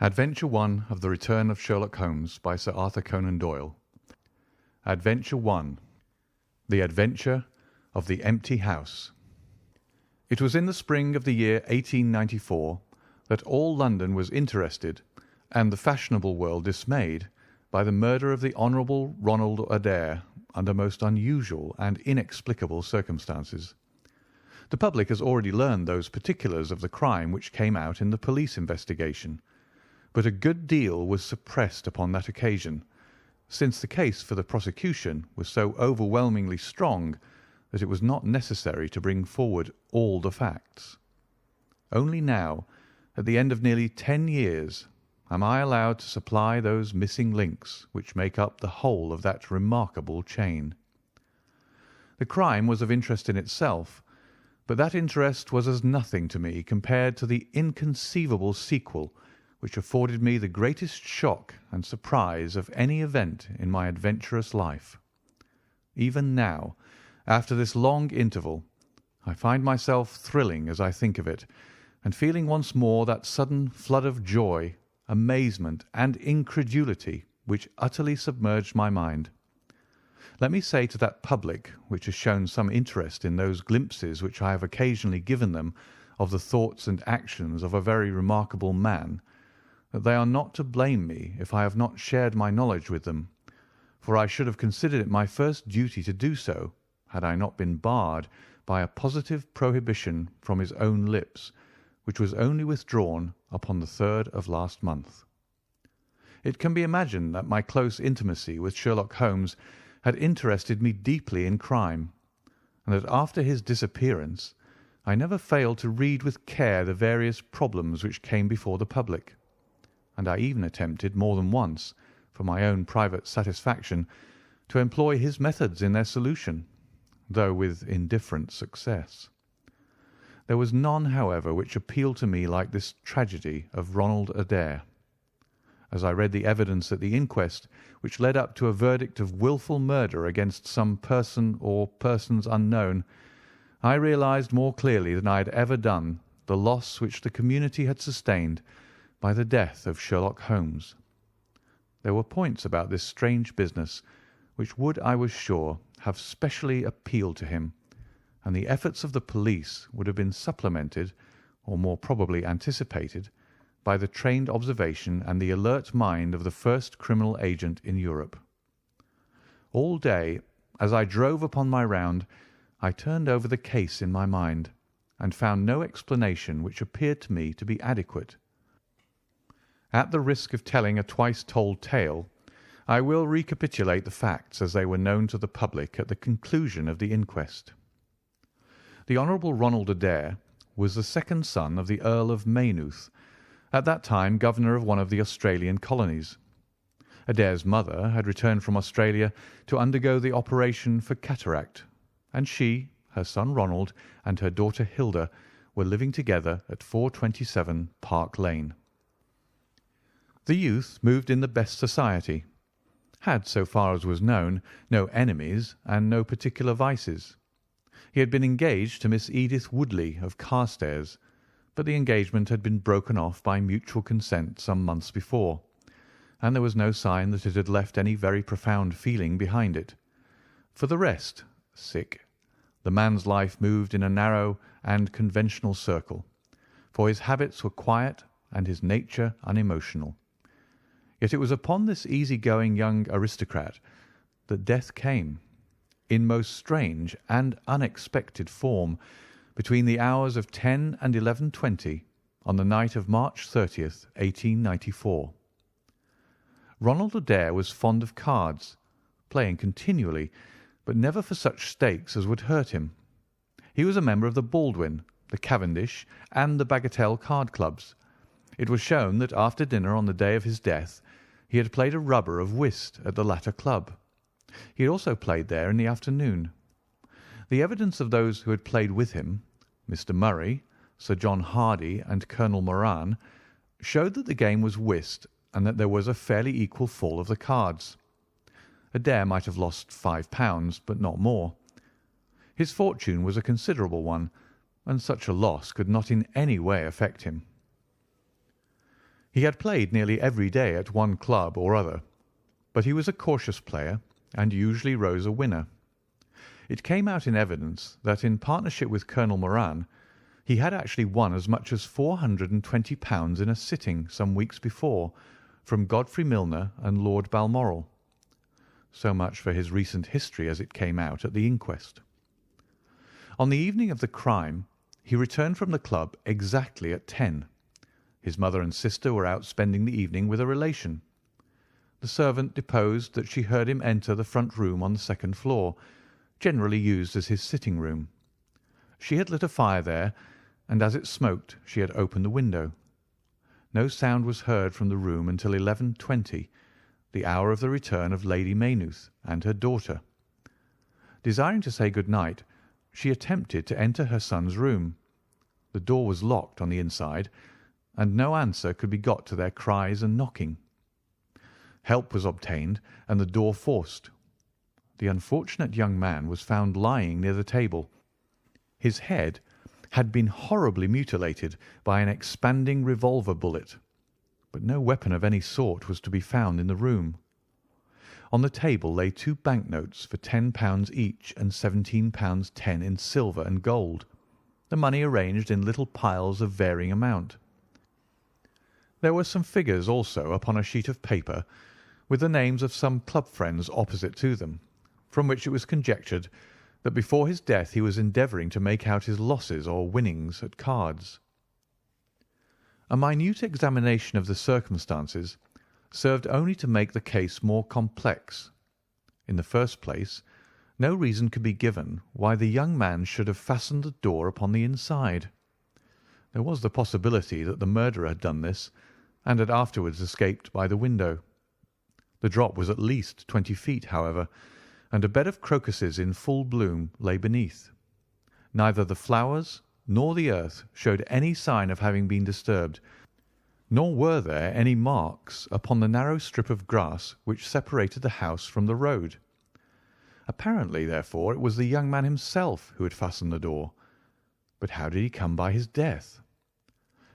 Adventure 1 of The Return of Sherlock Holmes by Sir Arthur Conan Doyle. Adventure 1. The Adventure of the Empty House. It was in the spring of the year 1894 that all London was interested, and the fashionable world dismayed, by the murder of the Honourable Ronald Adair under most unusual and inexplicable circumstances. The public has already learned those particulars of the crime which came out in the police investigation, but a good deal was suppressed upon that occasion, since the case for the prosecution was so overwhelmingly strong that it was not necessary to bring forward all the facts. Only now, at the end of nearly 10 years, am I allowed to supply those missing links which make up the whole of that remarkable chain. The crime was of interest in itself, but that interest was as nothing to me compared to the inconceivable sequel which afforded me the greatest shock and surprise of any event in my adventurous life. Even now, after this long interval, I find myself thrilling as I think of it, and feeling once more that sudden flood of joy, amazement, and incredulity which utterly submerged my mind. Let me say to that public which has shown some interest in those glimpses which I have occasionally given them of the thoughts and actions of a very remarkable man, that they are not to blame me if I have not shared my knowledge with them, for I should have considered it my first duty to do so, had I not been barred by a positive prohibition from his own lips, which was only withdrawn upon the 3rd of last month. It can be imagined that my close intimacy with Sherlock Holmes had interested me deeply in crime, and that after his disappearance I never failed to read with care the various problems which came before the public, and I even attempted more than once, for my own private satisfaction, to employ his methods in their solution, though with indifferent success. There was none, however, which appealed to me like this tragedy of Ronald Adair. As I read the evidence at the inquest, which led up to a verdict of wilful murder against some person or persons unknown, I realized more clearly than I had ever done the loss which the community had sustained by the death of Sherlock Holmes. There were points about this strange business which would, I was sure, have specially appealed to him, and the efforts of the police would have been supplemented, or more probably anticipated, by the trained observation and the alert mind of the first criminal agent in Europe. All day, as I drove upon my round, I turned over the case in my mind, and found no explanation which appeared to me to be adequate. At the risk of telling a twice-told tale, I will recapitulate the facts as they were known to the public at the conclusion of the inquest. The Honourable Ronald Adair was the second son of the Earl of Maynooth, at that time governor of one of the Australian colonies. Adair's mother had returned from Australia to undergo the operation for cataract, and she, her son Ronald, and her daughter Hilda were living together at 427 Park Lane. The youth moved in the best society, had, so far as was known, no enemies and no particular vices. He had been engaged to Miss Edith Woodley of Carstairs, but the engagement had been broken off by mutual consent some months before, and there was no sign that it had left any very profound feeling behind it. For the rest, the man's life moved in a narrow and conventional circle, for his habits were quiet and his nature unemotional. Yet it was upon this easy-going young aristocrat that death came, in most strange and unexpected form, between the hours of 10 and 11:20 on the night of March 30th, 1894. Ronald Adair was fond of cards, playing continually, but never for such stakes as would hurt him. He was a member of the Baldwin, the Cavendish, and the Bagatelle card clubs. It was shown that after dinner on the day of his death he had played a rubber of whist at the latter club. He had also played there in the afternoon. The evidence of those who had played with him, Mr. Murray, Sir John Hardy, and Colonel Moran, showed that the game was whist and that there was a fairly equal fall of the cards. Adair might have lost £5, but not more. His fortune was a considerable one, and such a loss could not in any way affect him. He had played nearly every day at one club or other, but he was a cautious player and usually rose a winner. It came out in evidence that in partnership with Colonel Moran he had actually won as much as £420 in a sitting some weeks before from Godfrey Milner and Lord Balmoral. So much for his recent history as it came out at the inquest. On the evening of the crime he returned from the club exactly at 10. His mother and sister were out spending the evening with a relation. The servant deposed that she heard him enter the front room on the second floor, generally used as his sitting room. She had lit a fire there, and as it smoked she had opened the window. No sound was heard from the room until 11:20, the hour of the return of Lady Maynooth and her daughter. Desiring to say good night, she attempted to enter her son's room. The door was locked on the inside, and no answer could be got to their cries and knocking. Help was obtained and the door forced. The unfortunate young man was found lying near the table. His head had been horribly mutilated by an expanding revolver bullet, but no weapon of any sort was to be found in the room. On the table lay 2 banknotes for £10 each and £17 10 in silver and gold, the money arranged in little piles of varying amount. There were some figures also upon a sheet of paper, with the names of some club friends opposite to them, from which it was conjectured that before his death he was endeavouring to make out his losses or winnings at cards. A minute examination of the circumstances served only to make the case more complex. In the first place, no reason could be given why the young man should have fastened the door upon the inside. There was the possibility that the murderer had done this, and had afterwards escaped by the window. The drop was at least 20 feet, however, and a bed of crocuses in full bloom lay beneath. Neither the flowers nor the earth showed any sign of having been disturbed, nor were there any marks upon the narrow strip of grass which separated the house from the road. Apparently, therefore, it was the young man himself who had fastened the door. But how did he come by his death?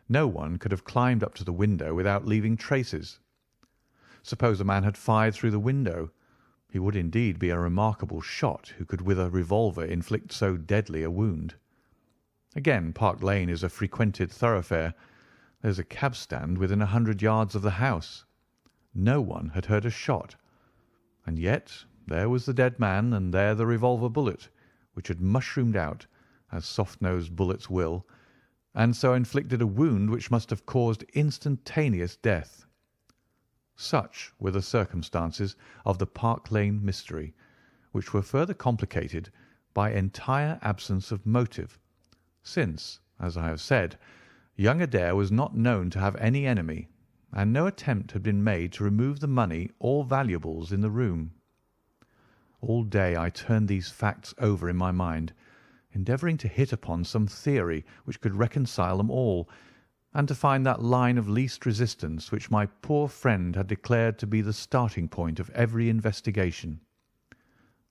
No one could have climbed up to the window without leaving traces. Suppose a man had fired through the window, he would indeed be a remarkable shot who could with a revolver inflict so deadly a wound. Again, Park Lane is a frequented thoroughfare. There's a cab stand within 100 yards of the house. No one had heard a shot, and yet there was the dead man, and there the revolver bullet, which had mushroomed out, as soft-nosed bullets will, and so inflicted a wound which must have caused instantaneous death. Such were the circumstances of the Park Lane mystery, which were further complicated by entire absence of motive, since, as I have said, young Adair was not known to have any enemy, and no attempt had been made to remove the money or valuables in the room. All day I turned these facts over in my mind, endeavouring to hit upon some theory which could reconcile them all, and to find that line of least resistance which my poor friend had declared to be the starting point of every investigation.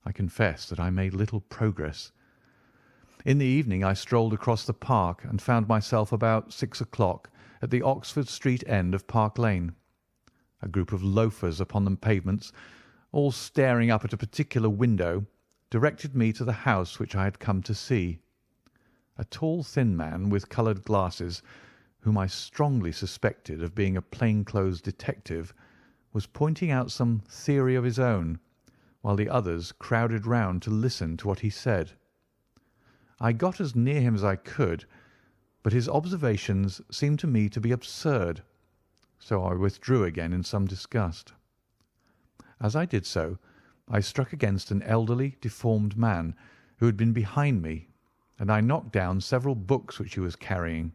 I confess that I made little progress. In the evening I strolled across the park and found myself about 6 o'clock at the Oxford Street end of Park Lane. A group of loafers upon the pavements, all staring up at a particular window, directed me to the house which I had come to see. A tall, thin man with coloured glasses, whom I strongly suspected of being a plain-clothes detective, was pointing out some theory of his own, while the others crowded round to listen to what he said. I got as near him as I could, but his observations seemed to me to be absurd, so I withdrew again in some disgust. As I did so, I struck against an elderly, deformed man who had been behind me, and I knocked down several books which he was carrying.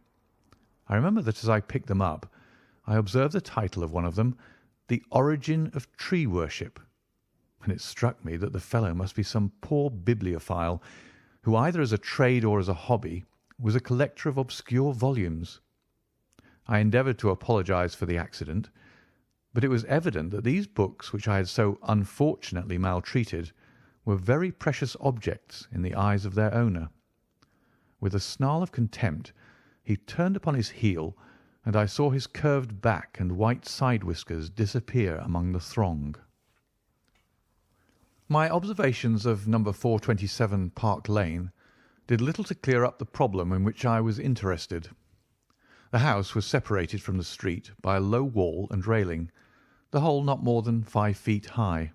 I remember that as I picked them up, I observed the title of one of them, The Origin of Tree Worship, and it struck me that the fellow must be some poor bibliophile who, either as a trade or as a hobby, was a collector of obscure volumes. I endeavoured to apologize for the accident, but it was evident that these books which I had so unfortunately maltreated were very precious objects in the eyes of their owner. With a snarl of contempt he turned upon his heel, and I saw his curved back and white side whiskers disappear among the throng. My observations of number 427 Park Lane did little to clear up the problem in which I was interested. The house was separated from the street by a low wall and railing, the whole not more than 5 feet high.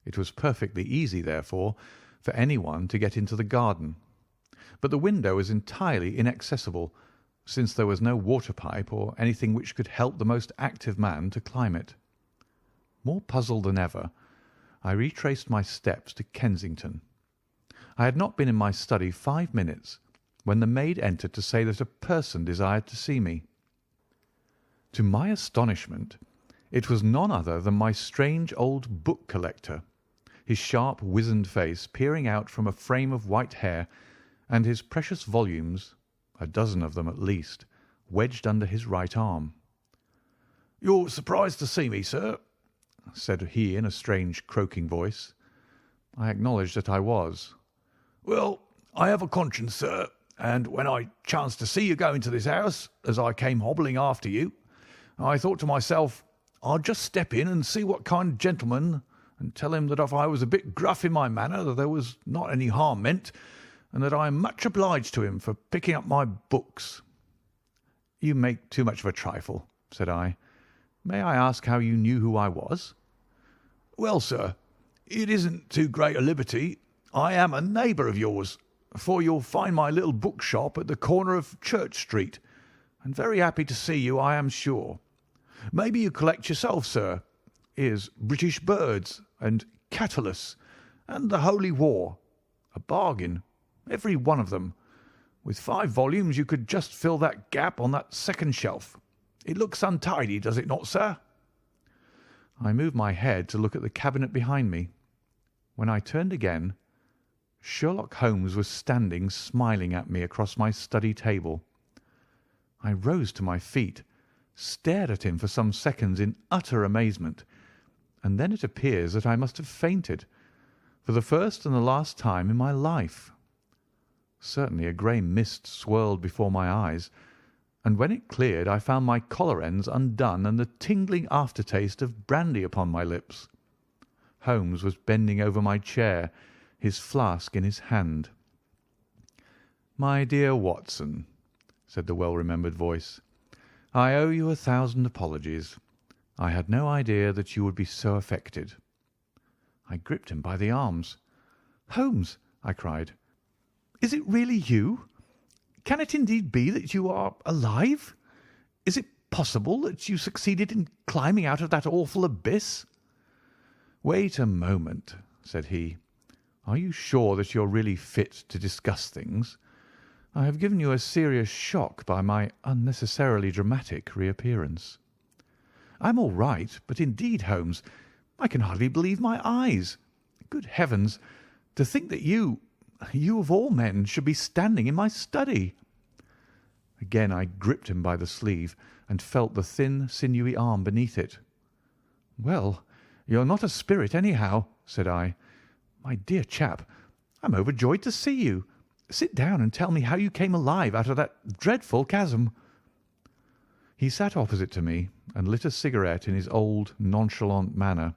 It was perfectly easy, therefore, for anyone to get into the garden, but the window was entirely inaccessible, since there was no water pipe or anything which could help the most active man to climb it. More puzzled than ever, I retraced my steps to Kensington. I had not been in my study 5 minutes when the maid entered to say that a person desired to see me. To my astonishment, it was none other than my strange old book collector, his sharp, wizened face peering out from a frame of white hair, and his precious volumes, a dozen of them at least, wedged under his right arm. "You're surprised to see me, sir?" said he in a strange, croaking voice. I acknowledged that I was. "Well, I have a conscience, sir, and when I chanced to see you go into this house, as I came hobbling after you, I thought to myself, I'll just step in and see what kind of gentleman, and tell him that if I was a bit gruff in my manner, that there was not any harm meant, and that I am much obliged to him for picking up my books." "You make too much of a trifle," said I. "May I ask how you knew who I was?" "Well, sir, it isn't too great a liberty. I am a neighbour of yours, for you'll find my little bookshop at the corner of Church Street, and very happy to see you, I am sure. Maybe you collect yourself, sir. Here's British Birds and Catullus and the Holy War. A bargain, every one of them. With 5 volumes you could just fill that gap on that second shelf. It looks untidy, does it not, sir?" I moved my head to look at the cabinet behind me. When I turned again, Sherlock Holmes was standing smiling at me across my study table. I rose to my feet, stared at him for some seconds in utter amazement, and then it appears that I must have fainted, for the first and the last time in my life. Certainly a grey mist swirled before my eyes, and when it cleared I found my collar ends undone and the tingling aftertaste of brandy upon my lips. Holmes was bending over my chair, his flask in his hand. "My dear Watson," said the well-remembered voice, "I owe you 1,000 apologies. I had no idea that you would be so affected." I gripped him by the arms. "Holmes," I cried, "is it really you? Can it indeed be that you are alive? Is it possible that you succeeded in climbing out of that awful abyss?" "Wait a moment," said he. "Are you sure that you're really fit to discuss things? I have given you a serious shock by my unnecessarily dramatic reappearance." "I'm all right, but indeed, Holmes, I can hardly believe my eyes. Good heavens, to think that you of all men, should be standing in my study." Again I gripped him by the sleeve and felt the thin, sinewy arm beneath it. "Well, you're not a spirit, anyhow," said I. "My dear chap, I'm overjoyed to see you. Sit down and tell me how you came alive out of that dreadful chasm." He sat opposite to me and lit a cigarette in his old, nonchalant manner.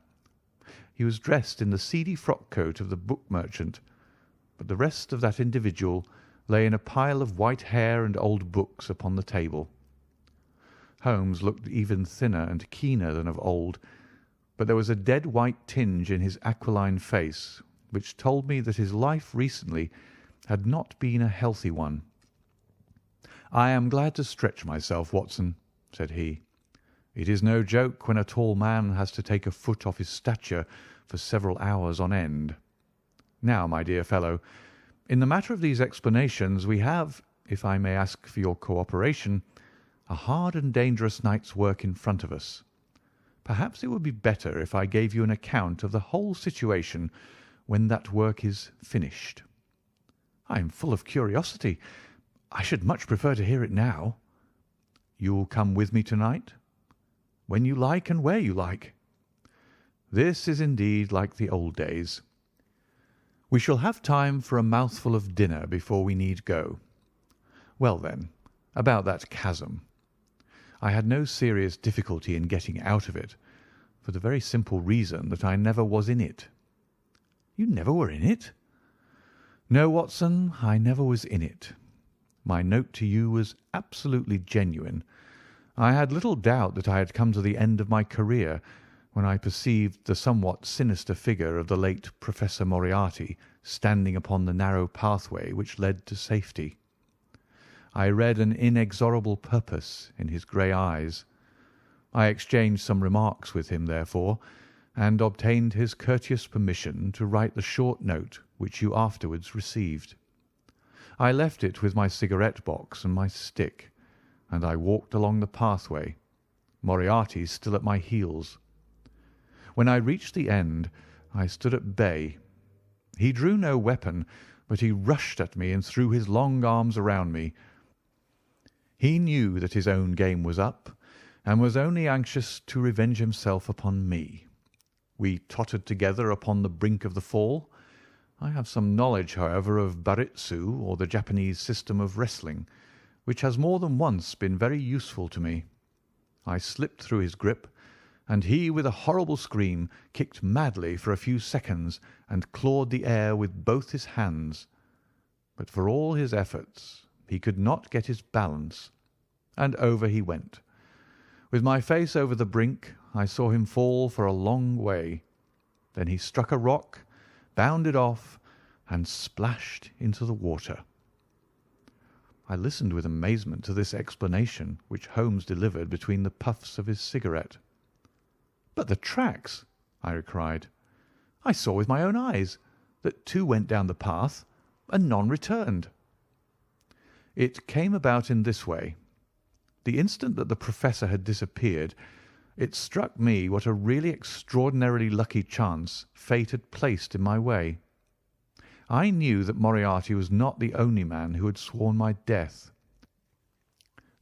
He was dressed in the seedy frock-coat of the book merchant, but the rest of that individual lay in a pile of white hair and old books upon the table. Holmes looked even thinner and keener than of old, but there was a dead white tinge in his aquiline face which told me that his life recently had not been a healthy one. "I am glad to stretch myself, Watson," said he. "It is no joke when a tall man has to take a foot off his stature for several hours on end. Now, my dear fellow, in the matter of these explanations we have, if I may ask for your cooperation, a hard and dangerous night's work in front of us. Perhaps it would be better if I gave you an account of the whole situation when that work is finished." "I am full of curiosity. I should much prefer to hear it now." "You'll come with me tonight?" "When you like and where you like." "This is indeed like the old days. We shall have time for a mouthful of dinner before we need go. Well then, about that chasm. I had no serious difficulty in getting out of it, for the very simple reason that I never was in it." "You never were in it?" "No, Watson, I never was in it. My note to you was absolutely genuine. I had little doubt that I had come to the end of my career when I perceived the somewhat sinister figure of the late Professor Moriarty standing upon the narrow pathway which led to safety. I read an inexorable purpose in his grey eyes. I exchanged some remarks with him, therefore, and obtained his courteous permission to write the short note which you afterwards received. I left it with my cigarette box and my stick, and I walked along the pathway, Moriarty still at my heels. When I reached the end, I stood at bay. He drew no weapon, but he rushed at me and threw his long arms around me. He knew that his own game was up, and was only anxious to revenge himself upon me. We tottered together upon the brink of the fall. I have some knowledge, however, of baritsu, or the Japanese system of wrestling, which has more than once been very useful to me. I slipped through his grip, and he, with a horrible scream, kicked madly for a few seconds and clawed the air with both his hands. But for all his efforts, he could not get his balance, and over he went. With my face over the brink, I saw him fall for a long way. Then he struck a rock, bounded off, and splashed into the water. I listened with amazement to this explanation which Holmes delivered between the puffs of his cigarette. "But the tracks!" I cried. "I saw with my own eyes that two went down the path and none returned." "It came about in this way. The instant that the Professor had disappeared, it struck me what a really extraordinarily lucky chance fate had placed in my way. I knew that Moriarty was not the only man who had sworn my death.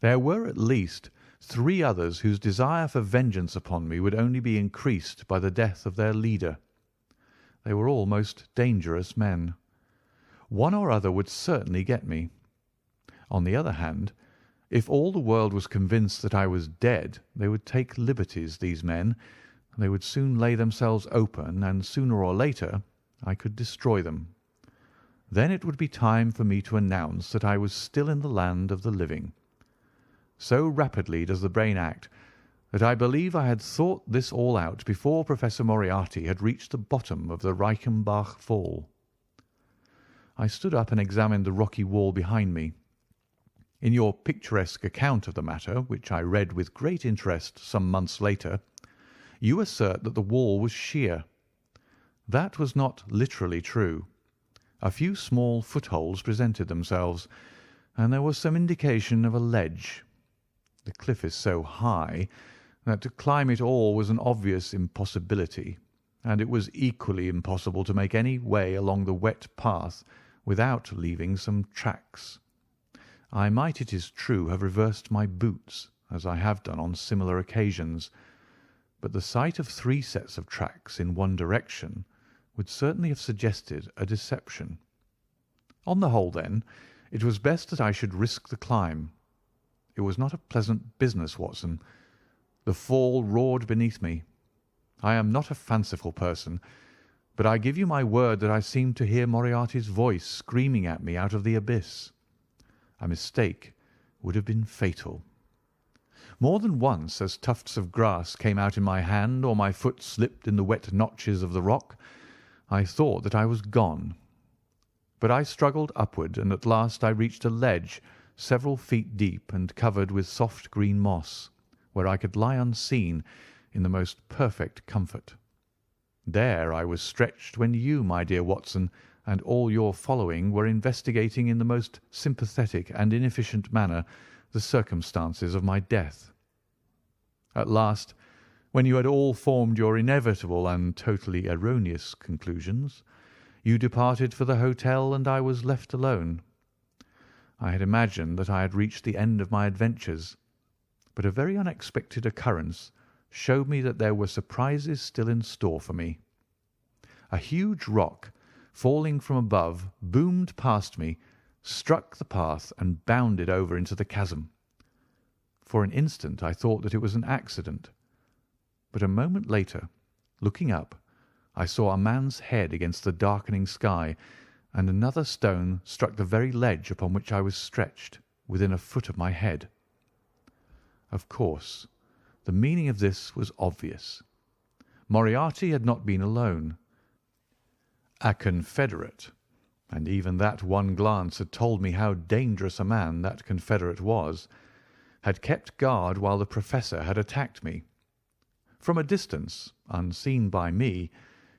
There were at least 3 others whose desire for vengeance upon me would only be increased by the death of their leader. They were all most dangerous men. One or other would certainly get me. On the other hand, if all the world was convinced that I was dead, they would take liberties, these men. They would soon lay themselves open, and sooner or later I could destroy them. Then it would be time for me to announce that I was still in the land of the living. So rapidly does the brain act that I believe I had thought this all out before Professor Moriarty had reached the bottom of the Reichenbach Fall. I stood up and examined the rocky wall behind me. In your picturesque account of the matter, which I read with great interest some months later, you assert that the wall was sheer. That was not literally true. A few small footholds presented themselves, and there was some indication of a ledge. The cliff is so high that to climb it all was an obvious impossibility, and it was equally impossible to make any way along the wet path without leaving some tracks. I might, it is true, have reversed my boots, as I have done on similar occasions, but the sight of 3 sets of tracks in one direction would certainly have suggested a deception. On the whole, then, it was best that I should risk the climb. It was not a pleasant business, Watson. The fall roared beneath me. I am not a fanciful person, but I give you my word that I seemed to hear Moriarty's voice screaming at me out of the abyss. A mistake would have been fatal. More than once, as tufts of grass came out in my hand or my foot slipped in the wet notches of the rock, I thought that I was gone. But I struggled upward, and at last I reached a ledge several feet deep and covered with soft green moss, where I could lie unseen in the most perfect comfort. There I was stretched when you, my dear Watson, and all your following were investigating in the most sympathetic and inefficient manner the circumstances of my death. At last, when you had all formed your inevitable and totally erroneous conclusions, you departed for the hotel, and I was left alone. I had imagined that I had reached the end of my adventures, but a very unexpected occurrence showed me that there were surprises still in store for me. A huge rock, falling from above, boomed past me, struck the path, and bounded over into the chasm. For an instant I thought that it was an accident, but a moment later, looking up, I saw a man's head against the darkening sky, and another stone struck the very ledge upon which I was stretched, within a foot of my head. Of course, the meaning of this was obvious. Moriarty had not been alone. A confederate, and even that one glance had told me how dangerous a man that confederate was, had kept guard while the professor had attacked me. From a distance, unseen by me,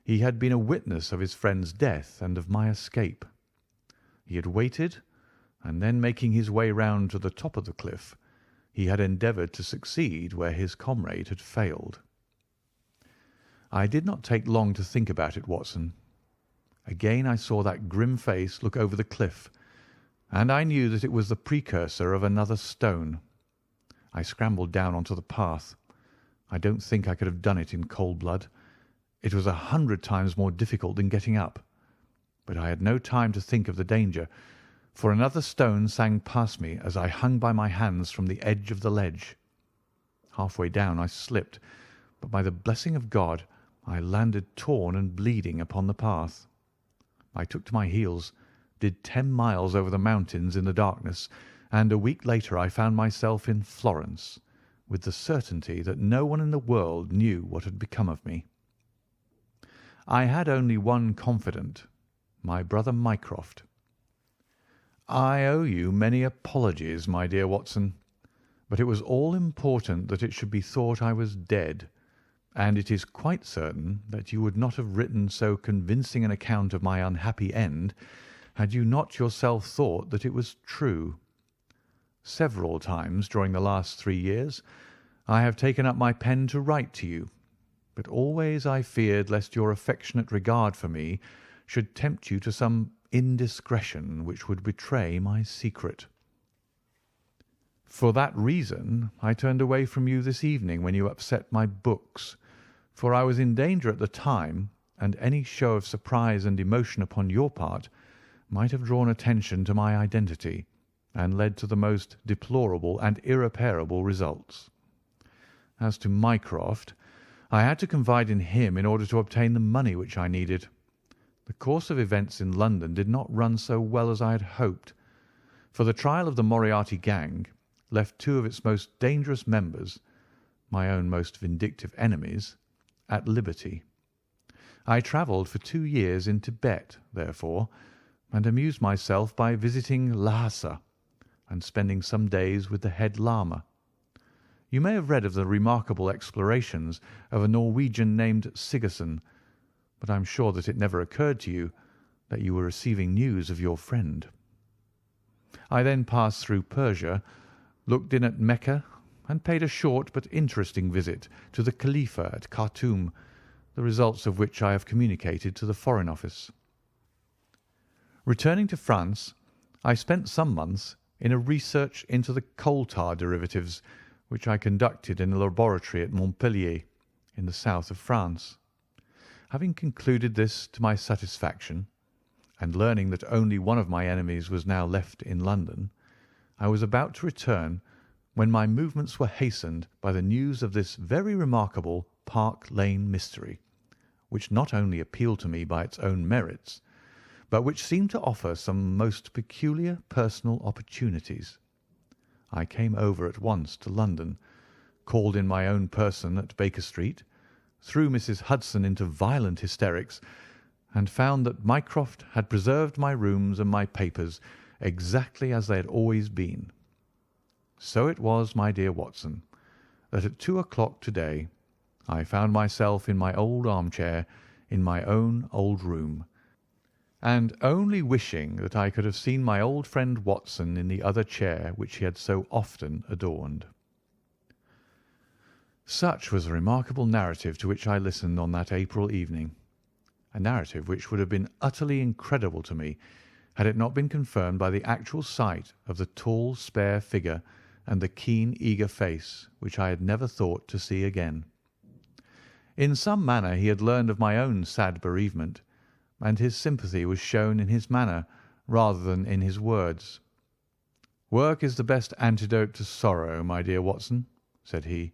he had been a witness of his friend's death and of my escape. He had waited, and then making his way round to the top of the cliff, he had endeavoured to succeed where his comrade had failed. I did not take long to think about it, Watson. Again I saw that grim face look over the cliff, and I knew that it was the precursor of another stone. I scrambled down onto the path. I don't think I could have done it in cold blood. It was 100 times more difficult than getting up. But I had no time to think of the danger, for another stone sang past me as I hung by my hands from the edge of the ledge. Halfway down I slipped, but by the blessing of God I landed torn and bleeding upon the path. I took to my heels, did 10 miles over the mountains in the darkness, and a week later I found myself in Florence, with the certainty that no one in the world knew what had become of me. I had only one confidant, my brother Mycroft. I owe you many apologies, my dear Watson, but it was all important that it should be thought I was dead, and it is quite certain that you would not have written so convincing an account of my unhappy end had you not yourself thought that it was true. Several times during the last 3 years I have taken up my pen to write to you, but always I feared lest your affectionate regard for me should tempt you to some indiscretion which would betray my secret. For that reason I turned away from you this evening when you upset my books, for I was in danger at the time, and any show of surprise and emotion upon your part might have drawn attention to my identity and led to the most deplorable and irreparable results. As to Mycroft, I had to confide in him in order to obtain the money which I needed. The course of events in London did not run so well as I had hoped, for the trial of the Moriarty gang left 2 of its most dangerous members, my own most vindictive enemies, at liberty. I travelled for 2 years in Tibet, therefore, and amused myself by visiting Lhasa and spending some days with the head lama. You may have read of the remarkable explorations of a Norwegian named Sigerson, but I am sure that it never occurred to you that you were receiving news of your friend. I then passed through Persia, looked in at Mecca, and paid a short but interesting visit to the Khalifa at Khartoum, the results of which I have communicated to the Foreign Office. Returning to France, I spent some months in a research into the coal tar derivatives, which I conducted in a laboratory at Montpellier, in the south of France. Having concluded this to my satisfaction, and learning that only one of my enemies was now left in London, I was about to return when my movements were hastened by the news of this very remarkable Park Lane mystery, which not only appealed to me by its own merits, but which seemed to offer some most peculiar personal opportunities. I came over at once to London, called in my own person at Baker Street, threw Mrs. Hudson into violent hysterics, and found that Mycroft had preserved my rooms and my papers exactly as they had always been. So it was, my dear Watson, that at 2 o'clock to-day I found myself in my old armchair in my own old room, and only wishing that I could have seen my old friend Watson in the other chair which he had so often adorned. Such was the remarkable narrative to which I listened on that April evening, a narrative which would have been utterly incredible to me had it not been confirmed by the actual sight of the tall, spare figure and the keen, eager face which I had never thought to see again. In some manner he had learned of my own sad bereavement, and his sympathy was shown in his manner rather than in his words. "Work is the best antidote to sorrow, my dear Watson," said he,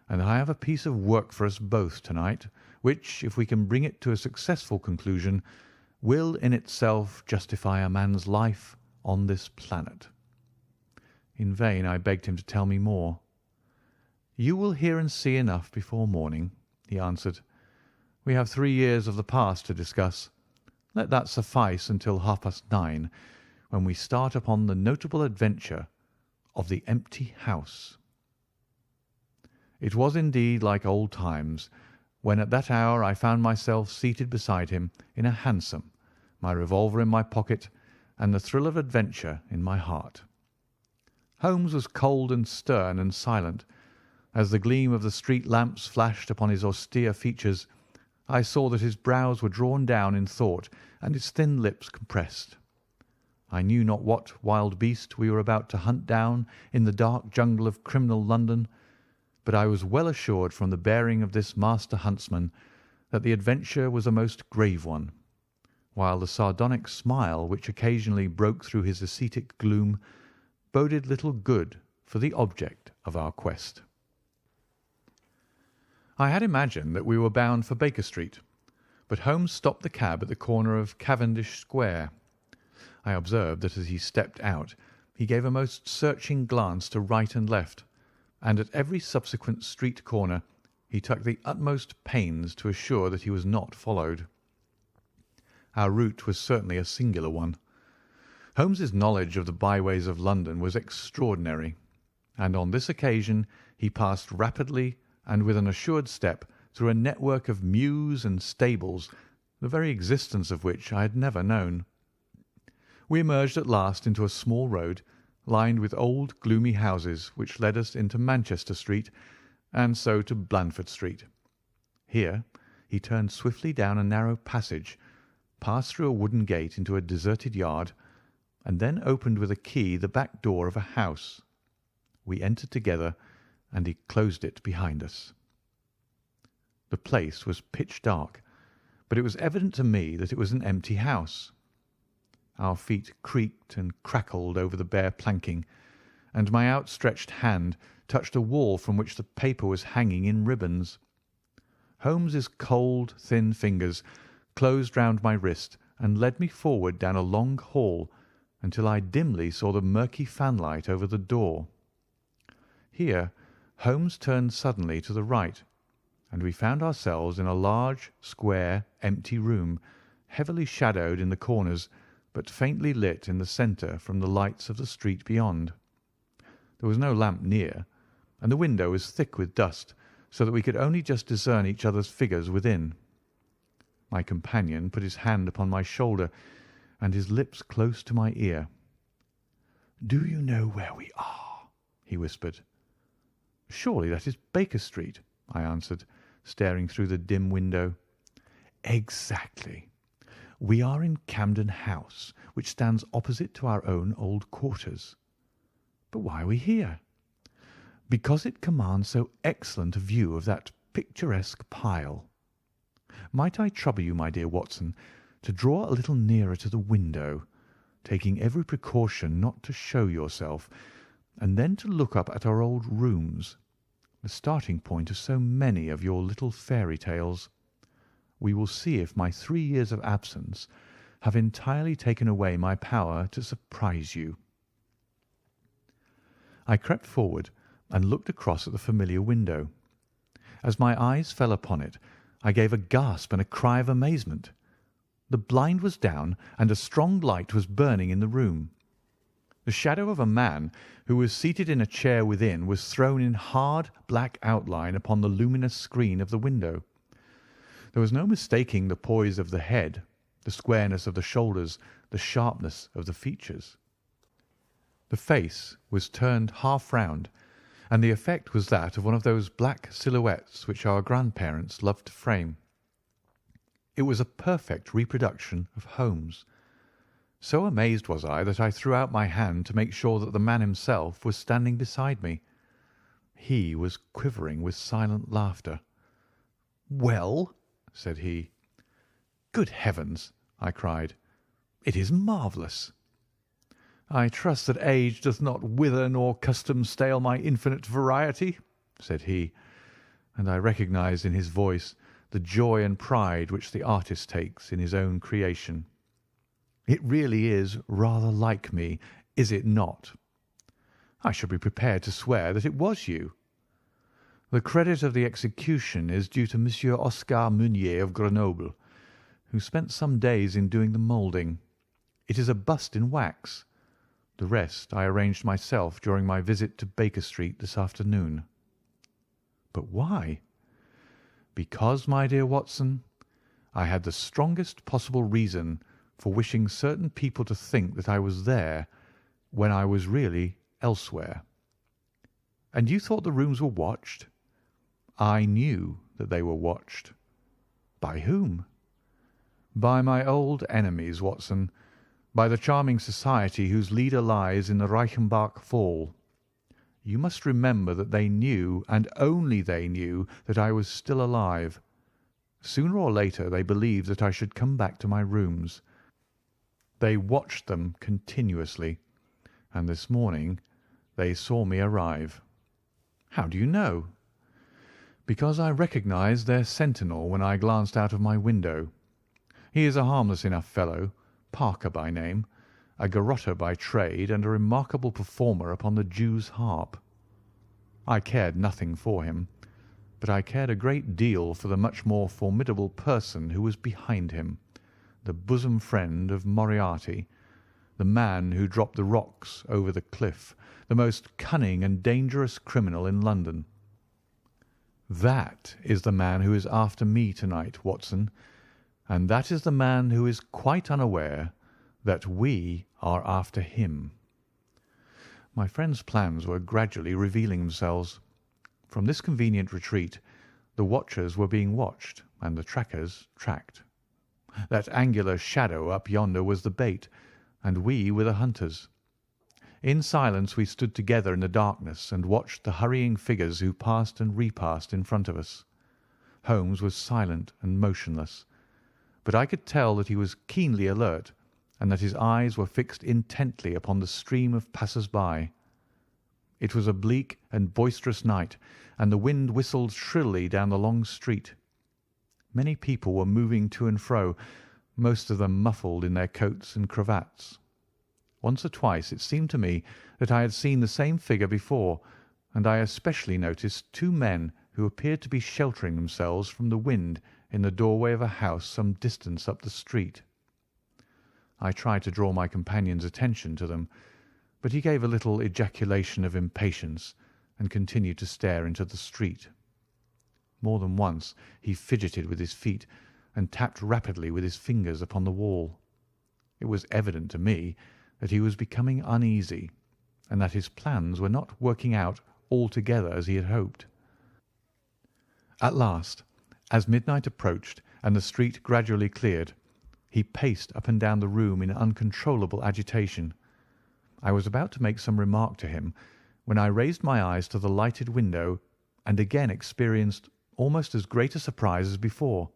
"and I have a piece of work for us both to-night, which, if we can bring it to a successful conclusion, will in itself justify a man's life on this planet." In vain I begged him to tell me more. "You will hear and see enough before morning," he answered. "We have 3 years of the past to discuss. Let that suffice until 9:30, when we start upon the notable adventure of the empty house." It was indeed like old times, when at that hour I found myself seated beside him in a hansom, my revolver in my pocket, and the thrill of adventure in my heart. Holmes was cold and stern and silent. As the gleam of the street lamps flashed upon his austere features, I saw that his brows were drawn down in thought and his thin lips compressed. I knew not what wild beast we were about to hunt down in the dark jungle of criminal London, but I was well assured from the bearing of this master huntsman that the adventure was a most grave one, while the sardonic smile which occasionally broke through his ascetic gloom boded little good for the object of our quest. I had imagined that we were bound for Baker Street, but Holmes stopped the cab at the corner of Cavendish Square. I observed that as he stepped out he gave a most searching glance to right and left, and at every subsequent street corner he took the utmost pains to assure that he was not followed. Our route was certainly a singular one. Holmes's knowledge of the byways of London was extraordinary, and on this occasion he passed rapidly and with an assured step through a network of mews and stables, the very existence of which I had never known. We emerged at last into a small road, lined with old gloomy houses, which led us into Manchester Street, and so to Blandford Street. Here he turned swiftly down a narrow passage, passed through a wooden gate into a deserted yard, and then opened with a key the back door of a house. We entered together, and he closed it behind us. The place was pitch dark, but it was evident to me that it was an empty house. Our feet creaked and crackled over the bare planking, and my outstretched hand touched a wall from which the paper was hanging in ribbons. Holmes's cold, thin fingers closed round my wrist and led me forward down a long hall until I dimly saw the murky fanlight over the door. Here Holmes turned suddenly to the right, and we found ourselves in a large, square, empty room, heavily shadowed in the corners, but faintly lit in the centre from the lights of the street beyond. There was no lamp near, and the window was thick with dust, so that we could only just discern each other's figures within. My companion put his hand upon my shoulder, and his lips close to my ear. "Do you know where we are?" he whispered. "Surely that is Baker Street," I answered, staring through the dim window. "Exactly. We are in Camden House, which stands opposite to our own old quarters." "But why are we here?" "Because it commands so excellent a view of that picturesque pile. Might I trouble you, my dear Watson, to draw a little nearer to the window, taking every precaution not to show yourself, and then to look up at our old rooms, the starting point of so many of your little fairy tales. We will see if my 3 years of absence have entirely taken away my power to surprise you." I crept forward and looked across at the familiar window. As my eyes fell upon it, I gave a gasp and a cry of amazement. The blind was down, and a strong light was burning in the room. The shadow of a man who was seated in a chair within was thrown in hard black outline upon the luminous screen of the window. There was no mistaking the poise of the head, the squareness of the shoulders, the sharpness of the features. The face was turned half round, and the effect was that of one of those black silhouettes which our grandparents loved to frame. It was a perfect reproduction of Holmes. So amazed was I that I threw out my hand to make sure that the man himself was standing beside me. He was quivering with silent laughter. "Well?" said he. "Good heavens!" I cried. "It is marvellous." "I trust that age doth not wither nor custom stale my infinite variety," said he, and I recognised in his voice the joy and pride which the artist takes in his own creation. "It really is rather like me, is it not? I should be prepared to swear that it was you. The credit of the execution is due to Monsieur Oscar Meunier of Grenoble, who spent some days in doing the moulding. It is a bust in wax. The rest I arranged myself during my visit to Baker Street this afternoon." "But why?" "Because, my dear Watson, I had the strongest possible reason for wishing certain people to think that I was there when I was really elsewhere." "And you thought the rooms were watched?" "I knew that they were watched." "By whom?" "By my old enemies, Watson, by the charming society whose leader lies in the Reichenbach Fall. You must remember that they knew, and only they knew, that I was still alive. Sooner or later they believed that I should come back to my rooms. They watched them continuously, and this morning they saw me arrive." "How do you know?" "Because I recognised their sentinel when I glanced out of my window. He is a harmless enough fellow, Parker by name, a garrotter by trade, and a remarkable performer upon the Jew's harp. I cared nothing for him, but I cared a great deal for the much more formidable person who was behind him, the bosom friend of Moriarty, the man who dropped the rocks over the cliff, the most cunning and dangerous criminal in London. That is the man who is after me to-night, Watson, and that is the man who is quite unaware that we are after him." My friend's plans were gradually revealing themselves. From this convenient retreat the watchers were being watched and the trackers tracked. That angular shadow up yonder was the bait, and we were the hunters. In silence we stood together in the darkness and watched the hurrying figures who passed and repassed in front of us. Holmes was silent and motionless, but I could tell that he was keenly alert and that his eyes were fixed intently upon the stream of passers-by. It was a bleak and boisterous night, and the wind whistled shrilly down the long street. Many people were moving to and fro, most of them muffled in their coats and cravats. Once or twice it seemed to me that I had seen the same figure before, and I especially noticed two men who appeared to be sheltering themselves from the wind in the doorway of a house some distance up the street. I tried to draw my companion's attention to them, but he gave a little ejaculation of impatience and continued to stare into the street. More than once he fidgeted with his feet and tapped rapidly with his fingers upon the wall. It was evident to me that he was becoming uneasy, and that his plans were not working out altogether as he had hoped. At last, as midnight approached and the street gradually cleared, he paced up and down the room in uncontrollable agitation. I was about to make some remark to him when I raised my eyes to the lighted window and again experienced almost as great a surprise as before.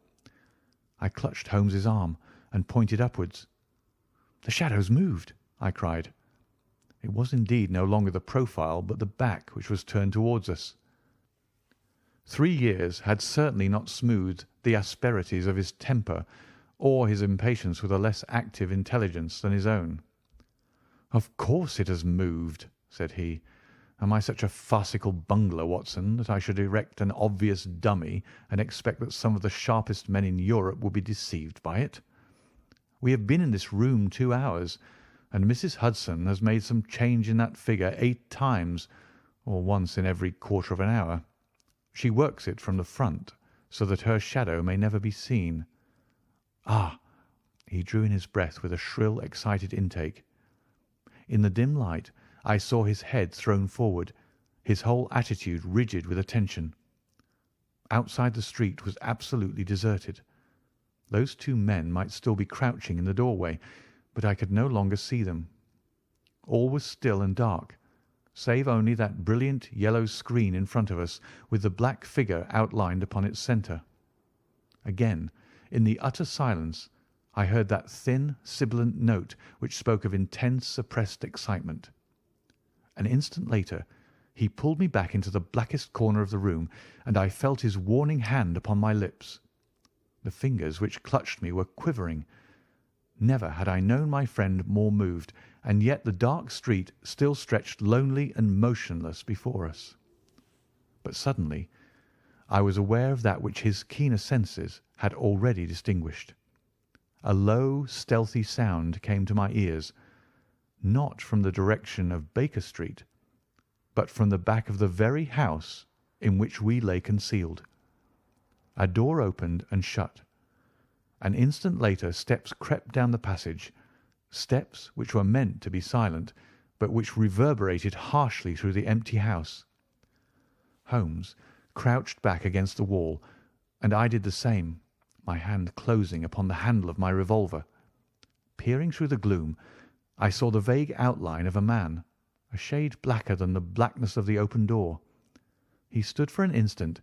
I clutched Holmes's arm and pointed upwards. "The shadows moved," I cried. It was indeed no longer the profile but the back which was turned towards us. 3 years had certainly not smoothed the asperities of his temper or his impatience with a less active intelligence than his own. "Of course it has moved," said he. "Am I such a farcical bungler, Watson, that I should erect an obvious dummy and expect that some of the sharpest men in Europe will be deceived by it? We have been in this room 2 hours, and Mrs. Hudson has made some change in that figure 8 times, or once in every quarter of an hour. She works it from the front, so that her shadow may never be seen. Ah!" He drew in his breath with a shrill, excited intake. In the dim light I saw his head thrown forward, his whole attitude rigid with attention. Outside the street was absolutely deserted. Those 2 men might still be crouching in the doorway, but I could no longer see them. All was still and dark, save only that brilliant yellow screen in front of us with the black figure outlined upon its centre. Again, in the utter silence, I heard that thin, sibilant note which spoke of intense, suppressed excitement. An instant later he pulled me back into the blackest corner of the room, and I felt his warning hand upon my lips. The fingers which clutched me were quivering. Never had I known my friend more moved, and yet the dark street still stretched lonely and motionless before us. But suddenly I was aware of that which his keener senses had already distinguished. A low, stealthy sound came to my ears, not from the direction of Baker Street, but from the back of the very house in which we lay concealed. A door opened and shut. An instant later steps crept down the passage, steps which were meant to be silent, but which reverberated harshly through the empty house. Holmes crouched back against the wall, and I did the same, my hand closing upon the handle of my revolver. Peering through the gloom, I saw the vague outline of a man, a shade blacker than the blackness of the open door. He stood for an instant,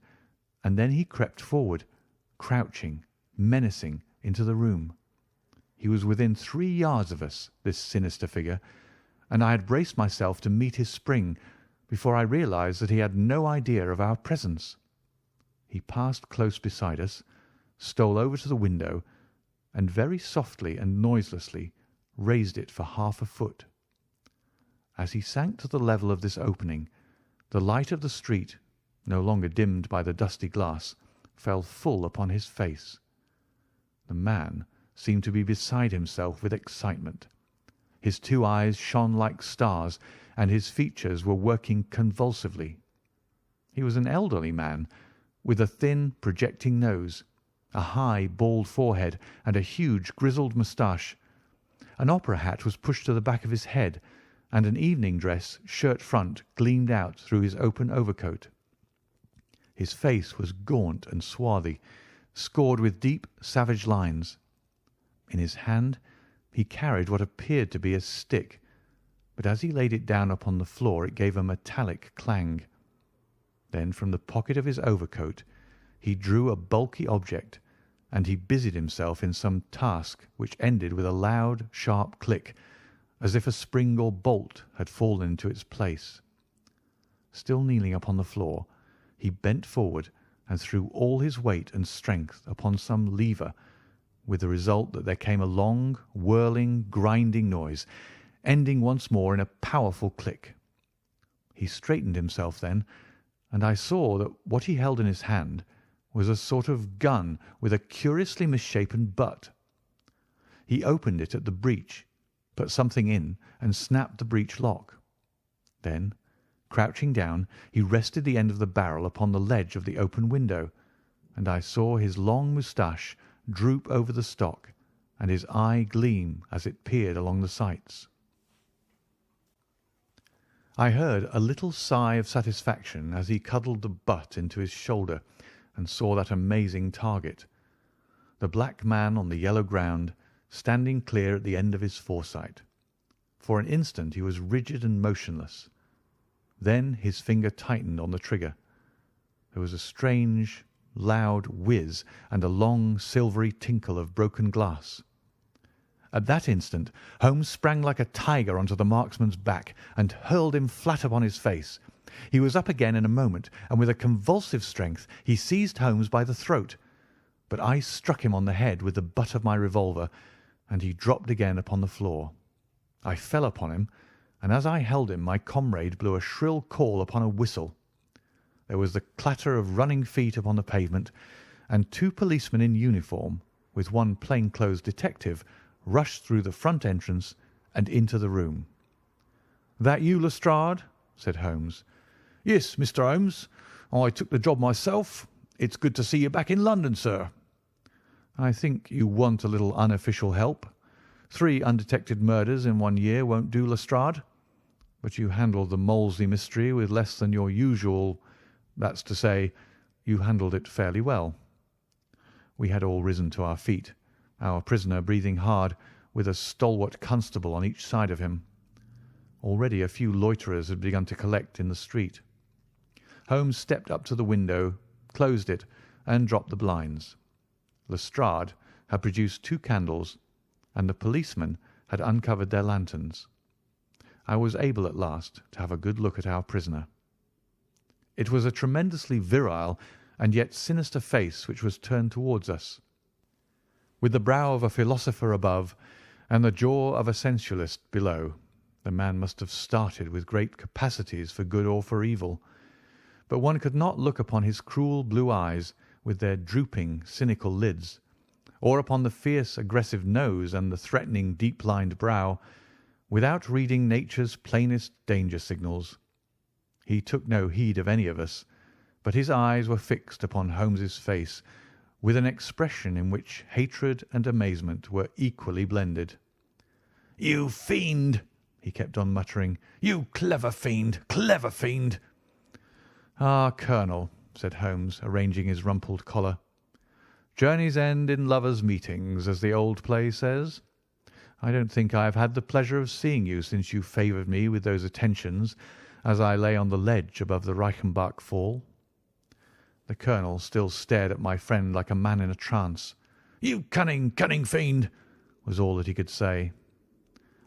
and then he crept forward, crouching, menacing, into the room. He was within 3 yards of us, this sinister figure, and I had braced myself to meet his spring before I realized that he had no idea of our presence. He passed close beside us, stole over to the window, and very softly and noiselessly raised it for half a foot. As he sank to the level of this opening, the light of the street, no longer dimmed by the dusty glass, fell full upon his face. The man seemed to be beside himself with excitement. His 2 eyes shone like stars, and his features were working convulsively. He was an elderly man, with a thin, projecting nose, a high, bald forehead, and a huge, grizzled moustache. An opera hat was pushed to the back of his head, and an evening dress, shirt front, gleamed out through his open overcoat. His face was gaunt and swarthy, scored with deep, savage lines. In his hand he carried what appeared to be a stick, but as he laid it down upon the floor it gave a metallic clang. Then from the pocket of his overcoat he drew a bulky object, and he busied himself in some task which ended with a loud, sharp click, as if a spring or bolt had fallen into its place. Still kneeling upon the floor, he bent forward and threw all his weight and strength upon some lever, with the result that there came a long, whirling, grinding noise, ending once more in a powerful click. He straightened himself then, and I saw that what he held in his hand was a sort of gun with a curiously misshapen butt. He opened it at the breech, put something in, and snapped the breech lock. Then, crouching down, he rested the end of the barrel upon the ledge of the open window, and I saw his long moustache droop over the stock, and his eye gleam as it peered along the sights. I heard a little sigh of satisfaction as he cuddled the butt into his shoulder and saw that amazing target, the black man on the yellow ground, standing clear at the end of his foresight. For an instant he was rigid and motionless. Then his finger tightened on the trigger. There was a strange, loud whiz and a long, silvery tinkle of broken glass. At that instant Holmes sprang like a tiger onto the marksman's back and hurled him flat upon his face. He was up again in a moment, and with a convulsive strength he seized Holmes by the throat. But I struck him on the head with the butt of my revolver, and he dropped again upon the floor. I fell upon him, and as I held him my comrade blew a shrill call upon a whistle. There was the clatter of running feet upon the pavement, and 2 policemen in uniform, with one plain-clothes detective, rushed through the front entrance and into the room. "That you, Lestrade?" said Holmes. "Yes, Mr. Holmes. I took the job myself. It's good to see you back in London, sir." "I think you want a little unofficial help. 3 undetected murders in 1 year won't do, Lestrade. But you handled the Molesey mystery with less than your usual—that's to say, you handled it fairly well." We had all risen to our feet, our prisoner breathing hard, with a stalwart constable on each side of him. Already a few loiterers had begun to collect in the street. Holmes stepped up to the window, closed it, and dropped the blinds. Lestrade had produced 2 candles, and the policemen had uncovered their lanterns. I was able at last to have a good look at our prisoner. It was a tremendously virile and yet sinister face which was turned towards us. With the brow of a philosopher above and the jaw of a sensualist below, the man must have started with great capacities for good or for evil, but one could not look upon his cruel blue eyes with their drooping, cynical lids, or upon the fierce, aggressive nose and the threatening, deep-lined brow, without reading nature's plainest danger signals. He took no heed of any of us, but his eyes were fixed upon Holmes's face with an expression in which hatred and amazement were equally blended. "You fiend!" he kept on muttering. "You clever fiend! Clever fiend!" "Ah, Colonel," said Holmes, arranging his rumpled collar. "Journeys end in lovers' meetings, as the old play says. I don't think I have had the pleasure of seeing you since you favoured me with those attentions as I lay on the ledge above the Reichenbach fall." The colonel still stared at my friend like a man in a trance. "You cunning, cunning fiend!" was all that he could say.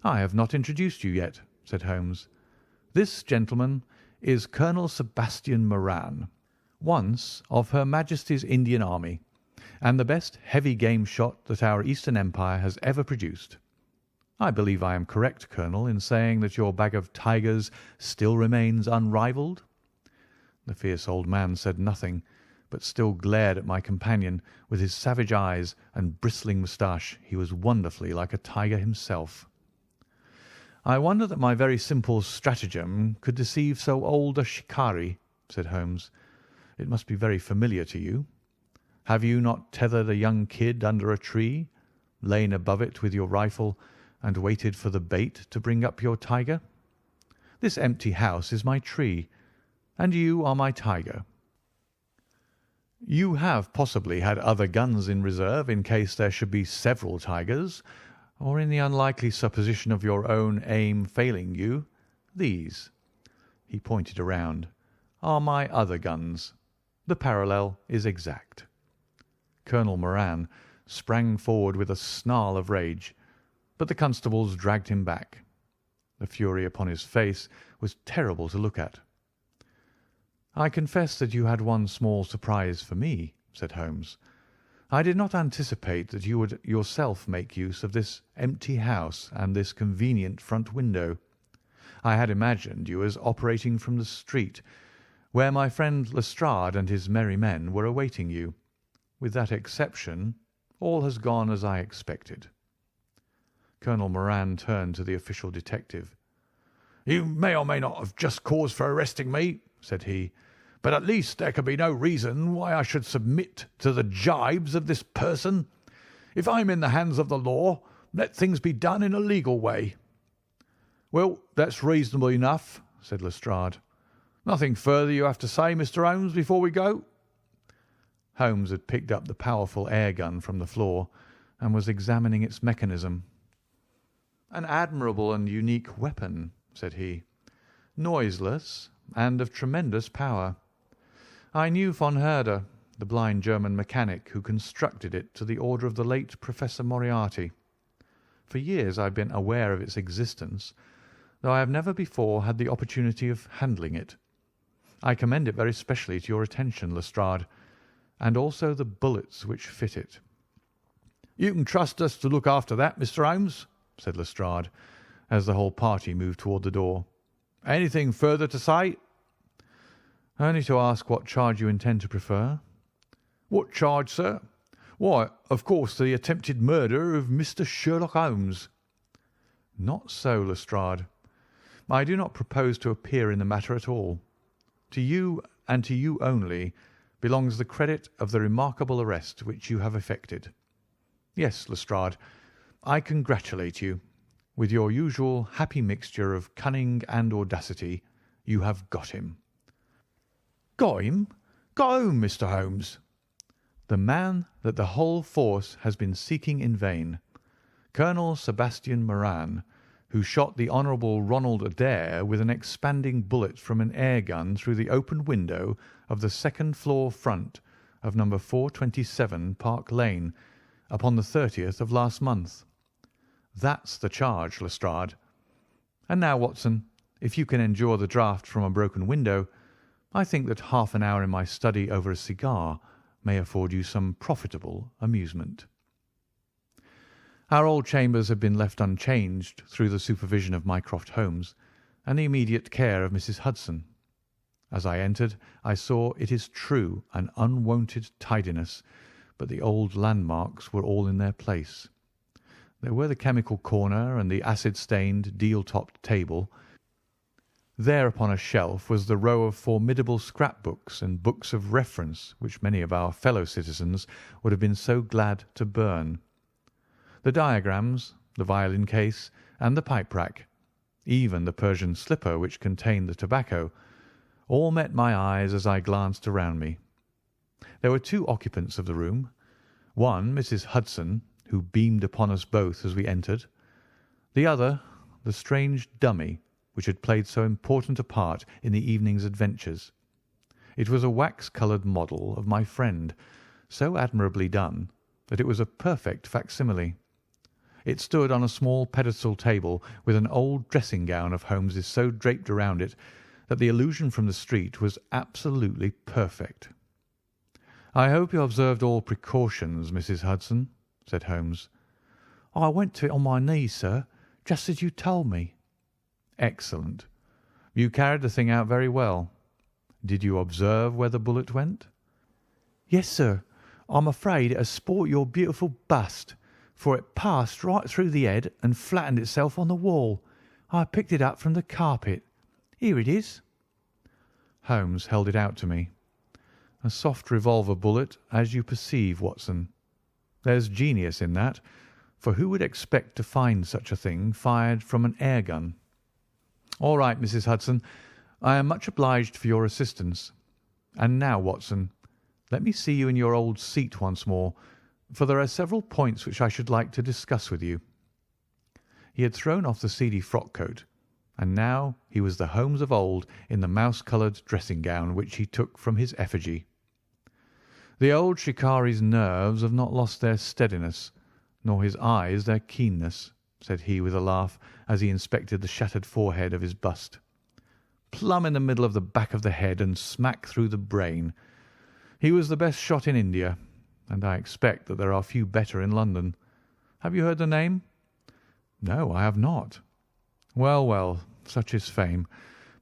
"I have not introduced you yet," said Holmes. "This gentleman is Colonel Sebastian Moran, once of Her Majesty's Indian Army, and the best heavy game shot that our Eastern Empire has ever produced. I believe I am correct, Colonel, in saying that your bag of tigers still remains unrivalled?" The fierce old man said nothing, but still glared at my companion with his savage eyes and bristling moustache. He was wonderfully like a tiger himself. "I wonder that my very simple stratagem could deceive so old a shikari," said Holmes. "It must be very familiar to you. Have you not tethered a young kid under a tree, lain above it with your rifle, and waited for the bait to bring up your tiger? This empty house is my tree, and you are my tiger. You have possibly had other guns in reserve in case there should be several tigers, or in the unlikely supposition of your own aim failing you, these," he pointed around, "are my other guns. The parallel is exact." Colonel Moran sprang forward with a snarl of rage, but the constables dragged him back. The fury upon his face was terrible to look at. "I confess that you had one small surprise for me," said Holmes. "I did not anticipate that you would yourself make use of this empty house and this convenient front window. I had imagined you as operating from the street, where my friend Lestrade and his merry men were awaiting you. With that exception, all has gone as I expected." Colonel Moran turned to the official detective. "You may or may not have just cause for arresting me," said he, "but at least there can be no reason why I should submit to the gibes of this person. If I am in the hands of the law, let things be done in a legal way." "Well, that's reasonable enough," said Lestrade. "Nothing further you have to say, Mr. Holmes, before we go?" Holmes had picked up the powerful air gun from the floor and was examining its mechanism. "An admirable and unique weapon," said he, "noiseless and of tremendous power. I knew von Herder, the blind German mechanic who constructed it to the order of the late Professor Moriarty. For years I have been aware of its existence, though I have never before had the opportunity of handling it. I commend it very specially to your attention, Lestrade, and also the bullets which fit it." "You can trust us to look after that, Mr. Holmes," said Lestrade, as the whole party moved toward the door. "Anything further to say?" "Only to ask what charge you intend to prefer." "What charge, sir?" "Why, of course, the attempted murder of Mr. Sherlock Holmes." "Not so, Lestrade. I do not propose to appear in the matter at all. To you, and to you only, belongs the credit of the remarkable arrest which you have effected. Yes, Lestrade, I congratulate you. With your usual happy mixture of cunning and audacity, you have got him." "Got him? Got whom, Mr. Holmes?" "The man that the whole force has been seeking in vain. Colonel Sebastian Moran, who shot the Honourable Ronald Adair with an expanding bullet from an air gun through the open window of the second-floor front of No. 427 Park Lane, upon the 30th of last month. That's the charge, Lestrade. And now, Watson, if you can endure the draught from a broken window, I think that half an hour in my study over a cigar may afford you some profitable amusement." Our old chambers had been left unchanged through the supervision of Mycroft Holmes and the immediate care of Mrs. Hudson. As I entered, I saw, it is true, an unwonted tidiness, but the old landmarks were all in their place. There were the chemical corner and the acid-stained, deal-topped table. There upon a shelf was the row of formidable scrap-books and books of reference which many of our fellow citizens would have been so glad to burn. The diagrams, the violin case, and the pipe-rack, even the Persian slipper which contained the tobacco, all met my eyes as I glanced around me. There were two occupants of the room, one Mrs. Hudson, who beamed upon us both as we entered, the other the strange dummy which had played so important a part in the evening's adventures. It was a wax-coloured model of my friend, so admirably done that it was a perfect facsimile. It stood on a small pedestal table with an old dressing-gown of Holmes's so draped around it that the illusion from the street was absolutely perfect. "I hope you observed all precautions, Mrs. Hudson," said Holmes. "I went to it on my knees, sir, just as you told me." "Excellent. You carried the thing out very well. Did you observe where the bullet went?" "Yes, sir. I'm afraid it has spoilt your beautiful bust, for it passed right through the head and flattened itself on the wall. I picked it up from the carpet. Here it is." Holmes held it out to me. "A soft revolver bullet, as you perceive, Watson. There's genius in that, for who would expect to find such a thing fired from an air gun? All right, Mrs. Hudson, I am much obliged for your assistance. And now, Watson, let me see you in your old seat once more, for there are several points which I should like to discuss with you." He had thrown off the seedy frock-coat, and now he was the Holmes of old in the mouse-coloured dressing-gown which he took from his effigy. "The old shikari's nerves have not lost their steadiness, nor his eyes their keenness," said he with a laugh as he inspected the shattered forehead of his bust. "Plumb in the middle of the back of the head and smack through the brain. He was the best shot in India, and I expect that there are few better in London. Have you heard the name?" "No, I have not." "Well, well, such is fame.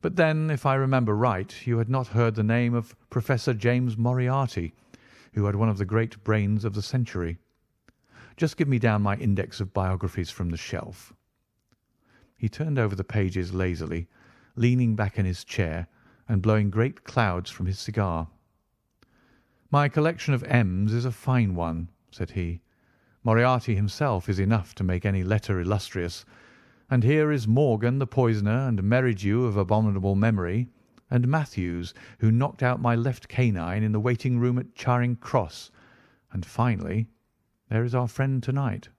But then, if I remember right, you had not heard the name of Professor James Moriarty, who had one of the great brains of the century. Just give me down my index of biographies from the shelf." He turned over the pages lazily, leaning back in his chair and blowing great clouds from his cigar. "My collection of M's is a fine one," said he. "Moriarty himself is enough to make any letter illustrious. And here is Morgan the poisoner, and Merridew of abominable memory, and Matthews, who knocked out my left canine in the waiting room at Charing Cross, and finally, there is our friend tonight."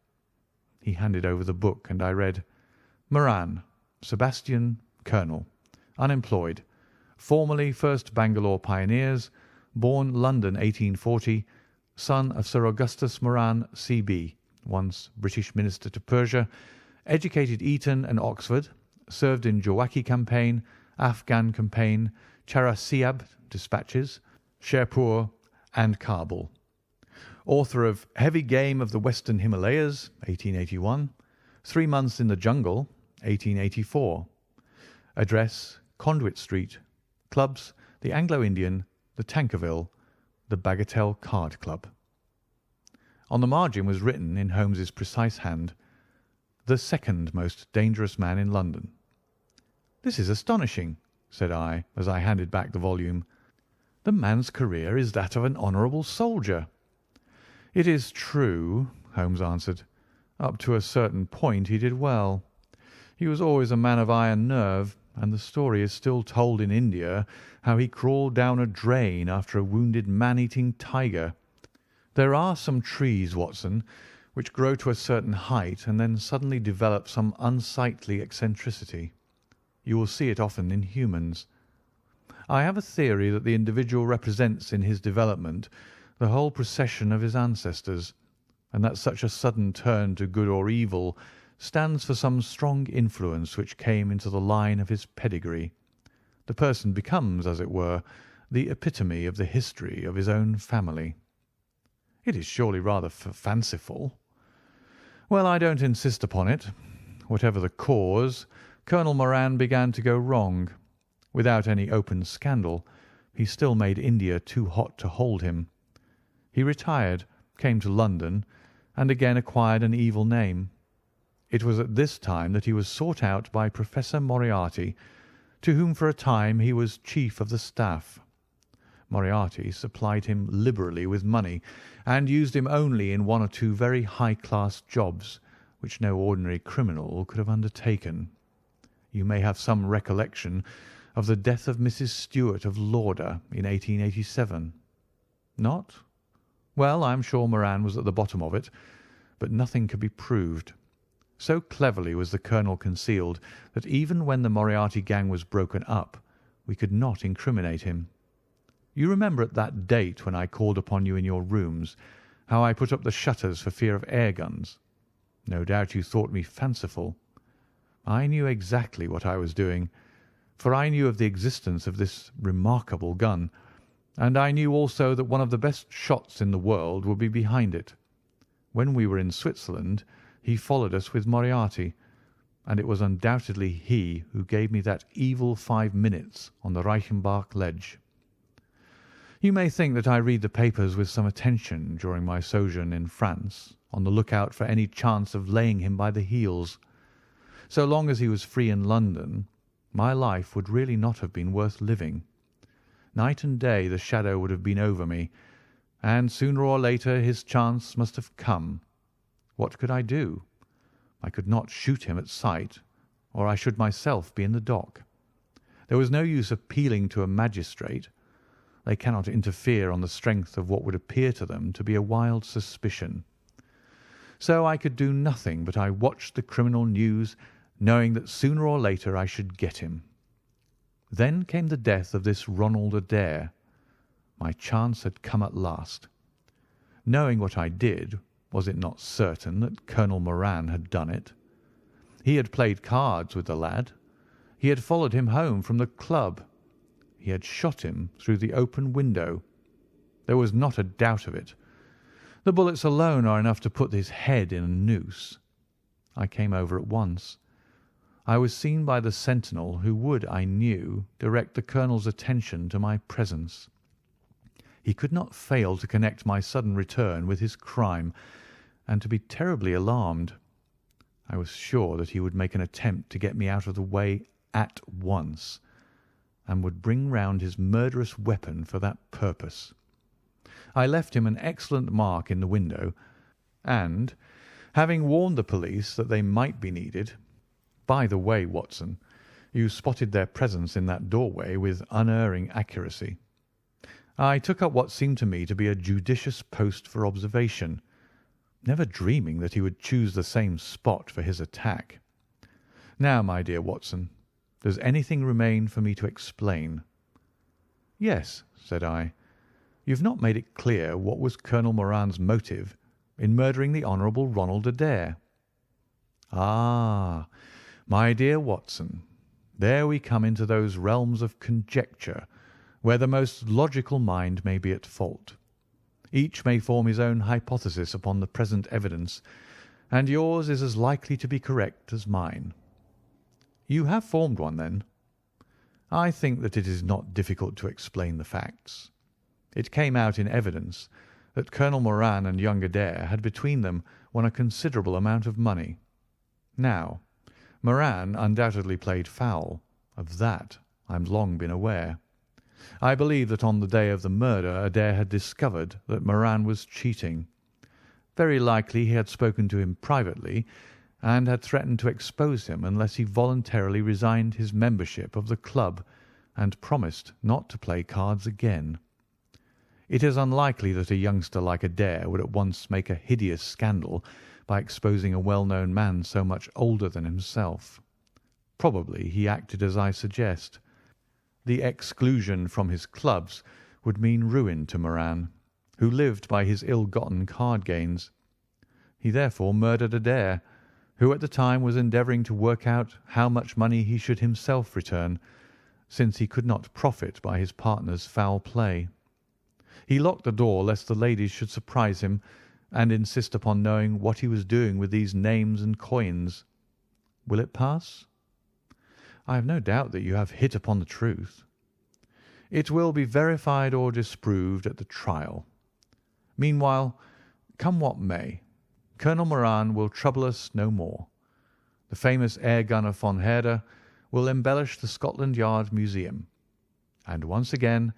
He handed over the book, and I read: "Moran, Sebastian, Colonel, unemployed, formerly 1st Bangalore Pioneers, born London 1840, son of Sir Augustus Moran, C.B., once British Minister to Persia, educated Eton and Oxford, served in Jawaki campaign, Afghan campaign, Charasiab dispatches, Sherpur, and Kabul. Author of Heavy Game of the Western Himalayas, 1881, 3 Months in the Jungle, 1884. Address, Conduit Street. Clubs, the Anglo-Indian, the Tankerville, the Bagatelle Card Club." On the margin was written, in Holmes's precise hand, "The second most dangerous man in London." "This is astonishing," said I, as I handed back the volume. "The man's career is that of an honourable soldier." "It is true," Holmes answered. "Up to a certain point he did well. He was always a man of iron nerve, and the story is still told in India how he crawled down a drain after a wounded man-eating tiger. There are some trees, Watson, which grow to a certain height and then suddenly develop some unsightly eccentricity. You will see it often in humans. I have a theory that the individual represents in his development the whole procession of his ancestors, and that such a sudden turn to good or evil stands for some strong influence which came into the line of his pedigree. The person becomes, as it were, the epitome of the history of his own family. It is surely rather fanciful. Well, I don't insist upon it. Whatever the cause, Colonel Moran began to go wrong. Without any open scandal, he still made India too hot to hold him. He retired, came to London, and again acquired an evil name. It was at this time that he was sought out by Professor Moriarty, to whom for a time he was chief of the staff. Moriarty supplied him liberally with money, and used him only in one or two very high-class jobs, which no ordinary criminal could have undertaken. You may have some recollection of the death of Mrs. Stewart of Lauder in 1887. Not? Well, I am sure Moran was at the bottom of it, but nothing could be proved. So cleverly was the colonel concealed that even when the Moriarty gang was broken up, we could not incriminate him. You remember at that date when I called upon you in your rooms, how I put up the shutters for fear of air guns? No doubt you thought me fanciful. I knew exactly what I was doing, for I knew of the existence of this remarkable gun, and I knew also that one of the best shots in the world would be behind it. When we were in Switzerland, he followed us with Moriarty, and it was undoubtedly he who gave me that evil 5 minutes on the Reichenbach ledge. You may think that I read the papers with some attention during my sojourn in France, on the lookout for any chance of laying him by the heels. So long as he was free in London, my life would really not have been worth living. Night and day the shadow would have been over me, and sooner or later his chance must have come. What could I do? I could not shoot him at sight, or I should myself be in the dock. There was no use appealing to a magistrate. They cannot interfere on the strength of what would appear to them to be a wild suspicion. So I could do nothing but I watched the criminal news, knowing that sooner or later I should get him. Then came the death of this Ronald Adair. My chance had come at last. Knowing what I did, was it not certain that Colonel Moran had done it? He had played cards with the lad. He had followed him home from the club. He had shot him through the open window. There was not a doubt of it. The bullets alone are enough to put his head in a noose. I came over at once. I was seen by the sentinel who would, I knew, direct the colonel's attention to my presence. He could not fail to connect my sudden return with his crime, and to be terribly alarmed. I was sure that he would make an attempt to get me out of the way at once, and would bring round his murderous weapon for that purpose. I left him an excellent mark in the window, and, having warned the police that they might be needed— by the way, Watson, you spotted their presence in that doorway with unerring accuracy— I took up what seemed to me to be a judicious post for observation, never dreaming that he would choose the same spot for his attack. Now, my dear Watson, does anything remain for me to explain? Yes, said I. You've not made it clear what was Colonel Moran's motive in murdering the Honourable Ronald Adair. Ah, my dear Watson, there we come into those realms of conjecture where the most logical mind may be at fault. Each may form his own hypothesis upon the present evidence, and yours is as likely to be correct as mine. You have formed one, then? I think that it is not difficult to explain the facts. It came out in evidence that Colonel Moran and young Adair had between them won a considerable amount of money. Now, Moran undoubtedly played foul. Of that I've long been aware. I believe that on the day of the murder Adair had discovered that Moran was cheating. Very likely he had spoken to him privately, and had threatened to expose him unless he voluntarily resigned his membership of the club and promised not to play cards again. It is unlikely that a youngster like Adair would at once make a hideous scandal by exposing a well-known man so much older than himself. Probably he acted as I suggest. The exclusion from his clubs would mean ruin to Moran, who lived by his ill-gotten card gains. He therefore murdered Adair, who at the time was endeavouring to work out how much money he should himself return, since he could not profit by his partner's foul play. He locked the door lest the ladies should surprise him and insist upon knowing what he was doing with these names and coins. Will it pass? I have no doubt that you have hit upon the truth. It will be verified or disproved at the trial. Meanwhile, come what may, Colonel Moran will trouble us no more. The famous air gunner von Herder will embellish the Scotland Yard Museum. And once again,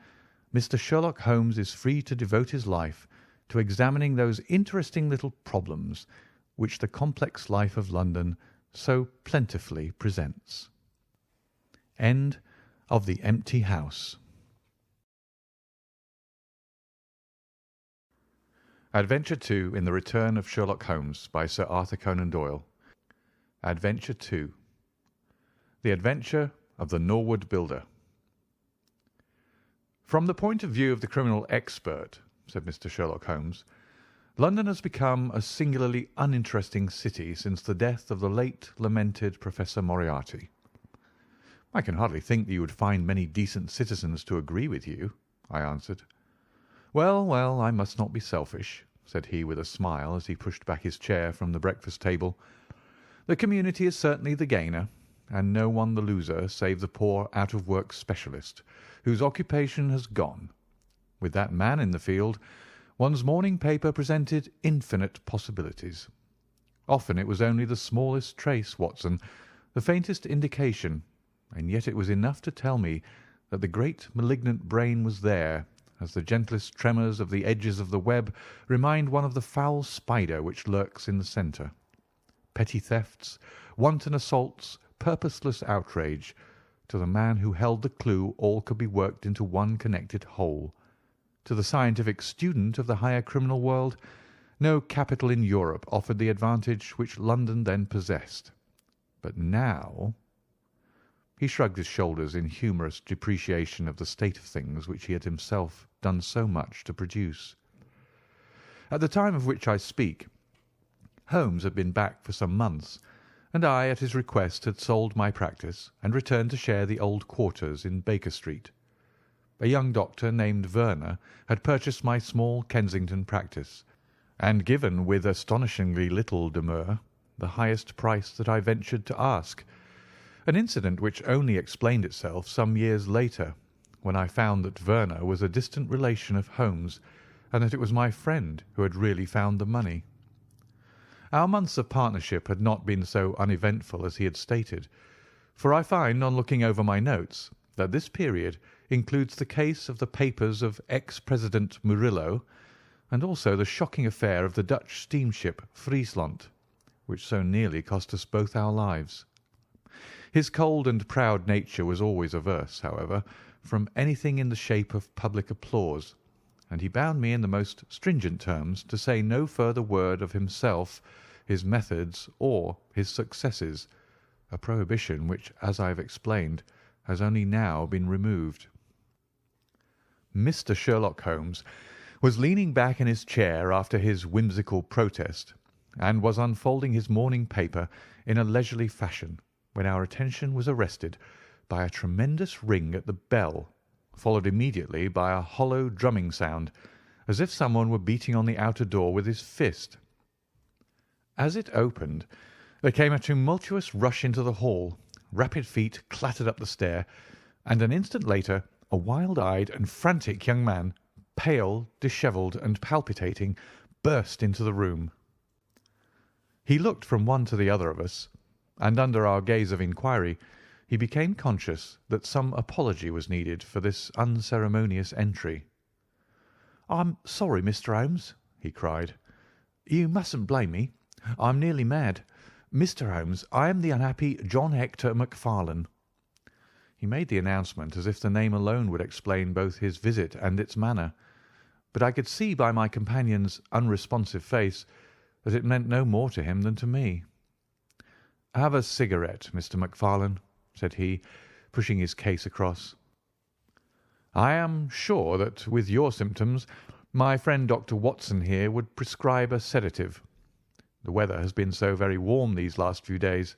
Mr. Sherlock Holmes is free to devote his life to examining those interesting little problems which the complex life of London so plentifully presents. End of The Empty House. Adventure 2 in The Return of Sherlock Holmes by Sir Arthur Conan Doyle. Adventure 2. The Adventure of the Norwood Builder. From the point of view of the criminal expert, said Mr. Sherlock Holmes, London has become a singularly uninteresting city since the death of the late lamented Professor Moriarty. I can hardly think that you would find many decent citizens to agree with you, I answered. Well, well, I must not be selfish, said he with a smile as he pushed back his chair from the breakfast table. The community is certainly the gainer, and no one the loser save the poor out-of-work specialist, whose occupation has gone. With that man in the field, one's morning paper presented infinite possibilities. Often it was only the smallest trace, Watson, the faintest indication, and yet it was enough to tell me that the great malignant brain was there, as the gentlest tremors of the edges of the web remind one of the foul spider which lurks in the centre. Petty thefts, wanton assaults, purposeless outrage. To the man who held the clue, all could be worked into one connected whole. To the scientific student of the higher criminal world, no capital in Europe offered the advantage which London then possessed. But now— He shrugged his shoulders in humorous depreciation of the state of things which he had himself done so much to produce. At the time of which I speak, Holmes had been back for some months, and I, at his request, had sold my practice and returned to share the old quarters in Baker Street. A young doctor named Werner had purchased my small Kensington practice, and given with astonishingly little demur the highest price that I ventured to ask, an incident which only explained itself some years later, when I found that Werner was a distant relation of Holmes, and that it was my friend who had really found the money. Our months of partnership had not been so uneventful as he had stated, for I find, on looking over my notes, that this period includes the case of the papers of ex-President Murillo, and also the shocking affair of the Dutch steamship Friesland, which so nearly cost us both our lives. His cold and proud nature was always averse, however, from anything in the shape of public applause, and he bound me in the most stringent terms to say no further word of himself, his methods, or his successes, a prohibition which, as I have explained, has only now been removed. Mr. Sherlock Holmes was leaning back in his chair after his whimsical protest, and was unfolding his morning paper in a leisurely fashion, when our attention was arrested by a tremendous ring at the bell, followed immediately by a hollow drumming sound, as if someone were beating on the outer door with his fist. As it opened, there came a tumultuous rush into the hall, rapid feet clattered up the stair, and an instant later a wild-eyed and frantic young man, pale, dishevelled, and palpitating, burst into the room. He looked from one to the other of us, and under our gaze of inquiry he became conscious that some apology was needed for this unceremonious entry. "I'm sorry, Mr. Holmes," he cried. "You mustn't blame me. I'm nearly mad. Mr. Holmes, I am the unhappy John Hector Macfarlane." He made the announcement as if the name alone would explain both his visit and its manner, but I could see by my companion's unresponsive face that it meant no more to him than to me. "Have a cigarette, Mr. Macfarlane," said he, pushing his case across. "I am sure that with your symptoms my friend Dr. Watson here would prescribe a sedative. The weather has been so very warm these last few days.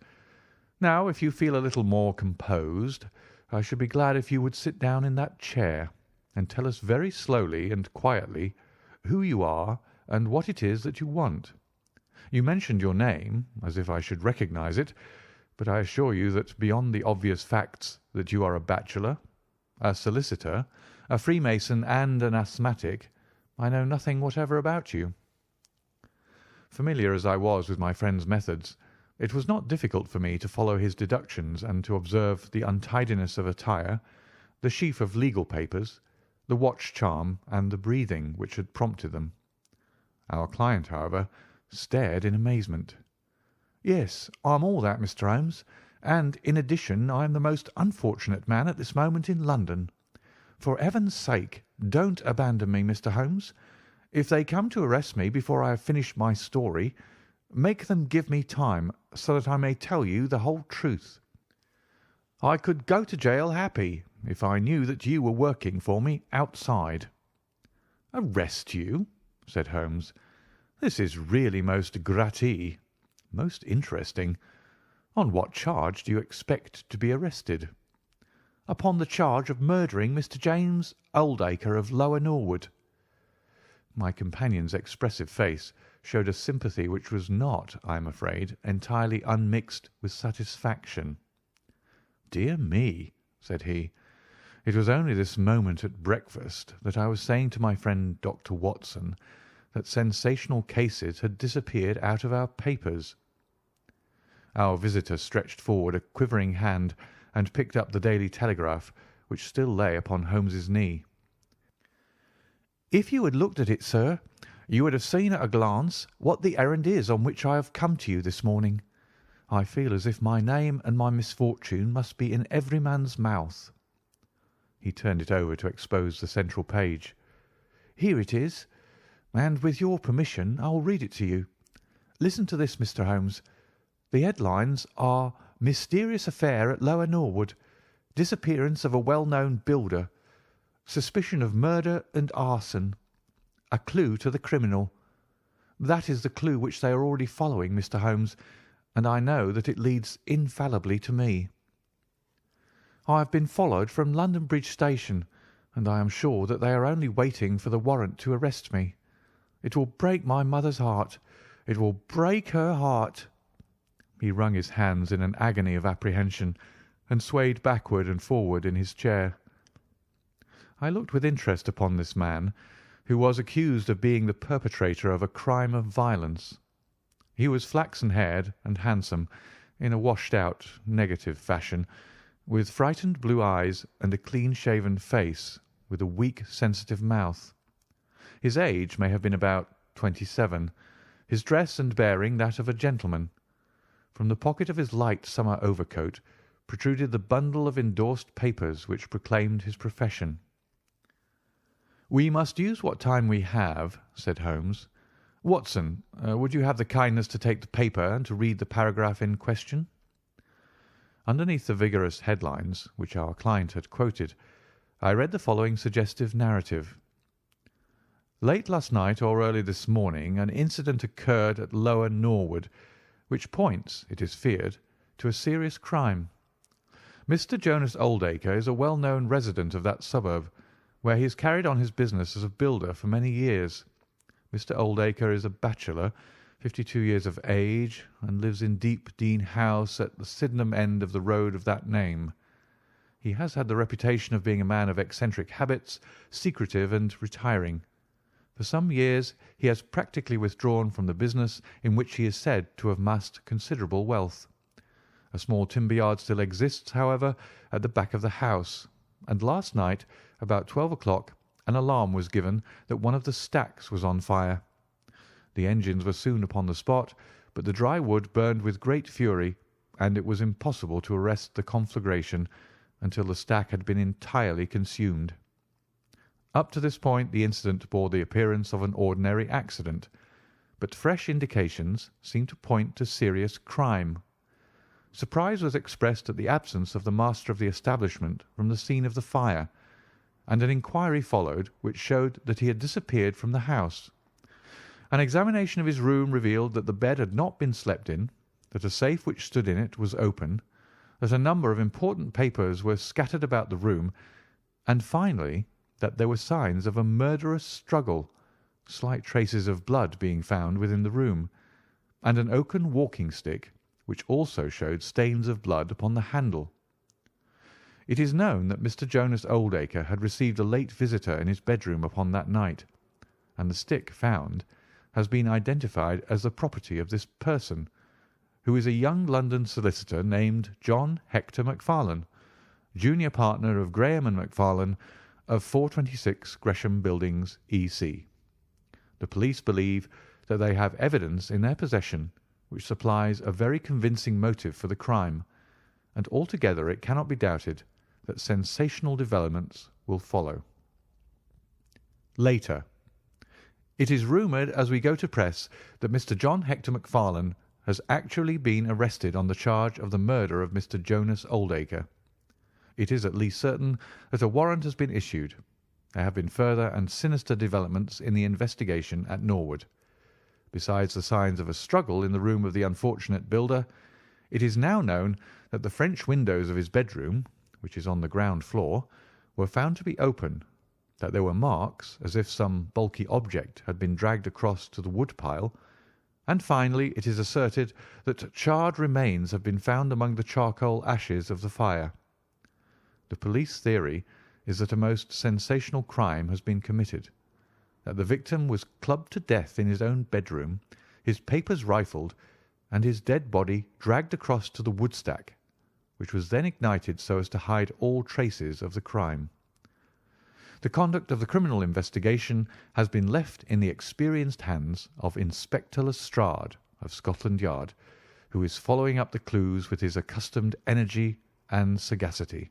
Now, if you feel a little more composed, I should be glad if you would sit down in that chair and tell us very slowly and quietly who you are and what it is that you want. You mentioned your name, as if I should recognize it, but I assure you that beyond the obvious facts that you are a bachelor, a solicitor, a Freemason, and an asthmatic, I know nothing whatever about you." Familiar as I was with my friend's methods, it was not difficult for me to follow his deductions and to observe the untidiness of attire, the sheaf of legal papers, the watch charm, and the breathing which had prompted them. Our client, however, stared in amazement. "Yes, I'm all that, Mr. Holmes, and, in addition, I am the most unfortunate man at this moment in London. For heaven's sake, don't abandon me, Mr. Holmes. If they come to arrest me before I have finished my story, make them give me time so that I may tell you the whole truth. I could go to jail happy if I knew that you were working for me outside." "Arrest you?" said Holmes. "This is really most gratis, most interesting. On what charge do you expect to be arrested?" "Upon the charge of murdering Mr. James Oldacre of Lower Norwood." My companion's expressive face showed a sympathy which was not, I am afraid, entirely unmixed with satisfaction. "Dear me," said he, "it was only this moment at breakfast that I was saying to my friend Dr. Watson that sensational cases had disappeared out of our papers." Our visitor stretched forward a quivering hand and picked up the Daily Telegraph, which still lay upon Holmes's knee. "If you had looked at it, sir, you would have seen at a glance what the errand is on which I have come to you this morning. I feel as if my name and my misfortune must be in every man's mouth." He turned it over to expose the central page. "Here it is, and with your permission I will read it to you. Listen to this, Mr. Holmes. The headlines are 'Mysterious Affair at Lower Norwood. Disappearance of a well-known builder. Suspicion of murder and arson. A clue to the criminal.' That is the clue which they are already following, Mr. Holmes, and I know that it leads infallibly to me. I have been followed from London Bridge Station, and I am sure that they are only waiting for the warrant to arrest me. It will break my mother's heart. It will break her heart." He wrung his hands in an agony of apprehension and swayed backward and forward in his chair. I looked with interest upon this man, who was accused of being the perpetrator of a crime of violence. He was flaxen-haired and handsome, in a washed-out, negative fashion, with frightened blue eyes and a clean-shaven face, with a weak, sensitive mouth. His age may have been about 27, his dress and bearing that of a gentleman. From the pocket of his light summer overcoat protruded the bundle of endorsed papers which proclaimed his profession. "We must use what time we have," said Holmes. "Watson, would you have the kindness to take the paper and to read the paragraph in question?" Underneath the vigorous headlines which our client had quoted, I read the following suggestive narrative. "Late last night or early this morning an incident occurred at Lower Norwood, which points, it is feared, to a serious crime. Mr. Jonas Oldacre is a well-known resident of that suburb, where he has carried on his business as a builder for many years. Mr. Oldacre is a bachelor, 52 years of age, and lives in Deep Dean House at the Sydenham end of the road of that name. He has had the reputation of being a man of eccentric habits, secretive and retiring. For some years he has practically withdrawn from the business in which he is said to have amassed considerable wealth. A small timber yard still exists, however, at the back of the house, and last night, about 12 o'clock, an alarm was given that one of the stacks was on fire. The engines were soon upon the spot, but the dry wood burned with great fury, and it was impossible to arrest the conflagration until the stack had been entirely consumed. Up to this point the incident bore the appearance of an ordinary accident, but fresh indications seemed to point to serious crime. Surprise was expressed at the absence of the master of the establishment from the scene of the fire, and an inquiry followed which showed that he had disappeared from the house. An examination of his room revealed that the bed had not been slept in, that a safe which stood in it was open, that a number of important papers were scattered about the room, and finally that there were signs of a murderous struggle, slight traces of blood being found within the room, and an oaken walking-stick which also showed stains of blood upon the handle. It is known that Mr. Jonas Oldacre had received a late visitor in his bedroom upon that night, and the stick found has been identified as the property of this person, who is a young London solicitor named John Hector Macfarlane, junior partner of Graham and Macfarlane of 426 Gresham Buildings, E.C. The police believe that they have evidence in their possession which supplies a very convincing motive for the crime, and altogether it cannot be doubted that sensational developments will follow. Later. It is rumoured as we go to press that Mr. John Hector Macfarlane has actually been arrested on the charge of the murder of Mr. Jonas Oldacre. It is at least certain that a warrant has been issued. There have been further and sinister developments in the investigation at Norwood. Besides the signs of a struggle in the room of the unfortunate builder, it is now known that the French windows of his bedroom, which is on the ground floor, were found to be open, that there were marks as if some bulky object had been dragged across to the wood pile, and finally it is asserted that charred remains have been found among the charcoal ashes of the fire. The police theory is that a most sensational crime has been committed, that the victim was clubbed to death in his own bedroom, his papers rifled, and his dead body dragged across to the woodstack, which was then ignited so as to hide all traces of the crime. The conduct of the criminal investigation has been left in the experienced hands of Inspector Lestrade of Scotland Yard, who is following up the clues with his accustomed energy and sagacity.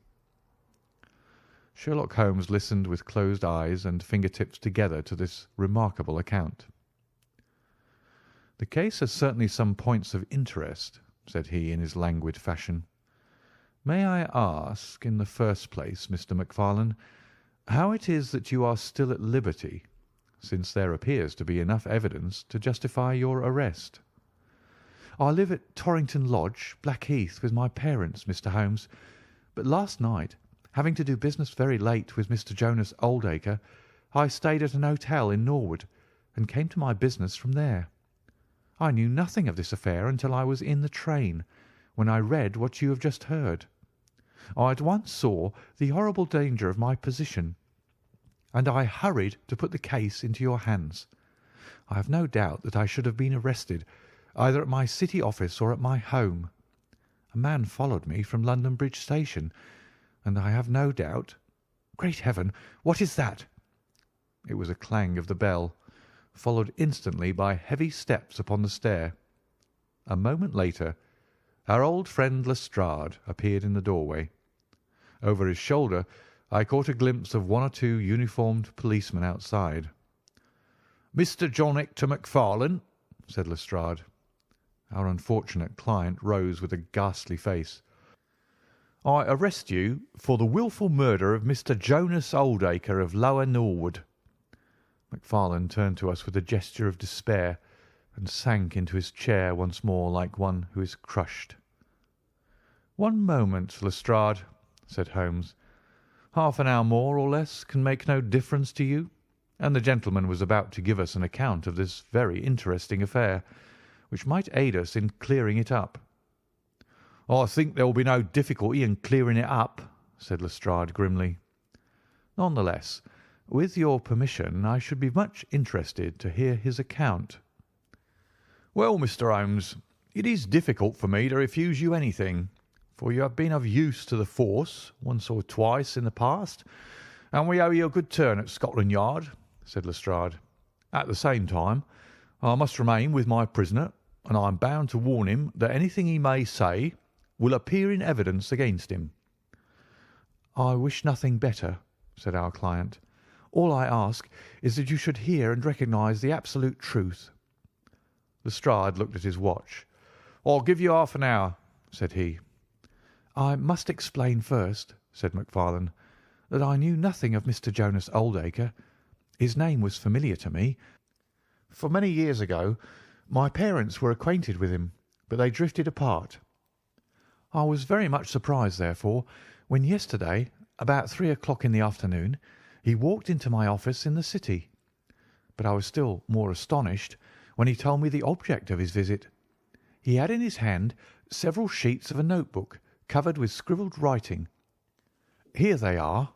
Sherlock Holmes listened with closed eyes and fingertips together to this remarkable account. "The case has certainly some points of interest," said he in his languid fashion. "May I ask, in the first place, Mr. Macfarlane, how it is that you are still at liberty, since there appears to be enough evidence to justify your arrest?" "I live at Torrington Lodge, Blackheath, with my parents, Mr. Holmes, but last night, having to do business very late with Mr. Jonas Oldacre, I stayed at an hotel in Norwood, and came to my business from there. I knew nothing of this affair until I was in the train, when I read what you have just heard. I at once saw the horrible danger of my position, and I hurried to put the case into your hands. I have no doubt that I should have been arrested, either at my city office or at my home. A man followed me from London Bridge Station, and I have no doubt— Great Heaven, what is that?" It was a clang of the bell, followed instantly by heavy steps upon the stair. A moment later, our old friend Lestrade appeared in the doorway. Over his shoulder I caught a glimpse of one or two uniformed policemen outside. "Mr. John Hector Macfarlane," said Lestrade. Our unfortunate client rose with a ghastly face. "I arrest you for the wilful murder of Mr. Jonas Oldacre of Lower Norwood." Macfarlane turned to us with a gesture of despair, and sank into his chair once more like one who is crushed. "One moment, Lestrade," said Holmes. "Half an hour more or less can make no difference to you, and the gentleman was about to give us an account of this very interesting affair, which might aid us in clearing it up." "I think there will be no difficulty in clearing it up," said Lestrade grimly. "None the less, with your permission, I should be much interested to hear his account." "Well, Mr. Holmes, it is difficult for me to refuse you anything, for you have been of use to the force once or twice in the past, and we owe you a good turn at Scotland Yard," said Lestrade. "At the same time, I must remain with my prisoner, and I am bound to warn him that anything he may say will appear in evidence against him." "I wish nothing better," said our client. "All I ask is that you should hear and recognise the absolute truth." Lestrade looked at his watch. "I'll give you half an hour," said he. "I must explain first," said Macfarlane, "that I knew nothing of Mr. Jonas Oldacre. His name was familiar to me, For many years ago my parents were acquainted with him, but they drifted apart. I was very much surprised, therefore, when yesterday, about 3 o'clock in the afternoon, he walked into my office in the City. But I was still more astonished when he told me the object of his visit. He had in his hand several sheets of a notebook covered with scribbled writing. Here they are,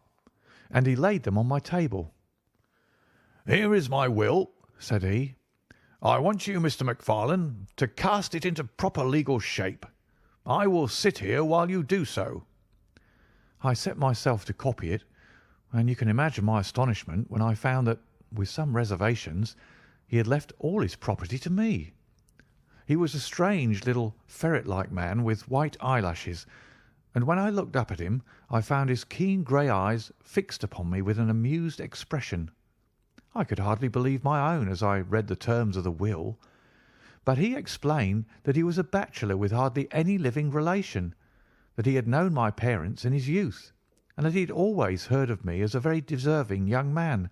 and he laid them on my table. "Here is my will," said he. "I want you, Mr. Macfarlane, to cast it into proper legal shape. I will sit here while you do so." I set myself to copy it, and you can imagine my astonishment when I found that, with some reservations, he had left all his property to me. He was a strange little ferret-like man with white eyelashes, and when I looked up at him I found his keen grey eyes fixed upon me with an amused expression. I could hardly believe my own as I read the terms of the will, but he explained that he was a bachelor with hardly any living relation, that he had known my parents in his youth, and that he had always heard of me as a very deserving young man,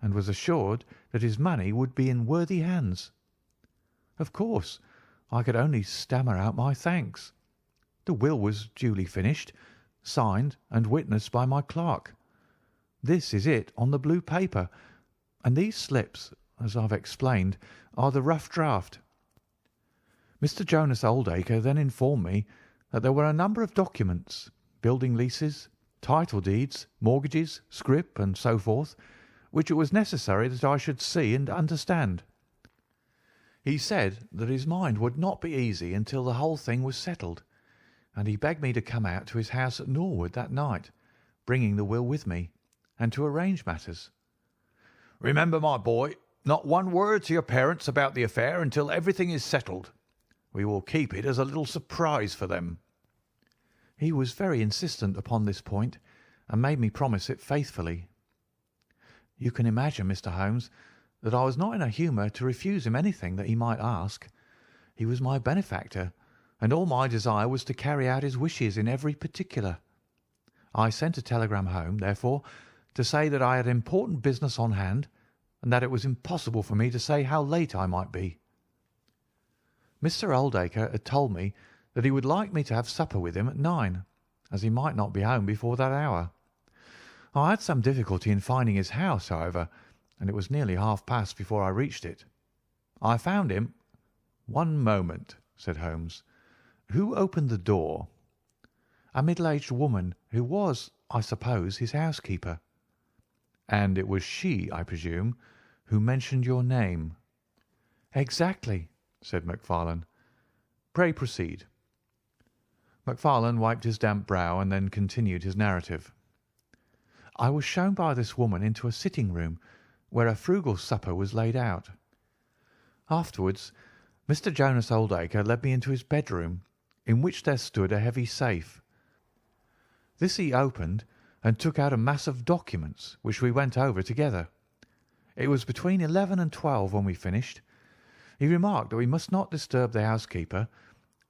and was assured that his money would be in worthy hands. Of course, I could only stammer out my thanks. The will was duly finished, signed, and witnessed by my clerk. This is it on the blue paper, and these slips, as I've explained, are the rough draft. Mr. Jonas Oldacre then informed me that there were a number of documents, building leases, title deeds, mortgages, scrip, and so forth, which it was necessary that I should see and understand. He said that his mind would not be easy until the whole thing was settled, and he begged me to come out to his house at Norwood that night, bringing the will with me, and to arrange matters. "Remember, my boy, not one word to your parents about the affair until everything is settled. We will keep it as a little surprise for them." He was very insistent upon this point, and made me promise it faithfully. You can imagine, Mr. Holmes, that I was not in a humour to refuse him anything that he might ask. He was my benefactor, and all my desire was to carry out his wishes in every particular. I sent a telegram home, therefore, to say that I had important business on hand, and that it was impossible for me to say how late I might be. Mr. Oldacre had told me that he would like me to have supper with him at 9, as he might not be home before that hour. I had some difficulty in finding his house, however, and it was nearly half-past before I reached it. I found him— "One moment," said Holmes. "Who opened the door?" "A middle-aged woman who was, I suppose, his housekeeper." "And it was she, I presume, who mentioned your name?" "Exactly," said Macfarlane. "Pray proceed." Macfarlane wiped his damp brow and then continued his narrative. "I was shown by this woman into a sitting-room where a frugal supper was laid out. Afterwards, Mr. Jonas Oldacre led me into his bedroom, in which there stood a heavy safe. This he opened and took out a mass of documents, which we went over together. It was between 11 and 12 when we finished. He remarked that we must not disturb the housekeeper.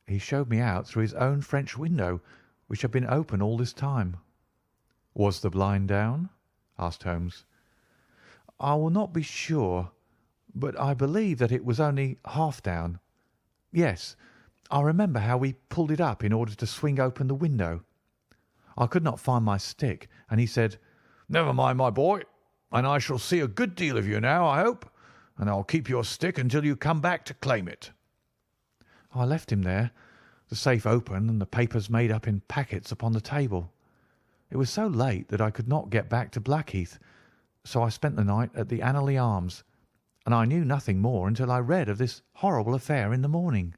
He showed me out through his own French window, which had been open all this time." "Was the blind down?" asked Holmes. "I will not be sure, but I believe that it was only half down. Yes, I remember how we pulled it up in order to swing open the window. I could not find my stick, and he said, 'Never mind, my boy, and I shall see a good deal of you now, I hope, and I'll keep your stick until you come back to claim it.' I left him there, the safe open and the papers made up in packets upon the table. It was so late that I could not get back to Blackheath, so I spent the night at the Annerley Arms, and I knew nothing more until I read of this horrible affair in the morning."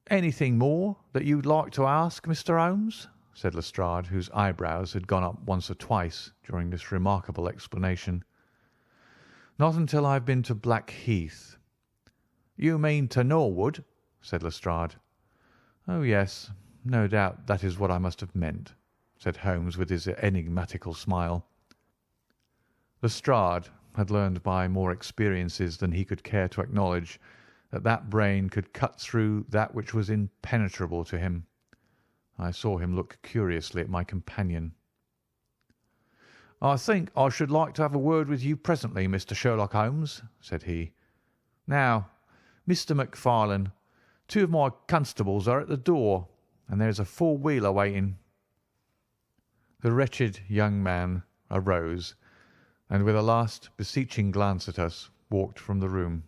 "Anything more that you'd like to ask, Mr. Holmes?" said Lestrade, whose eyebrows had gone up once or twice during this remarkable explanation. "Not until I have been to Blackheath." "You mean to Norwood?" said Lestrade. "Oh, yes, no doubt that is what I must have meant," said Holmes with his enigmatical smile. Lestrade had learned by more experiences than he could care to acknowledge that that brain could cut through that which was impenetrable to him. I saw him look curiously at my companion. "I think I should like to have a word with you presently, Mr. Sherlock Holmes," said he. "Now, Mr. MacFarlane, two of my constables are at the door, and there's a four-wheeler waiting." The wretched young man arose, and with a last beseeching glance at us, walked from the room.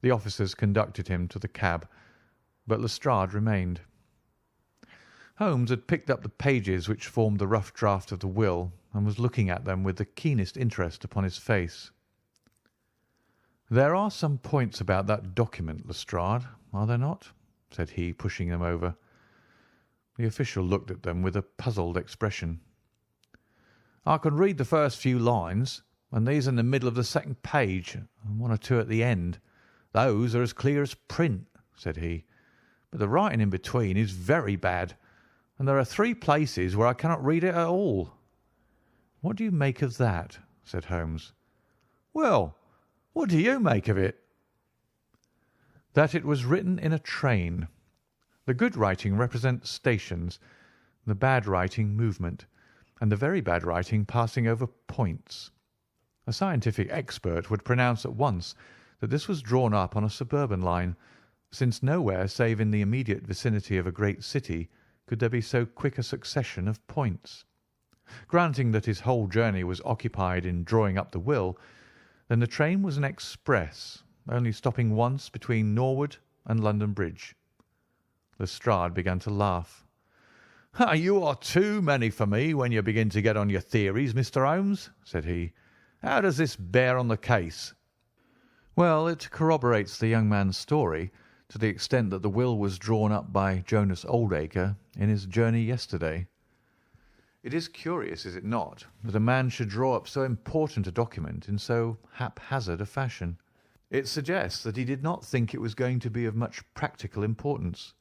The officers conducted him to the cab, but Lestrade remained. Holmes had picked up the pages which formed the rough draft of the will, and was looking at them with the keenest interest upon his face. "There are some points about that document, Lestrade, are there not?" said he, pushing them over. The official looked at them with a puzzled expression. "I can read the first few lines, and these in the middle of the second page, and one or two at the end. Those are as clear as print," said he. "But the writing in between is very bad, and there are three places where I cannot read it at all." "What do you make of that?" said Holmes. "Well, what do you make of it?" "That it was written in a train. The good writing represents stations, the bad writing movement, and the very bad writing passing over points. A scientific expert would pronounce at once that this was drawn up on a suburban line, since nowhere save in the immediate vicinity of a great city could there be so quick a succession of points. Granting that his whole journey was occupied in drawing up the will, then the train was an express, only stopping once between Norwood and London Bridge." Lestrade began to laugh. "You are too many for me when you begin to get on your theories, Mr. Holmes," said he. "How does this bear on the case?" "Well, it corroborates the young man's story to the extent that the will was drawn up by Jonas Oldacre in his journey yesterday. It is curious, is it not, that a man should draw up so important a document in so haphazard a fashion? It suggests that he did not think it was going to be of much practical importance.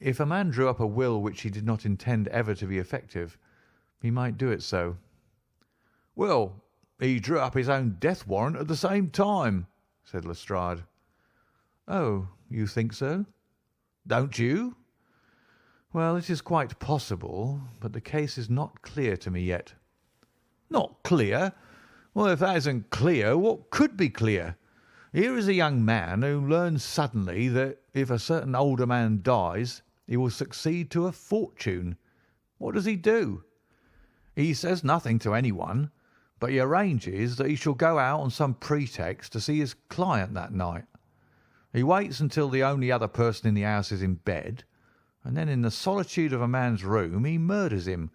If a man drew up a will which he did not intend ever to be effective, he might do it so." "Well, he drew up his own death warrant at the same time," said Lestrade. "Oh, you think so?" "Don't you?" "Well, it is quite possible, but the case is not clear to me yet." "Not clear? Well, if that isn't clear, what could be clear? Here is a young man who learns suddenly that if a certain older man dies, he will succeed to a fortune. What does he do? He says nothing to anyone, but he arranges that he shall go out on some pretext to see his client that night. He waits until the only other person in the house is in bed, and then in the solitude of a man's room he murders him,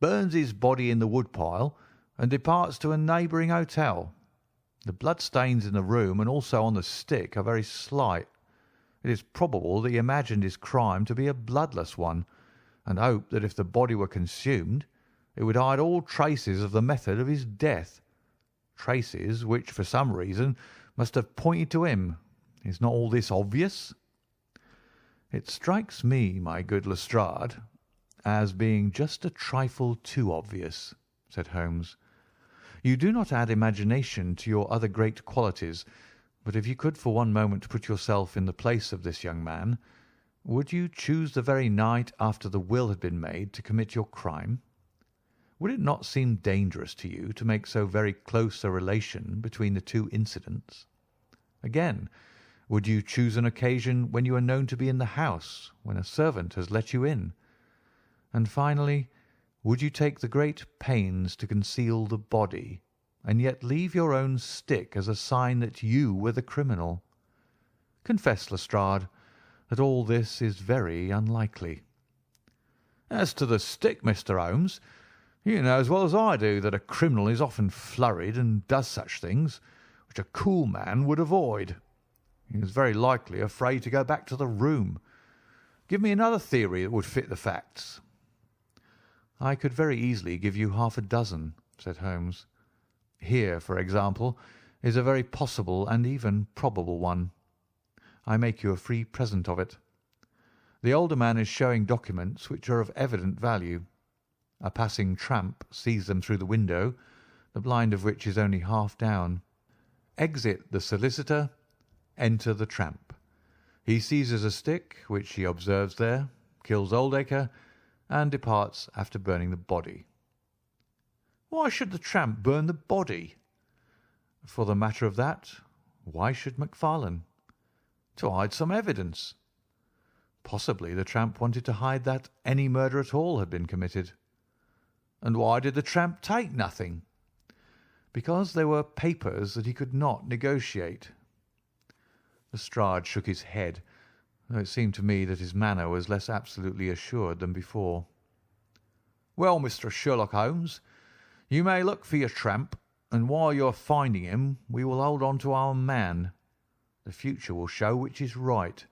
burns his body in the woodpile, and departs to a neighbouring hotel. The bloodstains in the room and also on the stick are very slight. It is probable that he imagined his crime to be a bloodless one, and hoped that if the body were consumed, it would hide all traces of the method of his death, traces which, for some reason, must have pointed to him. Is not all this obvious?" "It strikes me, my good Lestrade, as being just a trifle too obvious," said Holmes. "You do not add imagination to your other great qualities, but if you could for one moment put yourself in the place of this young man, would you choose the very night after the will had been made to commit your crime? Would it not seem dangerous to you to make so very close a relation between the two incidents? Again, would you choose an occasion when you are known to be in the house, when a servant has let you in? And finally, would you take the great pains to conceal the body, and yet leave your own stick as a sign that you were the criminal? Confess, Lestrade, that all this is very unlikely." "As to the stick, Mr. Holmes, you know as well as I do that a criminal is often flurried and does such things which a cool man would avoid. He is very likely afraid to go back to the room. Give me another theory that would fit the facts." "I could very easily give you half a dozen," said Holmes. "Here, for example, is a very possible and even probable one. I make you a free present of it. The older man is showing documents which are of evident value. A passing tramp sees them through the window, the blind of which is only half down. Exit the solicitor, enter the tramp. He seizes a stick, which he observes there, kills Oldacre, and departs after burning the body. Why should the tramp burn the body? For the matter of that, why should Macfarlane? To hide some evidence. Possibly the tramp wanted to hide that any murder at all had been committed. And why did the tramp take nothing? Because there were papers that he could not negotiate. Lestrade shook his head, though it seemed to me that his manner was less absolutely assured than before. "Well, Mr. Sherlock Holmes, you may look for your tramp, and while you're finding him, we will hold on to our man. The future will show which is right.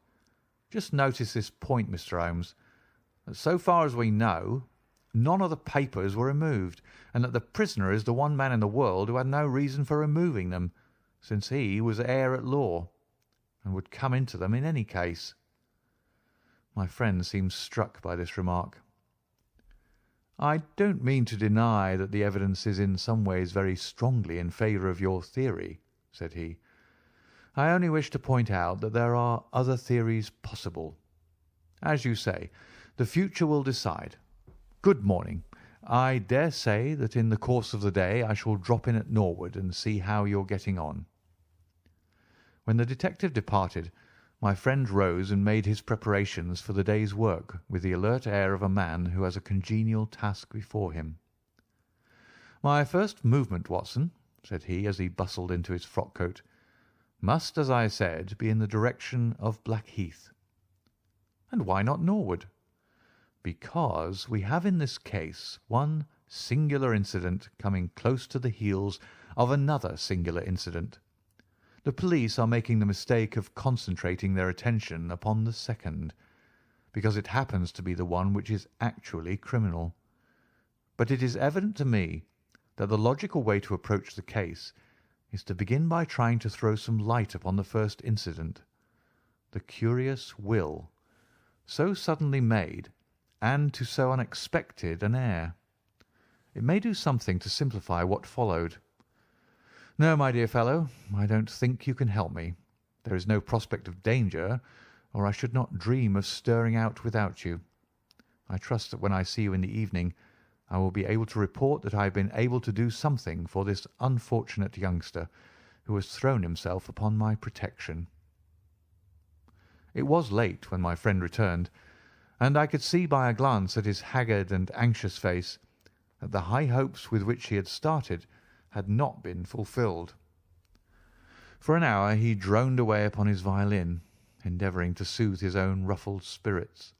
Just notice this point, Mr. Holmes, that so far as we know, none of the papers were removed, and that the prisoner is the one man in the world who had no reason for removing them, since he was heir at law, and would come into them in any case." My friend seemed struck by this remark. "I don't mean to deny that the evidence is in some ways very strongly in favour of your theory," said he. "I only wish to point out that there are other theories possible. As you say, the future will decide. Good morning. I dare say that in the course of the day I shall drop in at Norwood and see how you're getting on." When the detective departed, my friend rose and made his preparations for the day's work with the alert air of a man who has a congenial task before him. "My first movement, Watson," said he as he bustled into his frock-coat, "must, as I said, be in the direction of Blackheath." "And why not Norwood?" "Because we have in this case one singular incident coming close to the heels of another singular incident. The police are making the mistake of concentrating their attention upon the second, because it happens to be the one which is actually criminal. But it is evident to me that the logical way to approach the case is to begin by trying to throw some light upon the first incident, the curious will, so suddenly made, and to so unexpected an heir. It may do something to simplify what followed. No, my dear fellow, I don't think you can help me. There is no prospect of danger, or I should not dream of stirring out without you. I trust that when I see you in the evening, I will be able to report that I have been able to do something for this unfortunate youngster who has thrown himself upon my protection." It was late when my friend returned, and I could see by a glance at his haggard and anxious face that the high hopes with which he had started had not been fulfilled. For an hour he droned away upon his violin, endeavouring to soothe his own ruffled spirits.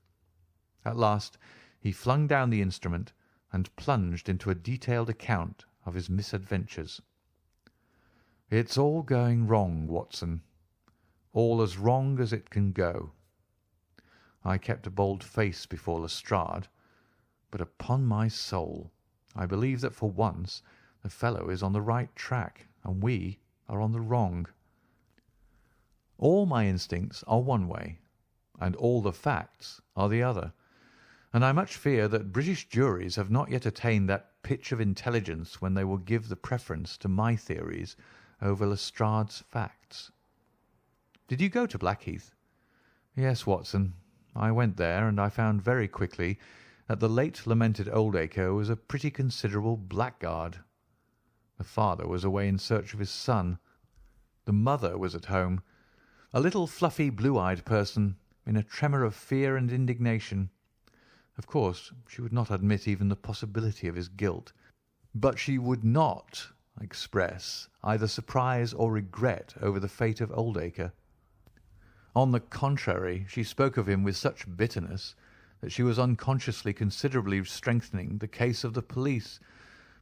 At last he flung down the instrument and plunged into a detailed account of his misadventures. "It's all going wrong, Watson, all as wrong as it can go. I kept a bold face before Lestrade, but upon my soul I believe that for once the fellow is on the right track and we are on the wrong. All my instincts are one way, and all the facts are the other, and I much fear that British juries have not yet attained that pitch of intelligence when they will give the preference to my theories over Lestrade's facts. Did you go to Blackheath?" "Yes, Watson, I went there, and I found very quickly that the late lamented Oldacre was a pretty considerable blackguard. The father was away in search of his son. The mother was at home, a little fluffy blue-eyed person in a tremor of fear and indignation. Of course, she would not admit even the possibility of his guilt, but she would not express either surprise or regret over the fate of Oldacre. On the contrary, she spoke of him with such bitterness that she was unconsciously considerably strengthening the case of the police,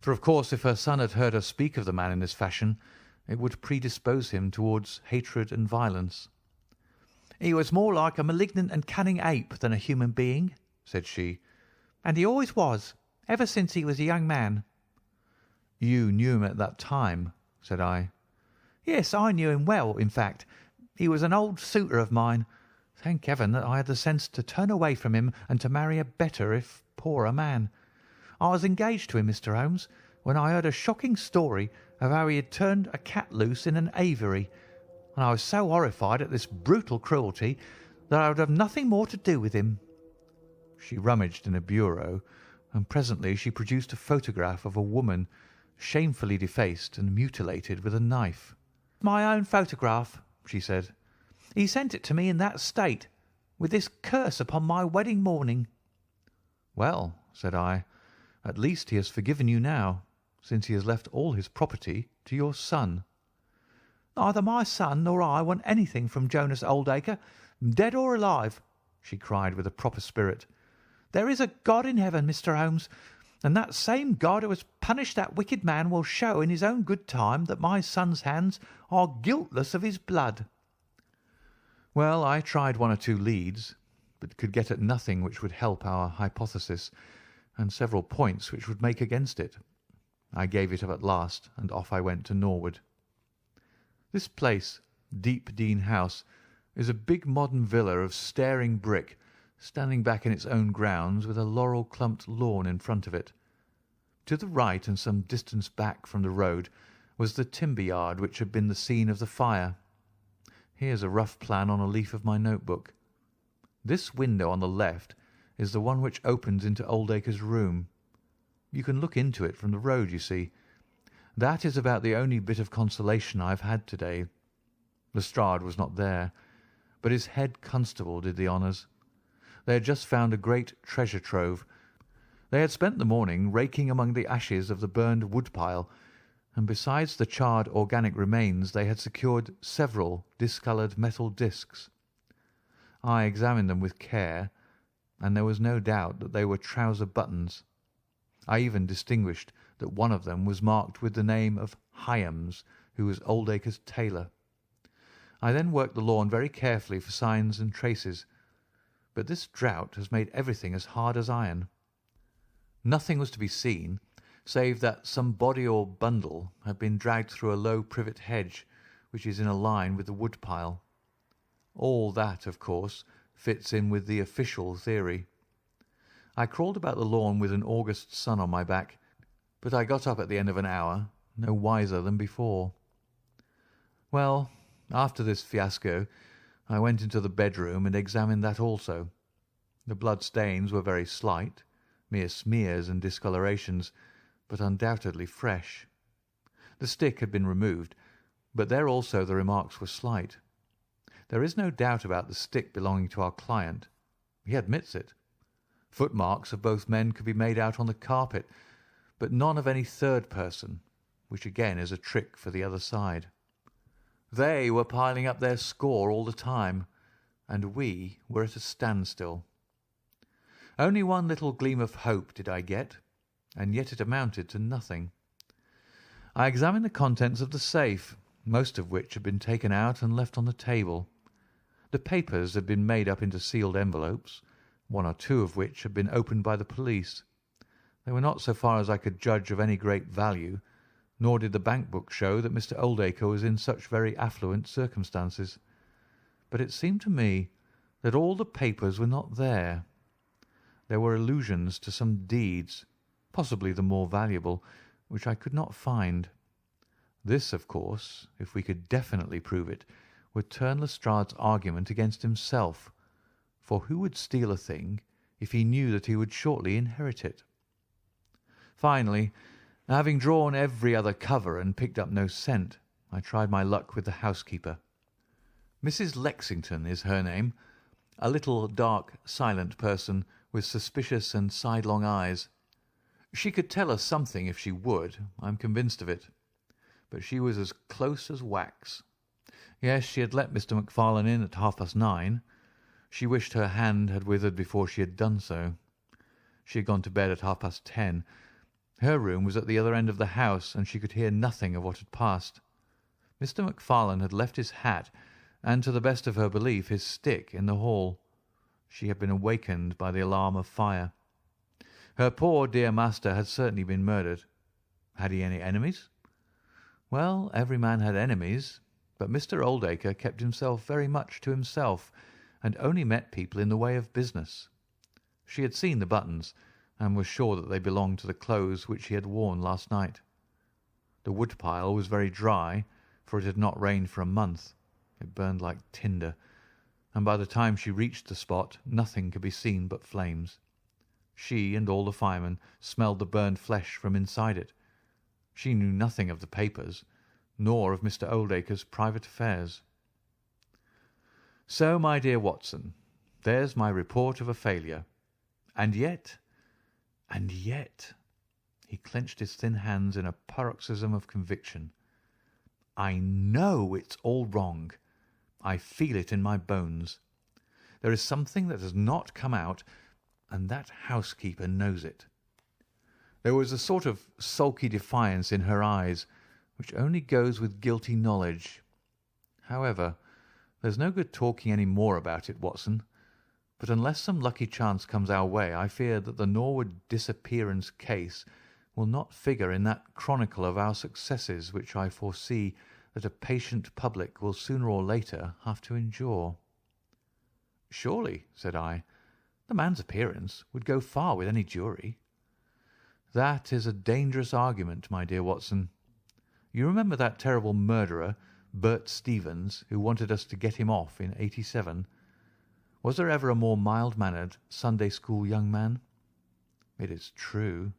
for of course if her son had heard her speak of the man in this fashion, it would predispose him towards hatred and violence. "He was more like a malignant and cunning ape than a human being," said she, "and he always was, ever since he was a young man." "You knew him at that time?" said I. "Yes, I knew him well, in fact. He was an old suitor of mine. Thank heaven that I had the sense to turn away from him and to marry a better, if poorer man. I was engaged to him, Mr. Holmes, when I heard a shocking story of how he had turned a cat loose in an aviary, and I was so horrified at this brutal cruelty that I would have nothing more to do with him." She rummaged in a bureau and presently she produced a photograph of a woman shamefully defaced and mutilated with a knife. "My own photograph," she said. "He sent it to me in that state, with this curse upon my wedding morning." "Well," said I, "at least he has forgiven you now, since he has left all his property to your son." "Neither my son nor I want anything from Jonas Oldacre, dead or alive," she cried with a proper spirit. "There is a God in heaven, Mr. Holmes, and that same God who has punished that wicked man will show in his own good time that my son's hands are guiltless of his blood." Well, I tried one or two leads, but could get at nothing which would help our hypothesis, and several points which would make against it. I gave it up at last, and off I went to Norwood. This place, Deepdene House, is a big modern villa of staring brick, standing back in its own grounds with a laurel-clumped lawn in front of it. To the right and some distance back from the road was the timber yard which had been the scene of the fire. Here's a rough plan on a leaf of my notebook. This window on the left is the one which opens into Oldacre's room. You can look into it from the road, you see. That is about the only bit of consolation I have had to-day. Lestrade was not there, but his head constable did the honours. They had just found a great treasure trove. They had spent the morning raking among the ashes of the burned wood-pile, and besides the charred organic remains they had secured several discoloured metal discs. I examined them with care, and there was no doubt that they were trouser buttons. I even distinguished that one of them was marked with the name of Hyams, who was Oldacre's tailor. I then worked the lawn very carefully for signs and traces, but this drought has made everything as hard as iron. Nothing was to be seen, save that some body or bundle had been dragged through a low privet hedge, which is in a line with the wood-pile. All that, of course, fits in with the official theory. I crawled about the lawn with an August sun on my back, but I got up at the end of an hour, no wiser than before. Well, after this fiasco, I went into the bedroom and examined that also. The blood stains were very slight, mere smears and discolorations, but undoubtedly fresh. The stick had been removed, but there also the remarks were slight. There is no doubt about the stick belonging to our client. He admits it. Footmarks of both men could be made out on the carpet, but none of any third person, which again is a trick for the other side. They were piling up their score all the time, and we were at a standstill. Only one little gleam of hope did I get, and yet it amounted to nothing. I examined the contents of the safe, most of which had been taken out and left on the table. The papers had been made up into sealed envelopes, one or two of which had been opened by the police. They were not, so far as I could judge, of any great value, nor did the bank book show that Mr. Oldacre was in such very affluent circumstances. But it seemed to me that all the papers were not there. There were allusions to some deeds, possibly the more valuable, which I could not find. This, of course, if we could definitely prove it, would turn Lestrade's argument against himself, for who would steal a thing if he knew that he would shortly inherit it? Finally, having drawn every other cover and picked up no scent, I tried my luck with the housekeeper. Mrs. Lexington is her name, a little dark, silent person with suspicious and sidelong eyes. She could tell us something if she would, I'm convinced of it, but she was as close as wax. Yes, she had let Mr. MacFarlane in at 9:30. She wished her hand had withered before she had done so. She had gone to bed at 10:30. Her room was at the other end of the house, and she could hear nothing of what had passed. Mr. MacFarlane had left his hat and, to the best of her belief, his stick in the hall. She had been awakened by the alarm of fire. Her poor dear master had certainly been murdered. Had he any enemies? Well, every man had enemies, but Mr. Oldacre kept himself very much to himself, and only met people in the way of business. She had seen the buttons, and was sure that they belonged to the clothes which he had worn last night. The wood-pile was very dry, for it had not rained for a month. It burned like tinder, and by the time she reached the spot nothing could be seen but flames. She and all the firemen smelled the burned flesh from inside it. She knew nothing of the papers, nor of Mr. Oldacre's private affairs. So, my dear Watson, there's my report of a failure. And yet, he clenched his thin hands in a paroxysm of conviction, I know it's all wrong. I feel it in my bones. There is something that has not come out, and that housekeeper knows it. There was a sort of sulky defiance in her eyes, which only goes with guilty knowledge. However, there's no good talking any more about it, Watson, but unless some lucky chance comes our way, I fear that the Norwood disappearance case will not figure in that chronicle of our successes which I foresee that a patient public will sooner or later have to endure. Surely, said I, the man's appearance would go far with any jury. That is a dangerous argument, my dear Watson. You remember that terrible murderer, Bert Stevens, who wanted us to get him off in '87? Was there ever a more mild-mannered Sunday school young man? It is true.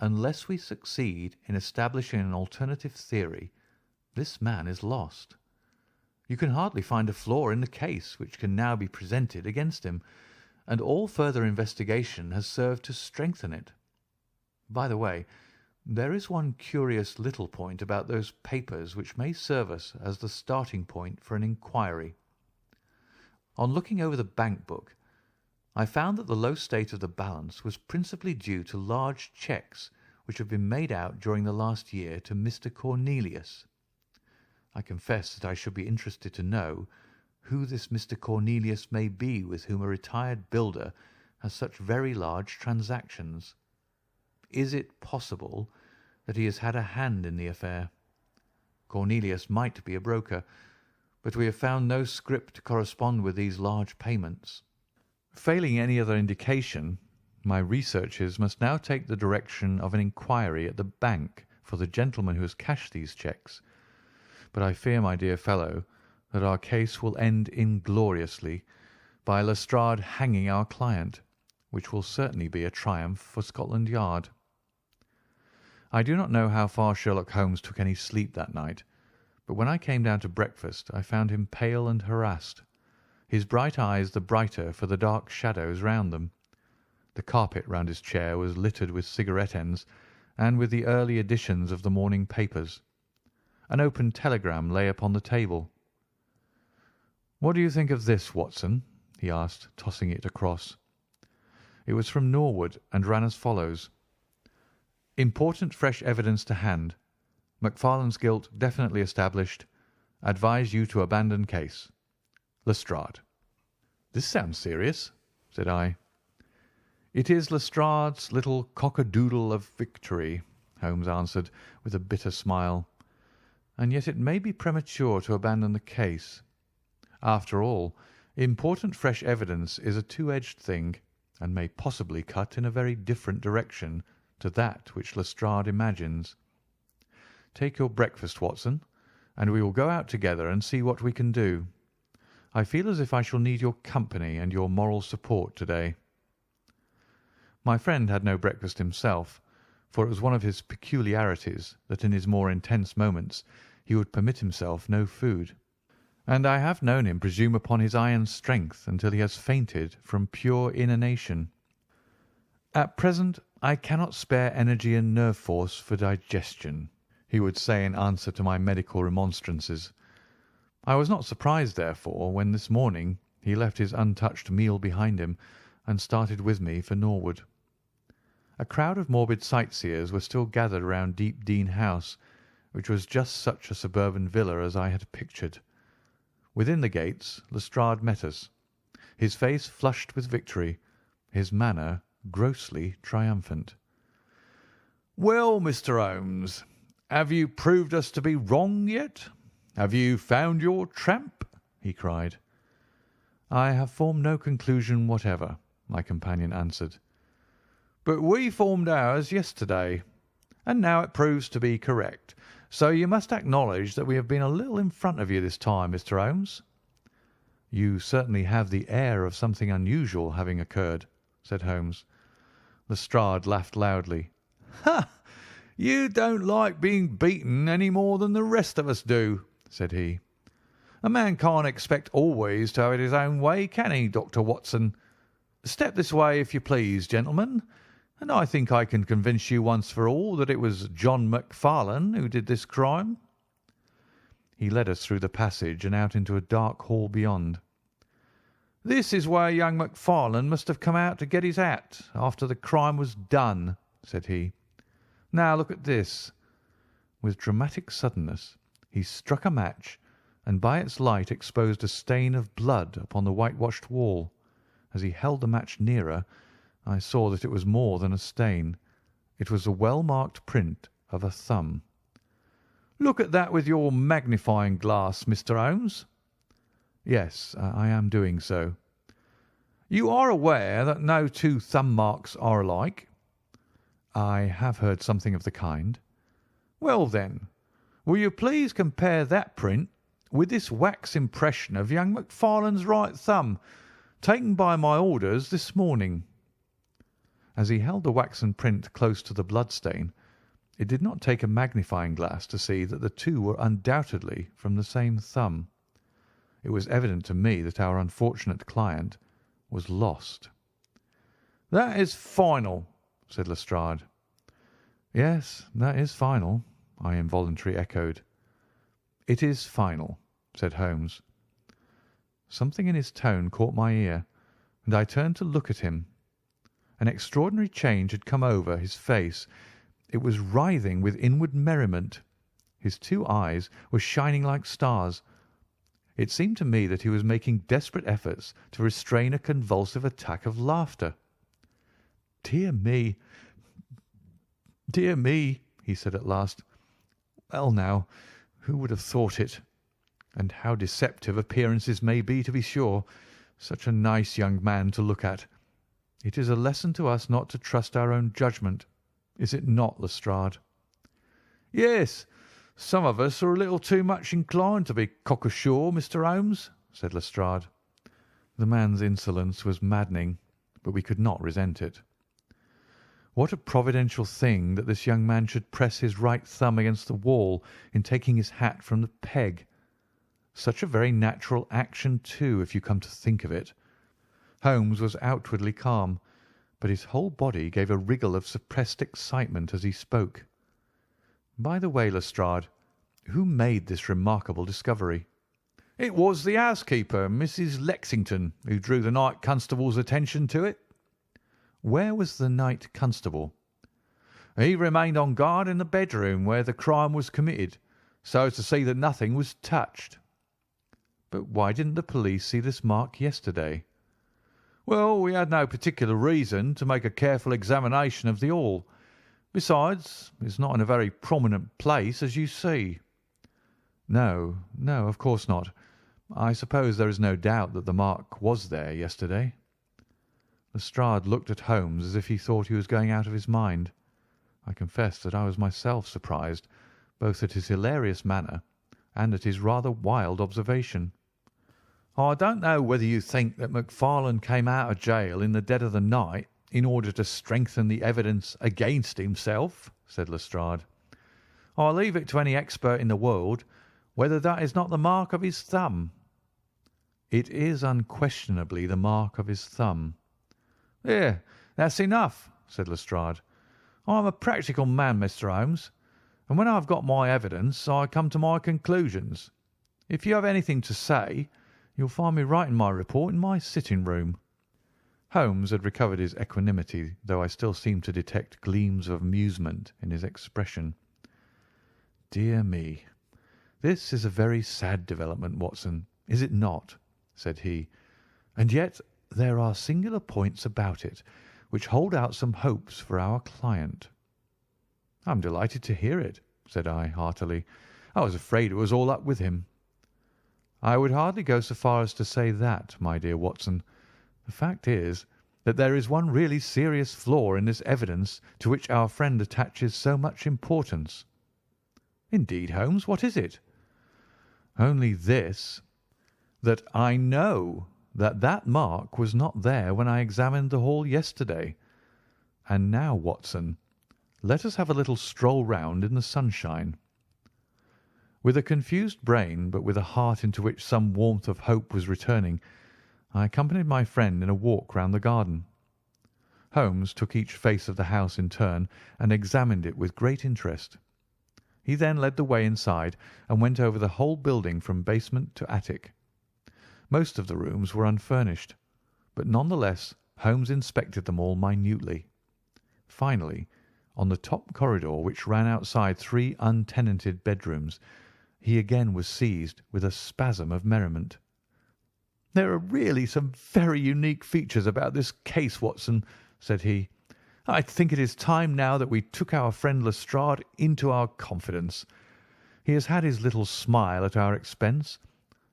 Unless we succeed in establishing an alternative theory, this man is lost. You can hardly find a flaw in the case which can now be presented against him, and all further investigation has served to strengthen it. By the way, there is one curious little point about those papers which may serve us as the starting point for an inquiry. On looking over the bank book, I found that the low state of the balance was principally due to large cheques which had been made out during the last year to Mr. Cornelius. I confess that I should be interested to know who this Mr. Cornelius may be with whom a retired builder has such very large transactions. Is it possible that he has had a hand in the affair? Cornelius might be a broker, but we have found no scrip to correspond with these large payments. Failing any other indication, my researches must now take the direction of an inquiry at the bank for the gentleman who has cashed these cheques. But I fear, my dear fellow, that our case will end ingloriously by Lestrade hanging our client, which will certainly be a triumph for Scotland Yard. I do not know how far Sherlock Holmes took any sleep that night, but when I came down to breakfast I found him pale and harassed, his bright eyes the brighter for the dark shadows round them. The carpet round his chair was littered with cigarette ends and with the early editions of the morning papers. An open telegram lay upon the table. "What do you think of this, Watson?" he asked, tossing it across. It was from Norwood and ran as follows: "Important fresh evidence to hand. Macfarlane's guilt definitely established. Advise you to abandon case. Lestrade." "This sounds serious," said I. "It is Lestrade's little cock-a-doodle of victory," Holmes answered, with a bitter smile. "And yet it may be premature to abandon the case. After all, important fresh evidence is a two-edged thing, and may possibly cut in a very different direction to that which Lestrade imagines. Take your breakfast, Watson, and we will go out together and see what we can do. I feel as if I shall need your company and your moral support to-day." My friend had no breakfast himself, for it was one of his peculiarities that in his more intense moments he would permit himself no food, and I have known him presume upon his iron strength until he has fainted from pure inanition. "At present I cannot spare energy and nerve force for digestion," he would say in answer to my medical remonstrances. I was not surprised, therefore, when this morning he left his untouched meal behind him and started with me for Norwood. A crowd of morbid sightseers were still gathered round Deepdene House, which was just such a suburban villa as I had pictured. Within the gates Lestrade met us, his face flushed with victory, his manner grossly triumphant. "Well, Mr. Holmes, have you proved us to be wrong yet? Have you found your tramp?" he cried. "I have formed no conclusion whatever," my companion answered. "But we formed ours yesterday, and now it proves to be correct. So you must acknowledge that we have been a little in front of you this time, Mr. Holmes." "You certainly have the air of something unusual having occurred," said Holmes. Lestrade laughed loudly. "Ha! You don't like being beaten any more than the rest of us do," said he. "A man can't expect always to have it his own way, can he, Dr. Watson? Step this way, if you please, gentlemen, and I think I can convince you once for all that it was John Macfarlane who did this crime." He led us through the passage and out into a dark hall beyond. "This is where young Macfarlane must have come out to get his hat after the crime was done," said he. "Now look at this." With dramatic suddenness he struck a match, and by its light exposed a stain of blood upon the whitewashed wall. As he held the match nearer, I saw that it was more than a stain. It was a well-marked print of a thumb. "Look at that with your magnifying glass, Mr. Holmes." "Yes, I am doing so." "You are aware that no two thumb marks are alike?" "I have heard something of the kind." "Well, then, will you please compare that print with this wax impression of young Macfarlane's right thumb, taken by my orders this morning?" As he held the waxen print close to the bloodstain, it did not take a magnifying glass to see that the two were undoubtedly from the same thumb. It was evident to me that our unfortunate client was lost. "That is final," said Lestrade. "Yes, that is final," I involuntarily echoed. "It is final," said Holmes. Something in his tone caught my ear, and I turned to look at him. An extraordinary change had come over his face. It was writhing with inward merriment. His two eyes were shining like stars. It seemed to me that he was making desperate efforts to restrain a convulsive attack of laughter. "Dear me, dear me," he said at last. "Well, now, who would have thought it? And how deceptive appearances may be, to be sure. Such a nice young man to look at. It is a lesson to us not to trust our own judgment, is it not, Lestrade?" "Yes, some of us are a little too much inclined to be cockasure, Mr. Holmes," said Lestrade. The man's insolence was maddening, but we could not resent it. What a providential thing that this young man should press his right thumb against the wall in taking his hat from the peg. Such a very natural action, too, if you come to think of it. Holmes was outwardly calm, but his whole body gave a wriggle of suppressed excitement as he spoke. "By the way, Lestrade, who made this remarkable discovery?" "It was the housekeeper, Mrs. Lexington, who drew the night constable's attention to it." "Where was the night constable?" "He remained on guard in the bedroom where the crime was committed, so as to see that nothing was touched." "But why didn't the police see this mark yesterday?" "Well, we had no particular reason to make a careful examination of the hall. Besides, it's not in a very prominent place, as you see." No, of course not. I suppose there is no doubt that the mark was there yesterday." Lestrade looked at Holmes as if he thought he was going out of his mind. I confess that I was myself surprised, both at his hilarious manner and at his rather wild observation. "I don't know whether you think that Macfarlane came out of jail in the dead of the night in order to strengthen the evidence against himself," said Lestrade. "I leave it to any expert in the world whether that is not the mark of his thumb." "It is unquestionably the mark of his thumb." "There, that's enough," said Lestrade. "I am a practical man, Mr. Holmes, and when I have got my evidence I come to my conclusions. If you have anything to say, you'll find me writing my report in my sitting-room." Holmes had recovered his equanimity, though I still seemed to detect gleams of amusement in his expression. "Dear me, this is a very sad development, Watson, is it not?" said he. "And yet there are singular points about it which hold out some hopes for our client." "I am delighted to hear it," said I heartily. "I was afraid it was all up with him." "I would hardly go so far as to say that, my dear Watson. The fact is that there is one really serious flaw in this evidence to which our friend attaches so much importance." "Indeed, Holmes, what is it?" "Only this, that I know that mark was not there when I examined the hall yesterday, And now, Watson, let us have a little stroll round in the sunshine." With a confused brain, but with a heart into which some warmth of hope was returning, I accompanied my friend in a walk round the garden. Holmes took each face of the house in turn and examined it with great interest. He then led the way inside and went over the whole building from basement to attic. Most of the rooms were unfurnished, but none the less Holmes inspected them all minutely. Finally, on the top corridor which ran outside 3 untenanted bedrooms, he again was seized with a spasm of merriment. "There are really some very unique features about this case, Watson," said he. "I think it is time now that we took our friend Lestrade into our confidence. He has had his little smile at our expense,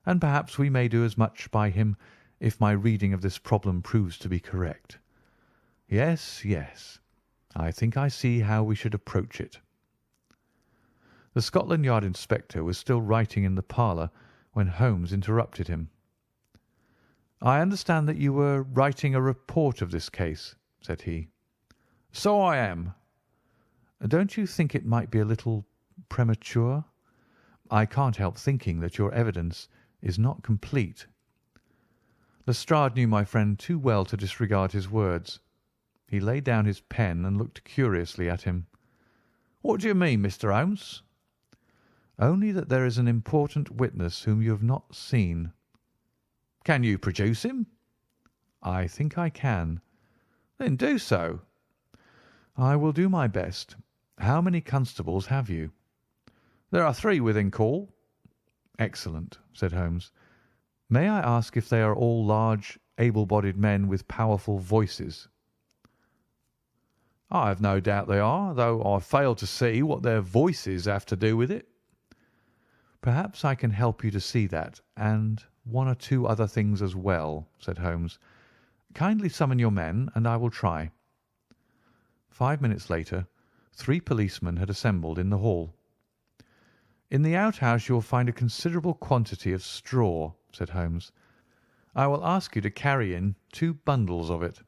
and perhaps we may do as much by him if my reading of this problem proves to be correct. Yes, yes, I think I see how we should approach it." The Scotland Yard inspector was still writing in the parlour when Holmes interrupted him. "I understand that you were writing a report of this case," said he. "So I am." "Don't you think it might be a little premature? I can't help thinking that your evidence is not complete." Lestrade knew my friend too well to disregard his words. He laid down his pen and looked curiously at him. "What do you mean, Mr. Holmes?" "Only that there is an important witness whom you have not seen." "Can you produce him?" "I think I can." "Then do so." "I will do my best. How many constables have you?" "There are 3 within call." "Excellent," said Holmes. "May I ask if they are all large, able-bodied men with powerful voices?" "I have no doubt they are, though I fail to see what their voices have to do with it." "Perhaps I can help you to see that, and 1 or 2 other things as well," said Holmes. "Kindly summon your men, and I will try." 5 minutes later, 3 policemen had assembled in the hall. "In the outhouse you will find a considerable quantity of straw," said Holmes. "I will ask you to carry in 2 bundles of it.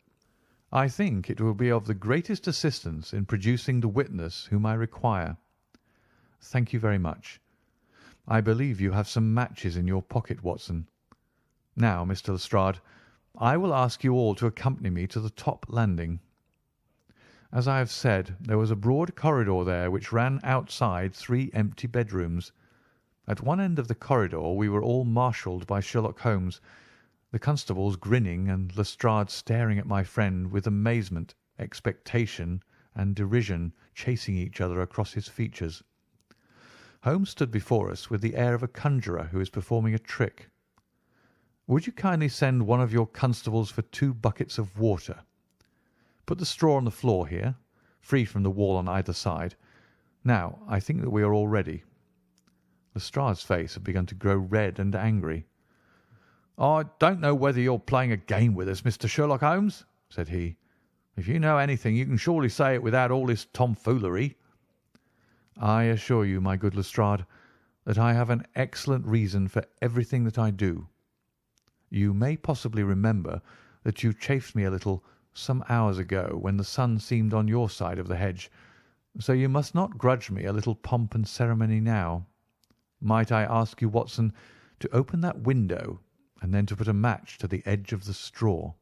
I think it will be of the greatest assistance in producing the witness whom I require." "Thank you very much. I believe you have some matches in your pocket, Watson. Now, Mr. Lestrade, I will ask you all to accompany me to the top landing." As I have said, there was a broad corridor there which ran outside 3 empty bedrooms. At one end of the corridor we were all marshalled by Sherlock Holmes, the constables grinning and Lestrade staring at my friend with amazement, expectation, and derision chasing each other across his features. Holmes stood before us with the air of a conjurer who is performing a trick. "Would you kindly send one of your constables for 2 buckets of water? Put the straw on the floor here, free from the wall on either side. Now, I think that we are all ready." Lestrade's face had begun to grow red and angry. "I don't know whether you're playing a game with us, Mr. Sherlock Holmes," said he. "If you know anything, you can surely say it without all this tomfoolery." "I assure you, my good Lestrade, that I have an excellent reason for everything that I do. You may possibly remember that you chaffed me a little some hours ago when the sun seemed on your side of the hedge, so you must not grudge me a little pomp and ceremony now. Might I ask you, Watson, to open that window and then to put a match to the edge of the straw?"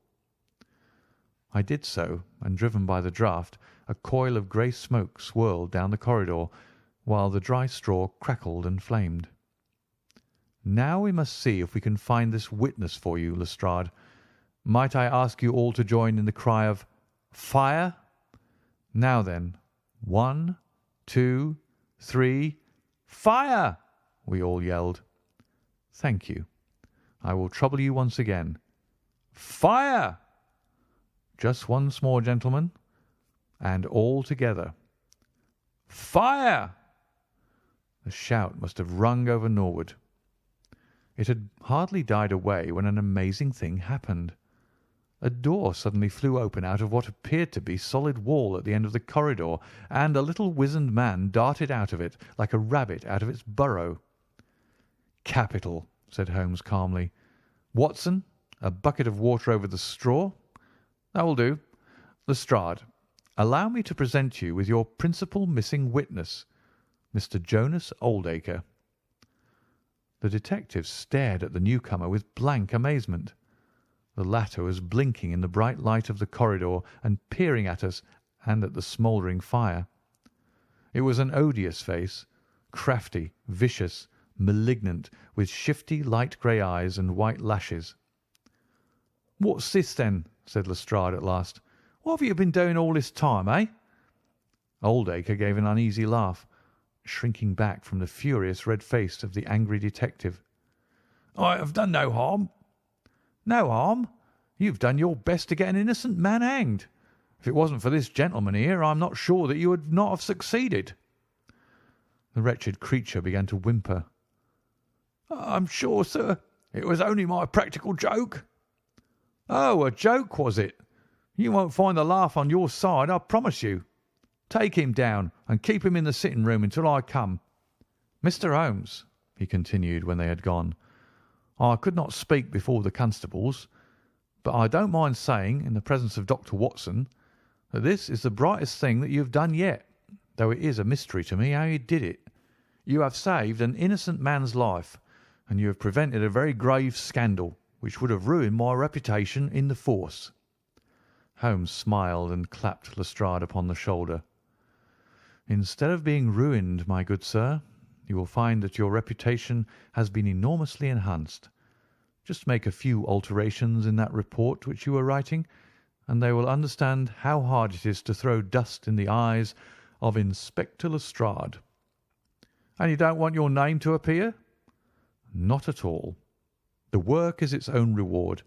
I did so, and driven by the draught, a coil of grey smoke swirled down the corridor, while the dry straw crackled and flamed. "Now we must see if we can find this witness for you, Lestrade. Might I ask you all to join in the cry of 'Fire'? Now then, 1, 2, 3, 'Fire!' we all yelled. "Thank you. I will trouble you once again. 'Fire!' Just once more, gentlemen, and all together. 'Fire!' The shout must have rung over Norwood. It had hardly died away when an amazing thing happened. A door suddenly flew open out of what appeared to be solid wall at the end of the corridor, and a little wizened man darted out of it like a rabbit out of its burrow. "Capital," said Holmes calmly. "Watson, a bucket of water over the straw. That will do. Lestrade, allow me to present you with your principal missing witness, Mr. Jonas Oldacre." The detective stared at the newcomer with blank amazement. The latter was blinking in the bright light of the corridor and peering at us and at the smouldering fire. It was an odious face, crafty, vicious, malignant, with shifty light grey eyes and white lashes. "What's this, then?" said Lestrade at last. "What have you been doing all this time, eh?" Oldacre gave an uneasy laugh, shrinking back from the furious red face of the angry detective. "I have done no harm." "No harm? You've done your best to get an innocent man hanged. If it wasn't for this gentleman here, I'm not sure that you would not have succeeded." The wretched creature began to whimper. "I'm sure, sir, it was only my practical joke." "Oh, a joke, was it? You won't find the laugh on your side, I promise you. Take him down and keep him in the sitting room until I come. Mr. Holmes," he continued when they had gone, "I could not speak before the constables, but I don't mind saying, in the presence of Dr. Watson, that this is the brightest thing that you have done yet, though it is a mystery to me how you did it. You have saved an innocent man's life, and you have prevented a very grave scandal, which would have ruined my reputation in the force." Holmes smiled and clapped Lestrade upon the shoulder. "Instead of being ruined, my good sir, you will find that your reputation has been enormously enhanced. Just make a few alterations in that report which you were writing, and they will understand how hard it is to throw dust in the eyes of Inspector Lestrade." "And you don't want your name to appear?" "Not at all. The work is its own reward.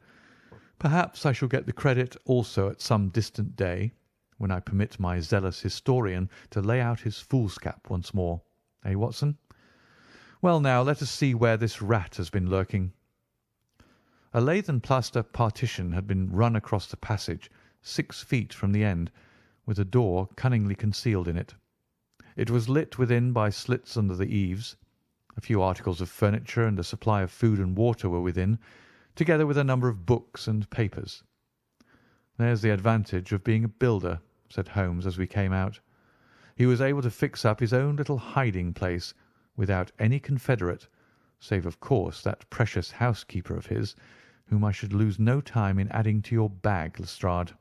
Perhaps I shall get the credit also at some distant day, when I permit my zealous historian to lay out his foolscap once more. Eh, Watson? Well, now, let us see where this rat has been lurking." A lath and plaster partition had been run across the passage 6 feet from the end, with a door cunningly concealed in it. It was lit within by slits under the eaves. A few articles of furniture and a supply of food and water were within, together with a number of books and papers. "There's the advantage of being a builder," said Holmes as we came out. "He was able to fix up his own little hiding place without any confederate, save, of course, that precious housekeeper of his, whom I should lose no time in adding to your bag, Lestrade."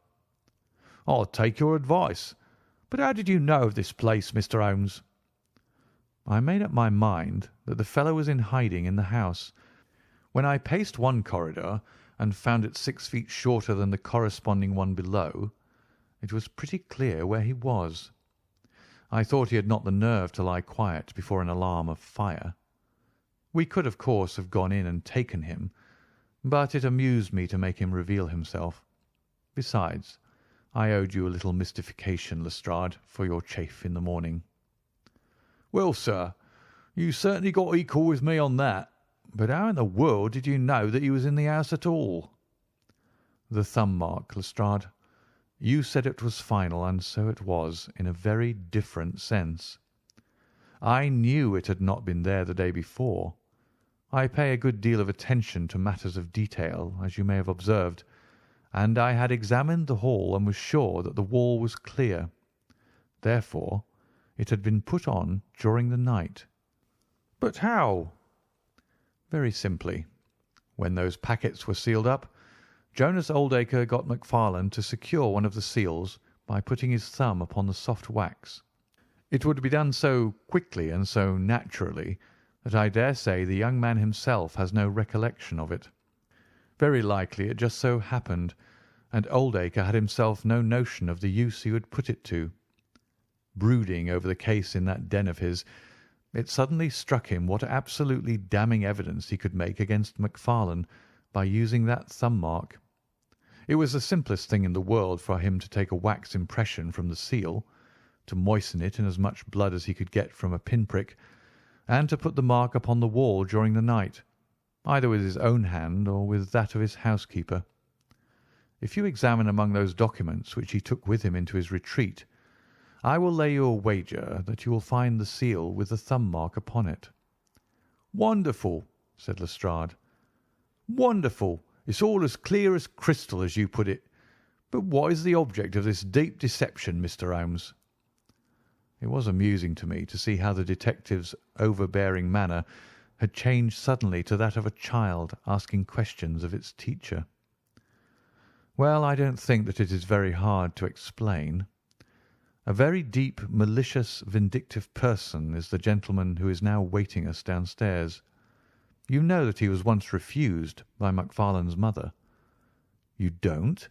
"I'll take your advice. But how did you know of this place, Mr. Holmes?" "I made up my mind that the fellow was in hiding in the house. When I paced one corridor and found it 6 feet shorter than the corresponding one below, it was pretty clear where he was. I thought he had not the nerve to lie quiet before an alarm of fire. We could, of course, have gone in and taken him, but it amused me to make him reveal himself. Besides, I owed you a little mystification, Lestrade, for your chaff in the morning." "Well, sir, you certainly got equal with me on that. But how in the world did you know that he was in the house at all?" "The thumb mark, Lestrade. You said it was final, and so it was, in a very different sense. I knew it had not been there the day before. I pay a good deal of attention to matters of detail, as you may have observed, and I had examined the hall and was sure that the wall was clear. Therefore, it had been put on during the night." "But how?" "Very simply. When those packets were sealed up, Jonas Oldacre got Macfarlane to secure one of the seals by putting his thumb upon the soft wax. It would be done so quickly and so naturally that I dare say the young man himself has no recollection of it. Very likely it just so happened, and Oldacre had himself no notion of the use he would put it to. Brooding over the case in that den of his, it suddenly struck him what absolutely damning evidence he could make against Macfarlane by using that thumb mark. It was the simplest thing in the world for him to take a wax impression from the seal, to moisten it in as much blood as he could get from a pinprick, and to put the mark upon the wall during the night, either with his own hand or with that of his housekeeper. If you examine among those documents which he took with him into his retreat, I will lay you a wager that you will find the seal with the thumb mark upon it." "Wonderful," said Lestrade. "Wonderful. It's all as clear as crystal, as you put it. But what is the object of this deep deception, Mr. Holmes?" It was amusing to me to see how the detective's overbearing manner had changed suddenly to that of a child asking questions of its teacher. "Well, I don't think that it is very hard to explain. A very deep, malicious, vindictive person is the gentleman who is now waiting us downstairs. You know that he was once refused by Macfarlane's mother." "You don't?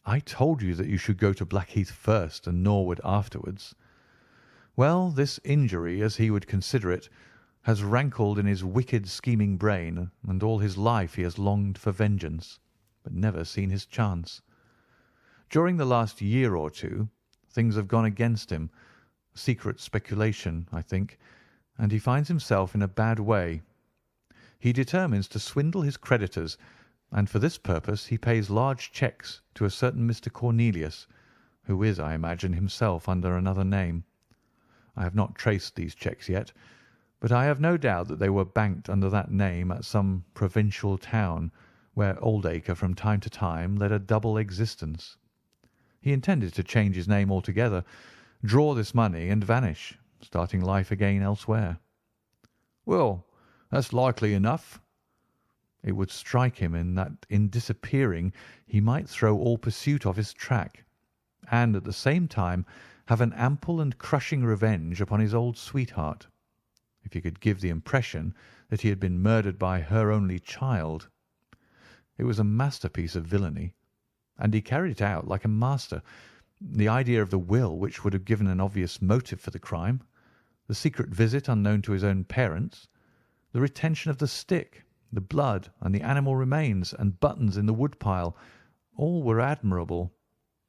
I told you that you should go to Blackheath first and Norwood afterwards. Well, this injury, as he would consider it, has rankled in his wicked, scheming brain, and all his life he has longed for vengeance, but never seen his chance. During the last year or two, things have gone against him, secret speculation, I think, and he finds himself in a bad way. He determines to swindle his creditors, and for this purpose he pays large cheques to a certain Mr. Cornelius, who is, I imagine, himself under another name. I have not traced these cheques yet, but I have no doubt that they were banked under that name at some provincial town where Oldacre from time to time led a double existence. He intended to change his name altogether, draw this money, and vanish, starting life again elsewhere." "Well, that's likely enough." It would strike him that in disappearing he might throw all pursuit off his track, and at the same time have an ample and crushing revenge upon his old sweetheart, if he could give the impression that he had been murdered by her only child. It was a masterpiece of villainy, and he carried it out like a master. The idea of the will, which would have given an obvious motive for the crime, the secret visit unknown to his own parents, the retention of the stick, the blood, and the animal remains and buttons in the woodpile, all were admirable.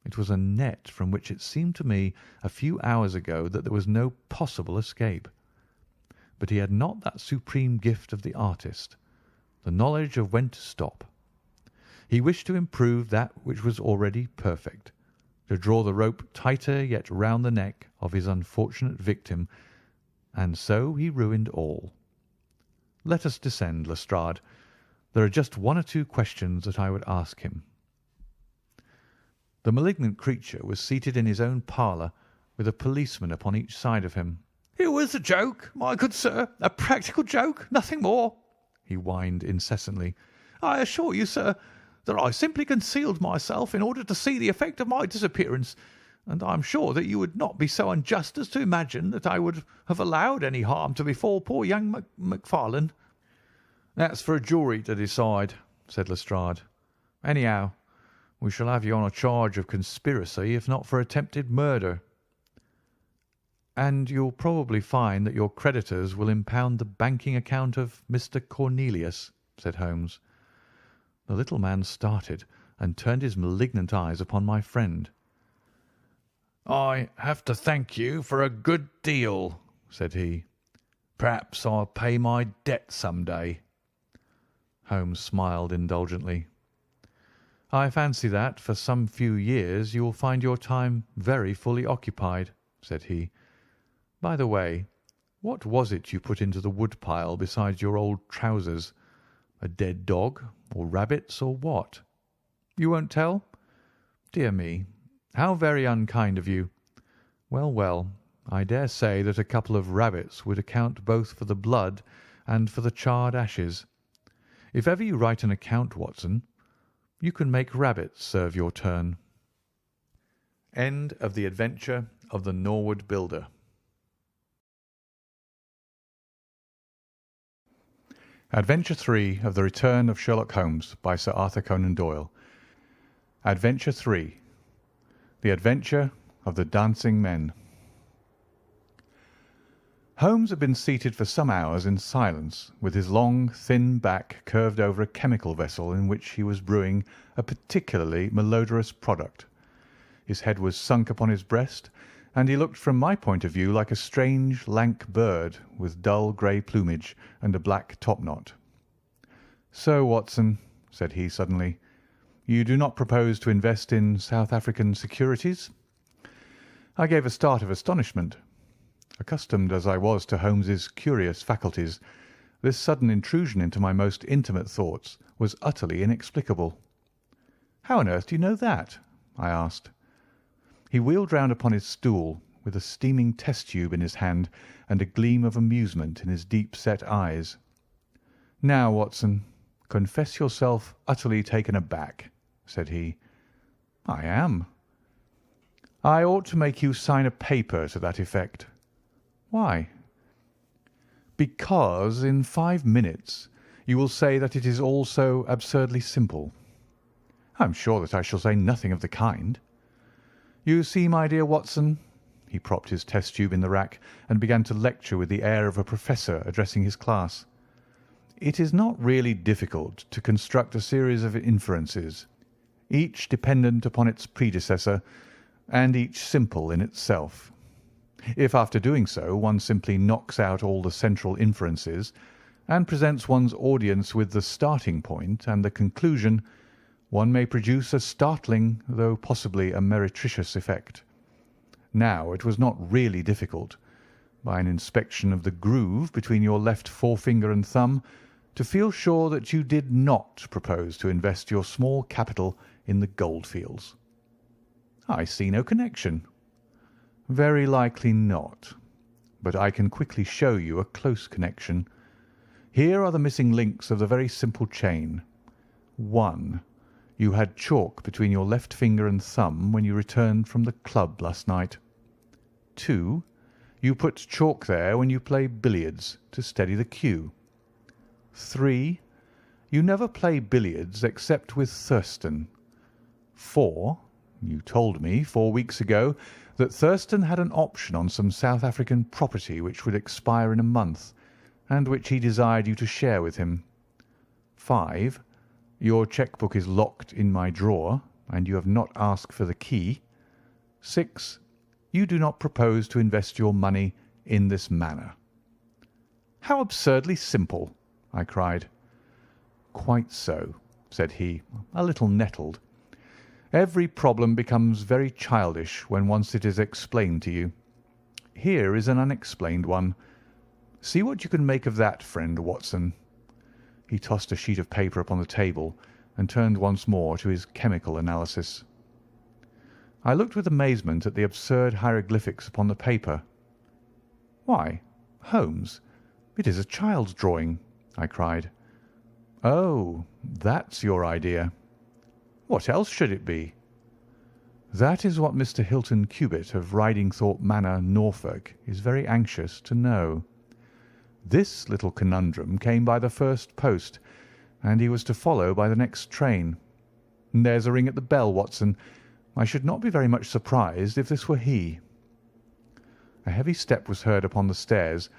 It was a net from which it seemed to me a few hours ago that there was no possible escape. But he had not that supreme gift of the artist, the knowledge of when to stop. He wished to improve that which was already perfect, to draw the rope tighter yet round the neck of his unfortunate victim, and so he ruined all. Let us descend, Lestrade. There are just one or two questions that I would ask him." The malignant creature was seated in his own parlour, with a policeman upon each side of him. "It was a joke, my good sir, a practical joke, nothing more," he whined incessantly. "I assure you, sir, that I simply concealed myself in order to see the effect of my disappearance, and I am sure that you would not be so unjust as to imagine that I would have allowed any harm to befall poor young Macfarlane." "That's for a jury to decide," said Lestrade. "Anyhow, we shall have you on a charge of conspiracy, if not for attempted murder." "And you'll probably find that your creditors will impound the banking account of Mr. Cornelius," said Holmes. The little man started and turned his malignant eyes upon my friend. "I have to thank you for a good deal," said he. "Perhaps I'll pay my debt some day." Holmes smiled indulgently. "I fancy that for some few years you will find your time very fully occupied," said he. "By the way, what was it you put into the woodpile besides your old trousers? A dead dog, or rabbits, or what? You won't tell? Dear me, how very unkind of you. Well, well, I dare say that a couple of rabbits would account both for the blood and for the charred ashes. If ever you write an account, Watson, you can make rabbits serve your turn." End of the adventure of the Norwood Builder. Adventure 3 of the Return of Sherlock Holmes by Sir Arthur Conan Doyle. Adventure 3. The Adventure of the Dancing Men. Holmes had been seated for some hours in silence, with his long, thin back curved over a chemical vessel in which he was brewing a particularly malodorous product. His head was sunk upon his breast, and he looked from my point of view like a strange, lank bird with dull grey plumage and a black topknot. "So, Watson," said he suddenly, "you do not propose to invest in South African securities?" I gave a start of astonishment. Accustomed as I was to Holmes's curious faculties, this sudden intrusion into my most intimate thoughts was utterly inexplicable. "How on earth do you know that?" I asked. He wheeled round upon his stool, with a steaming test tube in his hand and a gleam of amusement in his deep-set eyes. "Now, Watson, confess yourself utterly taken aback," said he. "I am." "I ought to make you sign a paper to that effect." "Why?" "Because in 5 minutes you will say that it is all so absurdly simple." "I am sure that I shall say nothing of the kind." "You see, my dear Watson," he propped his test tube in the rack and began to lecture with the air of a professor addressing his class, "it is not really difficult to construct a series of inferences, each dependent upon its predecessor and each simple in itself. If after doing so one simply knocks out all the central inferences and presents one's audience with the starting point and the conclusion, one may produce a startling, though possibly a meretricious effect. Now, it was not really difficult, by an inspection of the groove between your left forefinger and thumb, to feel sure that you did not propose to invest your small capital in the goldfields." "I see no connection." "Very likely not, but I can quickly show you a close connection. Here are the missing links of the very simple chain. 1. You had chalk between your left finger and thumb when you returned from the club last night. 2. You put chalk there when you play billiards to steady the cue. 3. You never play billiards except with Thurston. 4. You told me 4 weeks ago that Thurston had an option on some South African property which would expire in a month, and which he desired you to share with him. 5. Your cheque-book is locked in my drawer, and you have not asked for the key. 6. You do not propose to invest your money in this manner." "How absurdly simple!" I cried. "Quite so," said he, a little nettled. "Every problem becomes very childish when once it is explained to you. Here is an unexplained one. See what you can make of that, friend Watson." He tossed a sheet of paper upon the table and turned once more to his chemical analysis. I looked with amazement at the absurd hieroglyphics upon the paper. "Why, Holmes, it is a child's drawing," I cried. "Oh, that's your idea." "What else should it be?" "That is what Mr. Hilton Cubitt of Ridingthorpe Manor, Norfolk, is very anxious to know. This little conundrum came by the first post, and he was to follow by the next train. There's a ring at the bell, Watson. I should not be very much surprised if this were he." A heavy step was heard upon the stairs,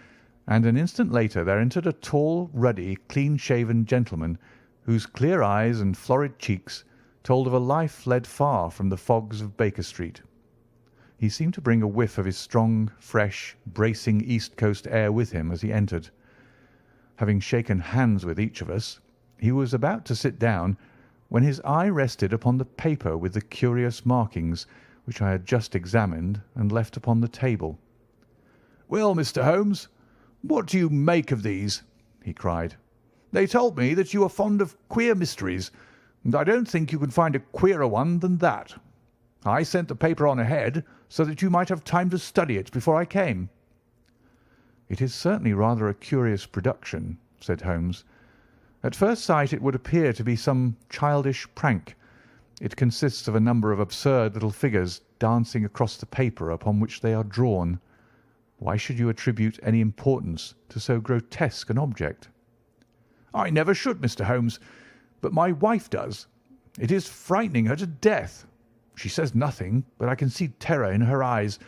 and an instant later there entered a tall, ruddy, clean-shaven gentleman whose clear eyes and florid cheeks told of a life led far from the fogs of Baker Street. He seemed to bring a whiff of his strong, fresh, bracing East Coast air with him as he entered. Having shaken hands with each of us, he was about to sit down when his eye rested upon the paper with the curious markings which I had just examined and left upon the table. "Well, Mr. Holmes, what do you make of these?" he cried. "They told me that you are fond of queer mysteries, and I don't think you can find a queerer one than that. I sent the paper on ahead so that you might have time to study it before I came." "It is certainly rather a curious production," said Holmes. "At first sight it would appear to be some childish prank. It consists of a number of absurd little figures dancing across the paper upon which they are drawn. Why should you attribute any importance to so grotesque an object?" "I never should, Mr. Holmes, but my wife does. It is frightening her to death. She says nothing, but I can see terror in her eyes.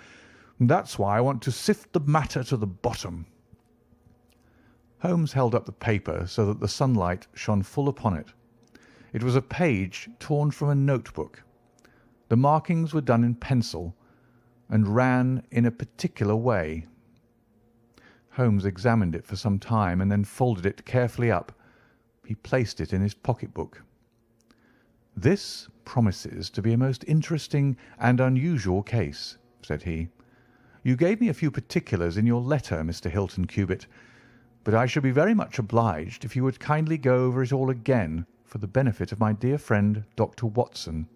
That's why I want to sift the matter to the bottom." Holmes held up the paper so that the sunlight shone full upon it. It was a page torn from a notebook. The markings were done in pencil and ran in a particular way. Holmes examined it for some time and then folded it carefully up. He placed it in his pocket-book. "This promises to be a most interesting and unusual case," said he. "You gave me a few particulars in your letter, Mr. Hilton Cubitt, but I should be very much obliged if you would kindly go over it all again for the benefit of my dear friend Dr. Watson."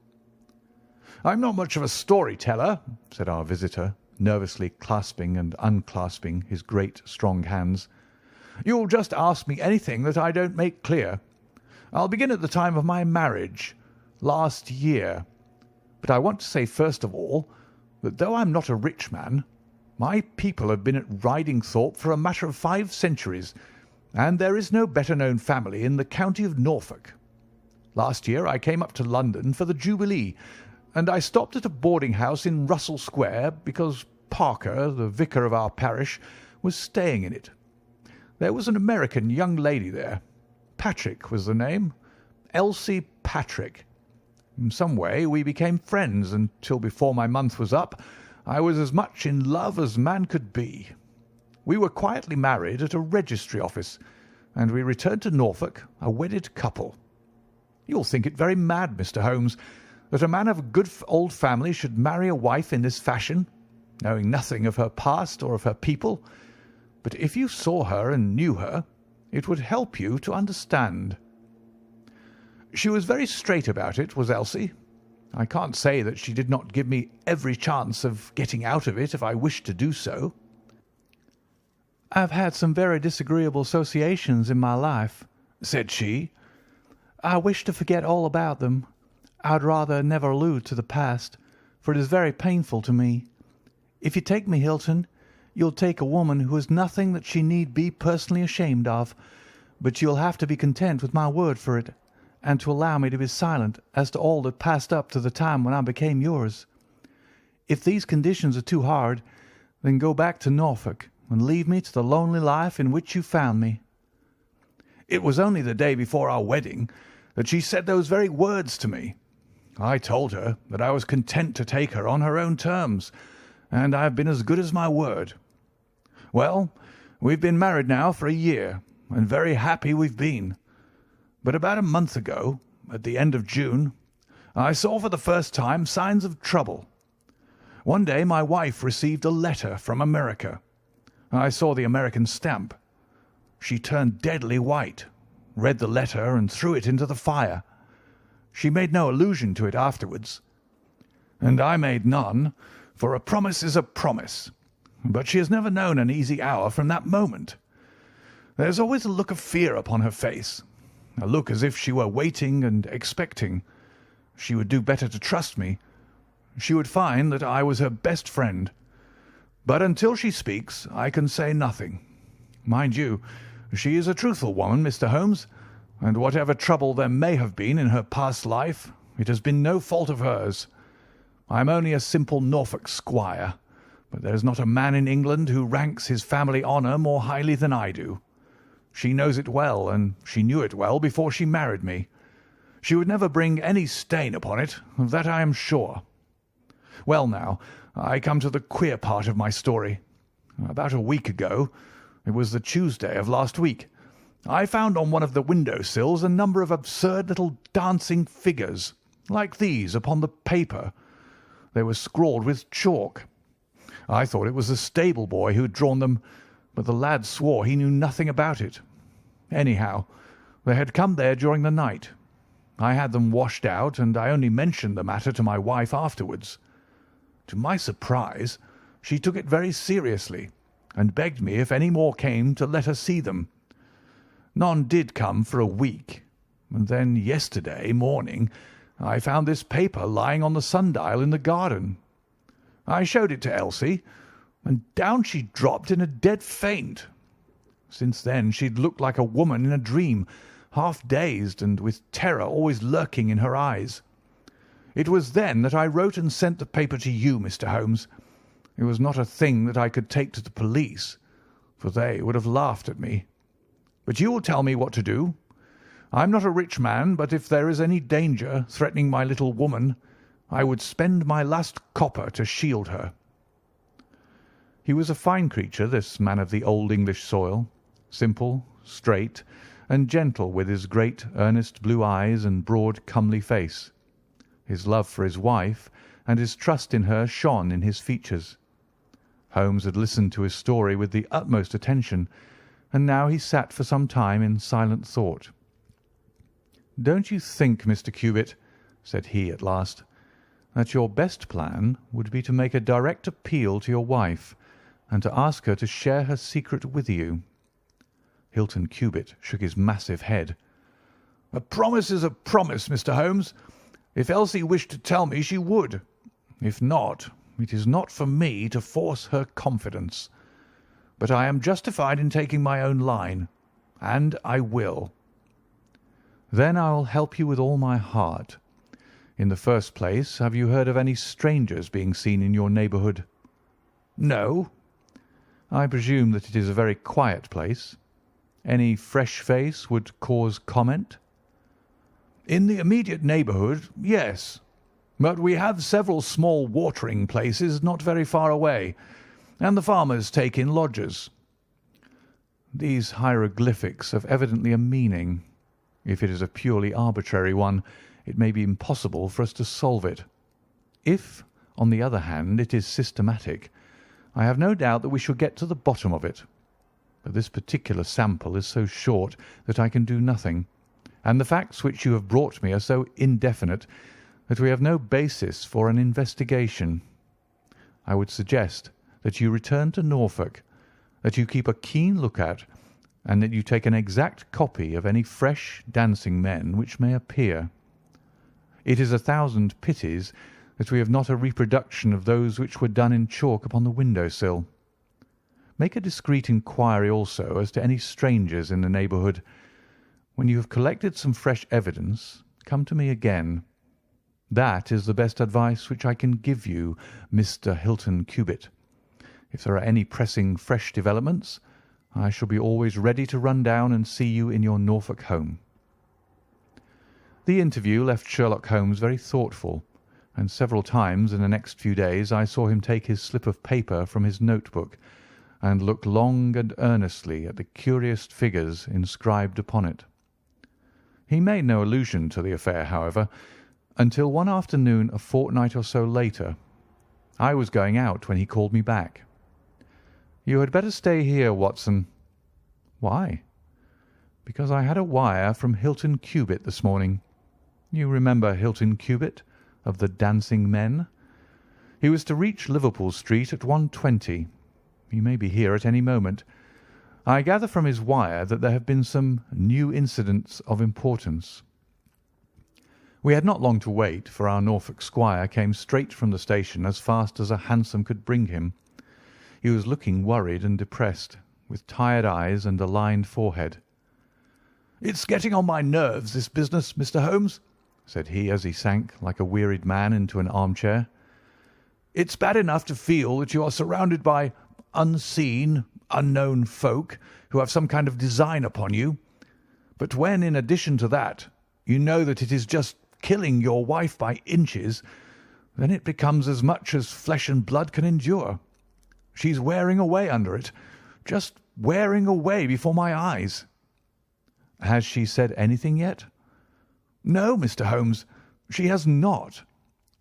I'm not much of a storyteller," said our visitor, nervously clasping and unclasping his great strong hands. "You'll just ask me anything that I don't make clear. I'll begin at the time of my marriage, last year. But I want to say first of all that though I'm not a rich man, my people have been at Ridingthorpe for a matter of 5 centuries, and there is no better known family in the county of Norfolk. Last year I came up to London for the Jubilee, and I stopped at a boarding house in Russell Square because Parker, the vicar of our parish, was staying in it. There was an American young lady there. Patrick was the name. Elsie Patrick. In some way we became friends, until before my month was up I was as much in love as man could be. We were quietly married at a registry office, and we returned to Norfolk a wedded couple. You'll think it very mad, Mr. Holmes, that a man of a good old family should marry a wife in this fashion, knowing nothing of her past or of her people. But if you saw her and knew her, it would help you to understand. She was very straight about it, was Elsie. I can't say that she did not give me every chance of getting out of it if I wished to do so. "I've had some very disagreeable associations in my life," said she. "I wish to forget all about them. I'd rather never allude to the past, for it is very painful to me. If you take me, Hilton, you'll take a woman who is nothing that she need be personally ashamed of, but you'll have to be content with my word for it, and to allow me to be silent as to all that passed up to the time when I became yours. If these conditions are too hard, then go back to Norfolk and leave me to the lonely life in which you found me." It was only the day before our wedding that she said those very words to me. I told her that I was content to take her on her own terms, and I have been as good as my word. Well, we've been married now for a year, and very happy we've been. But about a month ago, at the end of June, I saw for the first time signs of trouble. One day my wife received a letter from America. I saw the American stamp. She turned deadly white, read the letter, and threw it into the fire. She made no allusion to it afterwards, and I made none, for a promise is a promise. But she has never known an easy hour from that moment. There's always a look of fear upon her face, a look as if she were waiting and expecting. She would do better to trust me. She would find that I was her best friend. But until she speaks, I can say nothing. Mind you, she is a truthful woman, Mr. Holmes, and whatever trouble there may have been in her past life, it has been no fault of hers. I am only a simple Norfolk squire, but there is not a man in England who ranks his family honour more highly than I do. She knows it well, and she knew it well before she married me. She would never bring any stain upon it, of that I am sure. Well, now, I come to the queer part of my story. About a week ago, it was the Tuesday of last week, I found on one of the window sills a number of absurd little dancing figures, like these, upon the paper. They were scrawled with chalk. I thought it was the stable boy who had drawn them, but the lad swore he knew nothing about it. Anyhow, they had come there during the night. I had them washed out, and I only mentioned the matter to my wife afterwards. To my surprise, she took it very seriously, and begged me if any more came to let her see them. None did come for a week, and then yesterday morning I found this paper lying on the sundial in the garden. I showed it to Elsie, and down she dropped in a dead faint. Since then she'd looked like a woman in a dream, half dazed and with terror always lurking in her eyes. It was then that I wrote and sent the paper to you, Mr. Holmes. It was not a thing that I could take to the police, for they would have laughed at me. But you will tell me what to do. I'm not a rich man, but if there is any danger threatening my little woman, I would spend my last copper to shield her." He was a fine creature, this man of the old English soil, simple, straight, and gentle, with his great earnest blue eyes and broad comely face. His love for his wife and his trust in her shone in his features. Holmes had listened to his story with the utmost attention, and now he sat for some time in silent thought. "Don't you think, Mr. Cubitt," said he at last, that your best plan would be to make a direct appeal to your wife and to ask her to share her secret with you." Hilton Cubitt shook his massive head. "A promise is a promise, Mr. Holmes. If Elsie wished to tell me, she would. If not, it is not for me to force her confidence. But I am justified in taking my own line, and I will." "Then I will help you with all my heart. In the first place, have you heard of any strangers being seen in your neighbourhood?" "No." "I presume that it is a very quiet place. Any fresh face would cause comment?" "In the immediate neighbourhood, yes. But we have several small watering places not very far away, and the farmers take in lodgers." "These hieroglyphics have evidently a meaning. If it is a purely arbitrary one, it may be impossible for us to solve it. If, on the other hand, it is systematic, I have no doubt that we shall get to the bottom of it. But this particular sample is so short that I can do nothing, and the facts which you have brought me are so indefinite that we have no basis for an investigation. I would suggest that you return to Norfolk, that you keep a keen look-out, and that you take an exact copy of any fresh dancing men which may appear. It is 1,000 pities that we have not a reproduction of those which were done in chalk upon the window-sill. Make a discreet inquiry also as to any strangers in the neighbourhood. When you have collected some fresh evidence, come to me again. That is the best advice which I can give you, Mr. Hilton Cubitt. If there are any pressing fresh developments, I shall be always ready to run down and see you in your Norfolk home." The interview left Sherlock Holmes very thoughtful, and several times in the next few days I saw him take his slip of paper from his notebook and look long and earnestly at the curious figures inscribed upon it. He made no allusion to the affair, however, until one afternoon a fortnight or so later. I was going out when he called me back. "You had better stay here, Watson." "Why?" "Because I had a wire from Hilton Cubitt this morning. You remember Hilton Cubitt, of the Dancing Men? He was to reach Liverpool Street at 1:20. He may be here at any moment. I gather from his wire that there have been some new incidents of importance." We had not long to wait, for our Norfolk squire came straight from the station as fast as a hansom could bring him. He was looking worried and depressed, with tired eyes and a lined forehead. "It's getting on my nerves, this business, Mr. Holmes," said he as he sank like a wearied man into an armchair. "It's bad enough to feel that you are surrounded by unseen, unknown folk who have some kind of design upon you, but when, in addition to that, you know that it is just killing your wife by inches, then it becomes as much as flesh and blood can endure. She's wearing away under it, just wearing away before my eyes." "Has she said anything yet?" "No, Mr. Holmes, she has not.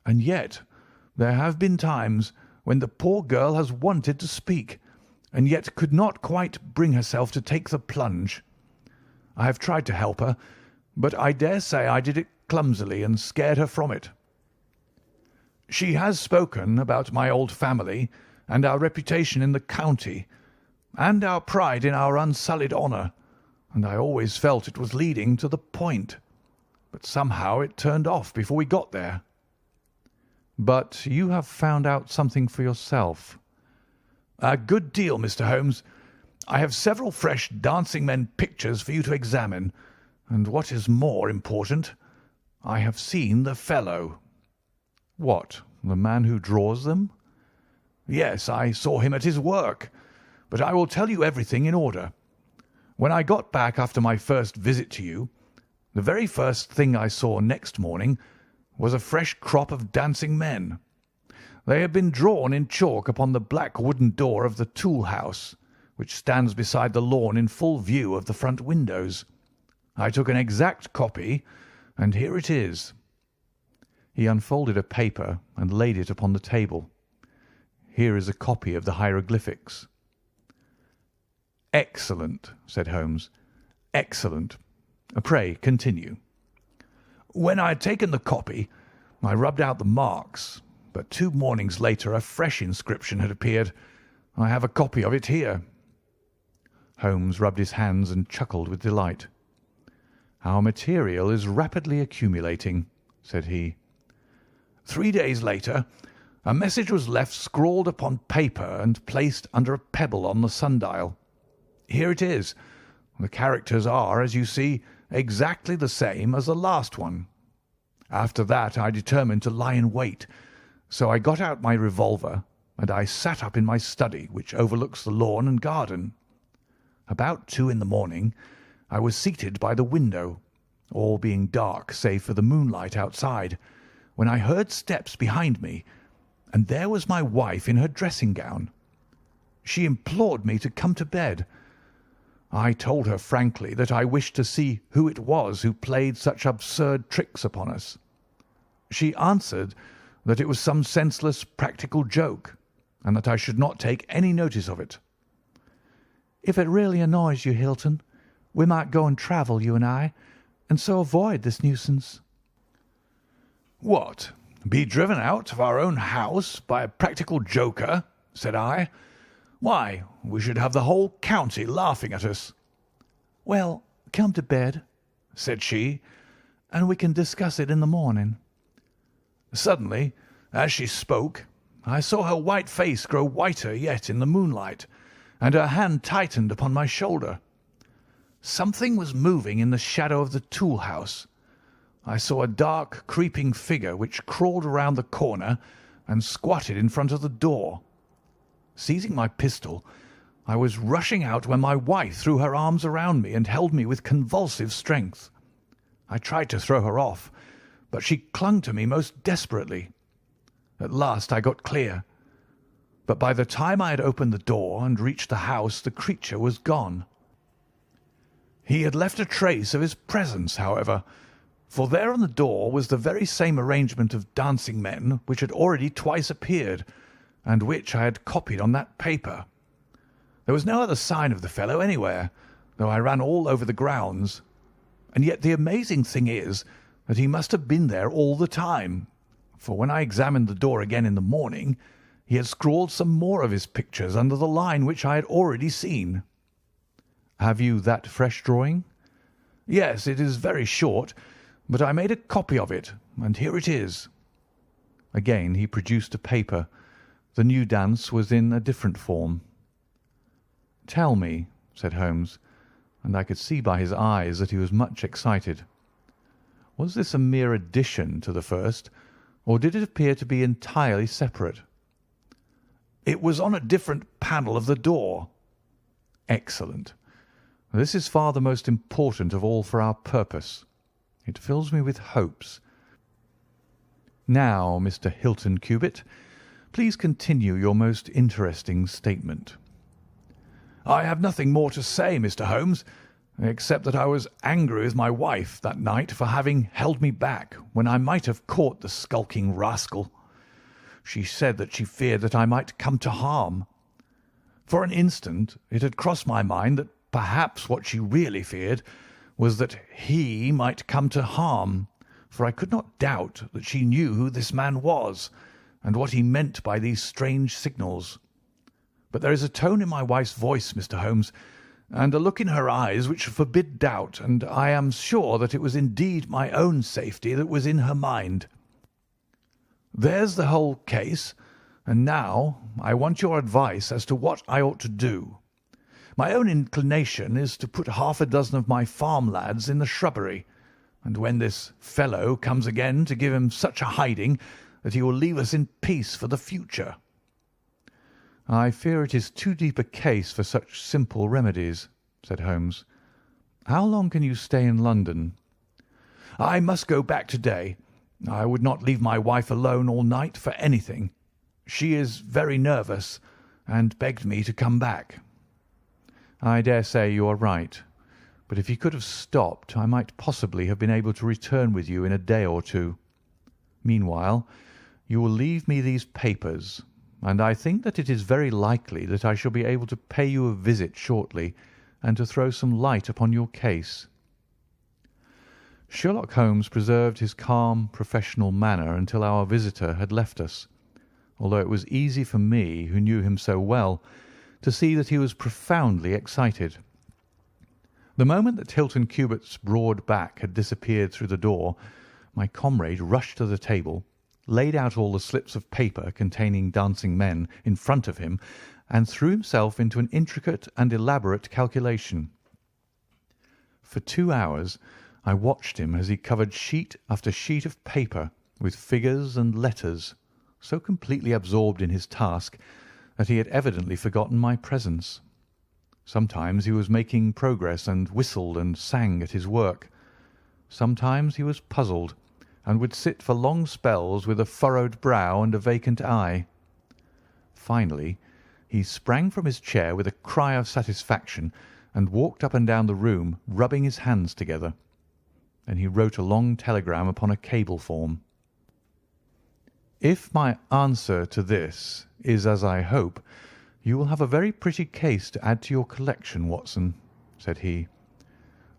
And yet there have been times when the poor girl has wanted to speak, and yet could not quite bring herself to take the plunge. I have tried to help her, but I dare say I did it clumsily and scared her from it. She has spoken about my old family and our reputation in the county, and our pride in our unsullied honour, and I always felt it was leading to the point. But somehow it turned off before we got there." "But you have found out something for yourself?" "A good deal, Mr. Holmes. I have several fresh dancing men pictures for you to examine, and what is more important, I have seen the fellow." "What, the man who draws them?" "Yes, I saw him at his work. But I will tell you everything in order. When I got back after my first visit to you, the very first thing I saw next morning was a fresh crop of dancing men. They had been drawn in chalk upon the black wooden door of the tool house, which stands beside the lawn in full view of the front windows. I took an exact copy, and here it is." He unfolded a paper and laid it upon the table. "Here is a copy of the hieroglyphics." "Excellent," said Holmes. "Excellent. Pray continue." "When I had taken the copy, I rubbed out the marks, but 2 mornings later a fresh inscription had appeared. I have a copy of it here." Holmes rubbed his hands and chuckled with delight. "Our material is rapidly accumulating," said he. 3 days later, a message was left scrawled upon paper and placed under a pebble on the sundial. Here it is. The characters are, as you see, exactly the same as the last one. After that I determined to lie in wait, so I got out my revolver and I sat up in my study, which overlooks the lawn and garden. About 2 in the morning I was seated by the window, all being dark save for the moonlight outside, when I heard steps behind me, and there was my wife in her dressing gown. She implored me to come to bed. I told her frankly that I wished to see who it was who played such absurd tricks upon us. She answered that it was some senseless practical joke, and that I should not take any notice of it. "If it really annoys you, Hilton, we might go and travel, you and I, and so avoid this nuisance." "What, be driven out of our own house by a practical joker?" said I. "Why, we should have the whole county laughing at us." "Well, come to bed," said she, "and we can discuss it in the morning." Suddenly, as she spoke, I saw her white face grow whiter yet in the moonlight, and her hand tightened upon my shoulder. Something was moving in the shadow of the tool house. I saw a dark, creeping figure which crawled around the corner and squatted in front of the door. Seizing my pistol, I was rushing out when my wife threw her arms around me and held me with convulsive strength. I tried to throw her off, but she clung to me most desperately. At last I got clear, but by the time I had opened the door and reached the house, the creature was gone. He had left a trace of his presence, however, for there on the door was the very same arrangement of dancing men which had already twice appeared, and which I had copied on that paper. There was no other sign of the fellow anywhere, though I ran all over the grounds, and yet the amazing thing is that he must have been there all the time, for when I examined the door again in the morning, he had scrawled some more of his pictures under the line which I had already seen. "Have you that fresh drawing?" "Yes, it is very short, but I made a copy of it, and here it is." Again he produced a paper. The new dance was in a different form. "Tell me," said Holmes, and I could see by his eyes that he was much excited, "was this a mere addition to the first, or did it appear to be entirely separate?" "It was on a different panel of the door." "Excellent. This is far the most important of all for our purpose. It fills me with hopes. Now, Mr. Hilton Cubitt, please continue your most interesting statement." "I have nothing more to say, Mr. Holmes, except that I was angry with my wife that night for having held me back when I might have caught the skulking rascal. She said that she feared that I might come to harm. For an instant it had crossed my mind that perhaps what she really feared was that he might come to harm, for I could not doubt that she knew who this man was and what he meant by these strange signals. But there is a tone in my wife's voice, Mr. Holmes, and a look in her eyes which forbid doubt, and I am sure that it was indeed my own safety that was in her mind. There's the whole case, and now I want your advice as to what I ought to do. My own inclination is to put half a dozen of my farm lads in the shrubbery, and when this fellow comes again to give him such a hiding that he will leave us in peace for the future." "I fear it is too deep a case for such simple remedies," said Holmes. "How long can you stay in London?" "I must go back to-day. I would not leave my wife alone all night for anything. She is very nervous, and begged me to come back." "I dare say you are right, but if you could have stopped, I might possibly have been able to return with you in a day or two. Meanwhile, you will leave me these papers, and I think that it is very likely that I shall be able to pay you a visit shortly and to throw some light upon your case." Sherlock Holmes preserved his calm, professional manner until our visitor had left us, although it was easy for me, who knew him so well, to see that he was profoundly excited. The moment that Hilton Cubitt's broad back had disappeared through the door, my comrade rushed to the table, laid out all the slips of paper containing dancing men in front of him, and threw himself into an intricate and elaborate calculation. For 2 hours I watched him as he covered sheet after sheet of paper with figures and letters, so completely absorbed in his task that he had evidently forgotten my presence. Sometimes he was making progress and whistled and sang at his work. Sometimes he was puzzled and would sit for long spells with a furrowed brow and a vacant eye. Finally, he sprang from his chair with a cry of satisfaction and walked up and down the room, rubbing his hands together. Then he wrote a long telegram upon a cable form. "If my answer to this is as I hope, you will have a very pretty case to add to your collection, Watson," said he.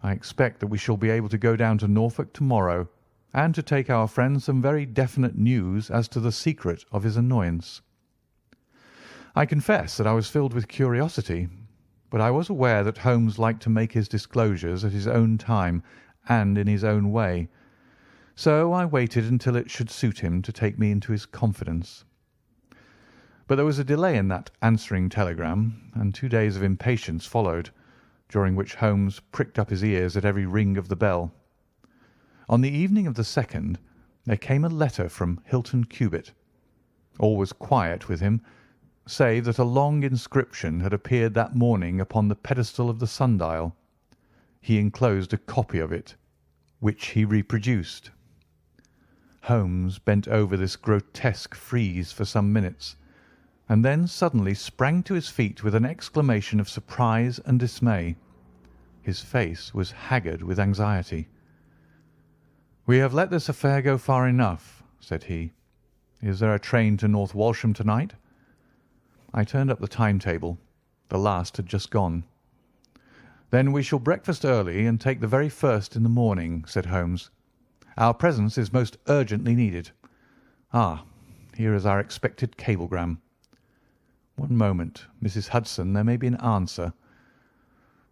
"I expect that we shall be able to go down to Norfolk to-morrow, and to take our friend some very definite news as to the secret of his annoyance." I confess that I was filled with curiosity, but I was aware that Holmes liked to make his disclosures at his own time and in his own way, so I waited until it should suit him to take me into his confidence. But there was a delay in that answering telegram, and 2 days of impatience followed, during which Holmes pricked up his ears at every ring of the bell. On the evening of the 2nd there came a letter from Hilton Cubitt. All was quiet with him, save that a long inscription had appeared that morning upon the pedestal of the sundial. He enclosed a copy of it, which he reproduced. Holmes bent over this grotesque frieze for some minutes, and then suddenly sprang to his feet with an exclamation of surprise and dismay. His face was haggard with anxiety. "We have let this affair go far enough," said he. "Is there a train to North Walsham to-night?" I turned up the timetable. The last had just gone. "Then we shall breakfast early and take the very first in the morning," said Holmes. "Our presence is most urgently needed. Ah, here is our expected cablegram. One moment, Mrs. Hudson, there may be an answer.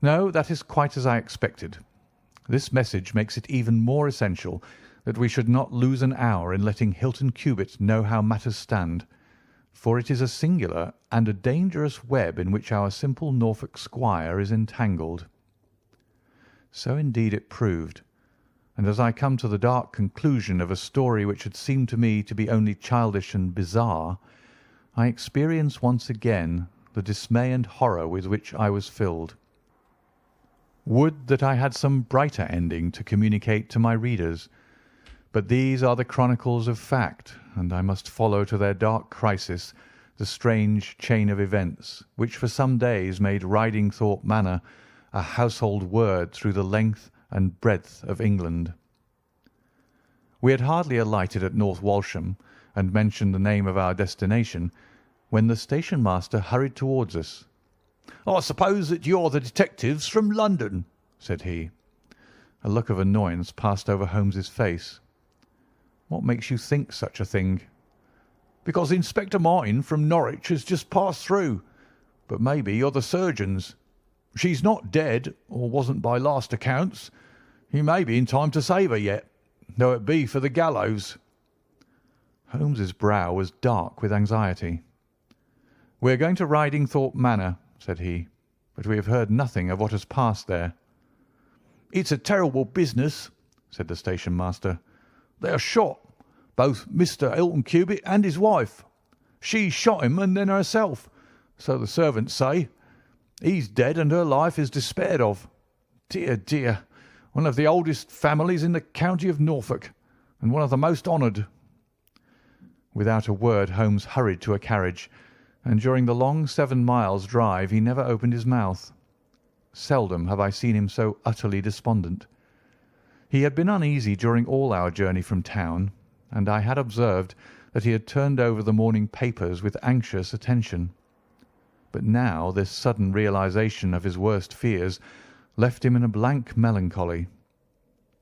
No, that is quite as I expected. This message makes it even more essential that we should not lose an hour in letting Hilton Cubitt know how matters stand, for it is a singular and a dangerous web in which our simple Norfolk squire is entangled." So indeed it proved, and as I come to the dark conclusion of a story which had seemed to me to be only childish and bizarre, I experience once again the dismay and horror with which I was filled. Would that I had some brighter ending to communicate to my readers, but these are the chronicles of fact, and I must follow to their dark crisis the strange chain of events which for some days made Ridingthorpe Manor a household word through the length and breadth of England. We had hardly alighted at North Walsham and mentioned the name of our destination when the station master hurried towards us. "I suppose that you're the detectives from London," said he. A look of annoyance passed over Holmes's face. "What makes you think such a thing?" "Because Inspector Martin from Norwich has just passed through. But maybe you're the surgeons. She's not dead, or wasn't by last accounts. He may be in time to save her yet, though it be for the gallows." Holmes's brow was dark with anxiety. "We are going to Ridingthorpe Manor," said he, "but we have heard nothing of what has passed there." "It's a terrible business," said the station master. "They are shot, both Mr. Hilton Cubitt and his wife. She shot him and then herself, so the servants say. He's dead and her life is despaired of. Dear, dear, one of the oldest families in the county of Norfolk, and one of the most honoured." Without a word Holmes hurried to a carriage, and during the long 7 miles' drive he never opened his mouth. Seldom have I seen him so utterly despondent. He had been uneasy during all our journey from town, and I had observed that he had turned over the morning papers with anxious attention. But now this sudden realization of his worst fears left him in a blank melancholy.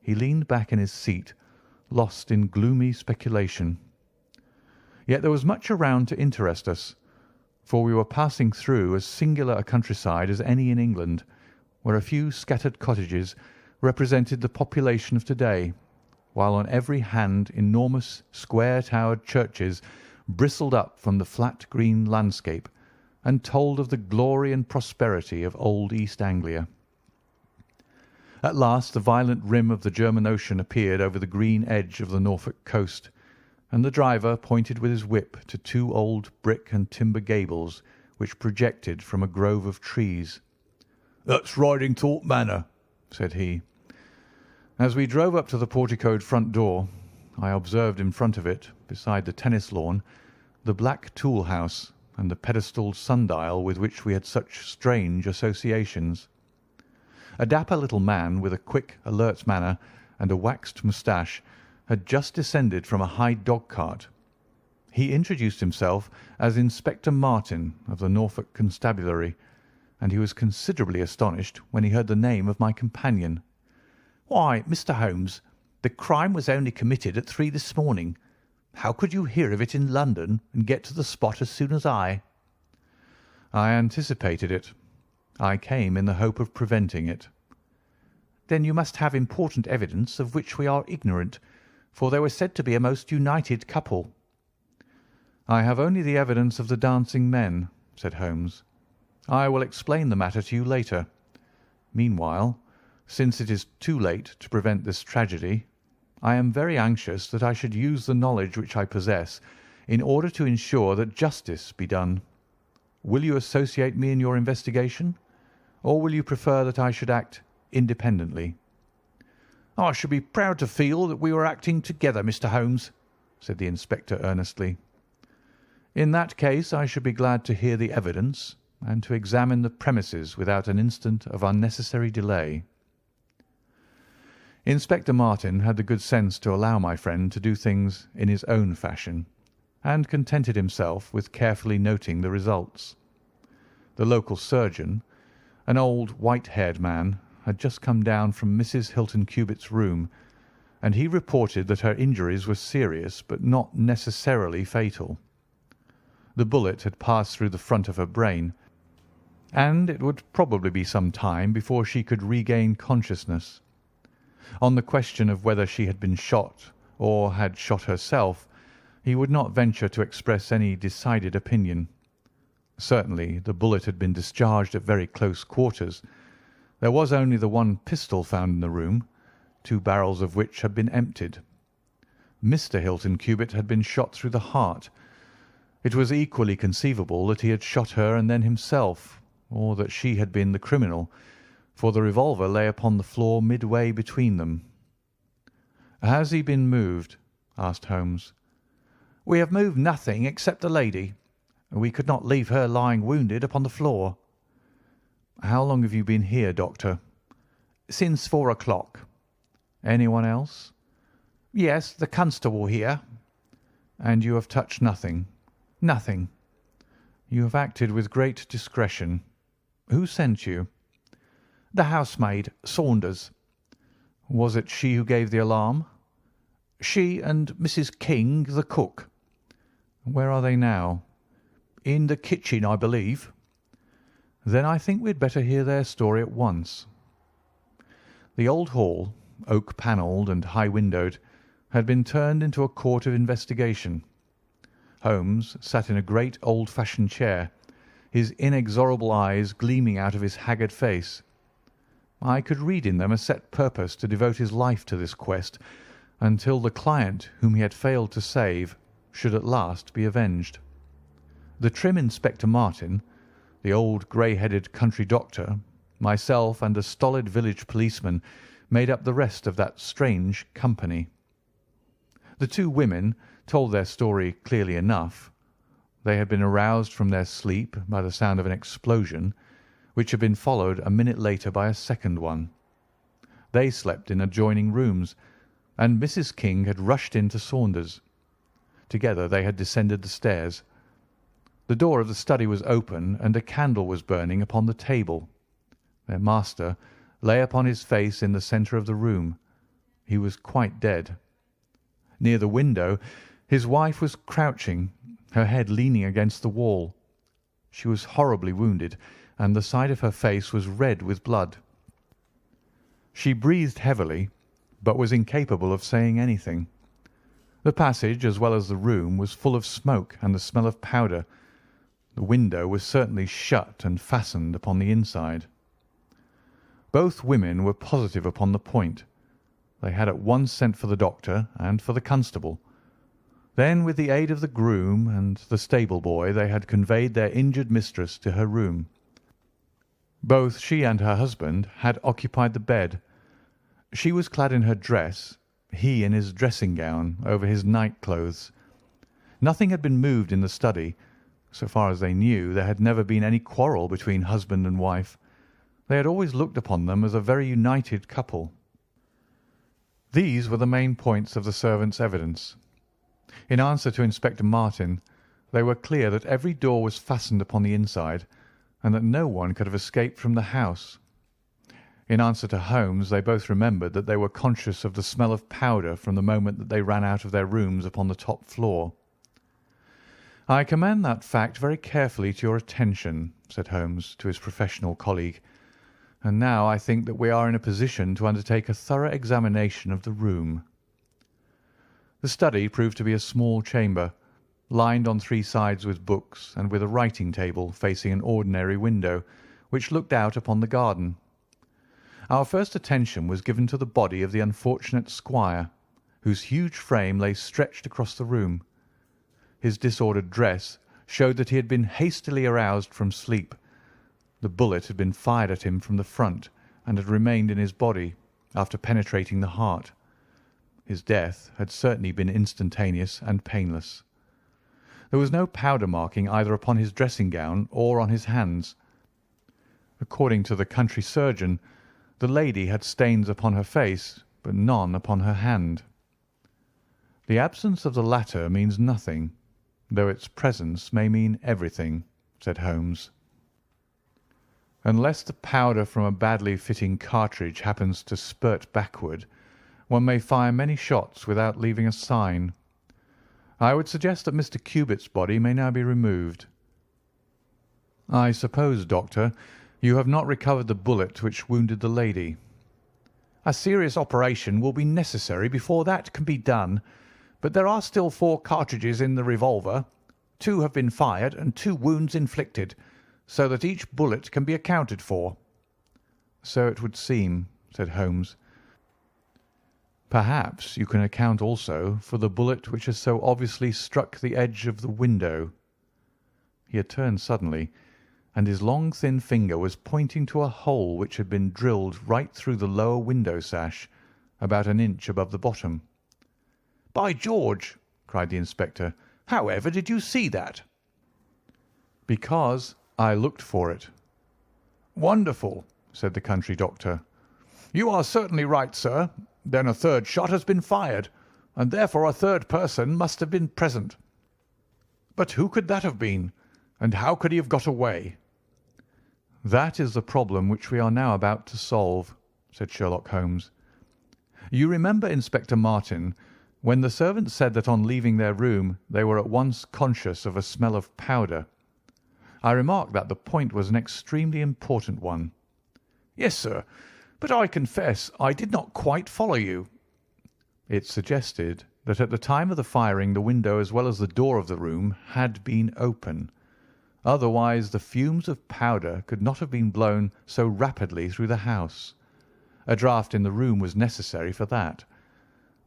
He leaned back in his seat, lost in gloomy speculation. Yet there was much around to interest us, for we were passing through as singular a countryside as any in England, where a few scattered cottages represented the population of to-day, while on every hand enormous square-towered churches bristled up from the flat green landscape and told of the glory and prosperity of old East Anglia. At last the violent rim of the German Ocean appeared over the green edge of the Norfolk coast, and the driver pointed with his whip to two old brick and timber gables which projected from a grove of trees. "That's Ridingthorpe Manor," said he. As we drove up to the porticoed front door, I observed in front of it, beside the tennis lawn, the black tool house and the pedestalled sundial with which we had such strange associations. A dapper little man with a quick, alert manner and a waxed moustache had just descended from a high dog-cart. He introduced himself as Inspector Martin of the Norfolk Constabulary, and he was considerably astonished when he heard the name of my companion. "Why, Mr. Holmes, the crime was only committed at 3 this morning. How could you hear of it in London and get to the spot as soon as I?" "I anticipated it. I came in the hope of preventing it." "Then you must have important evidence of which we are ignorant, for they were said to be a most united couple." "I have only the evidence of the dancing men," said Holmes. "I will explain the matter to you later. Meanwhile, since it is too late to prevent this tragedy, I am very anxious that I should use the knowledge which I possess in order to ensure that justice be done. Will you associate me in your investigation, or will you prefer that I should act independently?" "I should be proud to feel that we were acting together, Mr. Holmes," said the inspector earnestly. "In that case I should be glad to hear the evidence and to examine the premises without an instant of unnecessary delay." Inspector Martin had the good sense to allow my friend to do things in his own fashion, and contented himself with carefully noting the results. The local surgeon, an old white-haired man, had just come down from Mrs. Hilton Cubit's room, and he reported that her injuries were serious but not necessarily fatal. The bullet had passed through the front of her brain, and it would probably be some time before she could regain consciousness. On the question of whether she had been shot or had shot herself, he would not venture to express any decided opinion. Certainly the bullet had been discharged at very close quarters. There was only the one pistol found in the room, 2 barrels of which had been emptied. Mr. Hilton Cubit had been shot through the heart. It was equally conceivable that he had shot her and then himself, or that she had been the criminal, for the revolver lay upon the floor midway between them. "Has he been moved?" asked Holmes. "We have moved nothing except the lady. We could not leave her lying wounded upon the floor." "How long have you been here, Doctor?" "Since 4 o'clock." "Anyone else?" "Yes, the constable here." "And you have touched nothing?" "Nothing." "You have acted with great discretion. Who sent you?" "The housemaid, Saunders." "Was it she who gave the alarm?" "She and Mrs. King, the cook." "Where are they now?" "In the kitchen, I believe." "Then I think we had better hear their story at once." The old hall, oak-panelled and high-windowed, had been turned into a court of investigation. Holmes sat in a great old-fashioned chair, his inexorable eyes gleaming out of his haggard face. I could read in them a set purpose to devote his life to this quest until the client whom he had failed to save should at last be avenged. The trim Inspector Martin, the old grey-headed country doctor, myself, and a stolid village policeman made up the rest of that strange company. The 2 women told their story clearly enough. They had been aroused from their sleep by the sound of an explosion, which had been followed a minute later by a second one. They slept in adjoining rooms, and Mrs. King had rushed in to Saunders. Together they had descended the stairs. The door of the study was open, and a candle was burning upon the table. Their master lay upon his face in the centre of the room. He was quite dead. Near the window, his wife was crouching, her head leaning against the wall. She was horribly wounded, and the side of her face was red with blood. She breathed heavily, but was incapable of saying anything. The passage, as well as the room, was full of smoke and the smell of powder. The window was certainly shut and fastened upon the inside. Both women were positive upon the point. They had at once sent for the doctor and for the constable. Then, with the aid of the groom and the stable boy, they had conveyed their injured mistress to her room. Both she and her husband had occupied the bed. She was clad in her dress, he in his dressing gown over his night clothes. Nothing had been moved in the study. So far as they knew, there had never been any quarrel between husband and wife. They had always looked upon them as a very united couple. These were the main points of the servants' evidence. In answer to Inspector Martin, they were clear that every door was fastened upon the inside, and that no one could have escaped from the house. In answer to Holmes, they both remembered that they were conscious of the smell of powder from the moment that they ran out of their rooms upon the top floor. "I commend that fact very carefully to your attention," said Holmes to his professional colleague, "and now I think that we are in a position to undertake a thorough examination of the room." The study proved to be a small chamber, lined on three sides with books, and with a writing table facing an ordinary window, which looked out upon the garden. Our first attention was given to the body of the unfortunate squire, whose huge frame lay stretched across the room. His disordered dress showed that he had been hastily aroused from sleep. The bullet had been fired at him from the front, and had remained in his body after penetrating the heart. His death had certainly been instantaneous and painless. There was no powder marking either upon his dressing gown or on his hands. According to the country surgeon, the lady had stains upon her face, but none upon her hand. The absence of the latter means nothing, though its presence may mean everything, said Holmes. Unless the powder from a badly fitting cartridge happens to spurt backward, one may fire many shots without leaving a sign. I would suggest that Mr. Cubitt's body may now be removed. I suppose, Doctor, you have not recovered the bullet which wounded the lady. A serious operation will be necessary before that can be done, but there are still 4 cartridges in the revolver. 2 have been fired and 2 wounds inflicted, so that each bullet can be accounted for. So it would seem, said Holmes. Perhaps you can account also for the bullet which has so obviously struck the edge of the window. He had turned suddenly, and his long thin finger was pointing to a hole which had been drilled right through the lower window sash, about an inch above the bottom. "By George!" cried the inspector. "How ever did you see that?" "Because I looked for it." "Wonderful!" said the country doctor. "You are certainly right, sir. Then a 3rd shot has been fired, and therefore a 3rd person must have been present. But who could that have been, and how could he have got away?" "That is the problem which we are now about to solve," said Sherlock Holmes. "You remember, Inspector Martin, when the servants said that on leaving their room they were at once conscious of a smell of powder. I remarked that the point was an extremely important one." "Yes, sir, but I confess I did not quite follow you." "It suggested that at the time of the firing the window as well as the door of the room had been open. Otherwise the fumes of powder could not have been blown so rapidly through the house. A draught in the room was necessary for that.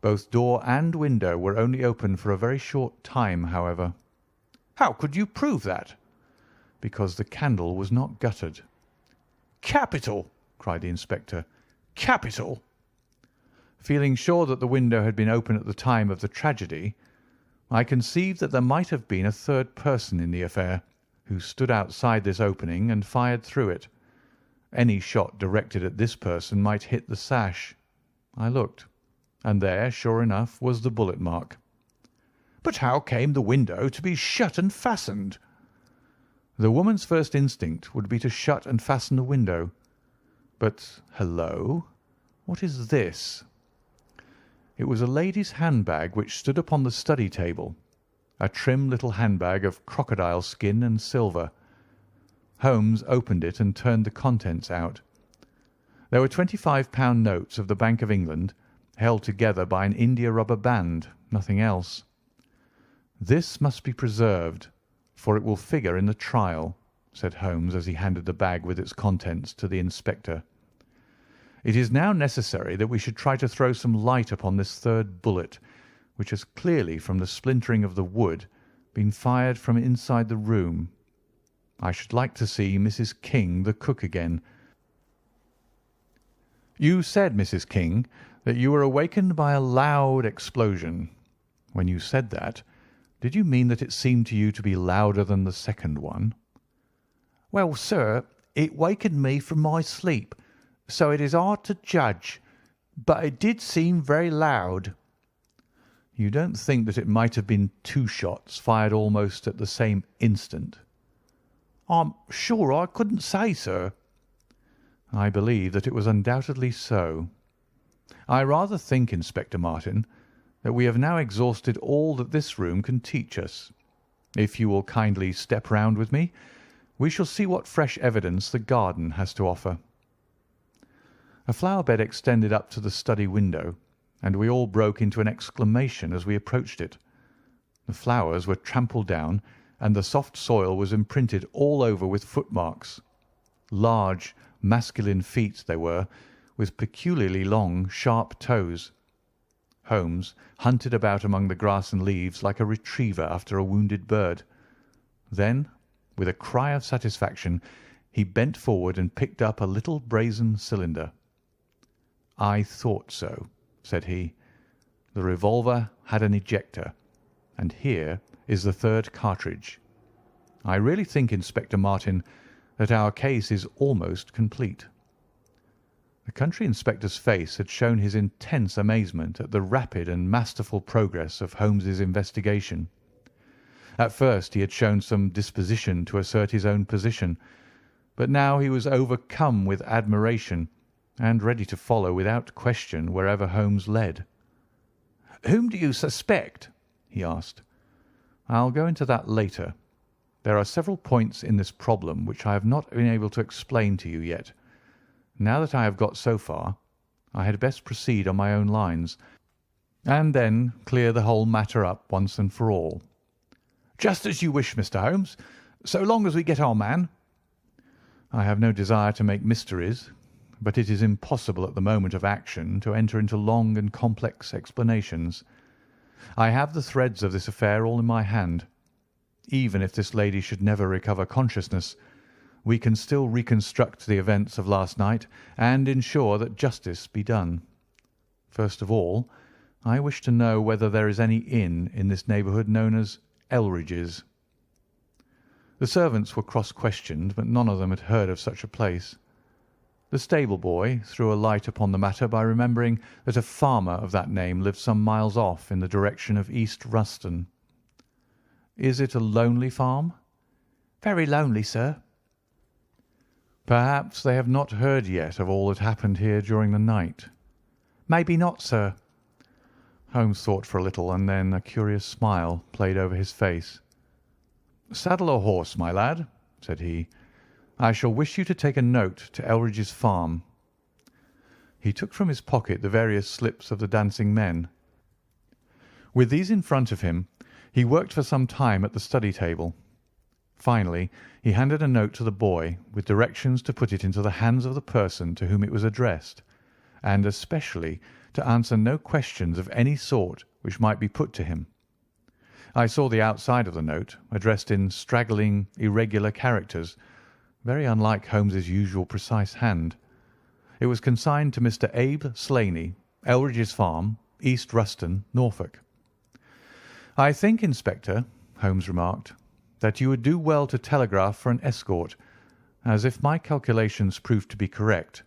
Both door and window were only open for a very short time, however." "How could you prove that?" "Because the candle was not guttered." "Capital!" cried the inspector. "Capital!" Feeling sure that the window had been open at the time of the tragedy, I conceived that there might have been a 3rd person in the affair, who stood outside this opening and fired through it. Any shot directed at this person might hit the sash. I looked, and there, sure enough, was the bullet mark. "But how came the window to be shut and fastened?" The woman's first instinct would be to shut and fasten the window. But, hello, what is this? It was a lady's handbag which stood upon the study table, a trim little handbag of crocodile skin and silver. Holmes opened it and turned the contents out. There were £25 notes of the Bank of England, held together by an india-rubber band, nothing else. "This must be preserved, for it will figure in the trial," said Holmes as he handed the bag with its contents to the inspector. "It is now necessary that we should try to throw some light upon this third bullet, which has clearly, from the splintering of the wood, been fired from inside the room. I should like to see Mrs. King, the cook, again. You said, Mrs. King, that you were awakened by a loud explosion. When you said that, did you mean that it seemed to you to be louder than the second one?" "Well, sir, it wakened me from my sleep, so it is hard to judge, but it did seem very loud." "You don't think that it might have been two shots fired almost at the same instant?" "I'm sure I couldn't say, sir." "I believe that it was undoubtedly so. I rather think, Inspector Martin, that we have now exhausted all that this room can teach us. If you will kindly step round with me, we shall see what fresh evidence the garden has to offer." A flower bed extended up to the study window, and we all broke into an exclamation as we approached it. The flowers were trampled down, and the soft soil was imprinted all over with footmarks. Large, masculine feet they were, with peculiarly long, sharp toes. Holmes hunted about among the grass and leaves like a retriever after a wounded bird. Then, with a cry of satisfaction, he bent forward and picked up a little brazen cylinder. "I thought so," said he. "The revolver had an ejector, and here is the third cartridge. I really think, Inspector Martin, that our case is almost complete." The country inspector's face had shown his intense amazement at the rapid and masterful progress of Holmes's investigation. At first he had shown some disposition to assert his own position, but now he was overcome with admiration and ready to follow without question wherever Holmes led. "Whom do you suspect?" he asked. "I'll go into that later. There are several points in this problem which I have not been able to explain to you yet. Now that I have got so far, I had best proceed on my own lines, and then clear the whole matter up once and for all." "Just as you wish, Mr. Holmes, so long as we get our man." "I have no desire to make mysteries, but it is impossible at the moment of action to enter into long and complex explanations. I have the threads of this affair all in my hand. Even if this lady should never recover consciousness, we can still reconstruct the events of last night and ensure that justice be done. First of all, I wish to know whether there is any inn in this neighbourhood known as Elridge's." The servants were cross-questioned, but none of them had heard of such a place. The stable boy threw a light upon the matter by remembering that a farmer of that name lived some miles off in the direction of East Ruston. "Is it a lonely farm?" "Very lonely, sir." "Perhaps they have not heard yet of all that happened here during the night." "Maybe not, sir." Holmes thought for a little, and then a curious smile played over his face. "Saddle a horse, my lad," said he. "I shall wish you to take a note to Elridge's farm." He took from his pocket the various slips of the dancing men. With these in front of him, he worked for some time at the study table. Finally, he handed a note to the boy with directions to put it into the hands of the person to whom it was addressed, and especially to answer no questions of any sort which might be put to him. I saw the outside of the note, addressed in straggling, irregular characters, very unlike Holmes's usual precise hand. It was consigned to Mr. Abe Slaney, Elridge's Farm, East Ruston, Norfolk. "I think, Inspector," Holmes remarked, "that you would do well to telegraph for an escort, as if my calculations prove to be correct,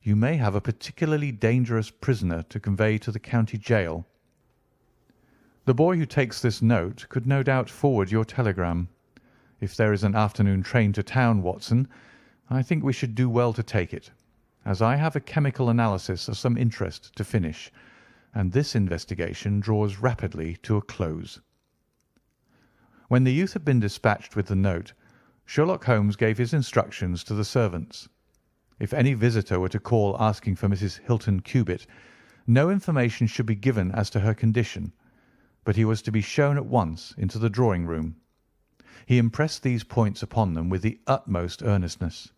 you may have a particularly dangerous prisoner to convey to the county jail. The boy who takes this note could no doubt forward your telegram. If there is an afternoon train to town, Watson, I think we should do well to take it, as I have a chemical analysis of some interest to finish, and this investigation draws rapidly to a close. When the youth had been dispatched with the note, Sherlock Holmes gave his instructions to the servants. If any visitor were to call asking for Mrs. Hilton Cubitt, no information should be given as to her condition, but he was to be shown at once into the drawing-room. He impressed these points upon them with the utmost earnestness.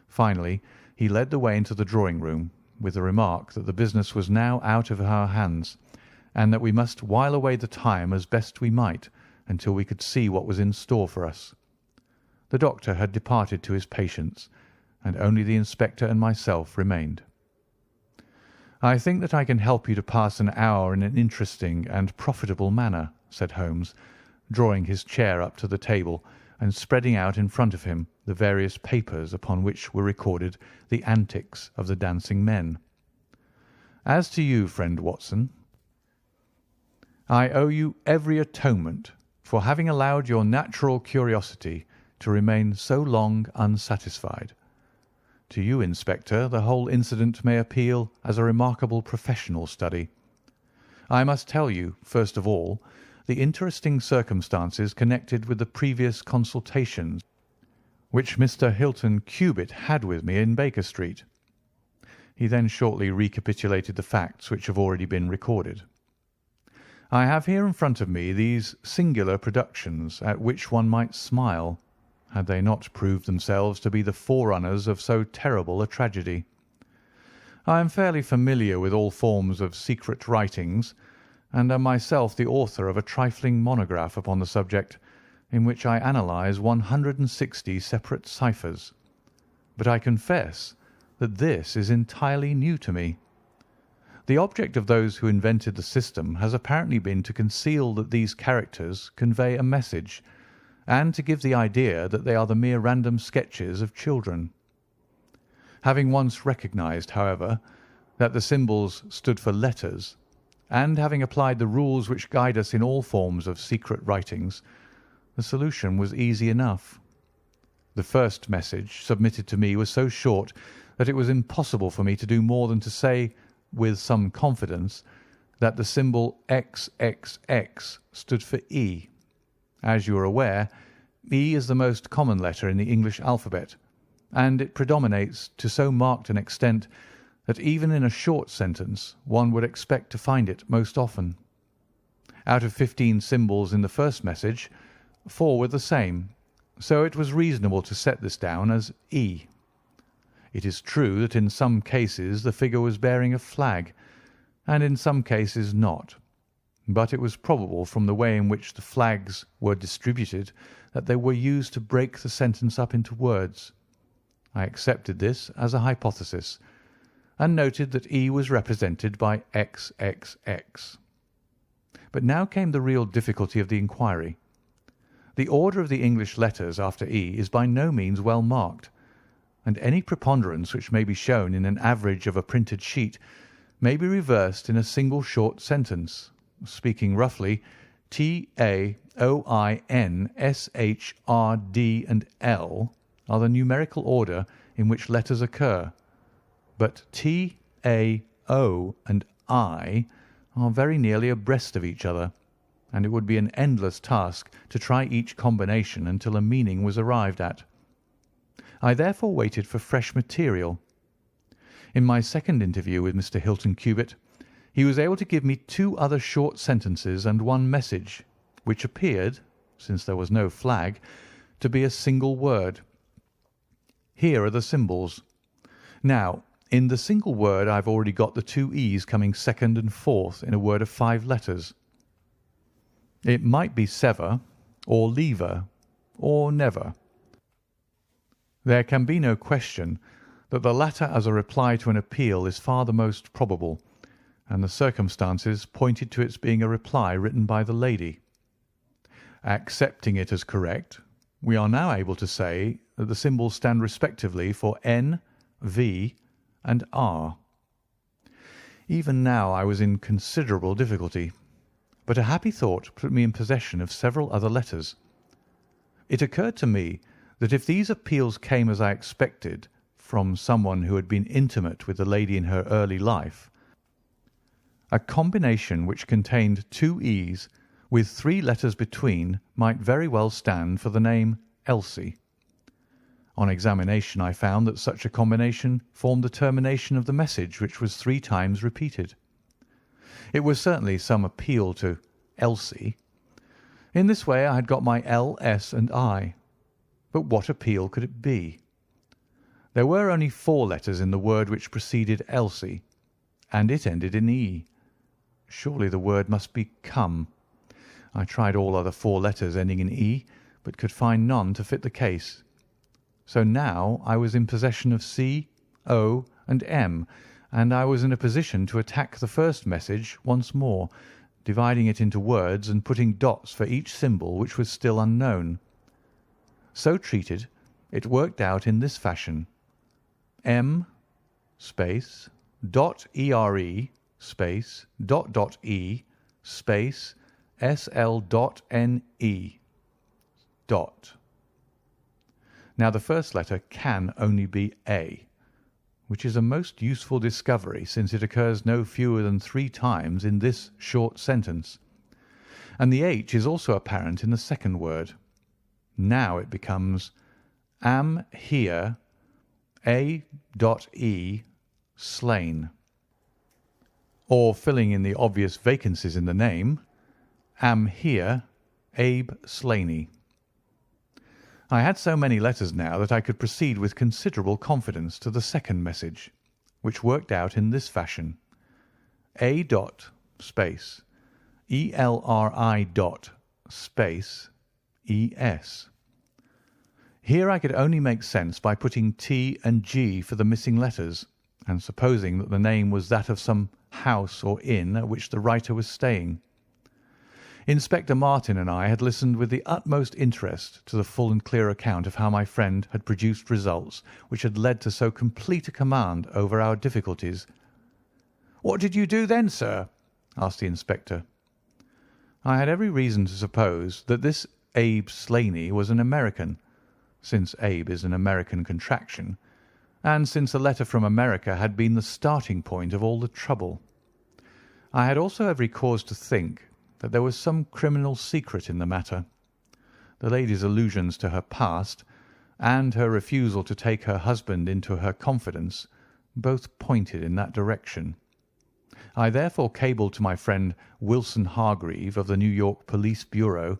Finally, he led the way into the drawing-room, with the remark that the business was now out of our hands, and that we must while away the time as best we might until we could see what was in store for us. The doctor had departed to his patients, and only the inspector and myself remained. "I think that I can help you to pass an hour in an interesting and profitable manner," said Holmes, drawing his chair up to the table and spreading out in front of him the various papers upon which were recorded the antics of the dancing men. "As to you, friend Watson, I owe you every atonement for having allowed your natural curiosity to remain so long unsatisfied. To you, Inspector, the whole incident may appeal as a remarkable professional study. I must tell you, first of all, the interesting circumstances connected with the previous consultations which Mr. Hilton Cubitt had with me in Baker Street." He then shortly recapitulated the facts which have already been recorded. "I have here in front of me these singular productions at which one might smile, had they not proved themselves to be the forerunners of so terrible a tragedy. I am fairly familiar with all forms of secret writings, and am myself the author of a trifling monograph upon the subject, in which I analyse 160 separate ciphers. But I confess that this is entirely new to me. The object of those who invented the system has apparently been to conceal that these characters convey a message, and to give the idea that they are the mere random sketches of children. Having once recognised, however, that the symbols stood for letters, and having applied the rules which guide us in all forms of secret writings, the solution was easy enough. The first message submitted to me was so short that it was impossible for me to do more than to say, with some confidence, that the symbol XXX stood for E. As you are aware, E is the most common letter in the English alphabet, and it predominates to so marked an extent that even in a short sentence one would expect to find it most often. Out of 15 symbols in the first message, 4 were the same, so it was reasonable to set this down as E. It is true that in some cases the figure was bearing a flag, and in some cases not, but it was probable from the way in which the flags were distributed that they were used to break the sentence up into words. I accepted this as a hypothesis, and noted that E was represented by XXX. But now came the real difficulty of the inquiry. The order of the English letters after E is by no means well marked, and any preponderance which may be shown in an average of a printed sheet may be reversed in a single short sentence. Speaking roughly, T, A, O, I, N, S, H, R, D, and L are the numerical order in which letters occur, but T, A, O, and I are very nearly abreast of each other, and it would be an endless task to try each combination until a meaning was arrived at. I therefore waited for fresh material. In my second interview with Mr. Hilton Cubitt, he was able to give me 2 other short sentences and 1 message, which appeared, since there was no flag, to be a single word. Here are the symbols. Now, in the single word I have already got the 2 E's coming second and fourth in a word of 5 letters. It might be sever, or lever, or never. There can be no question that the latter as a reply to an appeal is far the most probable, and the circumstances pointed to its being a reply written by the lady. Accepting it as correct, we are now able to say that the symbols stand respectively for N, V, and R. Even now I was in considerable difficulty, but a happy thought put me in possession of several other letters. It occurred to me that if these appeals came as I expected from someone who had been intimate with the lady in her early life, A combination which contained two E's with three letters between might very well stand for the name Elsie. On examination I found that such a combination formed the termination of the message, which was 3 times repeated. It was certainly some appeal to Elsie. In this way I had got my L, S, and I. But what appeal could it be? There were only 4 letters in the word which preceded Elsie, and it ended in E. Surely the word must be come. I tried all other 4 letters ending in E, but could find none to fit the case. So now I was in possession of C, O, and M, and I was in a position to attack the first message once more, dividing it into words and putting dots for each symbol which was still unknown. So treated, it worked out in this fashion: M space dot ERE space dot dot E space SL dot NE dot. Now the first letter can only be A, which is a most useful discovery, since it occurs no fewer than 3 times in this short sentence. And the H is also apparent in the second word. Now it becomes am here A.E slain. Or, filling in the obvious vacancies in the name, am here Abe Slaney. I had so many letters now that I could proceed with considerable confidence to the second message, which worked out in this fashion: A dot space ELRI dot space ES. Here I could only make sense by putting T and G for the missing letters, and supposing that the name was that of some house or inn at which the writer was staying. Inspector Martin and I had listened with the utmost interest to the full and clear account of how my friend had produced results which had led to so complete a command over our difficulties. "What did you do then, sir?" asked the inspector. I had every reason to suppose that this Abe Slaney was an American, since Abe is an American contraction, and since a letter from America had been the starting point of all the trouble. I had also every cause to think that there was some criminal secret in the matter. The lady's allusions to her past, and her refusal to take her husband into her confidence, both pointed in that direction. I therefore cabled to my friend Wilson Hargreave of the New York Police Bureau,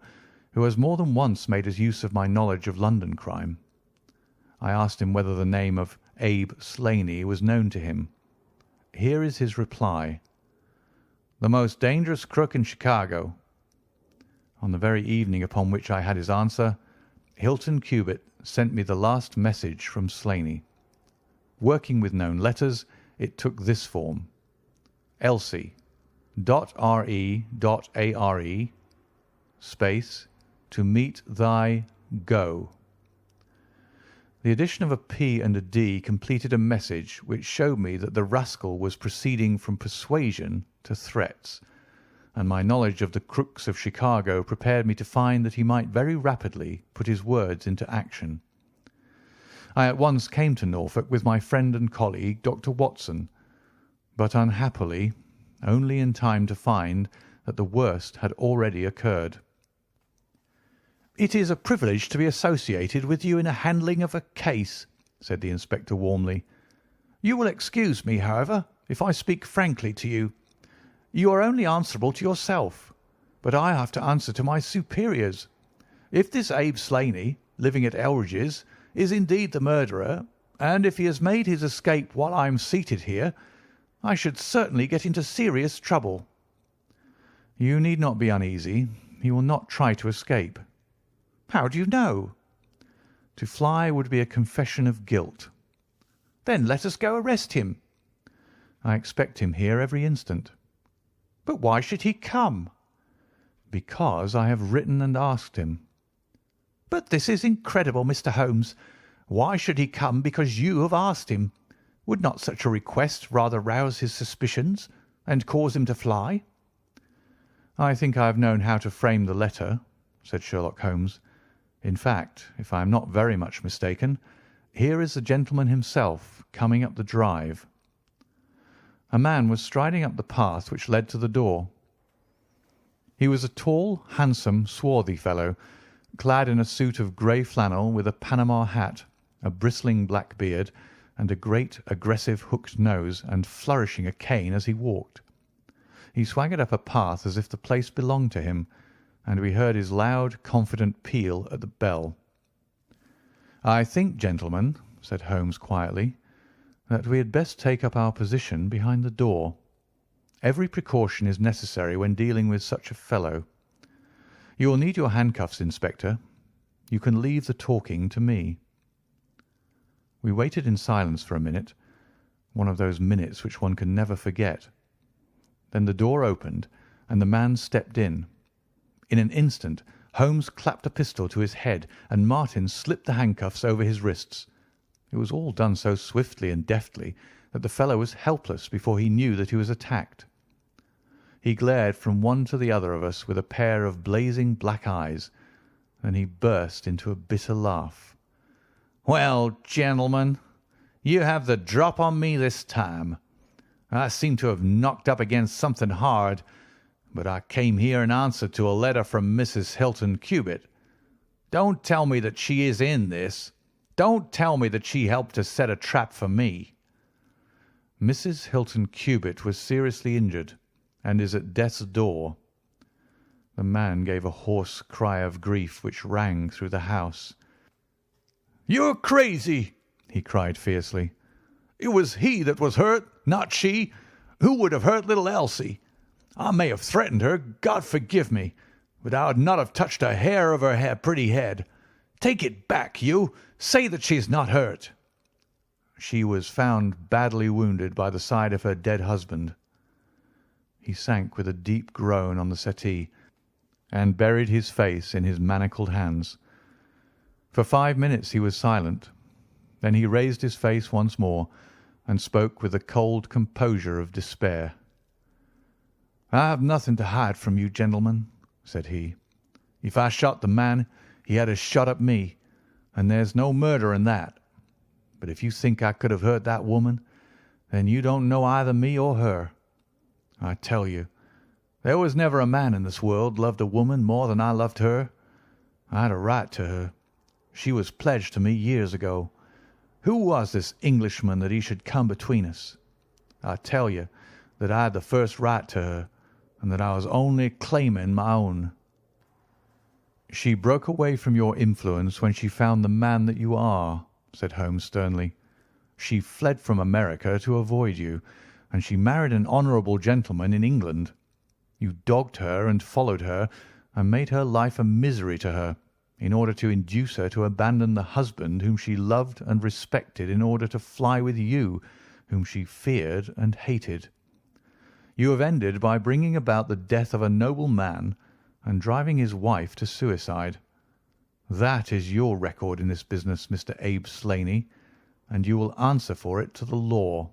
who has more than once made use of my knowledge of London crime. I asked him whether the name of Abe Slaney was known to him. Here is his reply: "The most dangerous crook in Chicago." On the very evening upon which I had his answer, Hilton Cubitt sent me the last message from Slaney. Working with known letters, it took this form: Elsie .re.are space to meet thy go. The addition of a P and a D completed a message which showed me that the rascal was proceeding from persuasion to threats, and my knowledge of the crooks of Chicago prepared me to find that he might very rapidly put his words into action. I at once came to Norfolk with my friend and colleague, Dr. Watson, but unhappily only in time to find that the worst had already occurred. "It is a privilege to be associated with you in the handling of a case," said the inspector warmly. "You will excuse me, however, if I speak frankly to you. You are only answerable to yourself, but I have to answer to my superiors. If this Abe Slaney, living at Elridge's, is indeed the murderer, and if he has made his escape while I am seated here, I should certainly get into serious trouble." "You need not be uneasy. He will not try to escape." "How do you know?" "To fly would be a confession of guilt." "Then let us go arrest him." "I expect him here every instant." "But why should he come?" "Because I have written and asked him." "But this is incredible, Mr. Holmes. Why should he come because you have asked him? Would not such a request rather rouse his suspicions and cause him to fly?" "I think I have known how to frame the letter," said Sherlock Holmes. "In fact, if I am not very much mistaken, here is the gentleman himself coming up the drive." A man was striding up the path which led to the door. He was a tall, handsome, swarthy fellow, clad in a suit of grey flannel with a Panama hat, a bristling black beard, and a great, aggressive hooked nose, and flourishing a cane as he walked. He swaggered up a path as if the place belonged to him, and we heard his loud, confident peal at the bell. "I think, gentlemen," said Holmes quietly, "that we had best take up our position behind the door. Every precaution is necessary when dealing with such a fellow. You will need your handcuffs, Inspector. You can leave the talking to me." We waited in silence for a minute, one of those minutes which one can never forget. Then the door opened, and the man stepped in. In an instant Holmes clapped a pistol to his head, and Martin slipped the handcuffs over his wrists. It was all done so swiftly and deftly that the fellow was helpless before he knew that he was attacked. He glared from one to the other of us with a pair of blazing black eyes. Then he burst into a bitter laugh. "Well, gentlemen, you have the drop on me this time. I seem to have knocked up against something hard, but I came here in answer to a letter from Mrs. Hilton Cubitt. Don't tell me that she is in this. Don't tell me that she helped to set a trap for me." "Mrs. Hilton Cubitt was seriously injured, and is at death's door." The man gave a hoarse cry of grief which rang through the house. "You're crazy!" he cried fiercely. "It was he that was hurt, not she. Who would have hurt little Elsie? I may have threatened her, God forgive me, but I would not have touched a hair of her pretty head. Take it back, you. Say that she is not hurt." "She was found badly wounded by the side of her dead husband." He sank with a deep groan on the settee, and buried his face in his manacled hands. For 5 minutes he was silent. Then he raised his face once more, and spoke with the cold composure of despair. "I have nothing to hide from you, gentlemen," said he. "If I shot the man, he had a shot at me, and there's no murder in that. But if you think I could have hurt that woman, then you don't know either me or her. I tell you, there was never a man in this world loved a woman more than I loved her. I had a right to her. She was pledged to me years ago. Who was this Englishman that he should come between us? I tell you that I had the first right to her, and that I was only claiming my own." "She broke away from your influence when she found the man that you are," said Holmes sternly. "She fled from America to avoid you, and she married an honourable gentleman in England. You dogged her and followed her, and made her life a misery to her, in order to induce her to abandon the husband whom she loved and respected in order to fly with you, whom she feared and hated. You have ended by bringing about the death of a noble man and driving his wife to suicide. That is your record in this business, Mr. Abe Slaney, and you will answer for it to the law."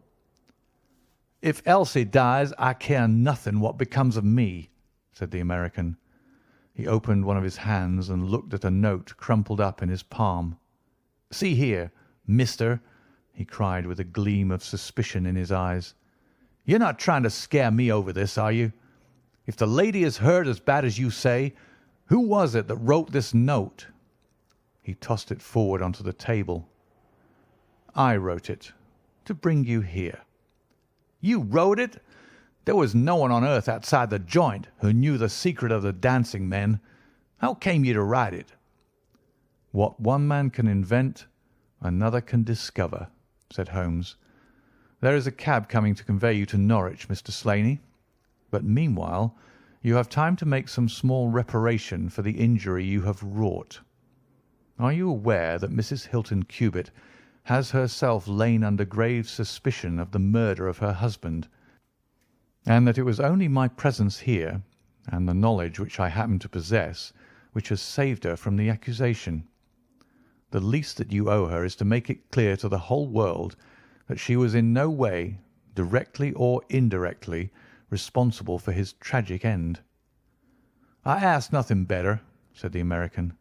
"If Elsie dies, I care nothing what becomes of me," said the American. He opened one of his hands and looked at a note crumpled up in his palm. "See here, mister," he cried with a gleam of suspicion in his eyes. "You're not trying to scare me over this, are you? If the lady is hurt as bad as you say, who was it that wrote this note?" He tossed it forward onto the table. "I wrote it, to bring you here." "You wrote it? There was no one on earth outside the joint who knew the secret of the dancing men. How came you to write it?" "What one man can invent, another can discover," said Holmes. "There is a cab coming to convey you to Norwich, Mr. Slaney. But meanwhile you have time to make some small reparation for the injury you have wrought. Are you aware that Mrs. Hilton Cubitt has herself lain under grave suspicion of the murder of her husband, and that it was only my presence here, and the knowledge which I happen to possess, which has saved her from the accusation? The least that you owe her is to make it clear to the whole world that she was in no way, directly or indirectly, responsible for his tragic end." "I ask nothing better," said the American.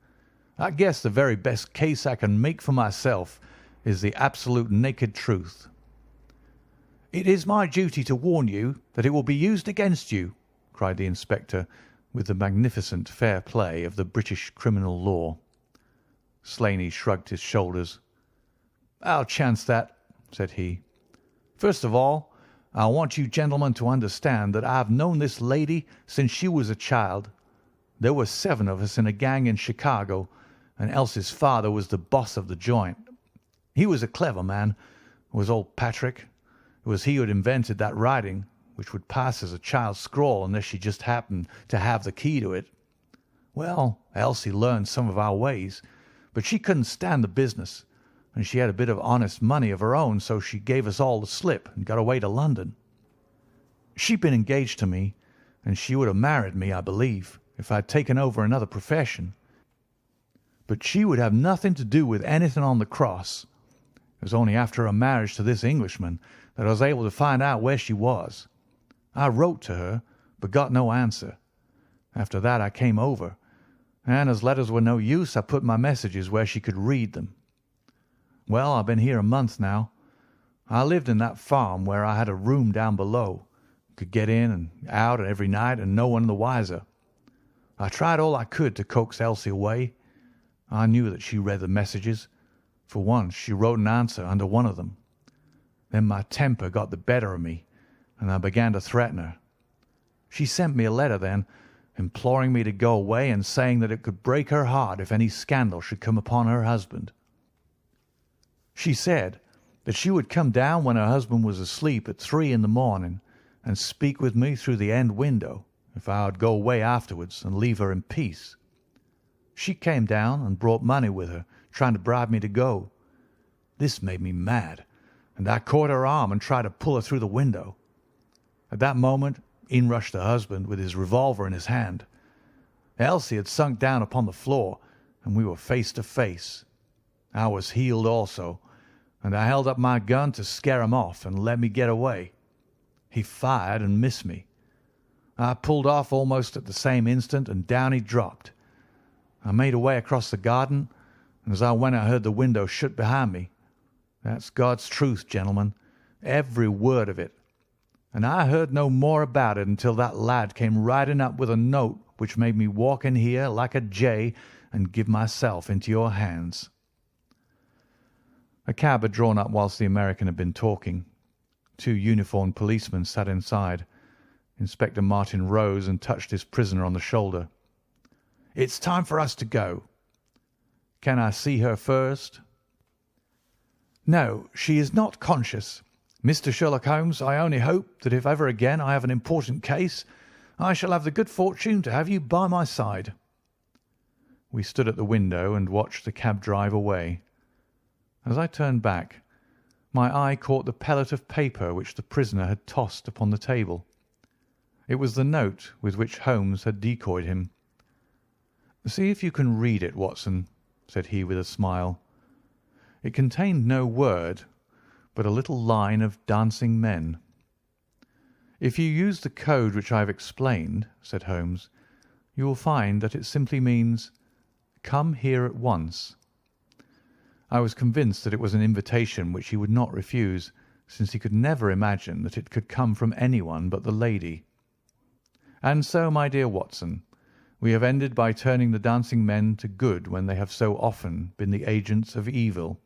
"I guess the very best case I can make for myself is the absolute naked truth." "It is my duty to warn you that it will be used against you," cried the inspector, with the magnificent fair play of the British criminal law. Slaney shrugged his shoulders. "I'll chance that," said he. "First of all, I want you gentlemen to understand that I have known this lady since she was a child. There were 7 of us in a gang in Chicago, and Elsie's father was the boss of the joint. He was a clever man, was old Patrick. It was he who had invented that writing, which would pass as a child's scrawl unless she just happened to have the key to it. Well, Elsie learned some of our ways, but she couldn't stand the business, and she had a bit of honest money of her own, so she gave us all the slip and got away to London. She'd been engaged to me, and she would have married me, I believe, if I'd taken over another profession. But she would have nothing to do with anything on the cross. It was only after her marriage to this Englishman that I was able to find out where she was. I wrote to her, but got no answer. After that I came over, and as letters were no use, I put my messages where she could read them. Well, I've been here a month now. I lived in that farm where I had a room down below, could get in and out every night and no one the wiser. I tried all I could to coax Elsie away. I knew that she read the messages. For once she wrote an answer under one of them. Then my temper got the better of me, and I began to threaten her. She sent me a letter then, imploring me to go away and saying that it could break her heart if any scandal should come upon her husband. She said that she would come down when her husband was asleep at 3 in the morning and speak with me through the end window if I would go away afterwards and leave her in peace. She came down and brought money with her, trying to bribe me to go. This made me mad, and I caught her arm and tried to pull her through the window. At that moment in rushed the husband with his revolver in his hand. Elsie had sunk down upon the floor, and we were face to face. I was heeled also, and I held up my gun to scare him off and let me get away. He fired and missed me. I pulled off almost at the same instant, and down he dropped. I made away across the garden, and as I went I heard the window shut behind me. That's God's truth, gentlemen, every word of it. And I heard no more about it until that lad came riding up with a note which made me walk in here like a jay and give myself into your hands." A cab had drawn up whilst the American had been talking. 2 uniformed policemen sat inside. Inspector Martin rose and touched his prisoner on the shoulder. "It's time for us to go." "Can I see her first?" "No, she is not conscious. Mr. Sherlock Holmes, I only hope that if ever again I have an important case, I shall have the good fortune to have you by my side." We stood at the window and watched the cab drive away. As I turned back, my eye caught the pellet of paper which the prisoner had tossed upon the table. It was the note with which Holmes had decoyed him. "See if you can read it, Watson," said he with a smile. It contained no word, but a little line of dancing men. "If you use the code which I have explained," said Holmes, "you will find that it simply means, 'Come here at once.'" I was convinced that it was an invitation which he would not refuse, since he could never imagine that it could come from anyone but the lady. And so, my dear Watson, we have ended by turning the dancing men to good when they have so often been the agents of evil,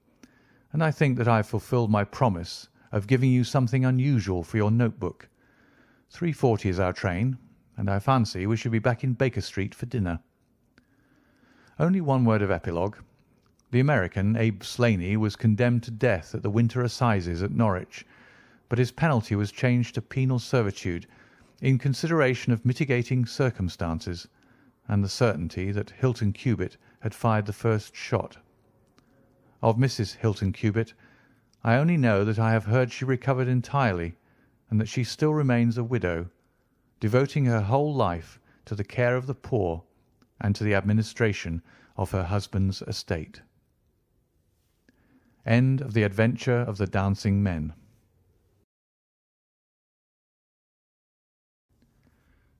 and I think that I have fulfilled my promise of giving you something unusual for your notebook. 3:40 is our train, and I fancy we shall be back in Baker Street for dinner. Only one word of epilogue. The American, Abe Slaney, was condemned to death at the Winter Assizes at Norwich, but his penalty was changed to penal servitude in consideration of mitigating circumstances and the certainty that Hilton Cubitt had fired the first shot. Of Mrs. Hilton Cubitt, I only know that I have heard she recovered entirely, and that she still remains a widow, devoting her whole life to the care of the poor and to the administration of her husband's estate. End of The Adventure of the Dancing Men.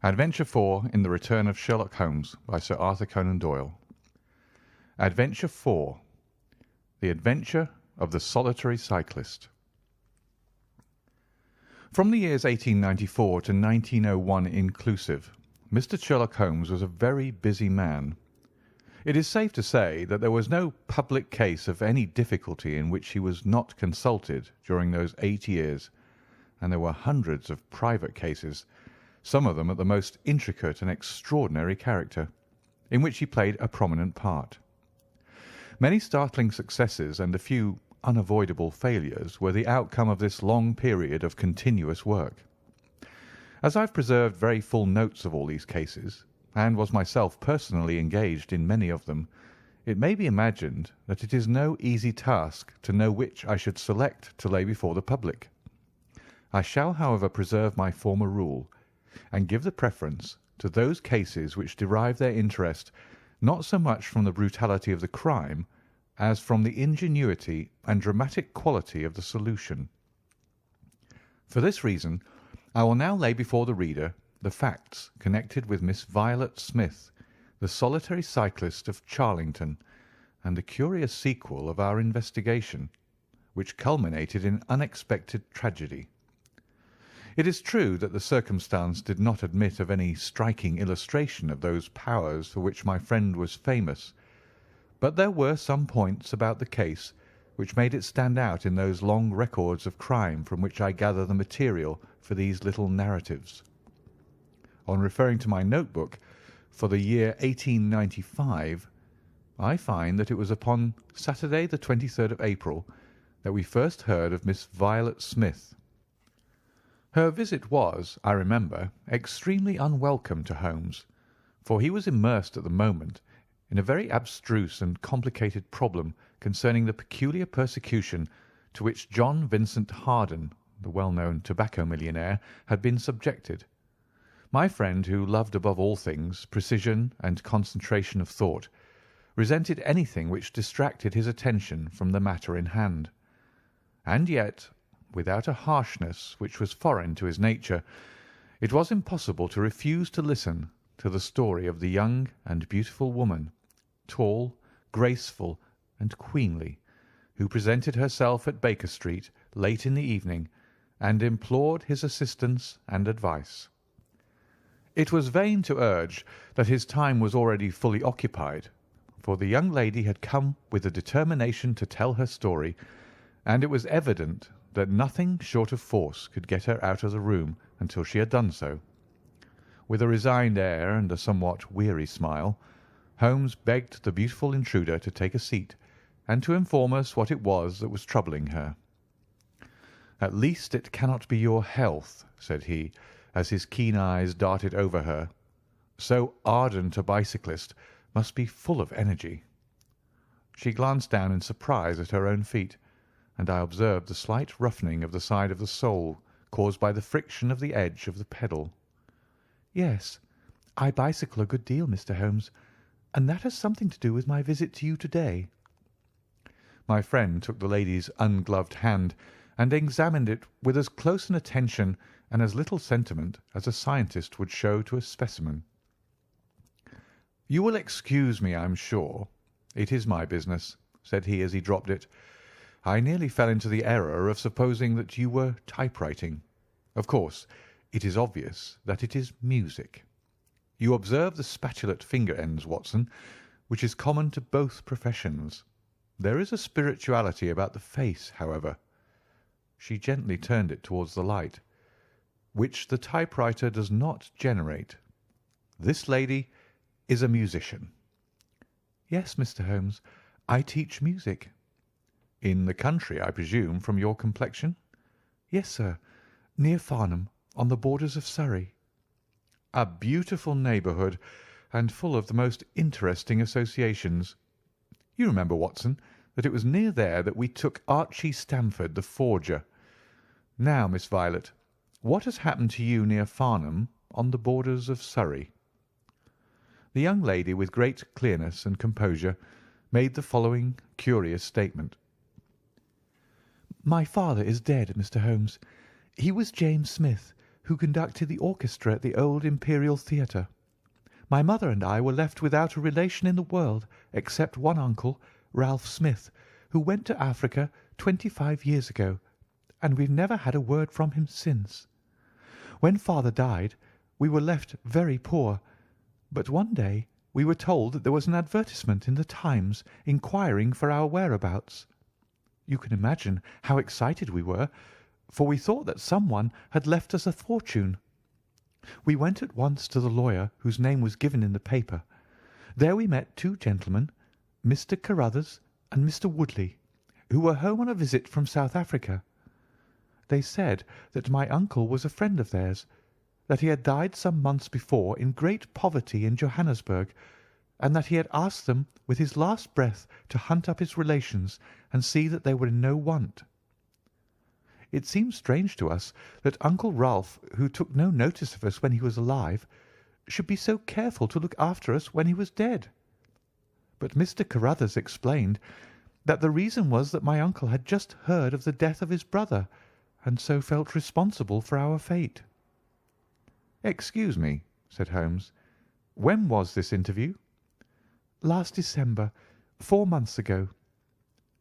Adventure 4 in The Return of Sherlock Holmes by Sir Arthur Conan Doyle. Adventure 4. The Adventure of the Solitary Cyclist. From the years 1894 to 1901 inclusive, Mr. Sherlock Holmes was a very busy man. It is safe to say that there was no public case of any difficulty in which he was not consulted during those 8 years, and there were hundreds of private cases, some of them of the most intricate and extraordinary character, in which he played a prominent part. Many startling successes and a few unavoidable failures were the outcome of this long period of continuous work. As I have preserved very full notes of all these cases, and was myself personally engaged in many of them, it may be imagined that it is no easy task to know which I should select to lay before the public. I shall, however, preserve my former rule, and give the preference to those cases which derive their interest not so much from the brutality of the crime as from the ingenuity and dramatic quality of the solution. For this reason, I will now lay before the reader the facts connected with Miss Violet Smith, the solitary cyclist of Charlington, and the curious sequel of our investigation, which culminated in unexpected tragedy. It is true that the circumstance did not admit of any striking illustration of those powers for which my friend was famous, but there were some points about the case which made it stand out in those long records of crime from which I gather the material for these little narratives. On referring to my notebook for the year 1895, I find that it was upon Saturday the 23rd of April that we first heard of Miss Violet Smith. Her visit was, I remember, extremely unwelcome to Holmes, for he was immersed at the moment in a very abstruse and complicated problem concerning the peculiar persecution to which John Vincent Harden, the well-known tobacco millionaire, had been subjected. My friend, who loved above all things precision and concentration of thought, resented anything which distracted his attention from the matter in hand. And yet, without a harshness which was foreign to his nature, it was impossible to refuse to listen to the story of the young and beautiful woman, tall, graceful, and queenly, who presented herself at Baker Street late in the evening and implored his assistance and advice. It was vain to urge that his time was already fully occupied, for the young lady had come with the determination to tell her story, and it was evident that nothing short of force could get her out of the room until she had done so. With a resigned air and a somewhat weary smile, Holmes begged the beautiful intruder to take a seat and to inform us what it was that was troubling her. "At least it cannot be your health," said he, as his keen eyes darted over her. "So ardent a bicyclist must be full of energy." She glanced down in surprise at her own feet, and I observed the slight roughening of the side of the sole caused by the friction of the edge of the pedal. "Yes, I bicycle a good deal, Mr. Holmes, and that has something to do with my visit to you today." My friend took the lady's ungloved hand and examined it with as close an attention and as little sentiment as a scientist would show to a specimen. "You will excuse me, I am sure. It is my business," said he as he dropped it. "I nearly fell into the error of supposing that you were typewriting. Of course, it is obvious that it is music. You observe the spatulate finger ends, Watson, which is common to both professions. There is a spirituality about the face, however," she gently turned it towards the light, "which the typewriter does not generate. This lady is a musician." "Yes, Mr. Holmes, I teach music." "In the country, I presume, from your complexion?" "Yes, sir, near Farnham, on the borders of Surrey." "A beautiful neighbourhood, and full of the most interesting associations. You remember, Watson, that it was near there that we took Archie Stamford, the forger. Now, Miss Violet, what has happened to you near Farnham, on the borders of Surrey?" The young lady, with great clearness and composure, made the following curious statement. "My father is dead, Mr. Holmes. He was James Smith, who conducted the orchestra at the old Imperial Theatre. My mother and I were left without a relation in the world except one uncle, Ralph Smith, who went to Africa 25 years ago, and we've never had a word from him since. When father died, we were left very poor, but one day we were told that there was an advertisement in the Times inquiring for our whereabouts. You can imagine how excited we were, for we thought that someone had left us a fortune. We went at once to the lawyer whose name was given in the paper. There we met two gentlemen, Mr. Carruthers and Mr. Woodley, who were home on a visit from South Africa. They said that my uncle was a friend of theirs, that he had died some months before in great poverty in Johannesburg, and that he had asked them with his last breath to hunt up his relations and see that they were in no want. It seemed strange to us that Uncle Ralph, who took no notice of us when he was alive, should be so careful to look after us when he was dead. But Mr. Carruthers explained that the reason was that my uncle had just heard of the death of his brother, and so felt responsible for our fate. "Excuse me," said Holmes. "When was this interview?" "Last December, 4 months ago."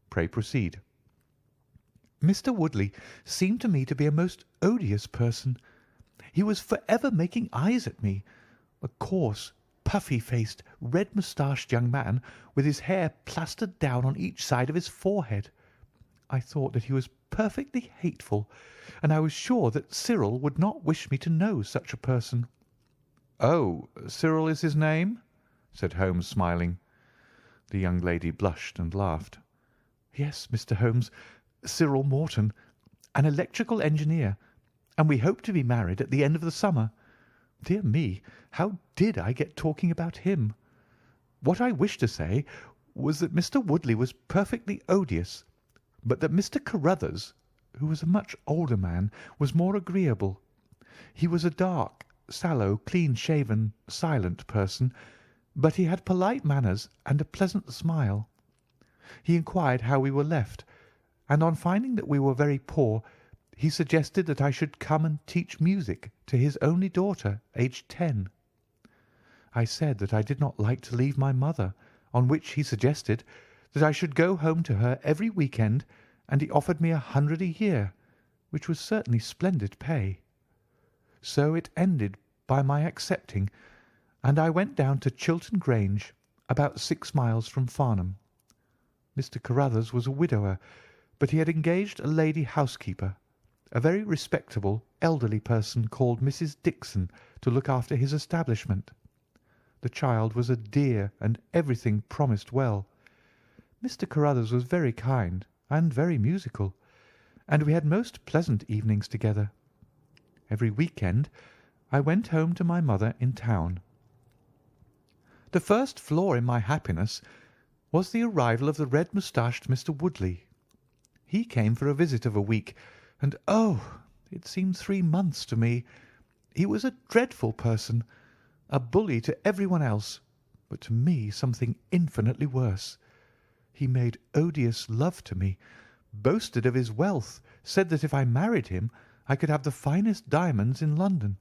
"Pray proceed." Mr. Woodley seemed to me to be a most odious person. He was for ever making eyes at me, a coarse, puffy-faced, red-moustached young man with his hair plastered down on each side of his forehead. I thought that he was perfectly hateful, and I was sure that Cyril would not wish me to know such a person. "Oh, Cyril is his name?" said Holmes, smiling. The young lady blushed and laughed. "Yes, Mr. Holmes, Cyril Morton, an electrical engineer, and we hope to be married at the end of the summer. Dear me, how did I get talking about him? What I wished to say was that Mr. Woodley was perfectly odious, but that Mr. Carruthers, who was a much older man, was more agreeable. He was a dark, sallow, clean-shaven, silent person, but he had polite manners and a pleasant smile. He inquired how we were left, and on finding that we were very poor, he suggested that I should come and teach music to his only daughter, aged 10. I said that I did not like to leave my mother, on which he suggested that I should go home to her every week-end, and he offered me 100 a year, which was certainly splendid pay. So it ended by my accepting, and I went down to Chiltern Grange, about 6 miles from Farnham. Mr. Carruthers was a widower, but he had engaged a lady housekeeper, a very respectable, elderly person called Mrs. Dixon, to look after his establishment. The child was a dear, and everything promised well. Mr. Carruthers was very kind and very musical, and we had most pleasant evenings together. Every week-end I went home to my mother in town. The first flaw in my happiness was the arrival of the red-moustached Mr. Woodley. He came for a visit of a week, and oh, it seemed 3 months to me. He was a dreadful person, a bully to everyone else, but to me something infinitely worse. He made odious love to me, boasted of his wealth, said that if I married him I could have the finest diamonds in London,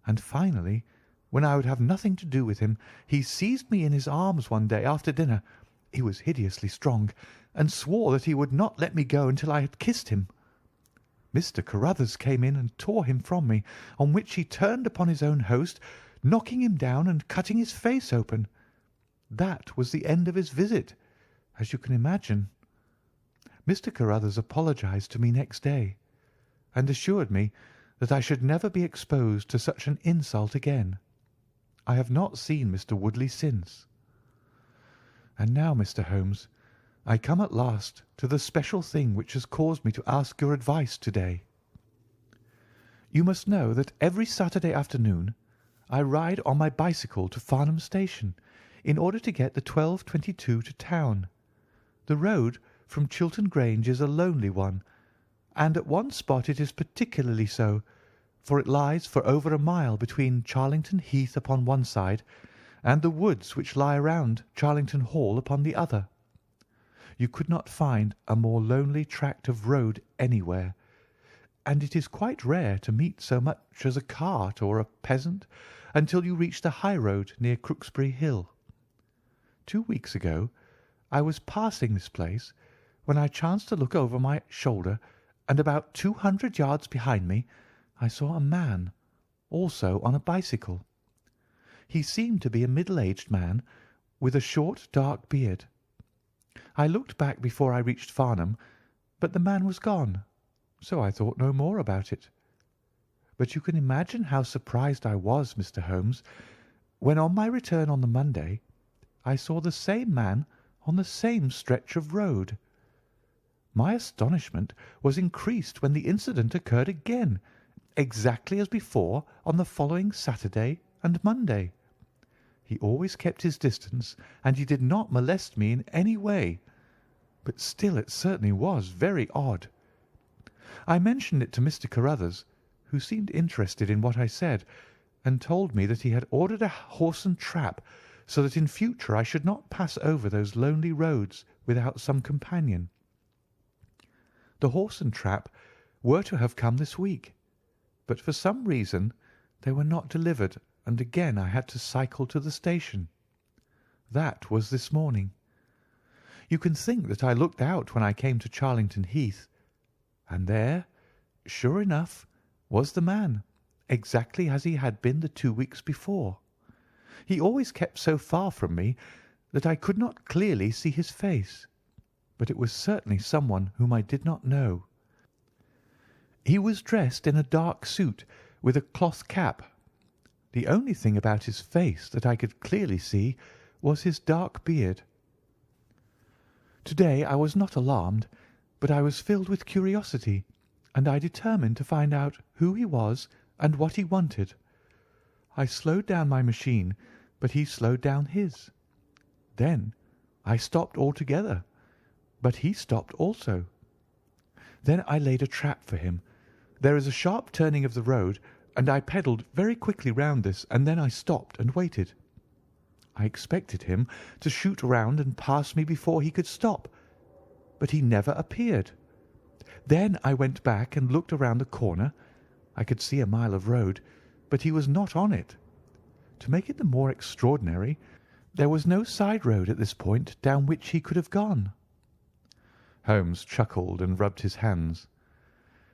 and finally, when I would have nothing to do with him, he seized me in his arms one day after dinner, he was hideously strong, and swore that he would not let me go until I had kissed him. Mr. Carruthers came in and tore him from me, on which he turned upon his own host, knocking him down and cutting his face open. That was the end of his visit, as you can imagine. Mr. Carruthers apologized to me next day, and assured me that I should never be exposed to such an insult again. I have not seen Mr. Woodley since. And now, Mr. Holmes, I come at last to the special thing which has caused me to ask your advice to-day. You must know that every Saturday afternoon I ride on my bicycle to Farnham Station in order to get the 12:22 to town. The road from Chiltern Grange is a lonely one, and at one spot it is particularly so, for it lies for over a mile between Charlington Heath upon one side and the woods which lie around Charlington Hall upon the other. You could not find a more lonely tract of road anywhere, and it is quite rare to meet so much as a cart or a peasant until you reach the high road near Crooksbury Hill. 2 weeks ago I was passing this place when I chanced to look over my shoulder and about 200 yards behind me I saw a man, also on a bicycle. He seemed to be a middle-aged man with a short, dark beard. I looked back before I reached Farnham, but the man was gone, so I thought no more about it. But you can imagine how surprised I was, Mr. Holmes, when on my return on the Monday I saw the same man on the same stretch of road. My astonishment was increased when the incident occurred again, exactly as before on the following Saturday and Monday. He always kept his distance, and he did not molest me in any way, but still it certainly was very odd. I mentioned it to Mr. Carruthers, who seemed interested in what I said, and told me that he had ordered a horse and trap so that in future I should not pass over those lonely roads without some companion. The horse and trap were to have come this week, but for some reason they were not delivered, and again I had to cycle to the station. That was this morning. You can think that I looked out when I came to Charlington Heath, and there, sure enough, was the man, exactly as he had been the 2 weeks before. He always kept so far from me that I could not clearly see his face, but it was certainly someone whom I did not know. He was dressed in a dark suit with a cloth cap. The only thing about his face that I could clearly see was his dark beard. Today I was not alarmed, but I was filled with curiosity, and I determined to find out who he was and what he wanted. I slowed down my machine, but he slowed down his. Then I stopped altogether, but he stopped also. Then I laid a trap for him. There is a sharp turning of the road, and I pedalled very quickly round this, and then I stopped and waited. I expected him to shoot round and pass me before he could stop, but he never appeared. Then I went back and looked around the corner. I could see a mile of road, but he was not on it. To make it the more extraordinary, there was no side road at this point down which he could have gone. Holmes chuckled and rubbed his hands.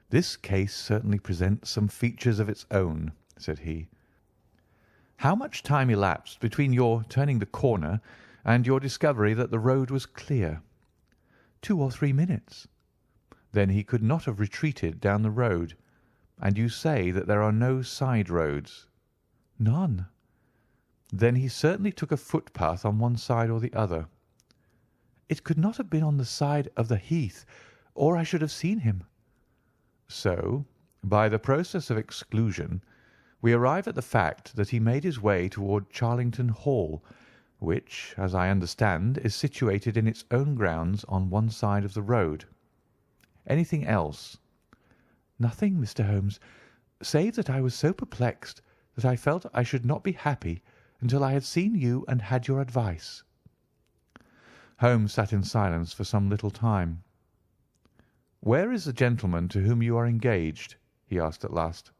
"This case certainly presents some features of its own," said he. "How much time elapsed between your turning the corner and your discovery that the road was clear?" 2 or 3 minutes. "Then he could not have retreated down the road, and you say that there are no side roads?" "None." "Then he certainly took a footpath on one side or the other." "It could not have been on the side of the heath, or I should have seen him." "So, by the process of exclusion, we arrive at the fact that he made his way toward Charlington Hall, which, as I understand, is situated in its own grounds on one side of the road. Anything else?" "Nothing, Mr. Holmes, save that I was so perplexed that I felt I should not be happy until I had seen you and had your advice." Holmes sat in silence for some little time. "Where is the gentleman to whom you are engaged?" he asked at last.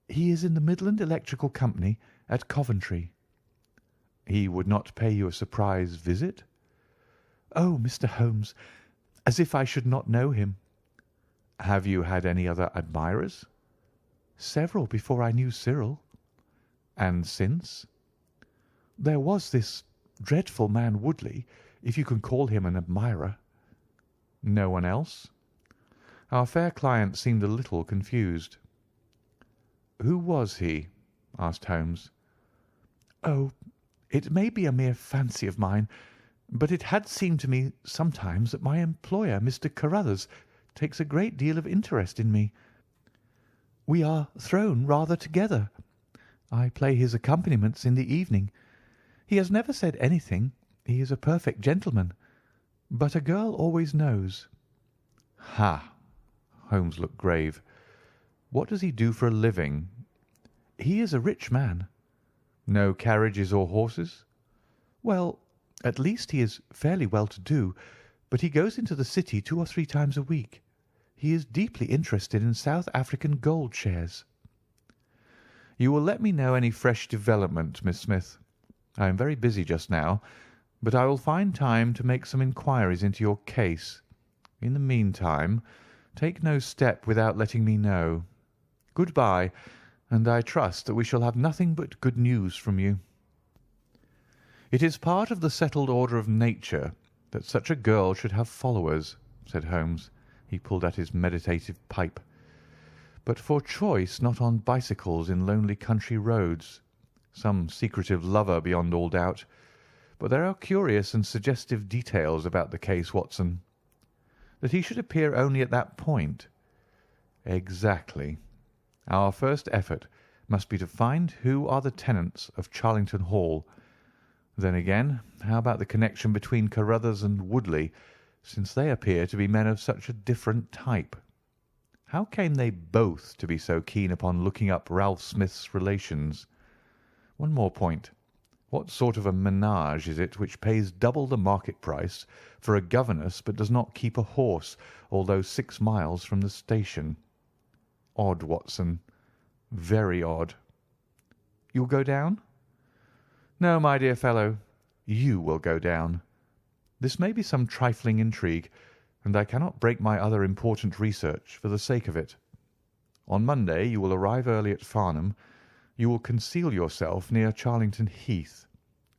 "He is in the Midland Electrical Company at Coventry." "He would not pay you a surprise visit?" "Oh, Mr. Holmes, as if I should not know him." "Have you had any other admirers?" "Several before I knew Cyril." "And since?" "There was this dreadful man Woodley, if you can call him an admirer." "No one else?" Our fair client seemed a little confused. "Who was he?" asked Holmes. "Oh, it may be a mere fancy of mine, but it had seemed to me sometimes that my employer, Mr. Carruthers, takes a great deal of interest in me. We are thrown rather together. I play his accompaniments in the evening. He has never said anything. He is a perfect gentleman, but a girl always knows." "Ha!" Holmes looked grave. "What does he do for a living?" "He is a rich man." "No carriages or horses?" "Well, at least he is fairly well to do, but he goes into the city 2 or 3 times a week. He is deeply interested in South African gold shares." "You will let me know any fresh development, Miss Smith. I am very busy just now, but I will find time to make some inquiries into your case. In the meantime, Take no step without letting me know. Good-bye, and I trust that we shall have nothing but good news from you." "It is part of the settled order of nature that such a girl should have followers," said Holmes. He pulled at his meditative pipe. "But for choice not on bicycles in lonely country roads. Some secretive lover beyond all doubt. But there are curious and suggestive details about the case, Watson. That he should appear only at that point. Exactly. Our first effort must be to find who are the tenants of Charlington Hall. Then again, how about the connection between Carruthers and Woodley, since they appear to be men of such a different type? How came they both to be so keen upon looking up Ralph Smith's relations? One more point. What sort of a menage is it which pays double the market price for a governess but does not keep a horse, although 6 miles from the station? Odd, Watson. Very odd. You'll go down? No, my dear fellow, you will go down. This may be some trifling intrigue, and I cannot break my other important research for the sake of it. On Monday you will arrive early at Farnham. You will conceal yourself near Charlington Heath.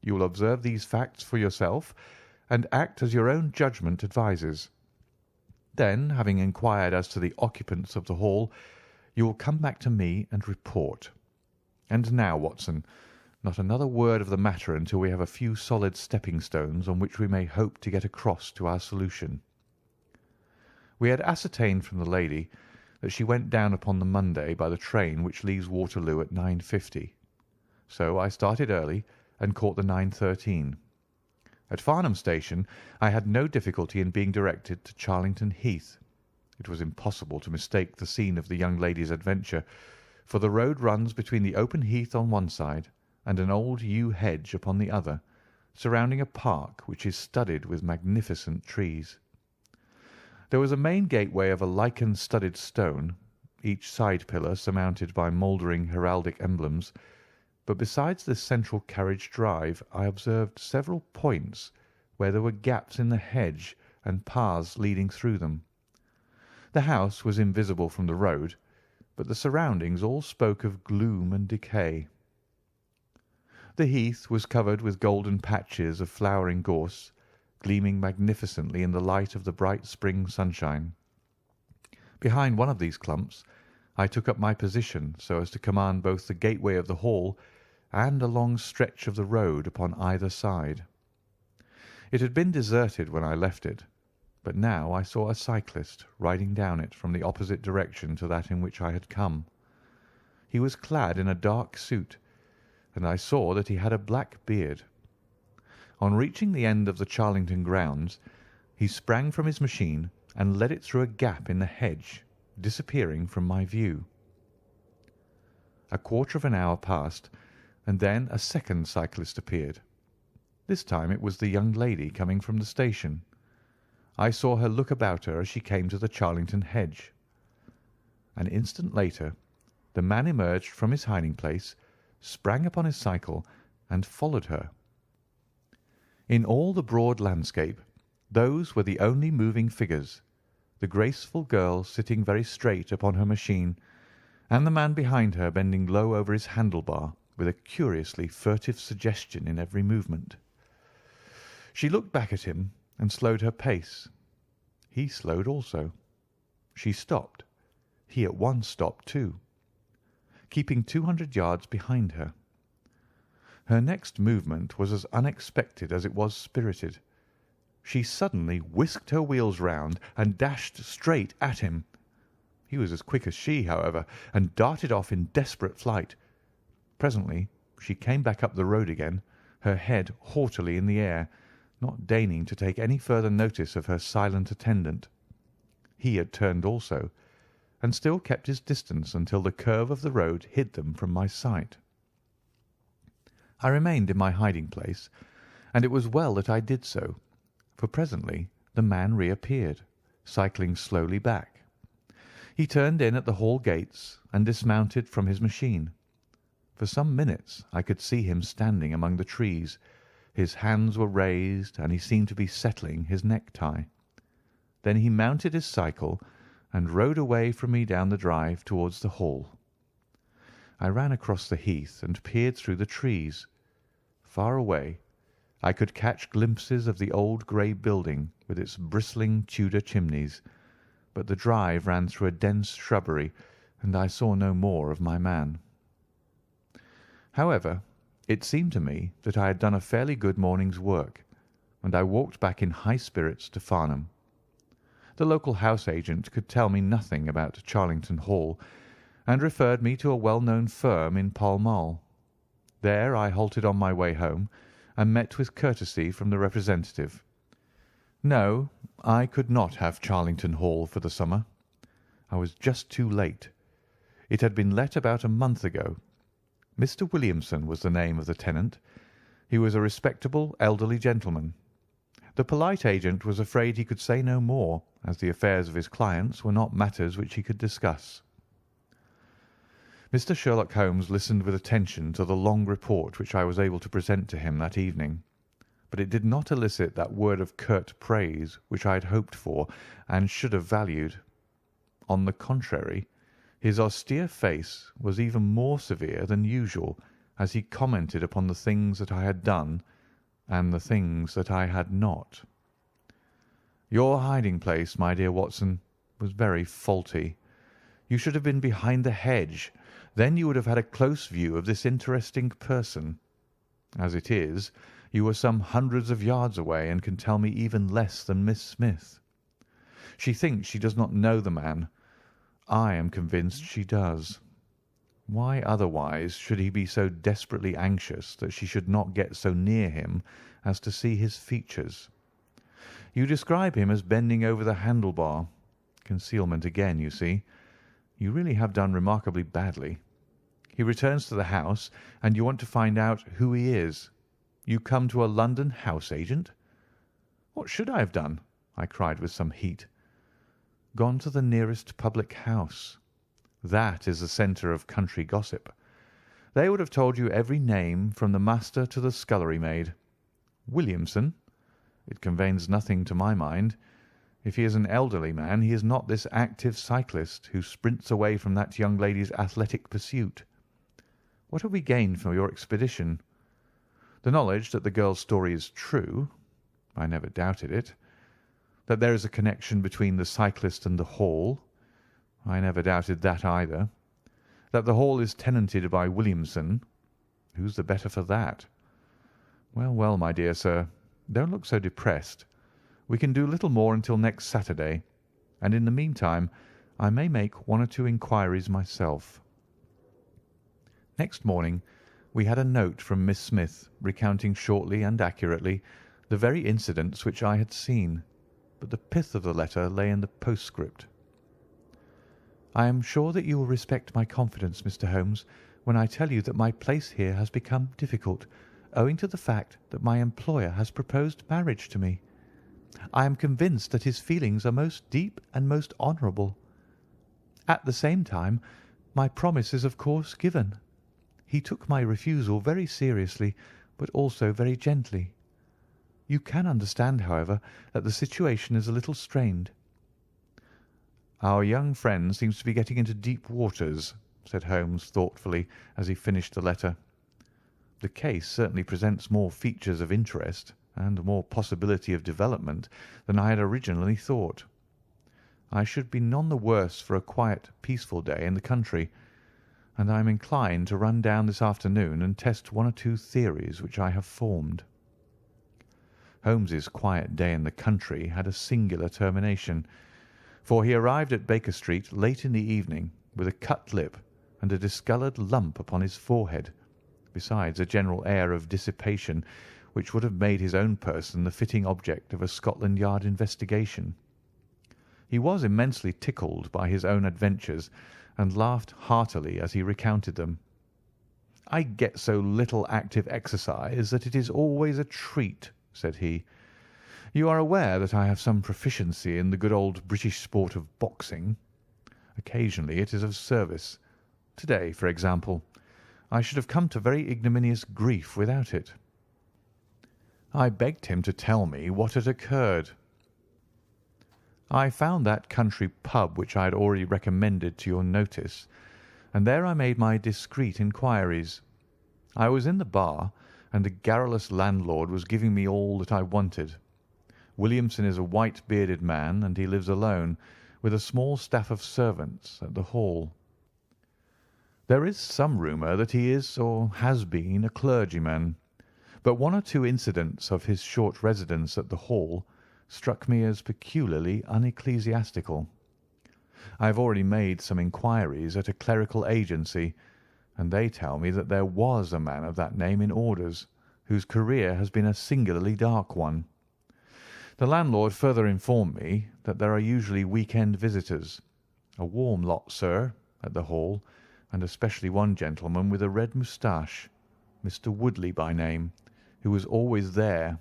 You will observe these facts for yourself and act as your own judgment advises. Then, having inquired as to the occupants of the hall, you will come back to me and report. And now, Watson, not another word of the matter until we have a few solid stepping-stones on which we may hope to get across to our solution." We had ascertained from the lady that she went down upon the Monday by the train which leaves Waterloo at 9:50. So I started early and caught the 9:13. At Farnham Station I had no difficulty in being directed to Charlington Heath. It was impossible to mistake the scene of the young lady's adventure, for the road runs between the open heath on one side and an old yew hedge upon the other, surrounding a park which is studded with magnificent trees. There was a main gateway of a lichen-studded stone, each side pillar surmounted by mouldering heraldic emblems, but besides this central carriage drive I observed several points where there were gaps in the hedge and paths leading through them. The house was invisible from the road, but the surroundings all spoke of gloom and decay. The heath was covered with golden patches of flowering gorse, gleaming magnificently in the light of the bright spring sunshine. Behind one of these clumps I took up my position so as to command both the gateway of the hall and a long stretch of the road upon either side. It had been deserted when I left it, but now I saw a cyclist riding down it from the opposite direction to that in which I had come. He was clad in a dark suit, and I saw that he had a black beard. On reaching the end of the Charlington grounds, he sprang from his machine and led it through a gap in the hedge, disappearing from my view. A quarter of an hour passed, and then a second cyclist appeared. This time it was the young lady coming from the station. I saw her look about her as she came to the Charlington hedge. An instant later the man emerged from his hiding-place, sprang upon his cycle, and followed her. In all the broad landscape those were the only moving figures, the graceful girl sitting very straight upon her machine, and the man behind her bending low over his handle-bar with a curiously furtive suggestion in every movement. She looked back at him and slowed her pace. He slowed also. She stopped. He at once stopped too, keeping 200 yards behind her. Her next movement was as unexpected as it was spirited. She suddenly whisked her wheels round and dashed straight at him. He was as quick as she, however, and darted off in desperate flight. Presently she came back up the road again, her head haughtily in the air, not deigning to take any further notice of her silent attendant. He had turned also, and still kept his distance until the curve of the road hid them from my sight. I remained in my hiding-place, and it was well that I did so, for presently the man reappeared, cycling slowly back. He turned in at the hall gates and dismounted from his machine. For some minutes I could see him standing among the trees. His hands were raised, and he seemed to be settling his necktie. Then he mounted his cycle and rode away from me down the drive towards the Hall. I ran across the heath and peered through the trees. Far away I could catch glimpses of the old grey building with its bristling Tudor chimneys, but the drive ran through a dense shrubbery, and I saw no more of my man. However, it seemed to me that I had done a fairly good morning's work, and I walked back in high spirits to Farnham. The local house agent could tell me nothing about Charlington Hall, and referred me to a well-known firm in Pall Mall. There I halted on my way home, and met with courtesy from the representative. No, I could not have Charlington Hall for the summer. I was just too late. It had been let about a month ago. Mr. Williamson was the name of the tenant. He was a respectable elderly gentleman. The polite agent was afraid he could say no more, as the affairs of his clients were not matters which he could discuss. Mr. Sherlock Holmes listened with attention to the long report which I was able to present to him that evening, but it did not elicit that word of curt praise which I had hoped for and should have valued. On the contrary, his austere face was even more severe than usual as he commented upon the things that I had done and the things that I had not. Your hiding-place, my dear Watson, was very faulty. You should have been behind the hedge. Then you would have had a close view of this interesting person. As it is, you were some hundreds of yards away and can tell me even less than Miss Smith. She thinks she does not know the man. I am convinced she does. Why otherwise should he be so desperately anxious that she should not get so near him as to see his features? You describe him as bending over the handlebar. Concealment again, you see. You really have done remarkably badly. He returns to the house, and you want to find out who he is. You come to a London house agent? What should I have done? I cried with some heat. Gone to the nearest public house. That is the centre of country gossip. They would have told you every name from the master to the scullery maid. Williamson? It conveys nothing to my mind. If he is an elderly man, he is not this active cyclist who sprints away from that young lady's athletic pursuit. What have we gained from your expedition? The knowledge that the girl's story is true. I never doubted it. That there is a connection between the cyclist and the Hall. I never doubted that either. That the Hall is tenanted by Williamson. Who's the better for that? Well, well, my dear sir, don't look so depressed. We can do little more until next Saturday, and in the meantime I may make one or two inquiries myself. Next morning we had a note from Miss Smith recounting shortly and accurately the very incidents which I had seen, but the pith of the letter lay in the postscript. I am sure that you will respect my confidence, Mr. Holmes, when I tell you that my place here has become difficult, owing to the fact that my employer has proposed marriage to me. I am convinced that his feelings are most deep and most honourable. At the same time, my promise is of course given. He took my refusal very seriously, but also very gently. You can understand, however, that the situation is a little strained. Our young friend seems to be getting into deep waters, said Holmes thoughtfully as he finished the letter. The case certainly presents more features of interest and more possibility of development than I had originally thought. I should be none the worse for a quiet, peaceful day in the country, and I am inclined to run down this afternoon and test one or two theories which I have formed. Holmes's quiet day in the country had a singular termination, for he arrived at Baker Street late in the evening with a cut lip and a discoloured lump upon his forehead, besides a general air of dissipation which would have made his own person the fitting object of a Scotland Yard investigation. He was immensely tickled by his own adventures, and laughed heartily as he recounted them. "I get so little active exercise that it is always a treat," said he. "You are aware that I have some proficiency in the good old British sport of boxing. Occasionally it is of service. To-day, for example, I should have come to very ignominious grief without it." I begged him to tell me what had occurred. I found that country pub which I had already recommended to your notice, and there I made my discreet inquiries. I was in the bar, and the garrulous landlord was giving me all that I wanted. Williamson is a white-bearded man, and he lives alone, with a small staff of servants, at the Hall. There is some rumour that he is or has been a clergyman, but one or two incidents of his short residence at the Hall struck me as peculiarly unecclesiastical. I have already made some inquiries at a clerical agency, and they tell me that there was a man of that name in orders, whose career has been a singularly dark one. The landlord further informed me that there are usually week-end visitors, a warm lot, sir, at the Hall, and especially one gentleman with a red moustache, Mr. Woodley by name, who was always there.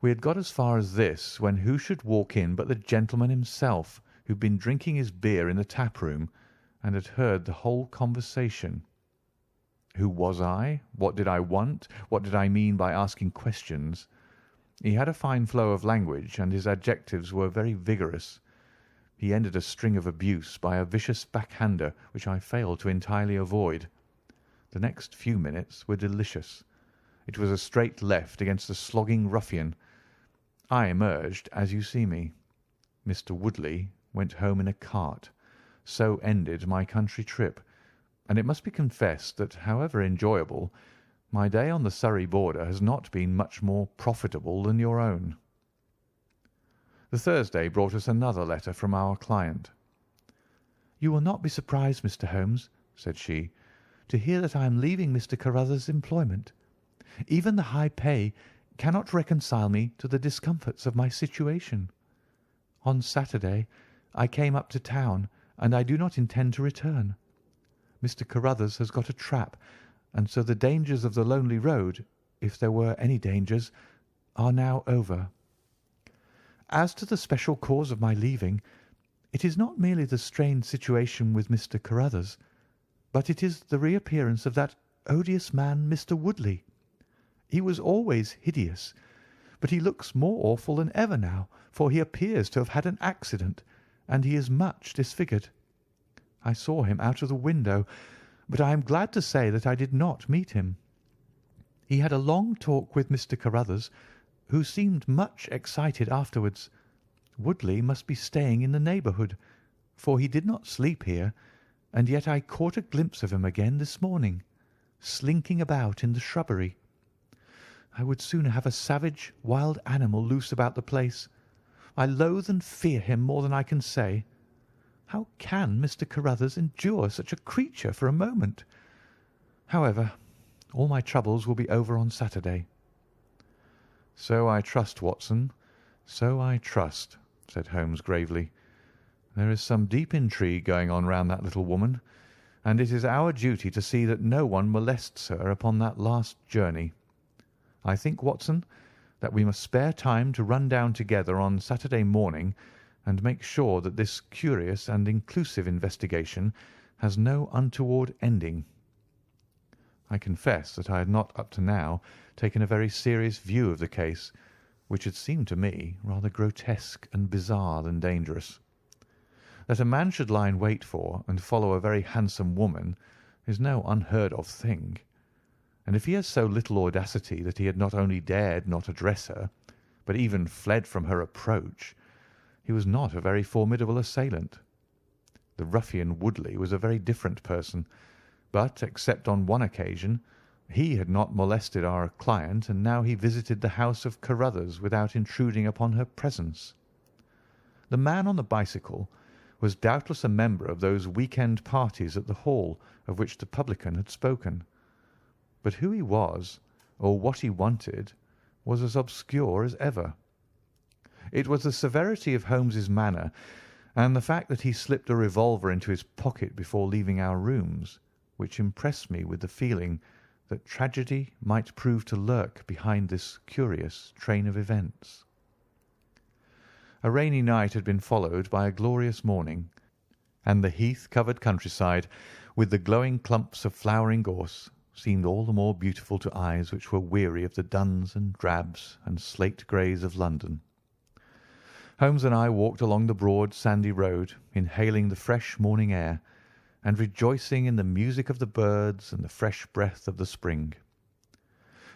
We had got as far as this when who should walk in but the gentleman himself, who had been drinking his beer in the tap-room and had heard the whole conversation. Who was I? What did I want? What did I mean by asking questions? He had a fine flow of language, and his adjectives were very vigorous. He ended a string of abuse by a vicious backhander which I failed to entirely avoid. The next few minutes were delicious. It was a straight left against a slogging ruffian. I emerged as you see me. Mr. Woodley went home in a cart. So ended my country trip, and it must be confessed that, however enjoyable, my day on the Surrey border has not been much more profitable than your own. The Thursday brought us another letter from our client. "You will not be surprised, Mr. Holmes," said she, "to hear that I am leaving Mr. Carruthers' employment. Even the high pay cannot reconcile me to the discomforts of my situation. On Saturday I came up to town, and I do not intend to return. Mr. Carruthers has got a trap, and so the dangers of the lonely road, if there were any dangers, are now over. As to the special cause of my leaving, it is not merely the strained situation with Mr. Carruthers, but it is the reappearance of that odious man, Mr. Woodley. He was always hideous, but he looks more awful than ever now, for he appears to have had an accident, and he is much disfigured. I saw him out of the window, but I am glad to say that I did not meet him. He had a long talk with Mr. Carruthers, who seemed much excited afterwards. Woodley must be staying in the neighbourhood, for he did not sleep here, and yet I caught a glimpse of him again this morning, slinking about in the shrubbery. I would sooner have a savage, wild animal loose about the place. I loathe and fear him more than I can say. How can Mr. Carruthers endure such a creature for a moment? However, all my troubles will be over on Saturday." "So I trust, Watson, so I trust," said Holmes gravely. "There is some deep intrigue going on round that little woman, and it is our duty to see that no one molests her upon that last journey. I think, Watson, that we must spare time to run down together on Saturday morning and make sure that this curious and inclusive investigation has no untoward ending." I confess that I had not up to now taken a very serious view of the case, which had seemed to me rather grotesque and bizarre than dangerous. That a man should lie in wait for and follow a very handsome woman is no unheard of thing, and if he has so little audacity that he had not only dared not address her, but even fled from her approach, he was not a very formidable assailant. The ruffian Woodley was a very different person, but, except on one occasion, he had not molested our client, and now he visited the house of Carruthers without intruding upon her presence. The man on the bicycle was doubtless a member of those week-end parties at the Hall of which the publican had spoken, but who he was, or what he wanted, was as obscure as ever. It was the severity of Holmes's manner, and the fact that he slipped a revolver into his pocket before leaving our rooms, which impressed me with the feeling that tragedy might prove to lurk behind this curious train of events. A rainy night had been followed by a glorious morning, and the heath-covered countryside, with the glowing clumps of flowering gorse, seemed all the more beautiful to eyes which were weary of the duns and drabs and slate greys of London. Holmes and I walked along the broad, sandy road, inhaling the fresh morning air and rejoicing in the music of the birds and the fresh breath of the spring.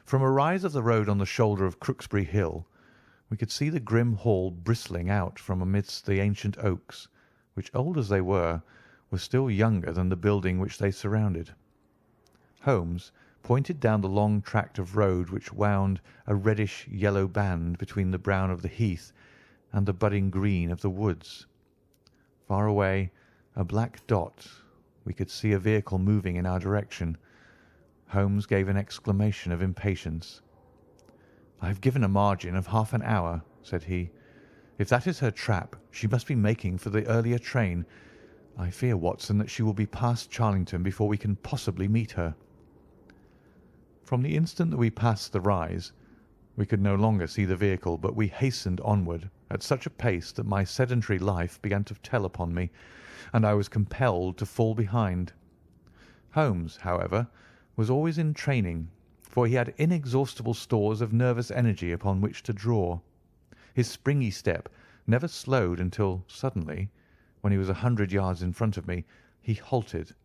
From a rise of the road on the shoulder of Crooksbury Hill, we could see the grim hall bristling out from amidst the ancient oaks, which, old as they were still younger than the building which they surrounded. Holmes pointed down the long tract of road which wound a reddish-yellow band between the brown of the heath and the budding green of the woods. Far away, a black dot, we could see a vehicle moving in our direction. Holmes gave an exclamation of impatience. "I have given a margin of half an hour," said he. "If that is her trap, she must be making for the earlier train. I fear, Watson, that she will be past Charlington before we can possibly meet her." From the instant that we passed the rise, we could no longer see the vehicle, but we hastened onward at such a pace that my sedentary life began to tell upon me, and I was compelled to fall behind. Holmes, however, was always in training, for he had inexhaustible stores of nervous energy upon which to draw. His springy step never slowed until suddenly, when he was 100 yards in front of me, he halted,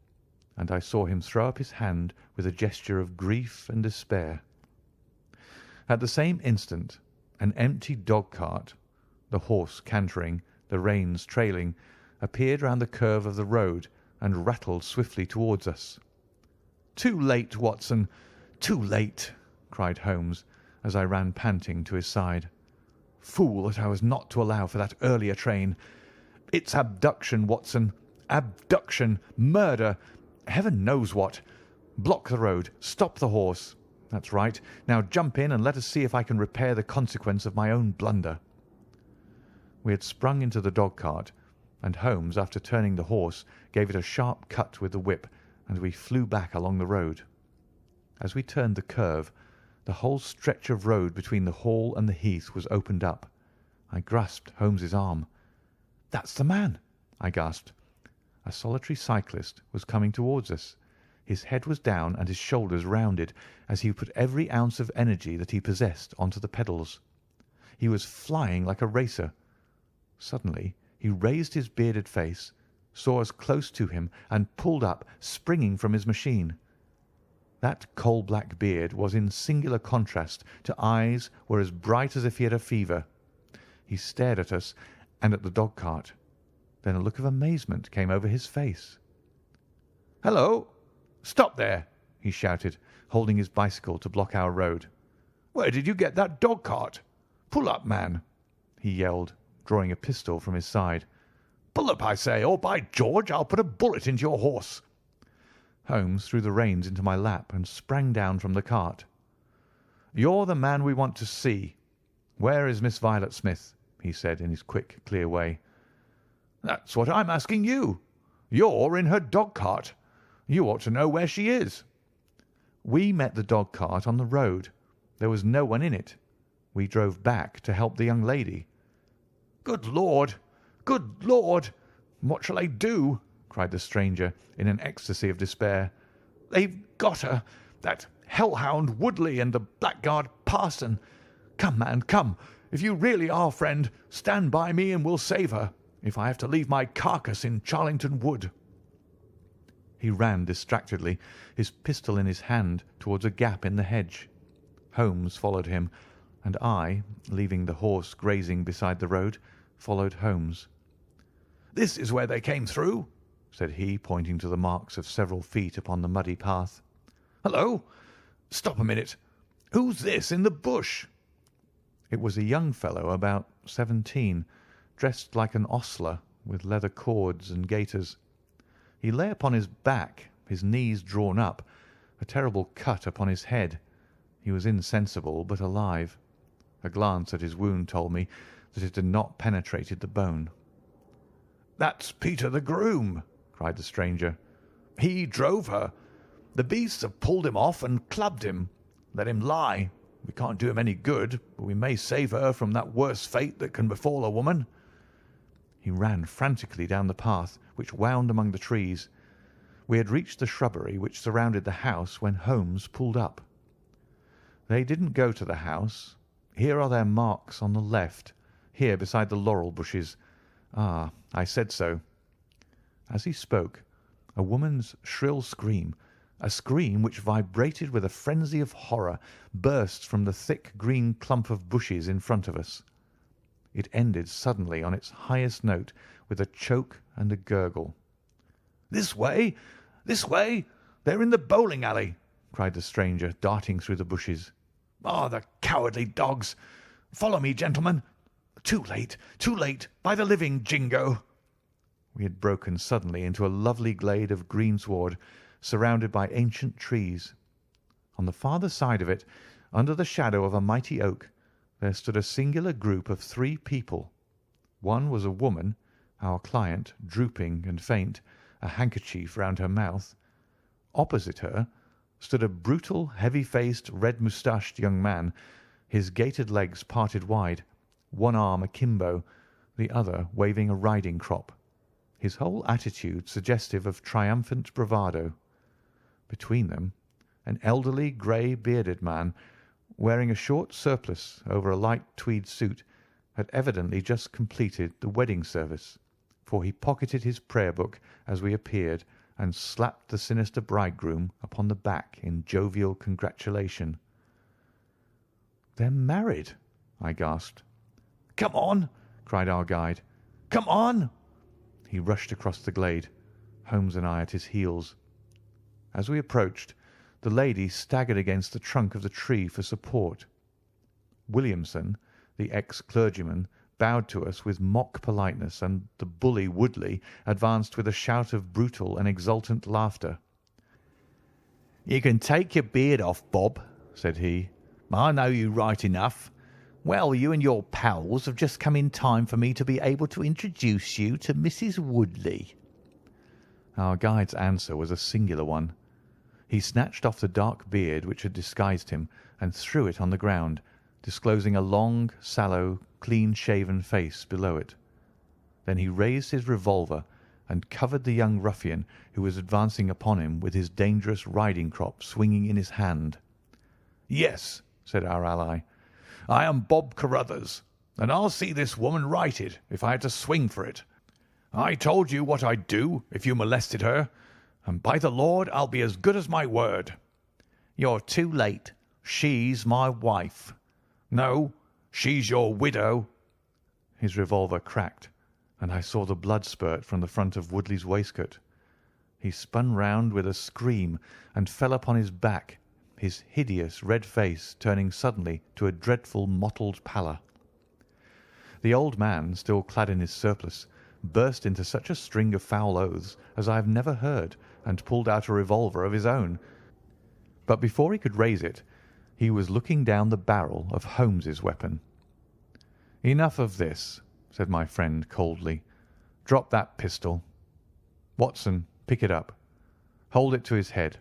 and I saw him throw up his hand with a gesture of grief and despair. At the same instant, an empty dog-cart, the horse cantering, the reins trailing, appeared round the curve of the road and rattled swiftly towards us. "Too late, Watson, too late!" cried Holmes, as I ran panting to his side. "Fool that I was not to allow for that earlier train! It's abduction, Watson, abduction, murder, heaven knows what! Block the road, stop the horse. That's right. Now jump in and let us see if I can repair the consequence of my own blunder." We had sprung into the dog-cart, and Holmes, after turning the horse, gave it a sharp cut with the whip, and we flew back along the road. As we turned the curve, the whole stretch of road between the hall and the heath was opened up. I grasped Holmes's arm. "That's the man!" I gasped. A solitary cyclist was coming towards us. His head was down and his shoulders rounded, as he put every ounce of energy that he possessed onto the pedals. He was flying like a racer. Suddenly he raised his bearded face, saw us close to him, and pulled up, springing from his machine. That coal-black beard was in singular contrast to eyes were as bright as if he had a fever. He stared at us and at the dog-cart. Then a look of amazement came over his face. "Hello! Stop there!" he shouted, holding his bicycle to block our road. "Where did you get that dog-cart? Pull up, man!" he yelled, drawing a pistol from his side. "Pull up, I say, or by George, I'll put a bullet into your horse." Holmes threw the reins into my lap and sprang down from the cart. "You're the man we want to see. Where is Miss Violet Smith?" he said in his quick, clear way. "That's what I'm asking you. You're in her dog-cart. You ought to know where she is." "We met the dog-cart on the road. There was no one in it. We drove back to help the young lady." "Good Lord! Good Lord! What shall I do?" cried the stranger in an ecstasy of despair. "They've got her, that hell-hound Woodley and the blackguard parson. Come, man, come. If you really are a friend, stand by me and we'll save her, if I have to leave my carcass in Charlington Wood." He ran distractedly, his pistol in his hand, towards a gap in the hedge. Holmes followed him, and I, leaving the horse grazing beside the road, followed Holmes. "This is where they came through," said he, pointing to the marks of several feet upon the muddy path. "Hullo! Stop a minute. Who's this in the bush?" It was a young fellow about 17, dressed like an ostler, with leather cords and gaiters. He lay upon his back, his knees drawn up, a terrible cut upon his head. He was insensible, but alive. A glance at his wound told me that it had not penetrated the bone. "That's Peter the groom," cried the stranger. "He drove her. The beasts have pulled him off and clubbed him. Let him lie. We can't do him any good, but we may save her from that worse fate that can befall a woman." He ran frantically down the path, which wound among the trees. We had reached the shrubbery which surrounded the house when Holmes pulled up. "They didn't go to the house. Here are their marks on the left," here beside the laurel bushes. Ah, I said so." As he spoke, a woman's shrill scream, a scream which vibrated with a frenzy of horror, burst from the thick green clump of bushes in front of us. It ended suddenly on its highest note with a choke and a gurgle. "This way! This way! They're in the bowling alley!" cried the stranger, darting through the bushes. "Ah, the cowardly dogs! Follow me, gentlemen! Too late! Too late! By the living Jingo!" We had broken suddenly into a lovely glade of greensward, surrounded by ancient trees. On the farther side of it, under the shadow of a mighty oak, there stood a singular group of 3 people. One was a woman, our client, drooping and faint, a handkerchief round her mouth. Opposite her stood a brutal, heavy-faced, red-moustached young man, his gaitered legs parted wide, one arm akimbo, the other waving a riding crop, his whole attitude suggestive of triumphant bravado. Between them, an elderly, grey-bearded man, wearing a short surplice over a light tweed suit, had evidently just completed the wedding service, for he pocketed his prayer-book as we appeared and slapped the sinister bridegroom upon the back in jovial congratulation. "They're married!" I gasped. "Come on!" cried our guide. "Come on!" He rushed across the glade, Holmes and I at his heels. As we approached, the lady staggered against the trunk of the tree for support. Williamson, the ex-clergyman, bowed to us with mock politeness, and the bully Woodley advanced with a shout of brutal and exultant laughter. "You can take your beard off, Bob," said he. "I know you right enough. Well, you and your pals have just come in time for me to be able to introduce you to Mrs. Woodley." Our guide's answer was a singular one. He snatched off the dark beard which had disguised him and threw it on the ground, disclosing a long, sallow, clean-shaven face below it. Then he raised his revolver and covered the young ruffian who was advancing upon him with his dangerous riding-crop swinging in his hand. "Yes," said our ally, "I am Bob Carruthers, and I'll see this woman righted if I had to swing for it. I told you what I'd do if you molested her, and by the Lord I'll be as good as my word." "You're too late. She's my wife." "No, she's your widow." His revolver cracked, and I saw the blood spurt from the front of Woodley's waistcoat. He spun round with a scream and fell upon his back, his hideous red face turning suddenly to a dreadful mottled pallor. The old man, still clad in his surplice, burst into such a string of foul oaths as I have never heard, and pulled out a revolver of his own. But before he could raise it, he was looking down the barrel of Holmes's weapon. "Enough of this," said my friend coldly. "Drop that pistol. Watson, pick it up. Hold it to his head.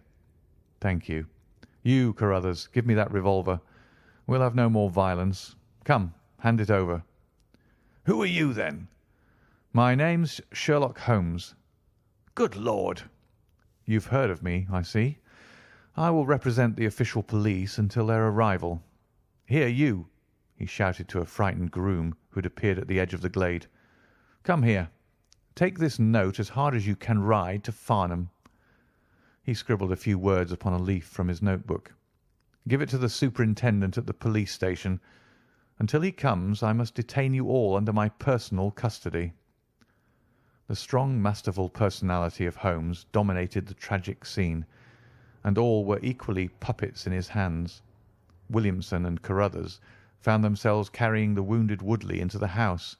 Thank you. You, Carruthers, give me that revolver. We'll have no more violence. Come, hand it over." "Who are you, then?" "My name's Sherlock Holmes." "Good Lord!" "You've heard of me, I see. I will represent the official police until their arrival. Here, you," he shouted to a frightened groom who had appeared at the edge of the glade. "Come here. Take this note as hard as you can ride to Farnham." He scribbled a few words upon a leaf from his notebook. "Give it to the superintendent at the police station. Until he comes, I must detain you all under my personal custody." The strong, masterful personality of Holmes dominated the tragic scene, and all were equally puppets in his hands. Williamson and Carruthers found themselves carrying the wounded Woodley into the house,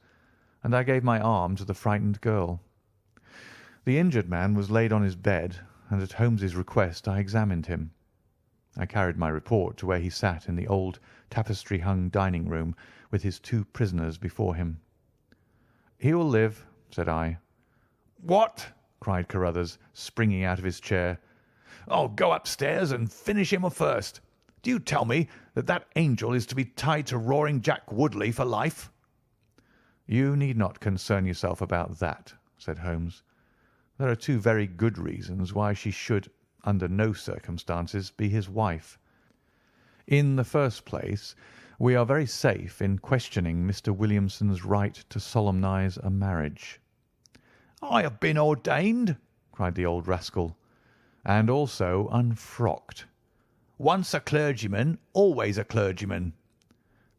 and I gave my arm to the frightened girl. The injured man was laid on his bed, and at Holmes's request I examined him. I carried my report to where he sat in the old tapestry-hung dining-room with his 2 prisoners before him. "He will live," said I. "What?" cried Carruthers, springing out of his chair. "I'll go upstairs and finish him first. Do you tell me that that angel is to be tied to Roaring Jack Woodley for life?" "You need not concern yourself about that," said Holmes. "There are 2 very good reasons why she should, under no circumstances, be his wife. In the first place, We are very safe in questioning Mr. Williamson's right to solemnize a marriage." "I have been ordained," cried the old rascal, "and also unfrocked." "Once a clergyman, always a clergyman."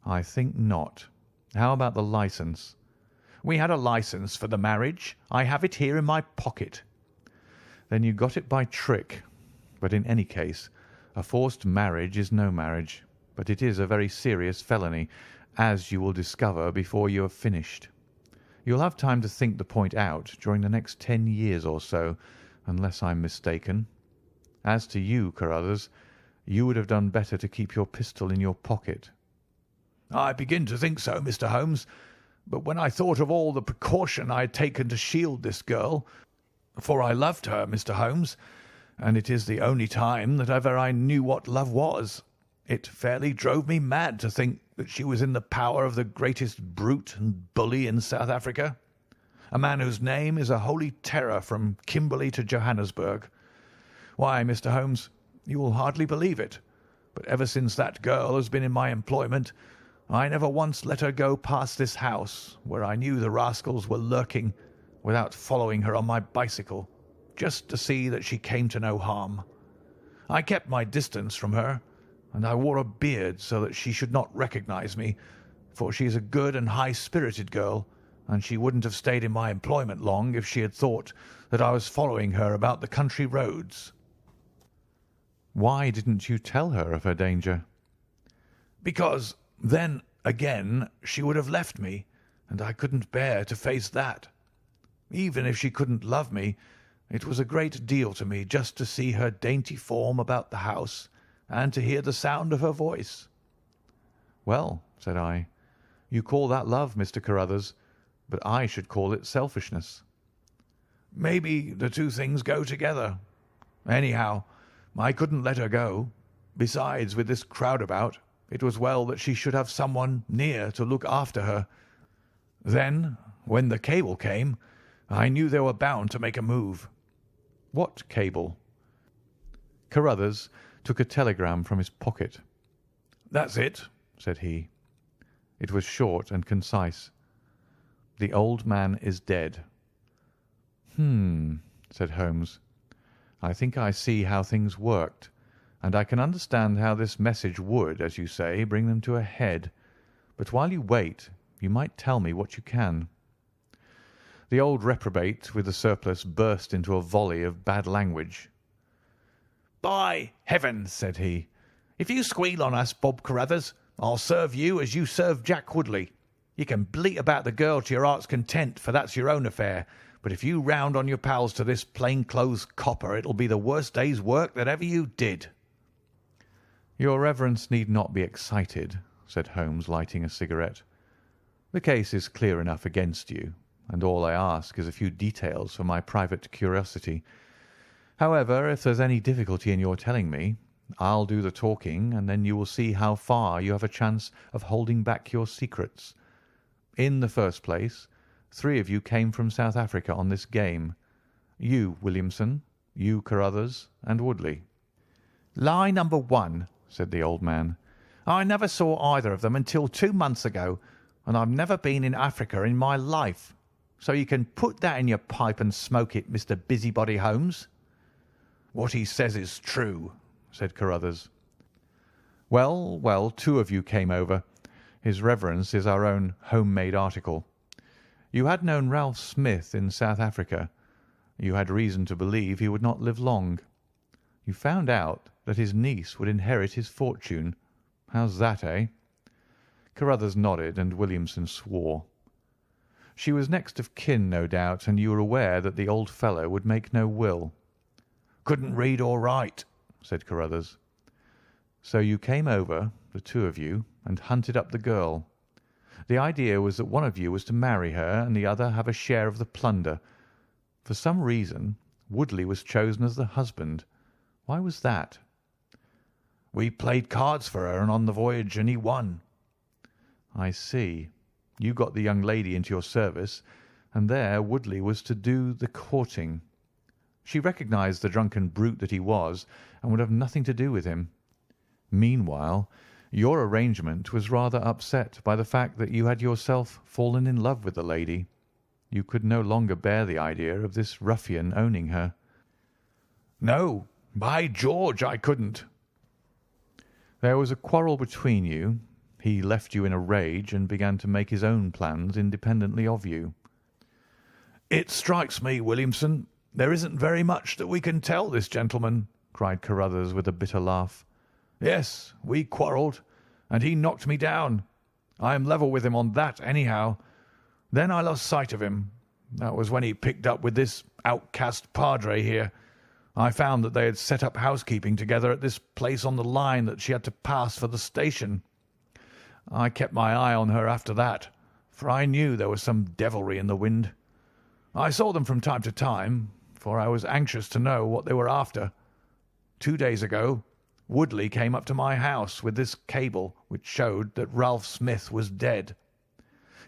"I think not. How about the licence?" "We had a licence for the marriage. I have it here in my pocket." "Then you got it by trick. But in any case, a forced marriage is no marriage, but it is a very serious felony, as you will discover before you have finished. You'll have time to think the point out during the next 10 years or so, unless I'm mistaken. As to you, Carruthers, you would have done better to keep your pistol in your pocket." "I begin to think so, Mr. Holmes. But when I thought of all the precaution I had taken to shield this girl, for I loved her, Mr. Holmes, and it is the only time that ever I knew what love was, it fairly drove me mad to think that she was in the power of the greatest brute and bully in South Africa, a man whose name is a holy terror from Kimberley to Johannesburg. Why, Mr. Holmes, you will hardly believe it, but ever since that girl has been in my employment, I never once let her go past this house, where I knew the rascals were lurking, without following her on my bicycle, just to see that she came to no harm. I kept my distance from her, and I wore a beard so that she should not recognize me, for she is a good and high-spirited girl, and she wouldn't have stayed in my employment long if she had thought that I was following her about the country roads." "Why didn't you tell her of her danger?" "Because then, again, she would have left me, and I couldn't bear to face that. Even if she couldn't love me, it was a great deal to me just to see her dainty form about the house and to hear the sound of her voice." "Well," said I, "you call that love, Mr. Carruthers, but I should call it selfishness." "Maybe the two things go together. Anyhow, I couldn't let her go. Besides, with this crowd about, it was well that she should have someone near to look after her. Then, when the cable came, I knew they were bound to make a move." "What cable?" Carruthers took a telegram from his pocket. "That's it," said he. It was short and concise. "The old man is dead." Said Holmes. "I think I see how things worked, and I can understand how this message would, as you say, bring them to a head. But while you wait, you might tell me what you can." The old reprobate with the surplice burst into a volley of bad language. "By heavens," said he, "if you squeal on us, Bob Carruthers, I'll serve you as you served Jack Woodley. You can bleat about the girl to your heart's content, for that's your own affair, but if you round on your pals to this plain-clothes copper, it'll be the worst day's work that ever you did." "Your reverence need not be excited," said Holmes, lighting a cigarette. "The case is clear enough against you, and all I ask is a few details for my private curiosity. However, if there's any difficulty in your telling me, I'll do the talking, and then you will see how far you have a chance of holding back your secrets. In the first place, 3 of you came from South Africa on this game. You, Williamson, you, Carruthers, and Woodley." "Lie number 1, said the old man. "I never saw either of them until 2 months ago, and I've never been in Africa in my life. So you can put that in your pipe and smoke it, Mr. Busybody Holmes." "What he says is true," said Carruthers. "Well, well, 2 of you came over. His reverence is our own home-made article. You had known Ralph Smith in South Africa. You had reason to believe he would not live long. You found out that his niece would inherit his fortune. How's that, eh?" Carruthers nodded, and Williamson swore. "She was next of kin, no doubt, and you were aware that the old fellow would make no will." "Couldn't read or write," said Carruthers. "So you came over, the 2 of you, and hunted up the girl. The idea was that one of you was to marry her and the other have a share of the plunder. For some reason, Woodley was chosen as the husband. Why was that?" "We played cards for her and on the voyage, and he won." "I see. You got the young lady into your service, and there Woodley was to do the courting. She recognised the drunken brute that he was, and would have nothing to do with him. Meanwhile, Your arrangement was rather upset by the fact that you had yourself fallen in love with the lady. You could no longer bear the idea of this ruffian owning her." "No, by George, I couldn't." "There was a quarrel between you. He left you in a rage and began to make his own plans independently of you." "It strikes me, Williamson, there isn't very much that we can tell this gentleman," cried Carruthers with a bitter laugh. "Yes, we quarrelled, and he knocked me down. I am level with him on that, anyhow. Then I lost sight of him. That was when he picked up with this outcast padre here. I found that they had set up housekeeping together at this place on the line that she had to pass for the station. I kept my eye on her after that, for I knew there was some devilry in the wind. I saw them from time to time, for I was anxious to know what they were after. 2 days ago, Woodley came up to my house with this cable which showed that Ralph Smith was dead.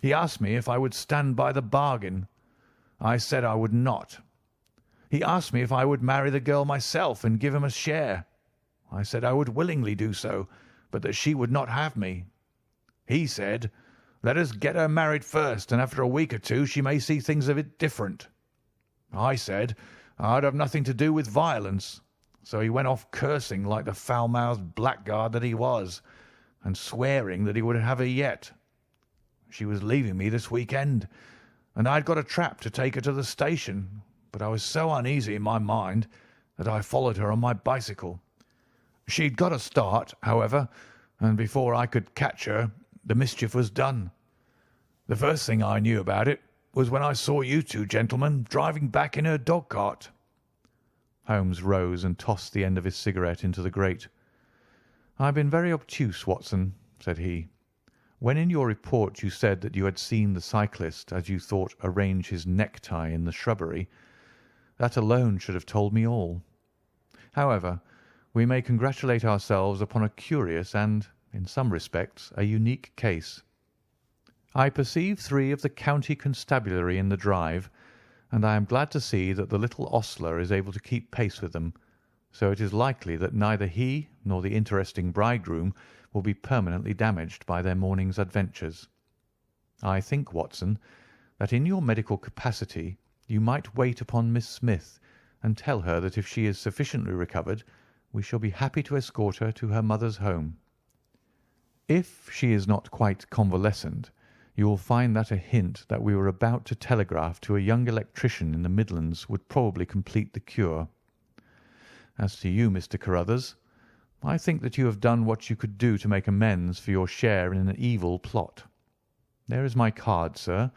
He asked me if I would stand by the bargain. I said I would not. He asked me if I would marry the girl myself and give him a share. I said I would willingly do so, but that she would not have me. He said, 'Let us get her married first, and after a week or two she may see things a bit different.' I said I'd have nothing to do with violence. So he went off cursing like the foul-mouthed blackguard that he was, and swearing that he would have her yet. She was leaving me this week-end, and I had got a trap to take her to the station, but I was so uneasy in my mind that I followed her on my bicycle. She'd got a start, however, and before I could catch her, the mischief was done. The first thing I knew about it was when I saw you two gentlemen driving back in her dog-cart." Holmes rose and tossed the end of his cigarette into the grate. "I have been very obtuse, Watson," said he. "When in your report you said that you had seen the cyclist, as you thought, arrange his necktie in the shrubbery, that alone should have told me all. However, we may congratulate ourselves upon a curious and, in some respects, a unique case. I perceive 3 of the county constabulary in the drive, and I am glad to see that the little ostler is able to keep pace with them, so it is likely that neither he nor the interesting bridegroom will be permanently damaged by their morning's adventures. I think, Watson, that in your medical capacity you might wait upon Miss Smith and tell her that if she is sufficiently recovered, we shall be happy to escort her to her mother's home. If she is not quite convalescent, you will find that a hint that we were about to telegraph to a young electrician in the Midlands would probably complete the cure. As to you, Mr. Carruthers, I think that you have done what you could do to make amends for your share in an evil plot. There is my card, sir,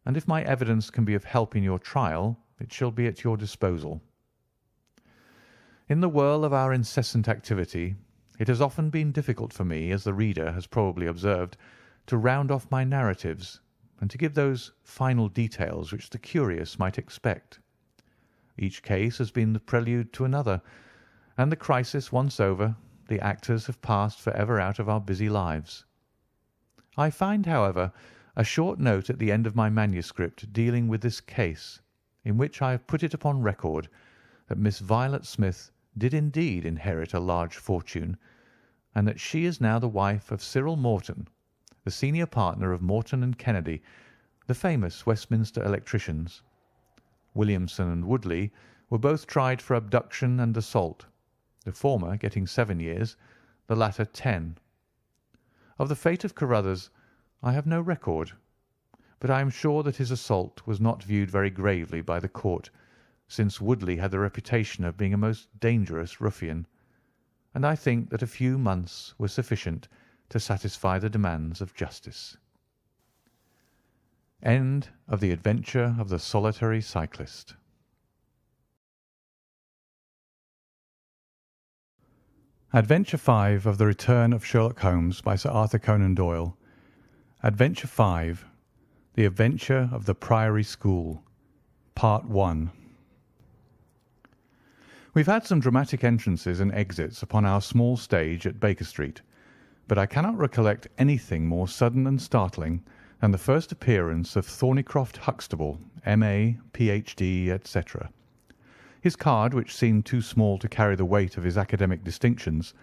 and if my evidence can be of help in your trial, it shall be at your disposal. In the whirl of our incessant activity, it has often been difficult for me, as the reader has probably observed, to round off my narratives and to give those final details which the curious might expect. Each case has been the prelude to another, and the crisis once over, the actors have passed for ever out of our busy lives. I find, however, a short note at the end of my manuscript dealing with this case, in which I have put it upon record that Miss Violet Smith did indeed inherit a large fortune, and that she is now the wife of Cyril Morton, the senior partner of Morton and Kennedy, the famous Westminster electricians. Williamson and Woodley were both tried for abduction and assault, the former getting 7 years, the latter 10. Of the fate of Carruthers I have no record, but I am sure that his assault was not viewed very gravely by the court, since Woodley had the reputation of being a most dangerous ruffian, and I think that a few months were sufficient to satisfy the demands of justice. End of The Adventure of the Solitary Cyclist. Adventure 5 of The Return of Sherlock Holmes by Sir Arthur Conan Doyle. Adventure 5. The Adventure of the Priory School. Part 1. We've had some dramatic entrances and exits upon our small stage at Baker Street, but I cannot recollect anything more sudden and startling than the first appearance of Thornycroft Huxtable, M.A., Ph.D., etc. His card, which seemed too small to carry the weight of his academic distinctions,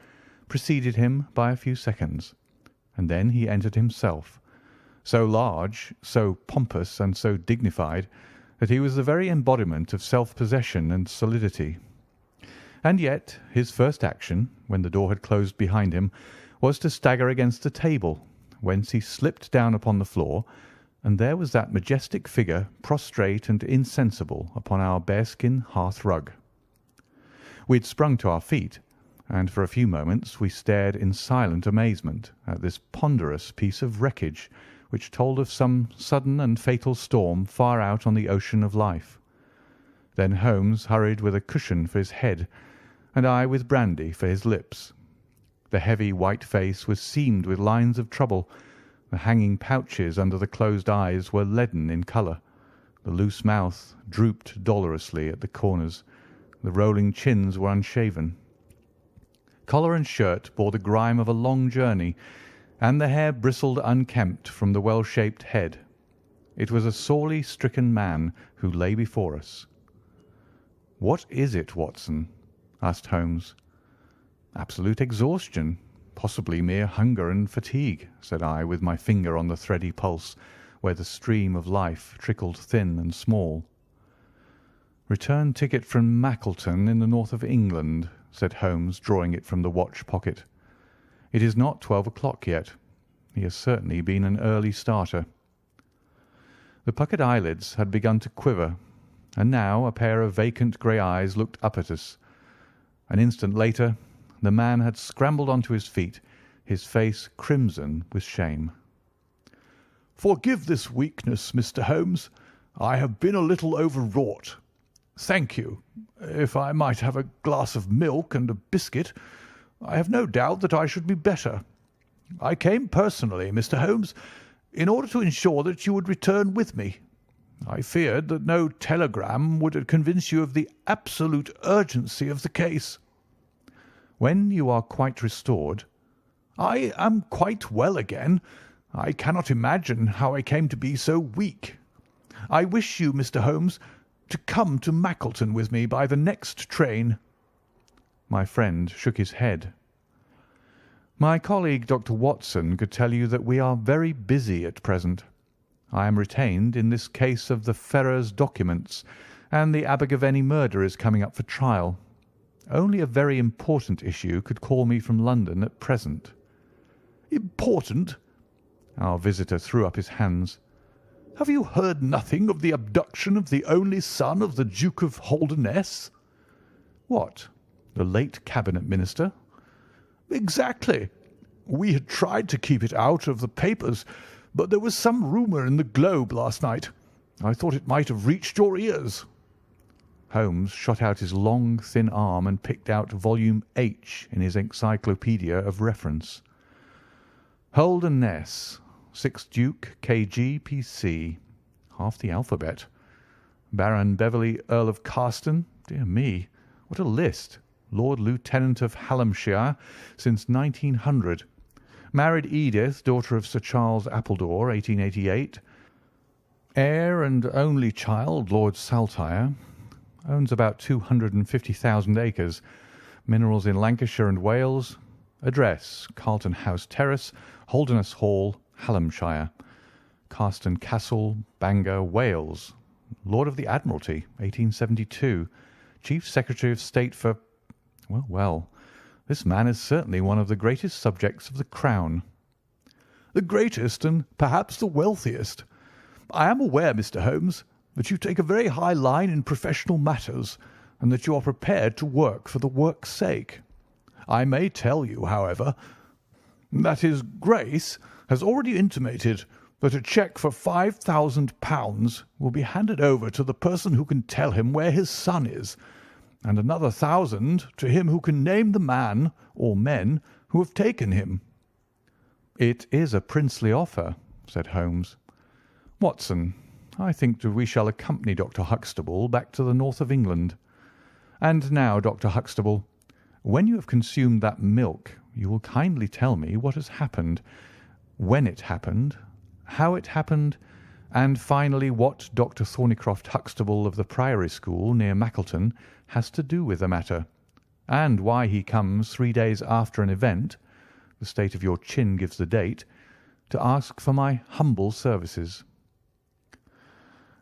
preceded him by a few seconds, and then he entered himself, so large, so pompous, and so dignified that he was the very embodiment of self-possession and solidity. And yet his first action, when the door had closed behind him, was to stagger against the table, whence he slipped down upon the floor, and there was that majestic figure prostrate and insensible upon our bearskin hearth-rug. We had sprung to our feet, and for a few moments we stared in silent amazement at this ponderous piece of wreckage which told of some sudden and fatal storm far out on the ocean of life. Then Holmes hurried with a cushion for his head, and I with brandy for his lips. The heavy white face was seamed with lines of trouble. The hanging pouches under the closed eyes were leaden in colour. The loose mouth drooped dolorously at the corners. The rolling chins were unshaven. Collar and shirt bore the grime of a long journey, and the hair bristled unkempt from the well-shaped head. It was a sorely stricken man who lay before us. "What is it, Watson?" asked Holmes. "Absolute exhaustion, possibly mere hunger and fatigue," said I, with my finger on the thready pulse, where the stream of life trickled thin and small. "Return ticket from Mackleton in the north of England," said Holmes, drawing it from the watch pocket. "It is not 12 o'clock yet. He has certainly been an early starter." The puckered eyelids had begun to quiver, and now a pair of vacant grey eyes looked up at us. An instant later the man had scrambled onto his feet, his face crimson with shame. "Forgive this weakness, Mr. Holmes. I have been a little overwrought. Thank you. If I might have a glass of milk and a biscuit, I have no doubt that I should be better. I came personally, Mr. Holmes, in order to ensure that you would return with me. I feared that no telegram would convince you of the absolute urgency of the case." "When you are quite restored—" "I am quite well again. I cannot imagine how I came to be so weak. I wish you, Mr. Holmes, to come to Mackleton with me by the next train." My friend shook his head. "My colleague, Dr. Watson, could tell you that we are very busy at present. I am retained in this case of the Ferrers documents, and the Abergavenny murder is coming up for trial. Only a very important issue could call me from London at present." "Important?" Our visitor threw up his hands. "Have you heard nothing of the abduction of the only son of the Duke of Holdernesse?" "What, the late Cabinet Minister?" "Exactly. We had tried to keep it out of the papers, but there was some rumour in the Globe last night. I thought it might have reached your ears." Holmes shot out his long, thin arm and picked out volume H in his encyclopaedia of reference. "Holdernesse, 6th Duke, K.G., P.C. Half the alphabet. Baron Beverley, Earl of Carston. Dear me, what a list. Lord Lieutenant of Hallamshire since 1900. Married Edith, daughter of Sir Charles Appledore, 1888. Heir and only child, Lord Saltire. Owns about 250,000 acres. Minerals in Lancashire and Wales. Address, Carlton House Terrace, Holdernesse Hall, Hallamshire. Carston Castle, Bangor, Wales. Lord of the Admiralty, 1872. Chief Secretary of State for... Well, this man is certainly one of the greatest subjects of the Crown." "The greatest and perhaps the wealthiest. I am aware, Mr. Holmes, that you take a very high line in professional matters, and that you are prepared to work for the work's sake. I may tell you, however, that His Grace has already intimated that a cheque for £5,000 will be handed over to the person who can tell him where his son is, and another 1,000 to him who can name the man or men who have taken him." "It is a princely offer," said Holmes. "Watson, I think that we shall accompany Dr. Huxtable back to the north of England. And now, Dr. Huxtable, when you have consumed that milk, you will kindly tell me what has happened, when it happened, how it happened, and finally what Dr. Thornycroft Huxtable of the Priory School near Mackleton has to do with the matter. and why he comes 3 days after an event, the state of your chin gives the date, to ask for my humble services."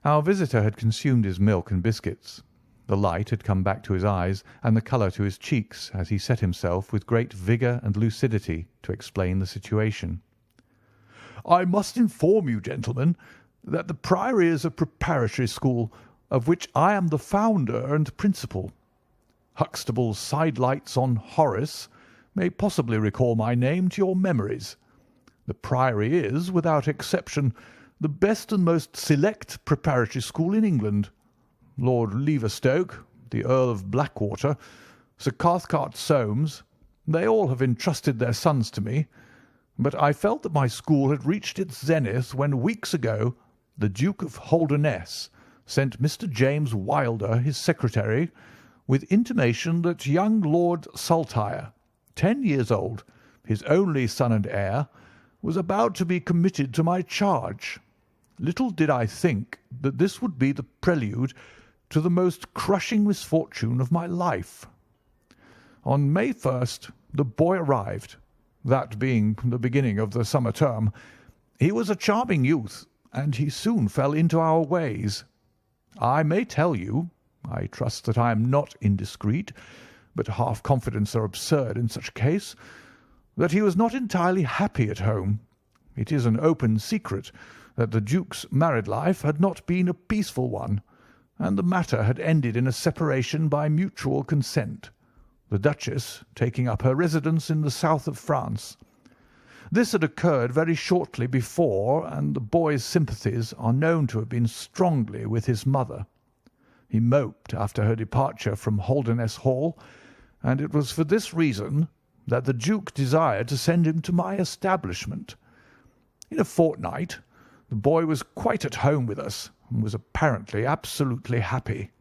Our visitor had consumed his milk and biscuits. The light had come back to his eyes and the colour to his cheeks as he set himself with great vigour and lucidity to explain the situation. "I must inform you, gentlemen, that the Priory is a preparatory school of which I am the founder and principal. Huxtable's sidelights on Horace may possibly recall my name to your memories. The Priory is, without exception, the best and most select preparatory school in England. Lord Leverstoke, the Earl of Blackwater, Sir Cathcart Soames, they all have entrusted their sons to me, but I felt that my school had reached its zenith when weeks ago the Duke of Holdernesse sent Mr. James Wilder, his secretary, with intimation that young Lord Saltire, 10 years old, his only son and heir, was about to be committed to my charge. Little did I think that this would be the prelude to the most crushing misfortune of my life. On May 1st the boy arrived, that being the beginning of the summer term. He was a charming youth, and he soon fell into our ways. I may tell you, I trust that I am not indiscreet, but half-confidence are absurd in such a case, that he was not entirely happy at home. It is an open secret that the Duke's married life had not been a peaceful one, and the matter had ended in a separation by mutual consent, the Duchess taking up her residence in the south of France. This had occurred very shortly before, and the boy's sympathies are known to have been strongly with his mother. He moped after her departure from Holdernesse Hall, and it was for this reason that the Duke desired to send him to my establishment. In a fortnight the boy was quite at home with us, and was apparently absolutely happy.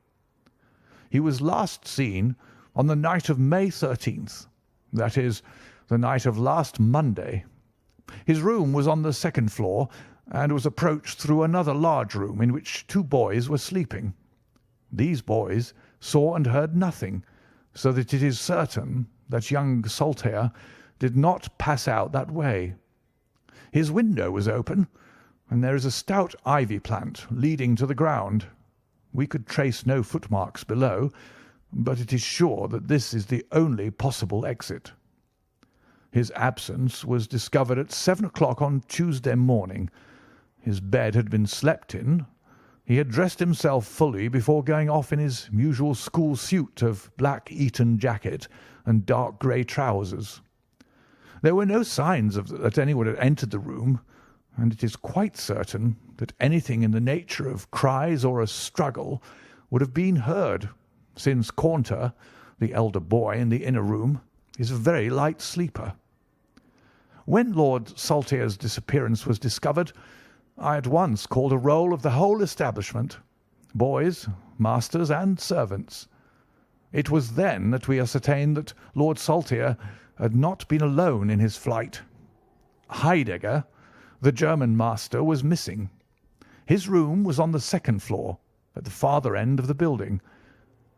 He was last seen on the night of May 13th, that is, the night of last Monday. His room was on the second floor, and was approached through another large room in which 2 boys were sleeping. These boys saw and heard nothing, so that it is certain that young Saltire did not pass out that way. His window was open, and there is a stout ivy plant leading to the ground. We could trace no footmarks below, but it is sure that this is the only possible exit. His absence was discovered at 7 o'clock on Tuesday morning. His bed had been slept in. He had dressed himself fully before going off in his usual school suit of black Eton jacket and dark grey trousers. There were no signs that anyone had entered the room, and it is quite certain that anything in the nature of cries or a struggle would have been heard, since Caunter, the elder boy in the inner room, is a very light sleeper. When Lord Saltire's disappearance was discovered, I at once called a roll of the whole establishment, boys, masters, and servants. It was then that we ascertained that Lord Saltire had not been alone in his flight. Heidegger, the German master, was missing. His room was on the second floor, at the farther end of the building,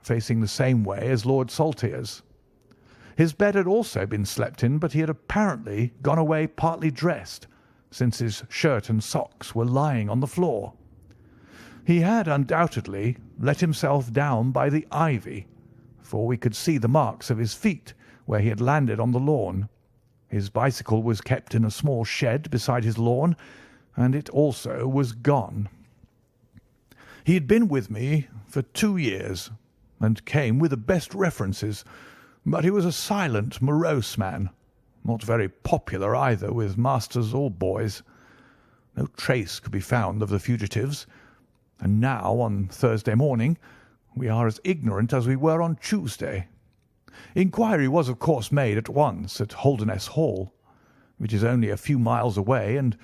facing the same way as Lord Saltire's. His bed had also been slept in, but he had apparently gone away partly dressed, since his shirt and socks were lying on the floor. He had undoubtedly let himself down by the ivy, for we could see the marks of his feet where he had landed on the lawn. His bicycle was kept in a small shed beside his lawn, and it also was gone. He had been with me for 2 years, and came with the best references, but he was a silent, morose man, not very popular either with masters or boys. No trace could be found of the fugitives, and now, on Thursday morning, we are as ignorant as we were on Tuesday. Inquiry was, of course, made at once at Holdernesse Hall, which is only a few miles away, and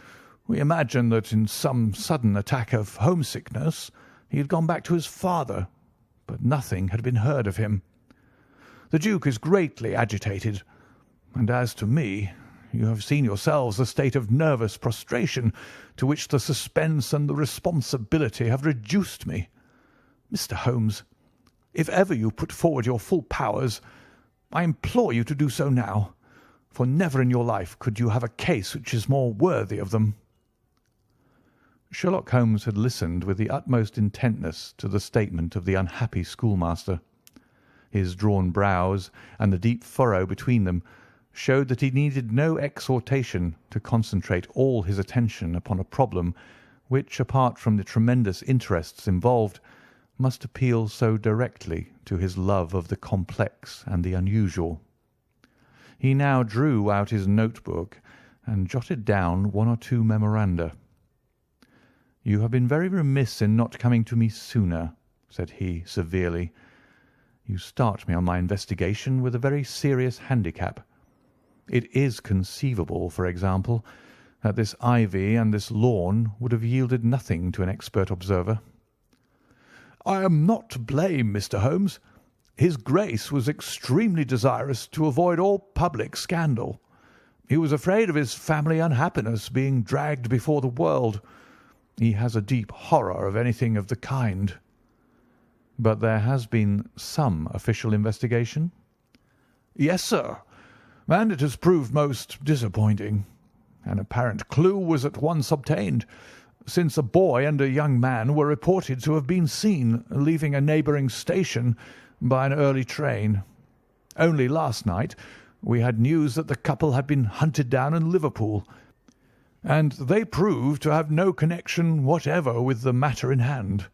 we imagine that in some sudden attack of homesickness he had gone back to his father, but nothing had been heard of him. The Duke is greatly agitated, and as to me, you have seen yourselves the state of nervous prostration to which the suspense and the responsibility have reduced me. Mr. Holmes, if ever you put forward your full powers, I implore you to do so now, for never in your life could you have a case which is more worthy of them." Sherlock Holmes had listened with the utmost intentness to the statement of the unhappy schoolmaster. His drawn brows and the deep furrow between them showed that he needed no exhortation to concentrate all his attention upon a problem which, apart from the tremendous interests involved, must appeal so directly to his love of the complex and the unusual. He now drew out his notebook and jotted down one or two memoranda. "You have been very remiss in not coming to me sooner," said he severely. "You start me on my investigation with a very serious handicap. It is conceivable, for example, that this ivy and this lawn would have yielded nothing to an expert observer." "I am not to blame, Mr. Holmes. His Grace was extremely desirous to avoid all public scandal. He was afraid of his family unhappiness being dragged before the world. He has a deep horror of anything of the kind." "But there has been some official investigation?" "Yes, sir, and it has proved most disappointing. An apparent clue was at once obtained, since a boy and a young man were reported to have been seen leaving a neighbouring station by an early train. Only last night we had news that the couple had been hunted down in Liverpool, and they proved to have no connection whatever with the matter in hand.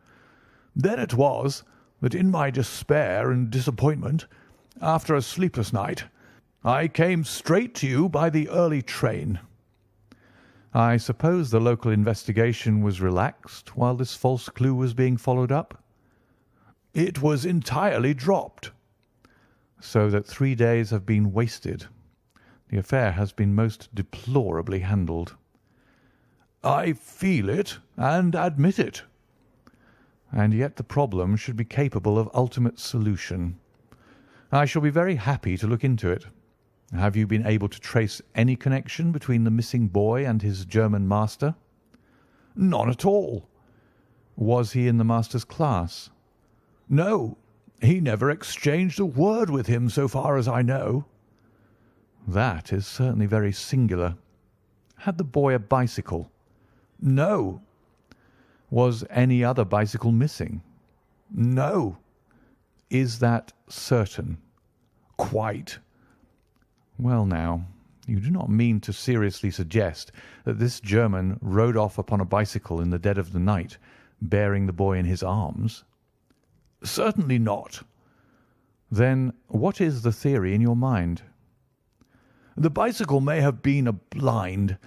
Then it was that in my despair and disappointment, after a sleepless night, I came straight to you by the early train." "I suppose the local investigation was relaxed while this false clue was being followed up?" "It was entirely dropped." "So that 3 days have been wasted. The affair has been most deplorably handled." "I feel it and admit it." "And yet the problem should be capable of ultimate solution. I shall be very happy to look into it. Have you been able to trace any connection between the missing boy and his German master?" "None at all." "Was he in the master's class?" "No, he never exchanged a word with him so far as I know." "That is certainly very singular. Had the boy a bicycle?" "No." "Was any other bicycle missing?" "No." "Is that certain?" "Quite." "Well, now, you do not mean to seriously suggest that this German rode off upon a bicycle in the dead of the night, bearing the boy in his arms?" "Certainly not." "Then what is the theory in your mind?" "The bicycle may have been a blind.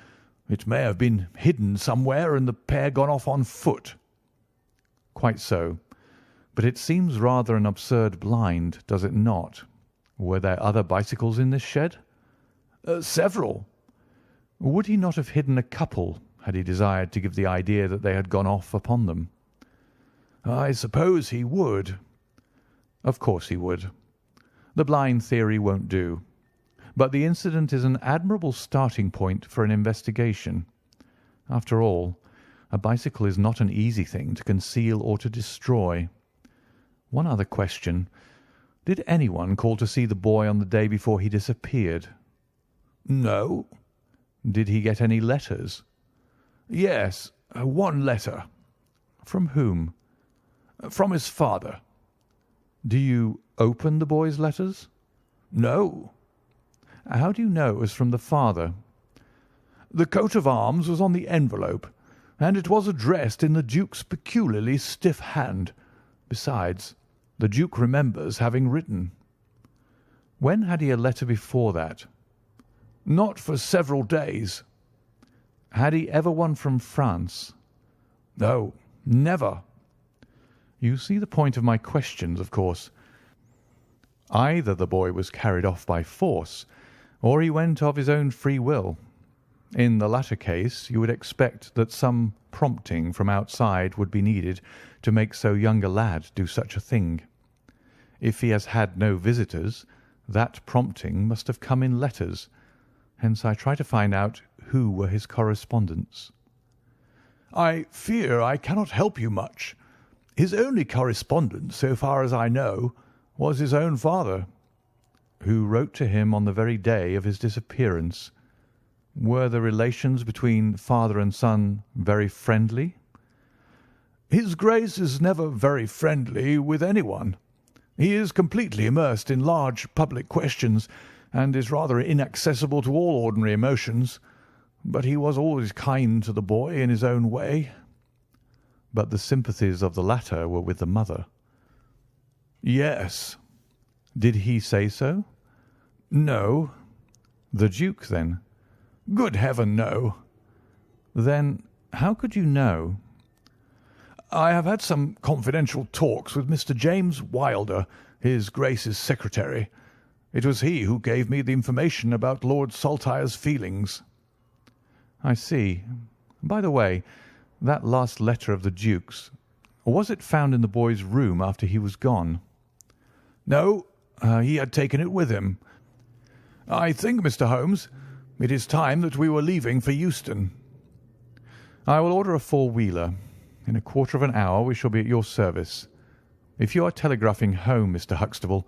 It may have been hidden somewhere and the pair gone off on foot." "Quite so. But it seems rather an absurd blind, does it not? Were there other bicycles in this shed?" "Several." "Would he not have hidden a couple had he desired to give the idea that they had gone off upon them?" "I suppose he would." "Of course he would. The blind theory won't do. But the incident is an admirable starting point for an investigation. After all, a bicycle is not an easy thing to conceal or to destroy. One other question. Did anyone call to see the boy on the day before he disappeared?" "No." "Did he get any letters?" "Yes, one letter." "From whom?" "From his father." "Do you open the boy's letters?" "No." "How do you know it was from the father?" "The coat of arms was on the envelope, and it was addressed in the Duke's peculiarly stiff hand. Besides, the Duke remembers having written." "When had he a letter before that?" "Not for several days." "Had he ever one from France?" "No, never." "You see the point of my questions, of course. Either the boy was carried off by force, or he went of his own free will. In the latter case, you would expect that some prompting from outside would be needed to make so young a lad do such a thing. If he has had no visitors, that prompting must have come in letters. Hence I try to find out who were his correspondents." "I fear I cannot help you much. His only correspondent, so far as I know, was his own father." who wrote to him on the very day of his disappearance. Were the relations between father and son very friendly?" "His Grace is never very friendly with anyone. He is completely immersed in large public questions, and is rather inaccessible to all ordinary emotions. But he was always kind to the boy in his own way." "But the sympathies of the latter were with the mother." "Yes." "Did he say so?" "No." "The Duke, then?" "Good heaven, no." "Then how could you know?" "I have had some confidential talks with Mr. James Wilder, his Grace's secretary. It was he who gave me the information about Lord Saltire's feelings." "I see. By the way, that last letter of the Duke's, was it found in the boy's room after he was gone?" "No, he had taken it with him. I think, Mr. Holmes, it is time that we were leaving for Euston." "I will order a four-wheeler. In a quarter of an hour we shall be at your service. If you are telegraphing home, Mr. Huxtable,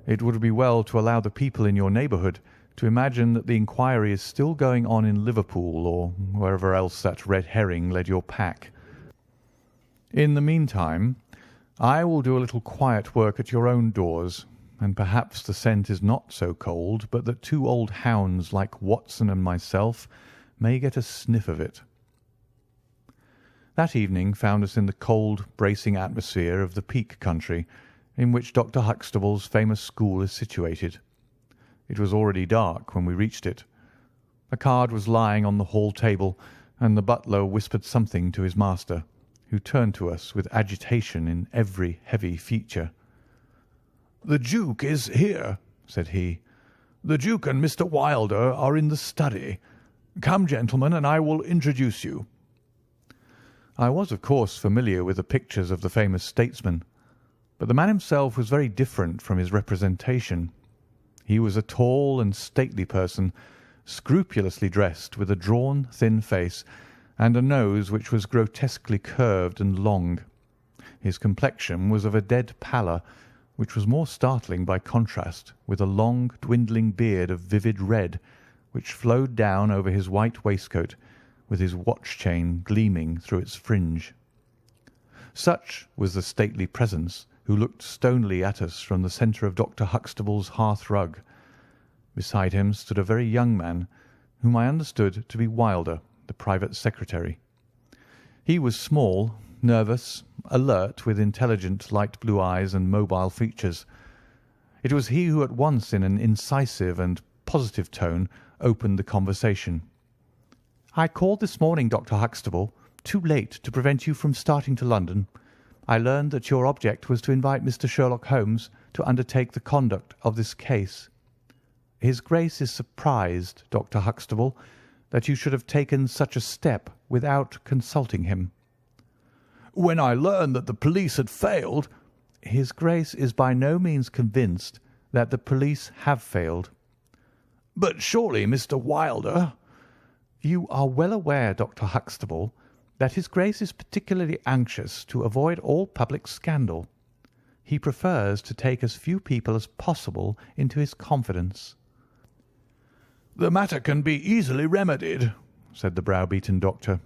it would be well to allow the people in your neighbourhood to imagine that the inquiry is still going on in Liverpool or wherever else that red herring led your pack. In the meantime, I will do a little quiet work at your own doors, and perhaps the scent is not so cold but that two old hounds like Watson and myself may get a sniff of it." That evening found us in the cold, bracing atmosphere of the Peak country, in which Dr. Huxtable's famous school is situated. It was already dark when we reached it. A card was lying on the hall table, and the butler whispered something to his master, who turned to us with agitation in every heavy feature. "The Duke is here," said he. "The Duke and Mr. Wilder are in the study. Come, gentlemen, and I will introduce you." I was, of course, familiar with the pictures of the famous statesman, but the man himself was very different from his representation. He was a tall and stately person, scrupulously dressed, with a drawn, thin face, and a nose which was grotesquely curved and long. His complexion was of a dead pallor, which was more startling by contrast with a long, dwindling beard of vivid red, which flowed down over his white waistcoat, with his watch-chain gleaming through its fringe. Such was the stately presence who looked stonily at us from the centre of Dr. Huxtable's hearth-rug. Beside him stood a very young man, whom I understood to be Wilder, the private secretary. He was small, nervous, alert, with intelligent light blue eyes and mobile features. It was he who at once, in an incisive and positive tone, opened the conversation. "I called this morning, Dr. Huxtable, too late to prevent you from starting to London. I learned that your object was to invite Mr. Sherlock Holmes to undertake the conduct of this case. His Grace is surprised, Dr. Huxtable, that you should have taken such a step without consulting him." "When I learned that the police had failed—" "His Grace is by no means convinced that the police have failed." "But surely Mr. Wilder—" "You are well aware, Dr. Huxtable, that his Grace is particularly anxious to avoid all public scandal. He prefers to take as few people as possible into his confidence." "The matter can be easily remedied," said the browbeaten doctor.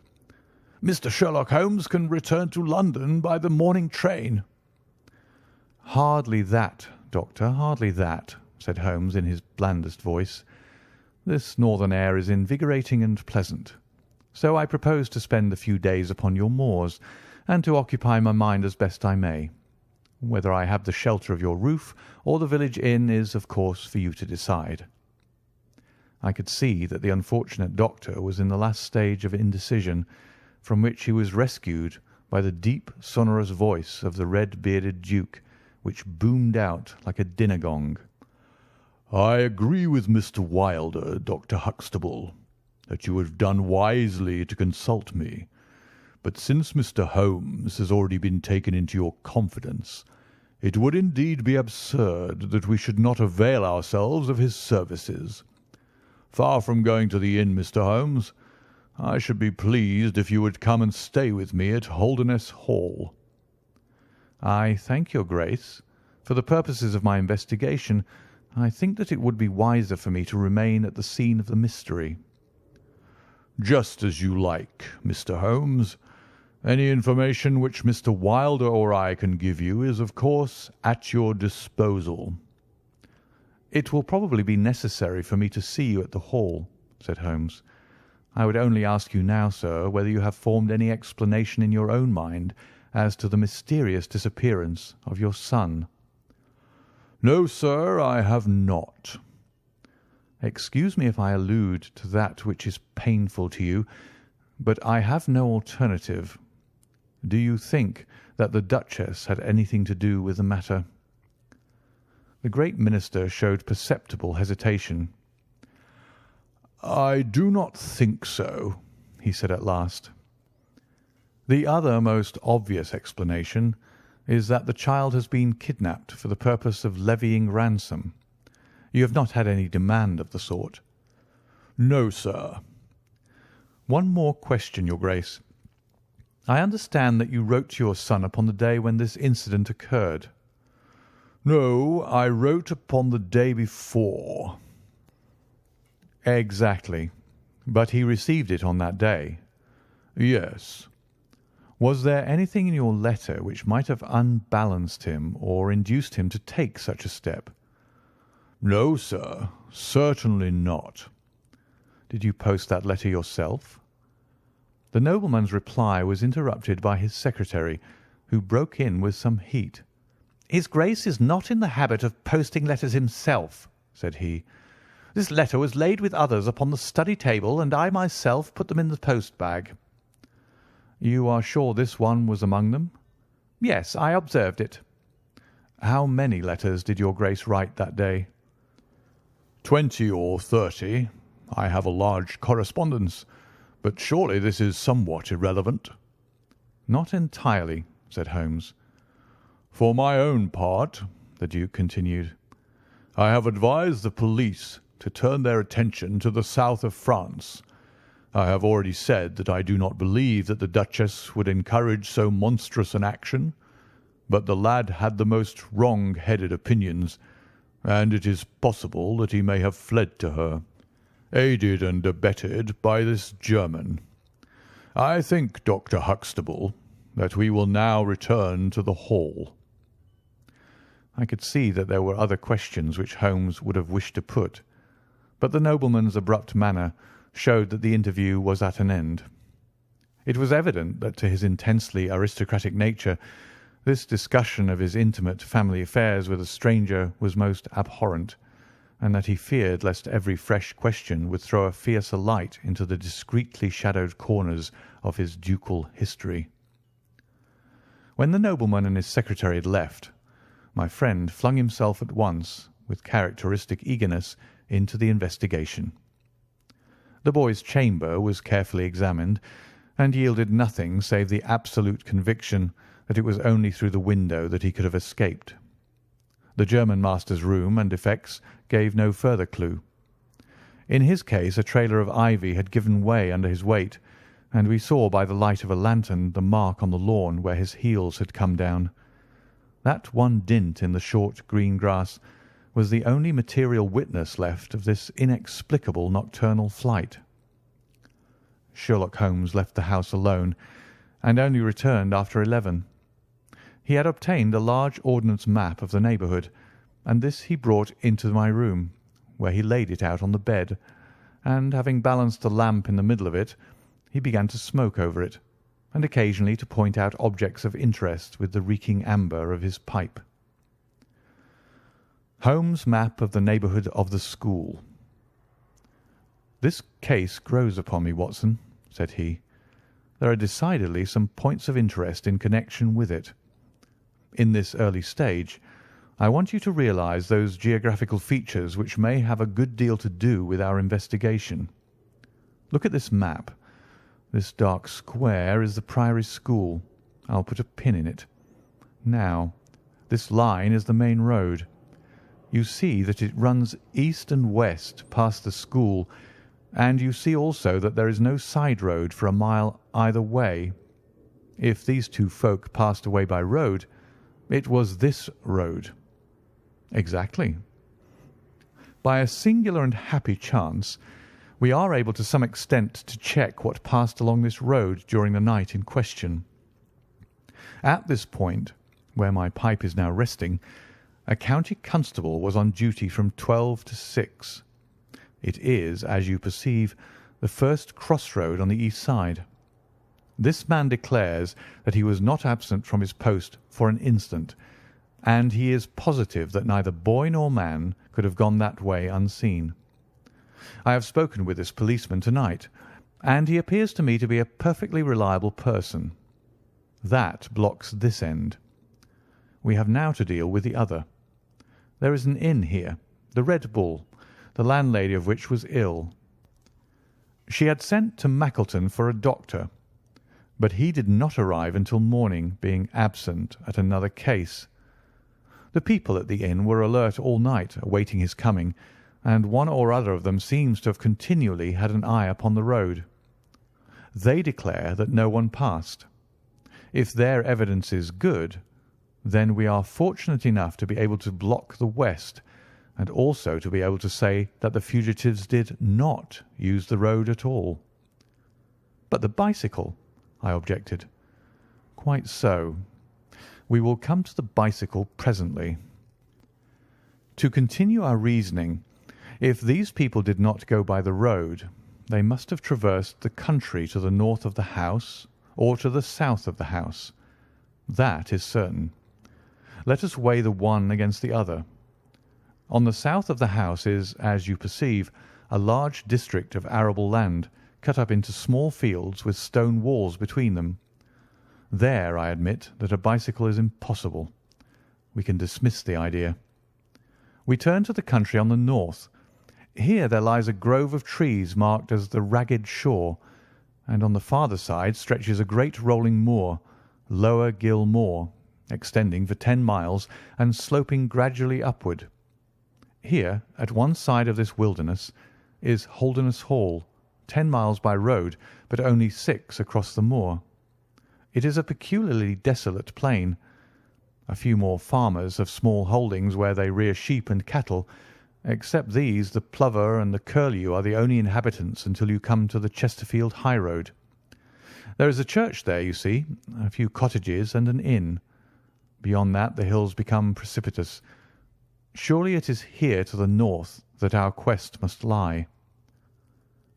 "Mr. Sherlock Holmes can return to London by the morning train." "Hardly that, Doctor, hardly that," said Holmes in his blandest voice. "This northern air is invigorating and pleasant, so I propose to spend a few days upon your moors, and to occupy my mind as best I may. Whether I have the shelter of your roof or the village inn is, of course, for you to decide." I could see that the unfortunate doctor was in the last stage of indecision, from which he was rescued by the deep, sonorous voice of the red-bearded Duke, which boomed out like a dinner gong. "I agree with Mr. Wilder, Dr. Huxtable, that you have done wisely to consult me. But since Mr. Holmes has already been taken into your confidence, it would indeed be absurd that we should not avail ourselves of his services. Far from going to the inn, Mr. Holmes, I should be pleased if you would come and stay with me at Holderness Hall." "I thank your Grace. For the purposes of my investigation, I think that it would be wiser for me to remain at the scene of the mystery." "Just as you like, Mr. Holmes. Any information which Mr. Wilder or I can give you is, of course, at your disposal." "It will probably be necessary for me to see you at the Hall," said Holmes. "I would only ask you now, sir, whether you have formed any explanation in your own mind as to the mysterious disappearance of your son." "No, sir, I have not." "Excuse me if I allude to that which is painful to you, but I have no alternative. Do you think that the Duchess had anything to do with the matter?" The great minister showed perceptible hesitation. "I do not think so," he said at last. "The other most obvious explanation is that the child has been kidnapped for the purpose of levying ransom. You have not had any demand of the sort?" "No, sir." "One more question, Your Grace. I understand that you wrote to your son upon the day when this incident occurred." "No, I wrote upon the day before." "Exactly. But he received it on that day?" "Yes." "Was there anything in your letter which might have unbalanced him or induced him to take such a step?" "No, sir, certainly not." "Did you post that letter yourself?" The nobleman's reply was interrupted by his secretary, who broke in with some heat. "His Grace is not in the habit of posting letters himself," said he. "This letter was laid with others upon the study table, and I myself put them in the post-bag." "You are sure this one was among them?" "Yes, I observed it." "How many letters did your Grace write that day?" 20 or 30. I have a large correspondence, but surely this is somewhat irrelevant." "Not entirely," said Holmes. "For my own part," the Duke continued, "I have advised the police to turn their attention to the south of France. I have already said that I do not believe that the Duchess would encourage so monstrous an action, but the lad had the most wrong-headed opinions, and it is possible that he may have fled to her, aided and abetted by this German. I think, Dr. Huxtable, that we will now return to the Hall." I could see that there were other questions which Holmes would have wished to put, but the nobleman's abrupt manner showed that the interview was at an end. It was evident that to his intensely aristocratic nature this discussion of his intimate family affairs with a stranger was most abhorrent, and that he feared lest every fresh question would throw a fiercer light into the discreetly shadowed corners of his ducal history. When the nobleman and his secretary had left, my friend flung himself at once, with characteristic eagerness, into the investigation. The boy's chamber was carefully examined, and yielded nothing save the absolute conviction that it was only through the window that he could have escaped. The German master's room and effects gave no further clue. In his case a trailer of ivy had given way under his weight, and we saw by the light of a lantern the mark on the lawn where his heels had come down. That one dint in the short green grass was the only material witness left of this inexplicable nocturnal flight. Sherlock Holmes left the house alone, and only returned after 11. He had obtained a large ordnance map of the neighbourhood, and this he brought into my room, where he laid it out on the bed, and having balanced a lamp in the middle of it, he began to smoke over it, and occasionally to point out objects of interest with the reeking amber of his pipe. Holmes' map of the neighbourhood of the school. "This case grows upon me, Watson," said he. "There are decidedly some points of interest in connection with it. In this early stage, I want you to realise those geographical features which may have a good deal to do with our investigation. Look at this map. This dark square is the Priory School. I'll put a pin in it. Now, this line is the main road. You see that it runs east and west past the school, and you see also that there is no side road for a mile either way. If these two folk passed away by road, it was this road." "Exactly." by a singular and happy chance, we are able to some extent to check what passed along this road during the night in question. At this point, where my pipe is now resting, a county constable was on duty from 12 to 6. It is, as you perceive, the first crossroad on the east side. This man declares that he was not absent from his post for an instant, and he is positive that neither boy nor man could have gone that way unseen. I have spoken with this policeman tonight, and he appears to me to be a perfectly reliable person. That blocks this end. We have now to deal with the other. There is an inn here, the Red Bull, the landlady of which was ill. She had sent to Mackleton for a doctor, but he did not arrive until morning, being absent at another case. The people at the inn were alert all night, awaiting his coming, and one or other of them seems to have continually had an eye upon the road. They declare that no one passed. If their evidence is good, then we are fortunate enough to be able to block the west, and also to be able to say that the fugitives did not use the road at all. But the bicycle, I objected. Quite so. We will come to the bicycle presently. To continue our reasoning, if these people did not go by the road, they must have traversed the country to the north of the house or to the south of the house. That is certain. Let us weigh the one against the other. On the south of the house is, as you perceive, a large district of arable land, cut up into small fields with stone walls between them. There I admit that a bicycle is impossible. We can dismiss the idea. We turn to the country on the north. Here there lies a grove of trees marked as the Ragged Shore, and on the farther side stretches a great rolling moor, Lower Gill Moor, extending for 10 miles and sloping gradually upward. Here, at one side of this wilderness, is Holderness Hall, 10 miles by road, but only 6 across the moor. It is a peculiarly desolate plain. A few more farmers have small holdings where they rear sheep and cattle. Except these, the plover and the curlew are the only inhabitants until you come to the Chesterfield high road. There is a church there, you see, a few cottages and an inn. Beyond that the hills become precipitous. Surely it is here to the north that our quest must lie.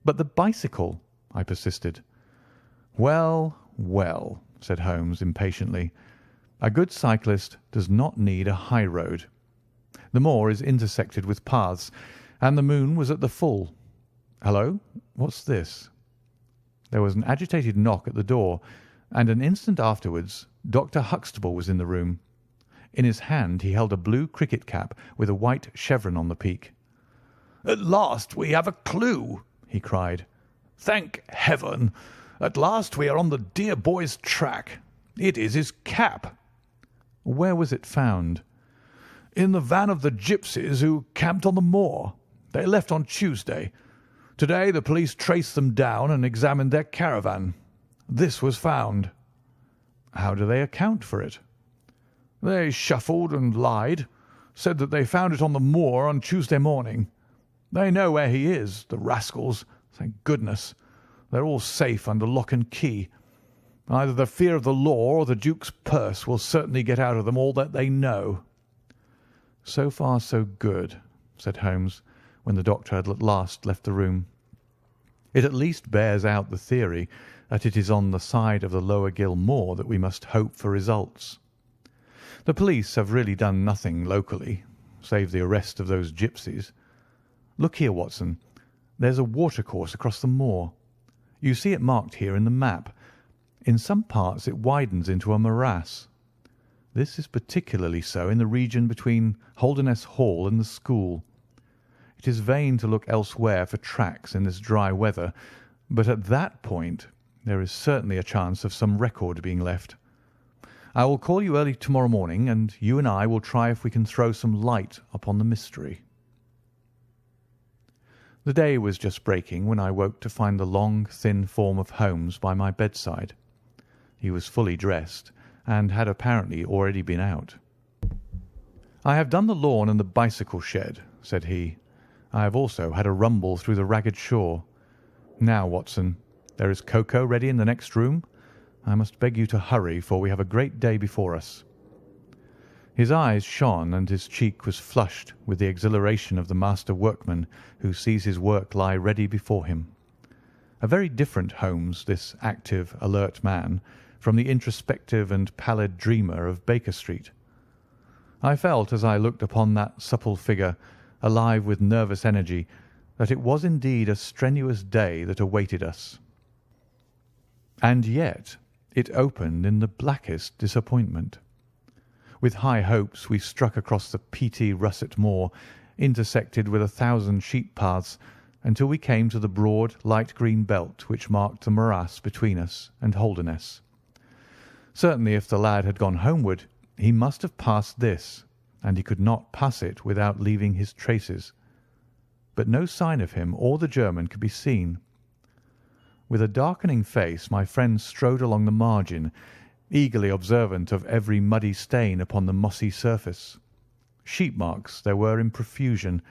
But the bicycle, I persisted. Well, well, said Holmes impatiently. A good cyclist does not need a high road. The moor is intersected with paths, and the moon was at the full. Hello, what's this? There was an agitated knock at the door, and an instant afterwards Dr. Huxtable was in the room. In his hand he held a blue cricket cap with a white chevron on the peak. "At last we have a clue," he cried. "Thank heaven! At last we are on the dear boy's track. It is his cap." "Where was it found?" "In the van of the gipsies who camped on the moor. They left on Tuesday. Today the police traced them down and examined their caravan. This was found." "How do they account for it?" "They shuffled and lied, said that they found it on the moor on Tuesday morning. They know where he is, the rascals, thank goodness. They're all safe under lock and key. Either the fear of the law or the Duke's purse will certainly get out of them all that they know." "So far so good," said Holmes, when the doctor had at last left the room. "It at least bears out the theory that it is on the side of the Lower Gill Moor that we must hope for results. The police have really done nothing locally, save the arrest of those gipsies. Look here, Watson. There's a watercourse across the moor. You see it marked here in the map. In some parts it widens into a morass. This is particularly so in the region between Holderness Hall and the school. It is vain to look elsewhere for tracks in this dry weather, but at that point there is certainly a chance of some record being left. I will call you early tomorrow morning, and you and I will try if we can throw some light upon the mystery." The day was just breaking when I woke to find the long, thin form of Holmes by my bedside. He was fully dressed, and had apparently already been out. "I have done the lawn and the bicycle shed," said he. I have also had a rumble through the ragged shore. Now, Watson, there is cocoa ready in the next room. I must beg you to hurry, for we have a great day before us." His eyes shone and his cheek was flushed with the exhilaration of the master workman who sees his work lie ready before him. A very different Holmes, this active, alert man, from the introspective and pallid dreamer of Baker Street. I felt, as I looked upon that supple figure, alive with nervous energy, that it was indeed a strenuous day that awaited us. And yet it opened in the blackest disappointment. With high hopes we struck across the peaty russet moor, intersected with 1,000 sheep paths, until we came to the broad light green belt which marked the morass between us and Holderness. Certainly if the lad had gone homeward, he must have passed this, and he could not pass it without leaving his traces. But no sign of him or the German could be seen. With a darkening face my friend strode along the margin, eagerly observant of every muddy stain upon the mossy surface. Sheep marks there were in profusion,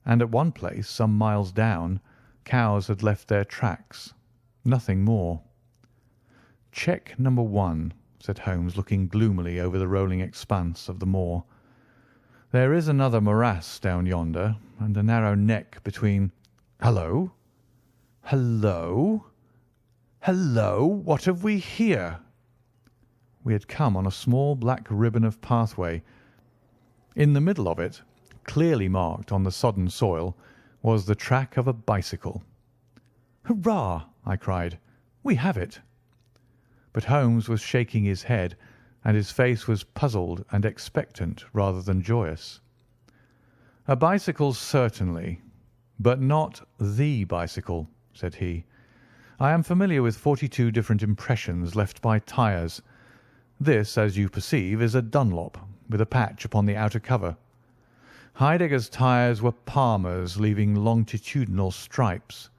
and at one place, some miles down, cows had left their tracks. Nothing more. "Check number 1, said Holmes, looking gloomily over the rolling expanse of the moor. "There is another morass down yonder, and a narrow neck between— Hullo! Hullo! Hullo! What have we here?" We had come on a small black ribbon of pathway. In the middle of it, clearly marked on the sodden soil, was the track of a bicycle. "Hurrah!" I cried. "We have it!" But Holmes was shaking his head, and his face was puzzled and expectant rather than joyous. "A bicycle, certainly, but not the bicycle," said he. "I am familiar with 42 different impressions left by tyres. This, as you perceive, is a Dunlop, with a patch upon the outer cover. Heidegger's tyres were Palmer's, leaving longitudinal stripes.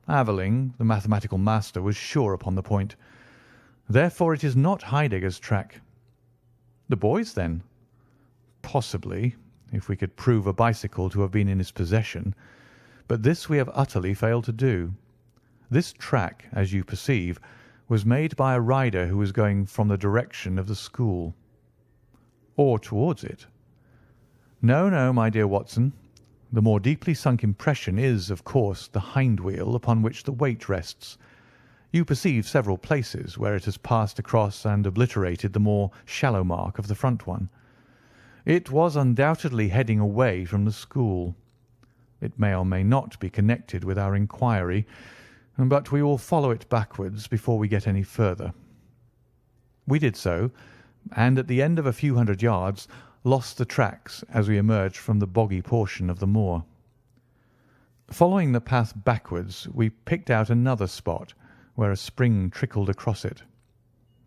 Aveling, the mathematical master, was sure upon the point. Therefore it is not Heidegger's track." "The boy's, then?" "Possibly, if we could prove a bicycle to have been in his possession. But this we have utterly failed to do. This track, as you perceive, was made by a rider who was going from the direction of the school." "Or towards it." "No, no, my dear Watson. The more deeply sunk impression is, of course, the hind wheel upon which the weight rests. You perceive several places where it has passed across and obliterated the more shallow mark of the front one. It was undoubtedly heading away from the school. It may or may not be connected with our inquiry, but we will follow it backwards before we get any further." We did so, and at the end of a few hundred yards lost the tracks as we emerged from the boggy portion of the moor. Following the path backwards, we picked out another spot where a spring trickled across it.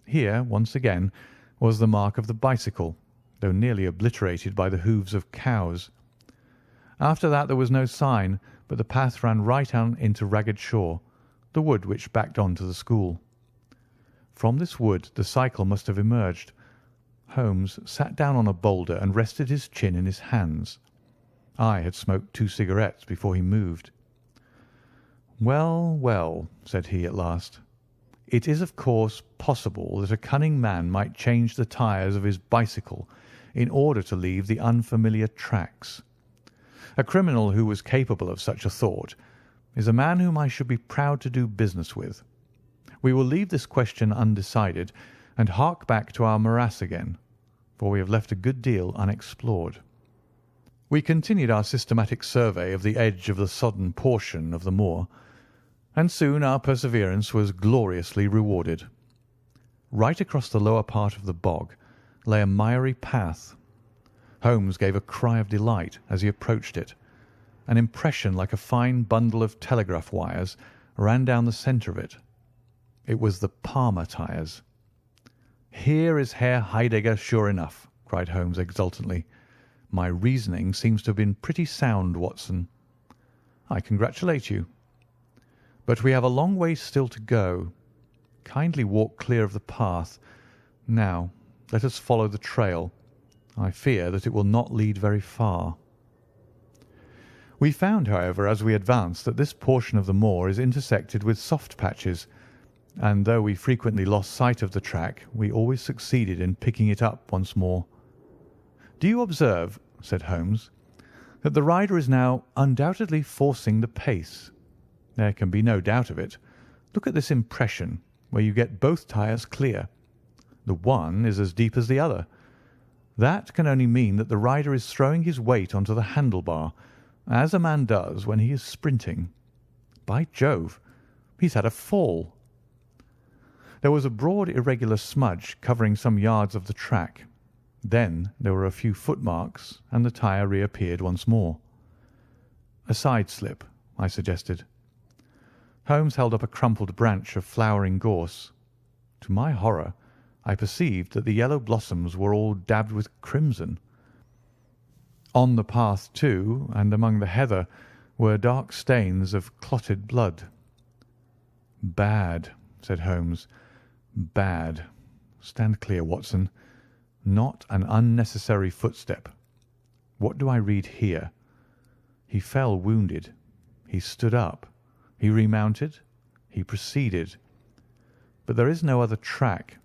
Here, once again, was the mark of the bicycle, though nearly obliterated by the hoofs of cows. After that there was no sign, but the path ran right on into Ragged Shaw, the wood which backed on to the school. From this wood the cycle must have emerged. Holmes sat down on a boulder and rested his chin in his hands. I had smoked 2 cigarettes before he moved. "Well, well," said he at last, "it is of course possible that a cunning man might change the tyres of his bicycle in order to leave the unfamiliar tracks. A criminal who was capable of such a thought is a man whom I should be proud to do business with. We will leave this question undecided and hark back to our morass again, for we have left a good deal unexplored." We continued our systematic survey of the edge of the sodden portion of the moor, and soon our perseverance was gloriously rewarded. Right across the lower part of the bog lay a miry path. Holmes gave a cry of delight as he approached it. An impression like a fine bundle of telegraph wires ran down the centre of it. It was the Palmer tyres. "Here is Herr Heidegger, sure enough," cried Holmes exultantly. "My reasoning seems to have been pretty sound, Watson." "I congratulate you." "But we have a long way still to go. Kindly walk clear of the path. Now, let us follow the trail. I fear that it will not lead very far." We found, however, as we advanced, that this portion of the moor is intersected with soft patches, and though we frequently lost sight of the track, we always succeeded in picking it up once more. "Do you observe," said Holmes, "that the rider is now undoubtedly forcing the pace? There can be no doubt of it. Look at this impression, where you get both tyres clear. The one is as deep as the other. That can only mean that the rider is throwing his weight onto the handlebar, as a man does when he is sprinting. By Jove, he's had a fall." There was a broad irregular smudge covering some yards of the track. Then there were a few footmarks, and the tyre reappeared once more. "A side slip," I suggested. Holmes held up a crumpled branch of flowering gorse. To my horror, I perceived that the yellow blossoms were all dabbed with crimson. On the path, too, and among the heather, were dark stains of clotted blood. "Bad," said Holmes. "Bad. Stand clear, Watson. Not an unnecessary footstep. What do I read here? He fell wounded. He stood up. He remounted. He proceeded. But there is no other track.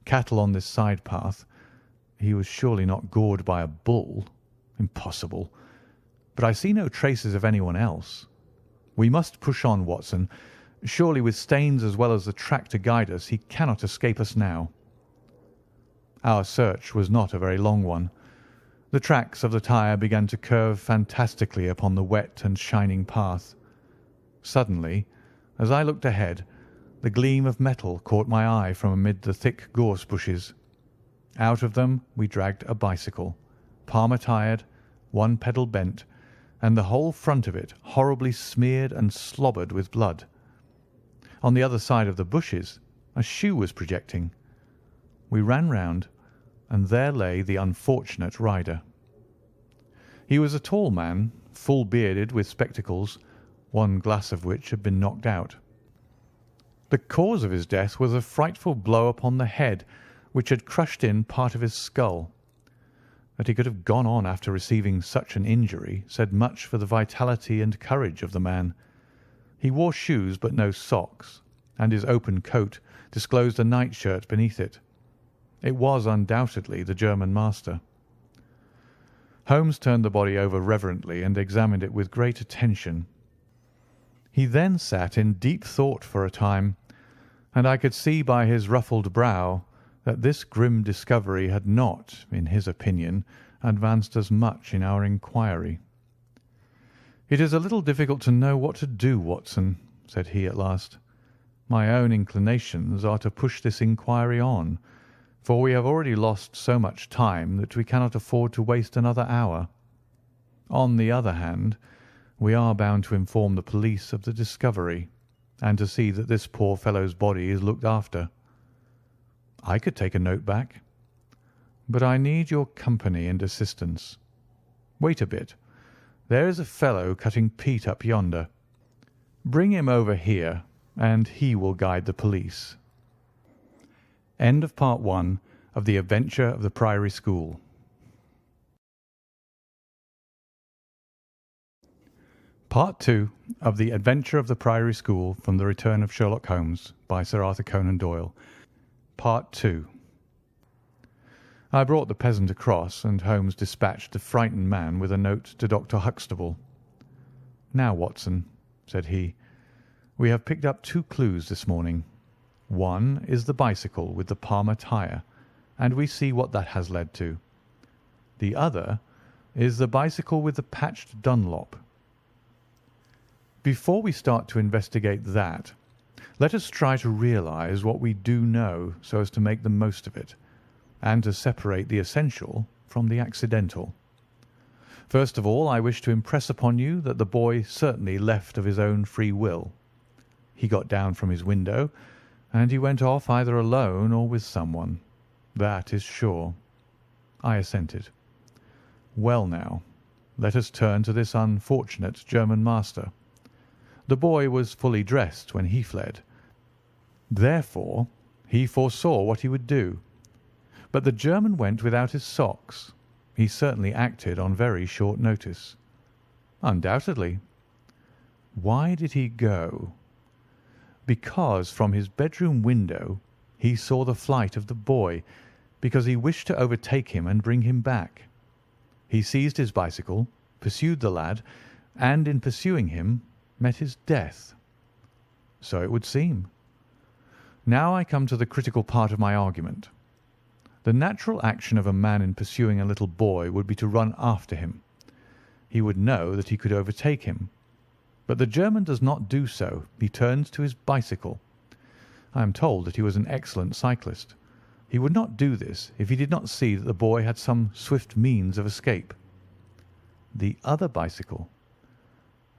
Cattle on this side path. He was surely not gored by a bull. Impossible. But I see no traces of anyone else. We must push on, Watson. Surely with stains as well as the track to guide us, he cannot escape us now." Our search was not a very long one. The tracks of the tyre began to curve fantastically upon the wet and shining path. Suddenly, as I looked ahead, the gleam of metal caught my eye from amid the thick gorse bushes. Out of them we dragged a bicycle, palmer-tired, one pedal bent, and the whole front of it horribly smeared and slobbered with blood. On the other side of the bushes a shoe was projecting. We ran round, and there lay the unfortunate rider. He was a tall man, full bearded, with spectacles, one glass of which had been knocked out. The cause of his death was a frightful blow upon the head, which had crushed in part of his skull. That he could have gone on after receiving such an injury said much for the vitality and courage of the man. He wore shoes but no socks, and his open coat disclosed a nightshirt beneath it. It was undoubtedly the German master. Holmes turned the body over reverently and examined it with great attention. He then sat in deep thought for a time, and I could see by his ruffled brow that this grim discovery had not, in his opinion, advanced us much in our inquiry. "It is a little difficult to know what to do, Watson," said he at last. "My own inclinations are to push this inquiry on, for we have already lost so much time that we cannot afford to waste another hour. On the other hand, we are bound to inform the police of the discovery, and to see that this poor fellow's body is looked after. I could take a note back, but I need your company and assistance. Wait a bit. There is a fellow cutting peat up yonder. Bring him over here, and he will guide the police." End of Part 1 of The Adventure of the Priory School. Part 2 of The Adventure of the Priory School from The Return of Sherlock Holmes by Sir Arthur Conan Doyle. Part 2. I brought the peasant across, and Holmes dispatched the frightened man with a note to Dr. Huxtable. "Now, Watson," said he, "we have picked up 2 clues this morning. One is the bicycle with the Palmer tyre, and we see what that has led to. The other is the bicycle with the patched Dunlop. Before we start to investigate that, let us try to realize what we do know so as to make the most of it, and to separate the essential from the accidental. First of all, I wish to impress upon you that the boy certainly left of his own free will. He got down from his window, and he went off either alone or with someone. That is sure." I assented. "Well now, let us turn to this unfortunate German master. The boy was fully dressed when he fled. Therefore, he foresaw what he would do. But the German went without his socks. He certainly acted on very short notice. Undoubtedly. Why did he go? Because from his bedroom window he saw the flight of the boy, because he wished to overtake him and bring him back. He seized his bicycle, pursued the lad, and in pursuing him met his death. So it would seem. Now I come to the critical part of my argument. The natural action of a man in pursuing a little boy would be to run after him. He would know that he could overtake him. But the German does not do so. He turns to his bicycle. I am told that he was an excellent cyclist. He would not do this if he did not see that the boy had some swift means of escape. The other bicycle.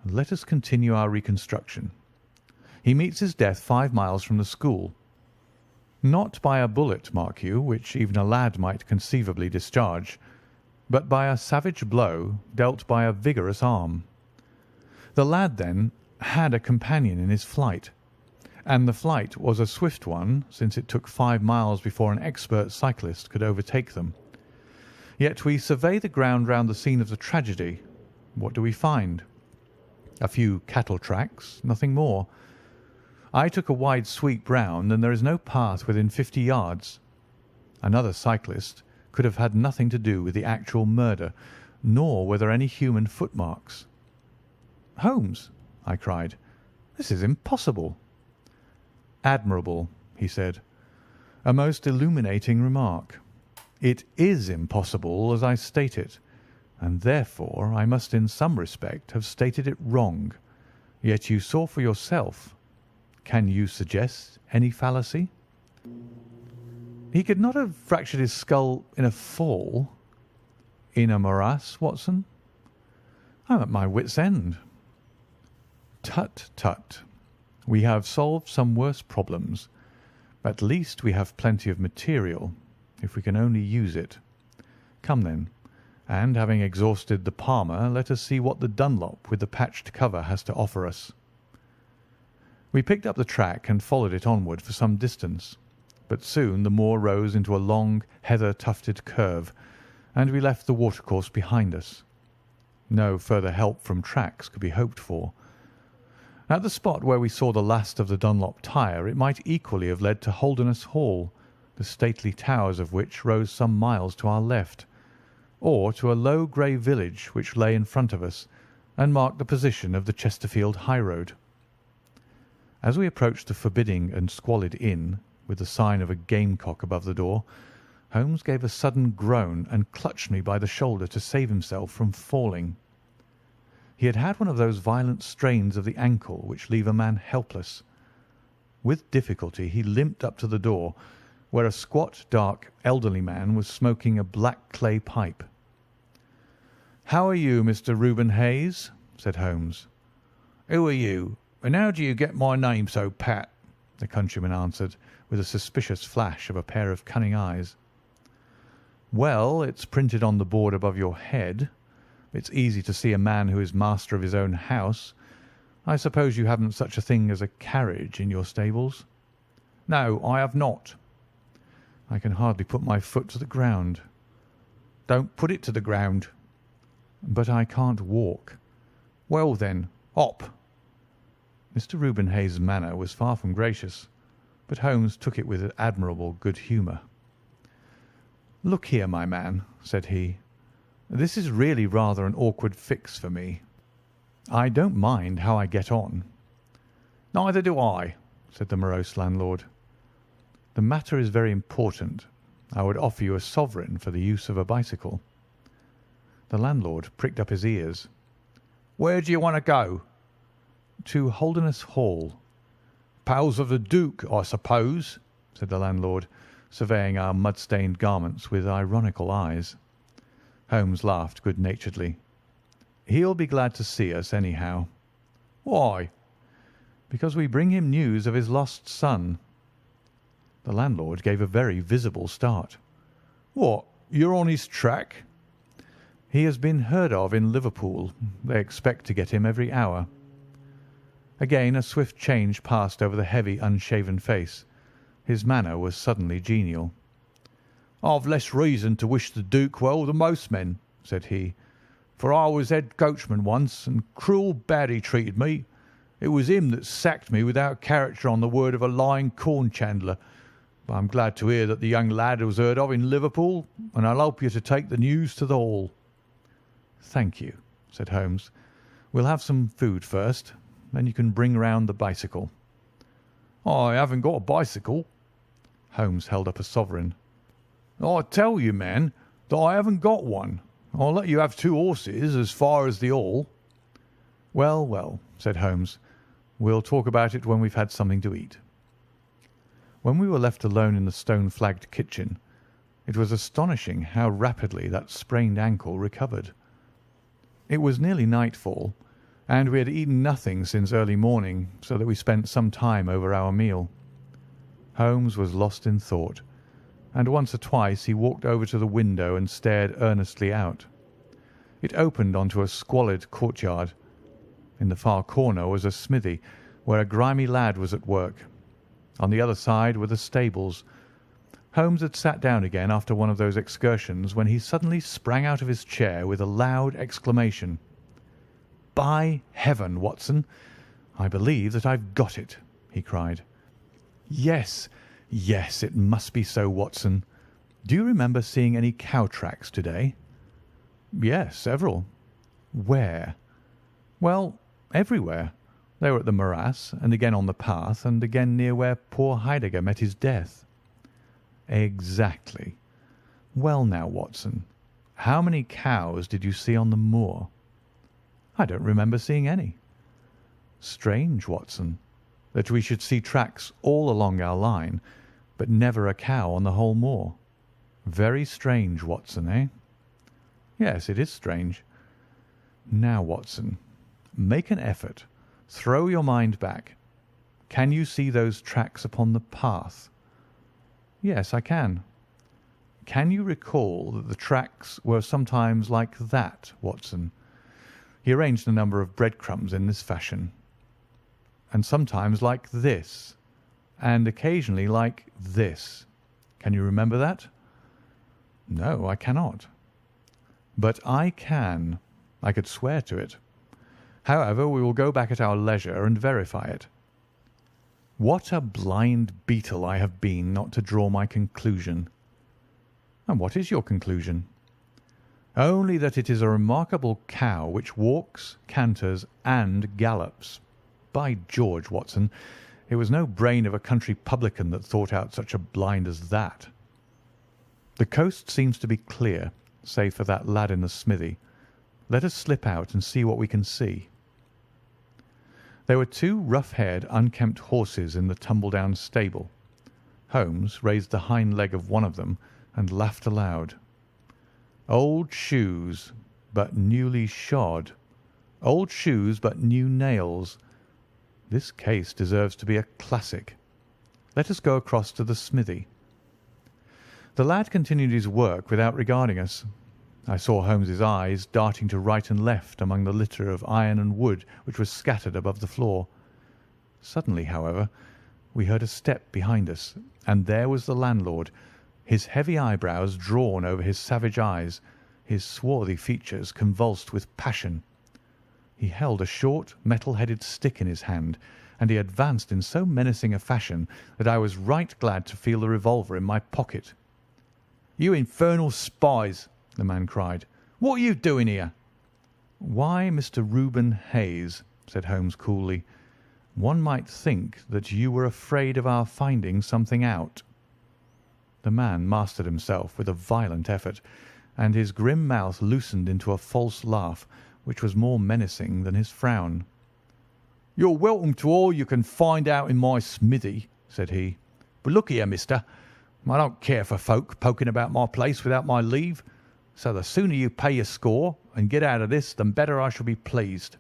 Let us continue our reconstruction. He meets his death 5 miles from the school. Not by a bullet, mark you, which even a lad might conceivably discharge, but by a savage blow dealt by a vigorous arm. The lad, then, had a companion in his flight, and the flight was a swift one, since it took 5 miles before an expert cyclist could overtake them. Yet we survey the ground round the scene of the tragedy. What do we find? A few cattle tracks, nothing more. I took a wide sweep round, and there is no path within 50 yards. Another cyclist could have had nothing to do with the actual murder, nor were there any human footmarks. "Holmes," I cried, "this is impossible." "Admirable," he said. "A most illuminating remark. It is impossible as I state it, and therefore I must in some respect have stated it wrong. Yet you saw for yourself. Can you suggest any fallacy?" "He could not have fractured his skull in a fall." "In a morass, Watson?" "I am at my wit's end." "Tut, tut. We have solved some worse problems. At least we have plenty of material, if we can only use it. Come then, and having exhausted the Palmer, let us see what the Dunlop with the patched cover has to offer us." We picked up the track and followed it onward for some distance, but soon the moor rose into a long, heather-tufted curve, and we left the watercourse behind us. No further help from tracks could be hoped for. At the spot where we saw the last of the Dunlop tire, it might equally have led to Holderness Hall, the stately towers of which rose some miles to our left, or to a low grey village which lay in front of us and marked the position of the Chesterfield highroad. As we approached the forbidding and squalid inn, with the sign of a gamecock above the door, Holmes gave a sudden groan and clutched me by the shoulder to save himself from falling. He had had one of those violent strains of the ankle which leave a man helpless. With difficulty he limped up to the door, where a squat, dark, elderly man was smoking a black clay pipe. "How are you, Mr. Reuben Hayes?" said Holmes. "Who are you, and how do you get my name so pat?" the countryman answered, with a suspicious flash of a pair of cunning eyes. "Well, it's printed on the board above your head. It's easy to see a man who is master of his own house. I suppose you haven't such a thing as a carriage in your stables?" "No, I have not." "I can hardly put my foot to the ground." "Don't put it to the ground." "But I can't walk." "Well, then, hop." Mr. Reuben Hayes' manner was far from gracious, but Holmes took it with admirable good humour. "Look here, my man," said he. "This is really rather an awkward fix for me. I don't mind how I get on." "Neither do I," said the morose landlord. "The matter is very important. I would offer you a sovereign for the use of a bicycle." The landlord pricked up his ears. "Where do you want to go?" "To Holderness Hall." "Pals of the Duke, I suppose," said the landlord, surveying our mud-stained garments with ironical eyes. Holmes laughed good-naturedly. "He'll be glad to see us, anyhow." "Why?" "Because we bring him news of his lost son." The landlord gave a very visible start. "What, you're on his track?" "He has been heard of in Liverpool. They expect to get him every hour." Again a swift change passed over the heavy, unshaven face. His manner was suddenly genial. "I've less reason to wish the Duke well than most men," said he, for I was head coachman once, and cruel bad he treated me. It was him that sacked me without character on the word of a lying corn chandler. But I'm glad to hear that the young lad was heard of in Liverpool, and I'll help you to take the news to the Hall." "Thank you," said Holmes. "We'll have some food first, then you can bring round the bicycle." "I haven't got a bicycle." Holmes held up a sovereign. "I tell you, man, that I haven't got one. I'll let you have 2 horses as far as the Hall." "Well, well," said Holmes. "We'll talk about it when we've had something to eat." When we were left alone in the stone-flagged kitchen, it was astonishing how rapidly that sprained ankle recovered. It was nearly nightfall, and we had eaten nothing since early morning, so that we spent some time over our meal. Holmes was lost in thought, and once or twice he walked over to the window and stared earnestly out. It opened onto a squalid courtyard. In the far corner was a smithy, where a grimy lad was at work. On the other side were the stables. Holmes had sat down again after one of those excursions when he suddenly sprang out of his chair with a loud exclamation. "By heaven, Watson, I believe that I've got it," he cried. "Yes, yes, it must be so, Watson. Do you remember seeing any cow tracks today?" "Yes, several." "Where?" "Well, everywhere. They were at the morass, and again on the path, and again near where poor Heidegger met his death." "Exactly. Well now, Watson, how many cows did you see on the moor?" "I don't remember seeing any." "Strange, Watson, that we should see tracks all along our line, but never a cow on the whole moor. Very strange, Watson, eh?" "Yes, it is strange." "Now, Watson, make an effort. Throw your mind back. Can you see those tracks upon the path?" "Yes, I can." "Can you recall that the tracks were sometimes like that, Watson?" He arranged a number of breadcrumbs in this fashion. "And sometimes like this, and occasionally like this. Can you remember that?" "No, I cannot." "But I can. I could swear to it. However, we will go back at our leisure and verify it. What a blind beetle I have been not to draw my conclusion." "And what is your conclusion?" "Only that it is a remarkable cow which walks, canters, and gallops. By George, Watson, it was no brain of a country publican that thought out such a blind as that." "The coast seems to be clear, save for that lad in the smithy. Let us slip out and see what we can see." There were 2 rough-haired, unkempt horses in the tumble-down stable. Holmes raised the hind leg of one of them and laughed aloud. "Old shoes, but newly shod. Old shoes, but new nails. This case deserves to be a classic. Let us go across to the smithy." The lad continued his work without regarding us. I saw Holmes's eyes darting to right and left among the litter of iron and wood which was scattered above the floor. Suddenly, however, we heard a step behind us, and there was the landlord, his heavy eyebrows drawn over his savage eyes, his swarthy features convulsed with passion. He held a short, metal-headed stick in his hand, and he advanced in so menacing a fashion that I was right glad to feel the revolver in my pocket. "You infernal spies!" the man cried. "What are you doing here?" "Why, Mr. Reuben Hayes," said Holmes coolly, "one might think that you were afraid of our finding something out." The man mastered himself with a violent effort, and his grim mouth loosened into a false laugh, which was more menacing than his frown. "You're welcome to all you can find out in my smithy," said he. "But look here, mister, I don't care for folk poking about my place without my leave, so the sooner you pay your score and get out of this, the better I shall be pleased."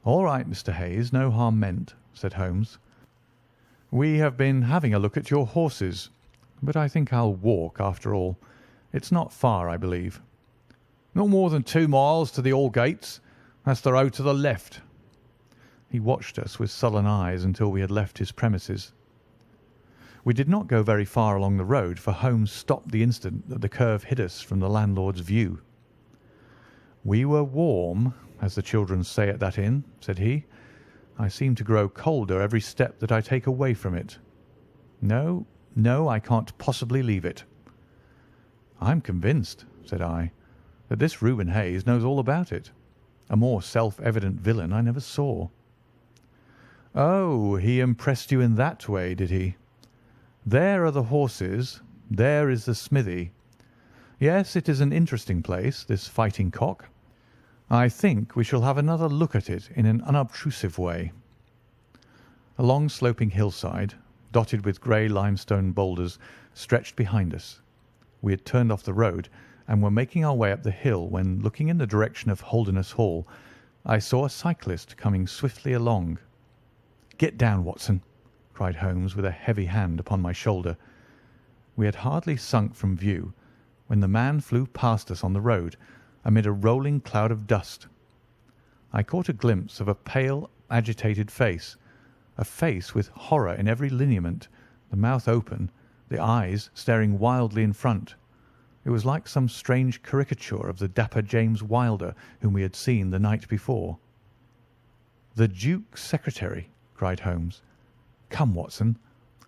"All right, Mr. Hayes, no harm meant," said Holmes. "We have been having a look at your horses, but I think I'll walk after all. It's not far, I believe." "Not more than 2 miles to the Hall gates. That's the road to the left." He watched us with sullen eyes until we had left his premises. We did not go very far along the road, for Holmes stopped the instant that the curve hid us from the landlord's view. "We were warm, as the children say at that inn," said he. "I seem to grow colder every step that I take away from it. No, no, I can't possibly leave it." "I'm convinced," said I, "that this Reuben Hayes knows all about it. A more self-evident villain I never saw." "Oh, he impressed you in that way, did he? There are the horses. There is the smithy. Yes, it is an interesting place, this Fighting Cock. I think we shall have another look at it in an unobtrusive way." A long sloping hillside, dotted with grey limestone boulders, stretched behind us. We had turned off the road and were making our way up the hill when, looking in the direction of Holderness Hall, I saw a cyclist coming swiftly along. "Get down, Watson," cried Holmes with a heavy hand upon my shoulder. We had hardly sunk from view when the man flew past us on the road amid a rolling cloud of dust. I caught a glimpse of a pale, agitated face, a face with horror in every lineament, the mouth open, the eyes staring wildly in front. It was like some strange caricature of the dapper James Wilder whom we had seen the night before. "The Duke's secretary," cried Holmes. "Come, Watson,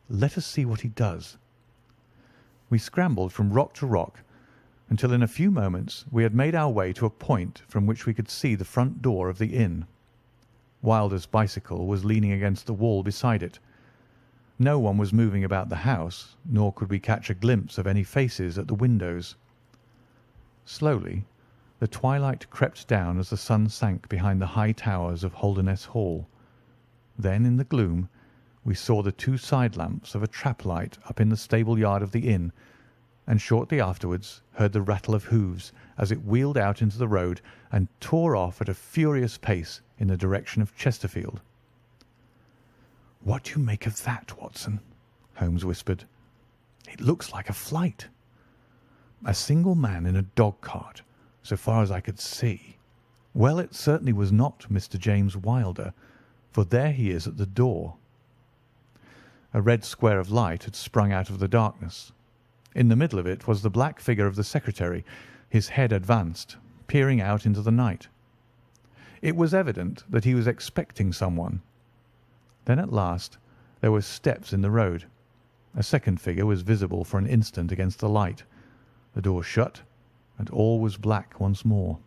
let us see what he does." We scrambled from rock to rock until in a few moments we had made our way to a point from which we could see the front door of the inn. Wilder's bicycle was leaning against the wall beside it. No one was moving about the house, nor could we catch a glimpse of any faces at the windows. Slowly the twilight crept down as the sun sank behind the high towers of Holderness Hall. Then in the gloom we saw the two side lamps of a trap light up in the stable yard of the inn, and shortly afterwards heard the rattle of hoofs as it wheeled out into the road and tore off at a furious pace in the direction of Chesterfield. "What do you make of that, Watson?" Holmes whispered. "It looks like a flight. A single man in a dog-cart, so far as I could see. Well, it certainly was not Mr. James Wilder, for there he is at the door." A red square of light had sprung out of the darkness. In the middle of it was the black figure of the secretary, his head advanced, peering out into the night. It was evident that he was expecting someone. Then at last there were steps in the road. A second figure was visible for an instant against the light. The door shut, and all was black once more.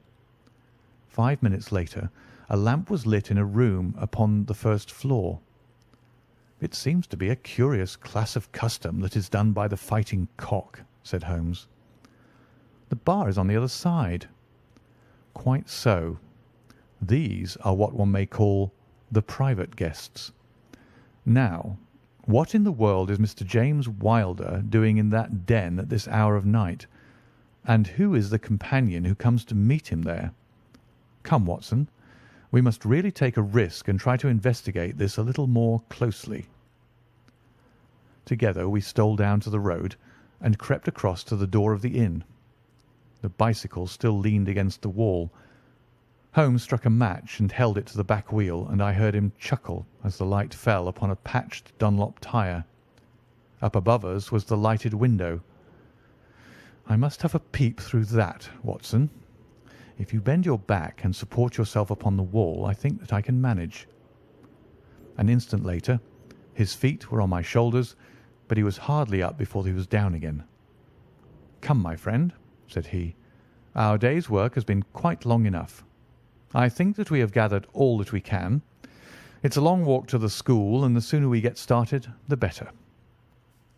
5 minutes later a lamp was lit in a room upon the first floor. "It seems to be a curious class of custom that is done by the Fighting Cock," said Holmes. "The bar is on the other side." "Quite so. These are what one may call the private guests. Now, what in the world is Mr. James Wilder doing in that den at this hour of night, and who is the companion who comes to meet him there? Come, Watson, we must really take a risk and try to investigate this a little more closely." Together we stole down to the road and crept across to the door of the inn. The bicycle still leaned against the wall. Holmes struck a match and held it to the back wheel, and I heard him chuckle as the light fell upon a patched Dunlop tyre. Up above us was the lighted window. "I must have a peep through that, Watson. If you bend your back and support yourself upon the wall, I think that I can manage." An instant later his feet were on my shoulders, but he was hardly up before he was down again. "Come, my friend," said he, "our day's work has been quite long enough. I think that we have gathered all that we can. It's a long walk to the school, and the sooner we get started, the better."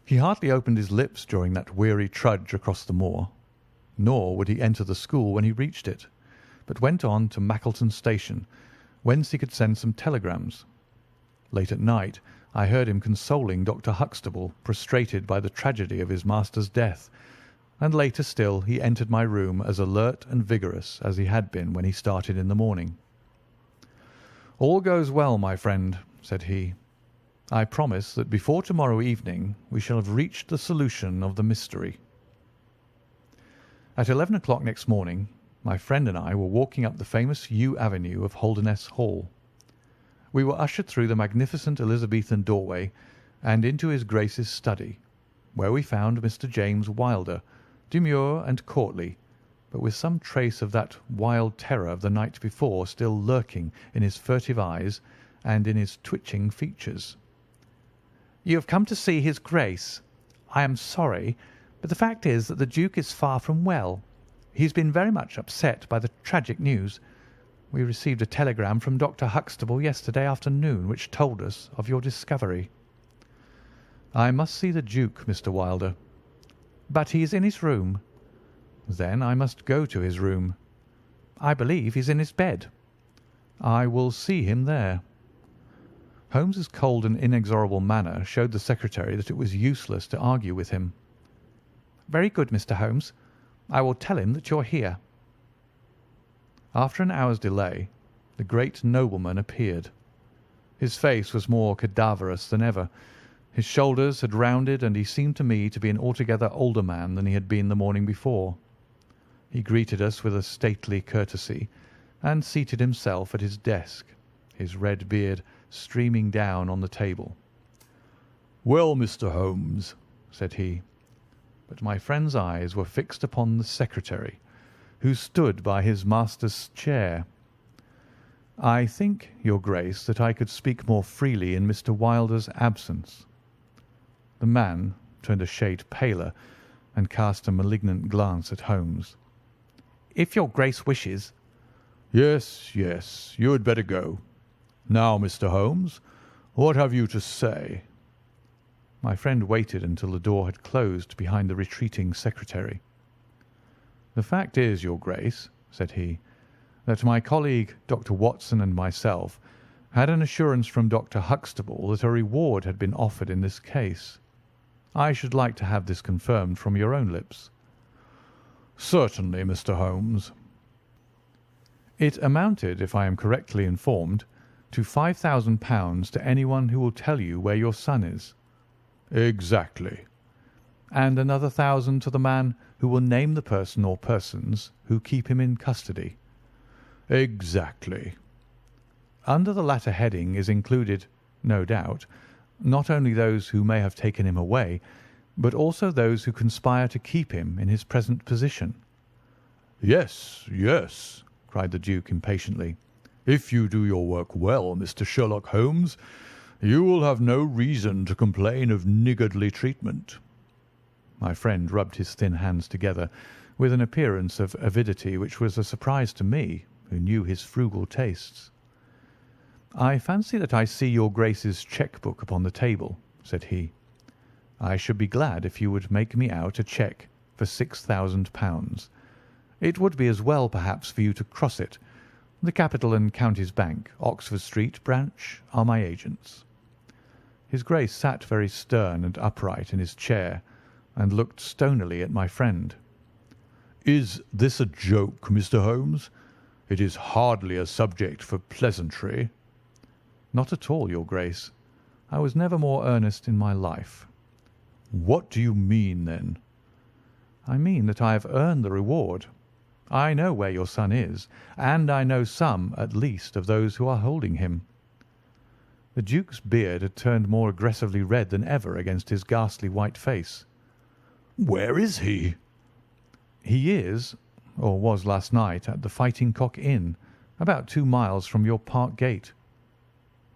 He hardly opened his lips during that weary trudge across the moor, nor would he enter the school when he reached it, but went on to Mackleton Station, whence he could send some telegrams. Late at night I heard him consoling Dr. Huxtable, prostrated by the tragedy of his master's death, and later still he entered my room as alert and vigorous as he had been when he started in the morning. "All goes well, my friend," said he. "I promise that before tomorrow evening we shall have reached the solution of the mystery." At 11 o'clock next morning my friend and I were walking up the famous yew avenue of Holderness Hall. We were ushered through the magnificent Elizabethan doorway and into his Grace's study, where we found Mr. James Wilder, demure and courtly, but with some trace of that wild terror of the night before still lurking in his furtive eyes and in his twitching features. "You have come to see his Grace. I am sorry, but the fact is that the Duke is far from well. He's been very much upset by the tragic news. We received a telegram from Dr. Huxtable yesterday afternoon which told us of your discovery." "I must see the Duke, Mr. Wilder." "But he is in his room." "Then I must go to his room." "I believe he's in his bed." "I will see him there." Holmes's cold and inexorable manner showed the secretary that it was useless to argue with him. "Very good, Mr. Holmes. I will tell him that you're here." After an hour's delay, the great nobleman appeared. His face was more cadaverous than ever. His shoulders had rounded, and he seemed to me to be an altogether older man than he had been the morning before. He greeted us with a stately courtesy, and seated himself at his desk, his red beard streaming down on the table. "Well, Mr. Holmes," said he. But my friend's eyes were fixed upon the secretary, who stood by his master's chair. "I think, your Grace, that I could speak more freely in Mr. Wilder's absence." The man turned a shade paler and cast a malignant glance at Holmes. "If your Grace wishes—" Yes, yes, you had better go. Now, Mr. Holmes, what have you to say?" My friend waited until the door had closed behind the retreating secretary. "The fact is, your Grace," said he, "that my colleague, Dr. Watson, and myself had an assurance from Dr. Huxtable that a reward had been offered in this case. I should like to have this confirmed from your own lips." "Certainly, Mr. Holmes." "It amounted, if I am correctly informed, to £5,000 to anyone who will tell you where your son is." "Exactly." "And another 1,000 to the man who will name the person or persons who keep him in custody." "Exactly." "Under the latter heading is included, no doubt, not only those who may have taken him away, but also those who conspire to keep him in his present position." "Yes, yes," cried the Duke impatiently. "If you do your work well, Mr. Sherlock Holmes, you will have no reason to complain of niggardly treatment." My friend rubbed his thin hands together with an appearance of avidity which was a surprise to me, who knew his frugal tastes. "I fancy that I see your Grace's cheque-book upon the table," said he. "I should be glad if you would make me out a cheque for £6,000. It would be as well, perhaps, for you to cross it. The Capital and Counties Bank, Oxford Street branch, are my agents." His Grace sat very stern and upright in his chair, and looked stonily at my friend. "Is this a joke, Mr. Holmes? It is hardly a subject for pleasantry." "Not at all, your Grace. I was never more earnest in my life." "What do you mean, then?" "I mean that I have earned the reward. I know where your son is, and I know some, at least, of those who are holding him." The Duke's beard had turned more aggressively red than ever against his ghastly white face. "Where is he?" "He is, or was last night, at the Fighting Cock Inn, about 2 miles from your park gate."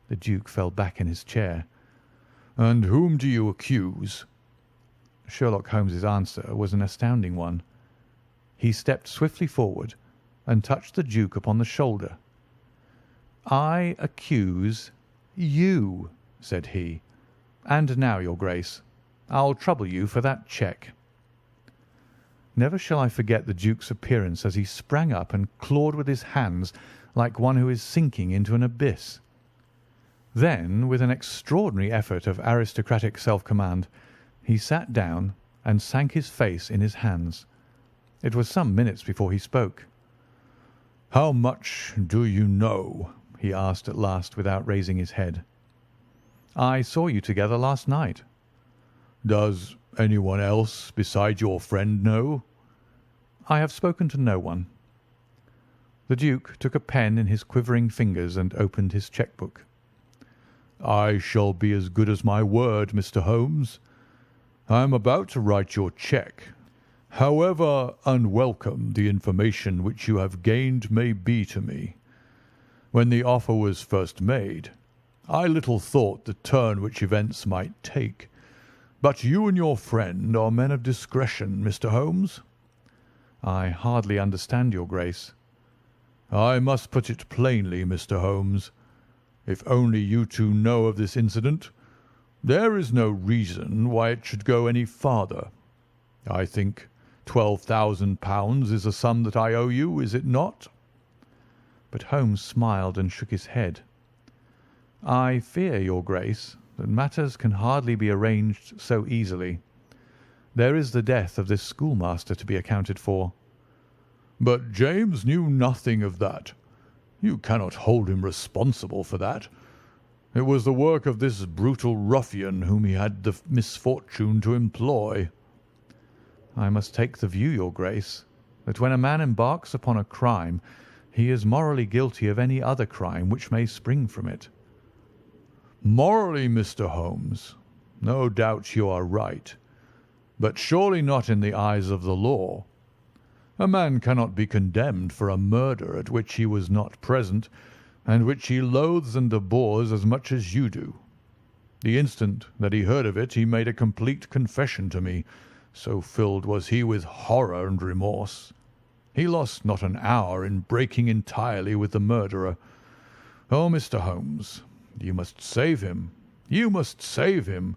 The Duke fell back in his chair. "And whom do you accuse?" Sherlock Holmes's answer was an astounding one. He stepped swiftly forward and touched the Duke upon the shoulder. "I accuse you," said he. "And now, your Grace, I'll trouble you for that cheque." Never shall I forget the Duke's appearance as he sprang up and clawed with his hands like one who is sinking into an abyss. Then, with an extraordinary effort of aristocratic self-command, he sat down and sank his face in his hands. It was some minutes before he spoke. "How much do you know?" he asked at last without raising his head. "I saw you together last night." "Does anyone else beside your friend know?" "I have spoken to no one." The Duke took a pen in his quivering fingers and opened his cheque-book. "I shall be as good as my word, Mr. Holmes. I am about to write your cheque, However unwelcome the information which you have gained may be to me, when the offer was first made, I little thought the turn which events might take. But you and your friend are men of discretion, Mr. Holmes." "I hardly understand your Grace." "I must put it plainly, Mr. Holmes. If only you two know of this incident, there is no reason why it should go any farther. I think £12,000 is a sum that I owe you, is it not?" But Holmes smiled and shook his head. "I fear, your Grace, that matters can hardly be arranged so easily. There is the death of this schoolmaster to be accounted for." "But James knew nothing of that. You cannot hold him responsible for that. It was the work of this brutal ruffian whom he had the misfortune to employ." "I must take the view, your Grace, that when a man embarks upon a crime, he is morally guilty of any other crime which may spring from it." "Morally, Mr. Holmes, no doubt you are right, but surely not in the eyes of the law. A man cannot be condemned for a murder at which he was not present, and which he loathes and abhors as much as you do. The instant that he heard of it he made a complete confession to me, so filled was he with horror and remorse. He lost not an hour in breaking entirely with the murderer. Oh, Mr. Holmes, you must save him. You must save him.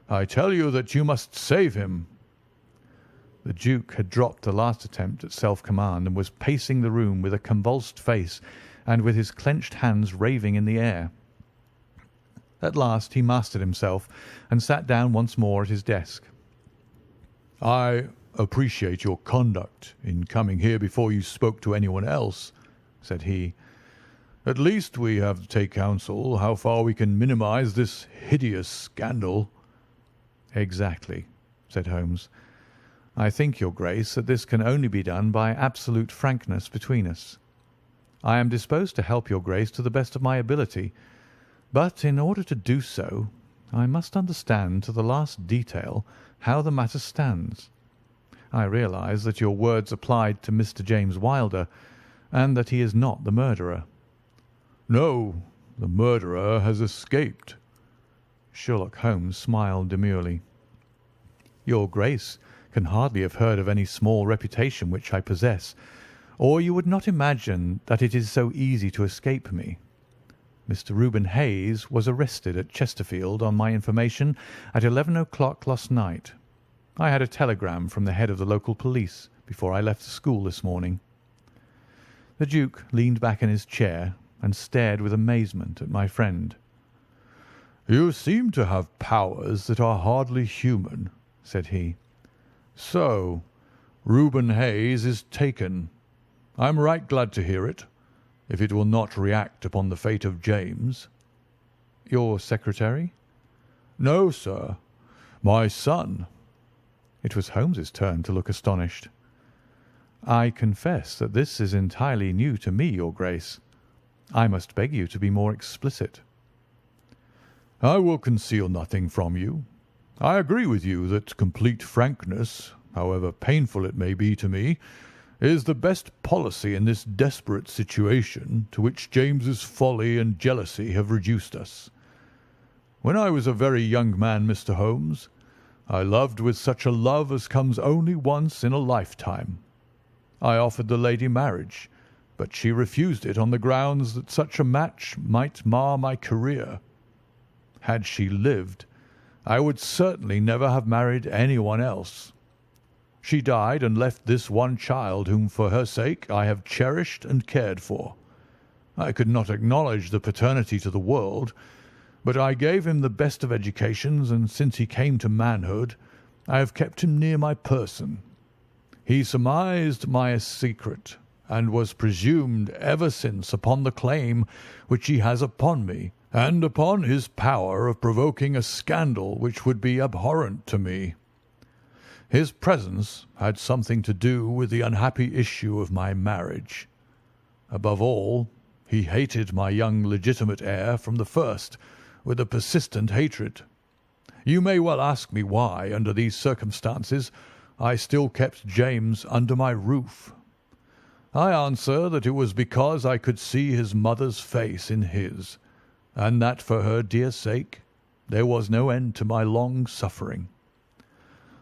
I tell you that you must save him." The Duke had dropped the last attempt at self-command and was pacing the room with a convulsed face and with his clenched hands raving in the air. At last he mastered himself and sat down once more at his desk. "I appreciate your conduct in coming here before you spoke to anyone else," said he. "At least we have to take counsel how far we can minimize this hideous scandal." "Exactly," said Holmes. "I think, your Grace, that this can only be done by absolute frankness between us. I am disposed to help your Grace to the best of my ability, but in order to do so, I must understand to the last detail how the matter stands. I realise that your words applied to Mr. James Wilder, and that he is not the murderer." "No, the murderer has escaped." Sherlock Holmes smiled demurely. "Your Grace can hardly have heard of any small reputation which I possess, or you would not imagine that it is so easy to escape me. Mr. Reuben Hayes was arrested at Chesterfield on my information at 11 o'clock last night. I had a telegram from the head of the local police before I left the school this morning." The Duke leaned back in his chair and stared with amazement at my friend. "You seem to have powers that are hardly human," said he. "So, Reuben Hayes is taken. I am right glad to hear it, if it will not react upon the fate of James." "Your secretary?" "No, sir. My son." It was Holmes's turn to look astonished. "I confess that this is entirely new to me, your Grace. I must beg you to be more explicit." "I will conceal nothing from you. I agree with you that complete frankness, however painful it may be to me, is the best policy in this desperate situation to which James's folly and jealousy have reduced us. When I was a very young man, Mr. Holmes, I loved with such a love as comes only once in a lifetime. I offered the lady marriage, but she refused it on the grounds that such a match might mar my career. Had she lived, I would certainly never have married anyone else. She died and left this one child whom for her sake I have cherished and cared for. I could not acknowledge the paternity to the world, but I gave him the best of educations, and since he came to manhood, I have kept him near my person. He surmised my secret, and was presumed ever since upon the claim which he has upon me, and upon his power of provoking a scandal which would be abhorrent to me. His presence had something to do with the unhappy issue of my marriage. Above all, he hated my young legitimate heir from the first, with a persistent hatred. You may well ask me why, under these circumstances, I still kept James under my roof. I answer that it was because I could see his mother's face in his, and that for her dear sake there was no end to my long suffering.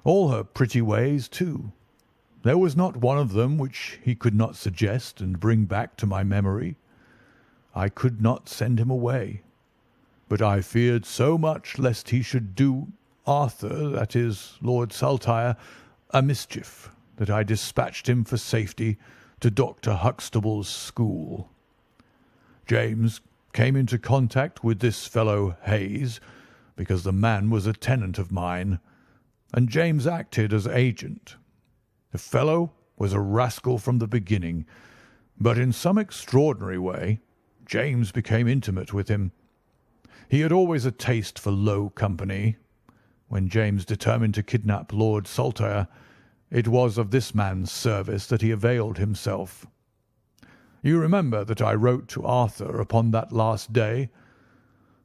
All her pretty ways, too. There was not one of them which he could not suggest and bring back to my memory. I could not send him away, but I feared so much lest he should do Arthur, that is, Lord Saltire, a mischief, that I dispatched him for safety to Dr. Huxtable's school. James came into contact with this fellow Hayes, because the man was a tenant of mine, and James acted as agent. The fellow was a rascal from the beginning, but in some extraordinary way James became intimate with him. He had always a taste for low company. When James determined to kidnap Lord Saltire, it was of this man's service that he availed himself. You remember that I wrote to Arthur upon that last day?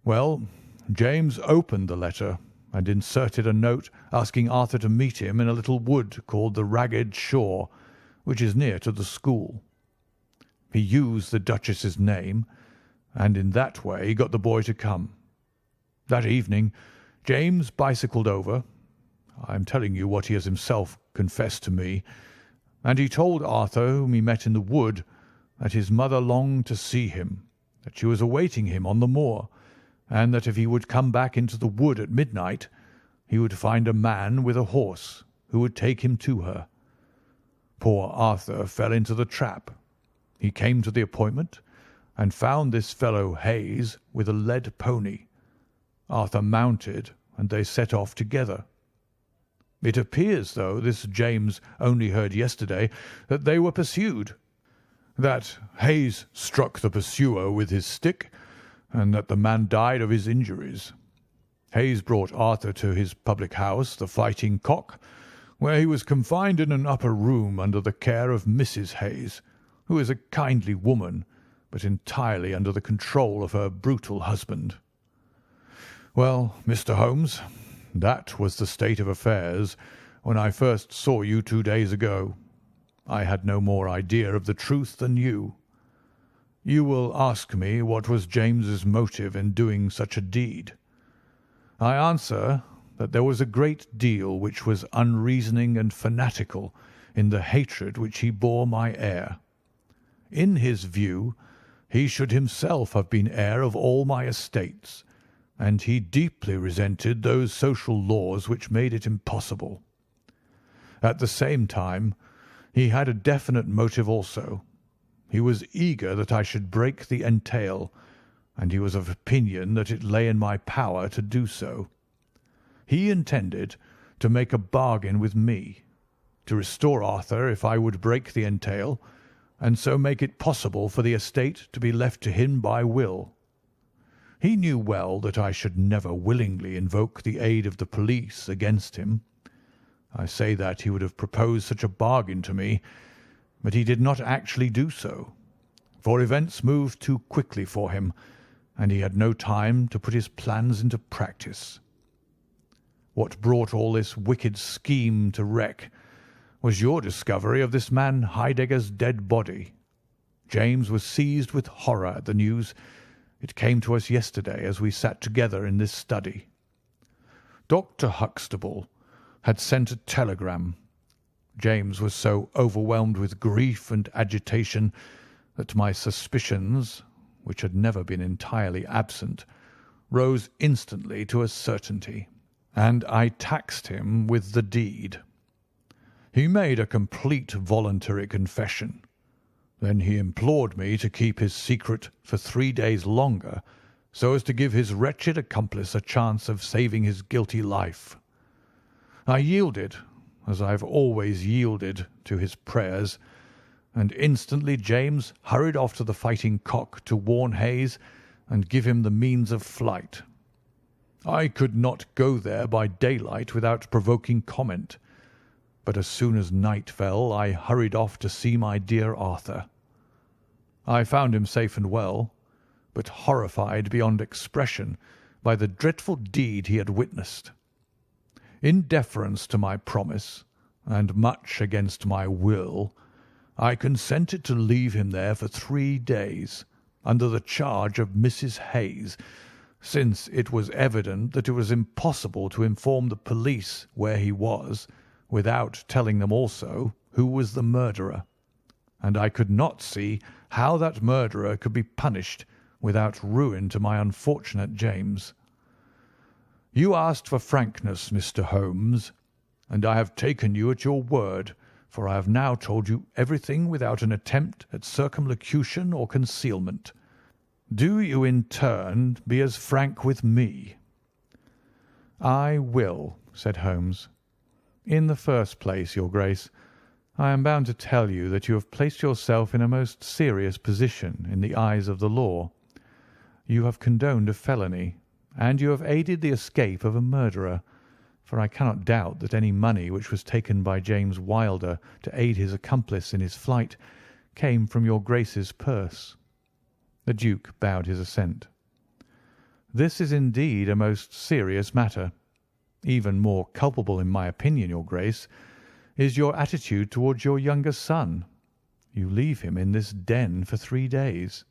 Well, James opened the letter and inserted a note asking Arthur to meet him in a little wood called the Ragged Shaw, which is near to the school. He used the Duchess's name, and in that way got the boy to come. That evening James bicycled over. I am telling you what he has himself confessed to me, and he told Arthur, whom he met in the wood, that his mother longed to see him, that she was awaiting him on the moor, and that if he would come back into the wood at midnight, he would find a man with a horse who would take him to her. Poor Arthur fell into the trap. He came to the appointment and found this fellow Hayes with a led pony. Arthur mounted, and they set off together. It appears, though this James only heard yesterday, that they were pursued, that Hayes struck the pursuer with his stick, and that the man died of his injuries. Hayes brought Arthur to his public house, the Fighting Cock, where he was confined in an upper room under the care of Mrs. Hayes, who is a kindly woman, but entirely under the control of her brutal husband. Well, Mr. Holmes, that was the state of affairs when I first saw you 2 days ago. I had no more idea of the truth than you. You will ask me what was James's motive in doing such a deed. I answer that there was a great deal which was unreasoning and fanatical in the hatred which he bore my heir. In his view, he should himself have been heir of all my estates, and he deeply resented those social laws which made it impossible. At the same time, he had a definite motive also. He was eager that I should break the entail, and he was of opinion that it lay in my power to do so. He intended to make a bargain with me, to restore Arthur if I would break the entail, and so make it possible for the estate to be left to him by will. He knew well that I should never willingly invoke the aid of the police against him. I say that he would have proposed such a bargain to me, but he did not actually do so, for events moved too quickly for him, and he had no time to put his plans into practice. What brought all this wicked scheme to wreck was your discovery of this man Heidegger's dead body. James was seized with horror at the news. It came to us yesterday as we sat together in this study. Dr. Huxtable had sent a telegram. James was so overwhelmed with grief and agitation that my suspicions, which had never been entirely absent, rose instantly to a certainty, and I taxed him with the deed. He made a complete voluntary confession. Then he implored me to keep his secret for 3 days longer, so as to give his wretched accomplice a chance of saving his guilty life. I yielded, as I have always yielded, to his prayers, and instantly James hurried off to the Fighting Cock to warn Hayes and give him the means of flight. I could not go there by daylight without provoking comment, but as soon as night fell I hurried off to see my dear Arthur. I found him safe and well, but horrified beyond expression by the dreadful deed he had witnessed. In deference to my promise, and much against my will, I consented to leave him there for 3 days, under the charge of Mrs. Hayes, since it was evident that it was impossible to inform the police where he was without telling them also who was the murderer, and I could not see how that murderer could be punished without ruin to my unfortunate James. You asked for frankness, Mr. Holmes, and I have taken you at your word, for I have now told you everything without an attempt at circumlocution or concealment. Do you in turn be as frank with me?" "I will," said Holmes. "In the first place, your Grace, I am bound to tell you that you have placed yourself in a most serious position in the eyes of the law. You have condoned a felony, and you have aided the escape of a murderer, for I cannot doubt that any money which was taken by James Wilder to aid his accomplice in his flight came from your Grace's purse." The Duke bowed his assent. "This is indeed a most serious matter. Even more culpable, in my opinion, your Grace, is your attitude towards your younger son. You leave him in this den for 3 days."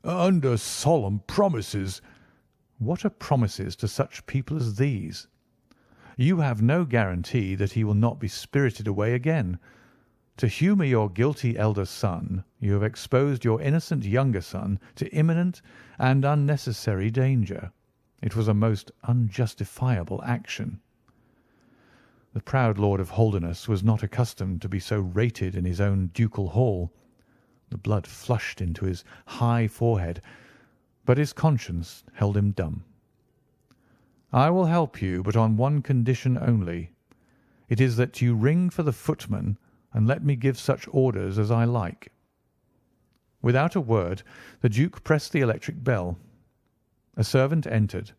"Under solemn promises." "What are promises to such people as these? You have no guarantee that he will not be spirited away again. To humour your guilty elder son, you have exposed your innocent younger son to imminent and unnecessary danger. It was a most unjustifiable action." The proud Lord of Holderness was not accustomed to be so rated in his own ducal hall. The blood flushed into his high forehead, but his conscience held him dumb. "I will help you, but on one condition only. It is that you ring for the footman and let me give such orders as I like." Without a word, the Duke pressed the electric bell. A servant entered.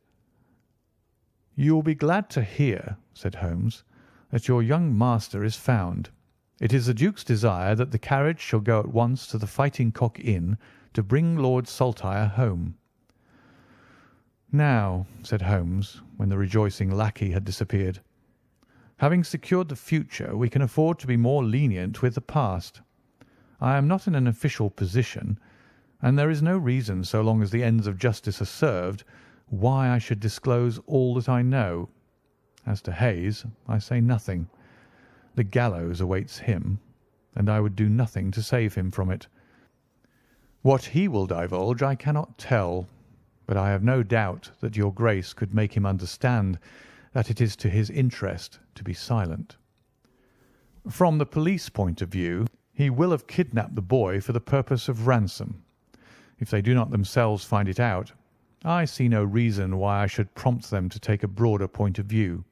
"You will be glad to hear," said Holmes, "that your young master is found. It is the Duke's desire that the carriage shall go at once to the Fighting Cock Inn to bring Lord Saltire home." "Now," said Holmes, when the rejoicing lackey had disappeared, "having secured the future, we can afford to be more lenient with the past. I am not in an official position, and there is no reason, so long as the ends of justice are served, why I should disclose all that I know. As to Hayes, I say nothing. The gallows awaits him, and I would do nothing to save him from it. What he will divulge I cannot tell, but I have no doubt that your Grace could make him understand that it is to his interest to be silent. From the police point of view, he will have kidnapped the boy for the purpose of ransom. If they do not themselves find it out, I see no reason why I should prompt them to take a broader point of view.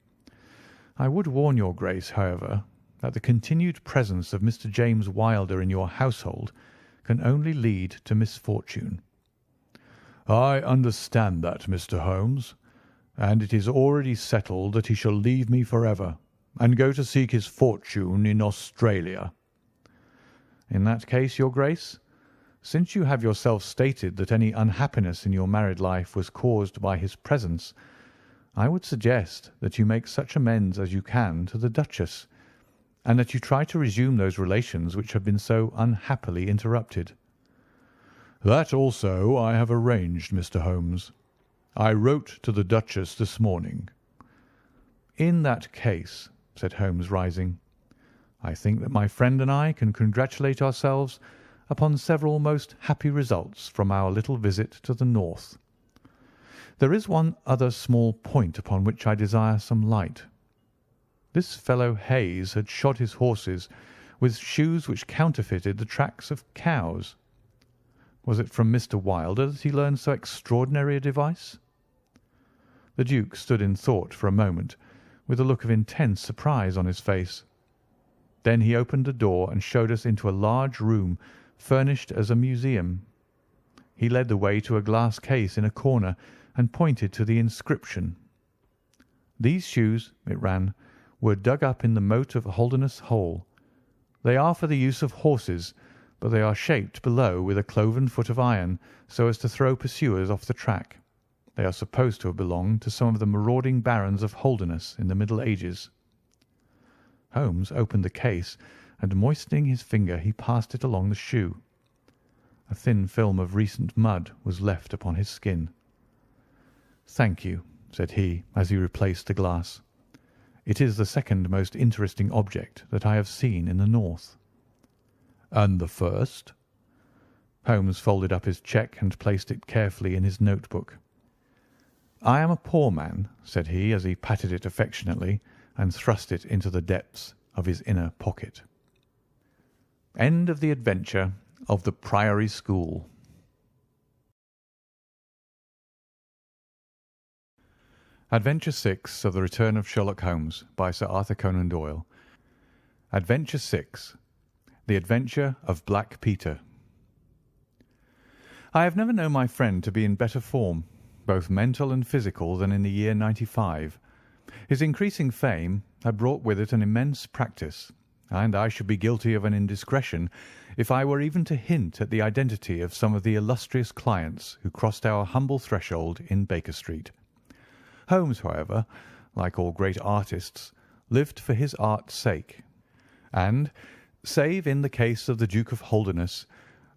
I would warn your Grace, however, that the continued presence of Mr. James Wilder in your household can only lead to misfortune." "I understand that, Mr. Holmes, and it is already settled that he shall leave me forever and go to seek his fortune in Australia." "In that case, your Grace, since you have yourself stated that any unhappiness in your married life was caused by his presence, I would suggest that you make such amends as you can to the Duchess, and that you try to resume those relations which have been so unhappily interrupted." "That also I have arranged, Mr. Holmes. I wrote to the Duchess this morning." "In that case," said Holmes, rising, "I think that my friend and I can congratulate ourselves upon several most happy results from our little visit to the north. There is one other small point upon which I desire some light. This fellow Hayes had shod his horses with shoes which counterfeited the tracks of cows. Was it from Mr. Wilder that he learned so extraordinary a device?" The Duke stood in thought for a moment, with a look of intense surprise on his face. Then he opened a door and showed us into a large room furnished as a museum. He led the way to a glass case in a corner and pointed to the inscription. "These shoes," it ran, "were dug up in the moat of Holderness Hole. They are for the use of horses, but they are shaped below with a cloven foot of iron so as to throw pursuers off the track. They are supposed to have belonged to some of the marauding barons of Holderness in the Middle Ages." Holmes opened the case, and moistening his finger, he passed it along the shoe. A thin film of recent mud was left upon his skin. "Thank you," said he, as he replaced the glass. "It is the second most interesting object that I have seen in the north." "And the first?" Holmes folded up his cheque and placed it carefully in his notebook. "I am a poor man," said he, as he patted it affectionately and thrust it into the depths of his inner pocket. End of the adventure of the Priory School. Adventure 6 of the Return of Sherlock Holmes by Sir Arthur Conan Doyle. Adventure 6. The Adventure of Black Peter. I have never known my friend to be in better form, both mental and physical, than in the year '95. His increasing fame had brought with it an immense practice, and I should be guilty of an indiscretion if I were even to hint at the identity of some of the illustrious clients who crossed our humble threshold in Baker Street. Holmes, however, like all great artists, lived for his art's sake, and, save in the case of the Duke of Holderness,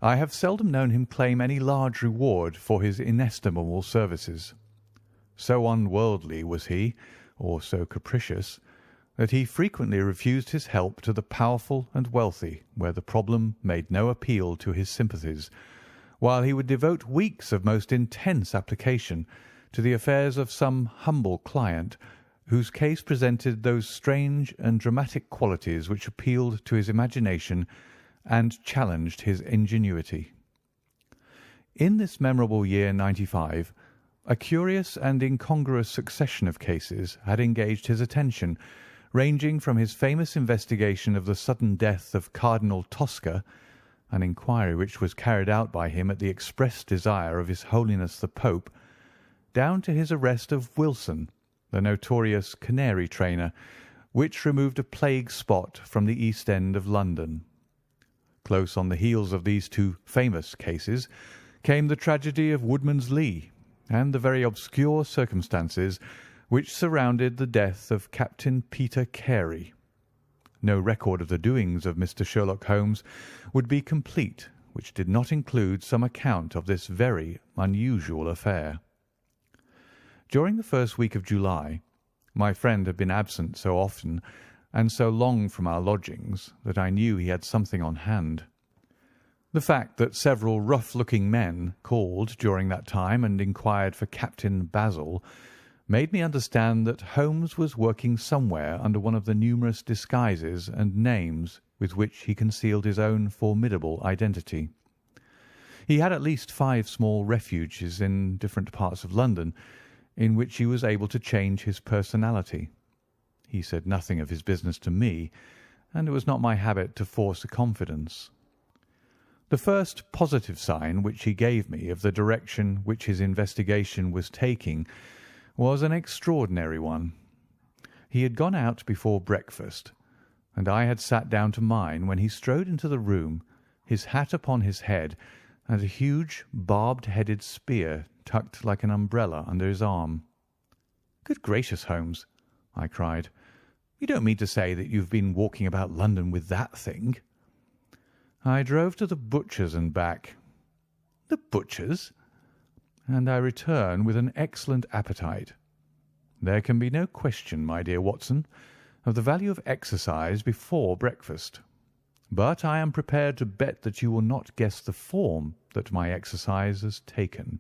I have seldom known him claim any large reward for his inestimable services. So unworldly was he, or so capricious, that he frequently refused his help to the powerful and wealthy where the problem made no appeal to his sympathies, while he would devote weeks of most intense application to the affairs of some humble client whose case presented those strange and dramatic qualities which appealed to his imagination and challenged his ingenuity. In this memorable year '95, a curious and incongruous succession of cases had engaged his attention, ranging from his famous investigation of the sudden death of Cardinal Tosca, an inquiry which was carried out by him at the express desire of His Holiness the Pope, down to his arrest of Wilson, the notorious canary trainer, which removed a plague spot from the East End of London. Close on the heels of these two famous cases came the tragedy of Woodman's Lee and the very obscure circumstances which surrounded the death of Captain Peter Carey. No record of the doings of Mr. Sherlock Holmes would be complete which did not include some account of this very unusual affair. During the first week of July, my friend had been absent so often and so long from our lodgings that I knew he had something on hand. The fact that several rough-looking men called during that time and inquired for Captain Basil made me understand that Holmes was working somewhere under one of the numerous disguises and names with which he concealed his own formidable identity. He had at least 5 small refuges in different parts of London, in which he was able to change his personality. He said nothing of his business to me, and it was not my habit to force a confidence. The first positive sign which he gave me of the direction which his investigation was taking was an extraordinary one. He had gone out before breakfast, and I had sat down to mine when he strode into the room, his hat upon his head, and a huge barbed-headed spear tucked like an umbrella under his arm. "Good gracious, Holmes," I cried, "you don't mean to say that you've been walking about London with that thing?" "I drove to the butcher's and back." "The butcher's?" "And I return with an excellent appetite. There can be no question, my dear Watson, of the value of exercise before breakfast. But I am prepared to bet that you will not guess the form that my exercise has taken."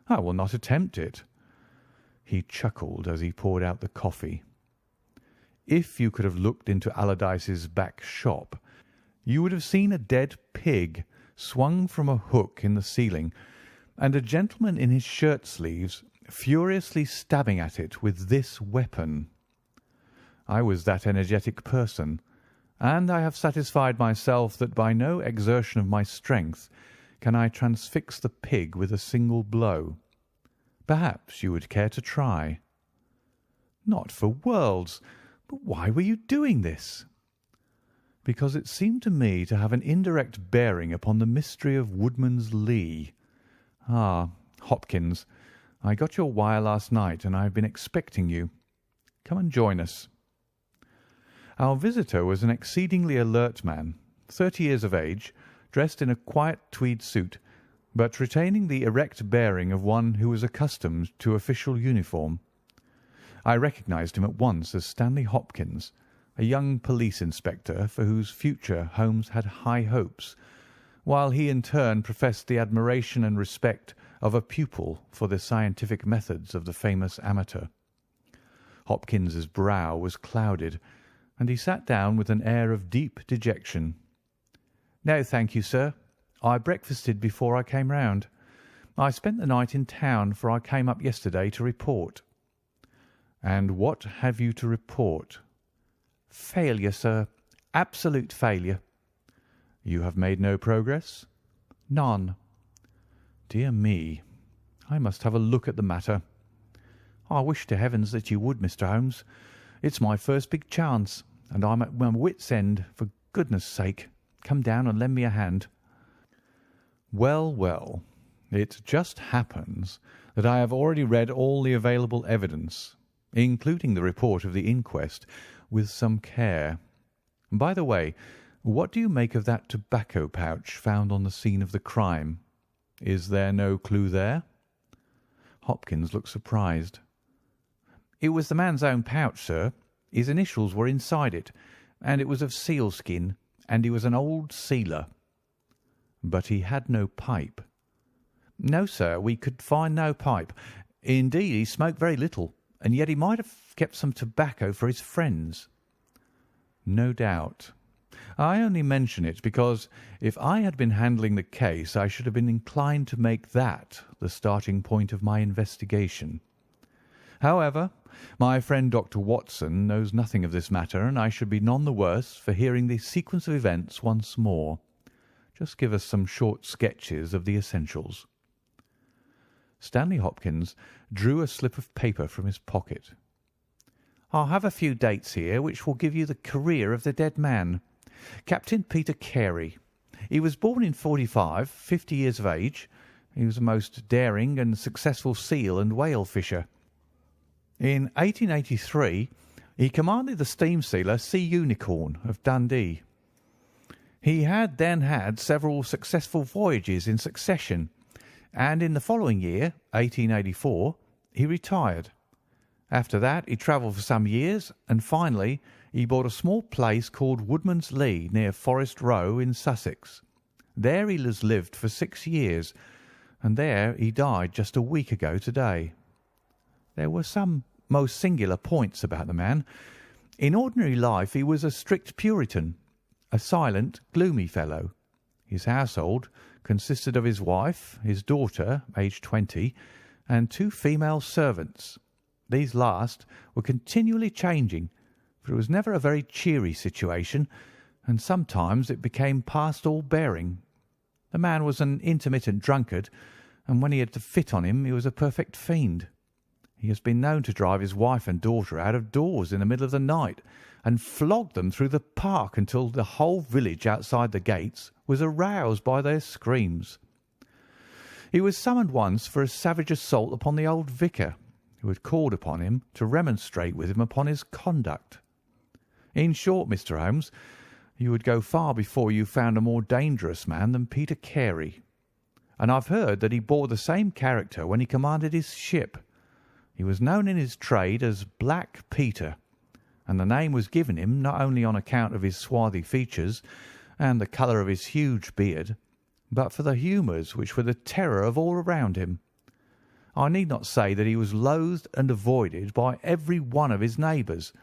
"I will not attempt it." He chuckled as he poured out the coffee. "If you could have looked into Allardyce's back shop, you would have seen a dead pig swung from a hook in the ceiling, and a gentleman in his shirt-sleeves furiously stabbing at it with this weapon. I was that energetic person, and I have satisfied myself that by no exertion of my strength can I transfix the pig with a single blow. Perhaps you would care to try." "Not for worlds. But why were you doing this?" "Because it seemed to me to have an indirect bearing upon the mystery of Woodman's Lee. Ah, Hopkins, I got your wire last night, and I have been expecting you. Come and join us." Our visitor was an exceedingly alert man, 30 years of age, dressed in a quiet tweed suit, but retaining the erect bearing of one who was accustomed to official uniform. I recognised him at once as Stanley Hopkins, a young police inspector for whose future Holmes had high hopes, while he in turn professed the admiration and respect of a pupil for the scientific methods of the famous amateur. Hopkins's brow was clouded, and he sat down with an air of deep dejection. "No, thank you, sir. I breakfasted before I came round. I spent the night in town, for I came up yesterday to report." "And what have you to report?" "Failure, sir. Absolute failure." "You have made no progress?" "None." "Dear me, I must have a look at the matter." "I wish to heavens that you would, Mr. Holmes. It's my first big chance, and I'm at my wit's end. For goodness' sake, come down and lend me a hand." "Well, well, it just happens that I have already read all the available evidence, including the report of the inquest, with some care. By the way, what do you make of that tobacco pouch found on the scene of the crime? Is there no clue there?" Hopkins looked surprised. "It was the man's own pouch, sir. His initials were inside it, and it was of sealskin, and he was an old sealer." "But he had no pipe?" "No, sir, we could find no pipe. Indeed, he smoked very little, and yet he might have kept some tobacco for his friends." "No doubt. I only mention it because if I had been handling the case I should have been inclined to make that the starting point of my investigation. However, my friend Dr. Watson knows nothing of this matter, and I should be none the worse for hearing the sequence of events once more. Just give us some short sketches of the essentials." Stanley Hopkins drew a slip of paper from his pocket. "I have a few dates here which will give you the career of the dead man. Captain Peter Carey. He was born in 45, 50 years of age. He was a most daring and successful seal and whale fisher. In 1883 he commanded the steam sealer Sea Unicorn of Dundee. He had then had several successful voyages in succession, and in the following year, 1884, he retired. After that he travelled for some years, and finally he bought a small place called Woodman's Lee near Forest Row in Sussex. There he has lived for 6 years, and there he died just a week ago today. There were some most singular points about the man. In ordinary life he was a strict Puritan, a silent, gloomy fellow. His household consisted of his wife, his daughter, aged 20, and 2 female servants. These last were continually changing, for it was never a very cheery situation, and sometimes it became past all bearing. The man was an intermittent drunkard, and when he had the fit on him he was a perfect fiend. He has been known to drive his wife and daughter out of doors in the middle of the night and flog them through the park until the whole village outside the gates was aroused by their screams. He was summoned once for a savage assault upon the old vicar, who had called upon him to remonstrate with him upon his conduct. In short, Mr. Holmes, you would go far before you found a more dangerous man than Peter Carey. And I've heard that he bore the same character when he commanded his ship. He was known in his trade as Black Peter, and the name was given him not only on account of his swarthy features and the colour of his huge beard, but for the humours which were the terror of all around him. I need not say that he was loathed and avoided by every one of his neighbours,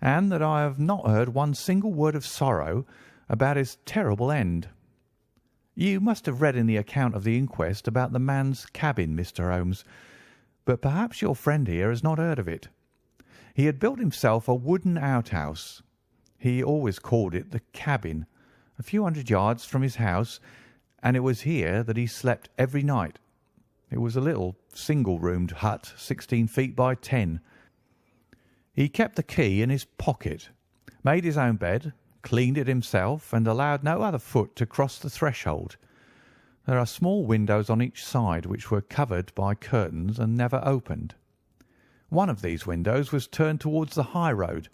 and that I have not heard one single word of sorrow about his terrible end. You must have read in the account of the inquest about the man's cabin, Mr. Holmes, but perhaps your friend here has not heard of it. He had built himself a wooden outhouse. He always called it the cabin, a few hundred yards from his house, and it was here that he slept every night. It was a little single-roomed hut, 16 feet by 10. He kept the key in his pocket, made his own bed, cleaned it himself, and allowed no other foot to cross the threshold. There are small windows on each side which were covered by curtains and never opened. One of these windows was turned towards the high road,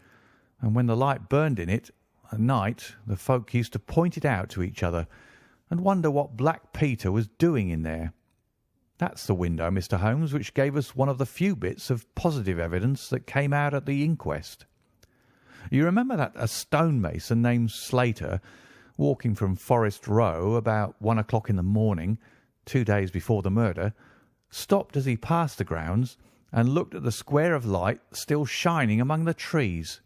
and when the light burned in it at night, the folk used to point it out to each other and wonder what Black Peter was doing in there. That's the window, Mr. Holmes, which gave us one of the few bits of positive evidence that came out at the inquest. You remember that a stonemason named Slater, walking from Forest Row about 1 o'clock in the morning, 2 days before the murder, stopped as he passed the grounds and looked at the square of light still shining among the trees.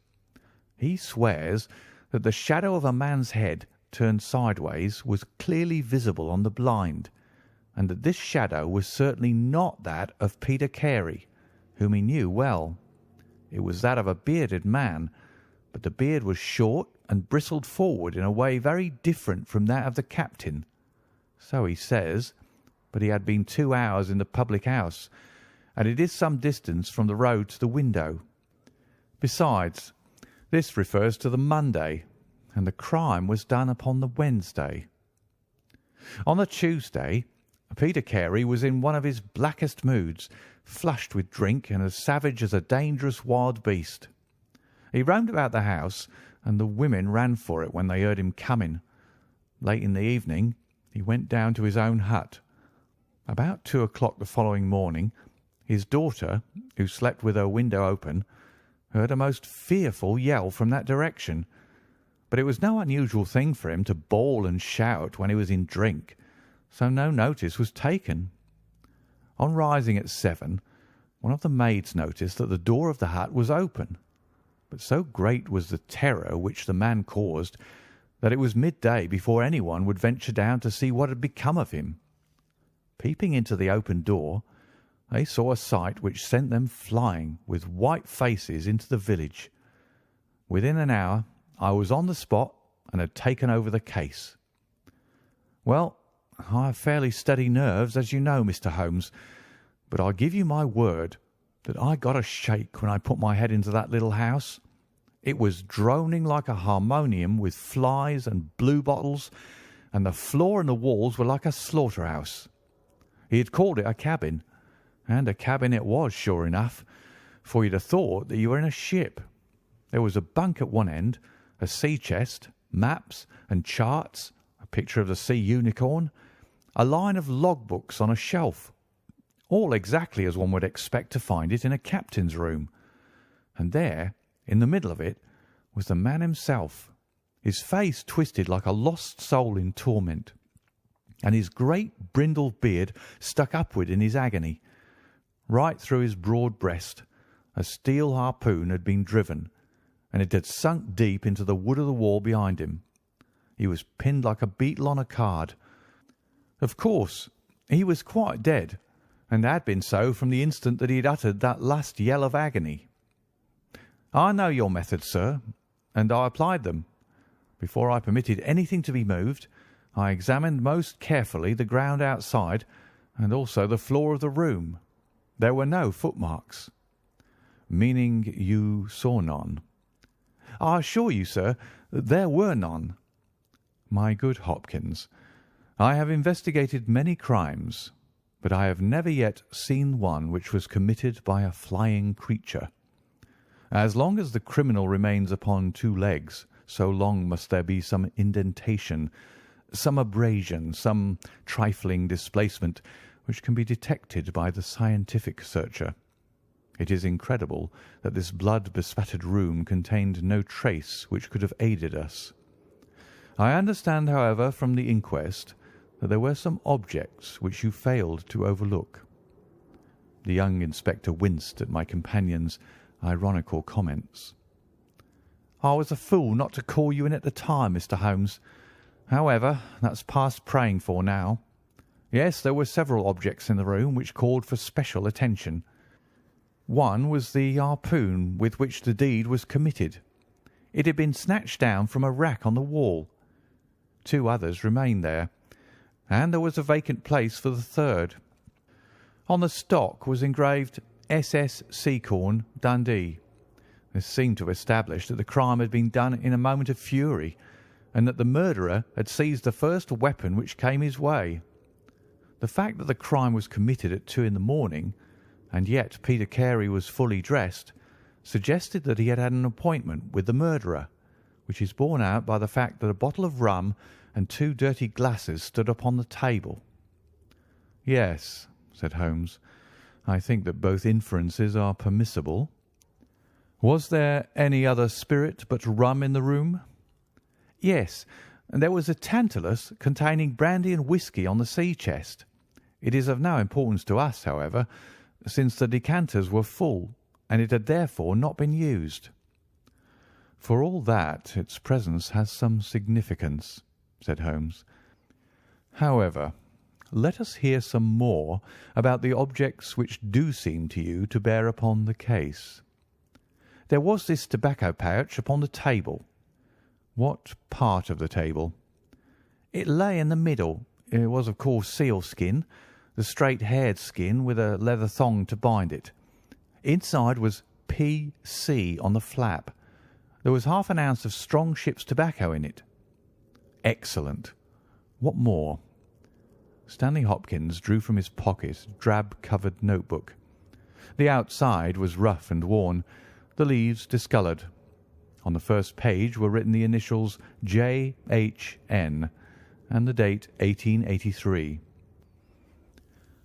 He swears that the shadow of a man's head turned sideways was clearly visible on the blind, and that this shadow was certainly not that of Peter Carey, whom he knew well. It was that of a bearded man, but the beard was short and bristled forward in a way very different from that of the captain. So he says, but he had been 2 hours in the public house, and it is some distance from the road to the window. Besides, this refers to the Monday, and the crime was done upon the Wednesday. On the Tuesday, Peter Carey was in one of his blackest moods, flushed with drink and as savage as a dangerous wild beast. He roamed about the house, and the women ran for it when they heard him coming. Late in the evening, he went down to his own hut. About 2 o'clock the following morning, his daughter, who slept with her window open, heard a most fearful yell from that direction. But it was no unusual thing for him to bawl and shout when he was in drink, so no notice was taken. On rising at 7, one of the maids noticed that the door of the hut was open, but so great was the terror which the man caused that it was midday before anyone would venture down to see what had become of him. Peeping into the open door, they saw a sight which sent them flying with white faces into the village. Within an hour I was on the spot and had taken over the case. Well, I have fairly steady nerves, as you know, Mr. Holmes, but I give you my word that I got a shake when I put my head into that little house. It was droning like a harmonium with flies and bluebottles, and the floor and the walls were like a slaughterhouse. He had called it a cabin, and a cabin it was, sure enough, for you'd have thought that you were in a ship. There was a bunk at one end, a sea chest, maps and charts, a picture of the sea unicorn, a line of logbooks on a shelf, all exactly as one would expect to find it in a captain's room. And there, in the middle of it, was the man himself, his face twisted like a lost soul in torment, and his great brindled beard stuck upward in his agony. Right through his broad breast a steel harpoon had been driven, and it had sunk deep into the wood of the wall behind him. He was pinned like a beetle on a card. Of course, he was quite dead, and had been so from the instant that he had uttered that last yell of agony. I know your methods, sir, and I applied them. Before I permitted anything to be moved, I examined most carefully the ground outside and also the floor of the room. There were no footmarks. Meaning you saw none? I assure you, sir, that there were none. My good Hopkins, I have investigated many crimes, but I have never yet seen one which was committed by a flying creature. As long as the criminal remains upon 2 legs, so long must there be some indentation, some abrasion, some trifling displacement, which can be detected by the scientific searcher. It is incredible that this blood-bespattered room contained no trace which could have aided us. I understand, however, from the inquest that there were some objects which you failed to overlook. The young inspector winced at my companion's ironical comments. I was a fool not to call you in at the time, Mr. Holmes. However, that's past praying for now. Yes, there were several objects in the room which called for special attention. One was the harpoon with which the deed was committed. It had been snatched down from a rack on the wall. 2 others remained there, and there was a vacant place for the third. On the stock was engraved SS Seacorn, Dundee. This seemed to establish that the crime had been done in a moment of fury, and that the murderer had seized the first weapon which came his way. The fact that the crime was committed at 2 in the morning, and yet Peter Carey was fully dressed, suggested that he had an appointment with the murderer, which is borne out by the fact that a bottle of rum and 2 dirty glasses stood upon the table." "Yes," said Holmes. "I think that both inferences are permissible. Was there any other spirit but rum in the room?" "Yes, and there was a tantalus containing brandy and whisky on the sea chest. It is of no importance to us, however, since the decanters were full, and it had therefore not been used." "For all that, its presence has some significance," said Holmes. "However, let us hear some more about the objects which do seem to you to bear upon the case." "There was this tobacco pouch upon the table." "What part of the table?" "It lay in the middle. It was, of course, sealskin, the straight-haired skin with a leather thong to bind it. Inside was P.C. on the flap. There was half an ounce of strong ship's tobacco in it." "Excellent. What more?" Stanley Hopkins drew from his pocket a drab-covered notebook. The outside was rough and worn, the leaves discoloured. On the first page were written the initials J.H.N. and the date 1883.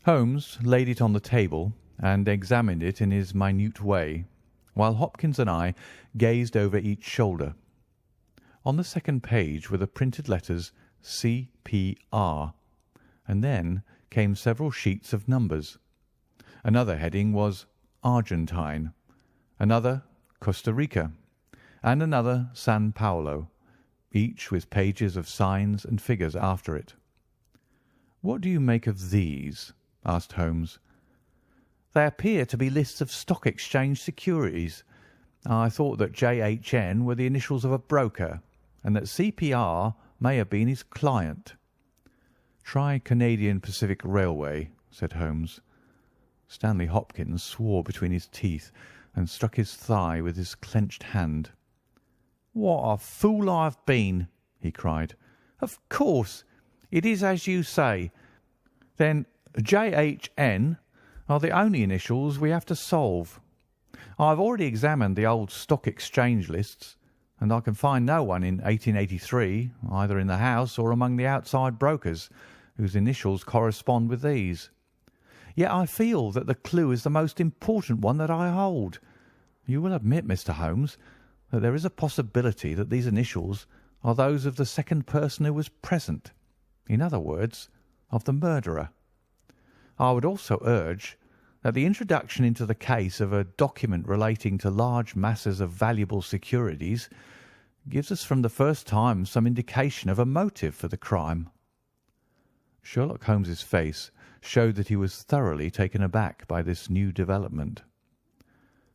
Holmes laid it on the table and examined it in his minute way, while Hopkins and I gazed over each shoulder. On the second page were the printed letters C.P.R., and then came several sheets of numbers. Another heading was Argentine, another Costa Rica, and another San Paulo, each with pages of signs and figures after it. "What do you make of these?" asked Holmes. "They appear to be lists of stock exchange securities. I thought that J.H.N. were the initials of a broker, and that C.P.R. may have been his client." "Try Canadian Pacific Railway," said Holmes. Stanley Hopkins swore between his teeth and struck his thigh with his clenched hand. "What a fool I have been!" he cried. "Of course, it is as you say. Then J.H.N. are the only initials we have to solve. I have already examined the old stock exchange lists, and I can find no one in 1883, either in the house or among the outside brokers, whose initials correspond with these. Yet I feel that the clue is the most important one that I hold. You will admit, Mr. Holmes, that there is a possibility that these initials are those of the second person who was present, in other words, of the murderer. I would also urge that the introduction into the case of a document relating to large masses of valuable securities gives us from the first time some indication of a motive for the crime." Sherlock Holmes's face showed that he was thoroughly taken aback by this new development.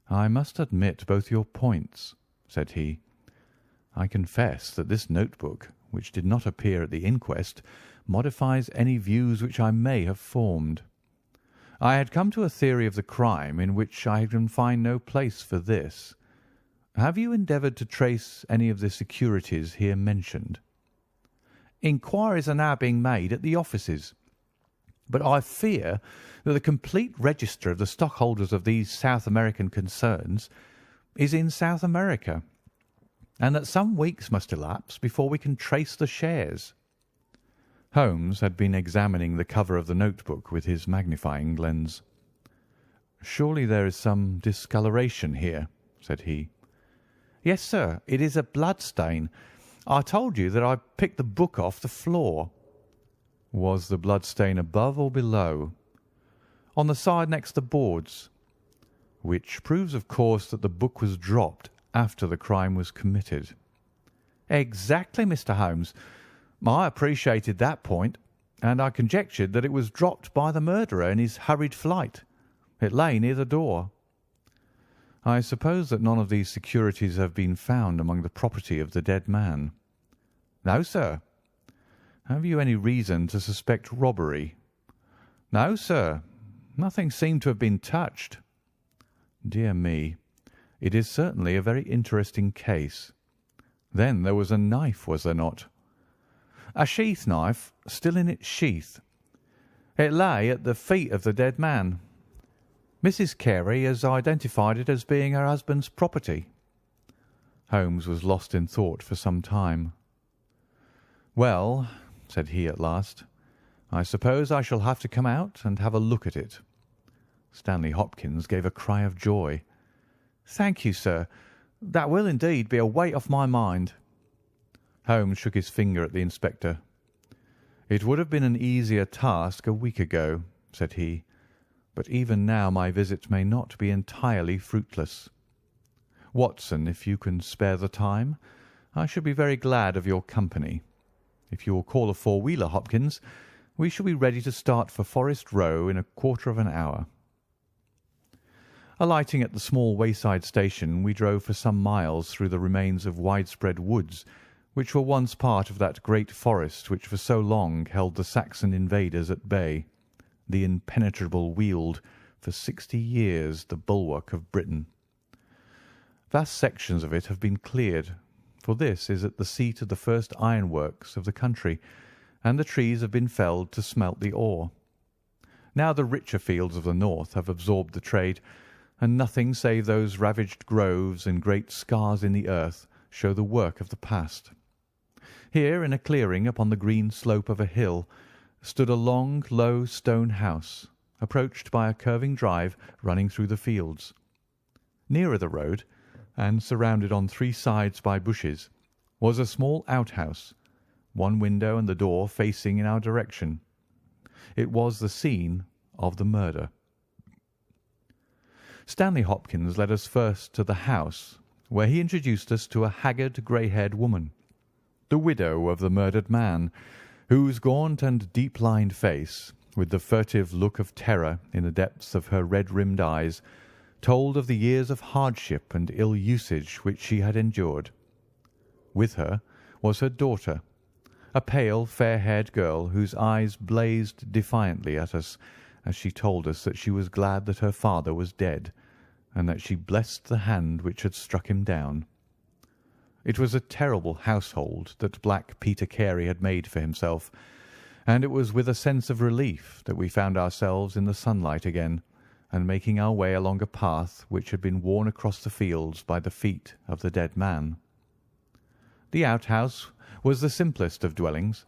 "I must admit both your points," said he. "I confess that this notebook, which did not appear at the inquest, modifies any views which I may have formed. I had come to a theory of the crime in which I can find no place for this. Have you endeavoured to trace any of the securities here mentioned?" "Inquiries are now being made at the offices, but I fear that the complete register of the stockholders of these South American concerns is in South America, and that some weeks must elapse before we can trace the shares." Holmes had been examining the cover of the notebook with his magnifying lens. "Surely there is some discoloration here," said he. "Yes, sir, it is a blood stain. I told you that I picked the book off the floor." "Was the blood stain above or below?" "On the side next the boards." "Which proves, of course, that the book was dropped after the crime was committed." "Exactly, Mr. Holmes. I appreciated that point, and I conjectured that it was dropped by the murderer in his hurried flight. It lay near the door." "I suppose that none of these securities have been found among the property of the dead man?" "No, sir." "Have you any reason to suspect robbery?" "No, sir. Nothing seemed to have been touched." "Dear me, it is certainly a very interesting case. Then there was a knife, was there not?" "A sheath knife, still in its sheath. It lay at the feet of the dead man." Mrs. Carey has identified it as being her husband's property." Holmes was lost in thought for some time. "Well," said he at last, "I suppose I shall have to come out and have a look at it." Stanley Hopkins gave a cry of joy. "Thank you, sir. That will indeed be a weight off my mind." Holmes shook his finger at the inspector. "It would have been an easier task a week ago," said he, "but even now my visit may not be entirely fruitless. Watson, if you can spare the time, I should be very glad of your company. If you will call a four-wheeler, Hopkins, we shall be ready to start for Forest Row in a quarter of an hour." Alighting at the small wayside station, we drove for some miles through the remains of widespread woods, which were once part of that great forest which for so long held the Saxon invaders at bay, the impenetrable Weald, for 60 years the bulwark of Britain. Vast sections of it have been cleared, for this is at the seat of the first ironworks of the country, and the trees have been felled to smelt the ore. Now the richer fields of the north have absorbed the trade, and nothing save those ravaged groves and great scars in the earth show the work of the past. Here, in a clearing upon the green slope of a hill, stood a long, low stone house, approached by a curving drive running through the fields. Nearer the road, and surrounded on three sides by bushes, was a small outhouse, one window and the door facing in our direction. It was the scene of the murder. Stanley Hopkins led us first to the house, where he introduced us to a haggard, grey-haired woman, the widow of the murdered man, whose gaunt and deep-lined face, with the furtive look of terror in the depths of her red-rimmed eyes, told of the years of hardship and ill usage which she had endured. With her was her daughter, a pale, fair-haired girl whose eyes blazed defiantly at us as she told us that she was glad that her father was dead, and that she blessed the hand which had struck him down. It was a terrible household that Black Peter Carey had made for himself, and it was with a sense of relief that we found ourselves in the sunlight again, and making our way along a path which had been worn across the fields by the feet of the dead man. The outhouse was the simplest of dwellings,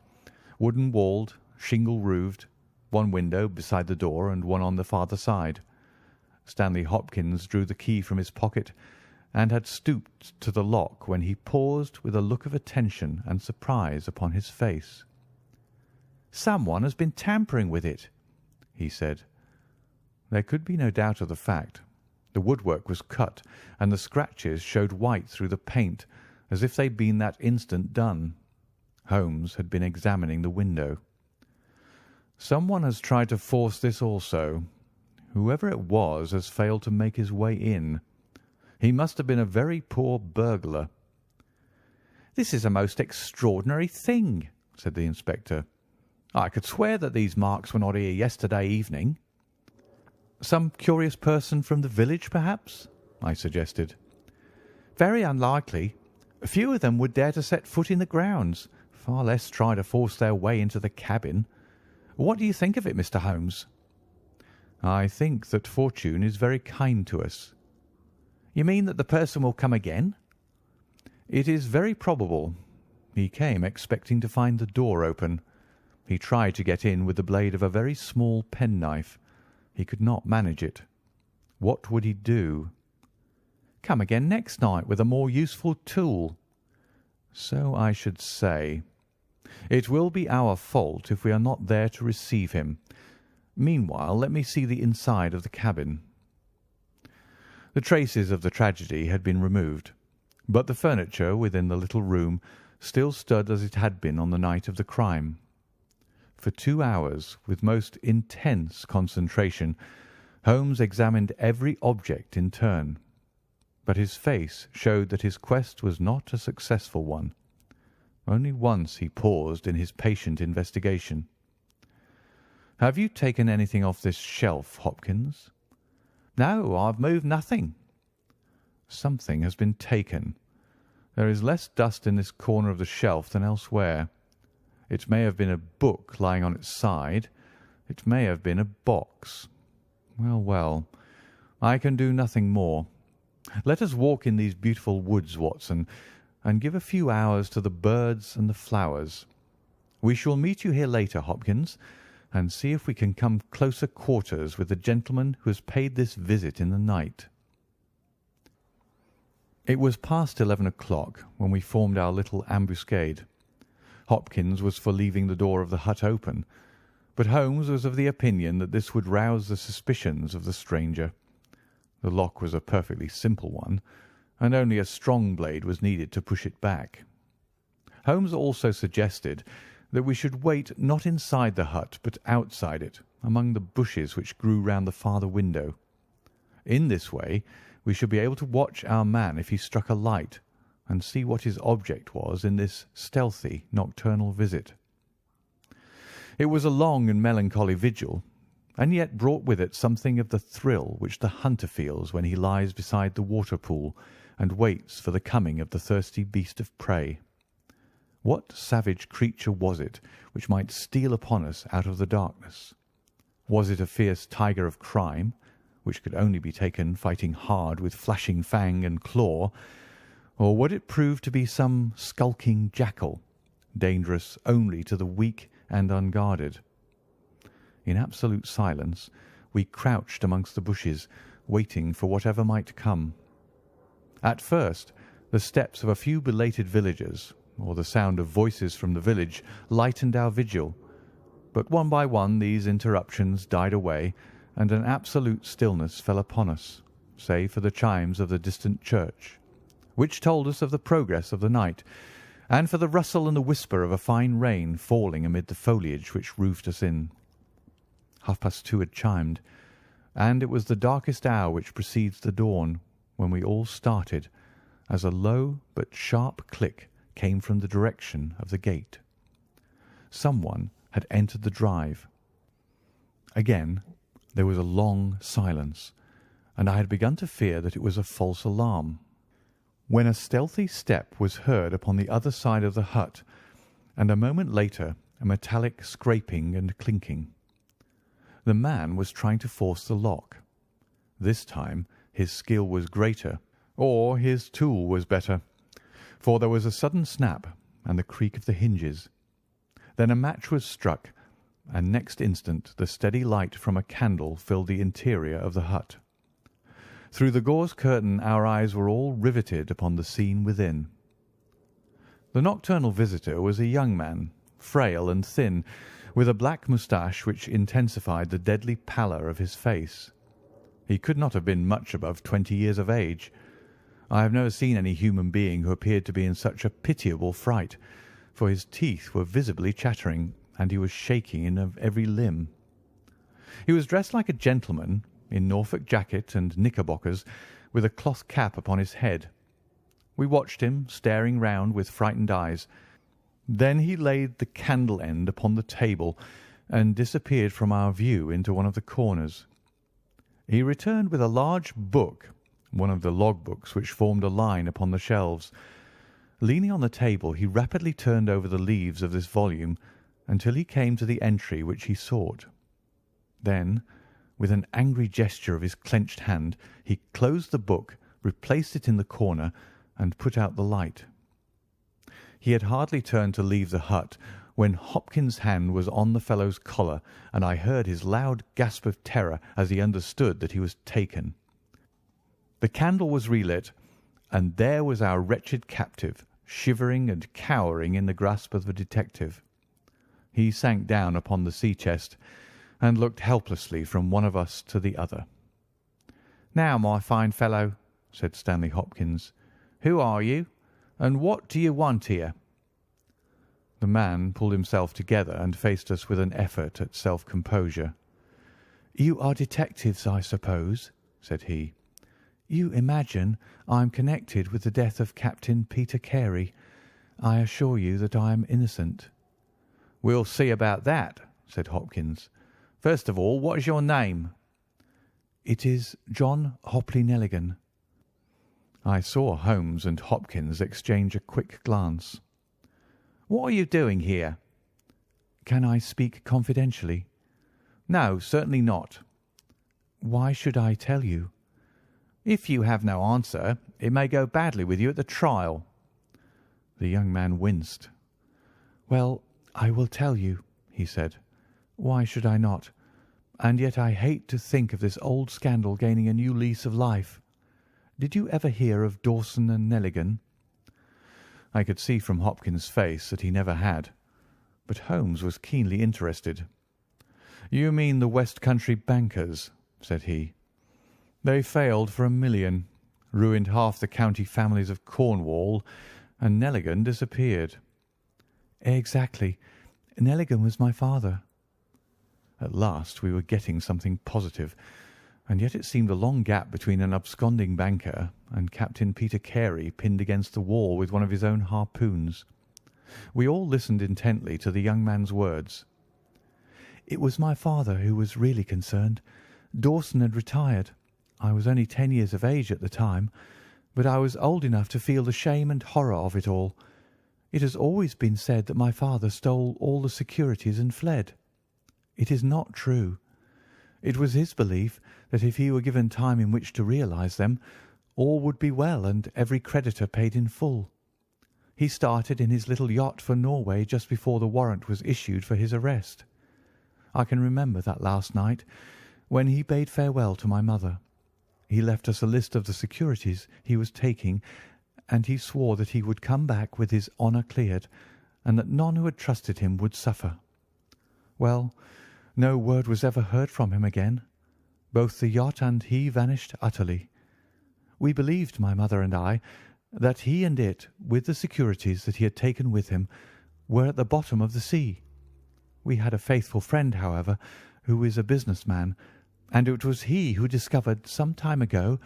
wooden-walled, shingle-roofed, one window beside the door and one on the farther side. Stanley Hopkins drew the key from his pocket and had stooped to the lock when he paused with a look of attention and surprise upon his face. "Someone has been tampering with it," he said. There could be no doubt of the fact. The woodwork was cut, and the scratches showed white through the paint, as if they'd been that instant done. Holmes had been examining the window. "Someone has tried to force this also. Whoever it was has failed to make his way in. He must have been a very poor burglar." "This is a most extraordinary thing," said the inspector. "I could swear that these marks were not here yesterday evening." "Some curious person from the village, perhaps?" I suggested. "Very unlikely. Few of them would dare to set foot in the grounds, far less try to force their way into the cabin. What do you think of it, Mr. Holmes?" "I think that fortune is very kind to us." "You mean that the person will come again?" "It is very probable. He came expecting to find the door open. He tried to get in with the blade of a very small penknife. He could not manage it. What would he do?" "Come again next night with a more useful tool." "So I should say. It will be our fault if we are not there to receive him. Meanwhile, let me see the inside of the cabin." The traces of the tragedy had been removed, but the furniture within the little room still stood as it had been on the night of the crime. For 2 hours, with most intense concentration, Holmes examined every object in turn, but his face showed that his quest was not a successful one. Only once he paused in his patient investigation. "Have you taken anything off this shelf, Hopkins?" "No, I've moved nothing." "Something has been taken. There is less dust in this corner of the shelf than elsewhere. It may have been a book lying on its side. It may have been a box. Well, well, I can do nothing more. Let us walk in these beautiful woods, Watson, and give a few hours to the birds and the flowers. We shall meet you here later, Hopkins, and see if we can come closer quarters with the gentleman who has paid this visit in the night." It was past 11 o'clock when we formed our little ambuscade. Hopkins was for leaving the door of the hut open, but Holmes was of the opinion that this would rouse the suspicions of the stranger. The lock was a perfectly simple one, and only a strong blade was needed to push it back. Holmes also suggested that we should wait not inside the hut but outside it, among the bushes which grew round the farther window. In this way we should be able to watch our man if he struck a light, and see what his object was in this stealthy nocturnal visit. It was a long and melancholy vigil, and yet brought with it something of the thrill which the hunter feels when he lies beside the water pool and waits for the coming of the thirsty beast of prey. What savage creature was it which might steal upon us out of the darkness? Was it a fierce tiger of crime, which could only be taken fighting hard with flashing fang and claw, or would it prove to be some skulking jackal, dangerous only to the weak and unguarded? In absolute silence we crouched amongst the bushes, waiting for whatever might come. At first the steps of a few belated villagers, or the sound of voices from the village, lightened our vigil, but one by one these interruptions died away, and an absolute stillness fell upon us, save for the chimes of the distant church, which told us of the progress of the night, and for the rustle and the whisper of a fine rain falling amid the foliage which roofed us in. 2:30 had chimed, and it was the darkest hour which precedes the dawn, when we all started, as a low but sharp click came from the direction of the gate. Someone had entered the drive. Again there was a long silence, and I had begun to fear that it was a false alarm, when a stealthy step was heard upon the other side of the hut, and a moment later a metallic scraping and clinking. The man was trying to force the lock. This time his skill was greater, or his tool was better, for there was a sudden snap and the creak of the hinges. Then a match was struck, and next instant the steady light from a candle filled the interior of the hut. Through the gauze curtain our eyes were all riveted upon the scene within. The nocturnal visitor was a young man, frail and thin, with a black moustache which intensified the deadly pallor of his face. He could not have been much above 20 years of age. I have never seen any human being who appeared to be in such a pitiable fright, for his teeth were visibly chattering, and he was shaking in every limb. He was dressed like a gentleman, in Norfolk jacket and knickerbockers, with a cloth cap upon his head. We watched him, staring round with frightened eyes. Then he laid the candle end upon the table and disappeared from our view into one of the corners. He returned with a large book, one of the log books which formed a line upon the shelves. Leaning on the table, he rapidly turned over the leaves of this volume until he came to the entry which he sought. Then, with an angry gesture of his clenched hand, he closed the book, replaced it in the corner, and put out the light. He had hardly turned to leave the hut when Hopkins' hand was on the fellow's collar, and I heard his loud gasp of terror as he understood that he was taken. The candle was relit, and there was our wretched captive, shivering and cowering in the grasp of the detective. He sank down upon the sea-chest and looked helplessly from one of us to the other. "Now, my fine fellow," said Stanley Hopkins, "who are you, and what do you want here?" The man pulled himself together and faced us with an effort at self-composure. "You are detectives, I suppose," said he. "You imagine I am connected with the death of Captain Peter Carey. I assure you that I am innocent." "We'll see about that," said Hopkins. "First of all, what is your name?" "It is John Hopley Nelligan." I saw Holmes and Hopkins exchange a quick glance. "What are you doing here?" "Can I speak confidentially?" "No, certainly not." "Why should I tell you?" If you have no answer, it may go badly with you at the trial." The young man winced. "Well, I will tell you," he said. "Why should I not? And yet I hate to think of this old scandal gaining a new lease of life. Did you ever hear of Dawson and Nelligan?" I could see from Hopkins' face that he never had, but Holmes was keenly interested. "You mean the West Country bankers," said he. "They failed for £1 million, ruined half the county families of Cornwall, and Nelligan disappeared." "Exactly. Nelligan was my father." At last we were getting something positive, and yet it seemed a long gap between an absconding banker and Captain Peter Carey pinned against the wall with one of his own harpoons. We all listened intently to the young man's words. "It was my father who was really concerned. Dawson had retired. I was only 10 years of age at the time, but I was old enough to feel the shame and horror of it all. It has always been said that my father stole all the securities and fled. It is not true. It was his belief that if he were given time in which to realize them, all would be well and every creditor paid in full. He started in his little yacht for Norway just before the warrant was issued for his arrest. I can remember that last night, when he bade farewell to my mother. He left us a list of the securities he was taking, and he swore that he would come back with his honour cleared, and that none who had trusted him would suffer. Well, no word was ever heard from him again. Both the yacht and he vanished utterly. We believed, my mother and I, that he and it, with the securities that he had taken with him, were at the bottom of the sea. We had a faithful friend, however, who is a business man, and it was he who discovered some time ago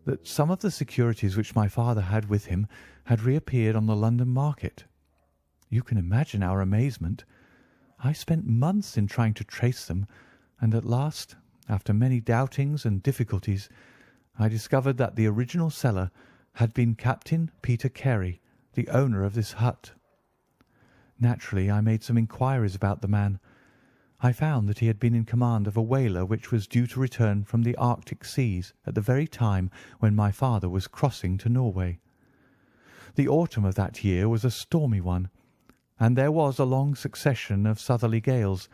that some of the securities which my father had with him had reappeared on the London market. You can imagine our amazement. I spent months in trying to trace them, and at last, after many doubtings and difficulties, I discovered that the original seller had been Captain Peter Carey, the owner of this hut. Naturally, I made some inquiries about the man. I found that he had been in command of a whaler which was due to return from the Arctic seas at the very time when my father was crossing to Norway. The autumn of that year was a stormy one, and there was a long succession of southerly gales.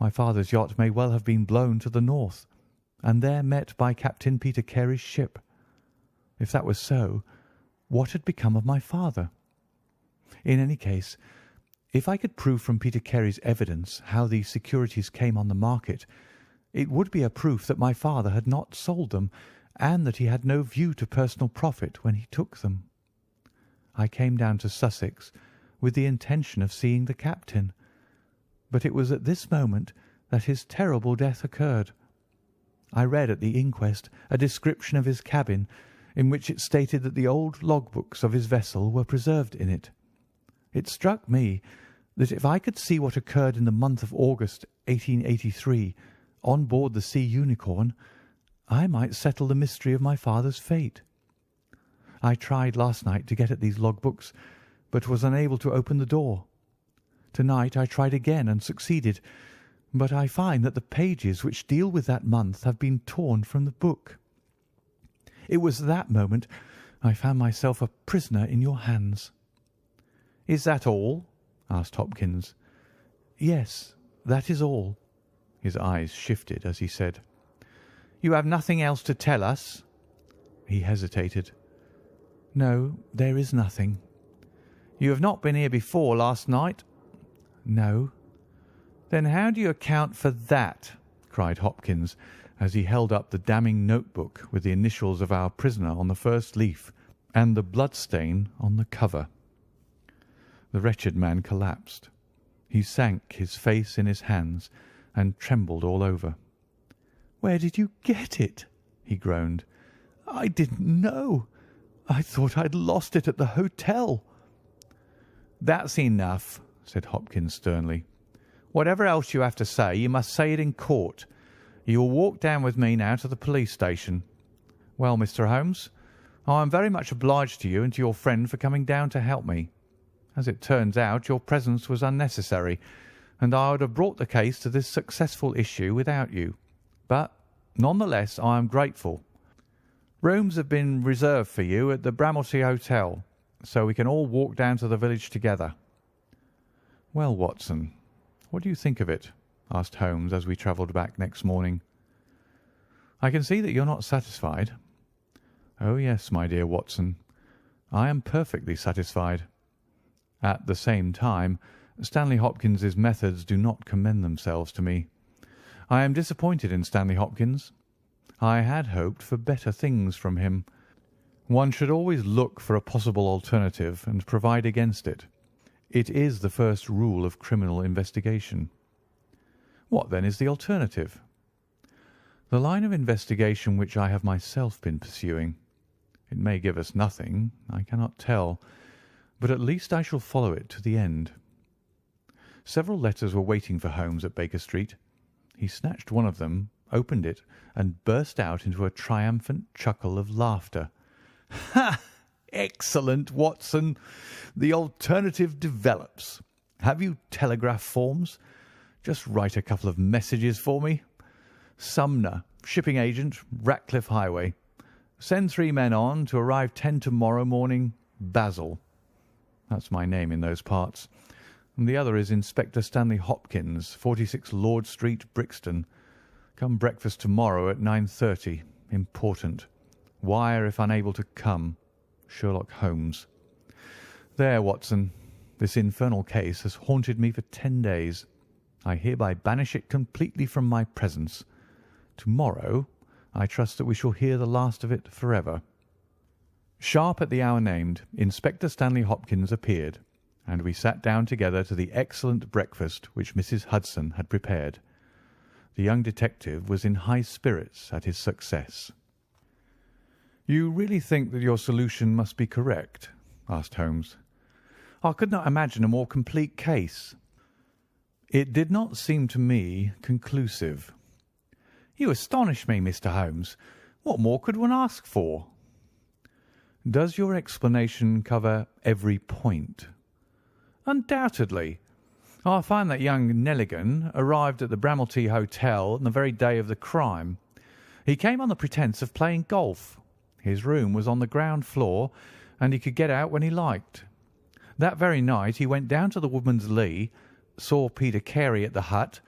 My father's yacht may well have been blown to the north, and there met by Captain Peter Carey's ship. If that was so, what had become of my father? In any case, if I could prove from Peter Carey's evidence how these securities came on the market, it would be a proof that my father had not sold them, and that he had no view to personal profit when he took them. I came down to Sussex with the intention of seeing the captain, but it was at this moment that his terrible death occurred. I read at the inquest a description of his cabin, in which it stated that the old logbooks of his vessel were preserved in it. It struck me that if I could see what occurred in the month of August 1883 on board the Sea Unicorn, I might settle the mystery of my father's fate. I tried last night to get at these logbooks, but was unable to open the door. Tonight I tried again and succeeded, but I find that the pages which deal with that month have been torn from the book. It was that moment I found myself a prisoner in your hands." "Is that all?" asked Hopkins. "Yes, that is all." His eyes shifted as he said, "You have nothing else to tell us?" He hesitated. "No, there is nothing." "You have not been here before last night?" "No." "Then how do you account for that?" cried Hopkins, as he held up the damning notebook with the initials of our prisoner on the first leaf and the blood stain on the cover. The wretched man collapsed. He sank his face in his hands and trembled all over. "Where did you get it?" he groaned. "I didn't know. I thought I'd lost it at the hotel." "That's enough," said Hopkins sternly. "Whatever else you have to say, you must say it in court. You will walk down with me now to the police station. Well, Mr. Holmes, I am very much obliged to you and to your friend for coming down to help me. As it turns out, your presence was unnecessary, and I would have brought the case to this successful issue without you. But, none the less, I am grateful. Rooms have been reserved for you at the Bramley Hotel, so we can all walk down to the village together." "Well, Watson, what do you think of it?" asked Holmes as we travelled back next morning. "I can see that you're not satisfied." "Oh, yes, my dear Watson, I am perfectly satisfied. At the same time, Stanley Hopkins's methods do not commend themselves to me. I am disappointed in Stanley Hopkins. I had hoped for better things from him. One should always look for a possible alternative and provide against it. It is the first rule of criminal investigation." "What, then, is the alternative?" "The line of investigation which I have myself been pursuing. It may give us nothing, I cannot tell, but at least I shall follow it to the end." Several letters were waiting for Holmes at Baker Street. He snatched one of them, opened it, and burst out into a triumphant chuckle of laughter. "Ha! Excellent, Watson! The alternative develops. Have you telegraph forms? Just write a couple of messages for me. Sumner, shipping agent, Ratcliffe Highway. Send 3 men on to arrive 10 tomorrow morning, Basil. That's my name in those parts. And the other is Inspector Stanley Hopkins, 46 Lord Street, Brixton. Come breakfast tomorrow at 9:30. Important. Wire if unable to come. Sherlock Holmes. There, Watson. This infernal case has haunted me for 10 days. I hereby banish it completely from my presence. Tomorrow, I trust that we shall hear the last of it forever." Sharp at the hour named, Inspector Stanley Hopkins appeared, and we sat down together to the excellent breakfast which Mrs. Hudson had prepared. The young detective was in high spirits at his success. "You really think that your solution must be correct?" asked Holmes. "I could not imagine a more complete case." "It did not seem to me conclusive." "You astonish me, Mr. Holmes. What more could one ask for?" "Does your explanation cover every point?" "Undoubtedly. I find that young Nelligan arrived at the Bramley Hotel on the very day of the crime. He came on the pretence of playing golf. His room was on the ground floor, and he could get out when he liked. That very night he went down to the Woodman's Lee, saw Peter Carey at the hut,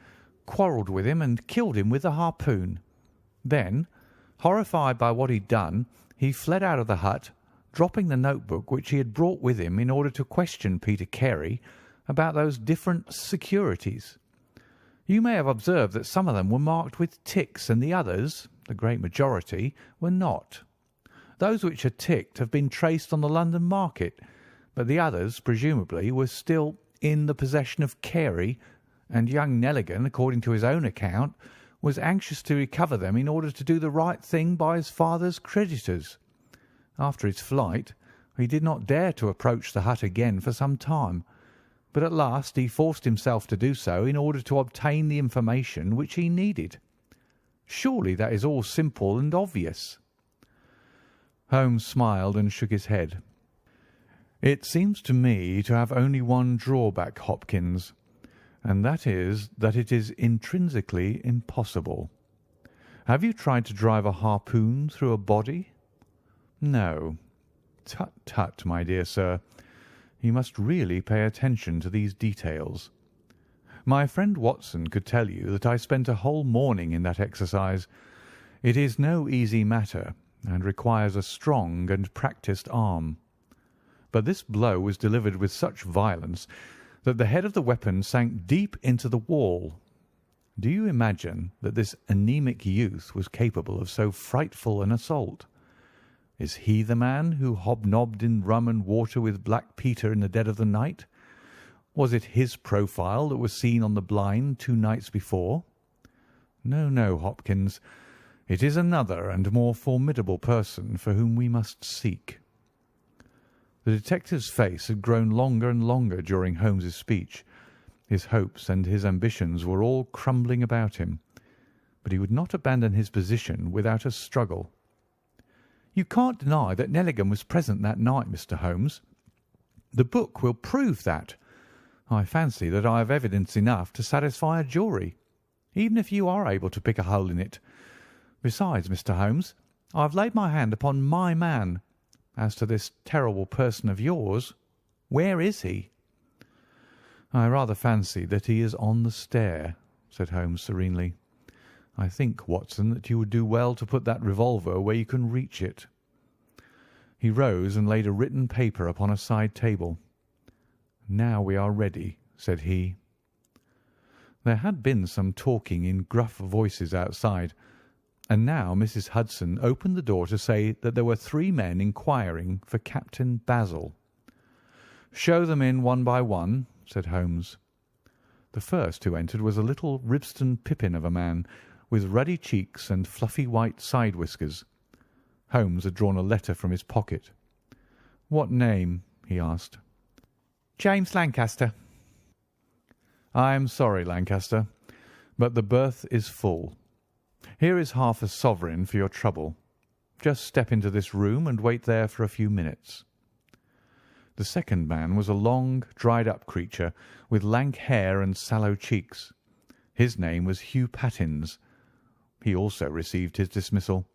quarrelled with him and killed him with the harpoon. Then, horrified by what he'd done, he fled out of the hut, dropping the notebook which he had brought with him in order to question Peter Carey about those different securities. You may have observed that some of them were marked with ticks and the others, the great majority, were not. Those which are ticked have been traced on the London market, but the others, presumably, were still in the possession of Carey, and young Nelligan, according to his own account, was anxious to recover them in order to do the right thing by his father's creditors. After his flight, he did not dare to approach the hut again for some time, but at last he forced himself to do so in order to obtain the information which he needed. Surely that is all simple and obvious." Holmes smiled and shook his head. "It seems to me to have only one drawback, Hopkins, and that is that it is intrinsically impossible. Have you tried to drive a harpoon through a body?" "No." "Tut, tut, my dear sir. You must really pay attention to these details. My friend Watson could tell you that I spent a whole morning in that exercise. It is no easy matter, and requires a strong and practised arm. But this blow was delivered with such violence that the head of the weapon sank deep into the wall. Do you imagine that this anemic youth was capable of so frightful an assault? Is he the man who hobnobbed in rum and water with Black Peter in the dead of the night? Was it his profile that was seen on the blind 2 nights before? No, no, Hopkins. It is another and more formidable person for whom we must seek." The detective's face had grown longer and longer during Holmes's speech. His hopes and his ambitions were all crumbling about him, but he would not abandon his position without a struggle. "You can't deny that Nelligan was present that night, Mr. Holmes. The book will prove that. I fancy that I have evidence enough to satisfy a jury, even if you are able to pick a hole in it. Besides, Mr. Holmes, I've laid my hand upon my man. As to this terrible person of yours, where is he?" "I rather fancy that he is on the stair," said Holmes serenely. "I think, Watson, that you would do well to put that revolver where you can reach it." He rose and laid a written paper upon a side table. "Now we are ready," said he. There had been some talking in gruff voices outside, and now Mrs. Hudson opened the door to say that there were 3 men inquiring for Captain Basil. "Show them in one by one," said Holmes. The first who entered was a little Ribston pippin of a man, with ruddy cheeks and fluffy white side whiskers. Holmes had drawn a letter from his pocket. "What name?" he asked. "James Lancaster." "I am sorry, Lancaster, but the berth is full. Here is half a sovereign for your trouble. Just step into this room and wait there for a few minutes." The second man was a long, dried-up creature with lank hair and sallow cheeks. His name was Hugh Pattins. He also received his dismissal,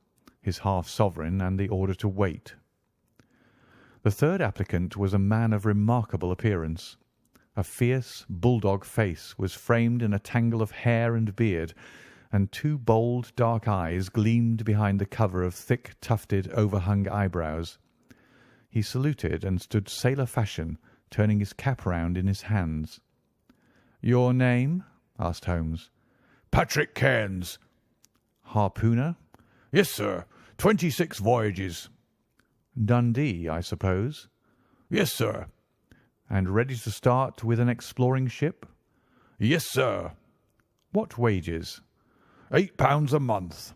his half-sovereign, and the order to wait. The third applicant was a man of remarkable appearance. A fierce, bulldog face was framed in a tangle of hair and beard, and 2 bold, dark eyes gleamed behind the cover of thick, tufted, overhung eyebrows. He saluted and stood sailor fashion, turning his cap round in his hands. "Your name?" asked Holmes. "Patrick Cairns." "Harpooner?" "Yes, sir. 26 voyages." "Dundee, I suppose?" "Yes, sir." "And ready to start with an exploring ship?" "Yes, sir." "What wages?" £8 a month."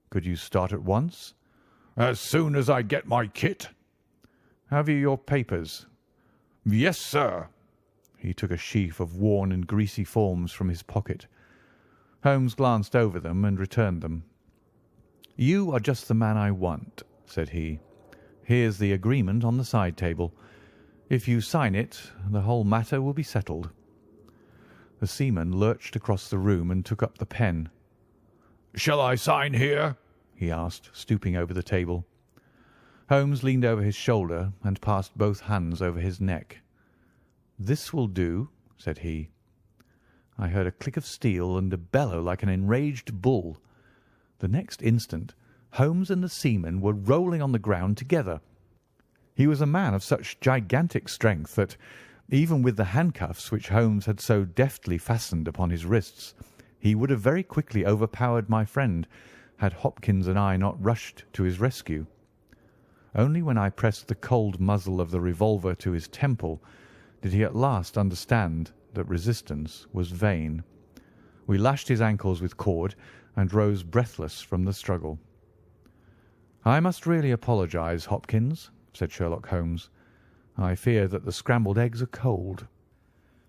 "Could you start at once?" "As soon as I get my kit." "Have you your papers?" "Yes, sir." He took a sheaf of worn and greasy forms from his pocket. Holmes glanced over them and returned them. "You are just the man I want," said he. "Here's the agreement on the side table. If you sign it, the whole matter will be settled." The seaman lurched across the room and took up the pen. "Shall I sign here?" he asked, stooping over the table. Holmes leaned over his shoulder and passed both hands over his neck. "This will do," said he. I heard a click of steel and a bellow like an enraged bull. The next instant Holmes and the seaman were rolling on the ground together. He was a man of such gigantic strength that, even with the handcuffs which Holmes had so deftly fastened upon his wrists, he would have very quickly overpowered my friend had Hopkins and I not rushed to his rescue. Only when I pressed the cold muzzle of the revolver to his temple did he at last understand that resistance was vain. We lashed his ankles with cord and rose breathless from the struggle. "I must really apologize, Hopkins," said Sherlock Holmes. "I fear that the scrambled eggs are cold.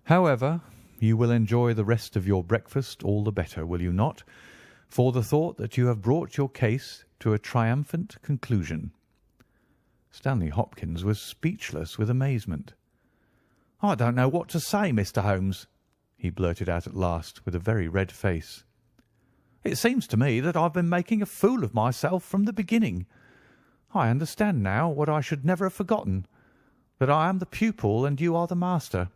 However, you will enjoy the rest of your breakfast all the better, will you not, for the thought that you have brought your case to a triumphant conclusion?" Stanley Hopkins was speechless with amazement. "I don't know what to say, Mr. Holmes," he blurted out at last, with a very red face. "It seems to me that I've been making a fool of myself from the beginning. I understand now what I should never have forgotten, that I am the pupil and you are the master.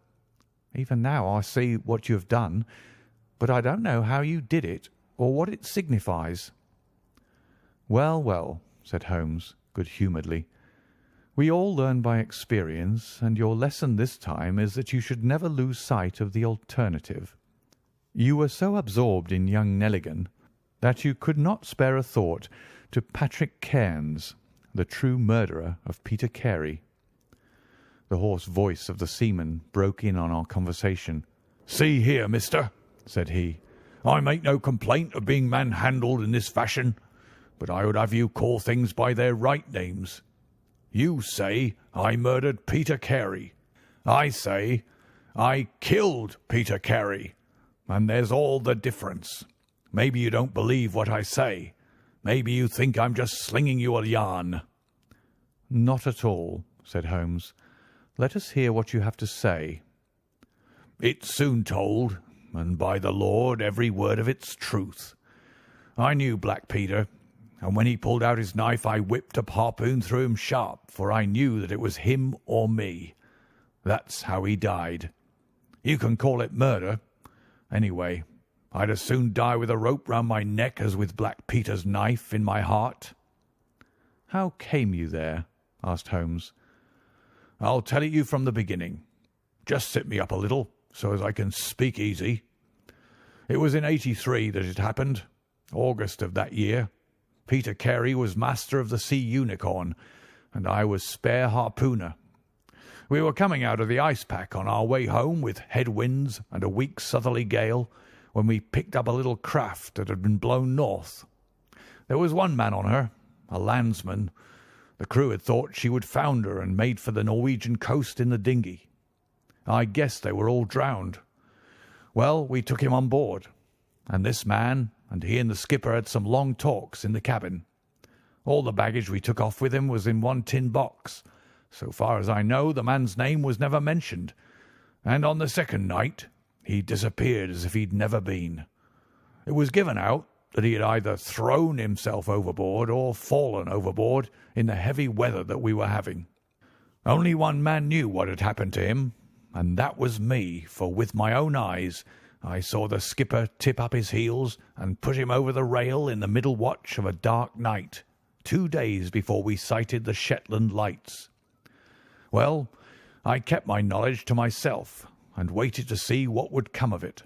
Even now I see what you have done, but I don't know how you did it or what it signifies." "Well, well," said Holmes, good-humouredly. "We all learn by experience, and your lesson this time is that you should never lose sight of the alternative. You were so absorbed in young Nelligan that you could not spare a thought to Patrick Cairns, the true murderer of Peter Carey." The hoarse voice of the seaman broke in on our conversation. "See here, mister," said he, "I make no complaint of being manhandled in this fashion, but I would have you call things by their right names. You say I murdered Peter Carey. I say I killed Peter Carey, and there's all the difference. Maybe you don't believe what I say. Maybe you think I'm just slinging you a yarn." "Not at all," said Holmes. "Let us hear what you have to say." "It's soon told, and by the Lord every word of it's truth. I knew Black Peter. and when he pulled out his knife I whipped a harpoon through him sharp, for I knew that it was him or me. That's how he died. You can call it murder. Anyway, I'd as soon die with a rope round my neck as with Black Peter's knife in my heart." "How came you there?" asked Holmes. "I'll tell it you from the beginning. Just sit me up a little, so as I can speak easy. It was in '83 that it happened, August of that year. Peter Carey was master of the Sea Unicorn, and I was spare harpooner. We were coming out of the ice pack on our way home with headwinds and a weak southerly gale when we picked up a little craft that had been blown north. There was one man on her, a landsman. The crew had thought she would founder and made for the Norwegian coast in the dinghy. I guessed they were all drowned. Well, we took him on board, and this man and he and the skipper had some long talks in the cabin. All the baggage we took off with him was in one tin box. So far as I know, the man's name was never mentioned, and on the second night he disappeared as if he'd never been. It was given out that he had either thrown himself overboard or fallen overboard in the heavy weather that we were having. Only one man knew what had happened to him, and that was me, for with my own eyes I saw the skipper tip up his heels and put him over the rail in the middle watch of a dark night, 2 days before we sighted the Shetland lights. Well, I kept my knowledge to myself and waited to see what would come of it.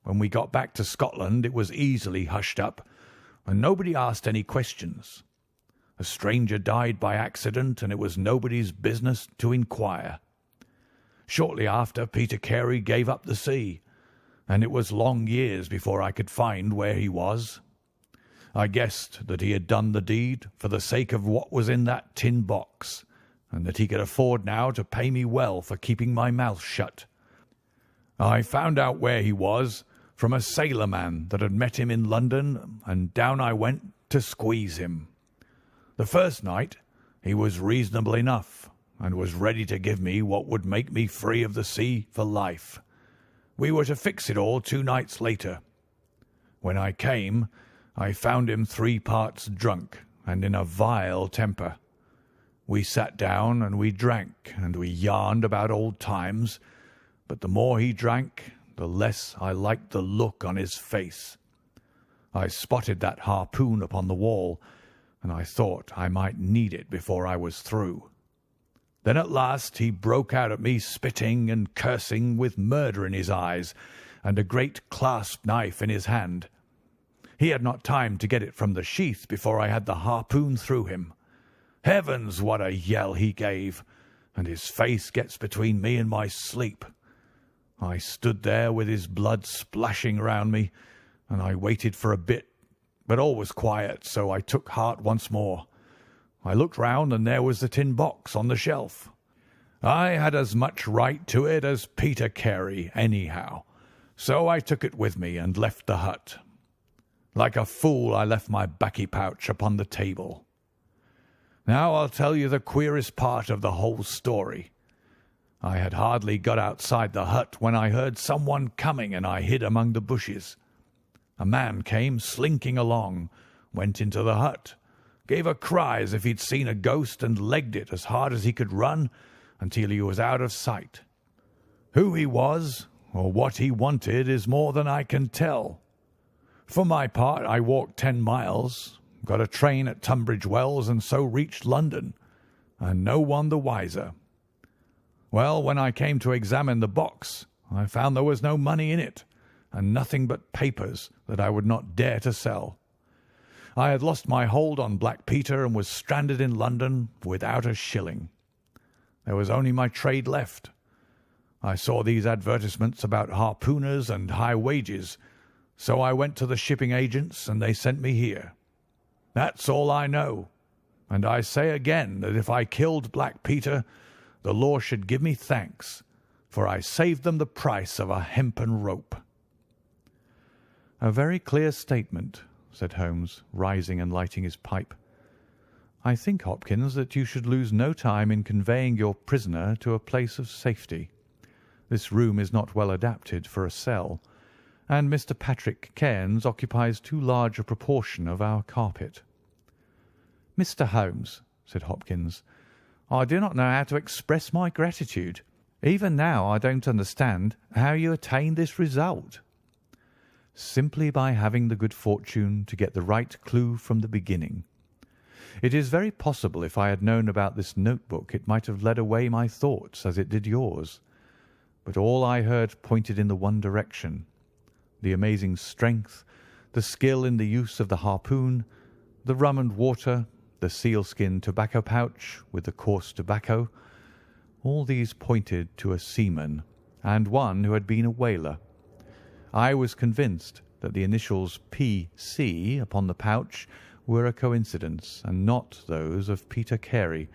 When we got back to Scotland it was easily hushed up, and nobody asked any questions. A stranger died by accident, and it was nobody's business to inquire. Shortly after, Peter Carey gave up the sea, and it was long years before I could find where he was. I guessed that he had done the deed for the sake of what was in that tin box, and that he could afford now to pay me well for keeping my mouth shut. I found out where he was from a sailor-man that had met him in London, and down I went to squeeze him. The first night he was reasonable enough, and was ready to give me what would make me free of the sea for life. We were to fix it all 2 nights later. When I came, I found him 3 parts drunk and in a vile temper. We sat down and we drank and we yarned about old times, but the more he drank, the less I liked the look on his face. I spotted that harpoon upon the wall, and I thought I might need it before I was through. Then at last he broke out at me, spitting and cursing, with murder in his eyes and a great clasp knife in his hand. He had not time to get it from the sheath before I had the harpoon through him. Heavens, what a yell he gave, and his face gets between me and my sleep. I stood there with his blood splashing round me, and I waited for a bit, but all was quiet, so I took heart once more. I looked round, and there was the tin box on the shelf. I had as much right to it as Peter Carey, anyhow, so I took it with me and left the hut. Like a fool, I left my baccy pouch upon the table. Now I'll tell you the queerest part of the whole story. I had hardly got outside the hut when I heard someone coming, and I hid among the bushes. A man came slinking along, went into the hut, gave a cry as if he'd seen a ghost, and legged it as hard as he could run until he was out of sight. Who he was or what he wanted is more than I can tell. For my part, I walked 10 miles, got a train at Tunbridge Wells, and so reached London, and no one the wiser. Well, when I came to examine the box, I found there was no money in it, and nothing but papers that I would not dare to sell. I had lost my hold on Black Peter and was stranded in London without a shilling. There was only my trade left. I saw these advertisements about harpooners and high wages, so I went to the shipping agents and they sent me here. That's all I know, and I say again that if I killed Black Peter, the law should give me thanks, for I saved them the price of a hempen rope." "A very clear statement," said Holmes, rising and lighting his pipe. "I think, Hopkins, that you should lose no time in conveying your prisoner to a place of safety. This room is not well adapted for a cell, and Mr. Patrick Cairns occupies too large a proportion of our carpet. "Mr. Holmes," said Hopkins, "I do not know how to express my gratitude. Even now I don't understand how you attained this result." "Simply by having the good fortune to get the right clue from the beginning. It is very possible if I had known about this notebook it might have led away my thoughts as it did yours. But all I heard pointed in the one direction. The amazing strength, the skill in the use of the harpoon, the rum and water, the sealskin tobacco pouch with the coarse tobacco, all these pointed to a seaman, and one who had been a whaler. I was convinced that the initials P.C. upon the pouch were a coincidence, and not those of Peter Carey,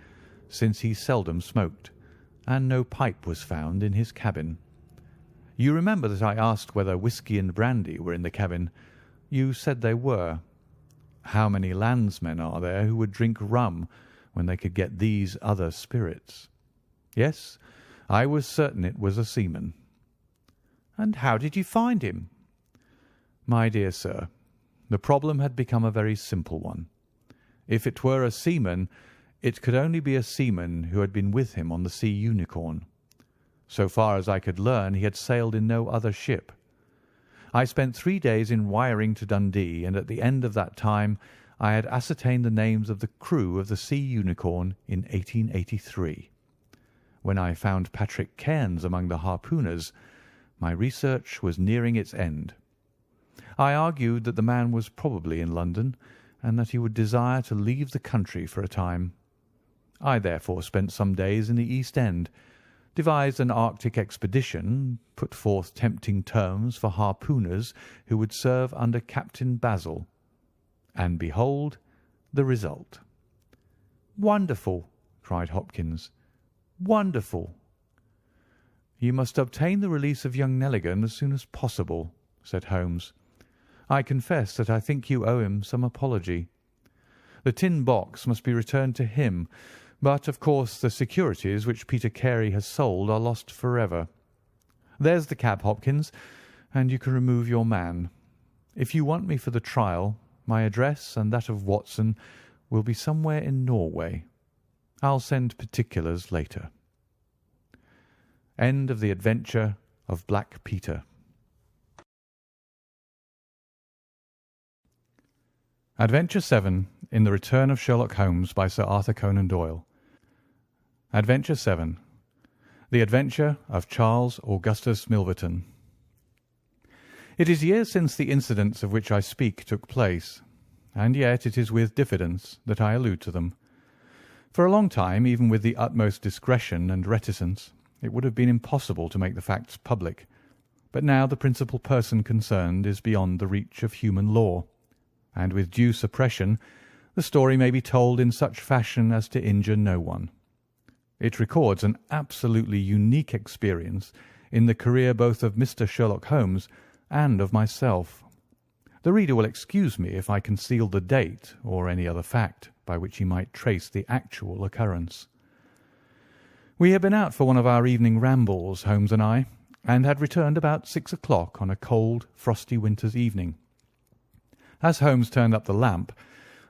since he seldom smoked, and no pipe was found in his cabin. You remember that I asked whether whisky and brandy were in the cabin. You said they were. How many landsmen are there who would drink rum when they could get these other spirits? Yes, I was certain it was a seaman." "And how did you find him?" "My dear sir, the problem had become a very simple one. If it were a seaman, it could only be a seaman who had been with him on the Sea Unicorn. So far as I could learn, he had sailed in no other ship. I spent 3 days in wiring to Dundee, and at the end of that time I had ascertained the names of the crew of the Sea Unicorn in 1883. When I found Patrick Cairns among the harpooners, my research was nearing its end. I argued that the man was probably in London, and that he would desire to leave the country for a time. I therefore spent some days in the East End, devised an Arctic expedition, put forth tempting terms for harpooners who would serve under Captain Basil, and behold the result." "Wonderful!" cried Hopkins. "Wonderful!" "You must obtain the release of young Nelligan as soon as possible," said Holmes. "I confess that I think you owe him some apology. The tin box must be returned to him, but, of course, the securities which Peter Carey has sold are lost forever. There's the cab, Hopkins, and you can remove your man. If you want me for the trial, my address and that of Watson will be somewhere in Norway. I'll send particulars later." End of the adventure of Black Peter. Adventure 7 in the Return of Sherlock Holmes by Sir Arthur Conan Doyle. Adventure 7. The Adventure of Charles Augustus Milverton. It is years since the incidents of which I speak took place, and yet it is with diffidence that I allude to them. For a long time, even with the utmost discretion and reticence, it would have been impossible to make the facts public, but now the principal person concerned is beyond the reach of human law, and with due suppression the story may be told in such fashion as to injure no one. It records an absolutely unique experience in the career both of Mr. Sherlock Holmes and of myself. The reader will excuse me if I conceal the date or any other fact by which he might trace the actual occurrence. We had been out for one of our evening rambles, Holmes and I, and had returned about 6 o'clock on a cold, frosty winter's evening. As Holmes turned up the lamp,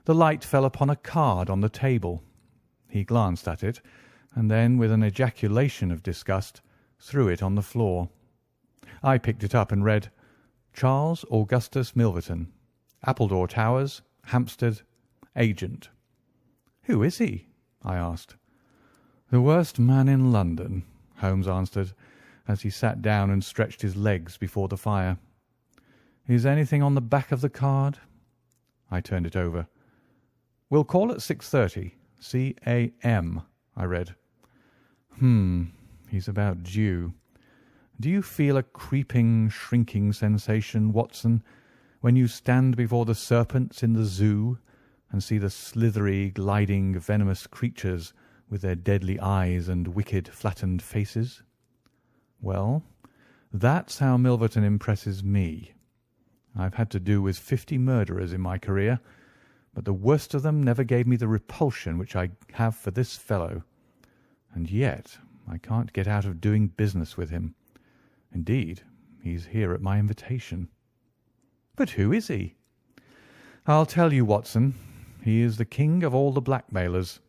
the light fell upon a card on the table. He glanced at it, and then, with an ejaculation of disgust, threw it on the floor. I picked it up and read, "Charles Augustus Milverton, Appledore Towers, Hampstead, Agent." "Who is he?" I asked. "The worst man in London," Holmes answered, as he sat down and stretched his legs before the fire. "Is anything on the back of the card?" I turned it over. "Will call at 6:30. C.A.M." I read. He's about due. Do you feel a creeping, shrinking sensation, Watson, when you stand before the serpents in the zoo and see the slithery, gliding, venomous creatures with their deadly eyes and wicked, flattened faces? Well, that's how Milverton impresses me. I've had to do with 50 murderers in my career, but the worst of them never gave me the repulsion which I have for this fellow. And yet I can't get out of doing business with him. Indeed, he's here at my invitation. But who is he? I'll tell you, Watson. he is the king of all the blackmailers.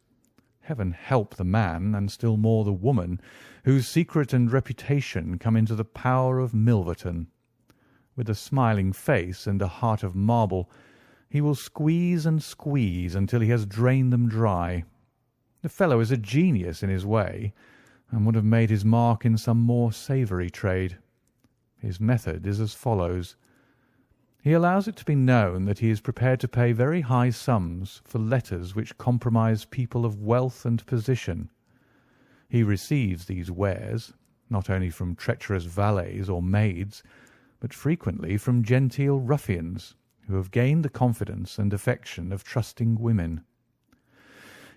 Heaven help the man, and still more the woman, whose secret and reputation come into the power of Milverton. With a smiling face and a heart of marble, he will squeeze and squeeze until he has drained them dry. The fellow is a genius in his way, and would have made his mark in some more savoury trade. His method is as follows. He allows it to be known that he is prepared to pay very high sums for letters which compromise people of wealth and position. He receives these wares, not only from treacherous valets or maids, but frequently from genteel ruffians, who have gained the confidence and affection of trusting women.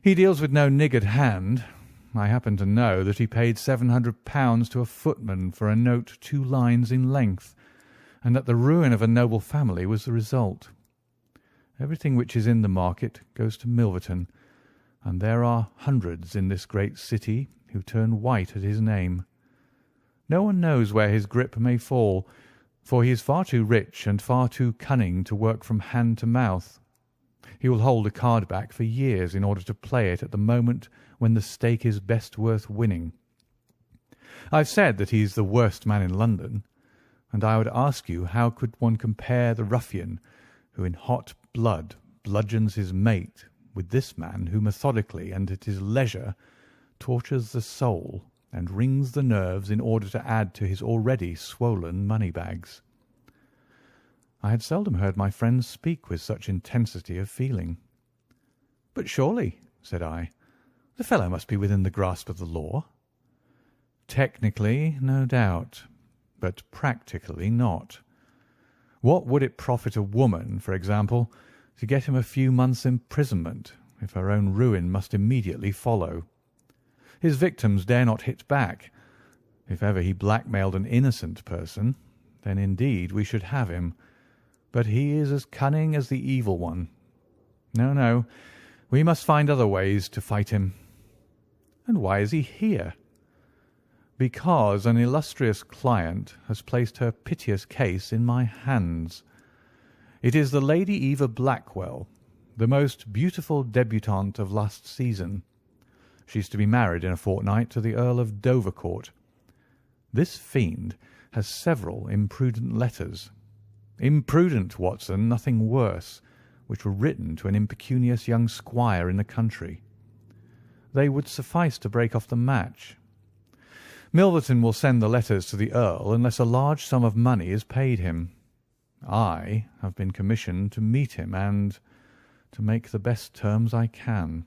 He deals with no niggard hand. I happen to know that he paid £700 to a footman for a note 2 lines in length, and that the ruin of a noble family was the result. Everything which is in the market goes to Milverton, and there are hundreds in this great city who turn white at his name. No one knows where his grip may fall, for he is far too rich and far too cunning to work from hand to mouth. He will hold a card back for years in order to play it at the moment when the stake is best worth winning. I've said that he is the worst man in London, and I would ask you how could one compare the ruffian who in hot blood bludgeons his mate with this man who methodically and at his leisure tortures the soul and wrings the nerves in order to add to his already swollen money-bags. I had seldom heard my friend speak with such intensity of feeling. "But surely," said I, "the fellow must be within the grasp of the law." "Technically, no doubt, but practically not. What would it profit a woman, for example, to get him a few months' imprisonment if her own ruin must immediately follow? His victims dare not hit back. If ever he blackmailed an innocent person, then indeed we should have him. But he is as cunning as the evil one. No, no, we must find other ways to fight him." "And why is he here?" "Because an illustrious client has placed her piteous case in my hands. It is the Lady Eva Blackwell, the most beautiful debutante of last season. She is to be married in a fortnight to the Earl of Dovercourt. This fiend has several imprudent letters. Imprudent, Watson, nothing worse, which were written to an impecunious young squire in the country. They would suffice to break off the match. Milverton will send the letters to the Earl unless a large sum of money is paid him. I have been commissioned to meet him and to make the best terms I can."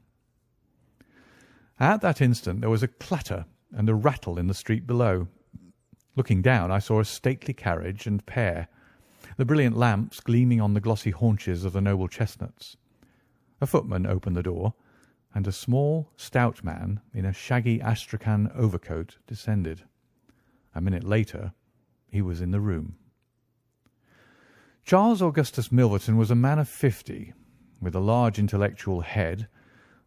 At that instant there was a clatter and a rattle in the street below. Looking down, I saw a stately carriage and pair, the brilliant lamps gleaming on the glossy haunches of the noble chestnuts. A footman opened the door, and a small, stout man in a shaggy astrakhan overcoat descended. A minute later he was in the room. Charles Augustus Milverton was a man of 50, with a large intellectual head,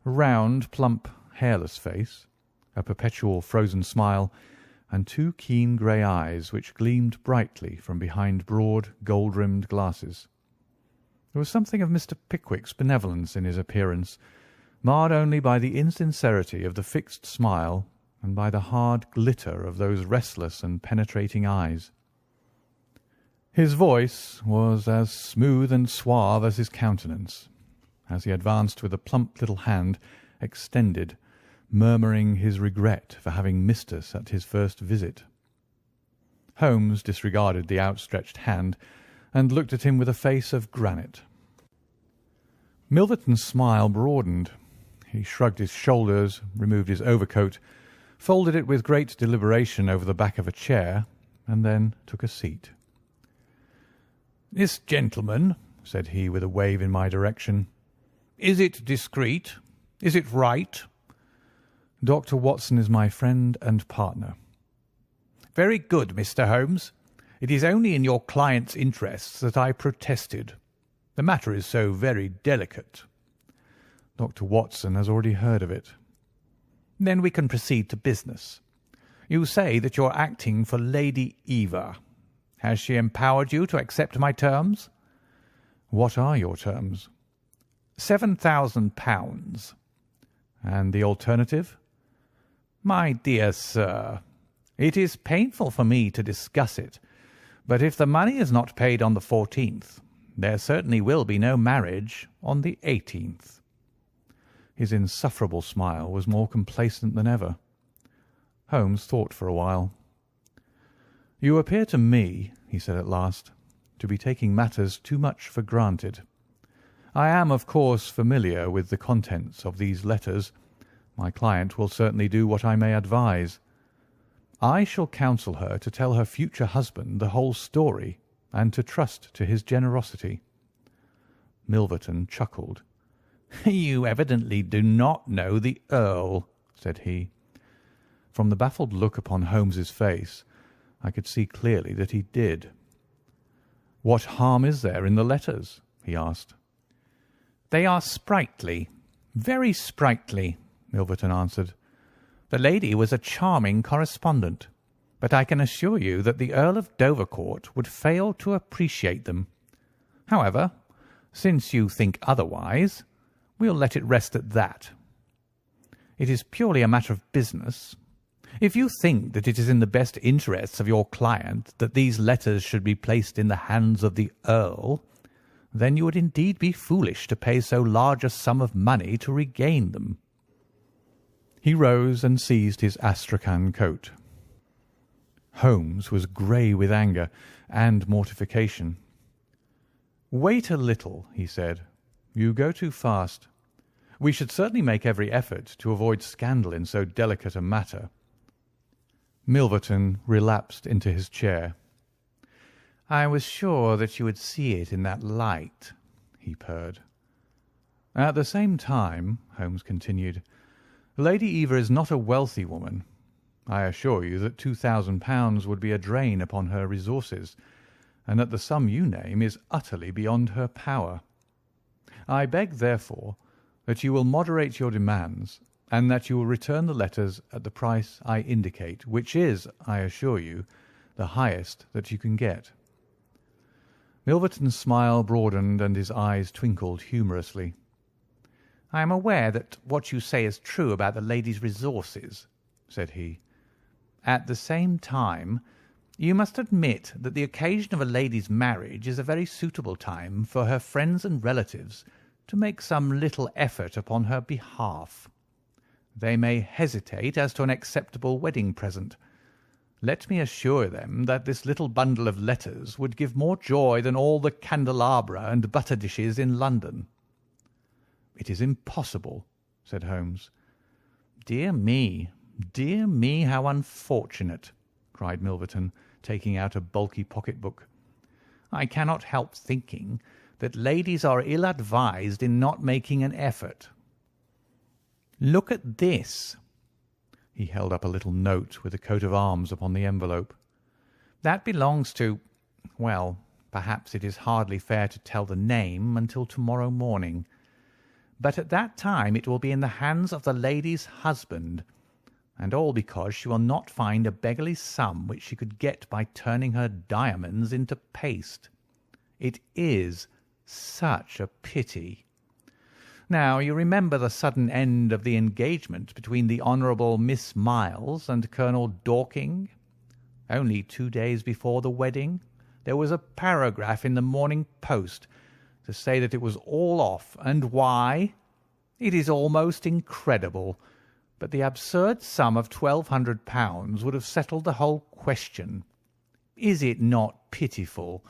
a round, plump, hairless face, a perpetual frozen smile, and 2 keen grey eyes which gleamed brightly from behind broad, gold-rimmed glasses. There was something of Mr. Pickwick's benevolence in his appearance, marred only by the insincerity of the fixed smile and by the hard glitter of those restless and penetrating eyes. His voice was as smooth and suave as his countenance, as he advanced with a plump little hand extended, murmuring his regret for having missed us at his first visit. Holmes disregarded the outstretched hand and looked at him with a face of granite. Milverton's smile broadened. He shrugged his shoulders, removed his overcoat, folded it with great deliberation over the back of a chair, and then took a seat. "This gentleman," said he with a wave in my direction, "is it discreet? Is it right?" "Dr. Watson is my friend and partner." "Very good, Mr. Holmes. It is only in your client's interests that I protested. The matter is so very delicate." "Dr. Watson has already heard of it." "Then we can proceed to business. You say that you are acting for Lady Eva. Has she empowered you to accept my terms?" "What are your terms?" £7,000. And the alternative? My dear sir, it is painful for me to discuss it, but if the money is not paid on the 14th, there certainly will be no marriage on the 18th. His insufferable smile was more complacent than ever. Holmes thought for a while. "You appear to me," he said at last, "to be taking matters too much for granted. I am, of course, familiar with the contents of these letters. My client will certainly do what I may advise. I shall counsel her to tell her future husband the whole story and to trust to his generosity." Milverton chuckled. "You evidently do not know the Earl," said he. From the baffled look upon Holmes's face, I could see clearly that he did. "What harm is there in the letters?" he asked. "They are sprightly, very sprightly," Milverton answered. "The lady was a charming correspondent, but I can assure you that the Earl of Dovercourt would fail to appreciate them. However, since you think otherwise, we'll let it rest at that. It is purely a matter of business. If you think that it is in the best interests of your client that these letters should be placed in the hands of the Earl, then you would indeed be foolish to pay so large a sum of money to regain them." He rose and seized his astrakhan coat. Holmes was grey with anger and mortification. "Wait a little," he said. "You go too fast. We should certainly make every effort to avoid scandal in so delicate a matter." Milverton relapsed into his chair. "I was sure that you would see it in that light," he purred. "At the same time," Holmes continued, "Lady Eva is not a wealthy woman. I assure you that £2,000 would be a drain upon her resources, and that the sum you name is utterly beyond her power. I beg, therefore, that you will moderate your demands, and that you will return the letters at the price I indicate, which is, I assure you, the highest that you can get." Milverton's smile broadened and his eyes twinkled humorously. "I am aware that what you say is true about the lady's resources," said he. "At the same time, you must admit that the occasion of a lady's marriage is a very suitable time for her friends and relatives to make some little effort upon her behalf. They may hesitate as to an acceptable wedding present. Let me assure them that this little bundle of letters would give more joy than all the candelabra and butter dishes in London." "It is impossible," said Holmes. Dear me, how unfortunate," cried Milverton, taking out a bulky pocket-book. "I cannot help thinking that ladies are ill-advised in not making an effort. Look at this." He held up a little note with a coat of arms upon the envelope. "That belongs to, well, perhaps it is hardly fair to tell the name until tomorrow morning. But at that time it will be in the hands of the lady's husband, and all because she will not find a beggarly sum which she could get by turning her diamonds into paste. It is such a pity. Now, you remember the sudden end of the engagement between the Honourable Miss Miles and Colonel Dorking? Only 2 days before the wedding, there was a paragraph in the Morning Post to say that it was all off, and why? It is almost incredible, but the absurd sum of £1,200 would have settled the whole question. Is it not pitiful?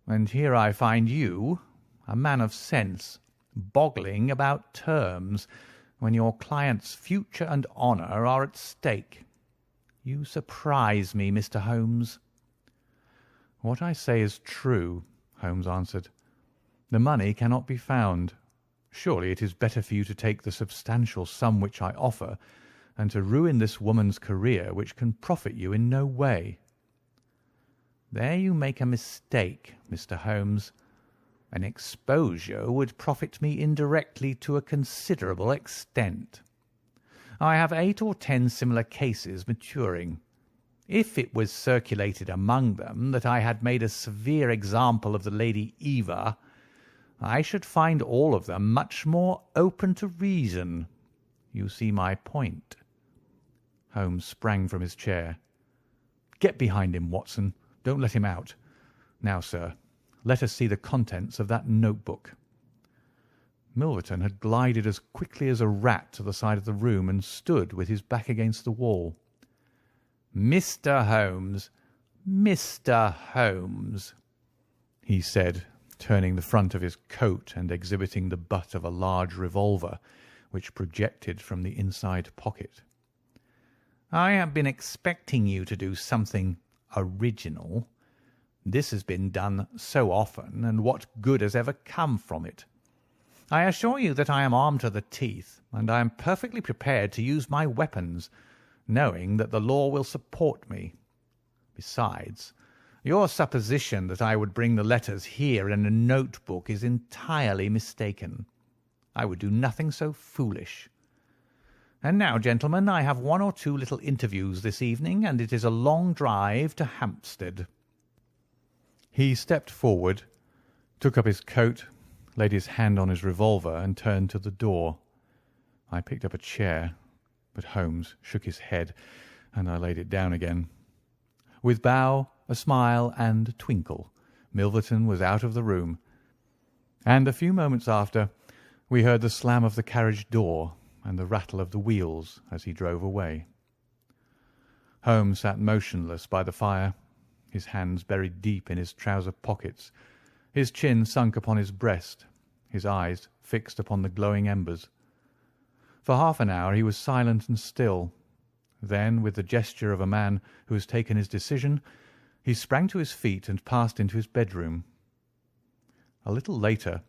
And here I find you, a man of sense, boggling about terms when your client's future and honour are at stake. You surprise me, Mr. Holmes." "What I say is true," Holmes answered. "The money cannot be found. Surely it is better for you to take the substantial sum which I offer and to ruin this woman's career which can profit you in no way." "There you make a mistake, Mr. Holmes. An exposure would profit me indirectly to a considerable extent. I have 8 or 10 similar cases maturing. If it was circulated among them that I had made a severe example of the Lady Eva, I should find all of them much more open to reason. You see my point." Holmes sprang from his chair. "Get behind him, Watson. Don't let him out. Now, sir, let us see the contents of that notebook." Milverton had glided as quickly as a rat to the side of the room and stood with his back against the wall. "Mr. Holmes, Mr. Holmes," he said, turning the front of his coat and exhibiting the butt of a large revolver which projected from the inside pocket. "I have been expecting you to do something original. This has been done so often, and what good has ever come from it? I assure you that I am armed to the teeth, and I am perfectly prepared to use my weapons, knowing that the law will support me. Besides, your supposition that I would bring the letters here in a notebook is entirely mistaken. I would do nothing so foolish. And now, gentlemen, I have one or two little interviews this evening, and it is a long drive to Hampstead." He stepped forward, took up his coat, laid his hand on his revolver, and turned to the door. I picked up a chair, but Holmes shook his head, and I laid it down again. With bow, a smile, and a twinkle, Milverton was out of the room, and a few moments after we heard the slam of the carriage door and the rattle of the wheels as he drove away. Holmes sat motionless by the fire, his hands buried deep in his trouser pockets, his chin sunk upon his breast, his eyes fixed upon the glowing embers. For half an hour he was silent and still. Then, with the gesture of a man who has taken his decision, he sprang to his feet and passed into his bedroom. A little later,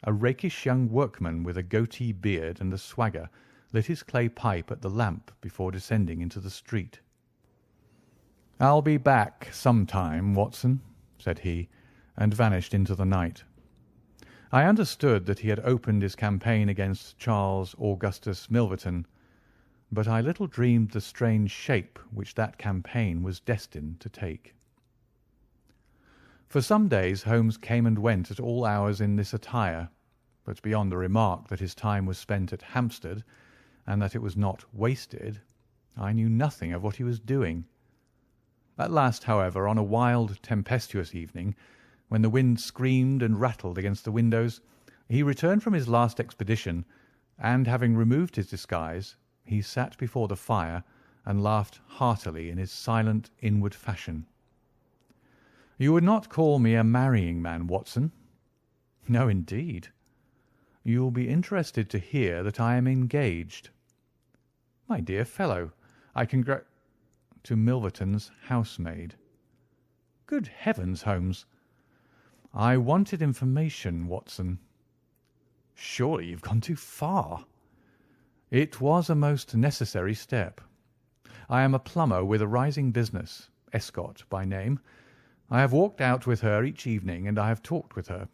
a rakish young workman with a goatee beard and a swagger lit his clay pipe at the lamp before descending into the street. "I'll be back some time, Watson," said he, and vanished into the night. I understood that he had opened his campaign against Charles Augustus Milverton, but I little dreamed the strange shape which that campaign was destined to take. For some days Holmes came and went at all hours in this attire, but beyond the remark that his time was spent at Hampstead, and that it was not wasted, I knew nothing of what he was doing. At last, however, on a wild, tempestuous evening, when the wind screamed and rattled against the windows, he returned from his last expedition, and, having removed his disguise, he sat before the fire and laughed heartily in his silent, inward fashion. "You would not call me a marrying man, Watson?" "No, indeed." "You will be interested to hear that I am engaged." "My dear fellow, I to Milverton's housemaid." "Good heavens, Holmes!" "I wanted information, Watson." "Surely you've gone too far." "It was a most necessary step. I am a plumber with a rising business, Escott by name. I have walked out with her each evening, and I have talked with her.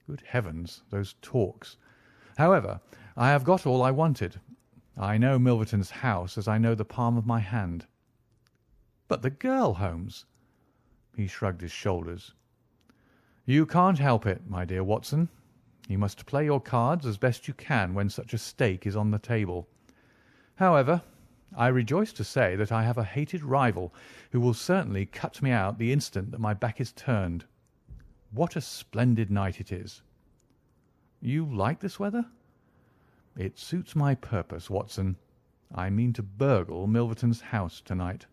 Good heavens, those talks! However, I have got all I wanted. I know Milverton's house as I know the palm of my hand." "But the girl, Holmes?" He shrugged his shoulders. "You can't help it, my dear Watson. You must play your cards as best you can when such a stake is on the table. However, I rejoice to say that I have a hated rival who will certainly cut me out the instant that my back is turned. What a splendid night it is!" "You like this weather?" "It suits my purpose, Watson. I mean to burgle Milverton's house tonight."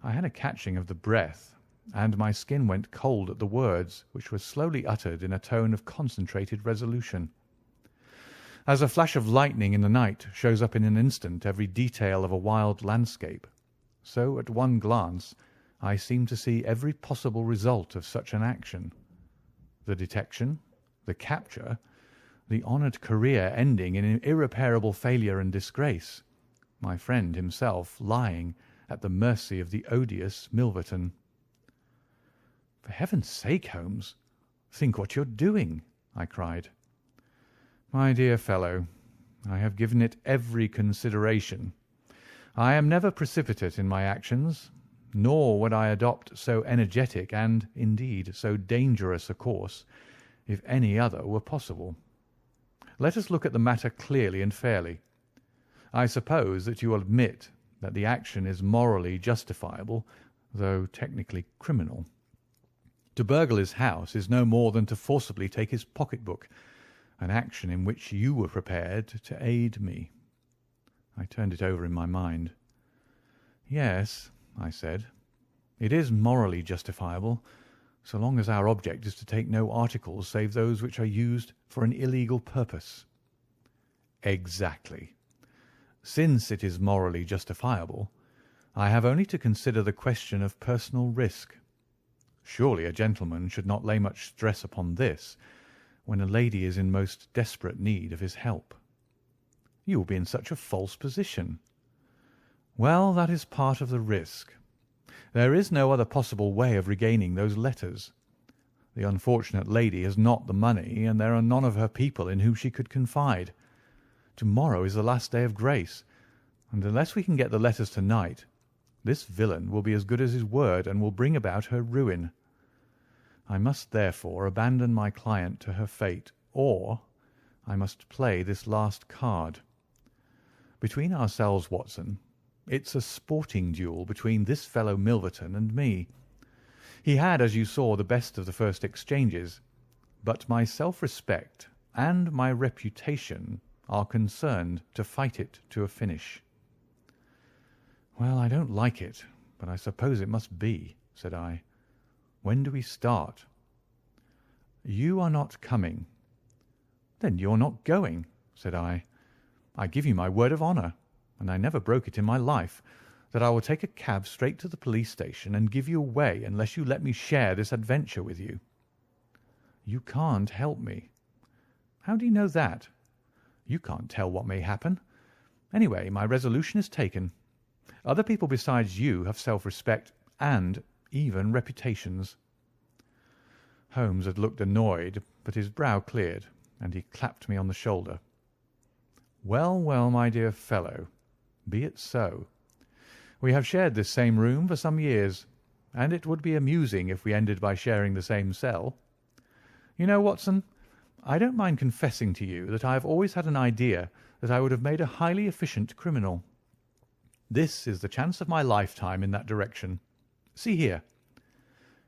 I had a catching of the breath, and my skin went cold at the words, which were slowly uttered in a tone of concentrated resolution. As a flash of lightning in the night shows up in an instant every detail of a wild landscape, so at one glance I seemed to see every possible result of such an action: the detection, the capture, the honoured career ending in irreparable failure and disgrace, my friend himself lying at the mercy of the odious Milverton. "For heaven's sake, Holmes, think what you're doing," I cried. "My dear fellow, I have given it every consideration. I am never precipitate in my actions, nor would I adopt so energetic and, indeed, so dangerous a course if any other were possible. Let us look at the matter clearly and fairly. I suppose that you will admit that the action is morally justifiable, though technically criminal. To burgle his house is no more than to forcibly take his pocket-book, an action in which you were prepared to aid me. I turned it over in my mind. Yes, I said, it is morally justifiable, so long as our object is to take no articles save those which are used for an illegal purpose. Exactly. Since it is morally justifiable, I have only to consider the question of personal risk. Surely a gentleman should not lay much stress upon this, when a lady is in most desperate need of his help. You will be in such a false position. Well, that is part of the risk. There is no other possible way of regaining those letters. The unfortunate lady has not the money, and there are none of her people in whom she could confide. Tomorrow is the last day of grace, and unless we can get the letters tonight, this villain will be as good as his word and will bring about her ruin. I must therefore abandon my client to her fate, or I must play this last card. Between ourselves, Watson, it's a sporting duel between this fellow Milverton and me. He had, as you saw, the best of the first exchanges, but my self-respect and my reputation are concerned to fight it to a finish. Well, I don't like it, but I suppose it must be, said I. When do we start? You are not coming. Then you're not going, said I. I give you my word of honour, and I never broke it in my life, that I will take a cab straight to the police station and give you away unless you let me share this adventure with you. You can't help me. How do you know that? You can't tell what may happen. Anyway, my resolution is taken. Other people besides you have self-respect and even reputations. Holmes had looked annoyed, but his brow cleared, and he clapped me on the shoulder. Well, well, my dear fellow, be it so. We have shared this same room for some years, and it would be amusing if we ended by sharing the same cell. You know, Watson, I don't mind confessing to you that I have always had an idea that I would have made a highly efficient criminal. This is the chance of my lifetime in that direction. See here.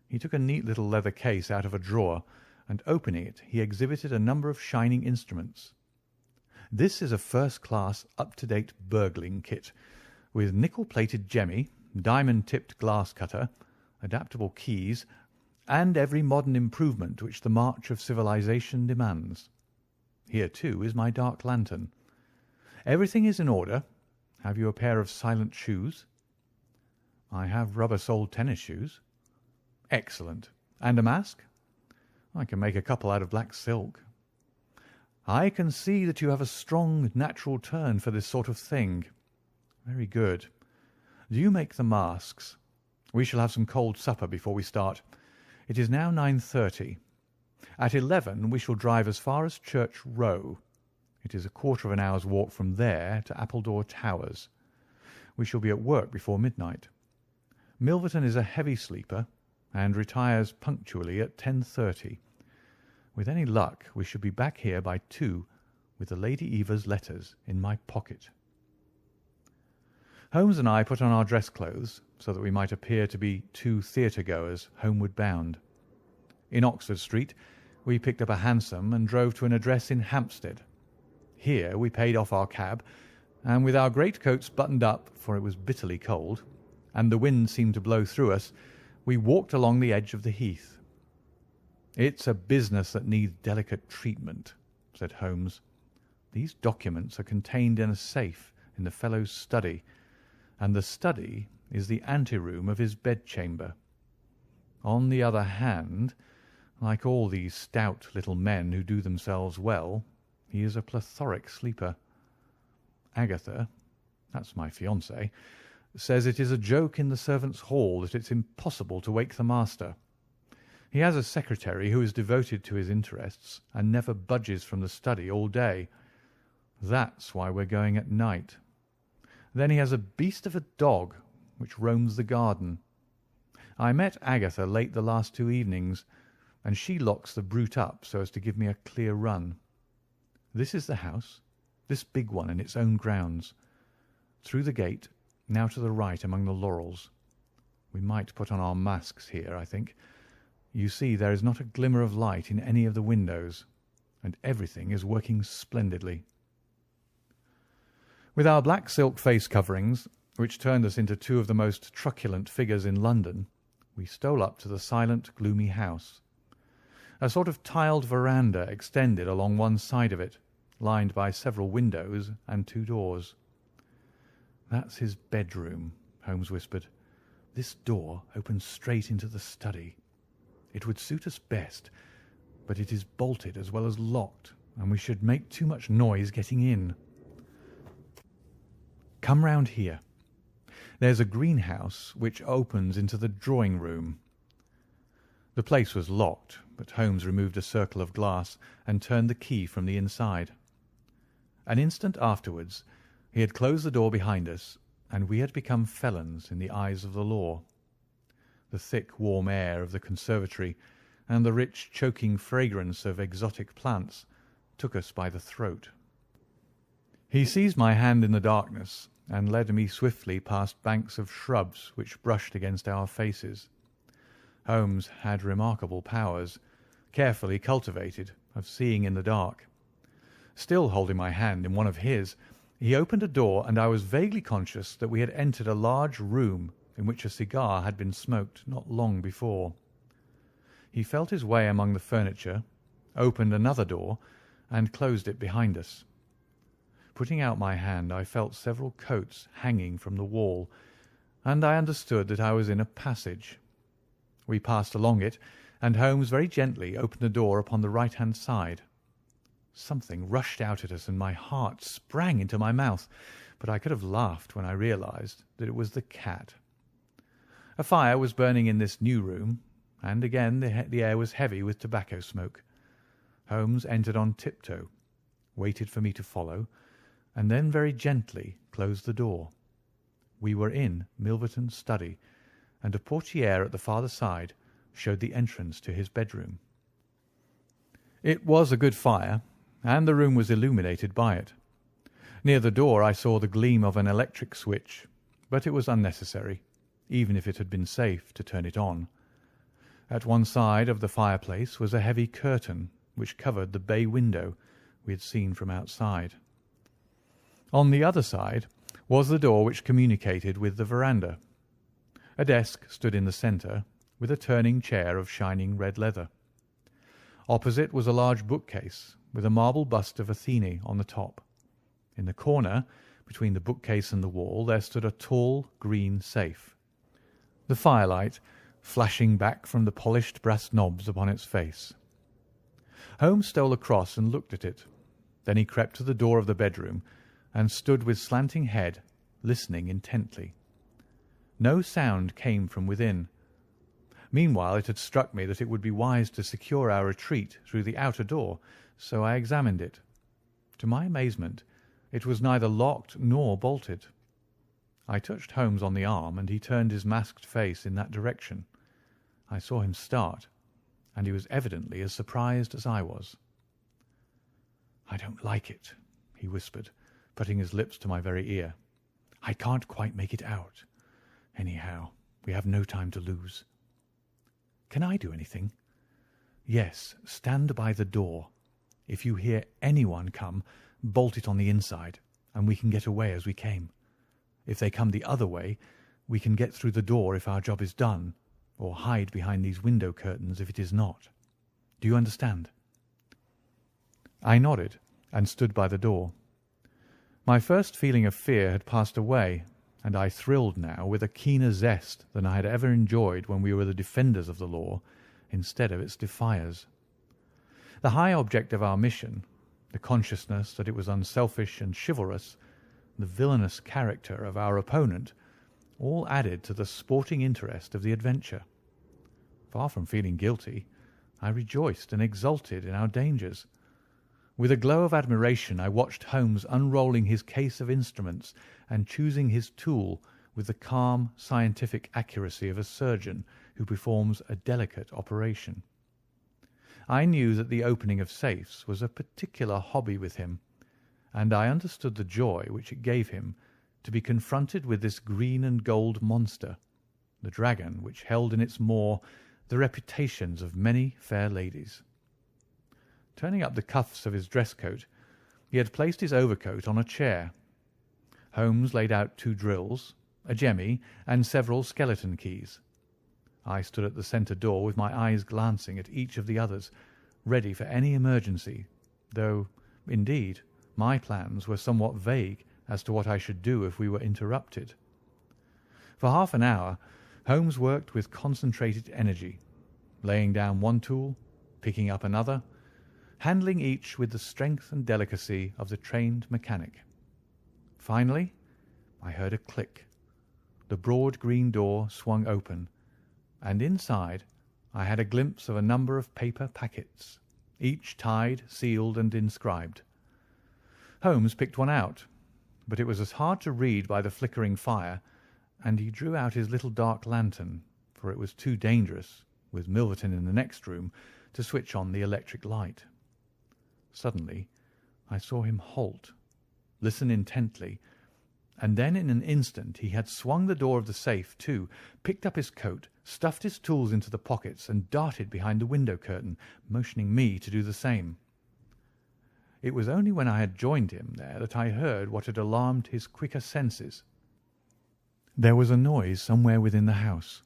He took a neat little leather case out of a drawer, and opening it, he exhibited a number of shining instruments. This is a first-class, up-to-date burgling kit, with nickel-plated jemmy, diamond-tipped glass cutter, adaptable keys, and every modern improvement which the march of civilization demands. Here, too, is my dark lantern. Everything is in order. Have you a pair of silent shoes? I have rubber-soled tennis shoes. Excellent. And a mask? I can make a couple out of black silk. I can see that you have a strong natural turn for this sort of thing. Very good. Do you make the masks? We shall have some cold supper before we start. It is now 9:30. At 11 we shall drive as far as Church Row. It is a quarter of an hour's walk from there to Appledore Towers. We shall be at work before midnight. Milverton is a heavy sleeper and retires punctually at 10:30. With any luck we should be back here by 2 with the Lady Eva's letters in my pocket. Holmes and I put on our dress clothes so that we might appear to be two theatre-goers homeward bound. In Oxford Street we picked up a hansom and drove to an address in Hampstead. Here we paid off our cab, and with our greatcoats buttoned up, for it was bitterly cold, and the wind seemed to blow through us, we walked along the edge of the heath. It's a business that needs delicate treatment, said Holmes. These documents are contained in a safe in the fellow's study, and the study is the anteroom of his bedchamber. On the other hand, like all these stout little men who do themselves well, he is a plethoric sleeper. Agatha, that's my fiancée, says it is a joke in the servants' hall that it's impossible to wake the master. He has a secretary who is devoted to his interests and never budges from the study all day. That's why we're going at night. Then he has a beast of a dog which roams the garden. I met Agatha late the last 2 evenings, and she locks the brute up so as to give me a clear run. This is the house, this big one in its own grounds. Through the gate, now to the right among the laurels. We might put on our masks here, I think. You see, there is not a glimmer of light in any of the windows, and everything is working splendidly. With our black silk face coverings, which turned us into two of the most truculent figures in London, we stole up to the silent, gloomy house. A sort of tiled veranda extended along one side of it, lined by several windows and two doors. "That's his bedroom," Holmes whispered. "This door opens straight into the study. It would suit us best, but it is bolted as well as locked, and we should make too much noise getting in. Come round here. There's a greenhouse which opens into the drawing-room." The place was locked, but Holmes removed a circle of glass and turned the key from the inside. An instant afterwards he had closed the door behind us, and we had become felons in the eyes of the law. The thick, warm air of the conservatory and the rich, choking fragrance of exotic plants took us by the throat. He seized my hand in the darkness and led me swiftly past banks of shrubs which brushed against our faces. Holmes had remarkable powers, carefully cultivated, of seeing in the dark. Still holding my hand in one of his, he opened a door, and I was vaguely conscious that we had entered a large room in which a cigar had been smoked not long before. He felt his way among the furniture, opened another door, and closed it behind us. Putting out my hand, I felt several coats hanging from the wall, and I understood that I was in a passage. We passed along it, and Holmes very gently opened a door upon the right-hand side. Something rushed out at us, and my heart sprang into my mouth, but I could have laughed when I realized that it was the cat. A fire was burning in this new room, and again the air was heavy with tobacco smoke. Holmes entered on tiptoe, waited for me to follow, and then very gently closed the door. We were in Milverton's study, and a portière at the farther side showed the entrance to his bedroom. It was a good fire, and the room was illuminated by it. Near the door I saw the gleam of an electric switch, but it was unnecessary, even if it had been safe to turn it on. At one side of the fireplace was a heavy curtain which covered the bay window we had seen from outside. On the other side was the door which communicated with the veranda. A desk stood in the centre, with a turning chair of shining red leather. Opposite was a large bookcase, with a marble bust of Athene on the top. In the corner, between the bookcase and the wall, there stood a tall green safe, the firelight flashing back from the polished brass knobs upon its face. Holmes stole across and looked at it. Then he crept to the door of the bedroom and stood with slanting head, listening intently. No sound came from within. Meanwhile, it had struck me that it would be wise to secure our retreat through the outer door, so I examined it. To my amazement, it was neither locked nor bolted. I touched Holmes on the arm, and he turned his masked face in that direction. I saw him start, and he was evidently as surprised as I was. "I don't like it," he whispered, putting his lips to my very ear. "I can't quite make it out. Anyhow, we have no time to lose." "Can I do anything?" "Yes, stand by the door. If you hear anyone come, bolt it on the inside, and we can get away as we came. If they come the other way, we can get through the door if our job is done, or hide behind these window curtains if it is not. Do you understand?" I nodded and stood by the door. My first feeling of fear had passed away, and I thrilled now with a keener zest than I had ever enjoyed when we were the defenders of the law instead of its defiers. The high object of our mission, the consciousness that it was unselfish and chivalrous, the villainous character of our opponent, all added to the sporting interest of the adventure. Far from feeling guilty, I rejoiced and exulted in our dangers. With a glow of admiration I watched Holmes unrolling his case of instruments and choosing his tool with the calm, scientific accuracy of a surgeon who performs a delicate operation. I knew that the opening of safes was a particular hobby with him, and I understood the joy which it gave him to be confronted with this green and gold monster, the dragon which held in its maw the reputations of many fair ladies. Turning up the cuffs of his dress coat, he had placed his overcoat on a chair. Holmes laid out 2 drills, a jemmy, and several skeleton keys. I stood at the centre door with my eyes glancing at each of the others, ready for any emergency, though, indeed, my plans were somewhat vague as to what I should do if we were interrupted. For half an hour Holmes worked with concentrated energy, laying down one tool, picking up another, handling each with the strength and delicacy of the trained mechanic. Finally, I heard a click. The broad green door swung open, and inside I had a glimpse of a number of paper packets, each tied, sealed, and inscribed. Holmes picked one out, but it was as hard to read by the flickering fire, and he drew out his little dark lantern, for it was too dangerous, with Milverton in the next room, to switch on the electric light. Suddenly I saw him halt, listen intently, and then in an instant he had swung the door of the safe to, picked up his coat, stuffed his tools into the pockets, and darted behind the window curtain, motioning me to do the same. It was only when I had joined him there that I heard what had alarmed his quicker senses. There was a noise somewhere within the house.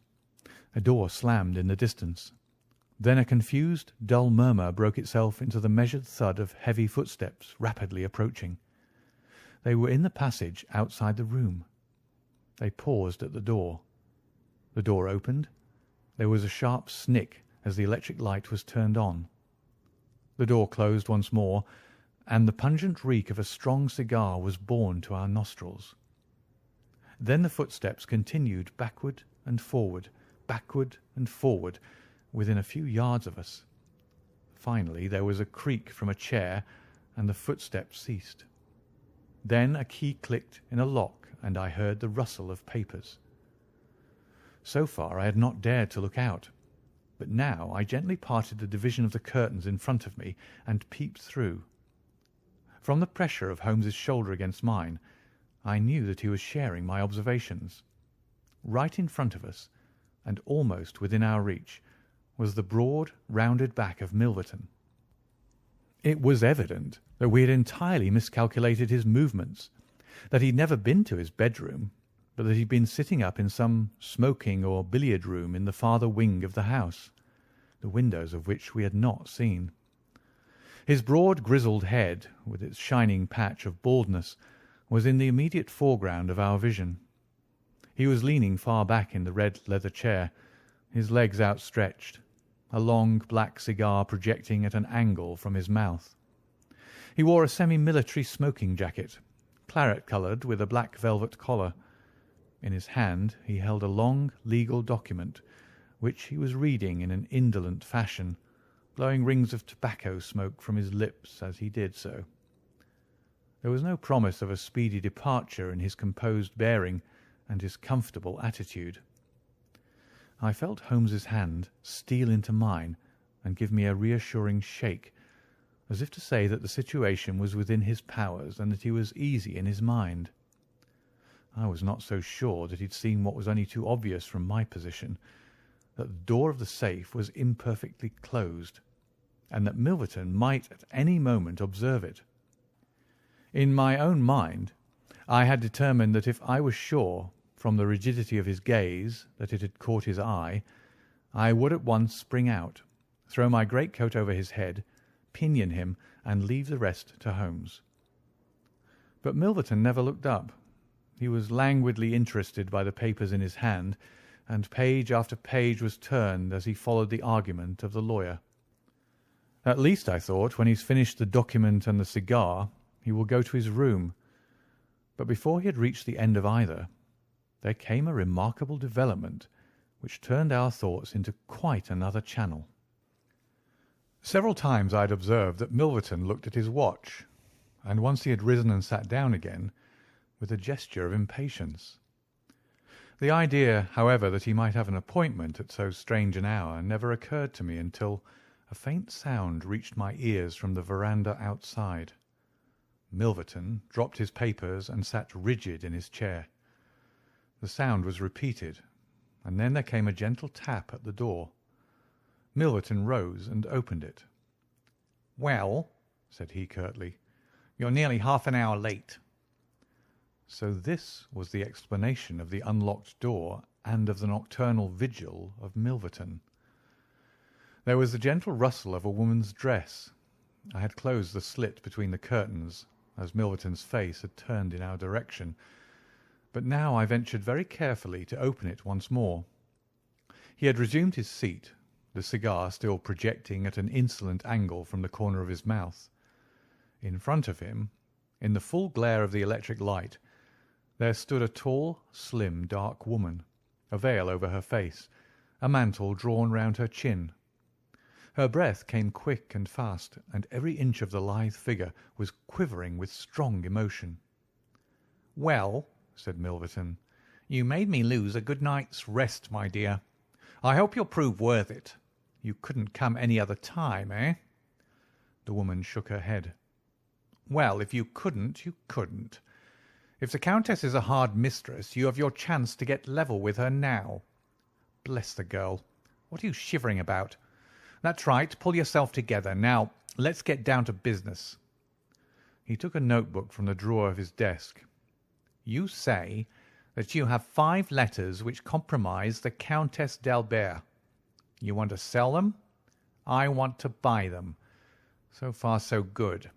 A door slammed in the distance. Then a confused, dull murmur broke itself into the measured thud of heavy footsteps rapidly approaching. They were in the passage outside the room. They paused at the door. The door opened. There was a sharp snick as the electric light was turned on. The door closed once more, and the pungent reek of a strong cigar was borne to our nostrils. Then the footsteps continued backward, within a few yards of us. Finally there was a creak from a chair, and the footsteps ceased. Then a key clicked in a lock, and I heard the rustle of papers. So far I had not dared to look out, but now I gently parted the division of the curtains in front of me and peeped through. From the pressure of Holmes's shoulder against mine, I knew that he was sharing my observations. Right in front of us, and almost within our reach, was the broad, rounded back of Milverton. It was evident that we had entirely miscalculated his movements, that he had never been to his bedroom, but that he had been sitting up in some smoking or billiard room in the farther wing of the house, the windows of which we had not seen. His broad grizzled head, with its shining patch of baldness, was in the immediate foreground of our vision. He was leaning far back in the red leather chair, his legs outstretched, a long black cigar projecting at an angle from his mouth. He wore a semi-military smoking jacket, claret-coloured with a black velvet collar. In his hand he held a long legal document, which he was reading in an indolent fashion, blowing rings of tobacco smoke from his lips as he did so. There was no promise of a speedy departure in his composed bearing and his comfortable attitude. I felt Holmes's hand steal into mine and give me a reassuring shake, as if to say that the situation was within his powers and that he was easy in his mind. I was not so sure that he'd seen what was only too obvious from my position, that the door of the safe was imperfectly closed, and that Milverton might at any moment observe it. In my own mind, I had determined that if I was sure, from the rigidity of his gaze, that it had caught his eye, I would at once spring out, throw my greatcoat over his head, pinion him, and leave the rest to Holmes. But Milverton never looked up. He was languidly interested by the papers in his hand, and page after page was turned as he followed the argument of the lawyer. At least, I thought, when he's finished the document and the cigar, he will go to his room. But before he had reached the end of either, there came a remarkable development which turned our thoughts into quite another channel. Several times I had observed that Milverton looked at his watch, and once he had risen and sat down again with a gesture of impatience. The idea, however, that he might have an appointment at so strange an hour never occurred to me until, A faint sound reached my ears from the veranda outside. Milverton dropped his papers and sat rigid in his chair. The sound was repeated, and then there came a gentle tap at the door. Milverton rose and opened it. "Well," said he curtly, "you're nearly half an hour late." So this was the explanation of the unlocked door and of the nocturnal vigil of Milverton. There was the gentle rustle of a woman's dress. I had closed the slit between the curtains, as Milverton's face had turned in our direction, but now I ventured very carefully to open it once more. He had resumed his seat, the cigar still projecting at an insolent angle from the corner of his mouth. In front of him, in the full glare of the electric light, there stood a tall, slim, dark woman, a veil over her face, a mantle drawn round her chin. Her breath came quick and fast, and every inch of the lithe figure was quivering with strong emotion. "Well," said Milverton, "you made me lose a good night's rest, my dear. I hope you'll prove worth it. You couldn't come any other time, eh?" The woman shook her head. "Well, if you couldn't, you couldn't. If the Countess is a hard mistress, you have your chance to get level with her now. Bless the girl. What are you shivering about? That's right, pull yourself together. Now, let's get down to business." He took a notebook from the drawer of his desk. "You say that you have 5 letters which compromise the Countess d'Albert. You want to sell them? I want to buy them. So far, so good.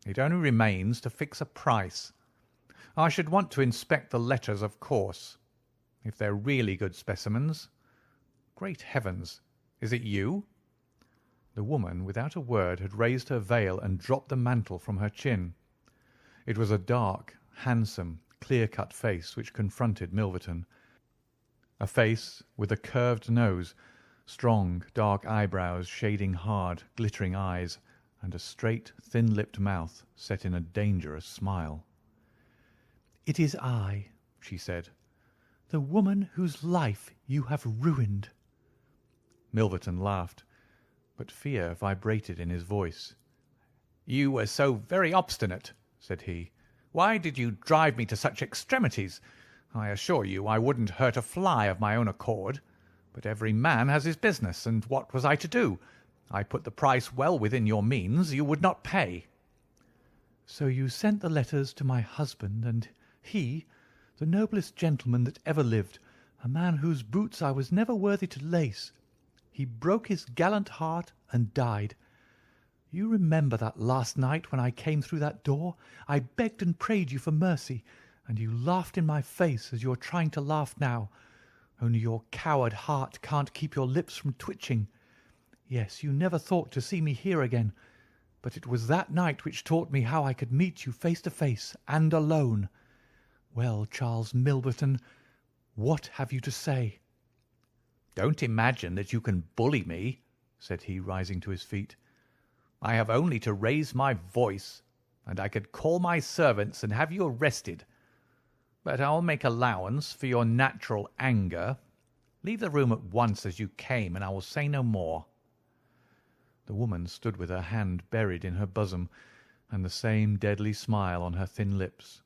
It only remains to fix a price. I should want to inspect the letters, of course. If they're really good specimens. Great heavens! Is it you?" The woman, without a word, had raised her veil and dropped the mantle from her chin. It was a dark, handsome, clear-cut face which confronted Milverton. A face with a curved nose, strong, dark eyebrows shading hard, glittering eyes, and a straight, thin-lipped mouth set in a dangerous smile. "It is I," she said, "the woman whose life you have ruined." Milverton laughed, but fear vibrated in his voice. "You were so very obstinate," said he. "Why did you drive me to such extremities? I assure you I wouldn't hurt a fly of my own accord. But every man has his business, and what was I to do? I put the price well within your means. You would not pay." "So you sent the letters to my husband, and he, the noblest gentleman that ever lived, a man whose boots I was never worthy to lace, he broke his gallant heart and died. You remember that last night when I came through that door, I begged and prayed you for mercy, and you laughed in my face as you are trying to laugh now, only your coward heart can't keep your lips from twitching. Yes, you never thought to see me here again, but it was that night which taught me how I could meet you face to face and alone. Well, Charles Milverton, what have you to say?" "Don't imagine that you can bully me," said he, rising to his feet. "I have only to raise my voice, and I could call my servants and have you arrested. But I'll make allowance for your natural anger. Leave the room at once as you came, and I will say no more." The woman stood with her hand buried in her bosom, and the same deadly smile on her thin lips.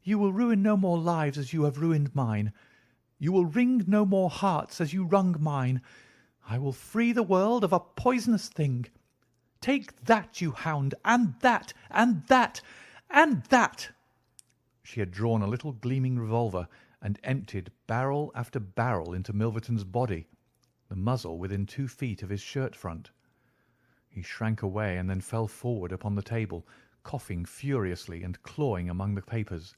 "You will ruin no more lives as you have ruined mine. You will wring no more hearts as you wrung mine. I will free the world of a poisonous thing. Take that, you hound, and that, and that, and that." She had drawn a little gleaming revolver and emptied barrel after barrel into Milverton's body, the muzzle within 2 feet of his shirt front. He shrank away and then fell forward upon the table, coughing furiously and clawing among the papers.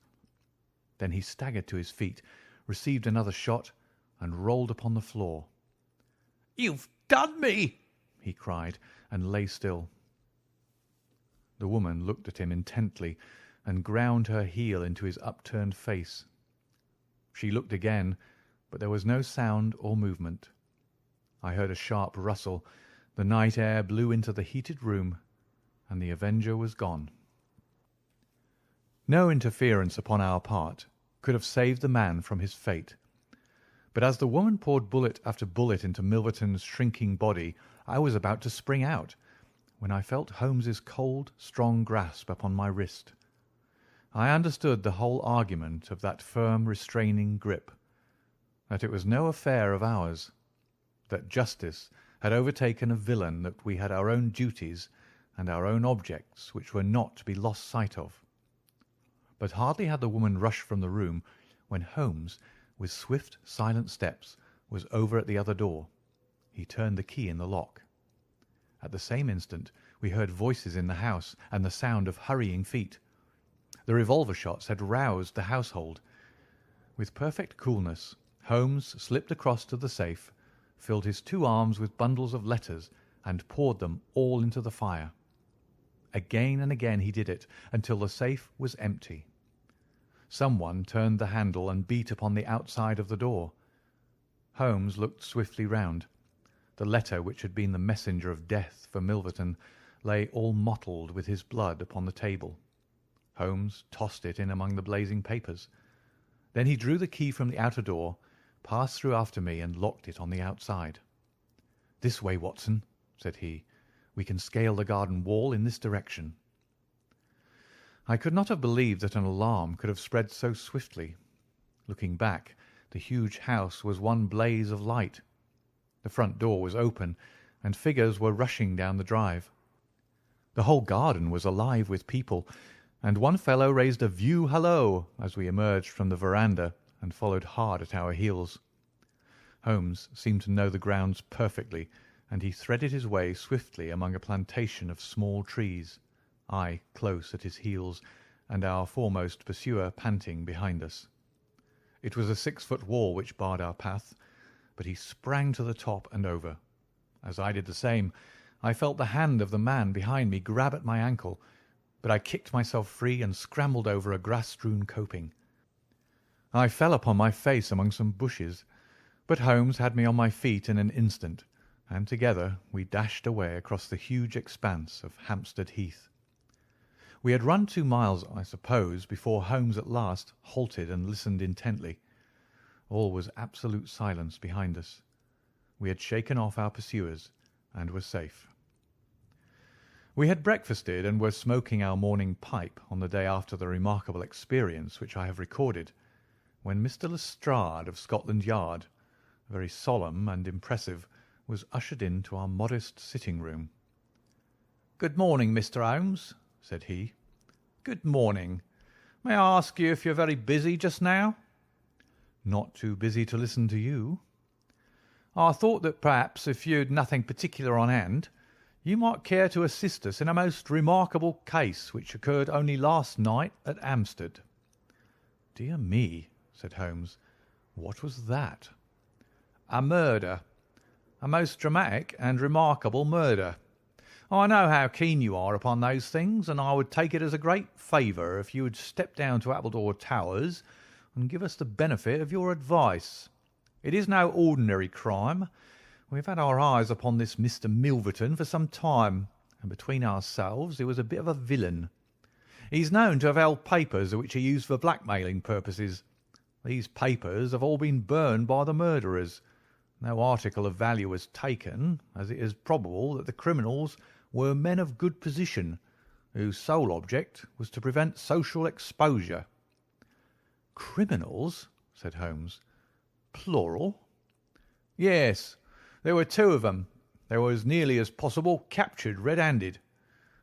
Then he staggered to his feet, received another shot, and rolled upon the floor. "You've done me!" he cried, and lay still. The woman looked at him intently and ground her heel into his upturned face. She looked again, but there was no sound or movement. I heard a sharp rustle, the night air blew into the heated room, and the avenger was gone. No interference upon our part could have saved the man from his fate, but But as the woman poured bullet after bullet into Milverton's shrinking body, I was about to spring out, when I felt Holmes's cold, strong grasp upon my wrist. I understood the whole argument of that firm, restraining grip, that it was no affair of ours, that justice had overtaken a villain, that we had our own duties and our own objects which were not to be lost sight of. But hardly had the woman rushed from the room when Holmes, with swift, silent steps, was over at the other door. He turned the key in the lock. At the same instant we heard voices in the house and the sound of hurrying feet. The revolver shots had roused the household. With perfect coolness, Holmes slipped across to the safe, filled his 2 arms with bundles of letters, and poured them all into the fire. Again and again he did it, until the safe was empty. Someone turned the handle and beat upon the outside of the door. Holmes looked swiftly round. The letter which had been the messenger of death for Milverton lay all mottled with his blood upon the table. Holmes tossed it in among the blazing papers. Then he drew the key from the outer door, passed through after me, and locked it on the outside. "This way, Watson," said he. "We can scale the garden wall in this direction." I could not have believed that an alarm could have spread so swiftly. Looking back, the huge house was one blaze of light. The front door was open, and figures were rushing down the drive. The whole garden was alive with people, and one fellow raised a view hallo as we emerged from the veranda and followed hard at our heels. Holmes seemed to know the grounds perfectly, and he threaded his way swiftly among a plantation of small trees, I close at his heels, and our foremost pursuer panting behind us. It was a 6-foot wall which barred our path, but he sprang to the top and over. As I did the same, I felt the hand of the man behind me grab at my ankle, but I kicked myself free and scrambled over a grass-strewn coping. I fell upon my face among some bushes, but Holmes had me on my feet in an instant, and together we dashed away across the huge expanse of Hampstead Heath. We had run 2 miles, I suppose, before Holmes at last halted and listened intently. All was absolute silence behind us. We had shaken off our pursuers and were safe. We had breakfasted and were smoking our morning pipe on the day after the remarkable experience which I have recorded, when Mr. Lestrade of Scotland Yard, very solemn and impressive, was ushered into our modest sitting-room. "Good morning, Mr. Holmes," said he. "Good morning. May I ask you if you're very busy just now?" "Not too busy to listen to you." "I thought that perhaps if you'd nothing particular on hand, you might care to assist us in a most remarkable case which occurred only last night at Hampstead." "Dear me," said Holmes. "What was that?" "A murder. A most dramatic and remarkable murder. I know how keen you are upon those things, and I would take it as a great favour if you would step down to Appledore Towers and give us the benefit of your advice. It is no ordinary crime. We have had our eyes upon this Mr. Milverton for some time, and between ourselves he was a bit of a villain. He is known to have held papers which he used for blackmailing purposes. These papers have all been burned by the murderers. No article of value was taken, as it is probable that the criminals were men of good position, whose sole object was to prevent social exposure." "Criminals?" said Holmes. "Plural?" "Yes. There were 2 of them. They were as nearly as possible captured red-handed.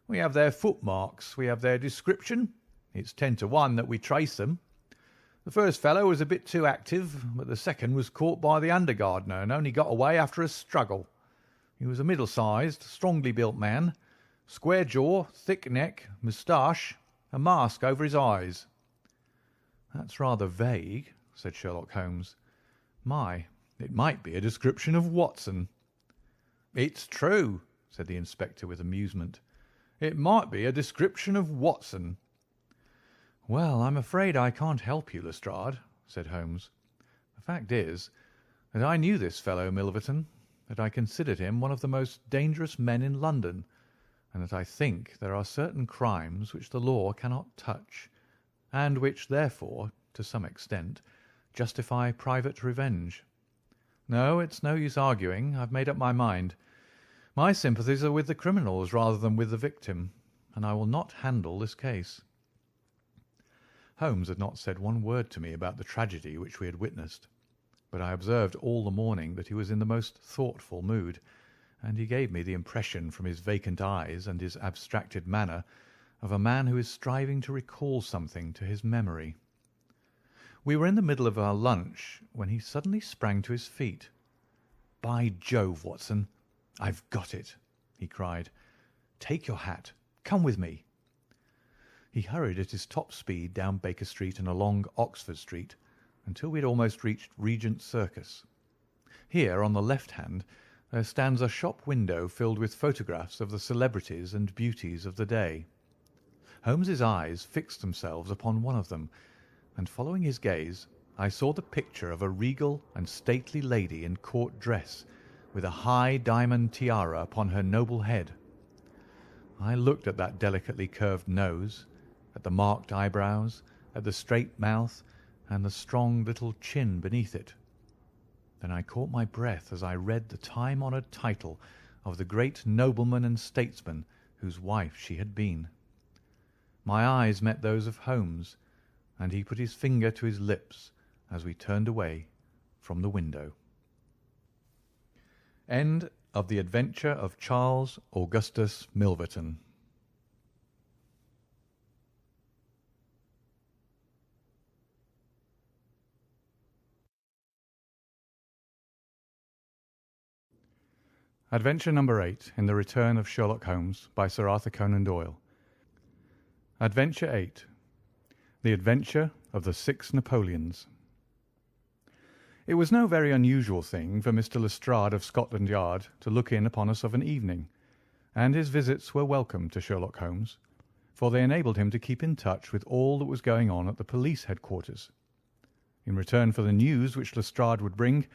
We have their footmarks. We have their description. It's 10 to 1 that we trace them. The first fellow was a bit too active, but the second was caught by the under gardener and only got away after a struggle. He was a middle-sized, strongly built man, square jaw, thick neck, moustache, a mask over his eyes." "That's rather vague," said Sherlock Holmes. "My, it might be a description of Watson." "It's true," said the inspector with amusement. "It might be a description of Watson." "Well, I'm afraid I can't help you, Lestrade," said Holmes. "The fact is that I knew this fellow Milverton, that I considered him one of the most dangerous men in London, and that I think there are certain crimes which the law cannot touch, and which, therefore, to some extent, justify private revenge. No, it's no use arguing. I've made up my mind. My sympathies are with the criminals rather than with the victim, and I will not handle this case." Holmes had not said one word to me about the tragedy which we had witnessed, but I observed all the morning that he was in the most thoughtful mood, and he gave me the impression from his vacant eyes and his abstracted manner of a man who is striving to recall something to his memory. We were in the middle of our lunch when he suddenly sprang to his feet. "By Jove, Watson, I've got it!" he cried. "Take your hat. Come with me." He hurried at his top speed down Baker Street and along Oxford Street until we had almost reached Regent Circus. Here, on the left hand, there stands a shop window filled with photographs of the celebrities and beauties of the day. Holmes's eyes fixed themselves upon one of them, and following his gaze, I saw the picture of a regal and stately lady in court dress, with a high diamond tiara upon her noble head. I looked at that delicately curved nose, at the marked eyebrows, at the straight mouth, and the strong little chin beneath it. Then I caught my breath as I read the time-honoured title of the great nobleman and statesman whose wife she had been. My eyes met those of Holmes, and he put his finger to his lips as we turned away from the window. End of The Adventure of Charles Augustus Milverton. Adventure number 8 in The Return of Sherlock Holmes by Sir Arthur Conan Doyle. Adventure 8. The Adventure of the Six Napoleons. It was no very unusual thing for Mr. Lestrade of Scotland Yard to look in upon us of an evening, and his visits were welcome to Sherlock Holmes, for they enabled him to keep in touch with all that was going on at the police headquarters. In return for the news which Lestrade would bring,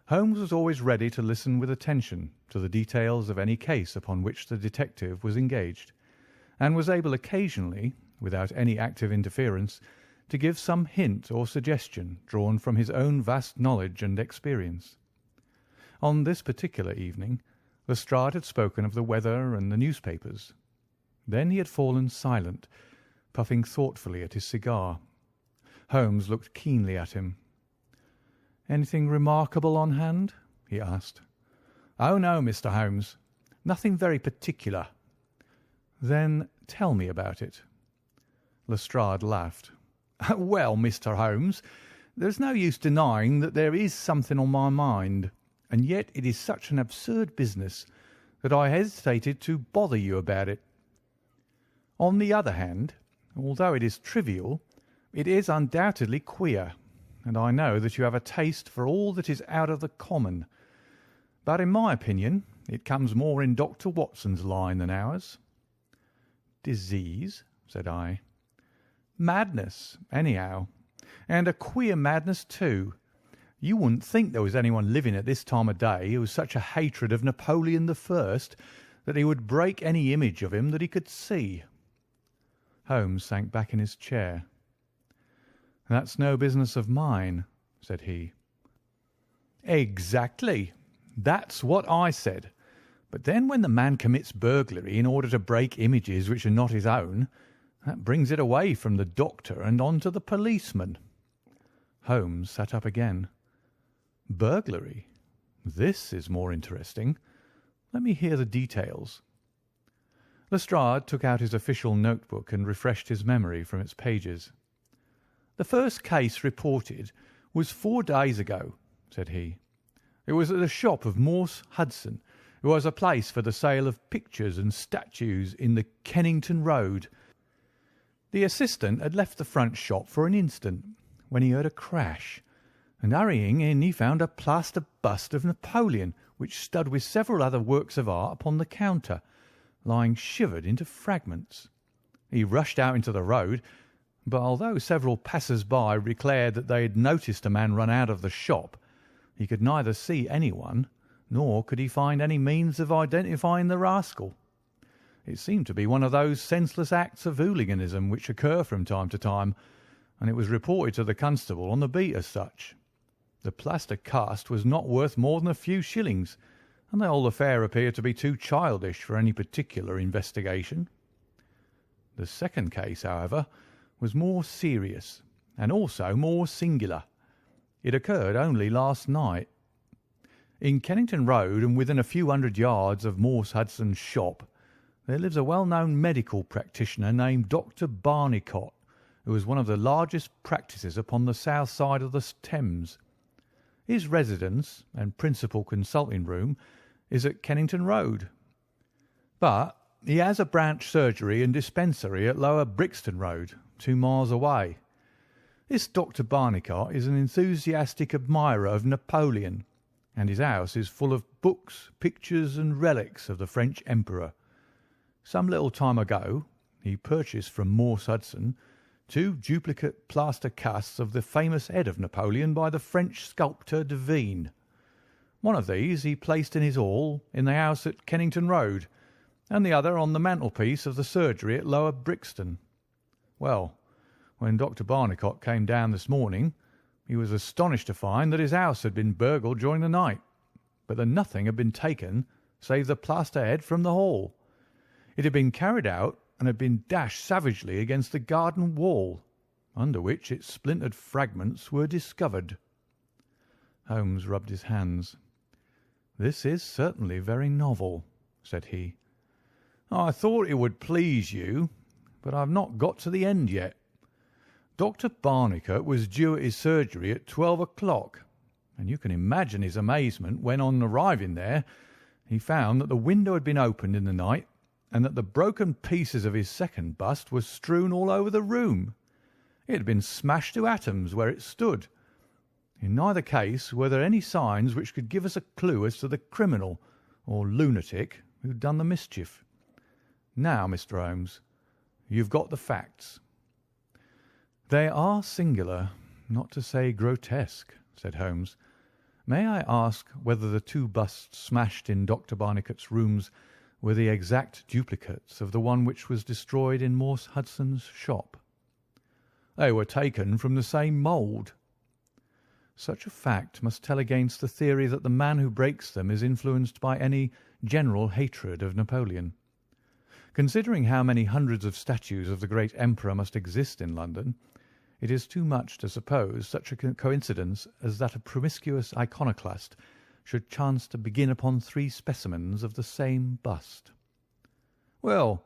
Holmes was always ready to listen with attention to the details of any case upon which the detective was engaged, and was able occasionally, without any active interference, to give some hint or suggestion drawn from his own vast knowledge and experience. On this particular evening, Lestrade had spoken of the weather and the newspapers. Then he had fallen silent, puffing thoughtfully at his cigar. Holmes looked keenly at him. "Anything remarkable on hand?" he asked. "Oh, no, Mr. Holmes. Nothing very particular." "Then tell me about it." Lestrade laughed. "Well, Mr. Holmes, there's no use denying that there is something on my mind, and yet it is such an absurd business that I hesitated to bother you about it. On the other hand, although it is trivial, it is undoubtedly queer, and I know that you have a taste for all that is out of the common. But in my opinion, it comes more in Dr. Watson's line than ours." "Disease?" said I. "Madness, anyhow, and a queer madness too. You wouldn't think there was anyone living at this time of day who has such a hatred of Napoleon the First that he would break any image of him that he could see." Holmes sank back in his chair. "That's no business of mine," said he. "Exactly. That's what I said. But then when the man commits burglary in order to break images which are not his own, that brings it away from the doctor and on to the policeman." Holmes sat up again. "Burglary? This is more interesting. Let me hear the details." Lestrade took out his official notebook and refreshed his memory from its pages. "The first case reported was 4 days ago," said he. "It was at the shop of Morse Hudson, who has a place for the sale of pictures and statues in the Kennington Road. The assistant had left the front shop for an instant when he heard a crash, and hurrying in he found a plaster bust of Napoleon, which stood with several other works of art upon the counter, lying shivered into fragments. He rushed out into the road, but although several passers-by declared that they had noticed a man run out of the shop, he could neither see anyone, nor could he find any means of identifying the rascal. It seemed to be one of those senseless acts of hooliganism which occur from time to time, and it was reported to the constable on the beat as such. The plaster cast was not worth more than a few shillings, and the whole affair appeared to be too childish for any particular investigation. The second case, however, was more serious and also more singular. It occurred only last night. In Kennington Road, and within a few hundred yards of Morse Hudson's shop, there lives a well-known medical practitioner named Dr. Barnicot, who has one of the largest practices upon the south side of the Thames. His residence and principal consulting room is at Kennington Road, but he has a branch surgery and dispensary at Lower Brixton Road, 2 miles away. This Dr. Barnicot is an enthusiastic admirer of Napoleon, and his house is full of books, pictures, and relics of the French Emperor. Some little time ago he purchased from Morse Hudson 2 duplicate plaster casts of the famous head of Napoleon by the French sculptor Devine. One of these he placed in his hall in the house at Kennington Road, and the other on the mantelpiece of the surgery at Lower Brixton. Well, when Dr. Barnicot came down this morning, he was astonished to find that his house had been burgled during the night, but that nothing had been taken save the plaster head from the hall. It had been carried out and had been dashed savagely against the garden wall, under which its splintered fragments were discovered. Holmes rubbed his hands. "This is certainly very novel," said he. "I thought it would please you, but I have not got to the end yet. Dr. Barnicot was due at his surgery at 12 o'clock, and you can imagine his amazement when, on arriving there, he found that the window had been opened in the night and that the broken pieces of his second bust were strewn all over the room. It had been smashed to atoms where it stood. In neither case were there any signs which could give us a clue as to the criminal or lunatic who had done the mischief. Now, Mr. Holmes, you've got the facts." "They are singular, not to say grotesque," said Holmes. "May I ask whether the 2 busts smashed in Dr. Barnicot's rooms were the exact duplicates of the one which was destroyed in Morse Hudson's shop?" "They were taken from the same mould." "Such a fact must tell against the theory that the man who breaks them is influenced by any general hatred of Napoleon. Considering how many hundreds of statues of the great emperor must exist in London, it is too much to suppose such a coincidence as that a promiscuous iconoclast should chance to begin upon 3 specimens of the same bust." "Well,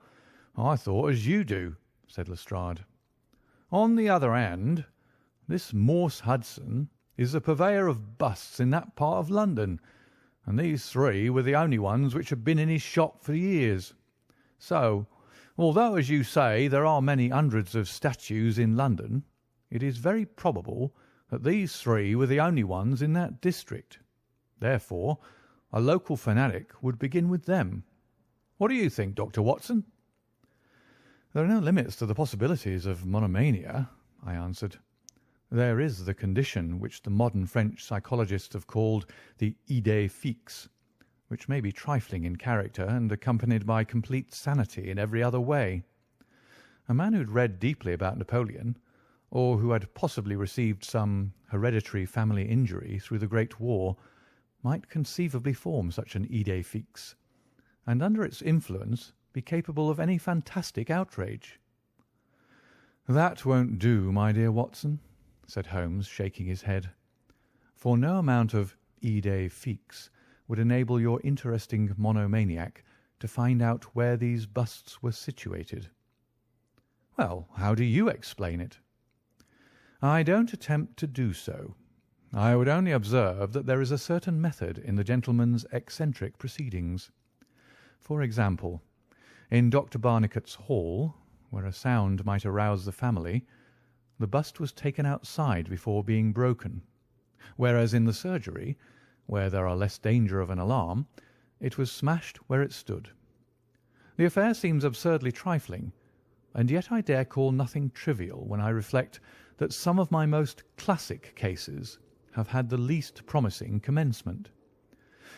I thought as you do," said Lestrade. "On the other hand, this Morse Hudson is the purveyor of busts in that part of London, and these 3 were the only ones which had been in his shop for years. So, although, as you say, there are many hundreds of statues in London, it is very probable that these 3 were the only ones in that district. Therefore, a local fanatic would begin with them. What do you think, Dr. Watson?" "There are no limits to the possibilities of monomania," I answered. "There is the condition which the modern French psychologists have called the idée fixe, which may be trifling in character and accompanied by complete sanity in every other way. A man who had read deeply about Napoleon, or who had possibly received some hereditary family injury through the Great War, might conceivably form such an idée fixe, and under its influence be capable of any fantastic outrage." "That won't do, my dear Watson," said Holmes, shaking his head, "for no amount of idée fixe would enable your interesting monomaniac to find out where these busts were situated." "Well, how do you explain it?" "I don't attempt to do so. I would only observe that there is a certain method in the gentleman's eccentric proceedings. For example, in Dr. Barnicot's hall, where a sound might arouse the family, the bust was taken outside before being broken, whereas in the surgery, where there are less danger of an alarm, it was smashed where it stood. The affair seems absurdly trifling, and yet I dare call nothing trivial when I reflect that some of my most classic cases have had the least promising commencement.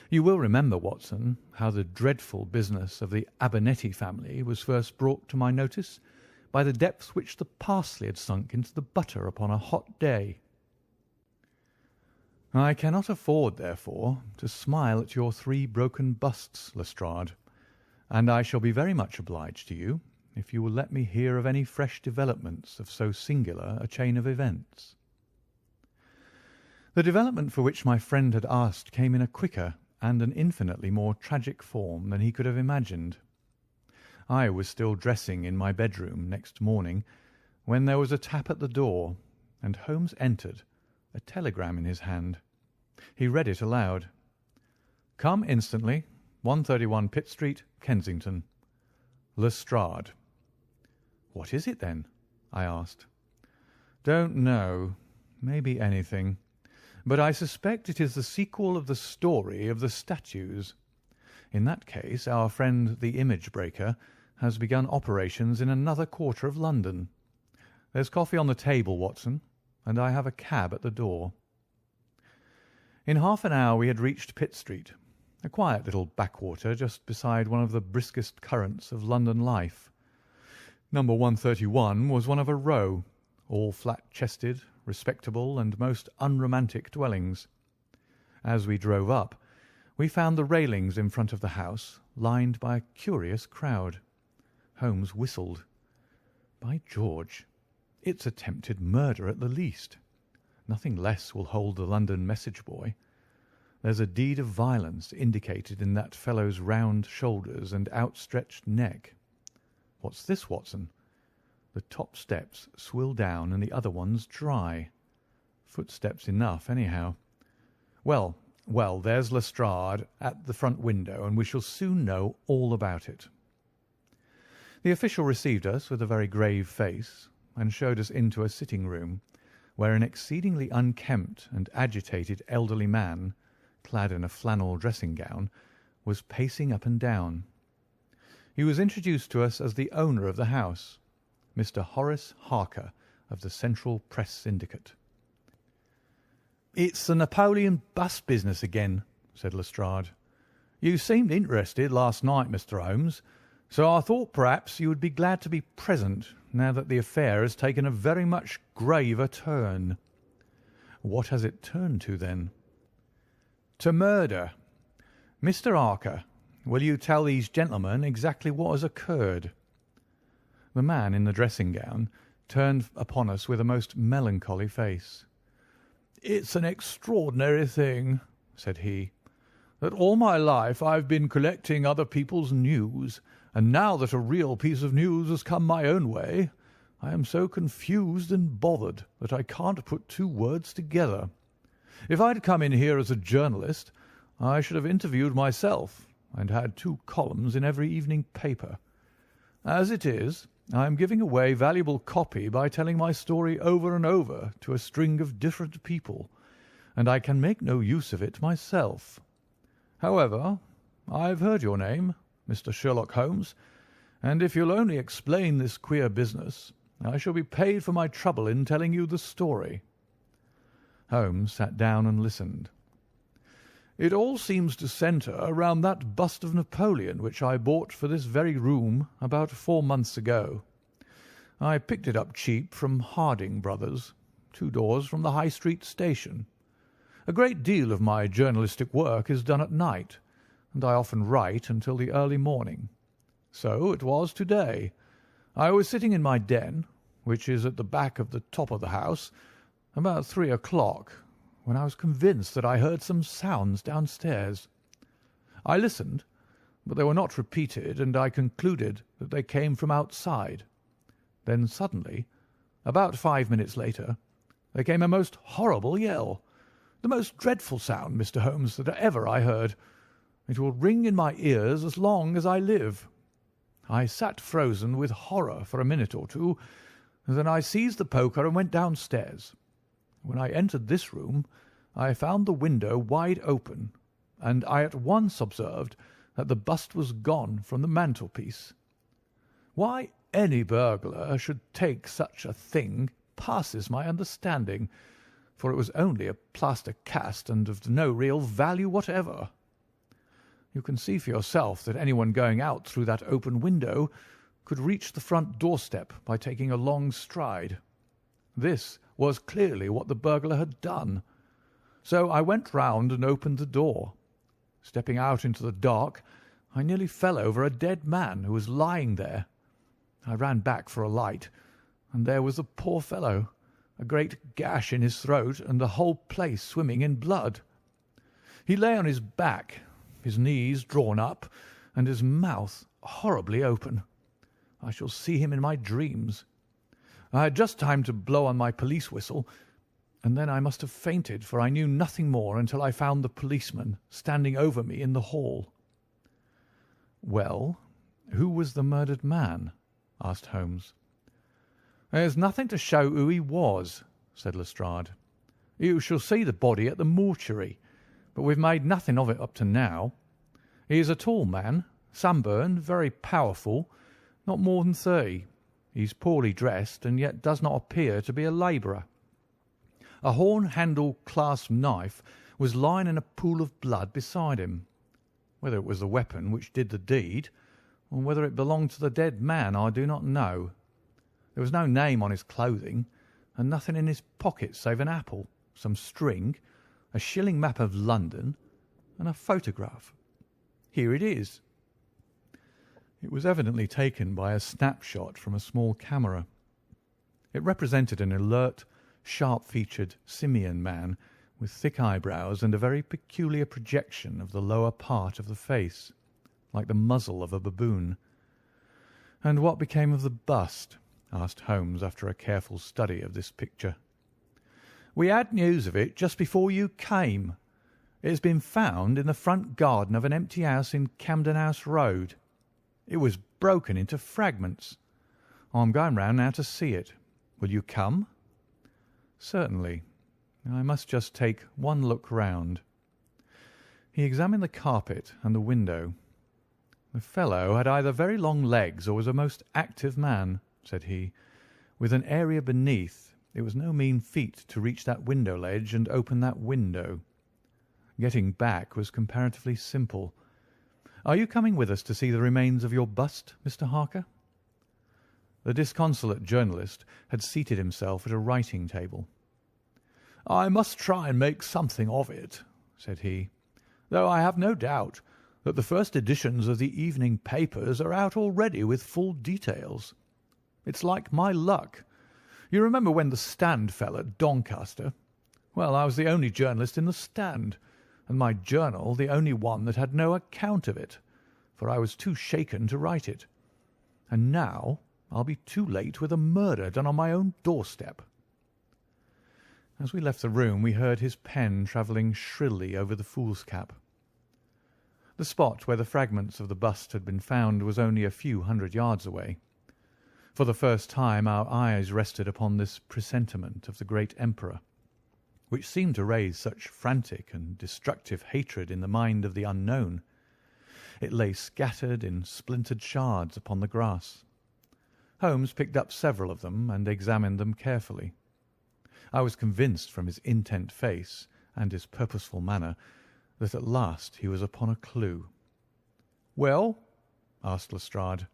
You will remember, Watson, how the dreadful business of the Abernethy family was first brought to my notice by the depth which the parsley had sunk into the butter upon a hot day. I cannot afford, therefore, to smile at your 3 broken busts, Lestrade, and I shall be very much obliged to you if you will let me hear of any fresh developments of so singular a chain of events. The development for which my friend had asked came in a quicker and an infinitely more tragic form than he could have imagined. I was still dressing in my bedroom next morning when there was a tap at the door, and Holmes entered, a telegram in his hand. He read it aloud. "Come instantly, 131 Pitt Street, Kensington. Lestrade." "What is it, then?" I asked. "Don't know. Maybe anything. But I suspect it is the sequel of the story of the statues. In that case, our friend the image breaker has begun operations in another quarter of London. There's coffee on the table, Watson, and I have a cab at the door." In half an hour we had reached Pitt Street, a quiet little backwater just beside one of the briskest currents of London life. Number 131 was one of a row, all flat-chested, respectable, and most unromantic dwellings. As we drove up, we found the railings in front of the house lined by a curious crowd. Holmes whistled. "By George, it's attempted murder at the least. Nothing less will hold the London message boy. There's a deed of violence indicated in that fellow's round shoulders and outstretched neck. What's this, Watson? The top steps swill down and the other ones dry. Footsteps enough, anyhow. Well, there's Lestrade at the front window, and we shall soon know all about it." The official received us with a very grave face and showed us into a sitting-room, where an exceedingly unkempt and agitated elderly man, clad in a flannel dressing-gown, was pacing up and down. He was introduced to us as the owner of the house, Mr. Horace Harker, of the Central Press Syndicate. "It's the Napoleon bust business again," said Lestrade. "You seemed interested last night, Mr. Holmes, so I thought perhaps you would be glad to be present now that the affair has taken a very much graver turn." "What has it turned to, then?" "To murder. Mr. Harker, will you tell these gentlemen exactly what has occurred?" The man in the dressing-gown turned upon us with a most melancholy face. "It's an extraordinary thing," said he, "that all my life I've been collecting other people's news, and now that a real piece of news has come my own way, I am so confused and bothered that I can't put 2 words together. If I'd come in here as a journalist, I should have interviewed myself and had 2 columns in every evening paper. As it is, I am giving away valuable copy by telling my story over and over to a string of different people, and I can make no use of it myself. However, I've heard your name, Mr. Sherlock Holmes, and if you'll only explain this queer business, I shall be paid for my trouble in telling you the story." Holmes sat down and listened. "It all seems to centre around that bust of Napoleon which I bought for this very room about 4 months ago. I picked it up cheap from Harding Brothers, 2 doors from the High Street station. A great deal of my journalistic work is done at night, and I often write until the early morning. So it was to-day. I was sitting in my den, which is at the back of the top of the house, about 3 o'clock, when I was convinced that I heard some sounds downstairs. I listened, but they were not repeated, and I concluded that they came from outside. Then suddenly, about 5 minutes later, there came a most horrible yell, the most dreadful sound, Mr. Holmes, that ever I heard. It will ring in my ears as long as I live. I sat frozen with horror for a minute or two, and then I seized the poker and went downstairs. When I entered this room, I found the window wide open, and I at once observed that the bust was gone from the mantelpiece. Why any burglar should take such a thing passes my understanding, for it was only a plaster cast and of no real value whatever. You can see for yourself that anyone going out through that open window could reach the front doorstep by taking a long stride. This was clearly what the burglar had done. So I went round and opened the door. Stepping out into the dark, I nearly fell over a dead man who was lying there. I ran back for a light, and there was the poor fellow, a great gash in his throat and the whole place swimming in blood. He lay on his back, his knees drawn up, and his mouth horribly open. I shall see him in my dreams. I had just time to blow on my police whistle, and then I must have fainted, for I knew nothing more until I found the policeman standing over me in the hall." "Well, who was the murdered man?" asked Holmes. "There's nothing to show who he was," said Lestrade. "You shall see the body at the mortuary, but we've made nothing of it up to now. He is a tall man, sunburned, very powerful, not more than 30. He's poorly dressed, and yet does not appear to be a labourer. A horn-handled clasp knife was lying in a pool of blood beside him. Whether it was the weapon which did the deed, or whether it belonged to the dead man, I do not know. There was no name on his clothing, and nothing in his pocket save an apple, some string, a shilling map of London, and a photograph. Here it is." It was evidently taken by a snapshot from a small camera. It represented an alert, sharp-featured simian man with thick eyebrows and a very peculiar projection of the lower part of the face, like the muzzle of a baboon. "And what became of the bust?" asked Holmes after a careful study of this picture. "We had news of it just before you came. It has been found in the front garden of an empty house in Camden House Road. It was broken into fragments. I am going round now to see it. Will you come?" "Certainly. I must just take one look round." He examined the carpet and the window. "The fellow had either very long legs or was a most active man," said he. "With an area beneath, it was no mean feat to reach that window ledge and open that window. Getting back was comparatively simple. Are you coming with us to see the remains of your bust, Mr. Harker?" The disconsolate journalist had seated himself at a writing table. "I must try and make something of it," said he, "though I have no doubt that the first editions of the evening papers are out already with full details. It's like my luck. You remember when the Stand fell at Doncaster? Well, I was the only journalist in the Stand, and my journal the only one that had no account of it, for I was too shaken to write it. And now I'll be too late with a murder done on my own doorstep." As we left the room, we heard his pen travelling shrilly over the foolscap. The spot where the fragments of the bust had been found was only a few hundred yards away. For the first time our eyes rested upon this presentiment of the great emperor, which seemed to raise such frantic and destructive hatred in the mind of the unknown. It lay scattered in splintered shards upon the grass. Holmes picked up several of them and examined them carefully. I was convinced from his intent face and his purposeful manner that at last he was upon a clue. "Well?" asked Lestrade.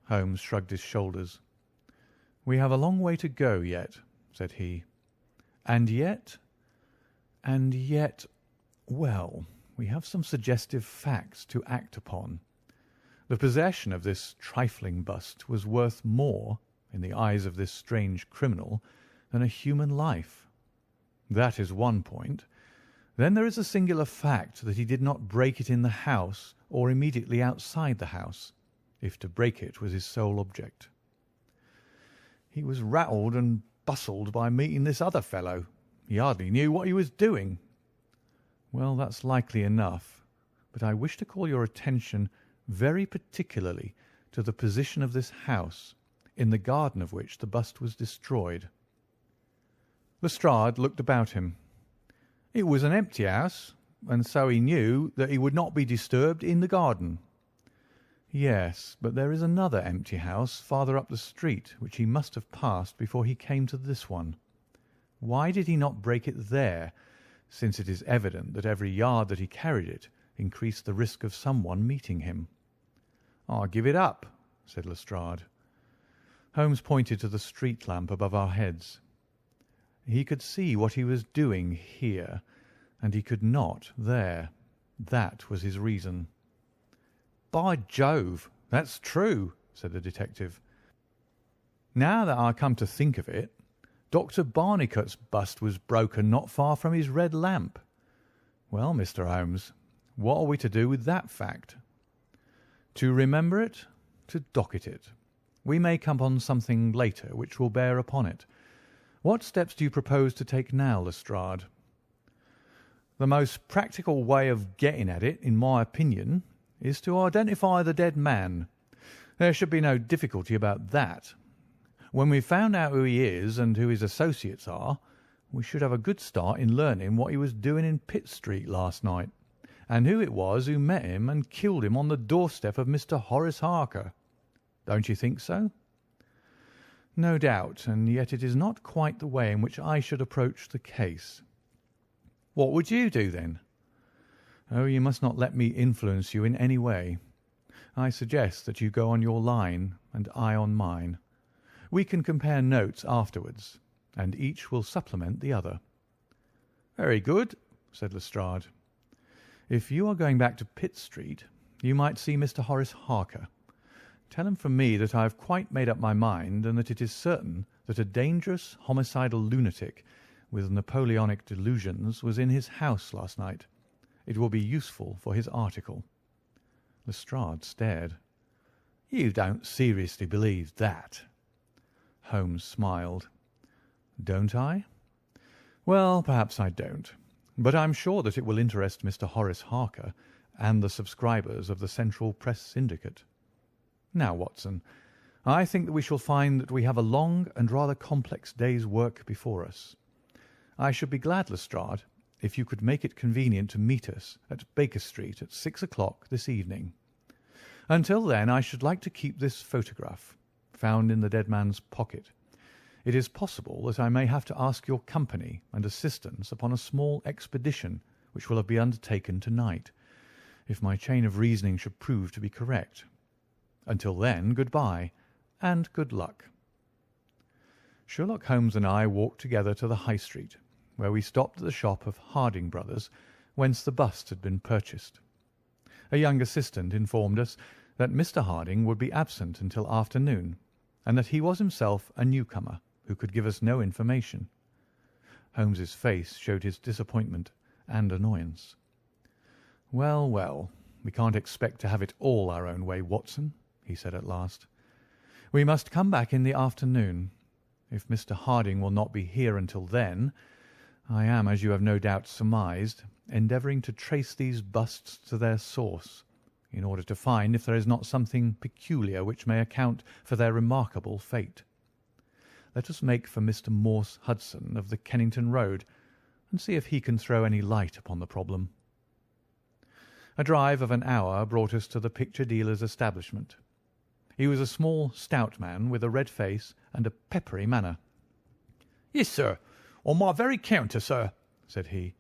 Holmes shrugged his shoulders. "We have a long way to go yet," said he. And yet, well, we have some suggestive facts to act upon. The possession of this trifling bust was worth more, in the eyes of this strange criminal, than a human life. That is one point. Then there is the singular fact that he did not break it in the house or immediately outside the house, if to break it was his sole object. "He was rattled and bustled by meeting this other fellow. He hardly knew what he was doing." "Well, that's likely enough, but I wish to call your attention very particularly to the position of this house, in the garden of which the bust was destroyed." Lestrade looked about him. It was an empty house, and so he knew that he would not be disturbed in the garden. "Yes, but there is another empty house farther up the street which he must have passed before he came to this one. Why did he not break it there, since it is evident that every yard that he carried it increased the risk of someone meeting him?" "I give it up," said Lestrade. Holmes pointed to the street lamp above our heads. He could see what he was doing here, and he could not there. That was his reason. "By Jove, that's true," said the detective. Now that I come to think of it, Dr. Barnicot's bust was broken not far from his red lamp. Well, Mr. Holmes, what are we to do with that fact? To remember it, to docket it. We may come on something later which will bear upon it. What steps do you propose to take now, Lestrade? The most practical way of getting at it, in my opinion, is to identify the dead man. There should be no difficulty about that. When we've found out who he is and who his associates are, we should have a good start in learning what he was doing in Pitt Street last night, and who it was who met him and killed him on the doorstep of Mr. Horace Harker. Don't you think so? No doubt, and yet it is not quite the way in which I should approach the case. What would you do, then? Oh, you must not let me influence you in any way. I suggest that you go on your line and I on mine. We can compare notes afterwards, and each will supplement the other. Very good, said Lestrade. If you are going back to Pitt Street, you might see Mr. Horace Harker. Tell him from me that I have quite made up my mind, and that it is certain that a dangerous, homicidal lunatic with Napoleonic delusions was in his house last night. It will be useful for his article. Lestrade stared. You don't seriously believe that? Holmes smiled. Don't I? Well, perhaps I don't, but I'm sure that it will interest Mr. Horace Harker and the subscribers of the Central Press Syndicate. Now, Watson, I think that we shall find that we have a long and rather complex day's work before us. I should be glad, Lestrade, if you could make it convenient to meet us at Baker Street at 6 o'clock this evening. Until then, I should like to keep this photograph, found in the dead man's pocket. It is possible that I may have to ask your company and assistance upon a small expedition which will be undertaken tonight, if my chain of reasoning should prove to be correct. Until then, good-bye, and good luck. Sherlock Holmes and I walked together to the High Street, where we stopped at the shop of Harding Brothers, whence the bust had been purchased. A young assistant informed us that Mr. Harding would be absent until afternoon, and that he was himself a newcomer who could give us no information. Holmes's face showed his disappointment and annoyance. Well, well, we can't expect to have it all our own way, Watson, he said at last. We must come back in the afternoon. If Mr. Harding will not be here until then, I am, as you have no doubt surmised, endeavouring to trace these busts to their source, in order to find if there is not something peculiar which may account for their remarkable fate. Let us make for Mr. Morse Hudson of the Kennington Road, and see if he can throw any light upon the problem. A drive of an hour brought us to the picture dealer's establishment. He was a small, stout man with a red face and a peppery manner. "Yes, sir, on my very counter, sir," said he.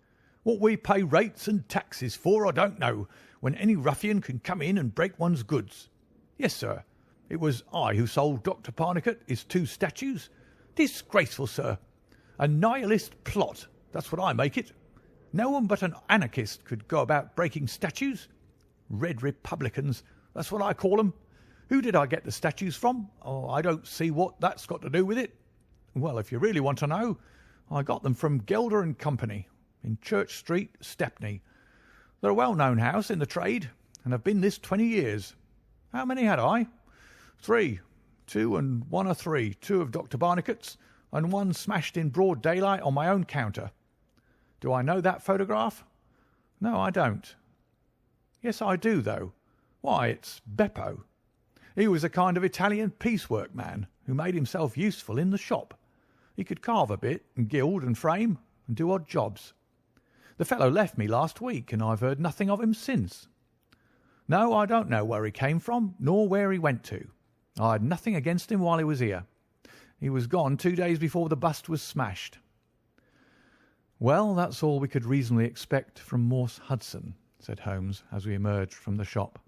"What we pay rates and taxes for I don't know, when any ruffian can come in and break one's goods. Yes, sir, it was I who sold Dr. Barnicot his 2 statues. Disgraceful, sir. A nihilist plot, that's what I make it. No one but an anarchist could go about breaking statues. Red Republicans, that's what I call them. Who did I get the statues from? Oh, I don't see what that's got to do with it. Well, if you really want to know, I got them from Gelder and Company, in Church Street, Stepney. They're a well-known house in the trade, and have been this 20 years. How many had I? 3. 2 and 1 are 3. 2 of Dr. Barnicot's, and 1 smashed in broad daylight on my own counter. Do I know that photograph? No, I don't. Yes, I do, though. Why, it's Beppo. He was a kind of Italian piecework man who made himself useful in the shop. He could carve a bit and gild and frame and do odd jobs. The fellow left me last week, and I've heard nothing of him since. No, I don't know where he came from, nor where he went to. I had nothing against him while he was here. He was gone 2 days before the bust was smashed." "Well, that's all we could reasonably expect from Morse Hudson," said Holmes, as we emerged from the shop.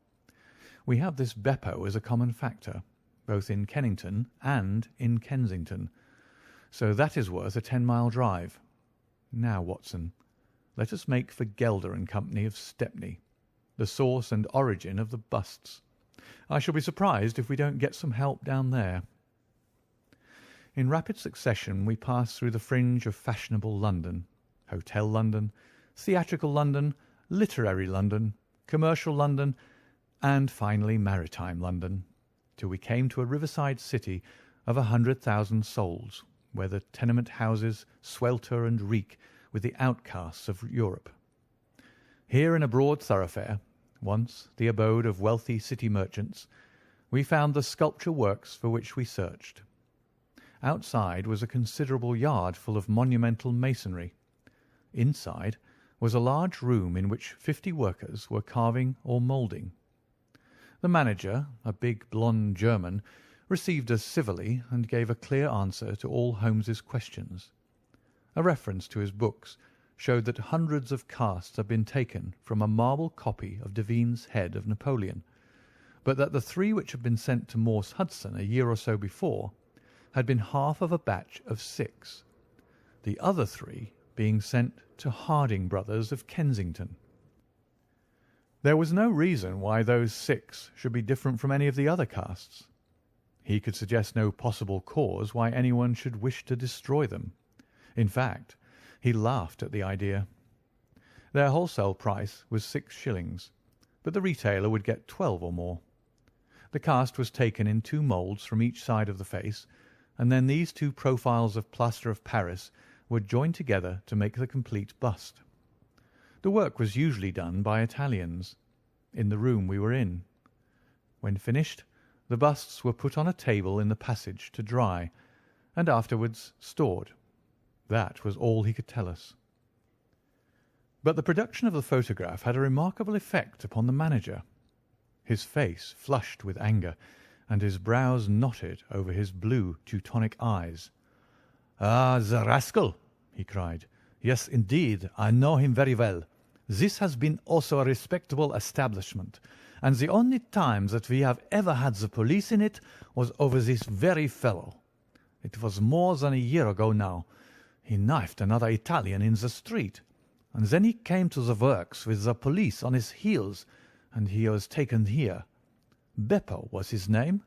"We have this Beppo as a common factor, both in Kennington and in Kensington, so that is worth a 10-mile drive. Now, Watson, let us make for Gelder and Company of Stepney, the source and origin of the busts. I shall be surprised if we don't get some help down there." In rapid succession we passed through the fringe of fashionable London, Hotel London, theatrical London, literary London, commercial London, and finally maritime London, till we came to a riverside city of 100,000 souls, where the tenement houses swelter and reek with the outcasts of Europe. Here in a broad thoroughfare, once the abode of wealthy city merchants, we found the sculpture works for which we searched. Outside was a considerable yard full of monumental masonry. Inside was a large room in which 50 workers were carving or moulding. The manager, a big blonde German, received us civilly and gave a clear answer to all Holmes's questions. A reference to his books showed that hundreds of casts had been taken from a marble copy of Devine's head of Napoleon, but that the 3 which had been sent to Morse Hudson a year or so before had been half of a batch of 6, the other 3 being sent to Harding Brothers of Kensington. There was no reason why those 6 should be different from any of the other casts. He could suggest no possible cause why anyone should wish to destroy them. In fact, he laughed at the idea. Their wholesale price was 6 shillings, but the retailer would get 12 or more. The cast was taken in 2 moulds from each side of the face, and then these 2 profiles of plaster of Paris were joined together to make the complete bust. The work was usually done by Italians, in the room we were in. When finished, the busts were put on a table in the passage to dry, and afterwards stored. That was all he could tell us. But the production of the photograph had a remarkable effect upon the manager. His face flushed with anger, and his brows knotted over his blue Teutonic eyes. "Ah, the rascal!" he cried. "Yes, indeed, I know him very well. This has been also a respectable establishment, and the only time that we have ever had the police in it was over this very fellow. It was more than a year ago now. He knifed another Italian in the street, and then he came to the works with the police on his heels, and he was taken here. Beppo was his name.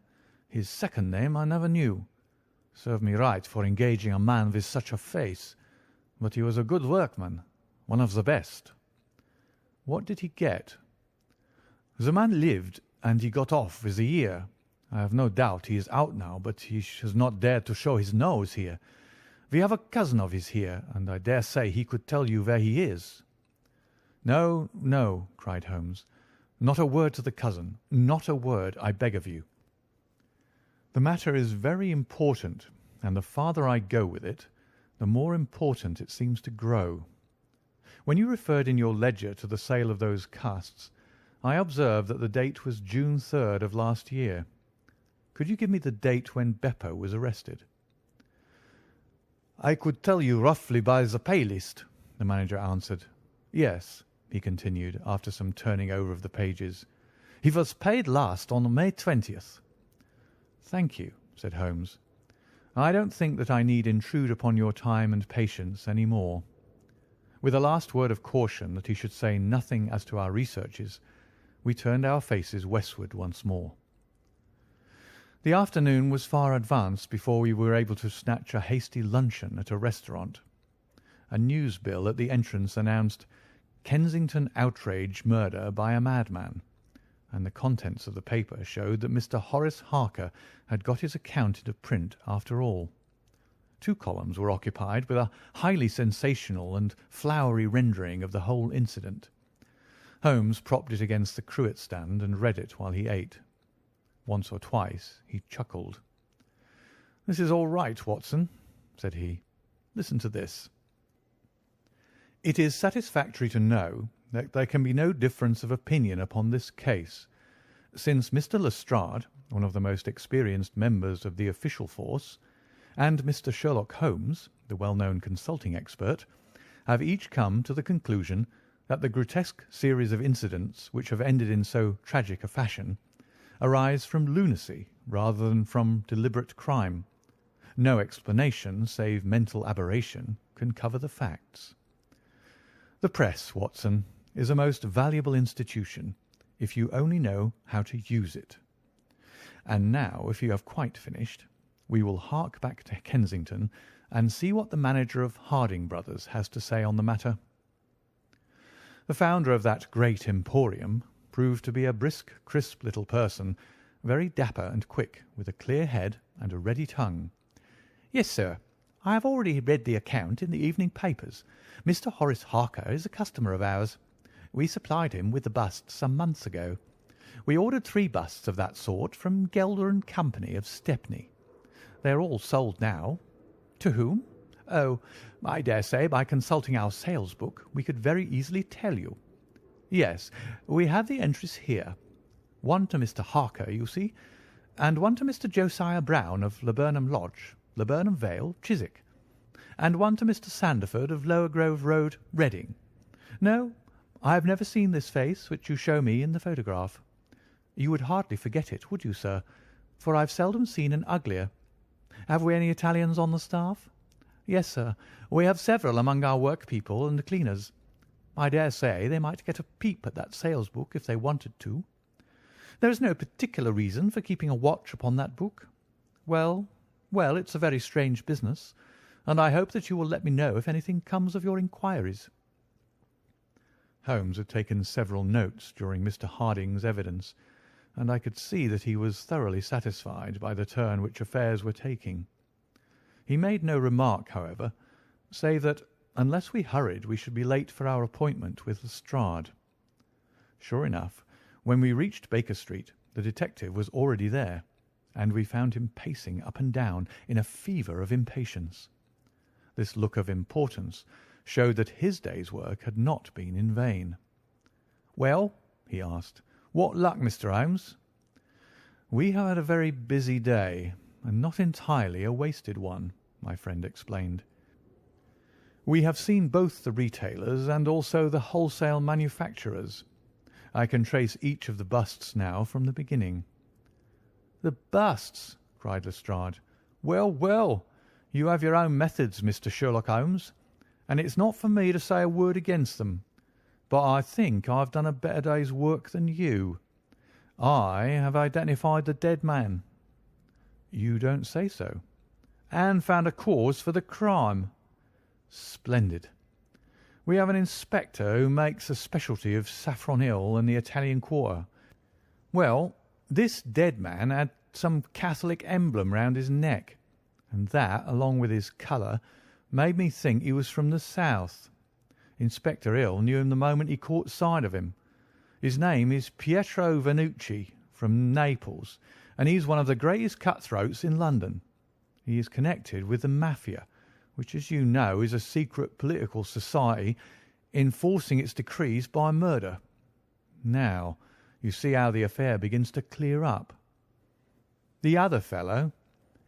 His second name I never knew. Serve me right for engaging a man with such a face. But he was a good workman, one of the best." "What did he get?" "The man lived, and he got off with a year. I have no doubt he is out now, but he has not dared to show his nose here. We have a cousin of his here, and I dare say he could tell you where he is." "No, no," cried Holmes. "Not a word to the cousin. Not a word, I beg of you. The matter is very important, and the farther I go with it, the more important it seems to grow. When you referred in your ledger to the sale of those casts, I observed that the date was June 3rd of last year. Could you give me the date when Beppo was arrested?" "I could tell you roughly by the pay list," the manager answered. "Yes," he continued, after some turning over of the pages. "He was paid last on May 20th. "Thank you," said Holmes. "I don't think that I need intrude upon your time and patience any more." With a last word of caution that he should say nothing as to our researches, we turned our faces westward once more. The afternoon was far advanced before we were able to snatch a hasty luncheon at a restaurant. A news bill at the entrance announced "Kensington outrage murder by a madman," and the contents of the paper showed that Mr. Horace Harker had got his account into print after all. 2 columns were occupied with a highly sensational and flowery rendering of the whole incident. Holmes propped it against the cruet stand and read it while he ate. Once or twice he chuckled. "This is all right, Watson," said he. "Listen to this. It is satisfactory to know that there can be no difference of opinion upon this case, since Mr. Lestrade, one of the most experienced members of the official force, and Mr. Sherlock Holmes, the well-known consulting expert, have each come to the conclusion that the grotesque series of incidents which have ended in so tragic a fashion arise from lunacy rather than from deliberate crime. No explanation save mental aberration can cover the facts. The press, Watson, is a most valuable institution if you only know how to use it. And now, if you have quite finished, we will hark back to Kensington and see what the manager of Harding Brothers has to say on the matter. The founder of that great emporium proved to be a brisk, crisp little person, very dapper and quick, with a clear head and a ready tongue. "Yes, sir. I have already read the account in the evening papers. Mr. Horace Harker is a customer of ours. We supplied him with the busts some months ago. We ordered 3 busts of that sort from Gelder and Company of Stepney. They are all sold now. To whom? Oh, I dare say by consulting our sales book we could very easily tell you. Yes, we have the entries here. 1 to Mr. Harker, you see, and 1 to Mr. Josiah Brown of Laburnum Lodge, Laburnum Vale, Chiswick, and 1 to Mr. Sanderford of Lower Grove Road, Reading. No, I have never seen this face which you show me in the photograph. You would hardly forget it, would you, sir? For I've seldom seen an uglier. Have we any Italians on the staff? Yes, sir. We have several among our workpeople and the cleaners. I dare say they might get a peep at that sales book if they wanted to. There is no particular reason for keeping a watch upon that book. Well, well, it's a very strange business, and I hope that you will let me know if anything comes of your inquiries." Holmes had taken several notes during Mr. Harding's evidence, and I could see that he was thoroughly satisfied by the turn which affairs were taking. He made no remark, however, save that unless we hurried we should be late for our appointment with Lestrade. Sure enough, when we reached Baker Street, the detective was already there, and we found him pacing up and down in a fever of impatience. This look of importance showed that his day's work had not been in vain. "Well," he asked, "what luck, Mr. Holmes?" "We have had a very busy day, and not entirely a wasted one," my friend explained. "We have seen both the retailers and also the wholesale manufacturers. I can trace each of the busts now from the beginning." "The busts!" cried Lestrade. "Well, well, you have your own methods, Mr. Sherlock Holmes, and it's not for me to say a word against them. But I think I've done a better day's work than you. I have identified the dead man." "You don't say so." "And found a cause for the crime." "Splendid. We have an inspector who makes a specialty of Saffron Hill and the Italian Quarter. Well, this dead man had some Catholic emblem round his neck, and that, along with his colour, made me think he was from the south. Inspector Hill knew him the moment he caught sight of him. His name is Pietro Vanucci, from Naples, and he's one of the greatest cutthroats in London. He is connected with the Mafia, which, as you know, is a secret political society enforcing its decrees by murder. Now, you see how the affair begins to clear up. The other fellow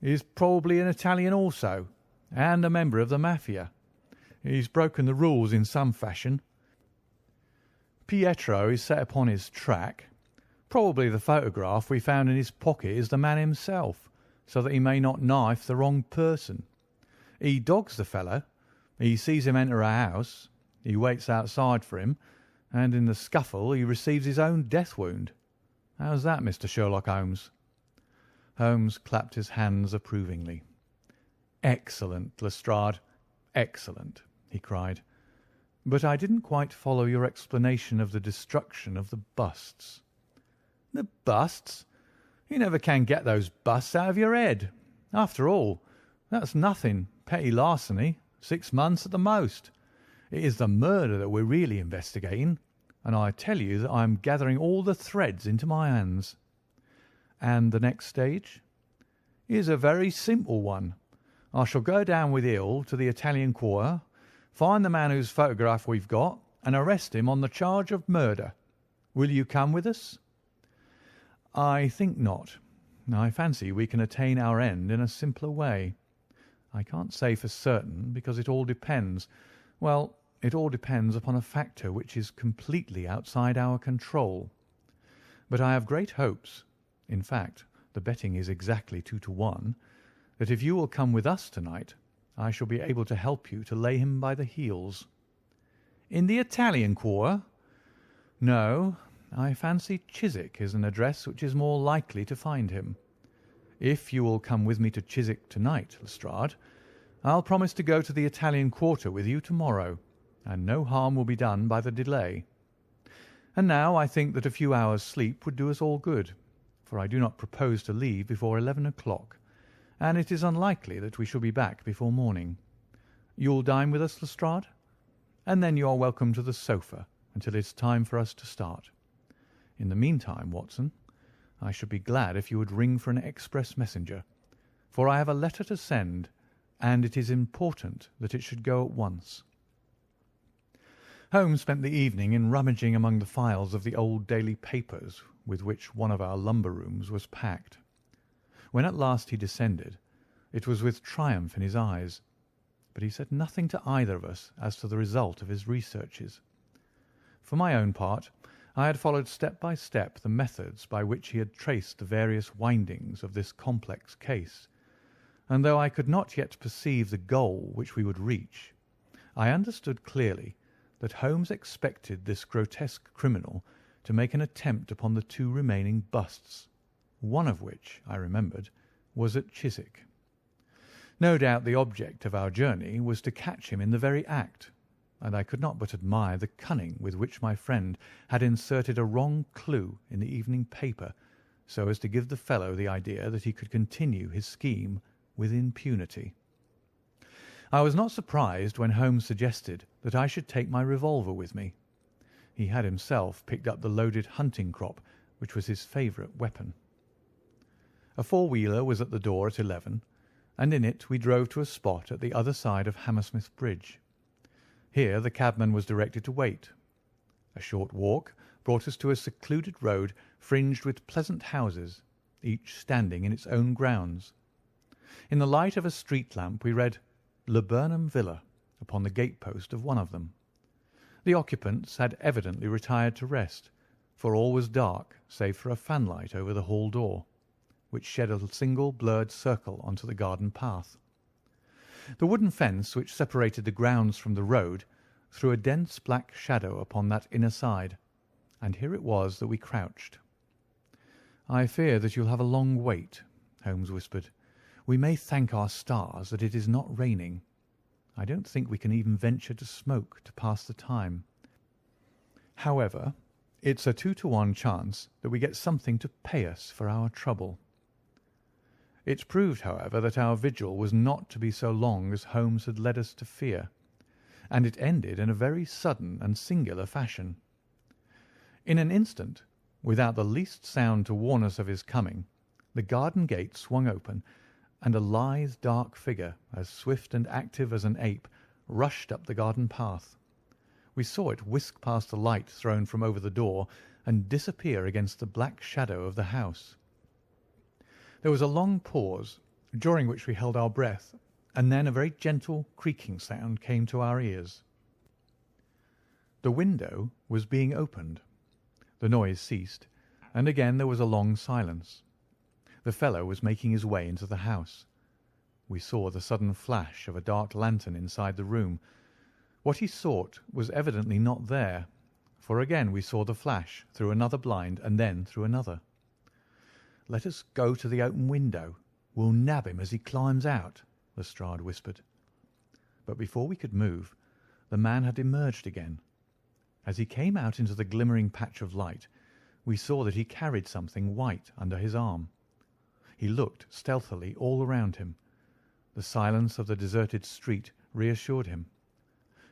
is probably an Italian also, and a member of the Mafia. He's broken the rules in some fashion. Pietro is set upon his track. Probably the photograph we found in his pocket is the man himself, so that he may not knife the wrong person. He dogs the fellow. He sees him enter a house. He waits outside for him, and in the scuffle he receives his own death wound. How's that, Mr. Sherlock Holmes?" Holmes clapped his hands approvingly. "Excellent, Lestrade, excellent," he cried. "But I didn't quite follow your explanation of the destruction of the busts." "The busts? You never can get those busts out of your head. After all, that's nothing. Petty larceny, 6 months at the most. It is the murder that we're really investigating, and I tell you that I am gathering all the threads into my hands." "And the next stage?" "Is a very simple one. I shall go down with Hill to the Italian Quarter, find the man whose photograph we've got, and arrest him on the charge of murder. Will you come with us?" "I think not. I fancy we can attain our end in a simpler way. I can't say for certain, because it all depends. Well, it all depends upon a factor which is completely outside our control. But I have great hopes. In fact, the betting is exactly 2-1, that if you will come with us tonight, I shall be able to help you to lay him by the heels." In the Italian quarter? No, I fancy Chiswick is an address which is more likely to find him. If you will come with me to Chiswick tonight, Lestrade, I'll promise to go to the Italian quarter with you tomorrow, and no harm will be done by the delay. And now I think that a few hours' sleep would do us all good, for I do not propose to leave before 11 o'clock, and it is unlikely that we shall be back before morning. You'll dine with us, Lestrade? And then you are welcome to the sofa until it is time for us to start. In the meantime, Watson, I should be glad if you would ring for an express messenger, for I have a letter to send, and it is important that it should go at once. Holmes spent the evening in rummaging among the files of the old daily papers with which one of our lumber rooms was packed. When at last he descended, it was with triumph in his eyes, but he said nothing to either of us as to the result of his researches. For my own part, I had followed step by step the methods by which he had traced the various windings of this complex case, and though I could not yet perceive the goal which we would reach, I understood clearly that Holmes expected this grotesque criminal to make an attempt upon the two remaining busts, one of which, I remembered, was at Chiswick. No doubt the object of our journey was to catch him in the very act, and I could not but admire the cunning with which my friend had inserted a wrong clue in the evening paper so as to give the fellow the idea that he could continue his scheme with impunity. I was not surprised when Holmes suggested that I should take my revolver with me. He had himself picked up the loaded hunting crop, which was his favourite weapon. A four-wheeler was at the door at 11, and in it we drove to a spot at the other side of Hammersmith Bridge. Here the cabman was directed to wait. A short walk brought us to a secluded road fringed with pleasant houses, each standing in its own grounds. In the light of a street lamp we read Laburnum Villa upon the gate-post of one of them. The occupants had evidently retired to rest, for all was dark save for a fanlight over the hall door, which shed a single blurred circle onto the garden path. The wooden fence which separated the grounds from the road threw a dense black shadow upon that inner side, and here it was that we crouched. "I fear that you'll have a long wait," Holmes whispered. "We may thank our stars that it is not raining. I don't think we can even venture to smoke to pass the time. However, it's a 2-to-1 chance that we get something to pay us for our trouble." It proved, however, that our vigil was not to be so long as Holmes had led us to fear, and it ended in a very sudden and singular fashion. In an instant, without the least sound to warn us of his coming, the garden gate swung open, and a lithe, dark figure, as swift and active as an ape, rushed up the garden path. We saw it whisk past the light thrown from over the door and disappear against the black shadow of the house. There was a long pause, during which we held our breath, and then a very gentle creaking sound came to our ears. The window was being opened. The noise ceased, and again there was a long silence. The fellow was making his way into the house. We saw the sudden flash of a dark lantern inside the room. What he sought was evidently not there, for again we saw the flash through another blind and then through another. "Let us go to the open window. We'll nab him as he climbs out," Lestrade whispered. But before we could move, the man had emerged again. As he came out into the glimmering patch of light, we saw that he carried something white under his arm. He looked stealthily all around him. The silence of the deserted street reassured him.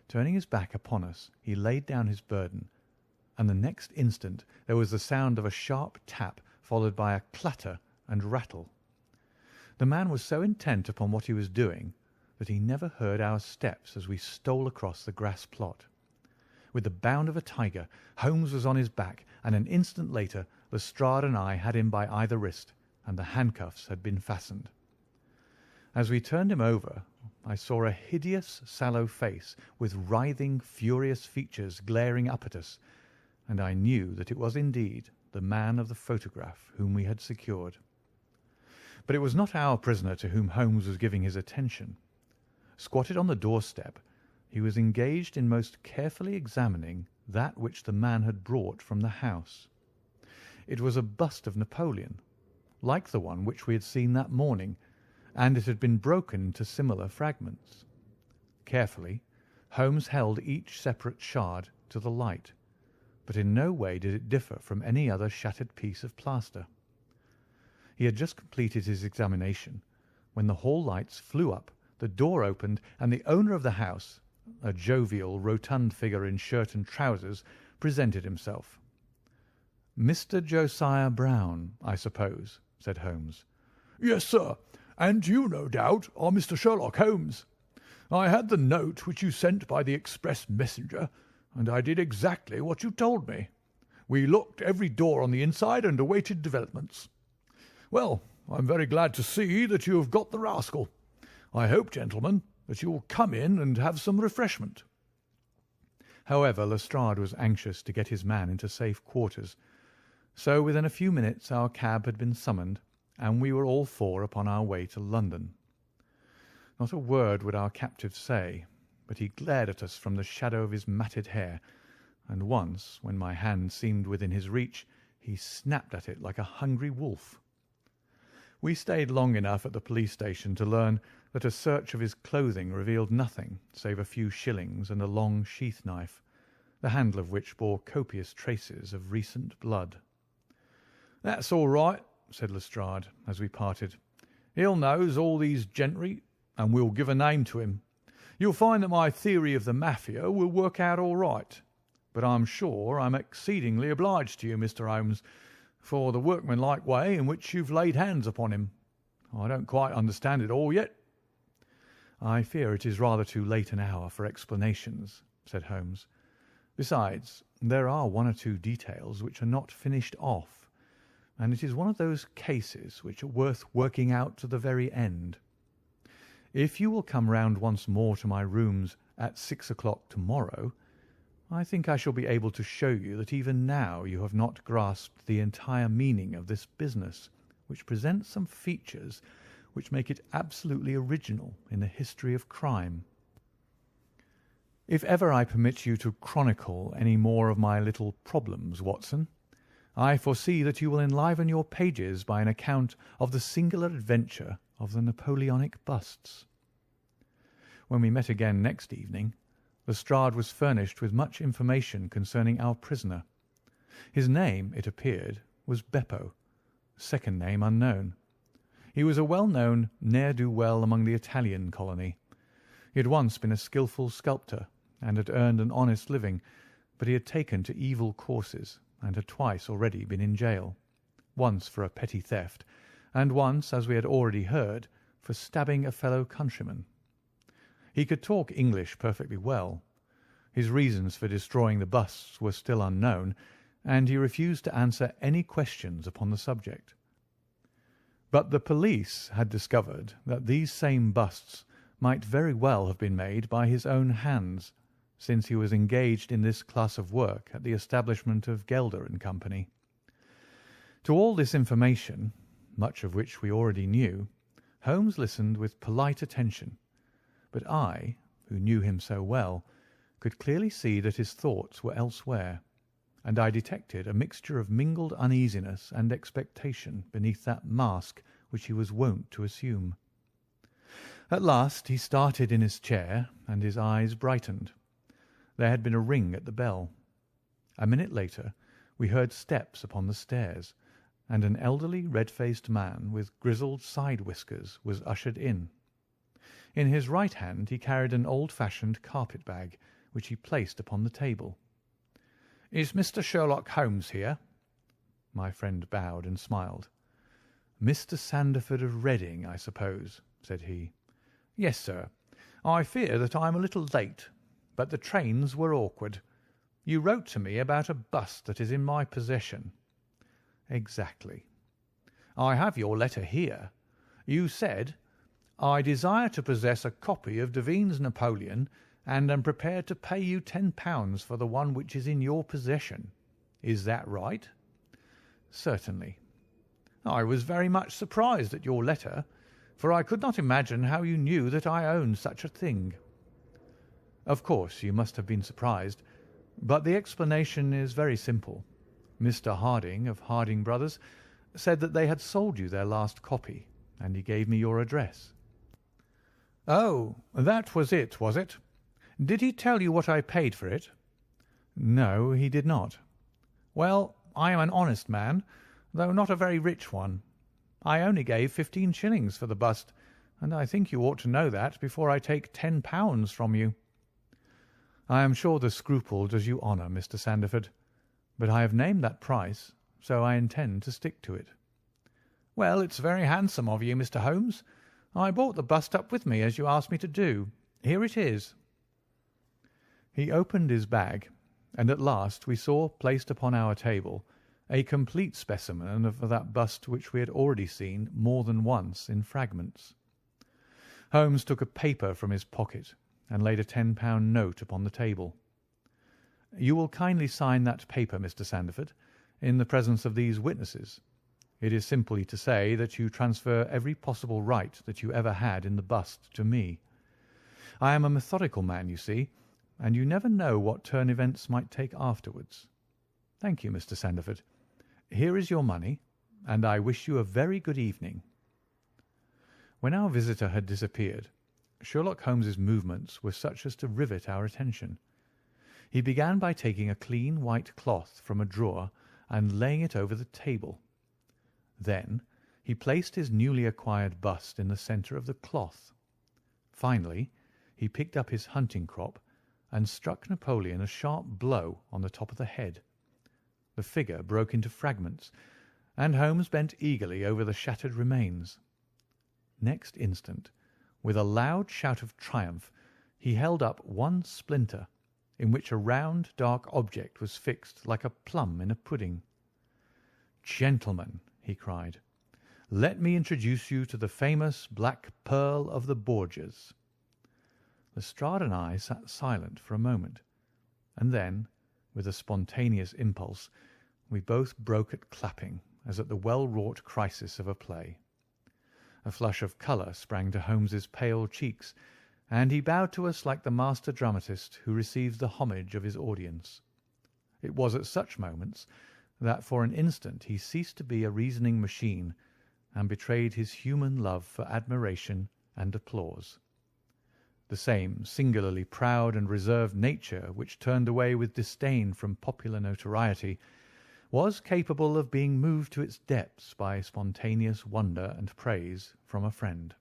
Turning his back upon us, he laid down his burden, and the next instant there was the sound of a sharp tap followed by a clatter and rattle. The man was so intent upon what he was doing that he never heard our steps as we stole across the grass plot. With the bound of a tiger, Holmes was on his back, and an instant later Lestrade and I had him by either wrist, and the handcuffs had been fastened. As we turned him over, I saw a hideous, sallow face with writhing, furious features glaring up at us, and I knew that it was indeed the man of the photograph whom we had secured. But it was not our prisoner to whom Holmes was giving his attention. Squatted on the doorstep, he was engaged in most carefully examining that which the man had brought from the house. It was a bust of Napoleon, like the one which we had seen that morning, and it had been broken into similar fragments. Carefully, Holmes held each separate shard to the light, but in no way did it differ from any other shattered piece of plaster. He had just completed his examination when the hall lights flew up, the door opened, and the owner of the house, a jovial, rotund figure in shirt and trousers, presented himself. "Mr. Josiah Brown, I suppose," said Holmes. "Yes, sir, and you, no doubt, are Mr. Sherlock Holmes. I had the note which you sent by the express messenger, and I did exactly what you told me. We locked every door on the inside and awaited developments. Well, I'm very glad to see that you have got the rascal. I hope, gentlemen, that you will come in and have some refreshment." However, Lestrade was anxious to get his man into safe quarters, so within a few minutes our cab had been summoned, and we were all four upon our way to London. Not a word would our captive say, but he glared at us from the shadow of his matted hair, and once, when my hand seemed within his reach, he snapped at it like a hungry wolf. We stayed long enough at the police station to learn that a search of his clothing revealed nothing save a few shillings and a long sheath knife, the handle of which bore copious traces of recent blood. "That's all right," said Lestrade, as we parted. "Hill knows all these gentry, and we'll give a name to him. You'll find that my theory of the Mafia will work out all right. But I'm sure I'm exceedingly obliged to you, Mr. Holmes, for the workmanlike way in which you've laid hands upon him. I don't quite understand it all yet." "I fear it is rather too late an hour for explanations," said Holmes. "Besides, there are one or two details which are not finished off, and it is one of those cases which are worth working out to the very end. If you will come round once more to my rooms at 6 o'clock tomorrow, I think I shall be able to show you that even now you have not grasped the entire meaning of this business, which presents some features which make it absolutely original in the history of crime. If ever I permit you to chronicle any more of my little problems, Watson, I foresee that you will enliven your pages by an account of the singular adventure of the Napoleonic busts." When we met again next evening, Lestrade was furnished with much information concerning our prisoner. His name, it appeared, was Beppo, second name unknown. He was a well-known ne'er-do-well among the Italian colony. He had once been a skilful sculptor, and had earned an honest living, but he had taken to evil courses, and had twice already been in jail, once for a petty theft, and once, as we had already heard, for stabbing a fellow countryman. He could talk English perfectly well. His reasons for destroying the busts were still unknown, and he refused to answer any questions upon the subject. But the police had discovered that these same busts might very well have been made by his own hands, since he was engaged in this class of work at the establishment of Gelder and Company. To all this information, much of which we already knew, Holmes listened with polite attention, but I, who knew him so well, could clearly see that his thoughts were elsewhere, and I detected a mixture of mingled uneasiness and expectation beneath that mask which he was wont to assume. At last he started in his chair, and his eyes brightened. There had been a ring at the bell. A minute later we heard steps upon the stairs, and an elderly red-faced man with grizzled side whiskers was ushered in. In his right hand he carried an old-fashioned carpet-bag, which he placed upon the table. "Is Mr. Sherlock Holmes here?" My friend bowed and smiled. "Mr. Sandeford of Reading, I suppose," said he. "Yes, sir. I fear that I am a little late, but the trains were awkward. You wrote to me about a bust that is in my possession." "Exactly." "I have your letter here. You said, 'I desire to possess a copy of Devine's Napoleon, and am prepared to pay you £10 for the one which is in your possession.' Is that right?" "Certainly." "I was very much surprised at your letter, for I could not imagine how you knew that I owned such a thing." Of course, you must have been surprised, but the explanation is very simple. Mr. Harding, of Harding Brothers, said that they had sold you their last copy, and he gave me your address." "Oh, that was it, was it? Did he tell you what I paid for it?" "No, he did not." "Well, I am an honest man, though not a very rich one. I only gave 15 shillings for the bust, and I think you ought to know that before I take £10 from you." "I am sure the scruple does you honour, Mr. Sandeford, but I have named that price, so I intend to stick to it." "Well, it's very handsome of you, Mr. Holmes. I brought the bust up with me, as you asked me to do. Here it is." He opened his bag, and at last we saw placed upon our table a complete specimen of that bust which we had already seen more than once in fragments. Holmes took a paper from his pocket and laid a £10 note upon the table. "You will kindly sign that paper, Mr. Sandeford, in the presence of these witnesses. It is simply to say that you transfer every possible right that you ever had in the bust to me. I am a methodical man, you see, and you never know what turn events might take afterwards. Thank you, Mr. Sandeford. Here is your money, and I wish you a very good evening." When our visitor had disappeared, Sherlock Holmes's movements were such as to rivet our attention. He began by taking a clean white cloth from a drawer and laying it over the table. Then he placed his newly acquired bust in the centre of the cloth. Finally, he picked up his hunting crop and struck Napoleon a sharp blow on the top of the head. The figure broke into fragments, and Holmes bent eagerly over the shattered remains. Next instant, with a loud shout of triumph, he held up one splinter, in which a round, dark object was fixed like a plum in a pudding. "Gentlemen," he cried, "let me introduce you to the famous Black Pearl of the Borgias." Lestrade and I sat silent for a moment, and then, with a spontaneous impulse, we both broke at clapping as at the well-wrought crisis of a play. A flush of colour sprang to Holmes's pale cheeks, and he bowed to us like the master dramatist who receives the homage of his audience. It was at such moments that for an instant he ceased to be a reasoning machine and betrayed his human love for admiration and applause. The same singularly proud and reserved nature which turned away with disdain from popular notoriety was capable of being moved to its depths by spontaneous wonder and praise from a friend.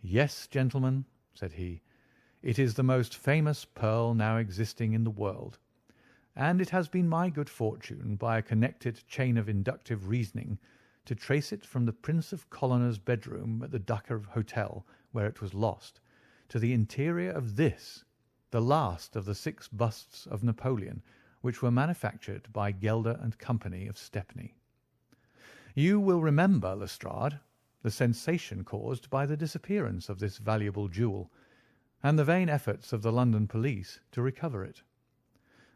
"Yes, gentlemen," said he, "it is the most famous pearl now existing in the world, and it has been my good fortune, by a connected chain of inductive reasoning, to trace it from the Prince of Colonner's bedroom at the Ducker Hotel, where it was lost, to the interior of this, the last of the 6 busts of Napoleon, which were manufactured by Gelder and Company of Stepney. You will remember, Lestrade, the sensation caused by the disappearance of this valuable jewel, and the vain efforts of the London police to recover it.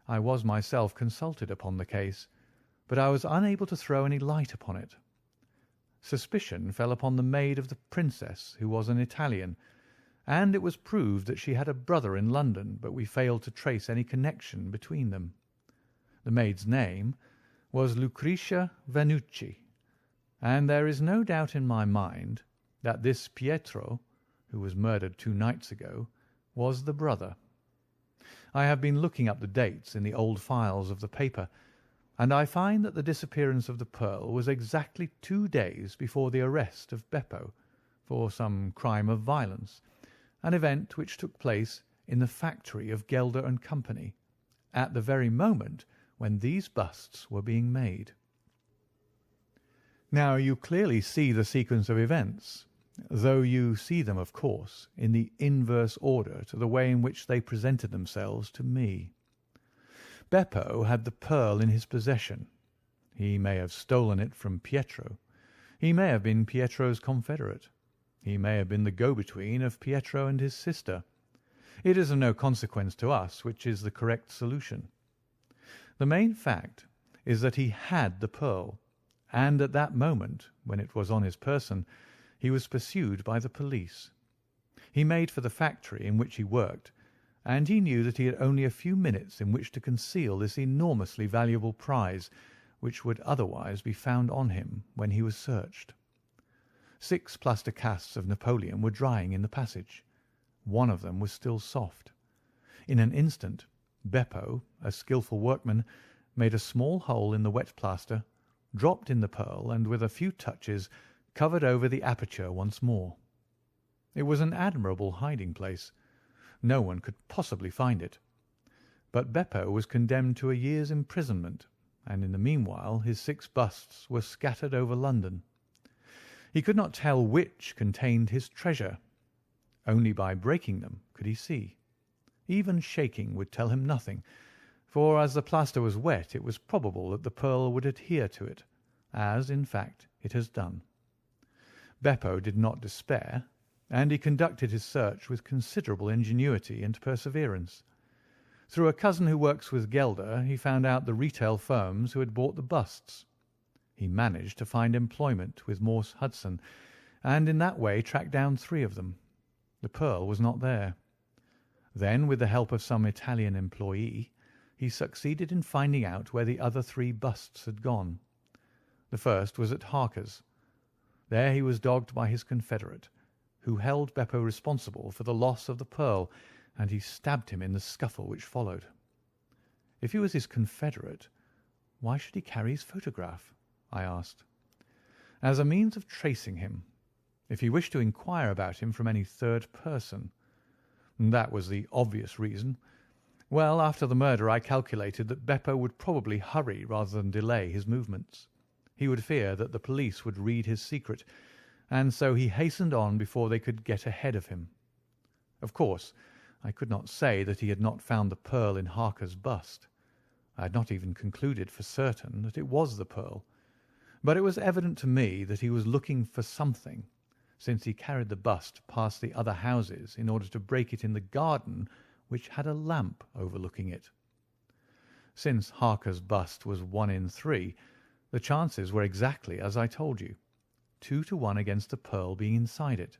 I was myself consulted upon the case, but I was unable to throw any light upon it. Suspicion fell upon the maid of the Princess, who was an Italian, and it was proved that she had a brother in London, but we failed to trace any connection between them. The maid's name was Lucretia Vannucci, and there is no doubt in my mind that this Pietro, who was murdered 2 nights ago, was the brother. I have been looking up the dates in the old files of the paper, and I find that the disappearance of the pearl was exactly 2 days before the arrest of Beppo for some crime of violence, an event which took place in the factory of Gelder and Company, at the very moment when these busts were being made. Now you clearly see the sequence of events, though you see them, of course, in the inverse order to the way in which they presented themselves to me. Beppo had the pearl in his possession. He may have stolen it from Pietro. He may have been Pietro's confederate. He may have been the go-between of Pietro and his sister. It is of no consequence to us which is the correct solution. The main fact is that he had the pearl, and at that moment, when it was on his person, he was pursued by the police. He made for the factory in which he worked, and he knew that he had only a few minutes in which to conceal this enormously valuable prize, which would otherwise be found on him when he was searched. 6 plaster casts of Napoleon were drying in the passage. One of them was still soft. In an instant, Beppo, a skilful workman, made a small hole in the wet plaster, dropped in the pearl, and with a few touches covered over the aperture once more. It was an admirable hiding-place. No one could possibly find it. But Beppo was condemned to a year's imprisonment, and in the meanwhile his 6 busts were scattered over London. He could not tell which contained his treasure. Only by breaking them could he see. Even shaking would tell him nothing, for as the plaster was wet it was probable that the pearl would adhere to it, as, in fact, it has done. Beppo did not despair, and he conducted his search with considerable ingenuity and perseverance. Through a cousin who works with Gelder, he found out the retail firms who had bought the busts. He managed to find employment with Morse Hudson, and in that way tracked down 3 of them. The pearl was not there. Then, with the help of some Italian employee, he succeeded in finding out where the other 3 busts had gone. The first was at Harker's. There he was dogged by his confederate, who held Beppo responsible for the loss of the pearl, and he stabbed him in the scuffle which followed. If he was his confederate, why should he carry his photograph? I asked. As a means of tracing him, if he wished to inquire about him from any third person. That was the obvious reason. Well, after the murder I calculated that Beppo would probably hurry rather than delay his movements. He would fear that the police would read his secret, and so he hastened on before they could get ahead of him. Of course, I could not say that he had not found the pearl in Harker's bust. I had not even concluded for certain that it was the pearl, but it was evident to me that he was looking for something, since he carried the bust past the other houses in order to break it in the garden which had a lamp overlooking it. Since Harker's bust was 1 in 3, the chances were exactly as I told you, 2 to 1 against the pearl being inside it.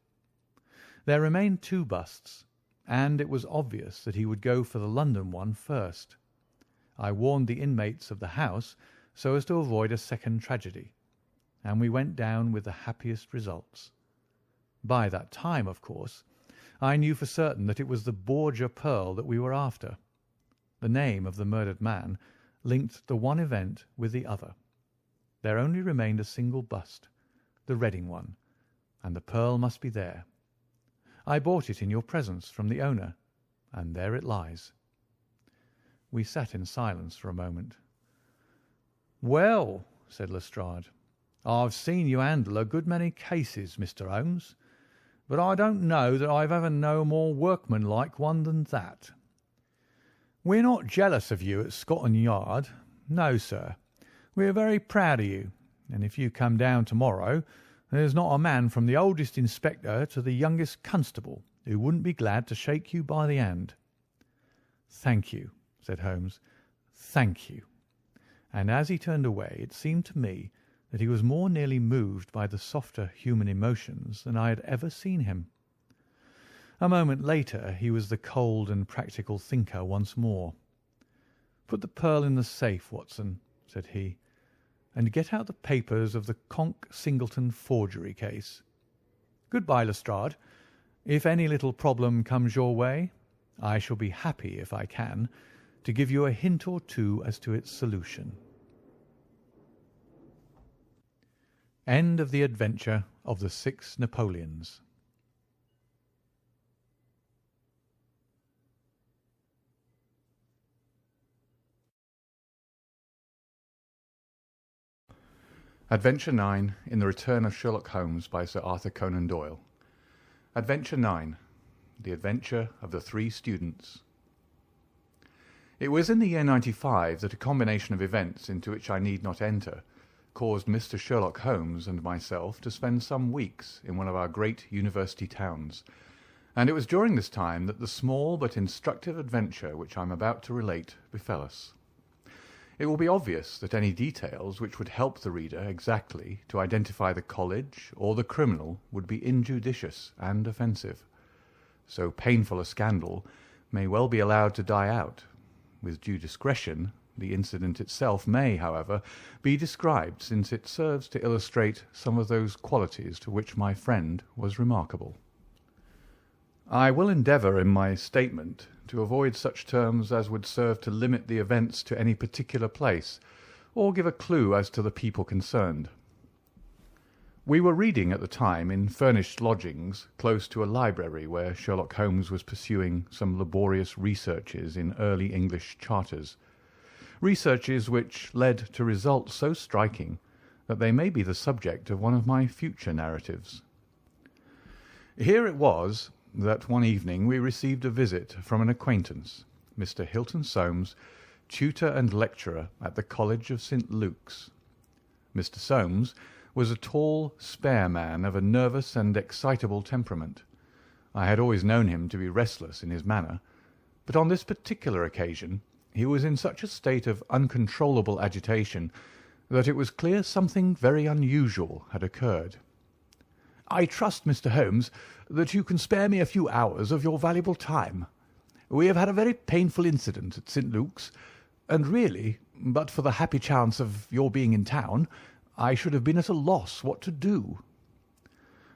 There remained 2 busts, and it was obvious that he would go for the London one first. I warned the inmates of the house so as to avoid a second tragedy, and we went down with the happiest results. By that time, of course, I knew for certain that it was the Borgia pearl that we were after. The name of the murdered man linked the one event with the other. There only remained a single bust, the Reading one, and the pearl must be there. I bought it in your presence from the owner, and there it lies." We sat in silence for a moment. "Well," said Lestrade, "I've seen you handle a good many cases, Mr. Holmes, but I don't know that I've ever known a more workmanlike one than that. We're not jealous of you at Scotland Yard. No, sir. We are very proud of you, and if you come down to-morrow, there's not a man from the oldest inspector to the youngest constable who wouldn't be glad to shake you by the hand." "Thank you," said Holmes. "Thank you." And as he turned away, it seemed to me that he was more nearly moved by the softer human emotions than I had ever seen him. A moment later he was the cold and practical thinker once more. "Put the pearl in the safe, Watson," said he, "and get out the papers of the Conk-Singleton forgery case. Good-bye, Lestrade. If any little problem comes your way, I shall be happy, if I can, to give you a hint or two as to its solution." End of the adventure of the 6 Napoleons. Adventure 9 in the Return of Sherlock Holmes by Sir Arthur Conan Doyle. Adventure 9. The Adventure of the 3 Students. It was in the year 95 that a combination of events into which I need not enter caused Mr. Sherlock Holmes and myself to spend some weeks in one of our great university towns, and it was during this time that the small but instructive adventure which I am about to relate befell us. It will be obvious that any details which would help the reader exactly to identify the college or the criminal would be injudicious and offensive. So painful a scandal may well be allowed to die out. With due discretion, the incident itself may, however, be described, since it serves to illustrate some of those qualities to which my friend was remarkable. I will endeavour in my statement to avoid such terms as would serve to limit the events to any particular place, or give a clue as to the people concerned. We were reading at the time in furnished lodgings close to a library where Sherlock Holmes was pursuing some laborious researches in early English charters, researches which led to results so striking that they may be the subject of one of my future narratives. Here it was that one evening we received a visit from an acquaintance, Mr. Hilton Soames, tutor and lecturer at the College of St. Luke's. Mr. Soames was a tall, spare man of a nervous and excitable temperament. I had always known him to be restless in his manner, but on this particular occasion he was in such a state of uncontrollable agitation that it was clear something very unusual had occurred. "I trust, Mr. Holmes, that you can spare me a few hours of your valuable time. We have had a very painful incident at St. Luke's, and really, but for the happy chance of your being in town, I should have been at a loss what to do."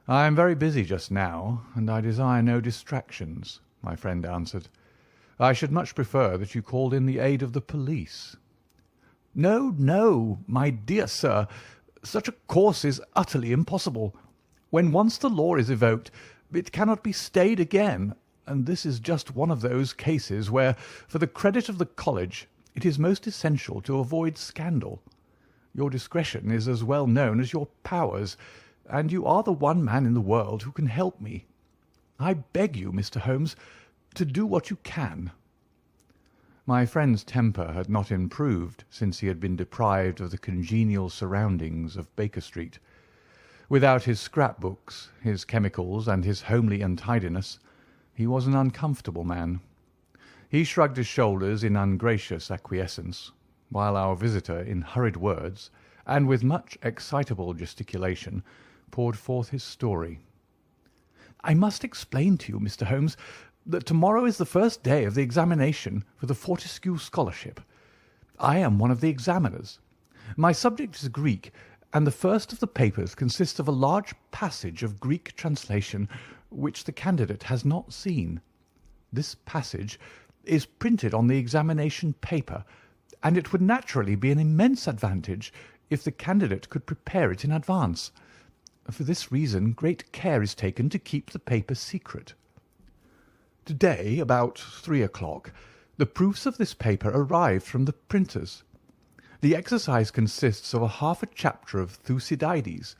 "I am very busy just now, and I desire no distractions," my friend answered. "I should much prefer that you called in the aid of the police." "No, no, my dear sir. Such a course is utterly impossible. When once the law is evoked, it cannot be stayed again, and this is just one of those cases where, for the credit of the college, it is most essential to avoid scandal. Your discretion is as well known as your powers, and you are the one man in the world who can help me. I beg you, Mr. Holmes, to do what you can." My friend's temper had not improved since he had been deprived of the congenial surroundings of Baker Street. Without his scrap-books, his chemicals, and his homely untidiness, he was an uncomfortable man. He shrugged his shoulders in ungracious acquiescence, while our visitor, in hurried words, and with much excitable gesticulation, poured forth his story. "I must explain to you, Mr. Holmes, that tomorrow is the first day of the examination for the Fortescue Scholarship. I am one of the examiners. My subject is Greek, and the first of the papers consists of a large passage of Greek translation which the candidate has not seen. This passage is printed on the examination paper, and it would naturally be an immense advantage if the candidate could prepare it in advance. For this reason great care is taken to keep the paper secret. To-day, about 3 o'clock, the proofs of this paper arrived from the printers. The exercise consists of half a chapter of Thucydides.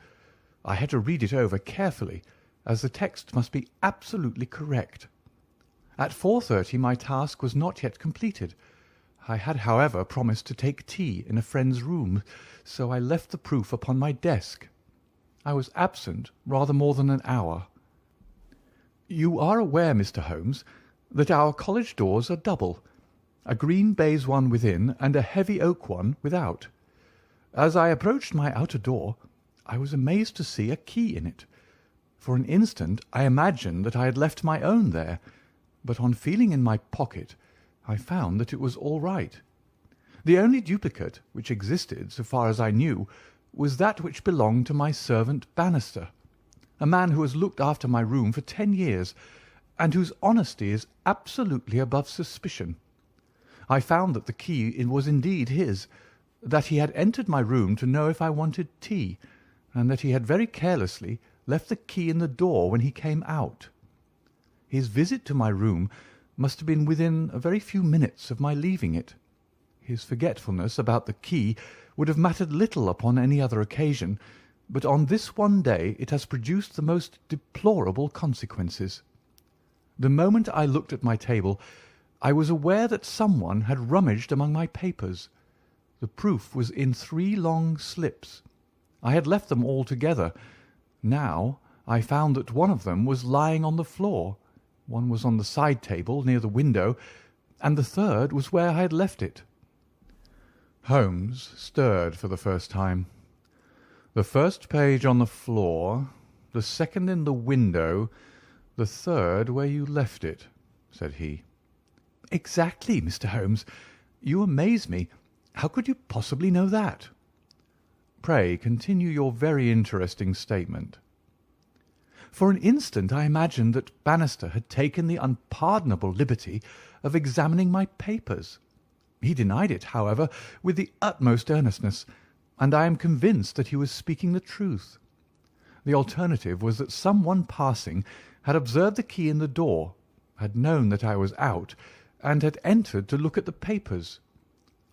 I had to read it over carefully, as the text must be absolutely correct. At 4:30 my task was not yet completed. I had, however, promised to take tea in a friend's room, so I left the proof upon my desk. I was absent rather more than an hour. You are aware, Mr. Holmes, that our college doors are double, a green baize one within and a heavy oak one without. As I approached my outer door, I was amazed to see a key in it. For an instant I imagined that I had left my own there, but on feeling in my pocket I found that it was all right. The only duplicate which existed, so far as I knew, was that which belonged to my servant Bannister, a man who has looked after my room for 10 years, and whose honesty is absolutely above suspicion. I found that the key was indeed his, that he had entered my room to know if I wanted tea, and that he had very carelessly left the key in the door when he came out. His visit to my room must have been within a very few minutes of my leaving it. His forgetfulness about the key would have mattered little upon any other occasion, but on this one day it has produced the most deplorable consequences. The moment I looked at my table, I was aware that someone had rummaged among my papers. The proof was in 3 long slips. I had left them all together. Now I found that one of them was lying on the floor, one was on the side table near the window, and the third was where I had left it. Holmes stirred for the first time. "The first page on the floor, the second in the window, the third where you left it," said he. Exactly, Mr. Holmes. You amaze me. How could you possibly know that? Pray continue your very interesting statement. For an instant I imagined that Bannister had taken the unpardonable liberty of examining my papers. He denied it, however, with the utmost earnestness, and I am convinced that he was speaking the truth. The alternative was that some one passing had observed the key in the door, had known that I was out, and had entered to look at the papers.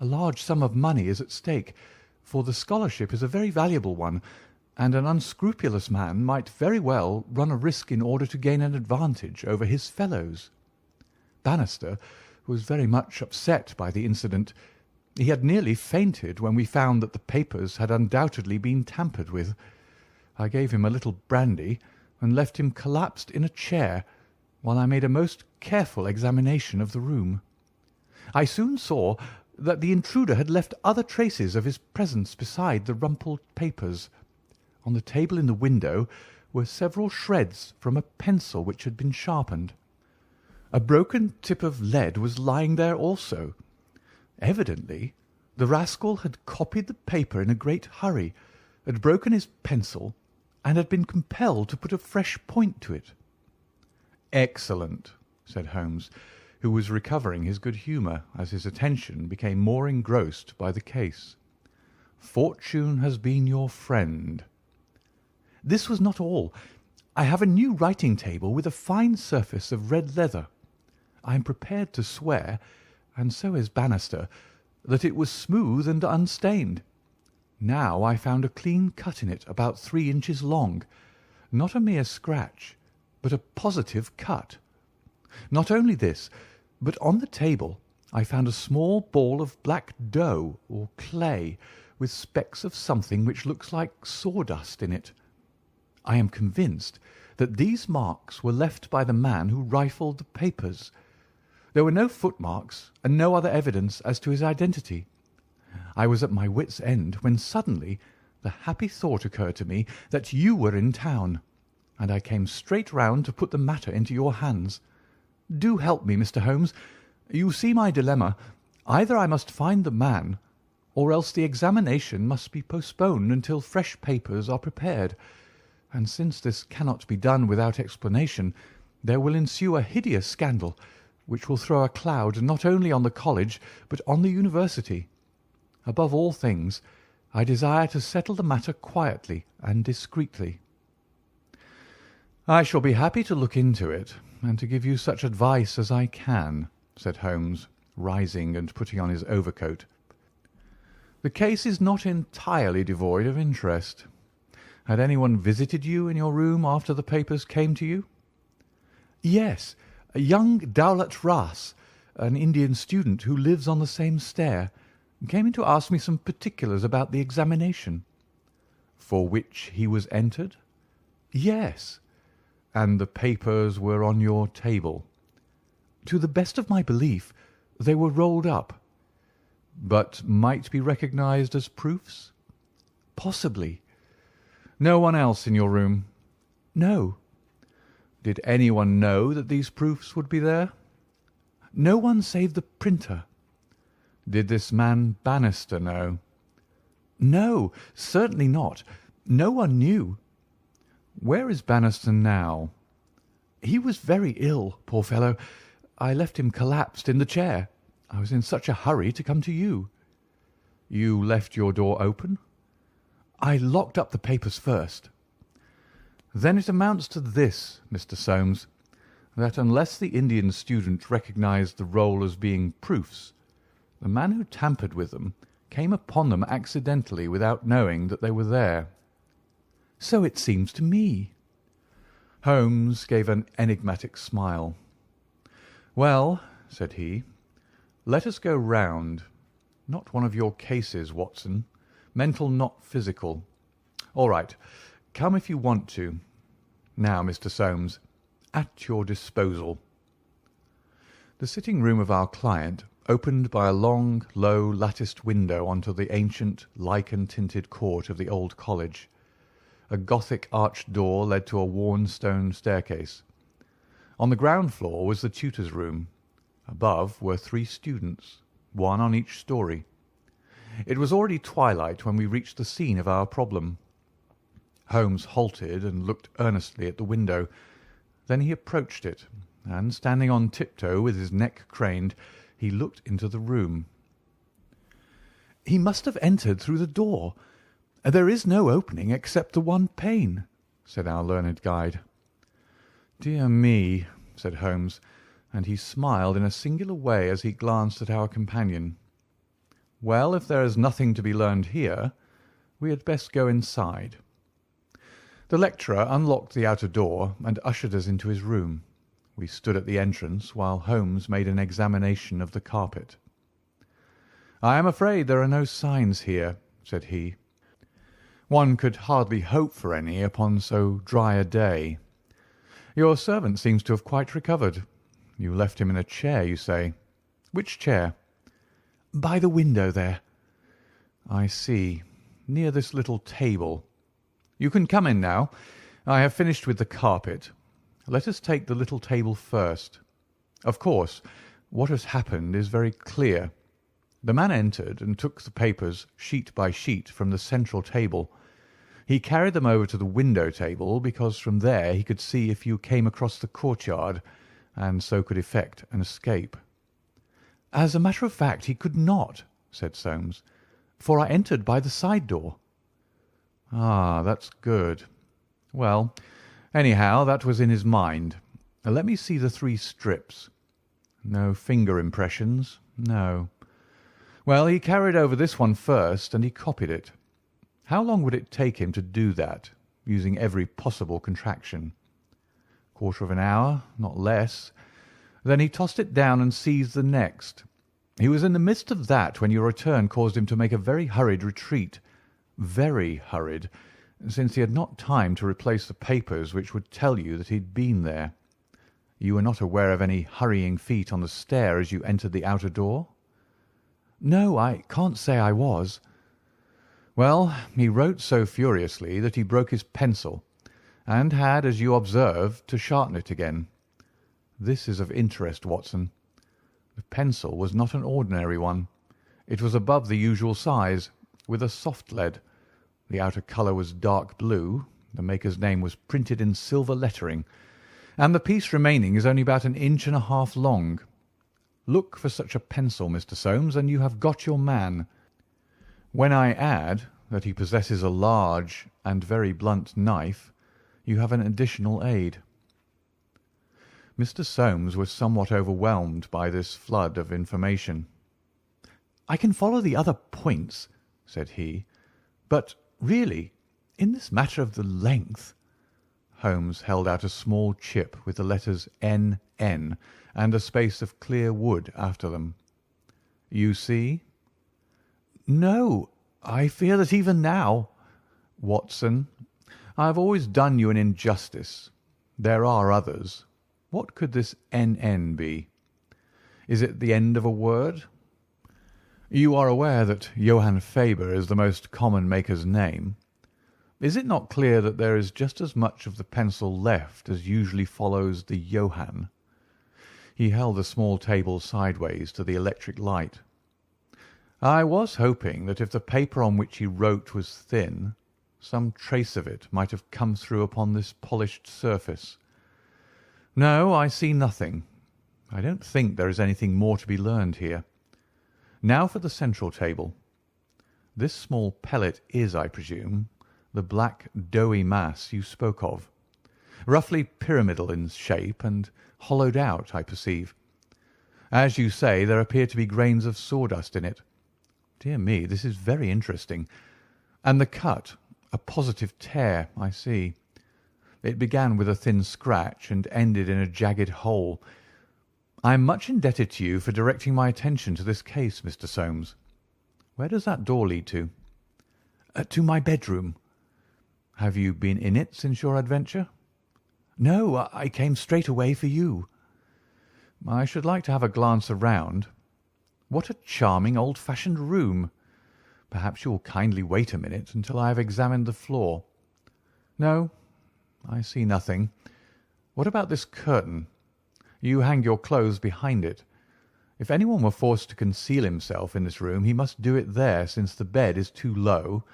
A large sum of money is at stake, for the scholarship is a very valuable one, and an unscrupulous man might very well run a risk in order to gain an advantage over his fellows. Bannister was very much upset by the incident. He had nearly fainted when we found that the papers had undoubtedly been tampered with. I gave him a little brandy and left him collapsed in a chair while I made a most careful examination of the room. I soon saw that the intruder had left other traces of his presence beside the rumpled papers. On the table in the window were several shreds from a pencil which had been sharpened. A broken tip of lead was lying there also. Evidently, the rascal had copied the paper in a great hurry, had broken his pencil, and had been compelled to put a fresh point to it. Excellent, said Holmes, who was recovering his good humour as his attention became more engrossed by the case. Fortune has been your friend. This was not all. I have a new writing table with a fine surface of red leather. I am prepared to swear, and so is Bannister, that it was smooth and unstained. Now I found a clean cut in it about 3 inches long, not a mere scratch, but a positive cut. Not only this, but on the table I found a small ball of black dough or clay with specks of something which looks like sawdust in it. I am convinced that these marks were left by the man who rifled the papers. There were no footmarks and no other evidence as to his identity. I was at my wits' end when suddenly the happy thought occurred to me that you were in town, and I came straight round to put the matter into your hands. Do help me, Mr. Holmes. You see my dilemma. Either I must find the man, or else the examination must be postponed until fresh papers are prepared, and since this cannot be done without explanation, there will ensue a hideous scandal, which will throw a cloud not only on the college but on the university. Above all things, I desire to settle the matter quietly and discreetly. I shall be happy to look into it, and to give you such advice as I can, said Holmes, rising and putting on his overcoat. The case is not entirely devoid of interest. Had anyone visited you in your room after the papers came to you? Yes, a young Dowlett Ras, an Indian student who lives on the same stair, came in to ask me some particulars about the examination. For which he was entered? Yes. And the papers were on your table? To the best of my belief, they were rolled up. But might be recognized as proofs? Possibly. No one else in your room? No. Did anyone know that these proofs would be there? No one save the printer. Did this man Bannister know? No, certainly not. No one knew. Where is Bannister now? He was very ill, poor fellow. I left him collapsed in the chair. I was in such a hurry to come to you. You left your door open? I locked up the papers first. Then it amounts to this, Mr. Soames, that unless the Indian student recognized the roll as being proofs, the man who tampered with them came upon them accidentally without knowing that they were there. So it seems to me. Holmes gave an enigmatic smile. Well, said he, let us go round. Not one of your cases, Watson. Mental, not physical. All right. Come if you want to. Now, Mr. Soames, at your disposal. The sitting room of our client opened by a long, low, latticed window onto the ancient, lichen-tinted court of the old college. A Gothic arched door led to a worn stone staircase. On the ground floor was the tutor's room, Above were 3 students, one on each story. It was already twilight when we reached the scene of our problem. Holmes halted and looked earnestly at the window. Then he approached it, and standing on tiptoe with his neck craned, he looked into the room. "He must have entered through the door. There is no opening except the one pane," said our learned guide. "Dear me," said Holmes, and he smiled in a singular way as he glanced at our companion. "Well, if there is nothing to be learned here, we had best go inside." The lecturer unlocked the outer door and ushered us into his room. We stood at the entrance while Holmes made an examination of the carpet. "I am afraid there are no signs here," said he. "One could hardly hope for any upon so dry a day. Your servant seems to have quite recovered. You left him in a chair, you say. Which chair?" "By the window there." "I see. Near this little table. You can come in now. I have finished with the carpet. Let us take the little table first. Of course, what has happened is very clear. The man entered and took the papers sheet by sheet from the central table. He carried them over to the window table because from there he could see if you came across the courtyard, and so could effect an escape." "As a matter of fact, he could not," said Soames, "for I entered by the side door." "Ah, that's good. Well, anyhow, that was in his mind. Let me see the 3 strips. No finger impressions. No. Well, he carried over this one first, and he copied it. How long would it take him to do that, using every possible contraction? Quarter of an hour, not less. Then he tossed it down and seized the next. He was in the midst of that when your return caused him to make a very hurried retreat. Very hurried, since he had not time to replace the papers which would tell you that he had been there. You were not aware of any hurrying feet on the stair as you entered the outer door?" "No, I can't say I was." "Well, he wrote so furiously that he broke his pencil, and had, as you observed, to sharpen it again. This is of interest, Watson. The pencil was not an ordinary one. It was above the usual size, with a soft lead. The outer colour was dark blue, the maker's name was printed in silver lettering, and the piece remaining is only about 1.5 inches long. Look for such a pencil, Mr. Soames, and you have got your man. When I add that he possesses a large and very blunt knife, you have an additional aid." Mr. Soames was somewhat overwhelmed by this flood of information. "I can follow the other points," said he, "but really, in this matter of the length—" Holmes held out a small chip with the letters N.N. and a space of clear wood after them. "You see?" "No, I fear that even now—" "Watson, I have always done you an injustice. There are others. What could this N.N. be? Is it the end of a word? You are aware that Johann Faber is the most common maker's name. Is it not clear that there is just as much of the pencil left as usually follows the Johann?" He held the small table sideways to the electric light. "I was hoping that if the paper on which he wrote was thin, some trace of it might have come through upon this polished surface. No, I see nothing. I don't think there is anything more to be learned here. Now for the central table. This small pellet is, I presume, the black doughy mass you spoke of. Roughly pyramidal in shape and hollowed out, I perceive. As you say, there appear to be grains of sawdust in it. Dear me, this is very interesting. And the cut, a positive tear, I see. It began with a thin scratch and ended in a jagged hole. I am much indebted to you for directing my attention to this case, Mr. Soames. Where does that door lead to?" To my bedroom." "Have you been in it since your adventure?" "No, I came straight away for you." "I should like to have a glance around. What a charming old-fashioned room! Perhaps you will kindly wait a minute until I have examined the floor. No, I see nothing. What about this curtain? You hang your clothes behind it. If anyone were forced to conceal himself in this room, he must do it there, since the bed is too low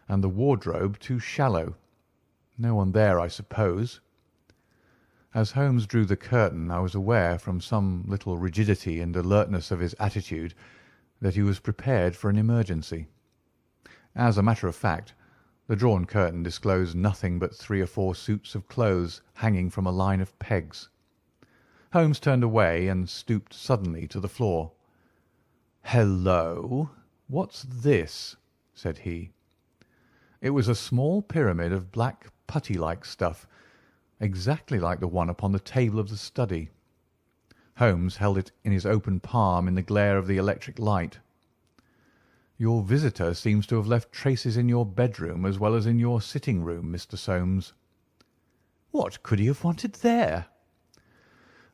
and the wardrobe too shallow. No one there, I suppose." As Holmes drew the curtain, I was aware, from some little rigidity and alertness of his attitude, that he was prepared for an emergency. As a matter of fact, the drawn curtain disclosed nothing but 3 or 4 suits of clothes hanging from a line of pegs. Holmes turned away and stooped suddenly to the floor. "Hello! What's this?" said he. It was a small pyramid of black putty-like stuff, exactly like the one upon the table of the study. Holmes held it in his open palm in the glare of the electric light. "Your visitor seems to have left traces in your bedroom as well as in your sitting-room, Mr. Soames." "What could he have wanted there?"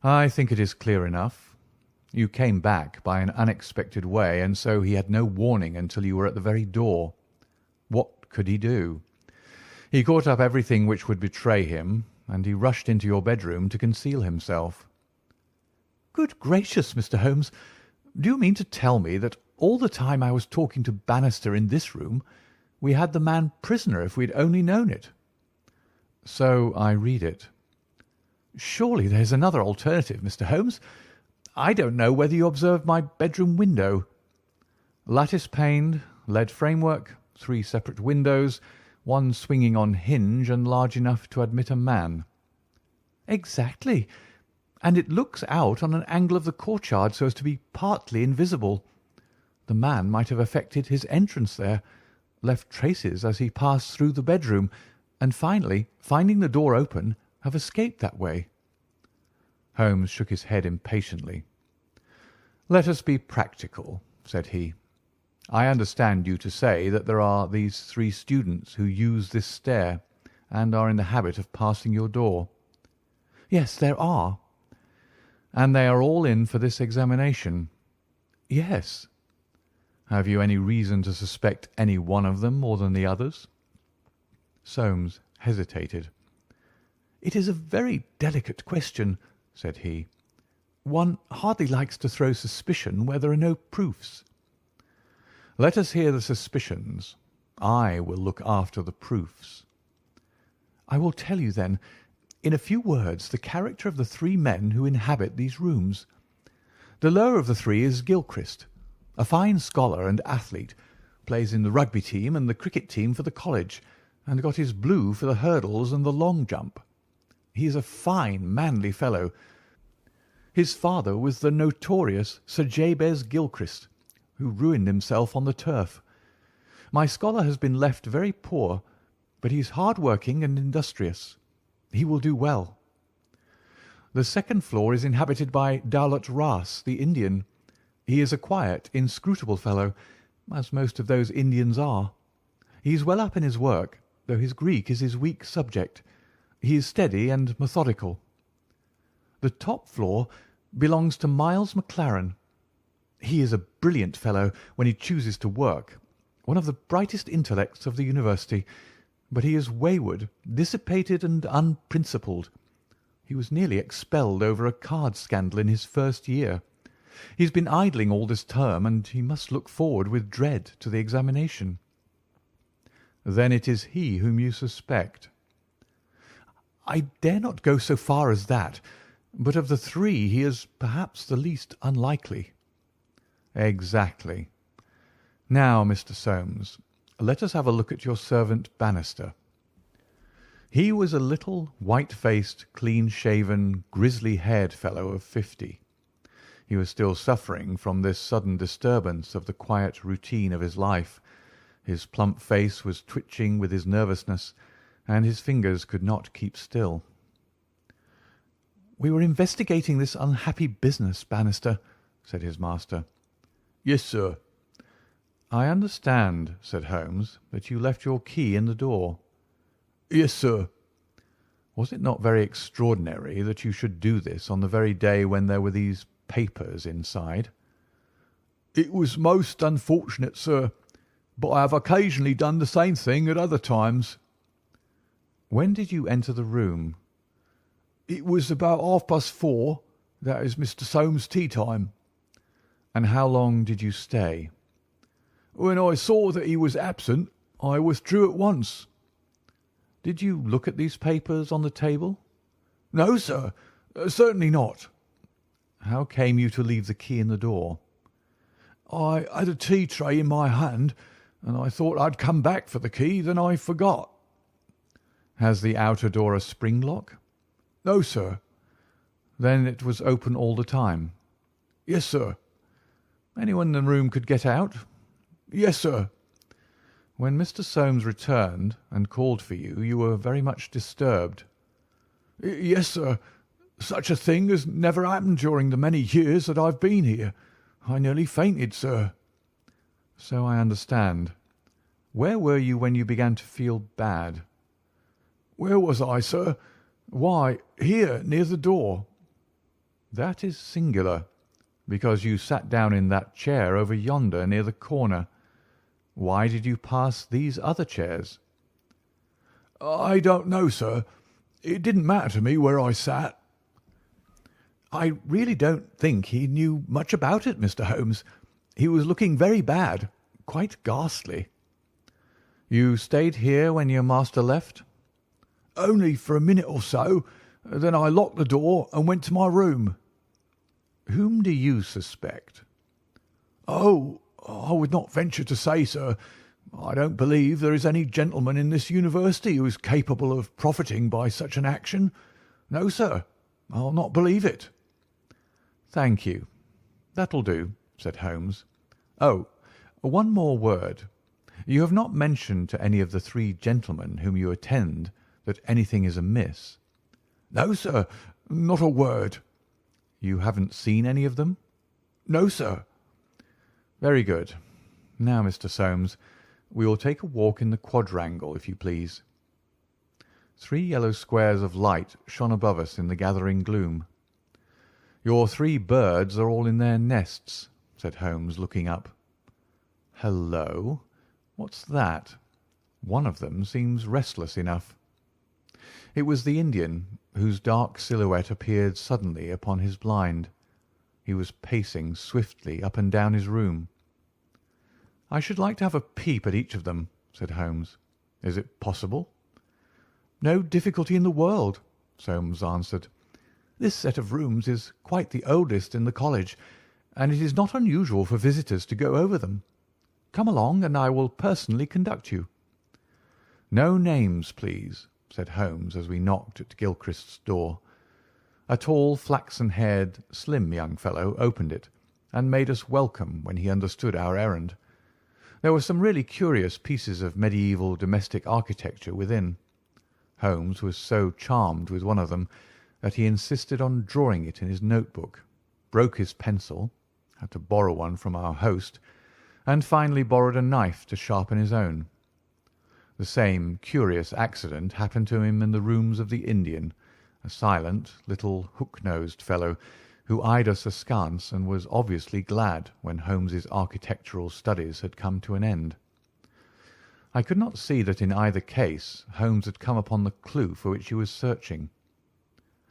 "I think it is clear enough. You came back by an unexpected way, and so he had no warning until you were at the very door. What could he do? He caught up everything which would betray him, and he rushed into your bedroom to conceal himself." "Good gracious, Mr. Holmes, do you mean to tell me that all the time I was talking to Bannister in this room we had the man prisoner if we had only known it?" "So I read it." "Surely there's another alternative, Mr. Holmes. I don't know whether you observed my bedroom window." "Lattice-paned, lead framework, 3 separate windows, one swinging on hinge and large enough to admit a man." "Exactly. And it looks out on an angle of the courtyard so as to be partly invisible. The man might have effected his entrance there, left traces as he passed through the bedroom, and finally, finding the door open, have escaped that way." Holmes shook his head impatiently. "Let us be practical," said he. "I understand you to say that there are these 3 students who use this stair and are in the habit of passing your door." "Yes, there are." "And they are all in for this examination?" "Yes." "Have you any reason to suspect any one of them more than the others?" Soames hesitated. "It is a very delicate question," said he. "One hardly likes to throw suspicion where there are no proofs." "Let us hear the suspicions. I will look after the proofs." "I will tell you, then, in a few words, the character of the 3 men who inhabit these rooms. The lower of the 3 is Gilchrist, a fine scholar and athlete, plays in the rugby team and the cricket team for the college, and got his blue for the hurdles and the long jump. He is a fine, manly fellow. His father was the notorious Sir Jabez Gilchrist, who ruined himself on the turf. My scholar has been left very poor, but he is hard-working and industrious. He will do well. The second floor is inhabited by Dowlett Ras, the Indian. He is a quiet, inscrutable fellow, as most of those Indians are. He is well up in his work, though his Greek is his weak subject. He is steady and methodical. The top floor belongs to Miles Maclaren. He is a brilliant fellow when he chooses to work, one of the brightest intellects of the university, but he is wayward, dissipated, and unprincipled. He was nearly expelled over a card scandal in his first year. He has been idling all this term, and he must look forward with dread to the examination." "Then it is he whom you suspect?" "I dare not go so far as that, but of the 3 he is perhaps the least unlikely." "Exactly. Now, Mr. Soames, let us have a look at your servant Bannister." He was a little, white-faced, clean-shaven, grizzly-haired fellow of 50. He was still suffering from this sudden disturbance of the quiet routine of his life. His plump face was twitching with his nervousness, and his fingers could not keep still. "We were investigating this unhappy business, Bannister," said his master. "Yes, sir." "I understand," said Holmes, "that you left your key in the door." Yes, sir. Was it not very extraordinary that you should do this on the very day when there were these papers inside? It was most unfortunate, sir, but I have occasionally done the same thing at other times. When did you enter the room? It was about 4:30. That is Mr. Soames' tea time. And how long did you stay? When I saw that he was absent, I withdrew at once. Did you look at these papers on the table? No, sir, certainly not. How came you to leave the key in the door? I had a tea tray in my hand, and I thought I'd come back for the key, then I forgot. Has the outer door a spring lock? No, sir. Then it was open all the time? Yes, sir. Anyone in the room could get out? Yes, sir. When Mr. Soames returned and called for you, you were very much disturbed. Yes, sir. Such a thing has never happened during the many years that I've been here. I nearly fainted, sir. So I understand. Where were you when you began to feel bad? Where was I, sir? Why, here, near the door. That is singular, because you sat down in that chair over yonder near the corner. Why did you pass these other chairs? I don't know, sir. It didn't matter to me where I sat. I really don't think he knew much about it, Mr. Holmes. He was looking very bad, quite ghastly. You stayed here when your master left? Only for a minute or so. Then I locked the door and went to my room. Whom do you suspect? Oh, I would not venture to say, sir. I don't believe there is any gentleman in this university who is capable of profiting by such an action. No, sir, I'll not believe it. Thank you. That'll do, said Holmes. Oh, one more word. You have not mentioned to any of the three gentlemen whom you attend that anything is amiss? No, sir, not a word. You haven't seen any of them? No, sir. Very good. Now, Mr. Soames, we will take a walk in the quadrangle, if you please. 3 yellow squares of light shone above us in the gathering gloom. Your 3 birds are all in their nests, said Holmes, looking up. Hello, what's that? One of them seems restless enough. It was the Indian, whose dark silhouette appeared suddenly upon his blind. He was pacing swiftly up and down his room. I should like to have a peep at each of them, said Holmes. Is it possible? No difficulty in the world, Soames answered. This set of rooms is quite the oldest in the college, and it is not unusual for visitors to go over them. Come along, and I will personally conduct you. No names, please, said Holmes as we knocked at Gilchrist's door. A tall, flaxen-haired, slim young fellow opened it, and made us welcome when he understood our errand. There were some really curious pieces of medieval domestic architecture within. Holmes was so charmed with one of them that he insisted on drawing it in his notebook, broke his pencil, had to borrow one from our host, and finally borrowed a knife to sharpen his own. The same curious accident happened to him in the rooms of the Indian, a silent, little, hook-nosed fellow who eyed us askance and was obviously glad when Holmes's architectural studies had come to an end. I could not see that in either case Holmes had come upon the clue for which he was searching.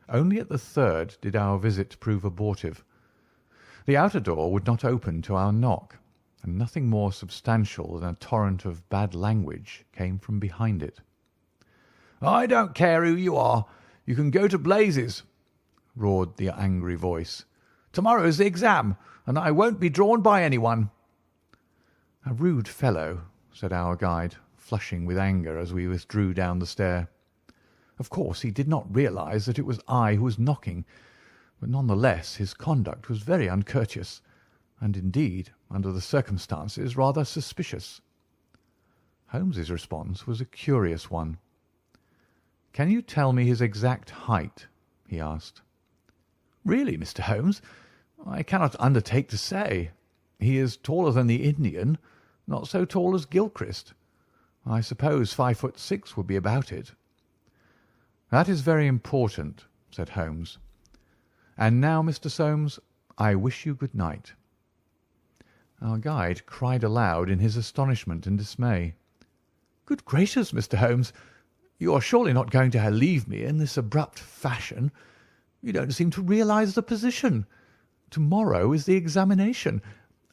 Only at the third did our visit prove abortive. The outer door would not open to our knock, and nothing more substantial than a torrent of bad language came from behind it. I don't care who you are. You can go to blazes, roared the angry voice. Tomorrow's the exam, and I won't be drawn by anyone. A rude fellow, said our guide, flushing with anger as we withdrew down the stair. Of course, he did not realize that it was I who was knocking, but none the less his conduct was very uncourteous, and indeed, under the circumstances, rather suspicious. Holmes's response was a curious one. "Can you tell me his exact height?" he asked. "Really, Mr. Holmes, I cannot undertake to say. He is taller than the Indian, not so tall as Gilchrist. I suppose 5'6" would be about it." "That is very important," said Holmes. "And now, Mr. Soames, I wish you good night." Our guide cried aloud in his astonishment and dismay. "Good gracious, Mr. Holmes, you are surely not going to leave me in this abrupt fashion. You don't seem to realize the position. Tomorrow is the examination.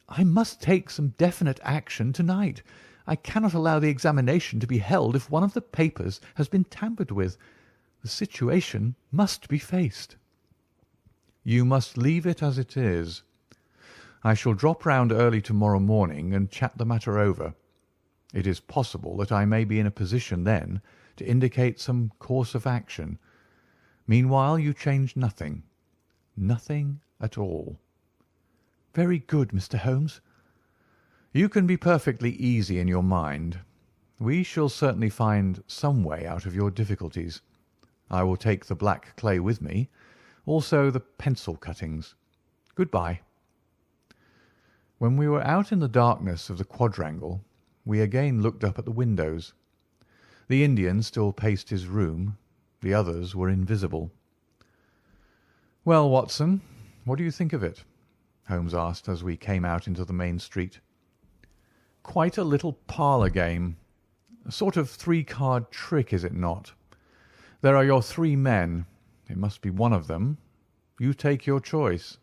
I must take some definite action tonight. I cannot allow the examination to be held if one of the papers has been tampered with. The situation must be faced." "You must leave it as it is. I shall drop round early tomorrow morning and chat the matter over. It is possible that I may be in a position then to indicate some course of action. Meanwhile you change nothing. Nothing at all." "Very good, Mr. Holmes." "You can be perfectly easy in your mind. We shall certainly find some way out of your difficulties. I will take the black clay with me, also the pencil cuttings. Good-bye." When we were out in the darkness of the quadrangle, we again looked up at the windows. The Indian still paced his room. The others were invisible. "Well, Watson, what do you think of it?" Holmes asked as we came out into the main street. "Quite a little parlour game. A sort of three-card trick, is it not? There are your three men. It must be one of them. You take your choice.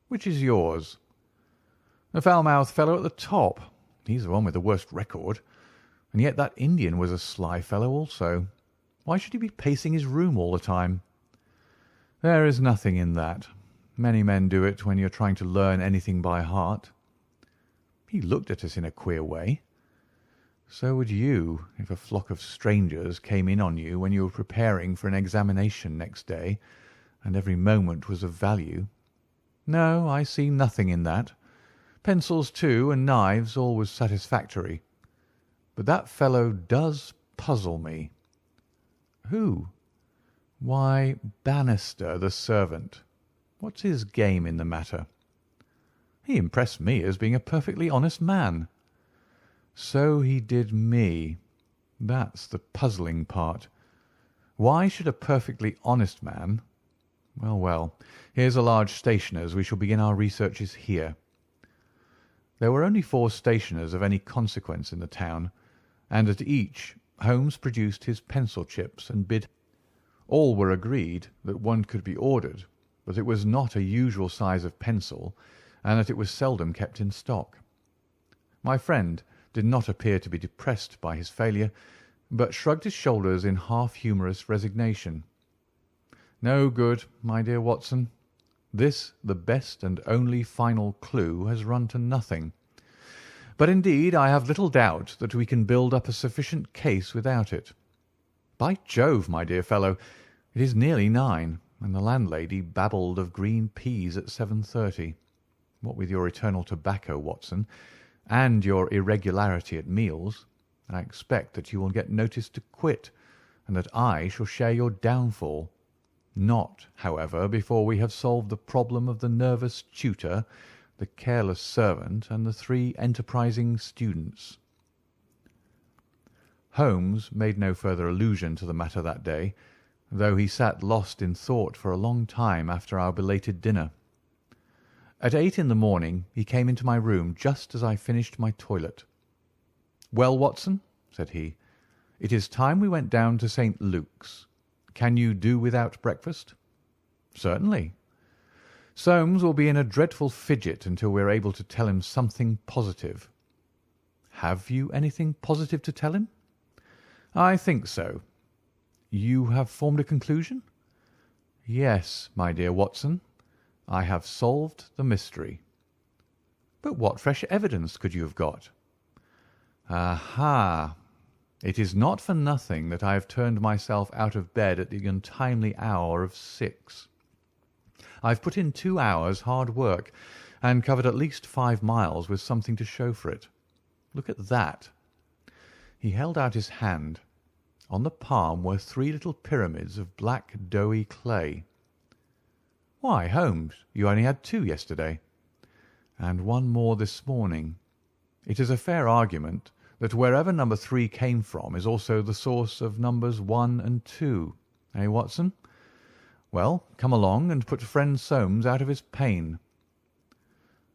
Which is yours? The foul-mouthed fellow at the top. He's the one with the worst record. And yet that Indian was a sly fellow also. Why should he be pacing his room all the time? There is nothing in that. Many men do it when you are trying to learn anything by heart. He looked at us in a queer way. So would you if a flock of strangers came in on you when you were preparing for an examination next day, and every moment was of value. No, I see nothing in that. Pencils, too, and knives always satisfactory. But that fellow does puzzle me." "Who?" "Why, Bannister, the servant. What's his game in the matter?" "He impressed me as being a perfectly honest man." "So he did me. That's the puzzling part. Why should a perfectly honest man— Well, well, here's a large stationer's. We shall begin our researches here." There were only 4 stationers of any consequence in the town, and at each Holmes produced his pencil chips and bid. All were agreed that one could be ordered, but it was not a usual size of pencil, and that it was seldom kept in stock. My friend did not appear to be depressed by his failure, but shrugged his shoulders in half-humorous resignation. "No good, my dear Watson. This, the best and only final clue, has run to nothing. But indeed I have little doubt that we can build up a sufficient case without it. By Jove, my dear fellow, it is nearly 9, and the landlady babbled of green peas at 7:30. What with your eternal tobacco, Watson, and your irregularity at meals, I expect that you will get notice to quit, and that I shall share your downfall. Not, however, before we have solved the problem of the nervous tutor, the careless servant, and the 3 enterprising students." Holmes made no further allusion to the matter that day, though he sat lost in thought for a long time after our belated dinner. At 8 in the morning he came into my room just as I finished my toilet. "Well, Watson," said he, "it is time we went down to St. Luke's. Can you do without breakfast?" "Certainly." "Soames will be in a dreadful fidget until we are able to tell him something positive." "Have you anything positive to tell him?" "I think so." "You have formed a conclusion?" "Yes, my dear Watson. I have solved the mystery." "But what fresh evidence could you have got?" "Aha! It is not for nothing that I have turned myself out of bed at the untimely hour of 6. I've put in 2 hours' hard work, and covered at least 5 miles with something to show for it. Look at that." He held out his hand. On the palm were 3 little pyramids of black doughy clay. "Why, Holmes, you only had 2 yesterday." "And 1 more this morning. It is a fair argument that wherever number 3 came from is also the source of numbers 1 and 2. Eh, Watson? Well, come along and put friend Soames out of his pain."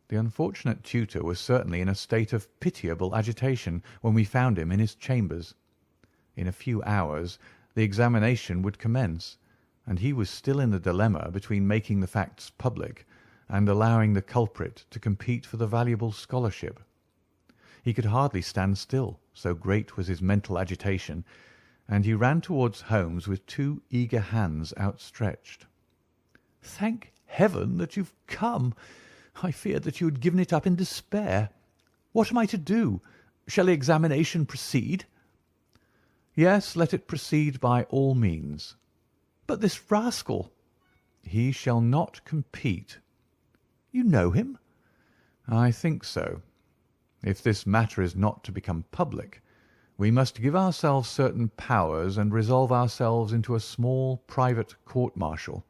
The unfortunate tutor was certainly in a state of pitiable agitation when we found him in his chambers. In a few hours the examination would commence, and he was still in the dilemma between making the facts public and allowing the culprit to compete for the valuable scholarship. He could hardly stand still, so great was his mental agitation, and he ran towards Holmes with two eager hands outstretched. "Thank Heaven that you've come. I feared that you had given it up in despair. What am I to do? Shall the examination proceed?" "Yes, let it proceed by all means." "But this rascal?" "He shall not compete." "You know him?" "I think so. If this matter is not to become public, we must give ourselves certain powers and resolve ourselves into a small private court-martial.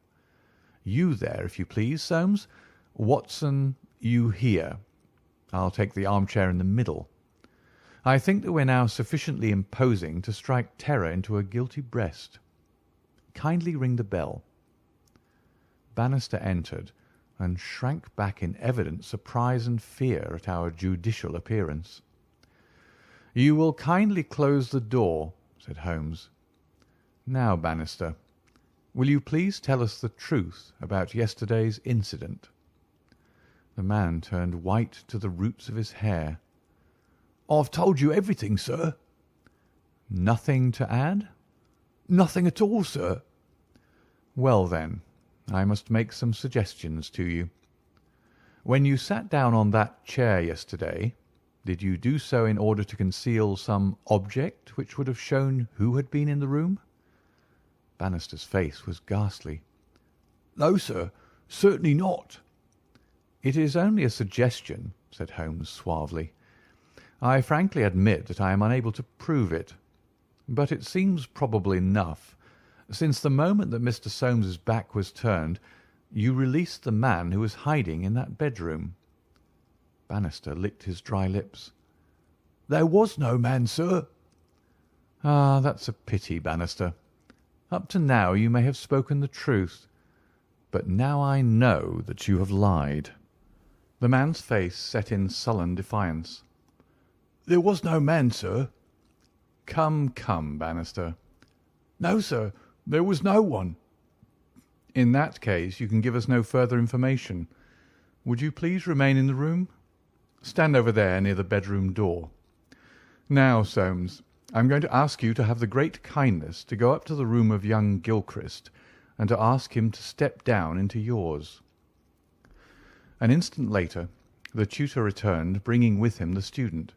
You there, if you please, Soames. Watson, you here. I'll take the armchair in the middle. I think that we're now sufficiently imposing to strike terror into a guilty breast. Kindly ring the bell." Bannister entered, and shrank back in evident surprise and fear at our judicial appearance. "You will kindly close the door," said Holmes. "Now, Bannister, will you please tell us the truth about yesterday's incident?" The man turned white to the roots of his hair. "I've told you everything, sir." "Nothing to add?" "Nothing at all, sir." "Well, then, I must make some suggestions to you. When you sat down on that chair yesterday, did you do so in order to conceal some object which would have shown who had been in the room?" Bannister's face was ghastly. "No, sir, certainly not." "It is only a suggestion," said Holmes suavely. "I frankly admit that I am unable to prove it, but it seems probable enough, since the moment that Mr. Soames's back was turned, you released the man who was hiding in that bedroom." Bannister licked his dry lips. "There was no man, sir." "Ah, that's a pity, Bannister. Up to now you may have spoken the truth, but now I know that you have lied." The man's face set in sullen defiance. "There was no man, sir." Come, come, Bannister. "No, sir, there was no one." In that case you can give us no further information. Would you please remain in the room? Stand over there near the bedroom door. Now, Soames, I'm going to ask you to have the great kindness to go up to the room of young Gilchrist and to ask him to step down into yours." An instant later the tutor returned, bringing with him the student.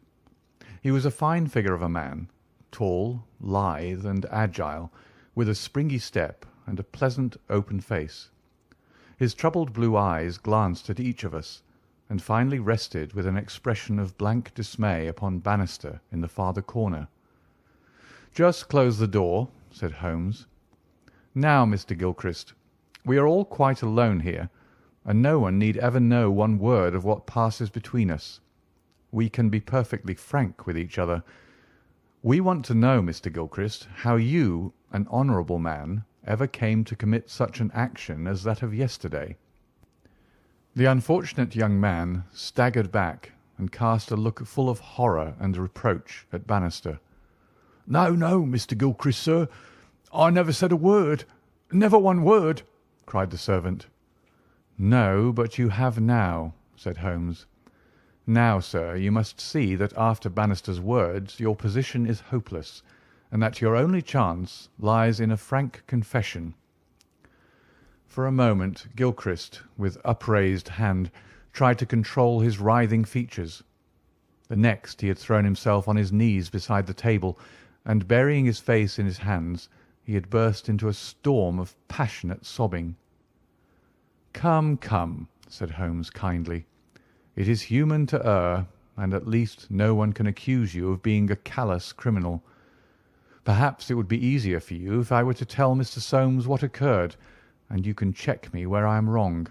He was a fine figure of a man, tall, lithe, and agile, with a springy step and a pleasant, open face. His troubled blue eyes glanced at each of us, and finally rested with an expression of blank dismay upon Bannister in the farther corner. "Just close the door," said Holmes. "Now, Mr. Gilchrist, we are all quite alone here, and no one need ever know one word of what passes between us. We can be perfectly frank with each other. We want to know, Mr. Gilchrist, how you, an honourable man, ever came to commit such an action as that of yesterday." The unfortunate young man staggered back and cast a look full of horror and reproach at Bannister. "No, no, Mr. Gilchrist, sir. I never said a word. Never one word," cried the servant. "No, but you have now," said Holmes. "Now, sir, you must see that after Bannister's words your position is hopeless, and that your only chance lies in a frank confession." For a moment Gilchrist, with upraised hand, tried to control his writhing features. The next he had thrown himself on his knees beside the table, and burying his face in his hands, he had burst into a storm of passionate sobbing. "Come, come," said Holmes kindly. "It is human to err, and at least no one can accuse you of being a callous criminal. Perhaps it would be easier for you if I were to tell Mr. Soames what occurred, and you can check me where I am wrong.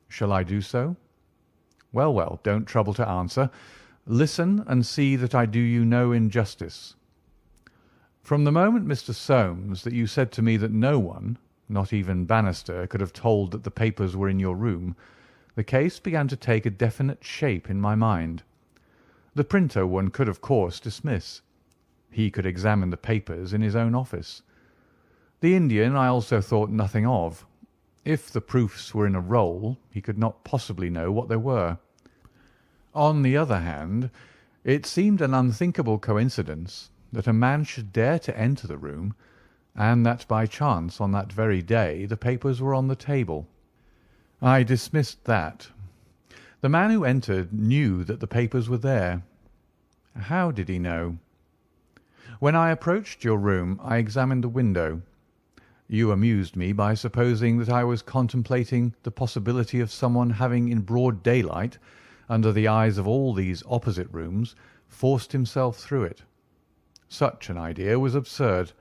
Shall I do so? Well, well, don't trouble to answer. Listen and see that I do you no injustice. From the moment, Mr. Soames, that you said to me that no one, not even Bannister, could have told that the papers were in your room, the case began to take a definite shape in my mind. The printer one could, of course, dismiss. He could examine the papers in his own office. The Indian I also thought nothing of. If the proofs were in a roll, he could not possibly know what they were. On the other hand, it seemed an unthinkable coincidence that a man should dare to enter the room, and that by chance on that very day the papers were on the table. I dismissed that. The man who entered knew that the papers were there. How did he know? When I approached your room, I examined the window. You amused me by supposing that I was contemplating the possibility of someone having in broad daylight, under the eyes of all these opposite rooms, forced himself through it. Such an idea was absurd.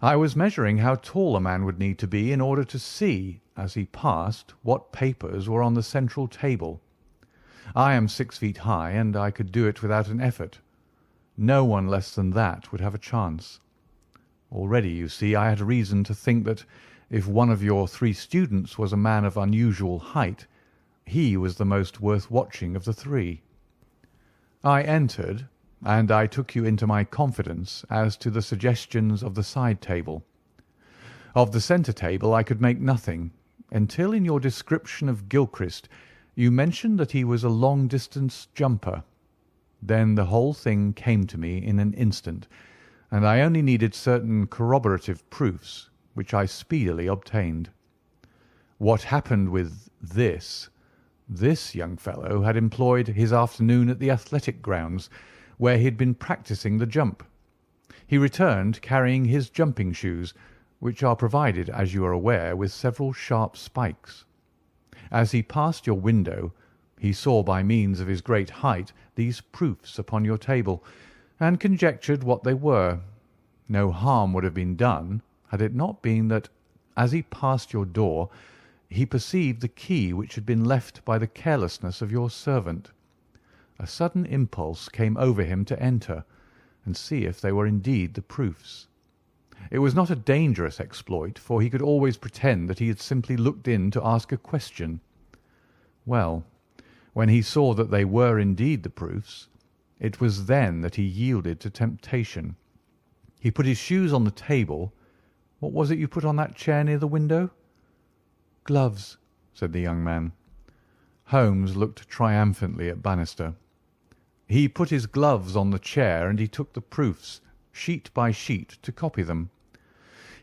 I was measuring how tall a man would need to be in order to see, as he passed, what papers were on the central table. I am 6 feet high, and I could do it without an effort. No one less than that would have a chance. Already, you see, I had reason to think that if one of your 3 students was a man of unusual height, he was the most worth watching of the 3. I entered, and I took you into my confidence as to the suggestions of the side table. Of the centre table I could make nothing, until in your description of Gilchrist you mentioned that he was a long-distance jumper. Then the whole thing came to me in an instant, and I only needed certain corroborative proofs, which I speedily obtained. What happened with this young fellow had employed his afternoon at the athletic grounds, where he had been practising the jump. He returned carrying his jumping shoes, which are provided, as you are aware, with several sharp spikes. As he passed your window, he saw by means of his great height these proofs upon your table, and conjectured what they were. No harm would have been done had it not been that, as he passed your door, he perceived the key which had been left by the carelessness of your servant. A sudden impulse came over him to enter and see if they were indeed the proofs. It was not a dangerous exploit, for he could always pretend that he had simply looked in to ask a question. Well, when he saw that they were indeed the proofs, it was then that he yielded to temptation. He put his shoes on the table. What was it you put on that chair near the window? Gloves, said the young man. Holmes looked triumphantly at Bannister. He put his gloves on the chair, and he took the proofs, sheet by sheet, to copy them.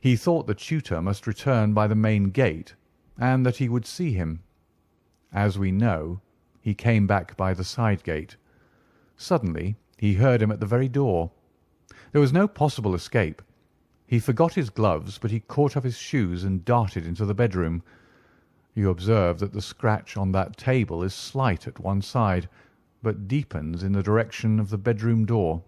He thought the tutor must return by the main gate, and that he would see him. As we know, he came back by the side gate. Suddenly he heard him at the very door. There was no possible escape. He forgot his gloves, but he caught up his shoes and darted into the bedroom. You observe that the scratch on that table is slight at one side, but deepens in the direction of the bedroom door.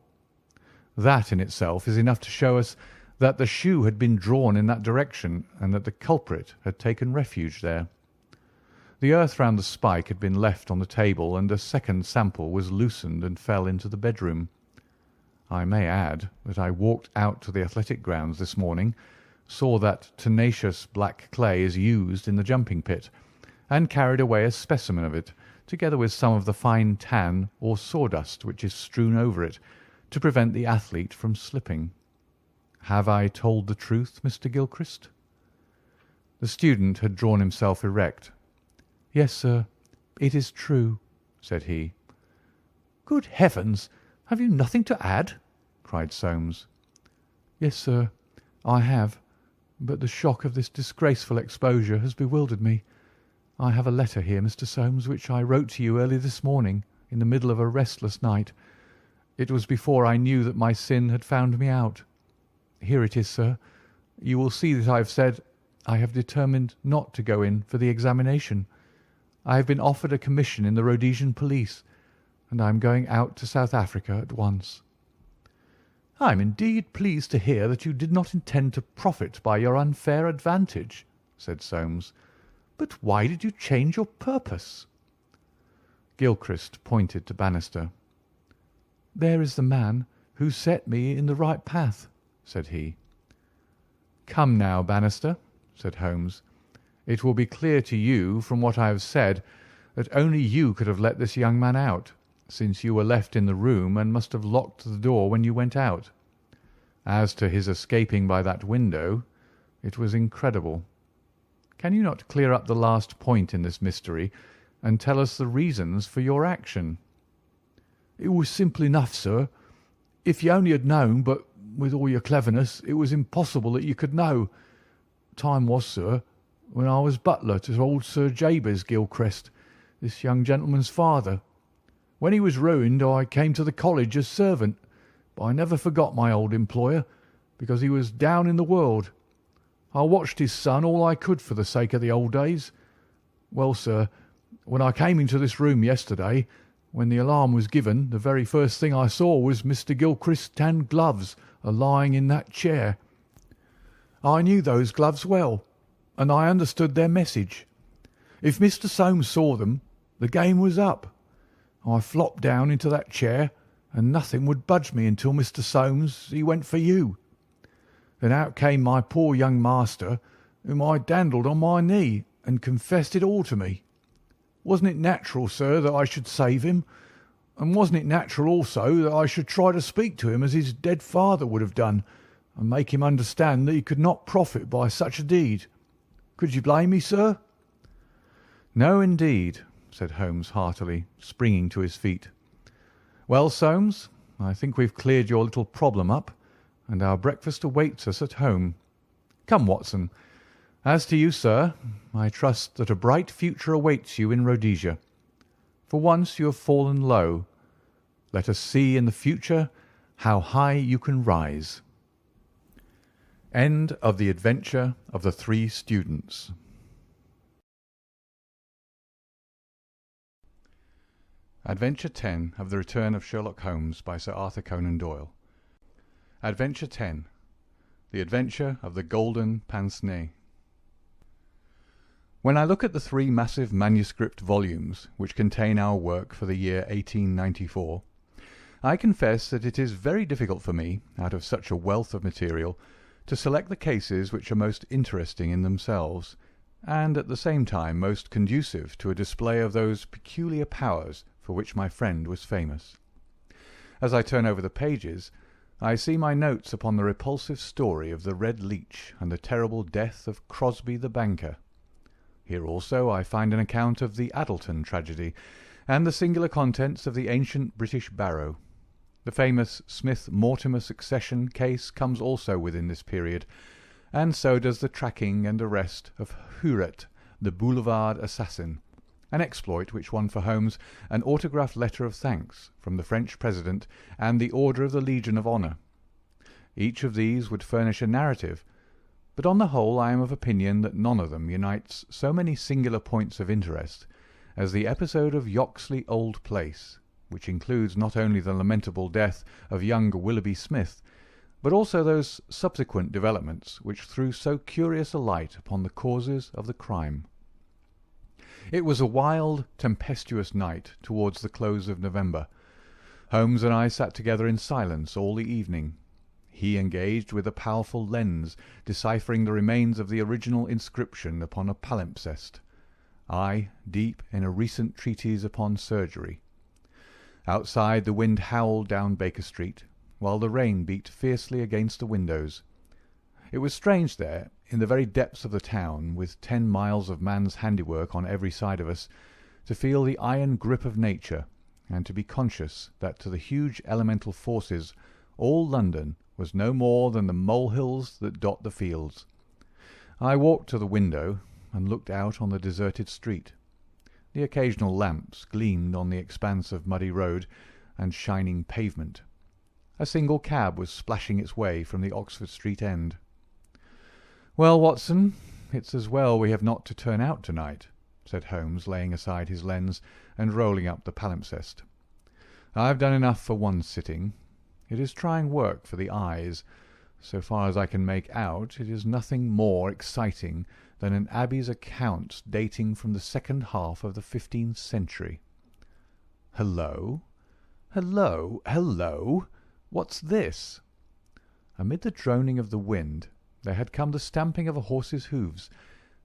That in itself is enough to show us that the shoe had been drawn in that direction, and that the culprit had taken refuge there. The earth round the spike had been left on the table, and a second sample was loosened and fell into the bedroom. I may add that I walked out to the athletic grounds this morning, saw that tenacious black clay is used in the jumping pit, and carried away a specimen of it, together with some of the fine tan or sawdust which is strewn over it, to prevent the athlete from slipping. Have I told the truth, Mr. Gilchrist? The student had drawn himself erect. Yes, sir, it is true, said he. Good heavens! Have you nothing to add? Cried Soames. Yes, sir, I have, but the shock of this disgraceful exposure has bewildered me. I have a letter here, Mr. Soames, which I wrote to you early this morning, in the middle of a restless night. It was before I knew that my sin had found me out. Here it is, sir. You will see that I have said I have determined not to go in for the examination. I have been offered a commission in the Rhodesian police, and I am going out to South Africa at once. I am indeed pleased to hear that you did not intend to profit by your unfair advantage, said Soames. But why did you change your purpose? Gilchrist pointed to Bannister. There is the man who set me in the right path, said he. Come now, Bannister, said Holmes. It will be clear to you from what I have said that only you could have let this young man out, since you were left in the room and must have locked the door when you went out. As to his escaping by that window, it was incredible. Can you not clear up the last point in this mystery and tell us the reasons for your action?" "It was simple enough, sir. If you only had known, but with all your cleverness, it was impossible that you could know. Time was, sir, when I was butler to old Sir Jabez Gilchrist, this young gentleman's father. When he was ruined, I came to the college as servant, but I never forgot my old employer, because he was down in the world. I watched his son all I could for the sake of the old days. Well, sir, when I came into this room yesterday, when the alarm was given, the very first thing I saw was Mr. Gilchrist's tan gloves lying in that chair. I knew those gloves well, and I understood their message. If Mr. Soames saw them, the game was up. I flopped down into that chair, and nothing would budge me until Mr. Soames, he went for you. Then out came my poor young master, whom I dandled on my knee, and confessed it all to me. Wasn't it natural, sir, that I should save him? And wasn't it natural also that I should try to speak to him as his dead father would have done, and make him understand that he could not profit by such a deed? Could you blame me, sir?" "No, indeed," said Holmes heartily, springing to his feet. "Well, Soames, I think we've cleared your little problem up, and our breakfast awaits us at home. Come, Watson. As to you, sir, I trust that a bright future awaits you in Rhodesia. For once you have fallen low. Let us see in the future how high you can rise." End of The Adventure of the Three Students. Adventure 10 of The Return of Sherlock Holmes by Sir Arthur Conan Doyle. Adventure 10. The Adventure of the Golden Pince-Nez. When I look at the three massive manuscript volumes which contain our work for the year 1894, I confess that it is very difficult for me, out of such a wealth of material, to select the cases which are most interesting in themselves, and at the same time most conducive to a display of those peculiar powers for which my friend was famous. As I turn over the pages, I see my notes upon the repulsive story of the Red Leech and the terrible death of Crosby the banker. Here also I find an account of the Addleton tragedy, and the singular contents of the ancient British barrow. The famous Smith-Mortimer succession case comes also within this period, and so does the tracking and arrest of Huret, the boulevard assassin, an exploit which won for Holmes an autographed letter of thanks from the French President and the Order of the Legion of Honour. Each of these would furnish a narrative, but on the whole I am of opinion that none of them unites so many singular points of interest as the episode of Yoxley Old Place, which includes not only the lamentable death of young Willoughby Smith, but also those subsequent developments which threw so curious a light upon the causes of the crime. It was a wild, tempestuous night towards the close of November. Holmes and I sat together in silence all the evening. He engaged with a powerful lens, deciphering the remains of the original inscription upon a palimpsest. I, deep in a recent treatise upon surgery. Outside the wind howled down Baker Street, while the rain beat fiercely against the windows. It was strange there, in the very depths of the town, with 10 miles of man's handiwork on every side of us, to feel the iron grip of nature, and to be conscious that to the huge elemental forces all London was no more than the molehills that dot the fields. I walked to the window and looked out on the deserted street. The occasional lamps gleamed on the expanse of muddy road and shining pavement. A single cab was splashing its way from the Oxford Street end. "Well, Watson, it's as well we have not to turn out to-night," said Holmes, laying aside his lens and rolling up the palimpsest. "I've done enough for one sitting. It is trying work for the eyes. So far as I can make out, it is nothing more exciting than an abbey's accounts dating from the second half of the 15th century. Hello! Hello! Hello! What's this?" Amid the droning of the wind there had come the stamping of a horse's hoofs,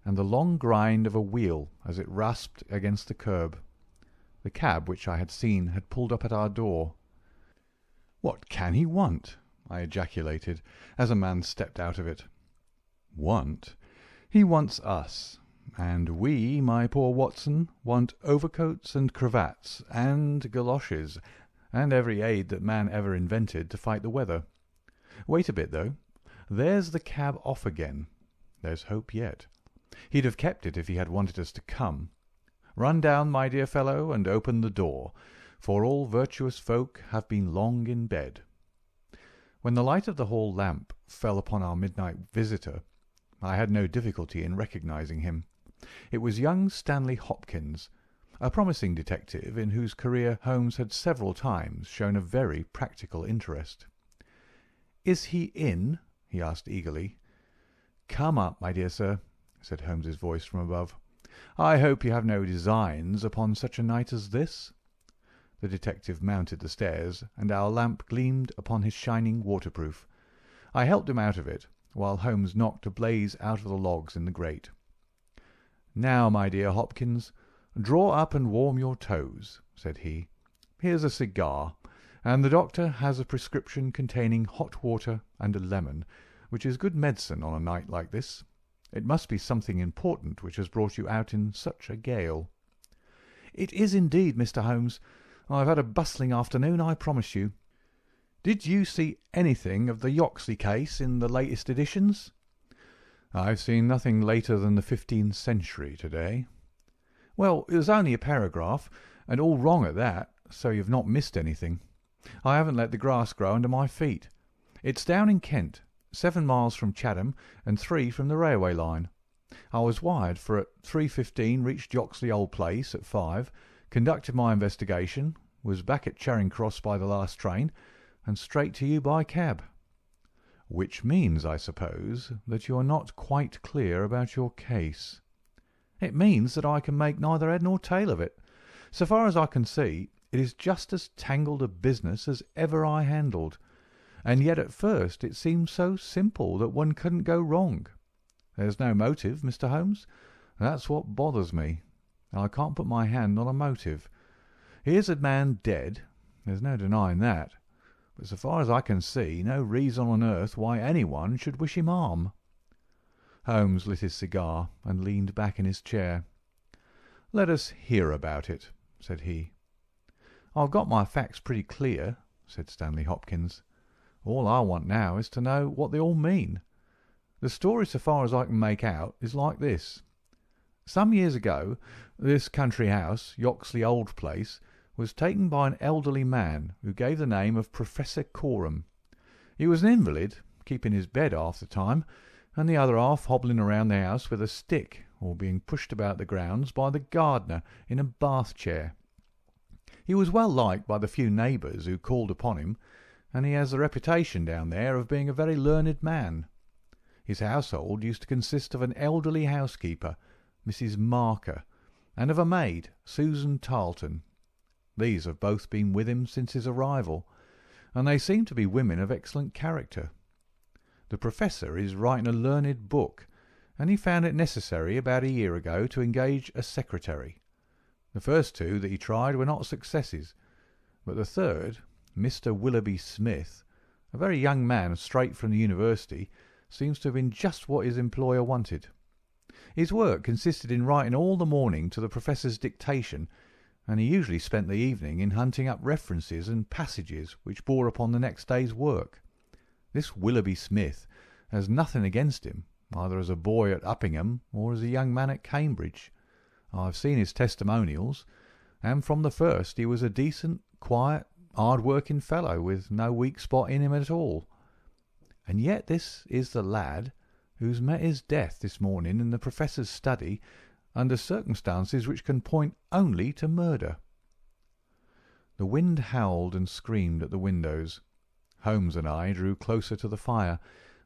and the long grind of a wheel as it rasped against the curb. The cab which I had seen had pulled up at our door. "What can he want?" I ejaculated, as a man stepped out of it. "Want? He wants us. And we, my poor Watson, want overcoats and cravats and galoshes and every aid that man ever invented to fight the weather. Wait a bit, though. There's the cab off again. There's hope yet. He'd have kept it if he had wanted us to come. Run down, my dear fellow, and open the door, for all virtuous folk have been long in bed. When the light of the hall lamp fell upon our midnight visitor, I had no difficulty in recognizing him. It was young Stanley Hopkins, a promising detective in whose career Holmes had several times shown a very practical interest. "Is he in?" he asked eagerly. "Come up, my dear sir," said Holmes's voice from above. "I hope you have no designs upon such a night as this?" The detective mounted the stairs, and our lamp gleamed upon his shining waterproof. I helped him out of it, while Holmes knocked a blaze out of the logs in the grate. "Now, my dear Hopkins, draw up and warm your toes," said he. "Here's a cigar, and the doctor has a prescription containing hot water and a lemon, which is good medicine on a night like this. It must be something important which has brought you out in such a gale." "It is indeed, Mr. Holmes. I've had a bustling afternoon, I promise you. Did you see anything of the Yoxley case in the latest editions?" "I've seen nothing later than the 15th century to-day." "Well, it was only a paragraph, and all wrong at that, so you've not missed anything. I haven't let the grass grow under my feet. It's down in Kent, 7 miles from Chatham and 3 from the railway line. I was wired for at 3:15, reached Yoxley Old Place at 5, conducted my investigation, was back at Charing Cross by the last train, and straight to you by cab." "Which means, I suppose, that you are not quite clear about your case." "It means that I can make neither head nor tail of it. So far as I can see, it is just as tangled a business as ever I handled. And yet at first it seemed so simple that one couldn't go wrong. There's no motive, Mr. Holmes. That's what bothers me. I can't put my hand on a motive. Here's a man dead. There's no denying that. But so far as I can see, no reason on earth why anyone should wish him harm." Holmes lit his cigar and leaned back in his chair. "Let us hear about it," said he. "I've got my facts pretty clear," said Stanley Hopkins. "All I want now is to know what they all mean. The story, so far as I can make out, is like this. Some years ago, this country house, Yoxley Old Place, was taken by an elderly man who gave the name of Professor Coram. He was an invalid, keeping his bed half the time, and the other half hobbling around the house with a stick, or being pushed about the grounds by the gardener in a bath chair. He was well liked by the few neighbours who called upon him, and he has the reputation down there of being a very learned man. His household used to consist of an elderly housekeeper, Mrs. Marker, and of a maid, Susan Tarleton. These have both been with him since his arrival, and they seem to be women of excellent character. The Professor is writing a learned book, and he found it necessary about a year ago to engage a secretary. The first 2 that he tried were not successes, but the third, Mr. Willoughby Smith, a very young man straight from the university, seems to have been just what his employer wanted. His work consisted in writing all the morning to the Professor's dictation, and he usually spent the evening in hunting up references and passages which bore upon the next day's work. This Willoughby Smith has nothing against him, either as a boy at Uppingham or as a young man at Cambridge. I've seen his testimonials, and from the first he was a decent, quiet, hard-working fellow with no weak spot in him at all. And yet this is the lad who's met his death this morning in the Professor's study under circumstances which can point only to murder." The wind howled and screamed at the windows. Holmes and I drew closer to the fire,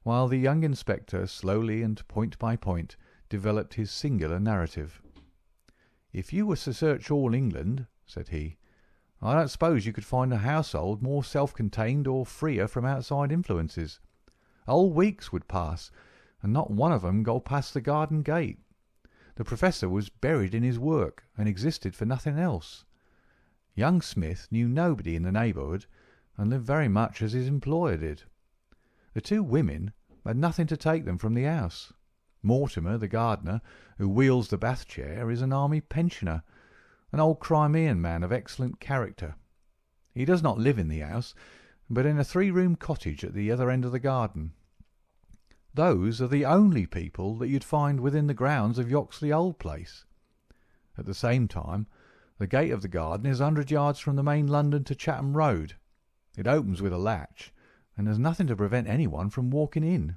while the young inspector slowly and point by point developed his singular narrative. "If you were to search all England," said he, "I don't suppose you could find a household more self-contained or freer from outside influences. Whole weeks would pass, and not one of 'em go past the garden gate. The Professor was buried in his work, and existed for nothing else. Young Smith knew nobody in the neighbourhood, and lived very much as his employer did. The 2 women had nothing to take them from the house. Mortimer, the gardener, who wheels the bath chair, is an army pensioner, an old Crimean man of excellent character. He does not live in the house, but in a 3-room cottage at the other end of the garden. Those are the only people that you'd find within the grounds of Yoxley Old Place. At the same time, the gate of the garden is 100 yards from the main London to Chatham Road. It opens with a latch, and there's nothing to prevent anyone from walking in.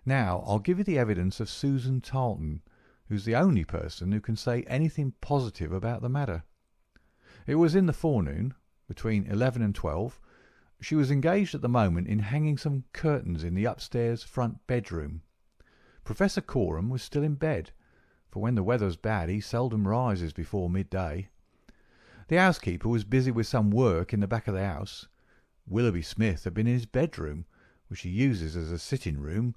Now, I'll give you the evidence of Susan Tarleton, who's the only person who can say anything positive about the matter. It was in the forenoon, between 11 and 12. She was engaged at the moment in hanging some curtains in the upstairs front bedroom. Professor Coram was still in bed, for when the weather's bad he seldom rises before midday. The housekeeper was busy with some work in the back of the house. Willoughby Smith had been in his bedroom, which he uses as a sitting-room,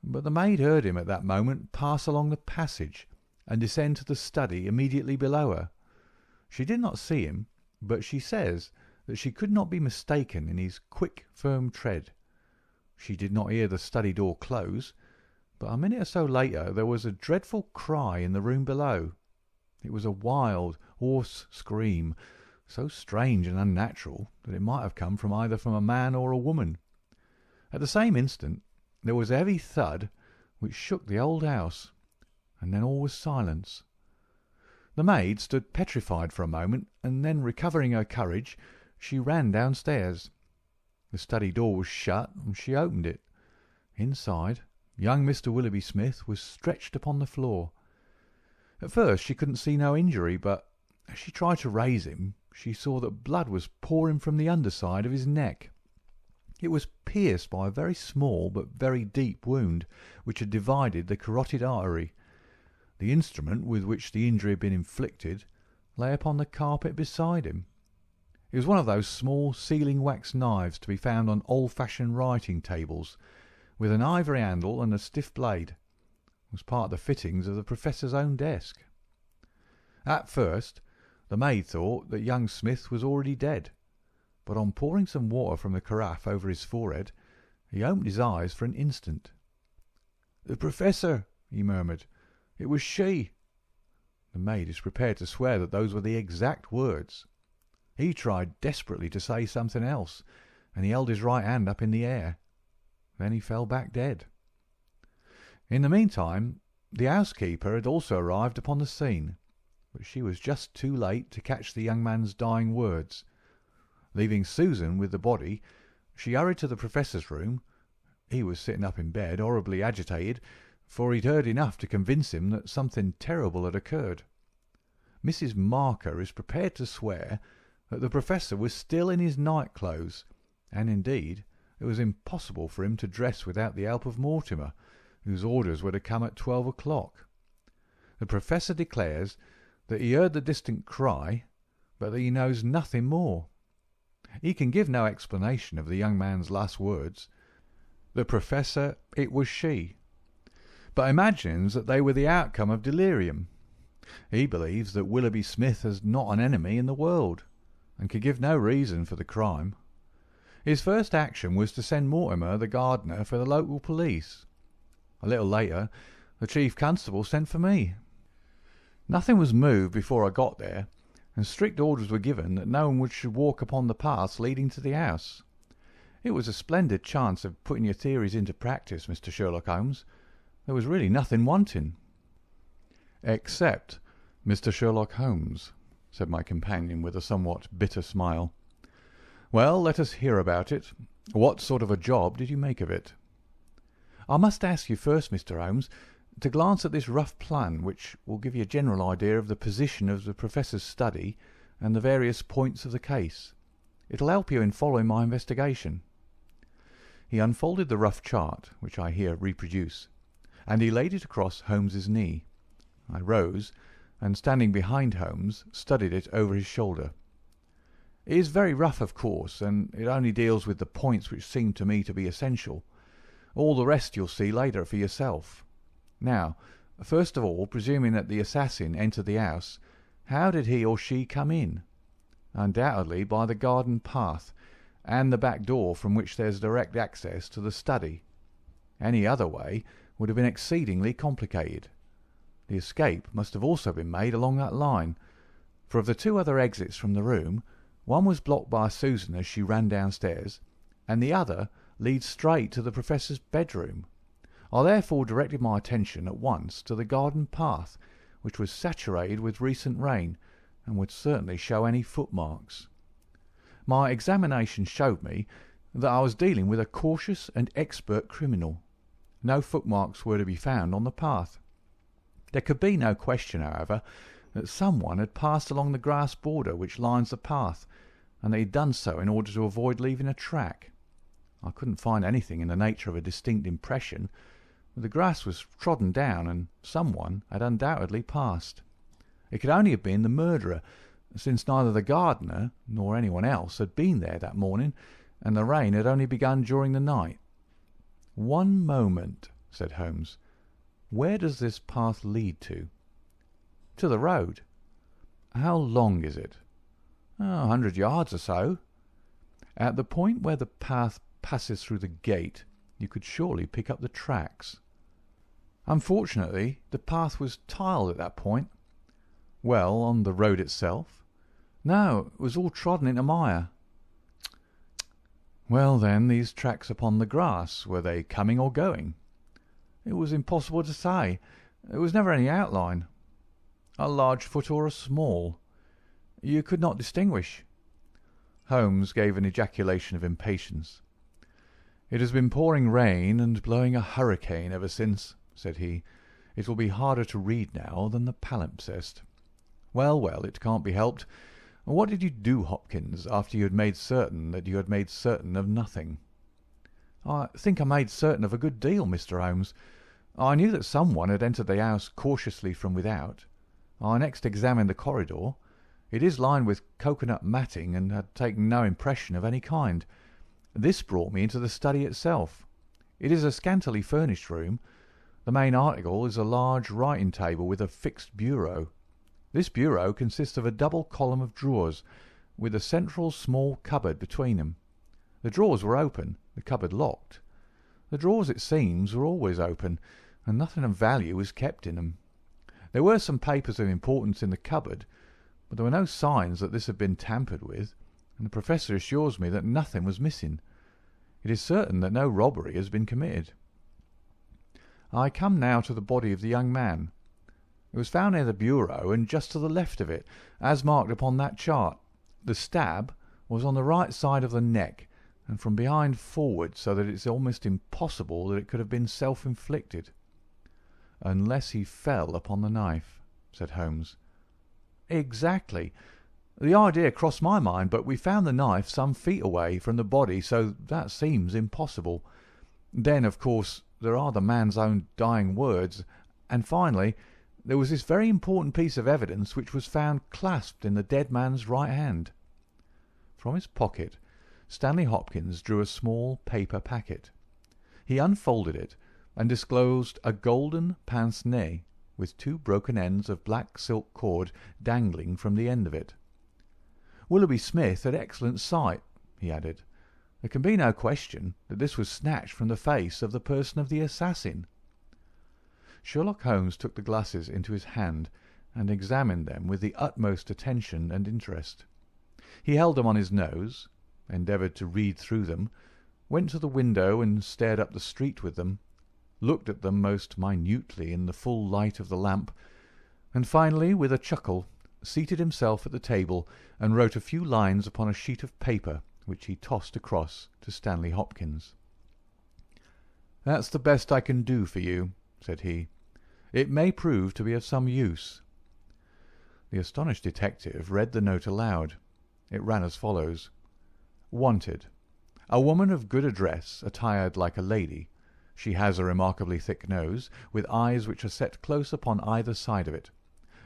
but the maid heard him at that moment pass along the passage and descend to the study immediately below her. She did not see him, but she says that she could not be mistaken in his quick, firm tread. She did not hear the study door close, but a minute or so later there was a dreadful cry in the room below. It was a wild, hoarse scream, so strange and unnatural that it might have come from either a man or a woman. At the same instant there was a heavy thud which shook the old house, and then all was silence. The maid stood petrified for a moment, and then, recovering her courage, she ran downstairs. The study door was shut, and she opened it. Inside, young Mr. Willoughby Smith was stretched upon the floor. At first she couldn't see no injury, but as she tried to raise him, she saw that blood was pouring from the underside of his neck. It was pierced by a very small but very deep wound, which had divided the carotid artery. The instrument with which the injury had been inflicted lay upon the carpet beside him. It was one of those small sealing-wax knives to be found on old-fashioned writing tables, with an ivory handle and a stiff blade. It was part of the fittings of the Professor's own desk. At first, the maid thought that young Smith was already dead, but on pouring some water from the carafe over his forehead, he opened his eyes for an instant. "The Professor," he murmured. "It was she." The maid is prepared to swear that those were the exact words. He tried desperately to say something else, and he held his right hand up in the air. Then he fell back dead. In the meantime, the housekeeper had also arrived upon the scene, but she was just too late to catch the young man's dying words. Leaving Susan with the body, she hurried to the Professor's room. He was sitting up in bed, horribly agitated, for he'd heard enough to convince him that something terrible had occurred. Mrs. Marker is prepared to swear that the Professor was still in his night clothes, and indeed it was impossible for him to dress without the help of Mortimer, whose orders were to come at 12 o'clock. The Professor declares that he heard the distant cry, but that he knows nothing more. He can give no explanation of the young man's last words. The Professor, it was she, but imagines that they were the outcome of delirium. He believes that Willoughby Smith has not an enemy in the world, and can give no reason for the crime. His first action was to send Mortimer, the gardener, for the local police. A little later, the chief constable sent for me. Nothing was moved before I got there, and strict orders were given that no one should walk upon the paths leading to the house. It was a splendid chance of putting your theories into practice, Mr. Sherlock Holmes. There was really nothing wanting. "Except Mr. Sherlock Holmes," said my companion with a somewhat bitter smile. "Well, let us hear about it. What sort of a job did you make of it?" "I must ask you first, Mr. Holmes, to glance at this rough plan, which will give you a general idea of the position of the Professor's study and the various points of the case. It'll help you in following my investigation." He unfolded the rough chart, which I here reproduce, and he laid it across Holmes's knee. I rose, and standing behind Holmes, studied it over his shoulder. It is very rough, of course, and it only deals with the points which seem to me to be essential. All the rest you'll see later for yourself. Now, first of all, presuming that the assassin entered the house, how did he or she come in? Undoubtedly by the garden path, and the back door from which there's direct access to the study. Any other way would have been exceedingly complicated. The escape must have also been made along that line, for of the two other exits from the room, one was blocked by Susan as she ran downstairs, and the other leads straight to the Professor's bedroom. I therefore directed my attention at once to the garden path, which was saturated with recent rain, and would certainly show any footmarks. My examination showed me that I was dealing with a cautious and expert criminal. No footmarks were to be found on the path. There could be no question, however, that someone had passed along the grass border which lines the path, and that he had done so in order to avoid leaving a track. I couldn't find anything in the nature of a distinct impression, but the grass was trodden down, and someone had undoubtedly passed. It could only have been the murderer, since neither the gardener nor anyone else had been there that morning, and the rain had only begun during the night. "One moment," said Holmes. "Where does this path lead to?" "To the road." "How long is it?" "100 yards or so." "At the point where the path passes through the gate, you could surely pick up the tracks." "Unfortunately, the path was tiled at that point." "Well, on the road itself?" "No, it was all trodden into mire." "Well, then, these tracks upon the grass, were they coming or going?" "It was impossible to say. There was never any outline." "A large foot or a small?" "You could not distinguish." Holmes gave an ejaculation of impatience. "It has been pouring rain and blowing a hurricane ever since," said he. "It will be harder to read now than the palimpsest. Well, well, it can't be helped. What did you do, Hopkins, after you had made certain that you had made certain of nothing?" "I think I made certain of a good deal, Mr. Holmes. I knew that someone had entered the house cautiously from without. I next examined the corridor. It is lined with cocoanut matting and had taken no impression of any kind. This brought me into the study itself. It is a scantily furnished room. The main article is a large writing table with a fixed bureau. This bureau consists of a double column of drawers, with a central small cupboard between them. The drawers were open, the cupboard locked. The drawers, it seems, were always open, and nothing of value was kept in them. There were some papers of importance in the cupboard, but there were no signs that this had been tampered with, and the Professor assures me that nothing was missing. It is certain that no robbery has been committed. I come now to the body of the young man. It was found near the bureau and just to the left of it, as marked upon that chart. The stab was on the right side of the neck, and from behind forward, so that it is almost impossible that it could have been self-inflicted." "Unless he fell upon the knife," said Holmes. "Exactly. The idea crossed my mind, but we found the knife some feet away from the body, so that seems impossible. Then, of course, there are the man's own dying words, and finally, there was this very important piece of evidence which was found clasped in the dead man's right hand." From his pocket, Stanley Hopkins drew a small paper packet. He unfolded it and disclosed a golden pince-nez with 2 broken ends of black silk cord dangling from the end of it. "Willoughby Smith had excellent sight," he added. "There can be no question that this was snatched from the face of the person of the assassin." Sherlock Holmes took the glasses into his hand and examined them with the utmost attention and interest. He held them on his nose, endeavoured to read through them, went to the window and stared up the street with them, looked at them most minutely in the full light of the lamp, and finally, with a chuckle, seated himself at the table and wrote a few lines upon a sheet of paper which he tossed across to Stanley Hopkins. "That's the best I can do for you," said he. "It may prove to be of some use." The astonished detective read the note aloud. It ran as follows: "Wanted. A woman of good address, attired like a lady. She has a remarkably thick nose, with eyes which are set close upon either side of it.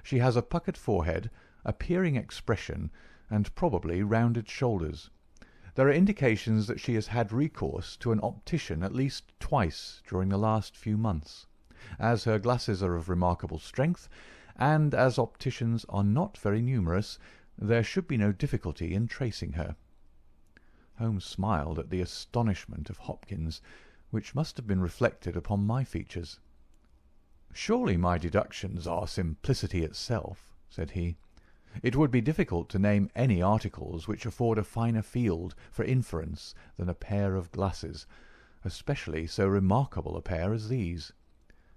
She has a puckered forehead, a peering expression, and probably rounded shoulders. There are indications that she has had recourse to an optician at least twice during the last few months. As her glasses are of remarkable strength, and as opticians are not very numerous, there should be no difficulty in tracing her." Holmes smiled at the astonishment of Hopkins, which must have been reflected upon my features. "Surely my deductions are simplicity itself," said he. "It would be difficult to name any articles which afford a finer field for inference than a pair of glasses, especially so remarkable a pair as these.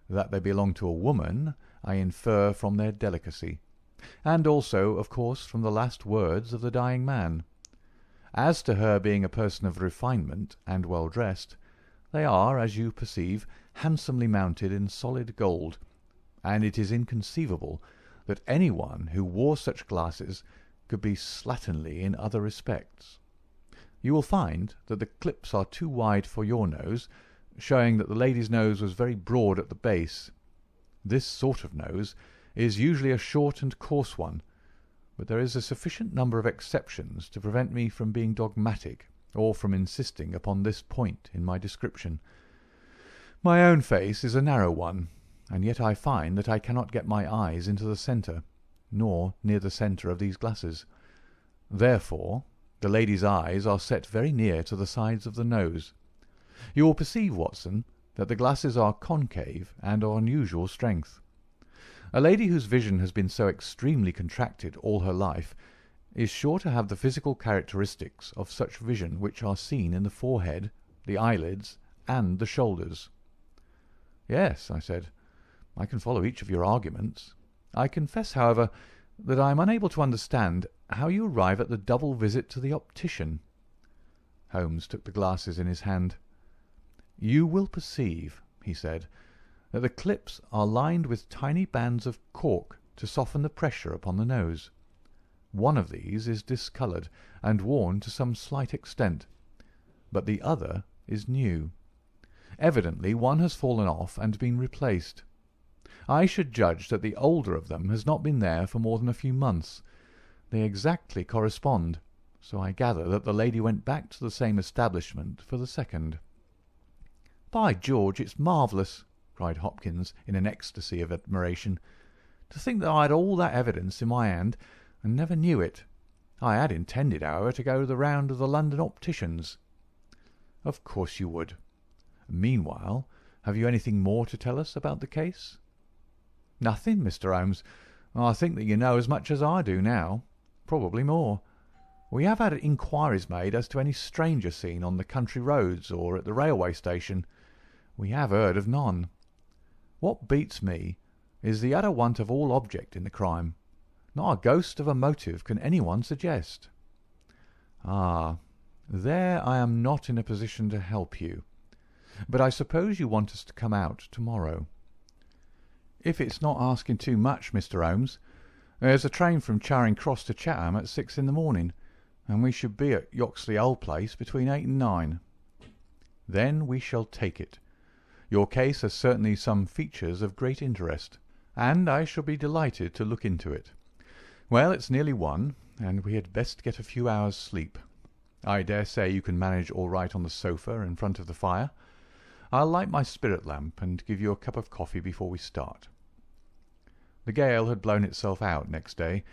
That they belong to a woman I infer from their delicacy, and also, of course, from the last words of the dying man. As to her being a person of refinement and well dressed, they are, as you perceive, handsomely mounted in solid gold, and it is inconceivable that anyone who wore such glasses could be slatternly in other respects. You will find that the clips are too wide for your nose, showing that the lady's nose was very broad at the base. This sort of nose is usually a short and coarse one, but there is a sufficient number of exceptions to prevent me from being dogmatic or from insisting upon this point in my description. My own face is a narrow one, and yet I find that I cannot get my eyes into the centre, nor near the centre of these glasses. Therefore the lady's eyes are set very near to the sides of the nose. You will perceive, Watson, that the glasses are concave and of unusual strength. A lady whose vision has been so extremely contracted all her life is sure to have the physical characteristics of such vision which are seen in the forehead, the eyelids, and the shoulders. "Yes," I said, "I can follow each of your arguments. I confess, however, that I am unable to understand how you arrive at the double visit to the optician." Holmes took the glasses in his hand. "You will perceive," he said, "that the clips are lined with tiny bands of cork to soften the pressure upon the nose. One of these is discoloured and worn to some slight extent, but the other is new. Evidently one has fallen off and been replaced. I should judge that the older of them has not been there for more than a few months. They exactly correspond, so I gather that the lady went back to the same establishment for the second." "By George, it's marvellous!" cried Hopkins in an ecstasy of admiration. "To think that I had all that evidence in my hand and never knew it. I had intended, however, to go the round of the London opticians." "Of course you would. Meanwhile, have you anything more to tell us about the case?" "Nothing, Mr. Holmes. I think that you know as much as I do now, probably more. We have had inquiries made as to any stranger seen on the country roads or at the railway station. We have heard of none. What beats me is the utter want of all object in the crime. Not a ghost of a motive can anyone suggest." "Ah, there I am not in a position to help you. But I suppose you want us to come out tomorrow." "If it's not asking too much, Mr. Holmes. There's a train from Charing Cross to Chatham at 6 in the morning, and we should be at Yoxley Old Place between 8 and 9. "Then we shall take it. Your case has certainly some features of great interest, and I shall be delighted to look into it. Well, it's nearly 1, and we had best get a few hours' sleep. I dare say you can manage all right on the sofa in front of the fire. I'll light my spirit lamp and give you a cup of coffee before we start." The gale had blown itself out next day,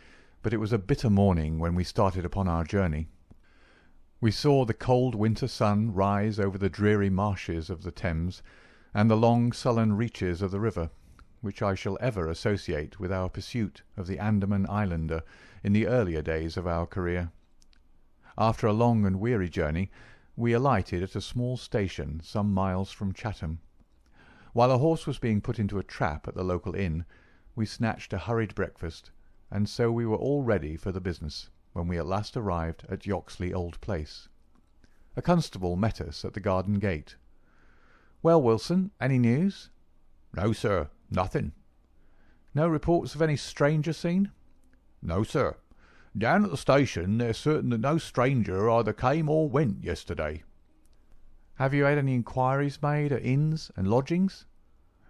but it was a bitter morning when we started upon our journey. We saw the cold winter sun rise over the dreary marshes of the Thames and the long sullen reaches of the river, which I shall ever associate with our pursuit of the Andaman Islander in the earlier days of our career. After a long and weary journey, we alighted at a small station some miles from Chatham. While a horse was being put into a trap at the local inn, we snatched a hurried breakfast, and so we were all ready for the business when we at last arrived at Yoxley Old Place. A constable met us at the garden gate. "Well, Wilson, any news?" "No, sir, nothing." "No reports of any stranger seen?" "No, sir. Down at the station they're certain that no stranger either came or went yesterday." "Have you had any inquiries made at inns and lodgings?"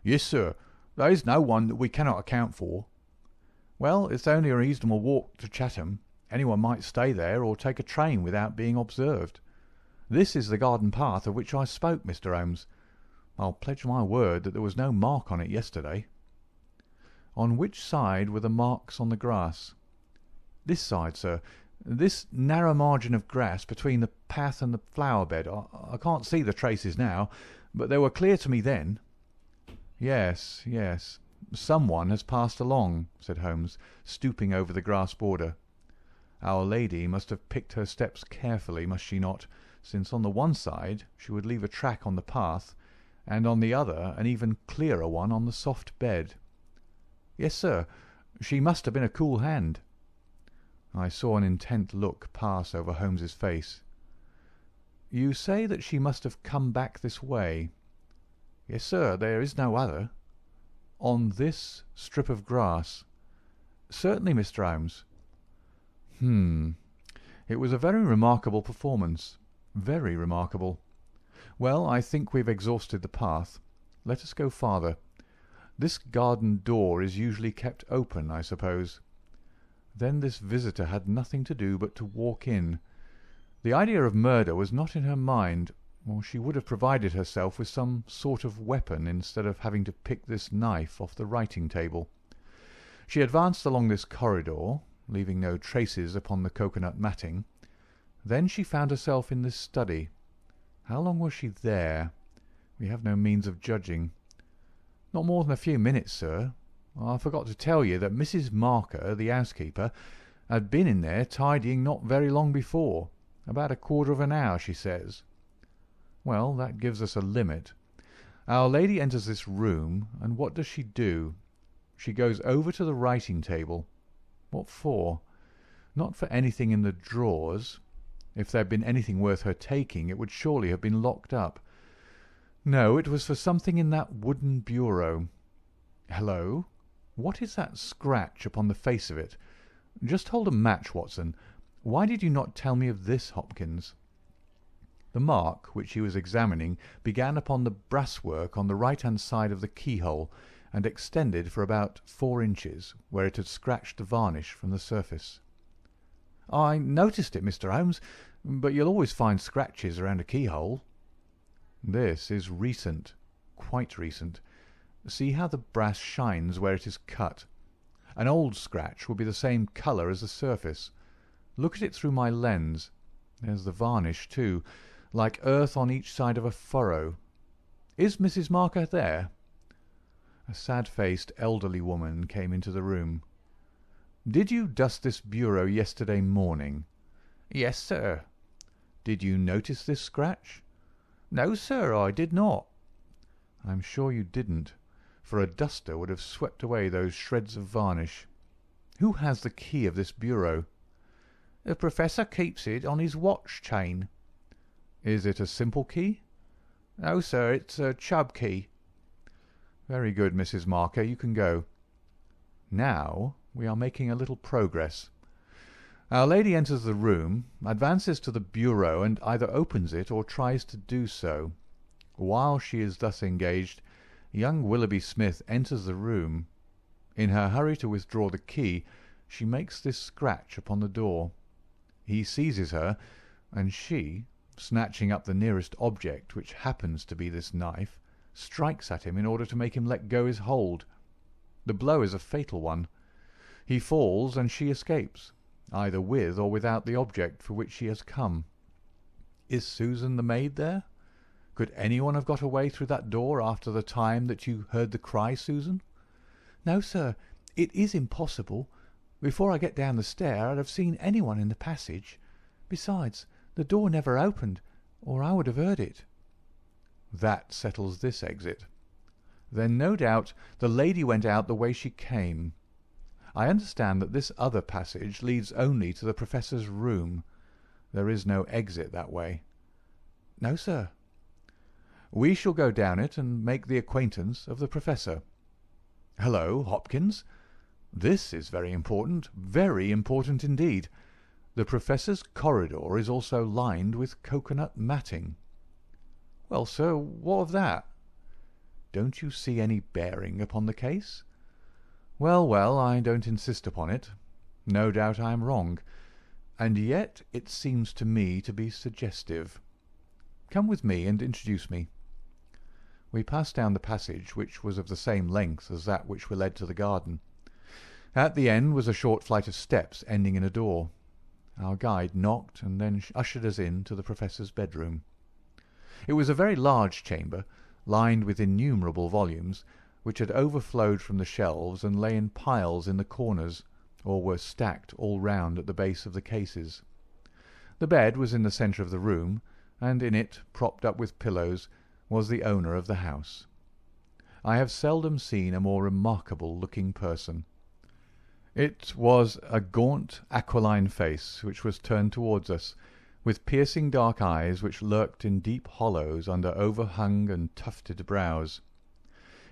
"Yes, sir. There is no one that we cannot account for." "Well, it's only a reasonable walk to Chatham. Anyone might stay there or take a train without being observed. This is the garden path of which I spoke, Mr. Holmes. I'll pledge my word that there was no mark on it yesterday." "On which side were the marks on the grass?" "This side, sir, This narrow margin of grass between the path and the flower bed. I can't see the traces now, but they were clear to me then." "Yes, yes. Someone has passed along," said Holmes, stooping over the grass border. "Our lady must have picked her steps carefully, must she not, since on the one side she would leave a track on the path, and on the other an even clearer one on the soft bed." "Yes, sir. She must have been a cool hand." I saw an intent look pass over Holmes's face. "You say that she must have come back this way?" "Yes, sir. There is no other." "On this strip of grass?" "Certainly, Mr. Holmes." It was a very remarkable performance. Very remarkable. Well, I think we've exhausted the path. Let us go farther. This garden door is usually kept open, I suppose. Then this visitor had nothing to do but to walk in. The idea of murder was not in her mind, or she would have provided herself with some sort of weapon instead of having to pick this knife off the writing table. She advanced along this corridor, leaving no traces upon the coconut matting. Then she found herself in this study. How long was she there? We have no means of judging. "Not more than a few minutes, sir. I forgot to tell you that Mrs. Marker, the housekeeper, had been in there tidying not very long before. About a quarter of an hour, she says." "Well, that gives us a limit. Our lady enters this room, and what does she do? She goes over to the writing table. What for? Not for anything in the drawers. If there had been anything worth her taking, it would surely have been locked up. No, it was for something in that wooden bureau. Hello! What is that scratch upon the face of it? Just hold a match, Watson. Why did you not tell me of this, Hopkins?" The mark which he was examining began upon the brasswork on the right-hand side of the keyhole, and extended for about 4 inches, where it had scratched the varnish from the surface. "I noticed it, Mr. Holmes, but you'll always find scratches around a keyhole." "This is recent, quite recent. See how the brass shines where it is cut. An old scratch would be the same colour as the surface. Look at it through my lens. There's the varnish, too, like earth on each side of a furrow. Is Mrs. Marker there?" A sad-faced elderly woman came into the room. "Did you dust this bureau yesterday morning?" "Yes, sir." "Did you notice this scratch?" "No, sir, I did not." "I'm sure you didn't, for a duster would have swept away those shreds of varnish. Who has the key of this bureau?" "The Professor keeps it on his watch chain." "Is it a simple key?" "No, sir, it's a Chubb key." "Very good, Mrs. Marker, you can go. Now we are making a little progress. Our lady enters the room, advances to the bureau, and either opens it or tries to do so. While she is thus engaged, young Willoughby Smith enters the room. In her hurry to withdraw the key, she makes this scratch upon the door. He seizes her, and she, snatching up the nearest object, which happens to be this knife, strikes at him in order to make him let go his hold. The blow is a fatal one. He falls, and she escapes, either with or without the object for which she has come. Is Susan the maid there? Could anyone have got away through that door after the time that you heard the cry, Susan?" "No, sir, it is impossible. Before I get down the stair I'd have seen anyone in the passage. Besides, the door never opened, or I would have heard it." "That settles this exit. Then no doubt the lady went out the way she came. I understand that this other passage leads only to the Professor's room. There is no exit that way." "No, sir." "We shall go down it and make the acquaintance of the Professor. Hello, Hopkins! This is very important indeed. The Professor's corridor is also lined with coconut matting." "Well, sir, what of that?" "Don't you see any bearing upon the case? Well, well, I don't insist upon it. No doubt I am wrong, and yet it seems to me to be suggestive. Come with me and introduce me." We passed down the passage, which was of the same length as that which led to the garden. At the end was a short flight of steps ending in a door. Our guide knocked and then ushered us in to the Professor's bedroom. It was a very large chamber, lined with innumerable volumes, which had overflowed from the shelves and lay in piles in the corners, or were stacked all round at the base of the cases. The bed was in the centre of the room, and in it, propped up with pillows, was the owner of the house. I have seldom seen a more remarkable-looking person. It was a gaunt, aquiline face which was turned towards us, with piercing dark eyes which lurked in deep hollows under overhung and tufted brows.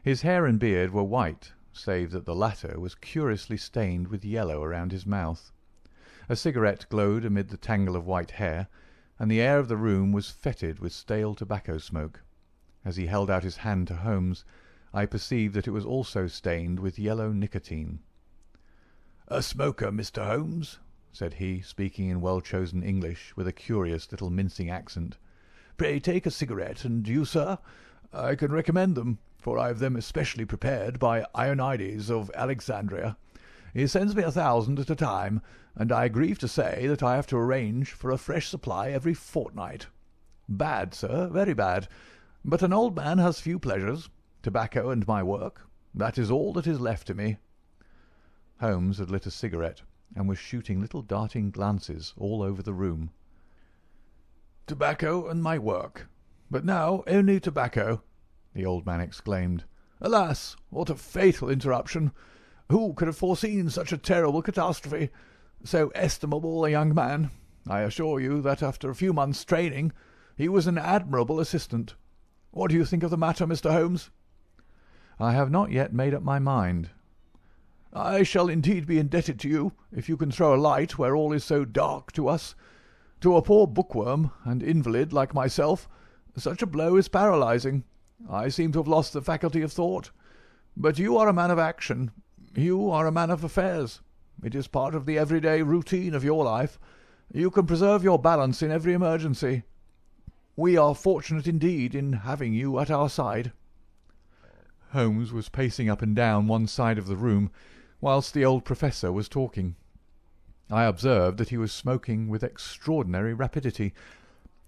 His hair and beard were white, save that the latter was curiously stained with yellow around his mouth. A cigarette glowed amid the tangle of white hair, and the air of the room was fetid with stale tobacco smoke. As he held out his hand to Holmes, I perceived that it was also stained with yellow nicotine. "A smoker, Mr. Holmes," said he, speaking in well-chosen English, with a curious little mincing accent. "Pray take a cigarette, and you, sir? I can recommend them, for I have them especially prepared by Ionides of Alexandria. He sends me 1,000 at a time, and I grieve to say that I have to arrange for a fresh supply every fortnight. Bad, sir, very bad. But an old man has few pleasures. Tobacco and my work. That is all that is left to me." Holmes had lit a cigarette, and was shooting little darting glances all over the room. "Tobacco and my work. But now only tobacco," the old man exclaimed. "Alas, what a fatal interruption! Who could have foreseen such a terrible catastrophe? So estimable a young man. I assure you that after a few months' training he was an admirable assistant. What do you think of the matter, Mr. Holmes?" "I have not yet made up my mind." "I shall indeed be indebted to you if you can throw a light where all is so dark to us. To a poor bookworm and invalid like myself, such a blow is paralyzing. I seem to have lost the faculty of thought. But you are a man of action. You are a man of affairs. It is part of the everyday routine of your life. You can preserve your balance in every emergency. We are fortunate indeed in having you at our side." Holmes was pacing up and down one side of the room, whilst the old Professor was talking. I observed that he was smoking with extraordinary rapidity.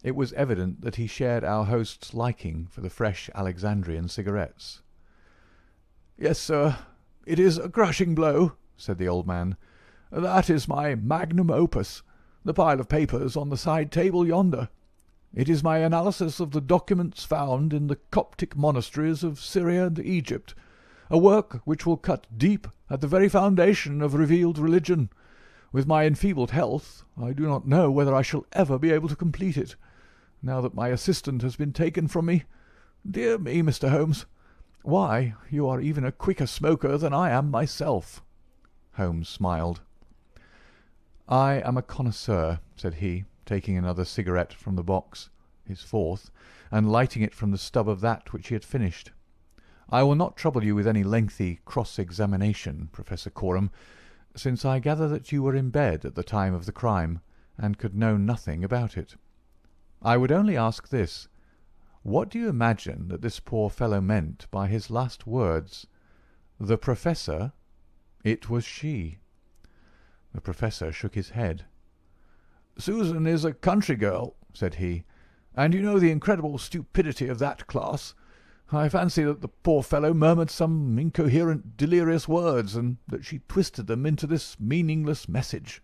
It was evident that he shared our host's liking for the fresh Alexandrian cigarettes. "Yes, sir, it is a crushing blow," said the old man. "That is my magnum opus, the pile of papers on the side table yonder. It is my analysis of the documents found in the Coptic monasteries of Syria and Egypt, a work which will cut deep at the very foundation of revealed religion. With my enfeebled health, I do not know whether I shall ever be able to complete it, now that my assistant has been taken from me. Dear me, Mr. Holmes! Why, you are even a quicker smoker than I am myself." Holmes smiled. "I am a connoisseur," said he, taking another cigarette from the box, his fourth, and lighting it from the stub of that which he had finished. "I will not trouble you with any lengthy cross-examination, Professor Coram, since I gather that you were in bed at the time of the crime, and could know nothing about it. I would only ask this. What do you imagine that this poor fellow meant by his last words? The Professor? It was she." The Professor shook his head. "Susan is a country girl," said he, "and you know the incredible stupidity of that class. I fancy that the poor fellow murmured some incoherent, delirious words, and that she twisted them into this meaningless message."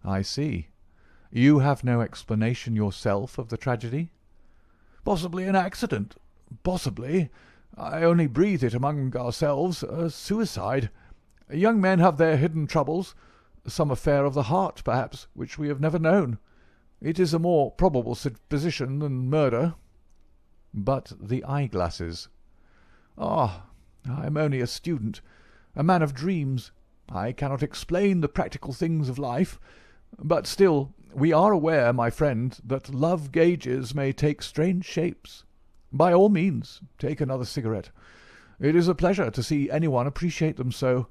"I see. You have no explanation yourself of the tragedy?" "Possibly an accident. Possibly. I only breathe it among ourselves. A suicide. Young men have their hidden troubles. Some affair of the heart, perhaps, which we have never known. It is a more probable supposition than murder." "But the eyeglasses?" "Ah, I am only a student, a man of dreams. I cannot explain the practical things of life. But still, we are aware, my friend, that love gauges may take strange shapes. By all means, take another cigarette. It is a pleasure to see anyone appreciate them so.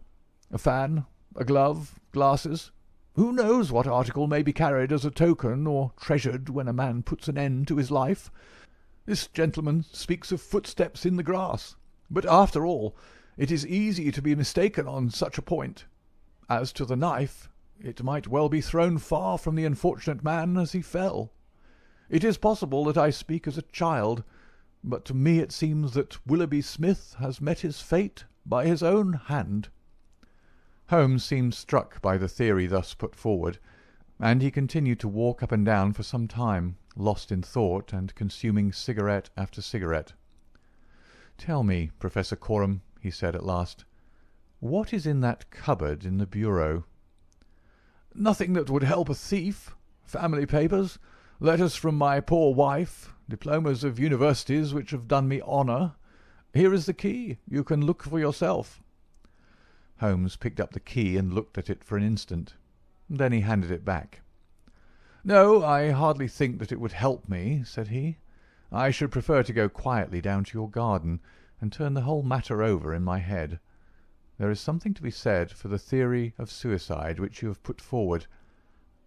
A fan, a glove, glasses. Who knows what article may be carried as a token or treasured when a man puts an end to his life? This gentleman speaks of footsteps in the grass, but after all, it is easy to be mistaken on such a point. As to the knife, It might well be thrown far from the unfortunate man as he fell. It is possible that I speak as a child, but to me it seems that Willoughby Smith has met his fate by his own hand." Holmes seemed struck by the theory thus put forward, and he continued to walk up and down for some time, lost in thought and consuming cigarette after cigarette. "Tell me, Professor Coram," he said at last, "what is in that cupboard in the bureau?" "Nothing that would help a thief. Family papers, letters from my poor wife, diplomas of universities which have done me honour. Here is the key. You can look for yourself." Holmes picked up the key and looked at it for an instant. Then he handed it back. "No, I hardly think that it would help me," said he. "I should prefer to go quietly down to your garden and turn the whole matter over in my head. There is something to be said for the theory of suicide which you have put forward.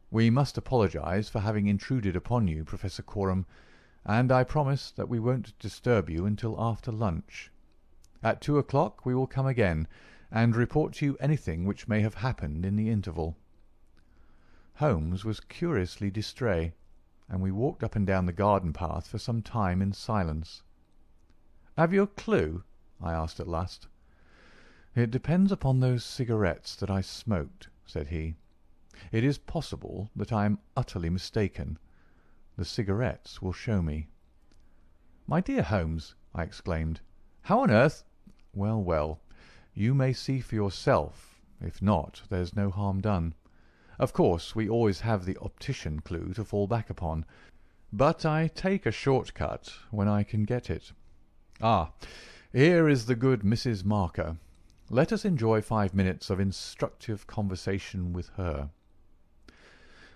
We must apologize for having intruded upon you, Professor Coram, and I promise that we won't disturb you until after lunch. At 2 o'clock we will come again and report to you anything which may have happened in the interval." Holmes was curiously distrait, and we walked up and down the garden path for some time in silence. "Have you a clue?" I asked at last. "It depends upon those cigarettes that I smoked," said he. "It is possible that I am utterly mistaken. The cigarettes will show me." "My dear Holmes," I exclaimed, "how on earth—" "Well, well, you may see for yourself. If not, there's no harm done. Of course, we always have the optician clue to fall back upon, but I take a short cut when I can get it. Ah, here is the good Mrs. Marker. Let us enjoy 5 minutes of instructive conversation with her."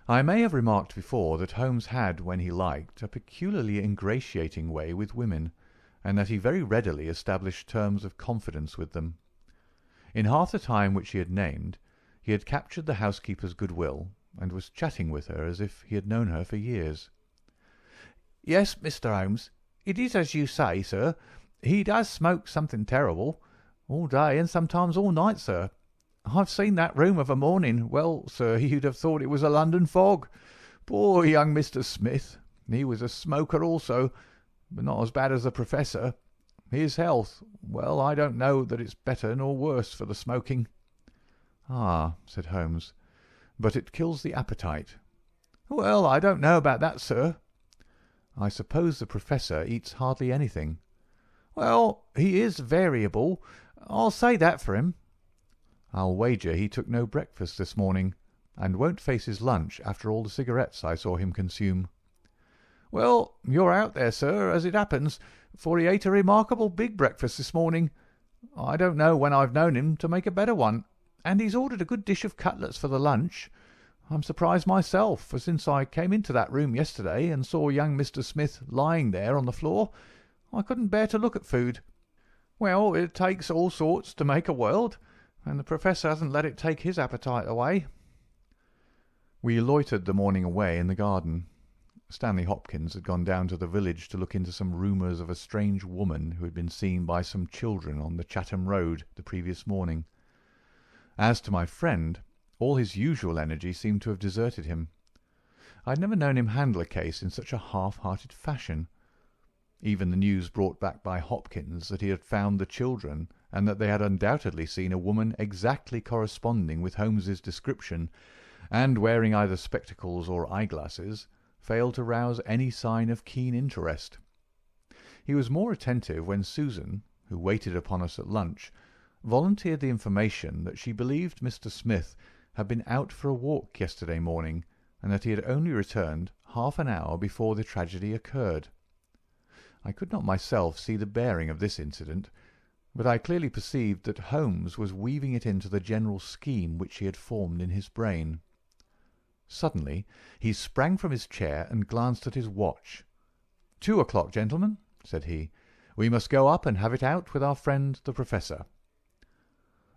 I may have remarked before that Holmes had, when he liked, a peculiarly ingratiating way with women, and that he very readily established terms of confidence with them. In half the time which he had named, he had captured the housekeeper's goodwill, and was chatting with her as if he had known her for years. "Yes, Mr. Holmes, it is as you say, sir. He does smoke something terrible. All day and sometimes all night, sir. I've seen that room of a morning. Well, sir, you'd have thought it was a London fog. Poor young Mr. Smith. He was a smoker also, but not as bad as the Professor. His health, well, I don't know that it's better nor worse for the smoking." "Ah," said Holmes, "but it kills the appetite." "Well, I don't know about that, sir." "I suppose the Professor eats hardly anything." "Well, he is variable. I'll say that for him." "I'll wager he took no breakfast this morning, and won't face his lunch after all the cigarettes I saw him consume." "Well, you're out there, sir, as it happens, for he ate a remarkable big breakfast this morning. I don't know when I've known him to make a better one, and he's ordered a good dish of cutlets for the lunch. I'm surprised myself, for since I came into that room yesterday and saw young Mr. Smith lying there on the floor, I couldn't bear to look at food. Well, it takes all sorts to make a world, and the Professor hasn't let it take his appetite away." We loitered the morning away in the garden. Stanley Hopkins had gone down to the village to look into some rumours of a strange woman who had been seen by some children on the Chatham Road the previous morning. As to my friend, all his usual energy seemed to have deserted him. I had never known him handle a case in such a half-hearted fashion. Even the news brought back by Hopkins that he had found the children, and that they had undoubtedly seen a woman exactly corresponding with Holmes's description, and wearing either spectacles or eyeglasses, failed to rouse any sign of keen interest. He was more attentive when Susan, who waited upon us at lunch, volunteered the information that she believed Mr. Smith had been out for a walk yesterday morning, and that he had only returned half an hour before the tragedy occurred. I could not myself see the bearing of this incident, but I clearly perceived that Holmes was weaving it into the general scheme which he had formed in his brain. Suddenly he sprang from his chair and glanced at his watch. 2 o'clock, gentlemen," said he. "We must go up and have it out with our friend the Professor."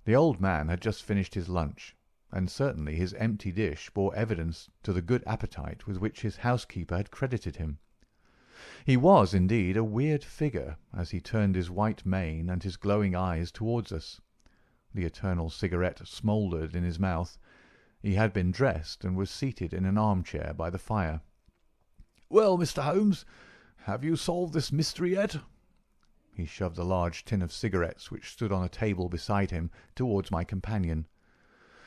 The old man had just finished his lunch, and certainly his empty dish bore evidence to the good appetite with which his housekeeper had credited him. He was, indeed, a weird figure as he turned his white mane and his glowing eyes towards us. The eternal cigarette smouldered in his mouth. He had been dressed and was seated in an armchair by the fire. "Well, Mr. Holmes, have you solved this mystery yet?" He shoved a large tin of cigarettes which stood on a table beside him towards my companion.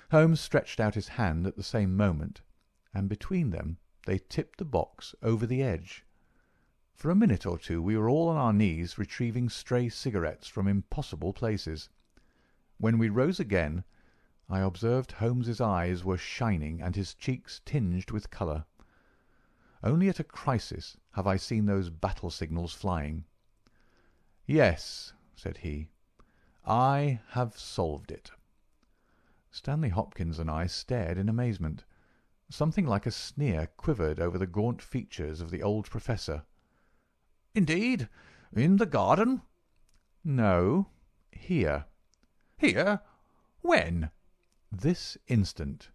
Holmes stretched out his hand at the same moment, and between them they tipped the box over the edge. For a minute or two we were all on our knees retrieving stray cigarettes from impossible places. When we rose again, I observed Holmes's eyes were shining and his cheeks tinged with colour. Only at a crisis have I seen those battle signals flying. "Yes," said he, "I have solved it." Stanley Hopkins and I stared in amazement. Something like a sneer quivered over the gaunt features of the old professor. "Indeed? In the garden?" "No, here." "Here? When?" "This instant."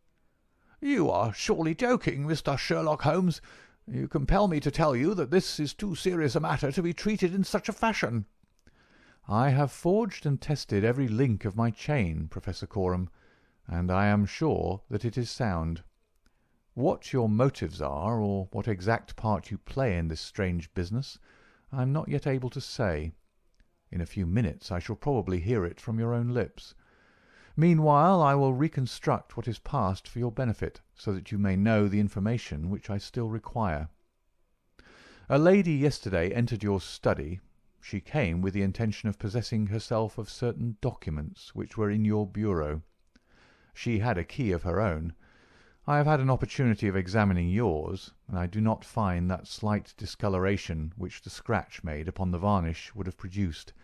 "You are surely joking, Mr. Sherlock Holmes. You compel me to tell you that this is too serious a matter to be treated in such a fashion." "I have forged and tested every link of my chain, Professor Coram, and I am sure that it is sound. What your motives are, or what exact part you play in this strange business, I am not yet able to say. In a few minutes I shall probably hear it from your own lips. Meanwhile I will reconstruct what is past for your benefit, so that you may know the information which I still require. A lady yesterday entered your study. She came with the intention of possessing herself of certain documents which were in your bureau. She had a key of her own. I have had an opportunity of examining yours, and I do not find that slight discoloration which the scratch made upon the varnish would have produced.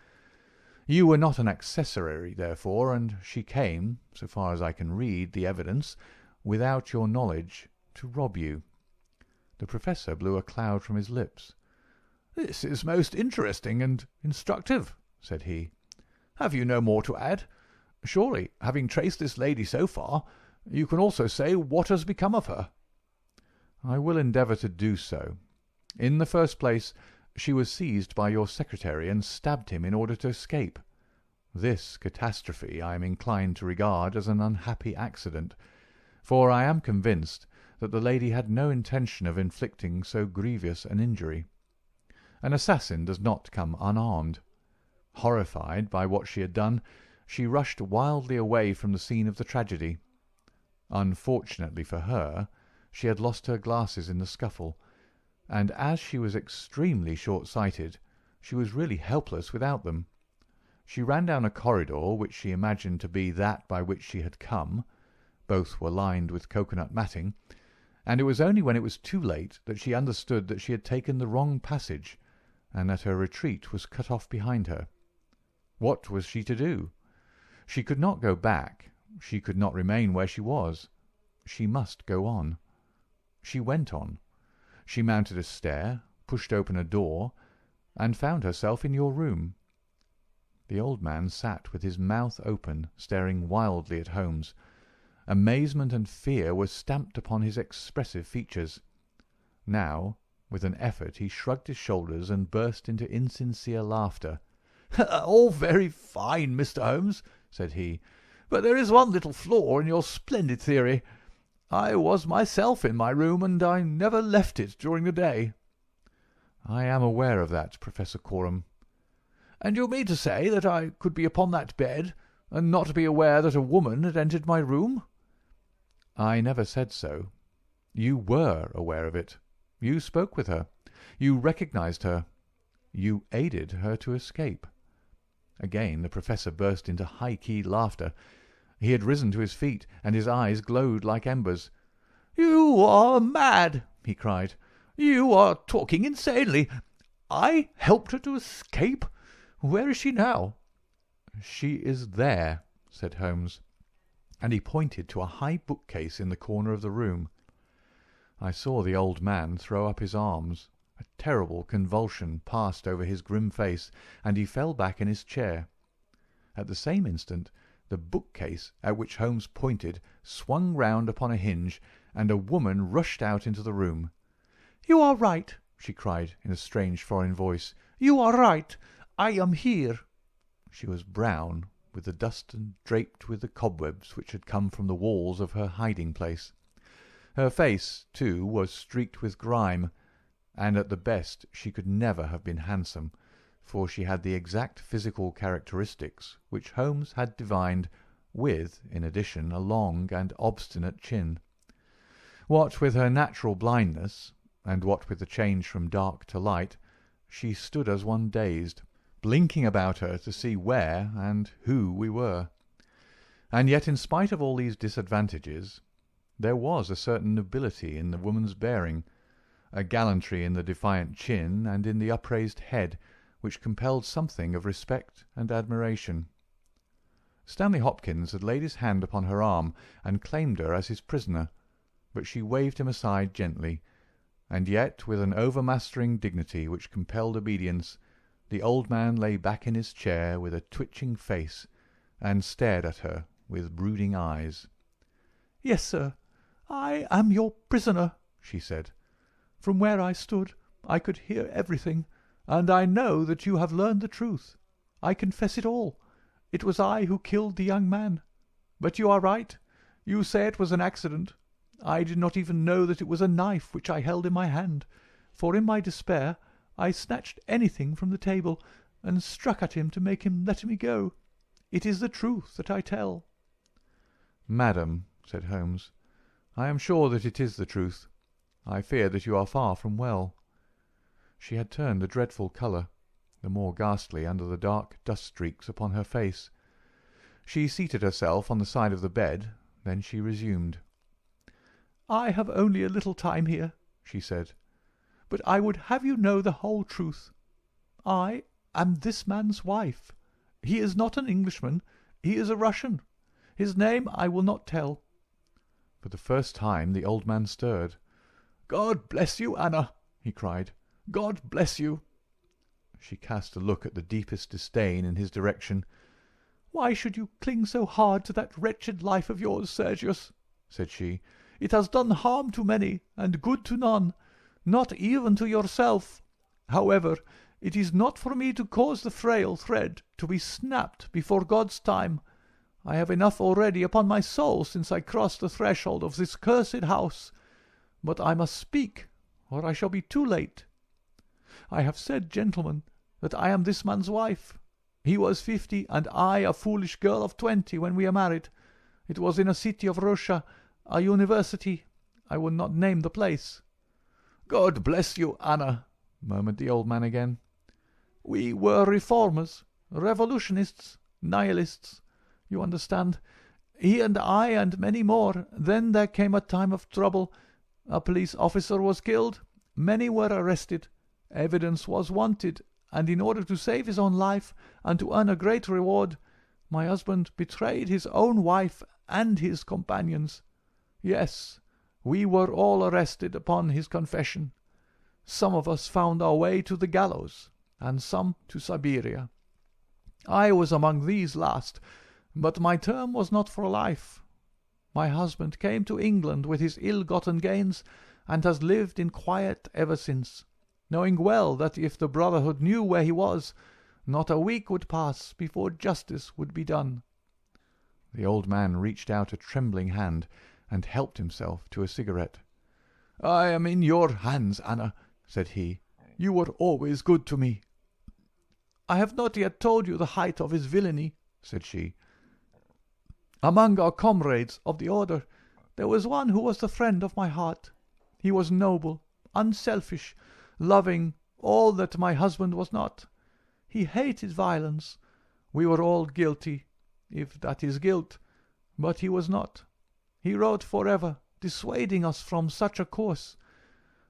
You were not an accessory, therefore, and she came, so far as I can read the evidence, without your knowledge, to rob you." The Professor blew a cloud from his lips. "This is most interesting and instructive," said he. "Have you no more to add? Surely, having traced this lady so far, you can also say what has become of her." "I will endeavour to do so. In the first place, she was seized by your secretary and stabbed him in order to escape. This catastrophe I am inclined to regard as an unhappy accident, for I am convinced that the lady had no intention of inflicting so grievous an injury. An assassin does not come unarmed. Horrified by what she had done, she rushed wildly away from the scene of the tragedy. Unfortunately for her, she had lost her glasses in the scuffle, and as she was extremely short-sighted, she was really helpless without them. She ran down a corridor which she imagined to be that by which she had come. Both were lined with cocoanut matting, and it was only when it was too late that she understood that she had taken the wrong passage, and that her retreat was cut off behind her. What was she to do? She could not go back. She could not remain where she was. She must go on. She went on. She mounted a stair, pushed open a door, and found herself in your room." The old man sat with his mouth open, staring wildly at Holmes. Amazement and fear were stamped upon his expressive features. Now, with an effort, he shrugged his shoulders and burst into insincere laughter. "All very fine, Mr. Holmes," said he, "but there is one little flaw in your splendid theory. I was myself in my room, and I never left it during the day." "I am aware of that, Professor Coram." "And you mean to say that I could be upon that bed, and not be aware that a woman had entered my room?" "I never said so. You were aware of it. You spoke with her. You recognized her. You aided her to escape." Again the Professor burst into high-keyed laughter. He had risen to his feet, and his eyes glowed like embers. "You are mad!" he cried. "You are talking insanely. I helped her to escape? Where is she now?" "She is there," said Holmes, and he pointed to a high bookcase in the corner of the room. I saw the old man throw up his arms. A terrible convulsion passed over his grim face, and he fell back in his chair. At the same instant the bookcase at which Holmes pointed swung round upon a hinge, and a woman rushed out into the room. "You are right," she cried in a strange foreign voice. "You are right. I am here." She was brown, with the dust and draped with the cobwebs which had come from the walls of her hiding-place. Her face, too, was streaked with grime, and at the best she could never have been handsome, for she had the exact physical characteristics which Holmes had divined, with, in addition, a long and obstinate chin. What with her natural blindness, and what with the change from dark to light, she stood as one dazed, blinking about her to see where and who we were. And yet, in spite of all these disadvantages, there was a certain nobility in the woman's bearing, a gallantry in the defiant chin and in the upraised head, which compelled something of respect and admiration. Stanley Hopkins had laid his hand upon her arm and claimed her as his prisoner, but she waved him aside gently, and yet with an overmastering dignity which compelled obedience. The old man lay back in his chair with a twitching face, and stared at her with brooding eyes. "Yes, sir, I am your prisoner," she said. "From where I stood I could hear everything, and I know that you have learned the truth. I confess it all. It was I who killed the young man. But you are right. You say it was an accident. I did not even know that it was a knife which I held in my hand, for in my despair I snatched anything from the table and struck at him to make him let me go. It is the truth that I tell." "Madam," said Holmes, "I am sure that it is the truth. I fear that you are far from well." She had turned a dreadful colour, the more ghastly under the dark dust-streaks upon her face. She seated herself on the side of the bed, then she resumed. "I have only a little time here," she said, "but I would have you know the whole truth. I am this man's wife. He is not an Englishman. He is a Russian. His name I will not tell." For the first time the old man stirred. "God bless you, Anna!" he cried. "God bless you!" She cast a look at the deepest disdain in his direction. "Why should you cling so hard to that wretched life of yours, Sergius?" said she. "It has done harm to many and good to none, not even to yourself. However, it is not for me to cause the frail thread to be snapped before God's time. I have enough already upon my soul since I crossed the threshold of this cursed house. But I must speak, or I shall be too late. I have said, gentlemen, that I am this man's wife. He was 50, and I a foolish girl of 20 when we are married. It was in a city of Russia, a university. I will not name the place." "God bless you, Anna," murmured the old man again. "We were reformers, revolutionists, nihilists. You understand. He and I and many more. Then there came a time of trouble. A police officer was killed. Many were arrested. Evidence was wanted, and in order to save his own life and to earn a great reward, my husband betrayed his own wife and his companions. Yes, we were all arrested upon his confession. Some of us found our way to the gallows, and some to Siberia. I was among these last, but my term was not for life. My husband came to England with his ill-gotten gains, and has lived in quiet ever since, knowing well that if the Brotherhood knew where he was, not a week would pass before justice would be done." The old man reached out a trembling hand and helped himself to a cigarette. "I am in your hands, Anna," said he. "You were always good to me." "I have not yet told you the height of his villainy," said she. "Among our comrades of the order there was one who was the friend of my heart. He was noble, unselfish, loving, all that my husband was not. He hated violence. We were all guilty, if that is guilt, but he was not. He wrote forever, dissuading us from such a course.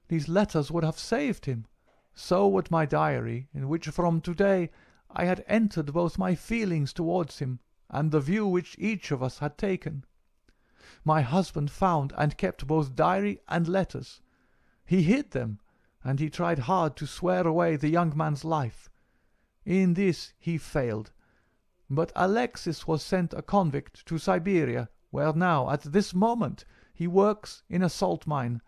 These letters would have saved him. So would my diary, in which from today I had entered both my feelings towards him and the view which each of us had taken. My husband found and kept both diary and letters. He hid them, and he tried hard to swear away the young man's life. In this he failed. But Alexis was sent a convict to Siberia, where now, at this moment, he works in a salt mine.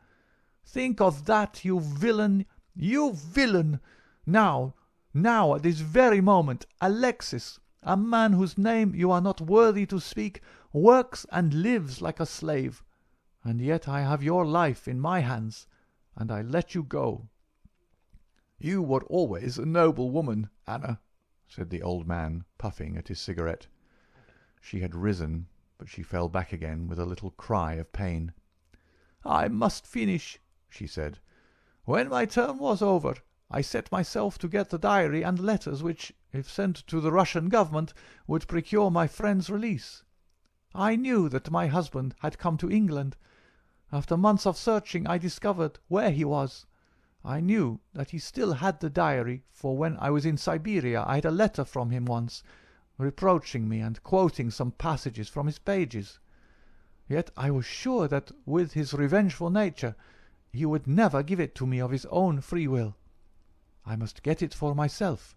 Think of that, you villain, you villain! Now, at this very moment, Alexis, A man whose name you are not worthy to speak works and lives like a slave. And yet I have your life in my hands, and I let you go." "You were always a noble woman, Anna," said the old man, puffing at his cigarette. She had risen, but she fell back again with a little cry of pain. "I must finish," she said. "When my term was over, I set myself to get the diary and letters which, if sent to the Russian government, would procure my friend's release. I knew that my husband had come to England. After months of searching, I discovered where he was. I knew that he still had the diary, for when I was in Siberia I had a letter from him once, reproaching me and quoting some passages from his pages. Yet I was sure that, with his revengeful nature, he would never give it to me of his own free will. I must get it for myself.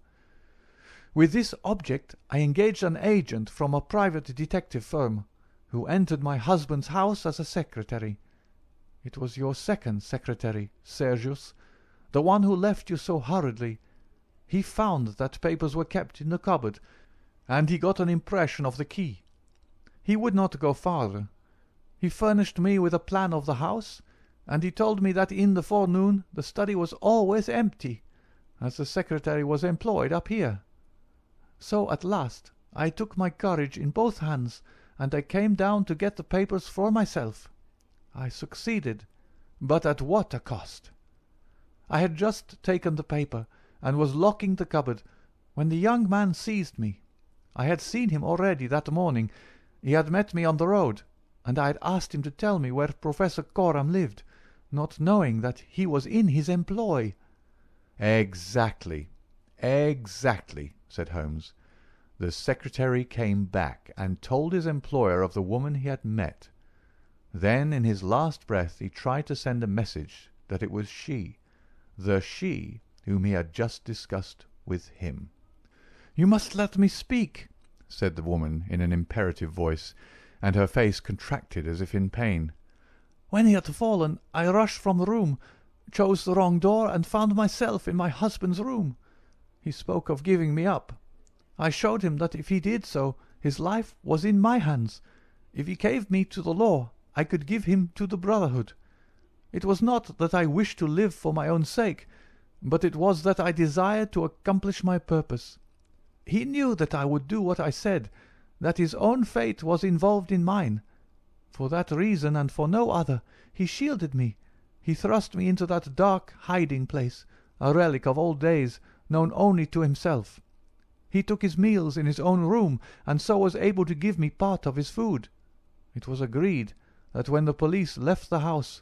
With this object I engaged an agent from a private detective firm, who entered my husband's house as a secretary. It was your second secretary, Sergius, the one who left you so hurriedly. He found that papers were kept in the cupboard, and he got an impression of the key. He would not go farther. He furnished me with a plan of the house, and he told me that in the forenoon the study was always empty, as the secretary was employed up here. So at last I took my courage in both hands, and I came down to get the papers for myself. I succeeded, but at what a cost! I had just taken the paper, and was locking the cupboard, when the young man seized me. I had seen him already that morning. He had met me on the road, and I had asked him to tell me where Professor Coram lived, not knowing that he was in his employ. Exactly, said Holmes. The secretary came back and told his employer of the woman he had met. Then, in his last breath, he tried to send a message that it was she, the she whom he had just discussed with him. "You must let me speak," said the woman in an imperative voice, and her face contracted as if in pain. "When he had fallen, I rushed from the room, chose the wrong door, and found myself in my husband's room. He spoke of giving me up. I showed him that if he did so, his life was in my hands. If he gave me to the law, I could give him to the brotherhood. It was not that I wished to live for my own sake, but it was that I desired to accomplish my purpose. He knew that I would do what I said, that his own fate was involved in mine. For that reason, and for no other, he shielded me. He thrust me into that dark hiding-place, a relic of old days, known only to himself. He took his meals in his own room, and so was able to give me part of his food. It was agreed that when the police left the house,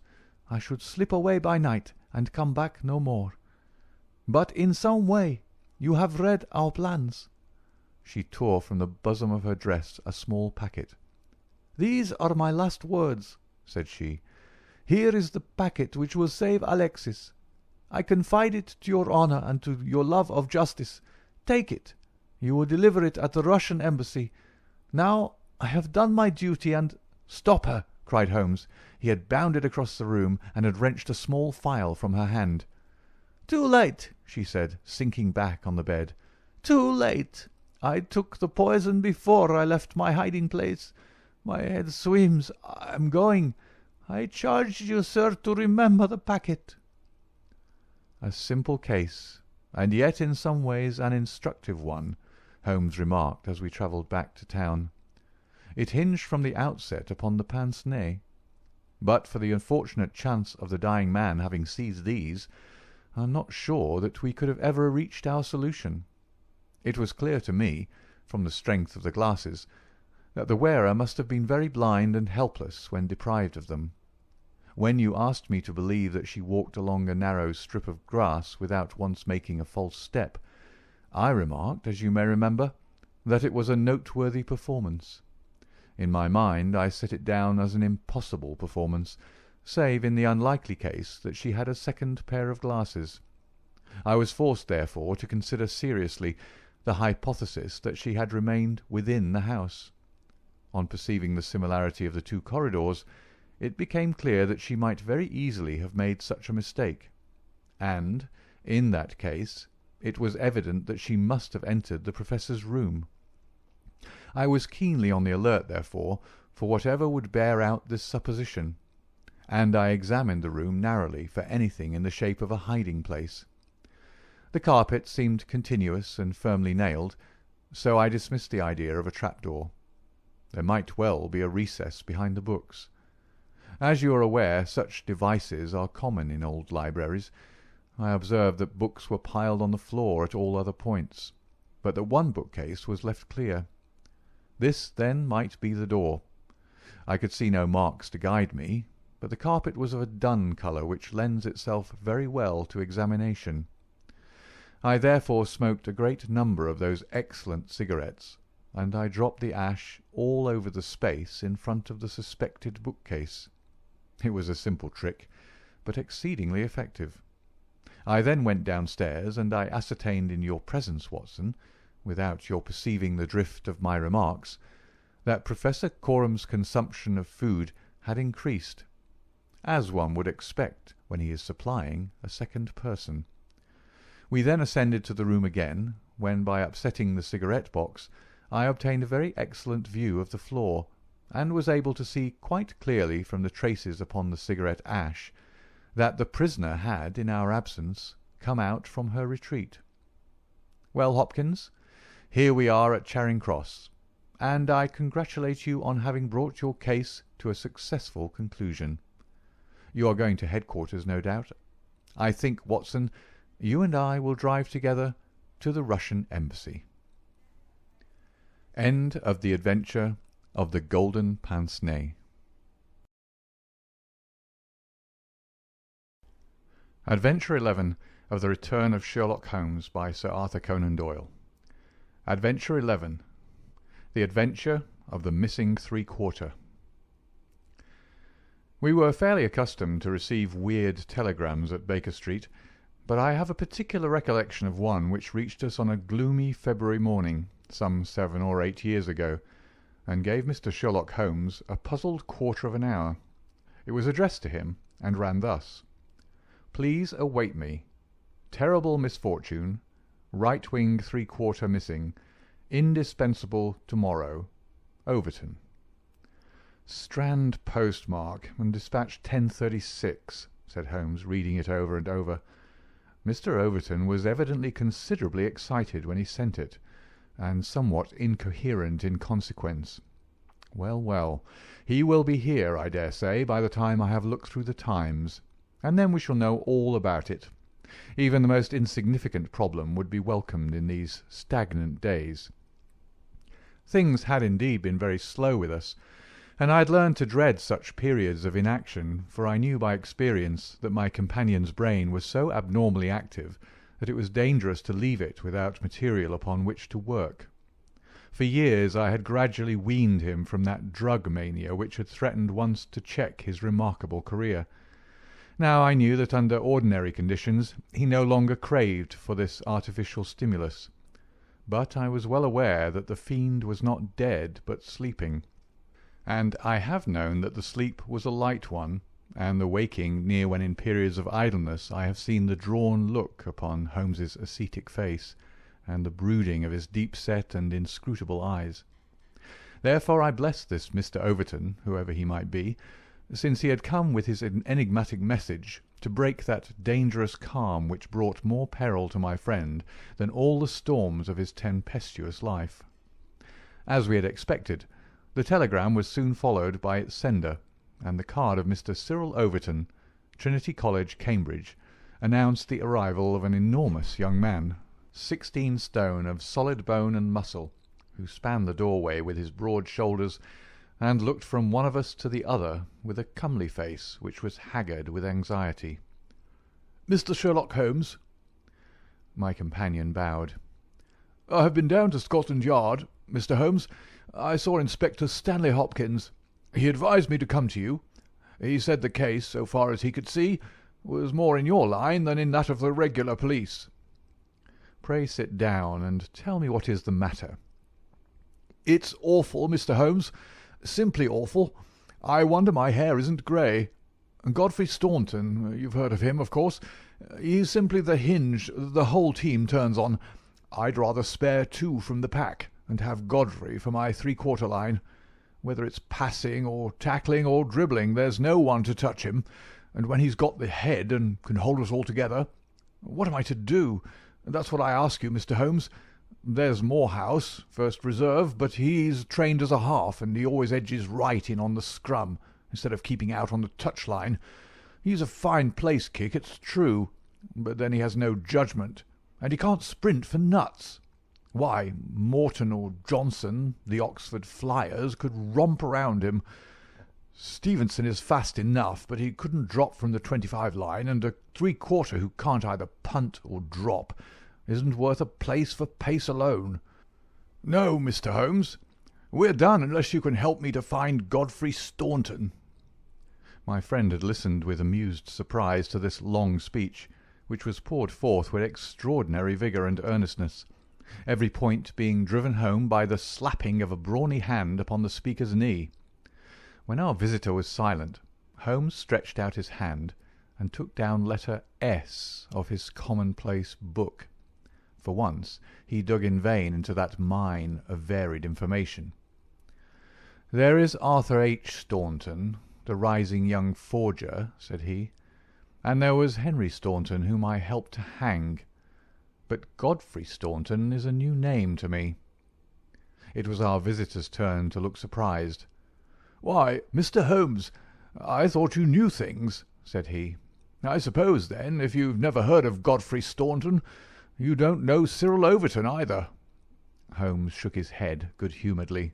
I should slip away by night and come back no more. But in some way you have read our plans." She tore from the bosom of her dress a small packet. "These are my last words," said she. "Here is the packet which will save Alexis. I confide it to your honor and to your love of justice. Take it. You will deliver it at the Russian embassy. Now I have done my duty and—" "Stop her!" cried Holmes. He had bounded across the room and had wrenched a small file from her hand. "Too late," she said, sinking back on the bed. "Too late. I took the poison before I left my hiding-place. My head swims. I am going. I charge you, sir, to remember the packet." A simple case, and yet in some ways an instructive one, Holmes remarked as we travelled back to town. It hinged from the outset upon the pince-nez. But for the unfortunate chance of the dying man having seized these, I am not sure that we could have ever reached our solution. It was clear to me, from the strength of the glasses, that the wearer must have been very blind and helpless when deprived of them. When you asked me to believe that she walked along a narrow strip of grass without once making a false step, I remarked, as you may remember, that it was a noteworthy performance. In my mind I set it down as an impossible performance, save in the unlikely case that she had a second pair of glasses. I was forced, therefore, to consider seriously the hypothesis that she had remained within the house. On perceiving the similarity of the two corridors, it became clear that she might very easily have made such a mistake, and, in that case, it was evident that she must have entered the professor's room. I was keenly on the alert, therefore, for whatever would bear out this supposition, and I examined the room narrowly for anything in the shape of a hiding-place. The carpet seemed continuous and firmly nailed, so I dismissed the idea of a trapdoor. There might well be a recess behind the books. As you are aware, such devices are common in old libraries. I observed that books were piled on the floor at all other points, but that one bookcase was left clear. This, then, might be the door. I could see no marks to guide me, but the carpet was of a dun colour which lends itself very well to examination. I therefore smoked a great number of those excellent cigarettes, and I dropped the ash all over the space in front of the suspected bookcase. It was a simple trick, but exceedingly effective. I then went downstairs, and I ascertained in your presence, Watson, without your perceiving the drift of my remarks, that Professor Coram's consumption of food had increased, as one would expect when he is supplying a second person. We then ascended to the room again, when by upsetting the cigarette-box I obtained a very excellent view of the floor, and was able to see quite clearly from the traces upon the cigarette ash that the prisoner had, in our absence, come out from her retreat. Well, Hopkins, here we are at Charing Cross, and I congratulate you on having brought your case to a successful conclusion. You are going to headquarters, no doubt. I think, Watson, you and I will drive together to the Russian embassy. End of the adventure of the Golden Pince-Nez. Adventure 11 of the Return of Sherlock Holmes by Sir Arthur Conan Doyle. Adventure 11. The Adventure of the Missing Three-Quarter. We were fairly accustomed to receive weird telegrams at Baker Street, but I have a particular recollection of one which reached us on a gloomy February morning, some 7 or 8 years ago, and gave Mr. Sherlock Holmes a puzzled quarter of an hour. It was addressed to him, and ran thus: "Please await me. Terrible misfortune. Right wing 3/4 missing. Indispensable tomorrow. Overton." "Strand postmark, and dispatched 10:36, said Holmes, reading it over and over. Mr. Overton was evidently considerably excited when he sent it, and somewhat incoherent in consequence. Well, well, he will be here, I dare say, by the time I have looked through the Times, and then we shall know all about it. Even the most insignificant problem would be welcomed in these stagnant days." Things had indeed been very slow with us, and I had learned to dread such periods of inaction, for I knew by experience that my companion's brain was so abnormally active that it was dangerous to leave it without material upon which to work. For years I had gradually weaned him from that drug mania which had threatened once to check his remarkable career. Now I knew that under ordinary conditions he no longer craved for this artificial stimulus, but I was well aware that the fiend was not dead but sleeping, and I have known that the sleep was a light one, and the waking near when in periods of idleness I have seen the drawn look upon Holmes's ascetic face, and the brooding of his deep-set and inscrutable eyes. Therefore I blessed this Mr. Overton, whoever he might be, since he had come with his enigmatic message to break that dangerous calm which brought more peril to my friend than all the storms of his tempestuous life. As we had expected, the telegram was soon followed by its sender, and the card of Mr. Cyril Overton, Trinity College, Cambridge, announced the arrival of an enormous young man, 16 stone of solid bone and muscle, who spanned the doorway with his broad shoulders, and looked from one of us to the other with a comely face which was haggard with anxiety. "Mr. Sherlock Holmes?" My companion bowed. "I have been down to Scotland Yard, Mr. Holmes. I saw Inspector Stanley Hopkins. He advised me to come to you. He said the case, so far as he could see, was more in your line than in that of the regular police." "Pray sit down and tell me what is the matter." "It's awful, Mr. Holmes. Simply awful. I wonder my hair isn't grey. Godfrey Staunton, you've heard of him, of course. He's simply the hinge the whole team turns on. I'd rather spare 2 from the pack, and have Godfrey for my three-quarter line. Whether it's passing or tackling or dribbling, there's no one to touch him, and when he's got the head and can hold us all together, what am I to do? That's what I ask you, Mr. Holmes. There's Morehouse, first reserve, but he's trained as a half, and he always edges right in on the scrum, instead of keeping out on the touchline. He's a fine place kick, it's true, but then he has no judgment, and he can't sprint for nuts. Why, Morton or Johnson, the Oxford Flyers, could romp around him. Stevenson is fast enough, but he couldn't drop from the 25 line, and a three-quarter who can't either punt or drop isn't worth a place for pace alone. No, Mr. Holmes, we're done unless you can help me to find Godfrey Staunton." My friend had listened with amused surprise to this long speech, which was poured forth with extraordinary vigour and earnestness, every point being driven home by the slapping of a brawny hand upon the speaker's knee. When our visitor was silent, Holmes stretched out his hand and took down letter S of his commonplace book. For once he dug in vain into that mine of varied information. "There is Arthur H. Staunton, the rising young forger," said he, "and there was Henry Staunton, whom I helped to hang. But Godfrey Staunton is a new name to me." It was our visitor's turn to look surprised. "Why, Mr. Holmes, I thought you knew things," said he. "I suppose, then, if you've never heard of Godfrey Staunton, you don't know Cyril Overton either." Holmes shook his head good-humouredly.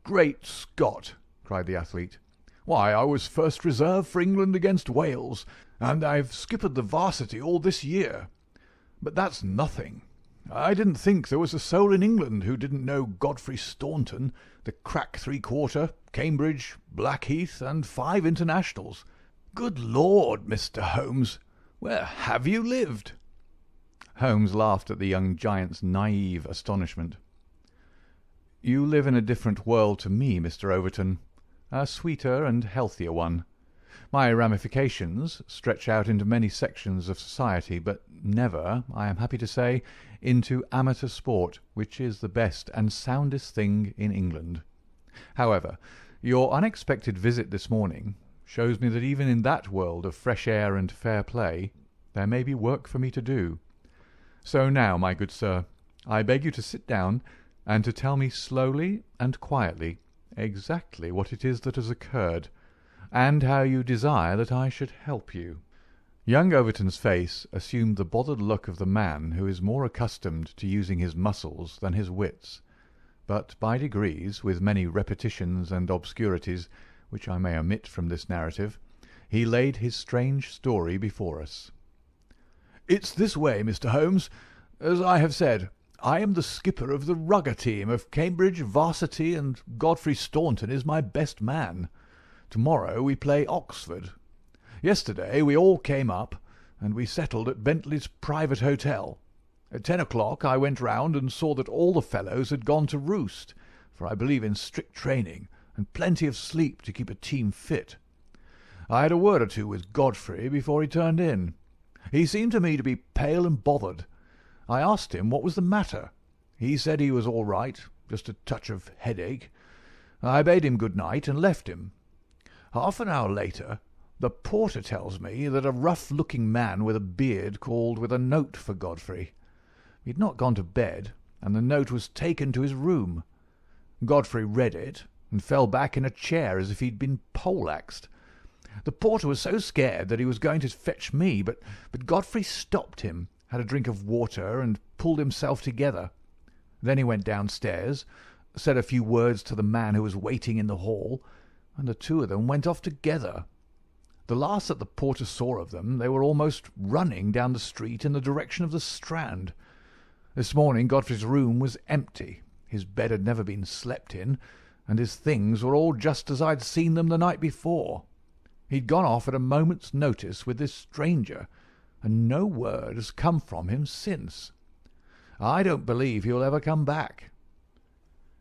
"Great Scott!" cried the athlete. "Why, I was first reserve for England against Wales, and I've skippered the varsity all this year. But that's nothing. I didn't think there was a soul in England who didn't know Godfrey Staunton, the crack three-quarter, Cambridge, Blackheath, and 5 internationals. Good Lord, Mr. Holmes, where have you lived?" Holmes laughed at the young giant's naive astonishment. "You live in a different world to me, Mr. Overton, a sweeter and healthier one. My ramifications stretch out into many sections of society, but never, I am happy to say, into amateur sport, which is the best and soundest thing in England. However, your unexpected visit this morning shows me that even in that world of fresh air and fair play there may be work for me to do. So now, my good sir, I beg you to sit down and to tell me slowly and quietly exactly what it is that has occurred, and how you desire that I should help you." Young Overton's face assumed the bothered look of the man who is more accustomed to using his muscles than his wits, but by degrees, with many repetitions and obscurities, which I may omit from this narrative, he laid his strange story before us. "It's this way, Mr. Holmes. As I have said, I am the skipper of the rugger team of Cambridge varsity, and Godfrey Staunton is my best man. Tomorrow we play Oxford. Yesterday we all came up, and we settled at Bentley's private hotel. At 10 o'clock I went round and saw that all the fellows had gone to roost, for I believe in strict training, and plenty of sleep to keep a team fit. I had a word or two with Godfrey before he turned in. He seemed to me to be pale and bothered. I asked him what was the matter. He said he was all right, just a touch of headache. I bade him good night and left him. Half an hour later, the porter tells me that a rough-looking man with a beard called with a note for Godfrey. He had not gone to bed, and the note was taken to his room. Godfrey read it, and fell back in a chair as if he'd been poleaxed. The porter was so scared that he was going to fetch me, but Godfrey stopped him, had a drink of water, and pulled himself together. Then he went downstairs, said a few words to the man who was waiting in the hall, and the two of them went off together. The last that the porter saw of them, they were almost running down the street in the direction of the Strand. This morning Godfrey's room was empty. His bed had never been slept in, and his things were all just as I'd seen them the night before. He'd gone off at a moment's notice with this stranger, and no word has come from him since. I don't believe he'll ever come back.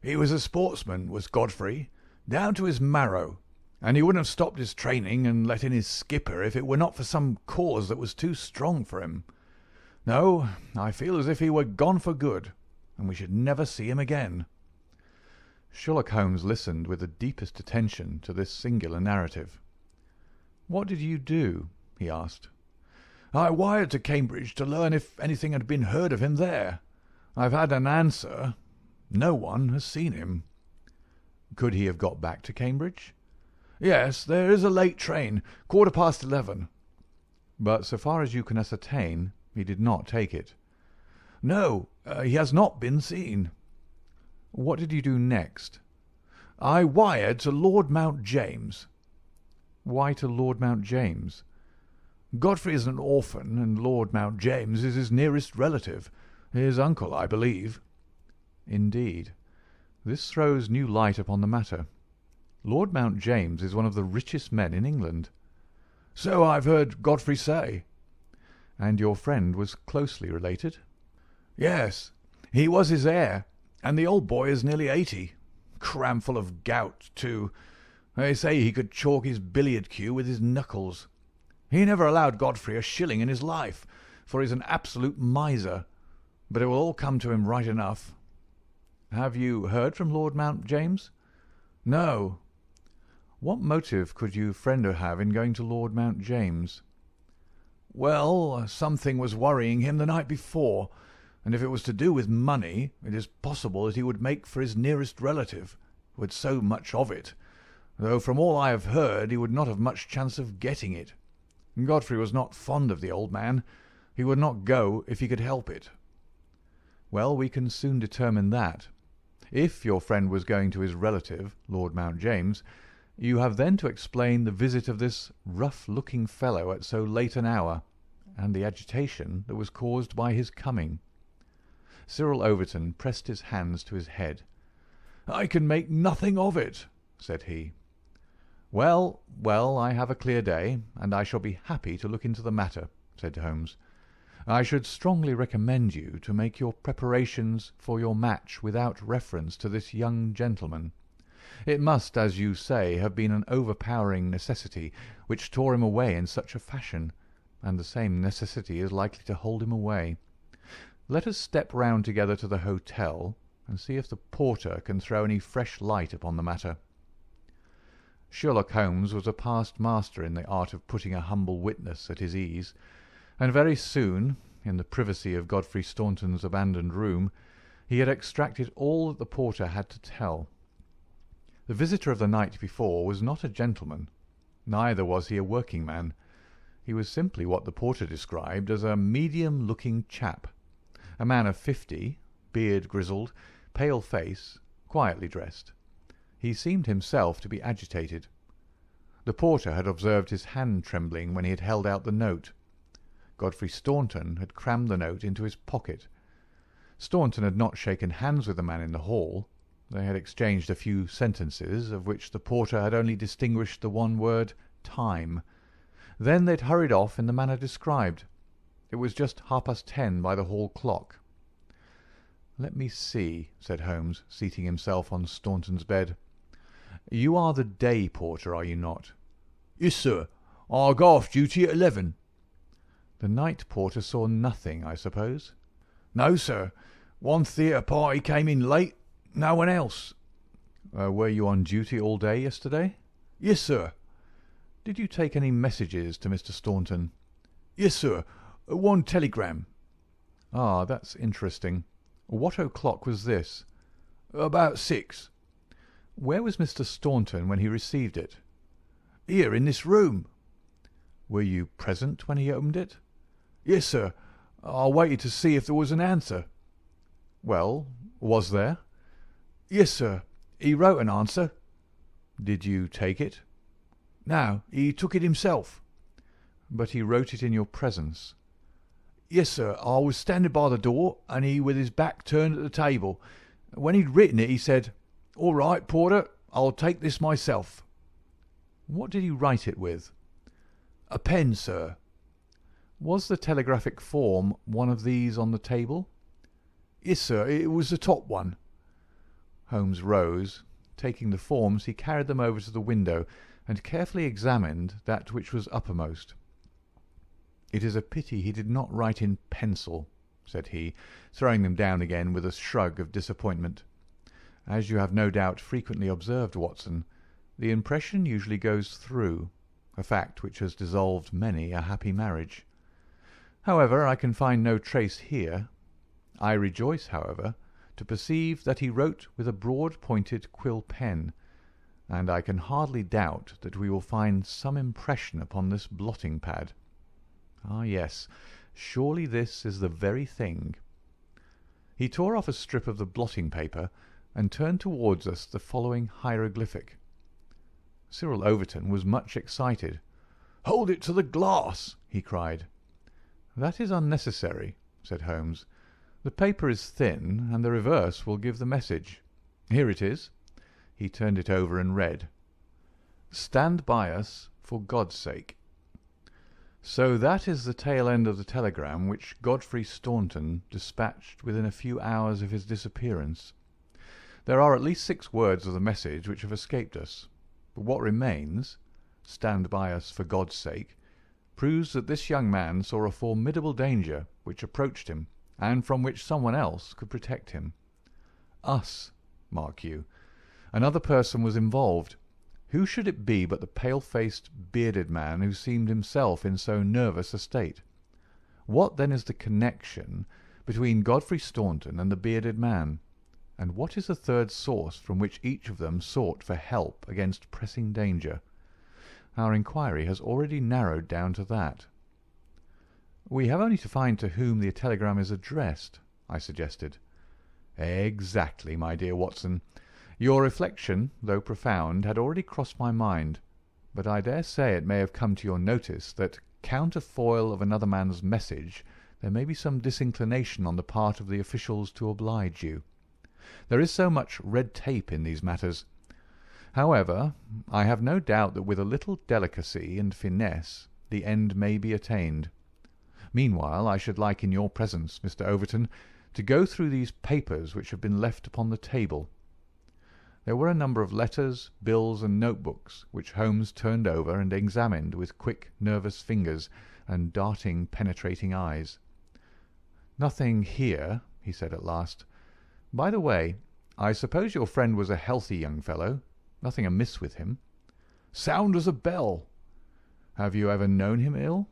He was a sportsman, was Godfrey, down to his marrow, and he wouldn't have stopped his training and let in his skipper if it were not for some cause that was too strong for him. No, I feel as if he were gone for good, and we should never see him again." Sherlock Holmes listened with the deepest attention to this singular narrative. "What did you do?" he asked. "I wired to Cambridge to learn if anything had been heard of him there. I've had an answer. No one has seen him." "Could he have got back to Cambridge?" "Yes, there is a late train, 11:15. "But so far as you can ascertain, he did not take it." "No, he has not been seen." "What did you do next?" "I wired to Lord Mount James." "Why to Lord Mount James?" "Godfrey is an orphan, and Lord Mount James is his nearest relative. His uncle, I believe." "Indeed. This throws new light upon the matter. Lord Mount James is one of the richest men in England." "So I've heard Godfrey say." "And your friend was closely related?" "Yes, he was his heir, and the old boy is nearly 80. Cram full of gout, too. They say he could chalk his billiard cue with his knuckles. He never allowed Godfrey a shilling in his life, for he's an absolute miser. But it will all come to him right enough." "Have you heard from Lord Mount James?" "No." "What motive could your friend have in going to Lord Mount James?" "Well, something was worrying him the night before, and if it was to do with money, it is possible that he would make for his nearest relative, who had so much of it, though from all I have heard he would not have much chance of getting it. Godfrey was not fond of the old man. He would not go if he could help it." "Well, we can soon determine that. If your friend was going to his relative, Lord Mount James, you have then to explain the visit of this rough-looking fellow at so late an hour, and the agitation that was caused by his coming." Cyril Overton pressed his hands to his head. "I can make nothing of it," said he. Well, I have a clear day, and I shall be happy to look into the matter," said Holmes. "I should strongly recommend you to make your preparations for your match without reference to this young gentleman. It must, as you say, have been an overpowering necessity which tore him away in such a fashion, and the same necessity is likely to hold him away. Let us step round together to the hotel, and see if the porter can throw any fresh light upon the matter." Sherlock Holmes was a past master in the art of putting a humble witness at his ease, and very soon, in the privacy of Godfrey Staunton's abandoned room, he had extracted all that the porter had to tell. The visitor of the night before was not a gentleman, neither was he a working man. He was simply what the porter described as a medium-looking chap, a man of 50, beard grizzled, pale face, quietly dressed. He seemed himself to be agitated. The porter had observed his hand trembling when he had held out the note. Godfrey Staunton had crammed the note into his pocket. Staunton had not shaken hands with the man in the hall. They had exchanged a few sentences, of which the porter had only distinguished the one word "time." Then they had hurried off in the manner described. It was just 10:30 by the hall clock. "Let me see," said Holmes, seating himself on Staunton's bed. "You are the day porter, are you not?" "Yes, sir. I go off duty at 11. "The night porter saw nothing, I suppose?" "No, sir. One theatre party came in late. No one else." Were you on duty all day yesterday?" "Yes, sir." "Did you take any messages to Mr. Staunton?" "Yes, sir. One telegram." "Ah, that's interesting. What o'clock was this?" "About 6. "Where was Mr. Staunton when he received it?" "Here, in this room." "Were you present when he opened it?" "Yes, sir. I waited to see if there was an answer." "Well, was there?" "Yes, sir. He wrote an answer." "Did you take it?" "No, he took it himself." "But he wrote it in your presence?" "Yes, sir. I was standing by the door, and he with his back turned at the table. When he'd written it, he said, 'All right, porter, I'll take this myself.'" "What did he write it with?" "A pen, sir." "Was the telegraphic form one of these on the table?" "Yes, sir. It was the top one." Holmes rose. Taking the forms, he carried them over to the window and carefully examined that which was uppermost. "It is a pity he did not write in pencil," said he, throwing them down again with a shrug of disappointment. "As you have no doubt frequently observed, Watson, the impression usually goes through, a fact which has dissolved many a happy marriage. However, I can find no trace here. I rejoice, however, to perceive that he wrote with a broad-pointed quill pen, and I can hardly doubt that we will find some impression upon this blotting-pad. Ah, yes, surely this is the very thing." He tore off a strip of the blotting paper and turned towards us the following hieroglyphic. Cyril Overton was much excited. "Hold it to the glass!" he cried. "That is unnecessary," said Holmes. "The paper is thin, and the reverse will give the message. Here it is." He turned it over and read, "Stand by us, for God's sake." So that is the tail end of the telegram which Godfrey Staunton dispatched within a few hours of his disappearance. There are at least 6 words of the message which have escaped us, but what remains, "Stand by us for God's sake," proves that this young man saw a formidable danger which approached him, and from which someone else could protect him. Us, mark you. Another person was involved. Who should it be but the pale-faced, bearded man who seemed himself in so nervous a state? What then is the connection between Godfrey Staunton and the bearded man? And what is the third source from which each of them sought for help against pressing danger? Our inquiry has already narrowed down to that. "We have only to find to whom the telegram is addressed," I suggested. "Exactly, my dear Watson. Your reflection, though profound, had already crossed my mind, but I dare say it may have come to your notice that, counterfoil of another man's message, there may be some disinclination on the part of the officials to oblige you. There is so much red tape in these matters. However, I have no doubt that with a little delicacy and finesse the end may be attained. Meanwhile, I should like, in your presence, Mr. Overton, to go through these papers which have been left upon the table." There were a number of letters, bills, and notebooks, which Holmes turned over and examined with quick, nervous fingers and darting, penetrating eyes. "Nothing here," he said at last. "By the way, I suppose your friend was a healthy young fellow. Nothing amiss with him?" "Sound as a bell." "Have you ever known him ill?"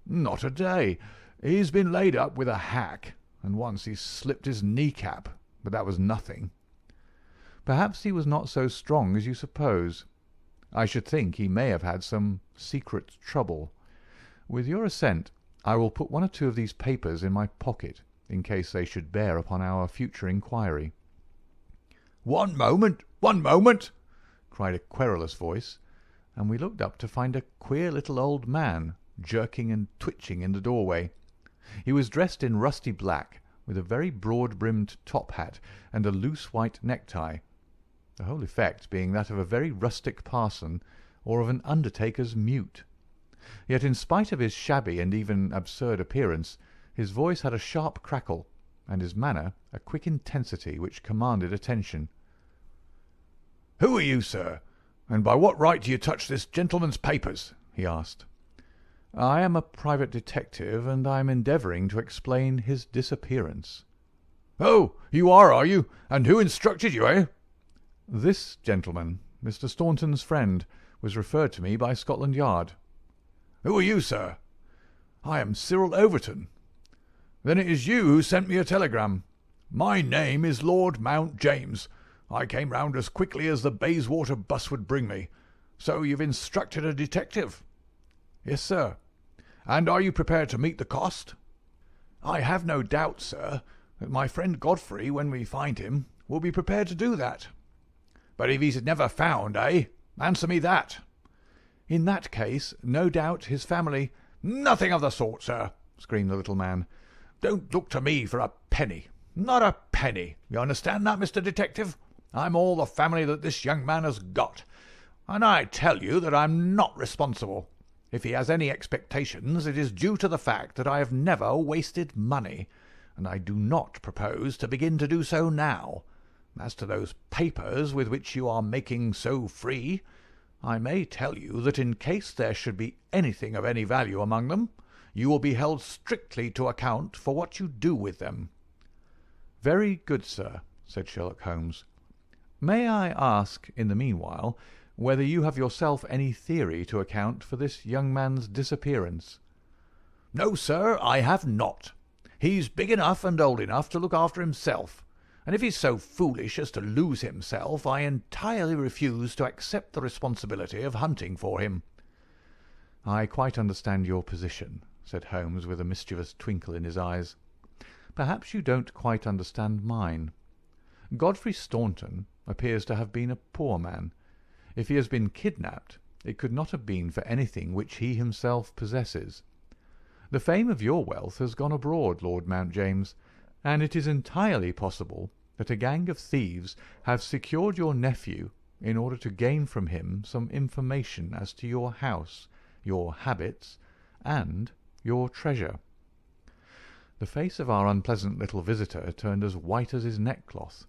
"Not a day. He's been laid up with a hack, and once he slipped his kneecap, but that was nothing." "Perhaps he was not so strong as you suppose. I should think he may have had some secret trouble. With your assent, I will put 1 or 2 of these papers in my pocket, in case they should bear upon our future inquiry." "One moment, one moment!" cried a querulous voice, and we looked up to find a queer little old man jerking and twitching in the doorway. He was dressed in rusty black, with a very broad-brimmed top hat and a loose white necktie, the whole effect being that of a very rustic parson or of an undertaker's mute. Yet in spite of his shabby and even absurd appearance, his voice had a sharp crackle, and his manner a quick intensity which commanded attention. "Who are you, sir, and by what right do you touch this gentleman's papers?" he asked. "I am a private detective, and I am endeavouring to explain his disappearance." "Oh, you are you? And who instructed you, eh?" "This gentleman, Mr. Staunton's friend, was referred to me by Scotland Yard." "Who are you, sir?" "I am Cyril Overton." "Then it is you who sent me a telegram. My name is Lord Mount James. I came round as quickly as the Bayswater bus would bring me. So you've instructed a detective?" "Yes, sir." "And are you prepared to meet the cost?" "I have no doubt, sir, that my friend Godfrey, when we find him, will be prepared to do that." "But if he's never found, eh? Answer me that." "In that case, no doubt his family—" "Nothing of the sort, sir," screamed the little man. "Don't look to me for a penny. Not a penny. You understand that, Mr. Detective? I'm all the family that this young man has got, and I tell you that I'm not responsible. If he has any expectations, it is due to the fact that I have never wasted money, and I do not propose to begin to do so now. As to those papers with which you are making so free, I may tell you that in case there should be anything of any value among them, You will be held strictly to account for what you do with them." "Very good, sir," said Sherlock Holmes. "May I ask, in the meanwhile, whether you have yourself any theory to account for this young man's disappearance?" "No, sir, I have not. He's big enough and old enough to look after himself, and if he's so foolish as to lose himself, I entirely refuse to accept the responsibility of hunting for him." "I quite understand your position," said Holmes, with a mischievous twinkle in his eyes. "Perhaps you don't quite understand mine. Godfrey Staunton appears to have been a poor man. If he has been kidnapped, it could not have been for anything which he himself possesses. The fame of your wealth has gone abroad, Lord Mount James, and it is entirely possible that a gang of thieves have secured your nephew in order to gain from him some information as to your house, your habits, and your treasure." The face of our unpleasant little visitor turned as white as his neckcloth.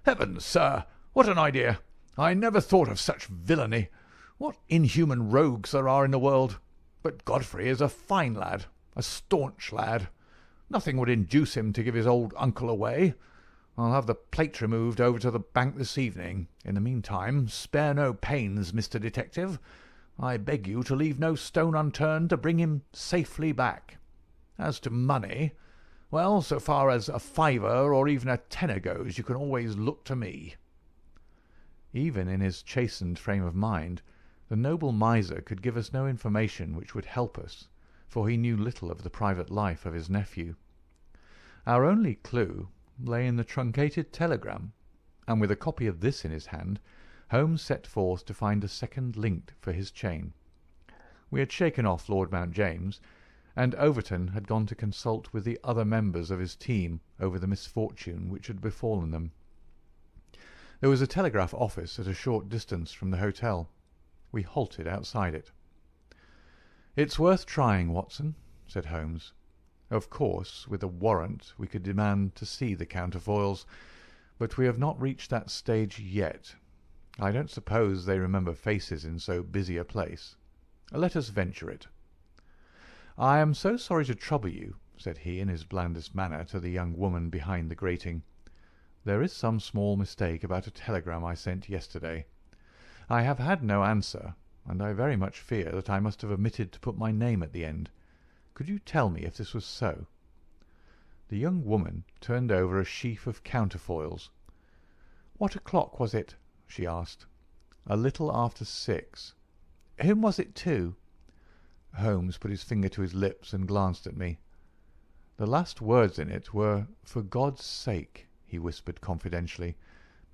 "Heavens, sir, what an idea! I never thought of such villainy. What inhuman rogues there are in the world! But Godfrey is a fine lad, a staunch lad. Nothing would induce him to give his old uncle away. I'll have the plate removed over to the bank this evening. In the meantime, spare no pains, Mr. Detective. I beg you to leave no stone unturned to bring him safely back. As to money, well, so far as a fiver or even a tenner goes, you can always look to me." Even in his chastened frame of mind, the noble miser could give us no information which would help us, for he knew little of the private life of his nephew. Our only clue lay in the truncated telegram, and with a copy of this in his hand, Holmes set forth to find a second link for his chain. We had shaken off Lord Mount James, and Overton had gone to consult with the other members of his team over the misfortune which had befallen them. There was a telegraph office at a short distance from the hotel. We halted outside it. "It's worth trying, Watson," said Holmes. "Of course, with a warrant we could demand to see the counterfoils, but we have not reached that stage yet. I don't suppose they remember faces in so busy a place. Let us venture it." "I am so sorry to trouble you," said he in his blandest manner to the young woman behind the grating. "There is some small mistake about a telegram I sent yesterday. I have had no answer, and I very much fear that I must have omitted to put my name at the end. Could you tell me if this was so?" The young woman turned over a sheaf of counterfoils. "What o'clock was it?" she asked. "A little after 6. Whom was it to?" Holmes put his finger to his lips and glanced at me. "The last words in it were 'for God's sake,'" he whispered confidentially.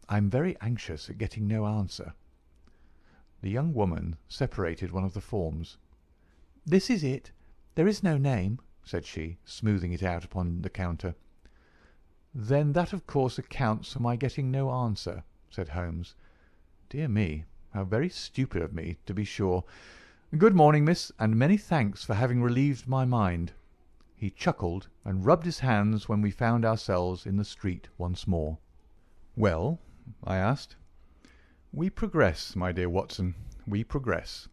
"I'm very anxious at getting no answer." The young woman separated one of the forms. "This is it. There is no name," said she, smoothing it out upon the counter. "Then that of course accounts for my getting no answer," said Holmes. "Dear me, how very stupid of me, to be sure. Good morning, miss, and many thanks for having relieved my mind." He chuckled and rubbed his hands when we found ourselves in the street once more. "Well?" I asked. "We progress, my dear Watson, we progress.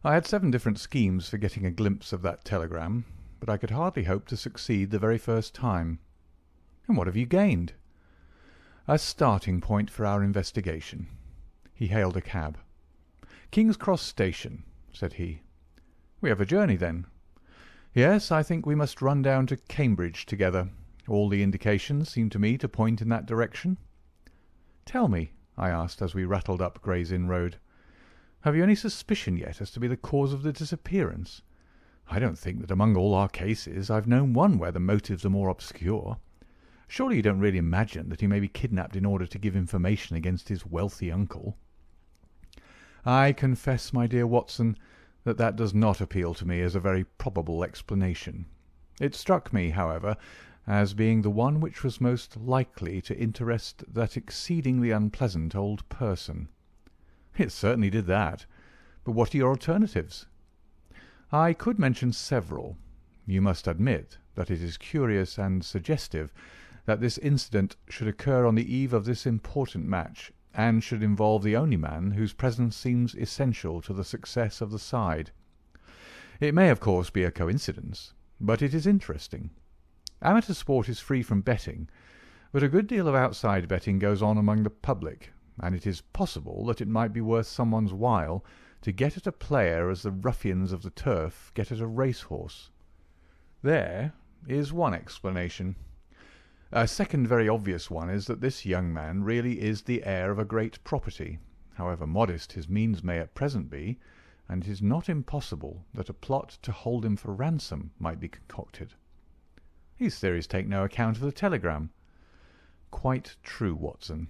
I had 7 different schemes for getting a glimpse of that telegram, but I could hardly hope to succeed the very first time." "And what have you gained?" "A starting point for our investigation." He hailed a cab. "King's Cross Station," said he. "We have a journey, then?" "Yes, I think we must run down to Cambridge together. All the indications seem to me to point in that direction." "Tell me," I asked as we rattled up Gray's Inn Road, "have you any suspicion yet as to be the cause of the disappearance? I don't think that among all our cases I've known one where the motives are more obscure. Surely you don't really imagine that he may be kidnapped in order to give information against his wealthy uncle?" "I confess, my dear Watson, that does not appeal to me as a very probable explanation. It struck me, however, as being the one which was most likely to interest that exceedingly unpleasant old person." "It certainly did that. But what are your alternatives?" "I could mention several. You must admit that it is curious and suggestive that this incident should occur on the eve of this important match, and should involve the only man whose presence seems essential to the success of the side. It may, of course, be a coincidence, but it is interesting. Amateur sport is free from betting, but a good deal of outside betting goes on among the public, and it is possible that it might be worth someone's while to get at a player as the ruffians of the turf get at a racehorse. There is one explanation. A second very obvious one is that this young man really is the heir of a great property, however modest his means may at present be, and it is not impossible that a plot to hold him for ransom might be concocted. These theories take no account of the telegram. Quite true, Watson.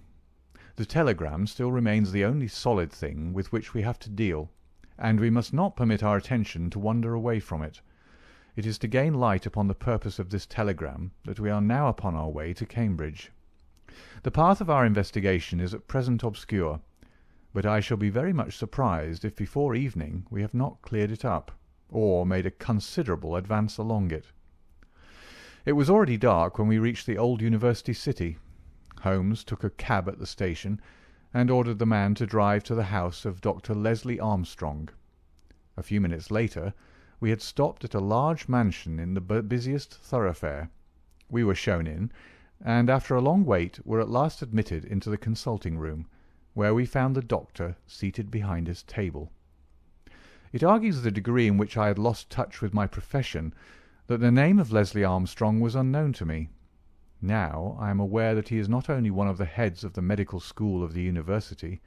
The telegram still remains the only solid thing with which we have to deal, and we must not permit our attention to wander away from it. It is to gain light upon the purpose of this telegram that we are now upon our way to Cambridge. The path of our investigation is at present obscure, but I shall be very much surprised if before evening we have not cleared it up, or made a considerable advance along it. It was already dark when we reached the old university city. Holmes took a cab at the station, and ordered the man to drive to the house of Dr. Leslie Armstrong. A few minutes later we had stopped at a large mansion in the busiest thoroughfare. We were shown in, and after a long wait were at last admitted into the consulting room, where we found the doctor seated behind his table. It argues the degree in which I had lost touch with my profession that the name of Leslie Armstrong was unknown to me. Now I am aware that he is not only one of the heads of the medical school of the university,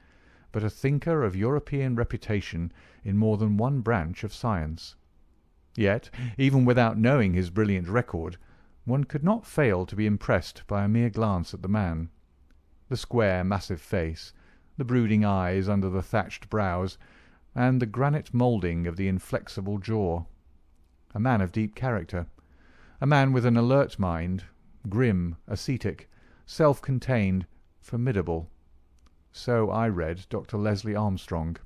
but a thinker of European reputation in more than one branch of science. Yet, even without knowing his brilliant record, one could not fail to be impressed by a mere glance at the man. The square, massive face, the brooding eyes under the thatched brows, and the granite moulding of the inflexible jaw. A man of deep character, a man with an alert mind, grim, ascetic, self-contained, formidable. So I read Dr. Leslie Armstrong.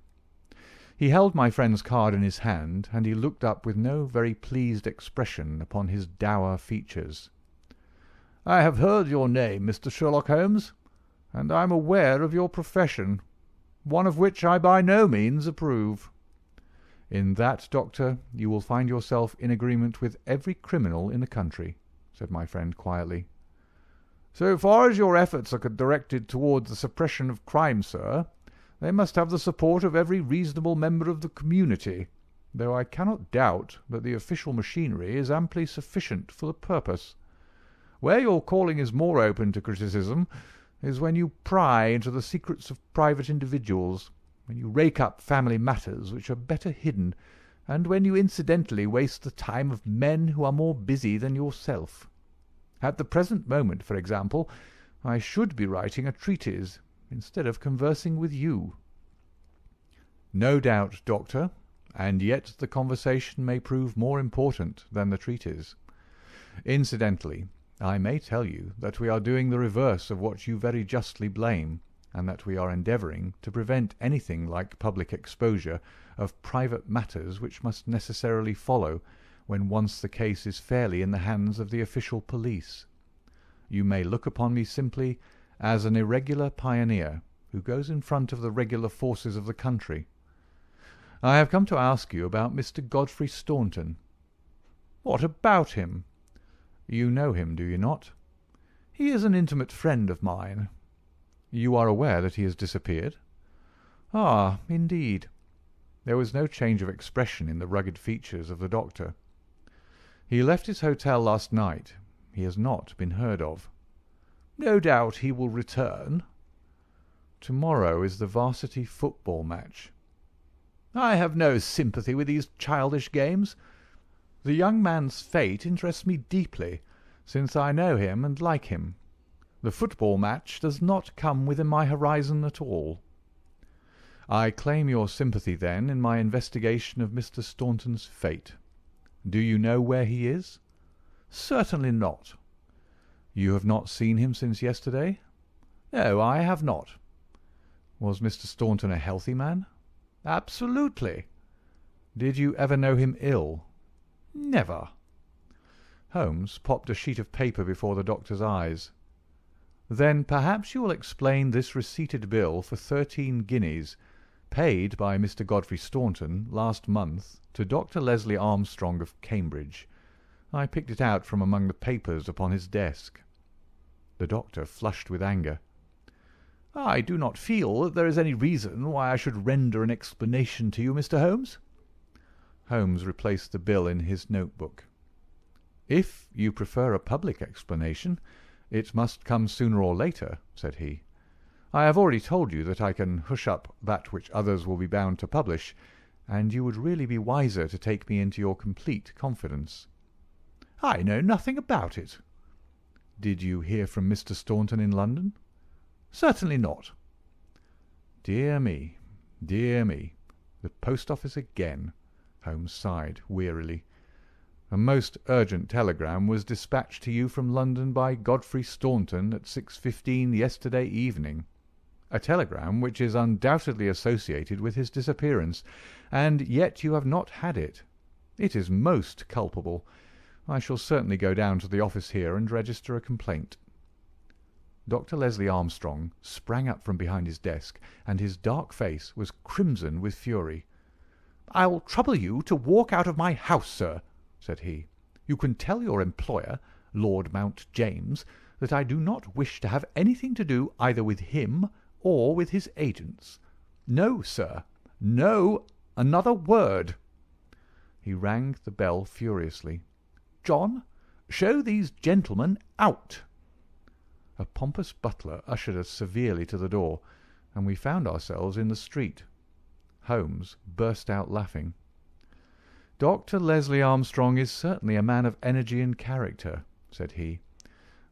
He held my friend's card in his hand, and he looked up with no very pleased expression upon his dour features. "I have heard your name, Mr. Sherlock Holmes, and I am aware of your profession, one of which I by no means approve." "In that, Doctor, you will find yourself in agreement with every criminal in the country," said my friend quietly. "So far as your efforts are directed towards the suppression of crime, sir, they must have the support of every reasonable member of the community, though I cannot doubt that the official machinery is amply sufficient for the purpose. Where your calling is more open to criticism is when you pry into the secrets of private individuals, when you rake up family matters which are better hidden, and when you incidentally waste the time of men who are more busy than yourself. At the present moment, for example, I should be writing a treatise instead of conversing with you." "No doubt, Doctor, and yet the conversation may prove more important than the treatise. Incidentally, I may tell you that we are doing the reverse of what you very justly blame, and that we are endeavouring to prevent anything like public exposure of private matters which must necessarily follow when once the case is fairly in the hands of the official police. You may look upon me simply as an irregular pioneer who goes in front of the regular forces of the country. I have come to ask you about Mr. Godfrey Staunton." "What about him?" "You know him, do you not?" "He is an intimate friend of mine." "You are aware that he has disappeared?" "Ah, indeed." There was no change of expression in the rugged features of the doctor. "He left his hotel last night. He has not been heard of." "No doubt he will return." "Tomorrow is the varsity football match." "I have no sympathy with these childish games. The young man's fate interests me deeply, since I know him and like him. The football match does not come within my horizon at all." "I claim your sympathy, then, in my investigation of Mr. Staunton's fate. Do you know where he is?" "Certainly not." "You have not seen him since yesterday?" "No, I have not." "Was Mr. Staunton a healthy man?" "Absolutely." "Did you ever know him ill?" "Never." Holmes popped a sheet of paper before the doctor's eyes. "Then perhaps you will explain this receipted bill for 13 guineas, paid by Mr. Godfrey Staunton last month to Dr. Leslie Armstrong of Cambridge. I picked it out from among the papers upon his desk." The doctor flushed with anger. "I do not feel that there is any reason why I should render an explanation to you, Mr. Holmes." Holmes replaced the bill in his notebook. "If you prefer a public explanation, it must come sooner or later," said he. "I have already told you that I can hush up that which others will be bound to publish, and you would really be wiser to take me into your complete confidence." "I know nothing about it." "Did you hear from Mr. Staunton in London?" "Certainly not." "Dear me, dear me. The post office again." Holmes sighed wearily. "A most urgent telegram was dispatched to you from London by Godfrey Staunton at 6:15 yesterday evening. A telegram which is undoubtedly associated with his disappearance, and yet you have not had it. It is most culpable. I shall certainly go down to the office here and register a complaint." Dr. Leslie Armstrong sprang up from behind his desk, and his dark face was crimson with fury. "I'll trouble you to walk out of my house, sir," said he. "You can tell your employer, Lord Mount James, that I do not wish to have anything to do either with him or with his agents. No, sir, no, another word." He rang the bell furiously. "John, show these gentlemen out." A pompous butler ushered us severely to the door, and we found ourselves in the street. Holmes burst out laughing. "Dr. Leslie Armstrong is certainly a man of energy and character," said he.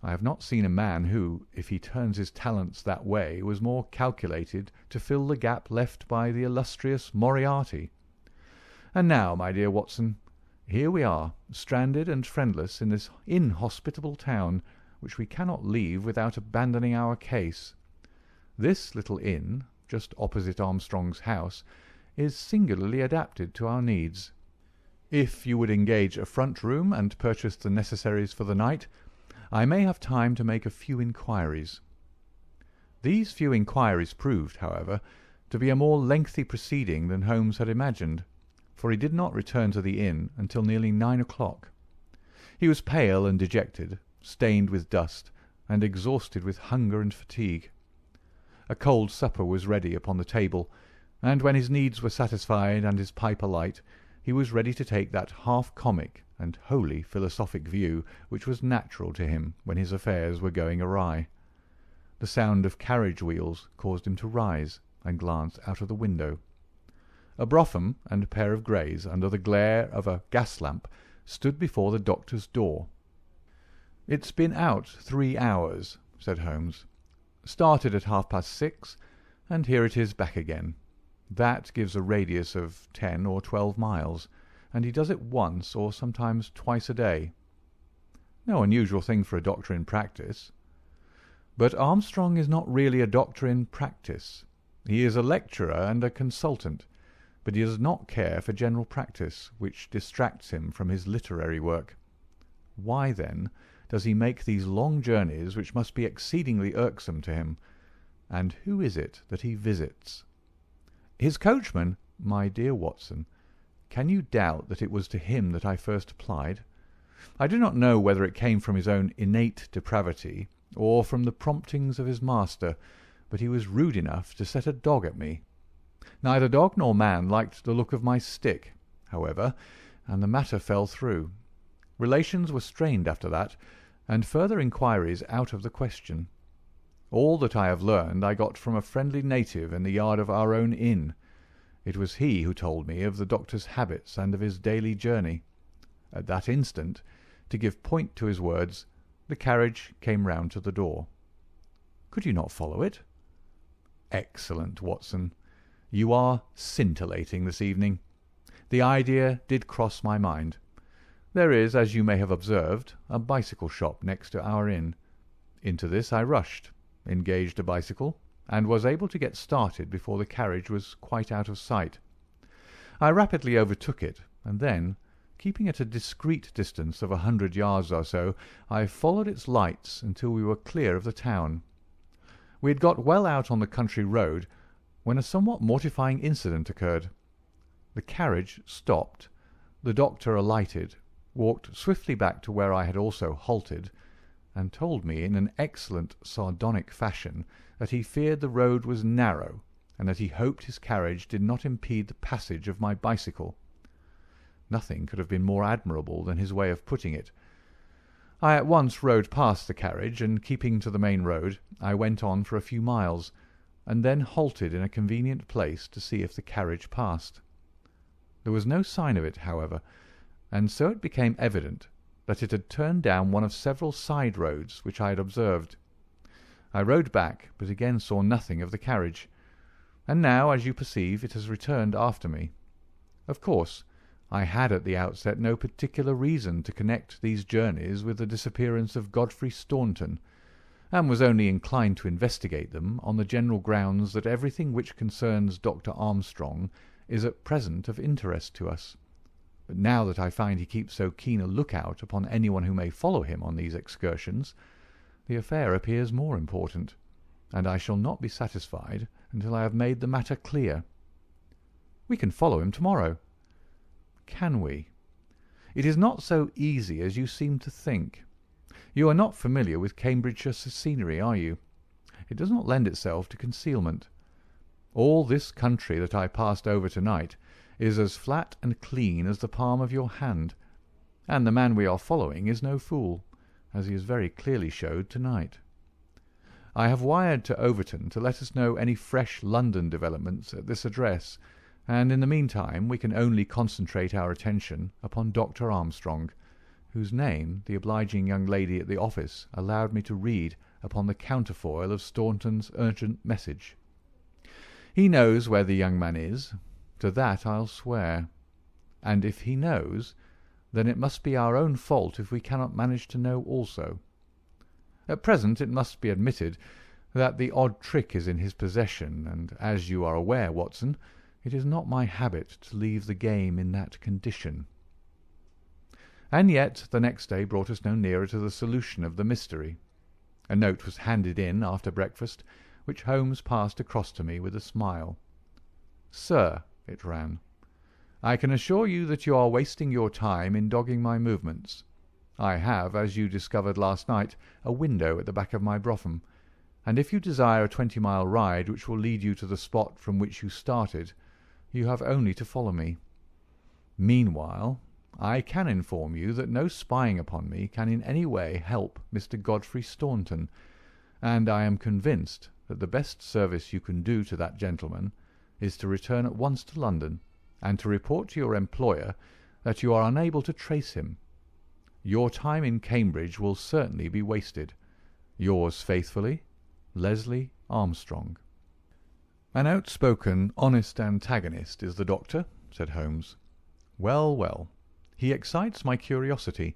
"I have not seen a man who, if he turns his talents that way, was more calculated to fill the gap left by the illustrious Moriarty. And now, my dear Watson, here we are, stranded and friendless in this inhospitable town, which we cannot leave without abandoning our case. This little inn, just opposite Armstrong's house, is singularly adapted to our needs. If you would engage a front room and purchase the necessaries for the night, I may have time to make a few inquiries." These few inquiries proved, however, to be a more lengthy proceeding than Holmes had imagined, for he did not return to the inn until nearly 9 o'clock. He was pale and dejected, stained with dust, and exhausted with hunger and fatigue. A cold supper was ready upon the table, and when his needs were satisfied and his pipe alight, he was ready to take that half-comic and wholly philosophic view which was natural to him when his affairs were going awry. The sound of carriage wheels caused him to rise and glance out of the window. A brougham and a pair of greys, under the glare of a gas-lamp, stood before the doctor's door. "It's been out 3 hours," said Holmes. "Started at 6:30, and here it is back again. That gives a radius of 10 or 12 miles, and he does it once or sometimes twice a day. No unusual thing for a doctor in practice. But Armstrong is not really a doctor in practice. He is a lecturer and a consultant, but he does not care for general practice, which distracts him from his literary work. Why, then, does he make these long journeys which must be exceedingly irksome to him? And who is it that he visits? His coachman, my dear Watson, can you doubt that it was to him that I first applied? I do not know whether it came from his own innate depravity or from the promptings of his master, but he was rude enough to set a dog at me. Neither dog nor man liked the look of my stick, however, and the matter fell through. Relations were strained after that, and further inquiries out of the question. All that I have learned I got from a friendly native in the yard of our own inn. It was he who told me of the doctor's habits and of his daily journey. At that instant, to give point to his words, the carriage came round to the door. Could you not follow it? Excellent, Watson. You are scintillating this evening. The idea did cross my mind. There is, as you may have observed, a bicycle shop next to our inn. Into this I rushed, engaged a bicycle, and was able to get started before the carriage was quite out of sight. I rapidly overtook it, and then, keeping at a discreet distance of 100 yards or so, I followed its lights until we were clear of the town. We had got well out on the country road when a somewhat mortifying incident occurred. The carriage stopped, the doctor alighted, walked swiftly back to where I had also halted, and told me in an excellent sardonic fashion that he feared the road was narrow, and that he hoped his carriage did not impede the passage of my bicycle. Nothing could have been more admirable than his way of putting it. I at once rode past the carriage, and keeping to the main road, I went on for a few miles, and then halted in a convenient place to see if the carriage passed. There was no sign of it, however, and so it became evident that it had turned down one of several side roads which I had observed. I rode back, but again saw nothing of the carriage, and now, as you perceive, it has returned after me. Of course, I had at the outset no particular reason to connect these journeys with the disappearance of Godfrey Staunton, and was only inclined to investigate them on the general grounds that everything which concerns Dr. Armstrong is at present of interest to us. But now that I find he keeps so keen a look-out upon anyone who may follow him on these excursions, the affair appears more important, and I shall not be satisfied until I have made the matter clear. We can follow him tomorrow. Can we? It is not so easy as you seem to think. You are not familiar with Cambridgeshire scenery, are you? It does not lend itself to concealment. All this country that I passed over tonight is as flat and clean as the palm of your hand, and the man we are following is no fool, as he has very clearly showed tonight. I have wired to Overton to let us know any fresh London developments at this address, and in the meantime we can only concentrate our attention upon Dr. Armstrong, whose name the obliging young lady at the office allowed me to read upon the counterfoil of Staunton's urgent message. He knows where the young man is, to that I'll swear, and if he knows, then it must be our own fault if we cannot manage to know also. At present it must be admitted that the odd trick is in his possession, and as you are aware, Watson, it is not my habit to leave the game in that condition. And yet the next day brought us no nearer to the solution of the mystery. A note was handed in after breakfast, which Holmes passed across to me with a smile. "Sir," it ran, "I can assure you that you are wasting your time in dogging my movements. I have, as you discovered last night, a window at the back of my brougham, and if you desire a 20-mile ride which will lead you to the spot from which you started, you have only to follow me. Meanwhile, I can inform you that no spying upon me can in any way help Mr. Godfrey Staunton, and I am convinced that the best service you can do to that gentleman is to return at once to London, and to report to your employer that you are unable to trace him. Your time in Cambridge will certainly be wasted. Yours faithfully, Leslie Armstrong." "An outspoken, honest antagonist is the doctor," said Holmes. "Well, well, he excites my curiosity,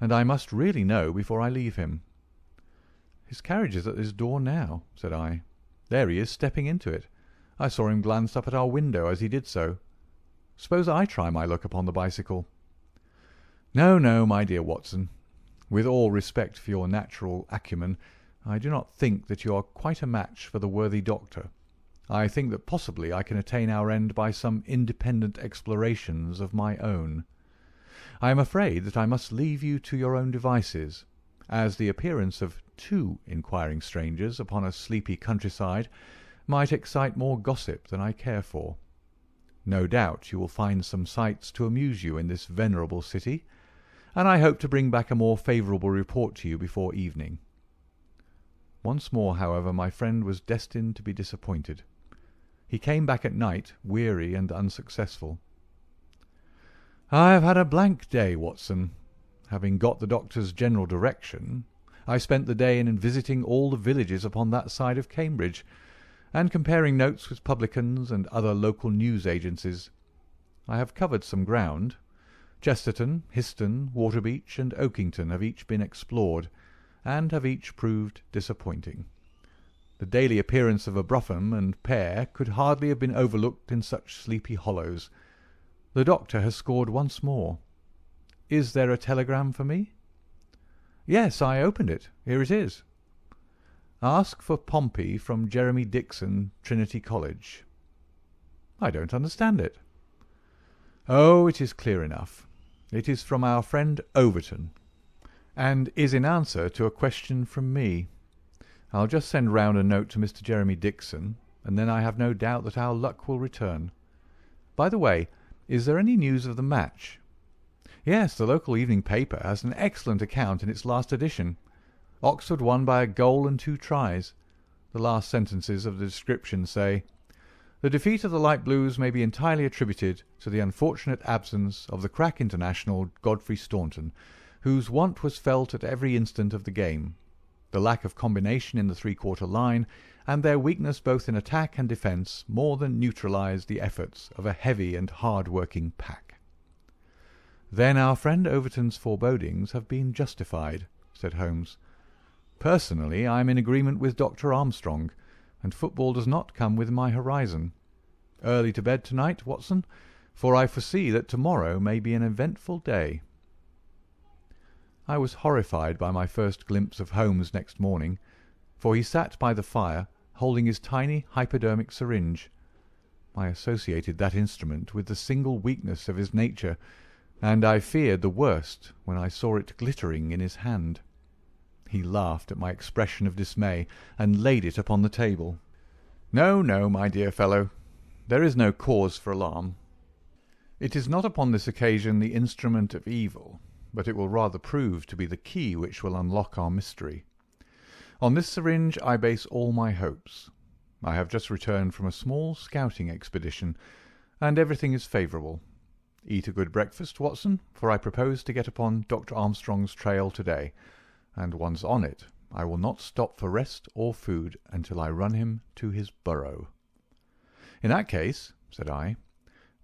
and I must really know before I leave him." "His carriage is at his door now," said I. "There he is stepping into it. I saw him glance up at our window as he did so. Suppose I try my luck upon the bicycle?" "No, no, my dear Watson. With all respect for your natural acumen, I do not think that you are quite a match for the worthy doctor. I think that possibly I can attain our end by some independent explorations of my own. I am afraid that I must leave you to your own devices, as the appearance of two inquiring strangers upon a sleepy countryside might excite more gossip than I care for. No doubt you will find some sights to amuse you in this venerable city, and I hope to bring back a more favourable report to you before evening." Once more, however, my friend was destined to be disappointed. He came back at night, weary and unsuccessful. "I have had a blank day, Watson. Having got the doctor's general direction, I spent the day in visiting all the villages upon that side of Cambridge, and comparing notes with publicans and other local news agencies. I have covered some ground. Chesterton, Histon, Waterbeach, and Oakington have each been explored, and have each proved disappointing. The daily appearance of a brougham and pair could hardly have been overlooked in such sleepy hollows. The doctor has scored once more. Is there a telegram for me?" "Yes, I opened it. Here it is." Ask for Pompey from Jeremy Dixon, Trinity College. I don't understand it. Oh, it is clear enough. It is from our friend Overton, and is in answer to a question from me. I'll just send round a note to Mr. Jeremy Dixon, and then I have no doubt that our luck will return. By the way, is there any news of the match? Yes, the local evening paper has an excellent account in its last edition. Oxford won by a goal and 2 tries. The last sentences of the description say, "The defeat of the Light Blues may be entirely attributed to the unfortunate absence of the crack international Godfrey Staunton, whose want was felt at every instant of the game. The lack of combination in the three-quarter line, and their weakness both in attack and defence, more than neutralised the efforts of a heavy and hard-working pack." "Then our friend Overton's forebodings have been justified," said Holmes. "Personally, I am in agreement with Dr. Armstrong, and football does not come within my horizon. Early to bed tonight, Watson, for I foresee that tomorrow may be an eventful day." I was horrified by my first glimpse of Holmes next morning, for he sat by the fire holding his tiny hypodermic syringe. I associated that instrument with the single weakness of his nature, and I feared the worst when I saw it glittering in his hand. He laughed at my expression of dismay, and laid it upon the table. "No, no, my dear fellow, there is no cause for alarm. It is not upon this occasion the instrument of evil, but it will rather prove to be the key which will unlock our mystery. On this syringe I base all my hopes. I have just returned from a small scouting expedition, and everything is favourable. Eat a good breakfast, Watson, for I propose to get upon Dr. Armstrong's trail to-day, and once on it, I will not stop for rest or food until I run him to his burrow." "In that case," said I,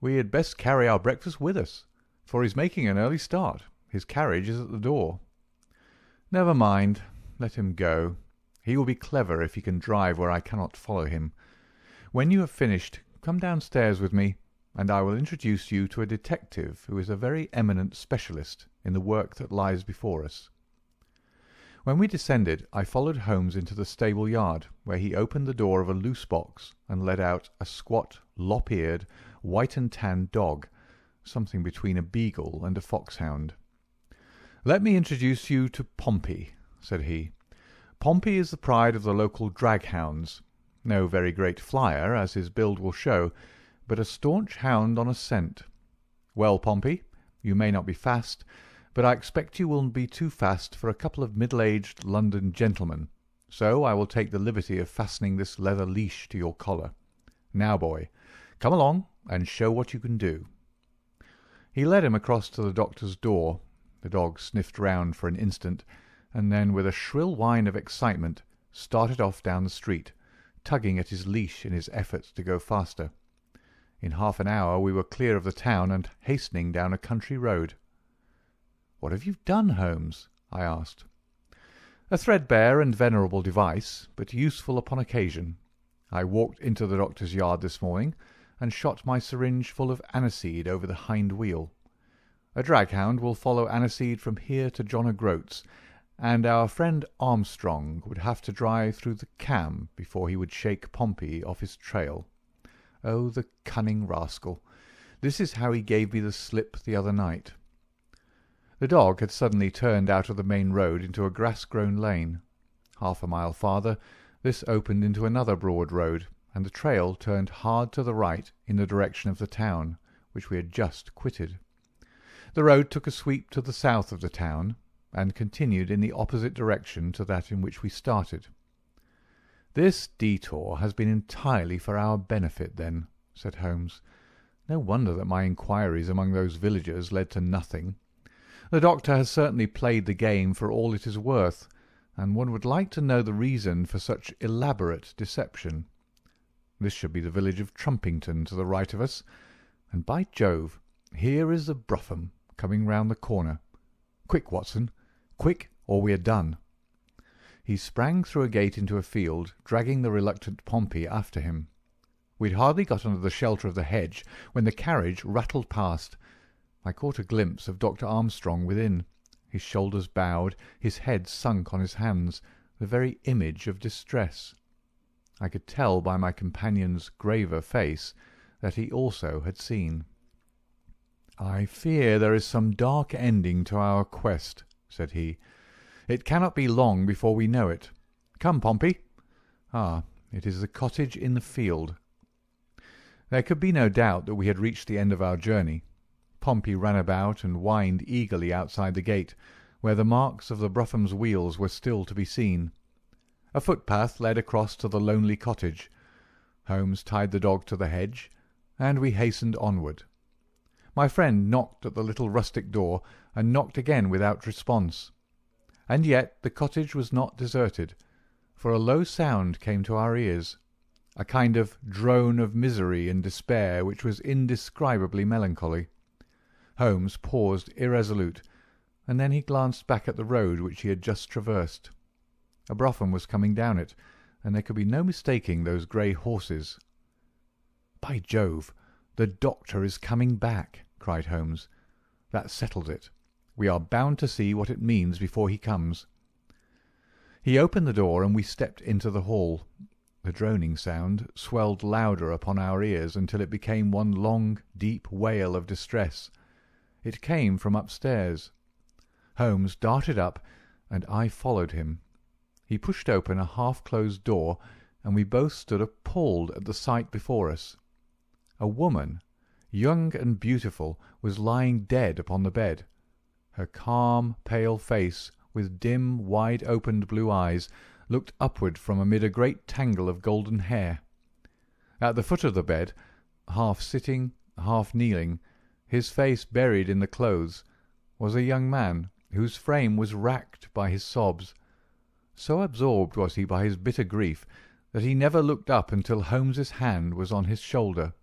"we had best carry our breakfast with us, for he's making an early start. His carriage is at the door." "Never mind. Let him go. He will be clever if he can drive where I cannot follow him. When you have finished, come downstairs with me, and I will introduce you to a detective who is a very eminent specialist in the work that lies before us." When we descended, I followed Holmes into the stable yard, where he opened the door of a loose box and led out a squat, lop-eared, white and tan dog, something between a beagle and a foxhound. "Let me introduce you to Pompey," said he. "Pompey is the pride of the local drag-hounds. No very great flyer, as his build will show, but a staunch hound on a scent. Well, Pompey, you may not be fast, but I expect you won't be too fast for a couple of middle-aged London gentlemen, so I will take the liberty of fastening this leather leash to your collar. Now, boy, come along and show what you can do." He led him across to the doctor's door. The dog sniffed round for an instant, and then, with a shrill whine of excitement, started off down the street, tugging at his leash in his efforts to go faster. In half an hour we were clear of the town and hastening down a country road. "What have you done, Holmes?" I asked. "A threadbare and venerable device, but useful upon occasion. I walked into the doctor's yard this morning, and shot my syringe full of aniseed over the hind wheel. A draghound will follow aniseed from here to John O'Groats, and our friend Armstrong would have to drive through the Cam before he would shake Pompey off his trail. Oh, the cunning rascal! This is how he gave me the slip the other night." The dog had suddenly turned out of the main road into a grass-grown lane. Half a mile farther, this opened into another broad road, and the trail turned hard to the right in the direction of the town, which we had just quitted. The road took a sweep to the south of the town, and continued in the opposite direction to that in which we started. "This detour has been entirely for our benefit, then," said Holmes. "No wonder that my inquiries among those villagers led to nothing. The doctor has certainly played the game for all it is worth, and one would like to know the reason for such elaborate deception. This should be the village of Trumpington to the right of us, and by Jove, here is the brougham coming round the corner. Quick, Watson, quick, or we are done." He sprang through a gate into a field, dragging the reluctant Pompey after him. We had hardly got under the shelter of the hedge when the carriage rattled past. I caught a glimpse of Dr. Armstrong within, his shoulders bowed, his head sunk on his hands, the very image of distress. I could tell by my companion's graver face that he also had seen. "I fear there is some dark ending to our quest," said he. "It cannot be long before we know it. Come, Pompey. Ah, it is the cottage in the field." There could be no doubt that we had reached the end of our journey. Pompey ran about and whined eagerly outside the gate, where the marks of the brougham's wheels were still to be seen. A footpath led across to the lonely cottage. Holmes tied the dog to the hedge, and we hastened onward. My friend knocked at the little rustic door, and knocked again without response. And yet the cottage was not deserted, for a low sound came to our ears, a kind of drone of misery and despair which was indescribably melancholy. Holmes paused irresolute, and then he glanced back at the road which he had just traversed. A brougham was coming down it, and there could be no mistaking those grey horses. "By Jove, the doctor is coming back," cried Holmes. "That settles it. We are bound to see what it means before he comes." He opened the door, and we stepped into the hall. The droning sound swelled louder upon our ears until it became one long, deep wail of distress. It came from upstairs. Holmes darted up, and I followed him. He pushed open a half-closed door, and we both stood appalled at the sight before us. A woman, young and beautiful, was lying dead upon the bed. Her calm, pale face, with dim, wide-opened blue eyes, looked upward from amid a great tangle of golden hair. At the foot of the bed, half sitting, half kneeling, his face buried in the clothes, was a young man whose frame was racked by his sobs. So absorbed was he by his bitter grief that he never looked up until Holmes's hand was on his shoulder.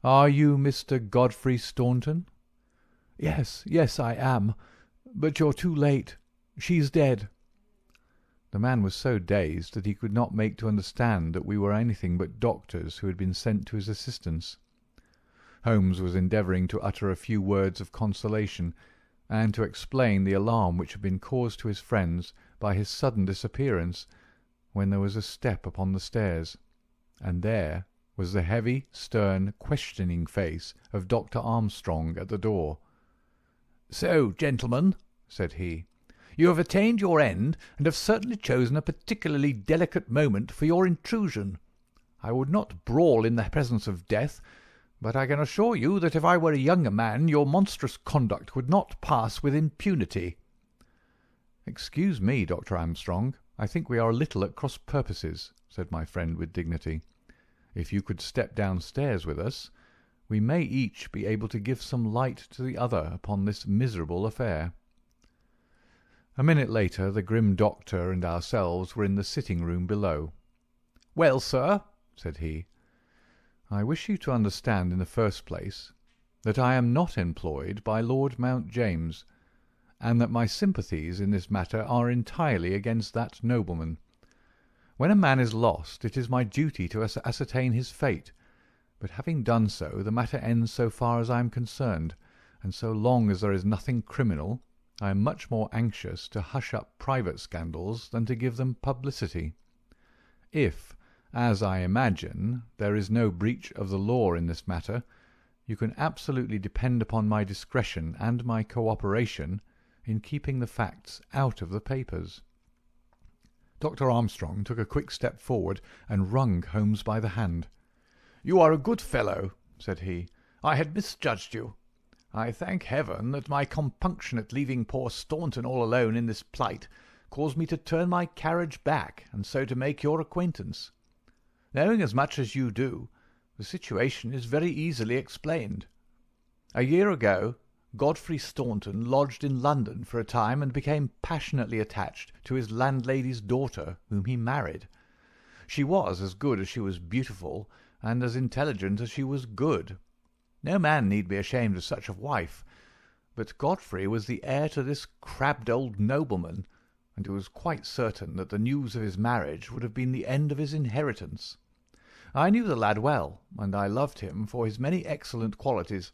"Are you Mr. Godfrey Staunton?" Yes, I am. But you're too late. She's dead." The man was so dazed that he could not make to understand that we were anything but doctors who had been sent to his assistance. Holmes was endeavouring to utter a few words of consolation, and to explain the alarm which had been caused to his friends by his sudden disappearance, when there was a step upon the stairs, and there was the heavy, stern, questioning face of Dr. Armstrong at the door. "So, gentlemen," said he, "you have attained your end, and have certainly chosen a particularly delicate moment for your intrusion. I would not brawl in the presence of death, but I can assure you that if I were a younger man your monstrous conduct would not pass with impunity." "Excuse me, Dr. Armstrong, I think we are a little at cross purposes," said my friend with dignity. "If you could step downstairs with us, we may each be able to give some light to the other upon this miserable affair." A minute later the grim doctor and ourselves were in the sitting-room below. "Well, sir," said he, "I wish you to understand in the first place that I am not employed by Lord Mount James, and that my sympathies in this matter are entirely against that nobleman. When a man is lost, it is my duty to ascertain his fate, but having done so, the matter ends so far as I am concerned, and so long as there is nothing criminal, I am much more anxious to hush up private scandals than to give them publicity. If, as I imagine, there is no breach of the law in this matter, you can absolutely depend upon my discretion and my cooperation in keeping the facts out of the papers." Dr. Armstrong took a quick step forward and wrung Holmes by the hand. "You are a good fellow," said he. "I had misjudged you. I thank heaven that my compunction at leaving poor Staunton all alone in this plight caused me to turn my carriage back, and so to make your acquaintance. Knowing as much as you do, the situation is very easily explained. A year ago, Godfrey Staunton lodged in London for a time and became passionately attached to his landlady's daughter, whom he married. She was as good as she was beautiful, and as intelligent as she was good. No man need be ashamed of such a wife, but Godfrey was the heir to this crabbed old nobleman, and it was quite certain that the news of his marriage would have been the end of his inheritance. I knew the lad well, and I loved him for his many excellent qualities.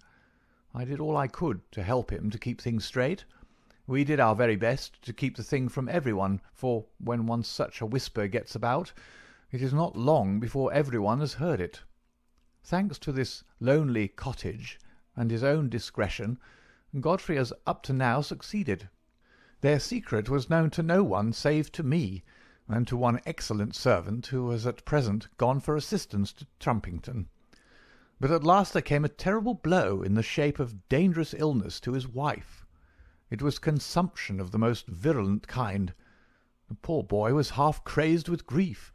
I did all I could to help him to keep things straight, We did our very best to keep the thing from everyone, for when once such a whisper gets about, it is not long before everyone has heard it. Thanks to this lonely cottage and his own discretion, Godfrey has up to now succeeded. Their secret was known to no one save to me, and to one excellent servant who has at present gone for assistance to Trumpington. But at last there came a terrible blow in the shape of dangerous illness to his wife. It was consumption of the most virulent kind. The poor boy was half crazed with grief,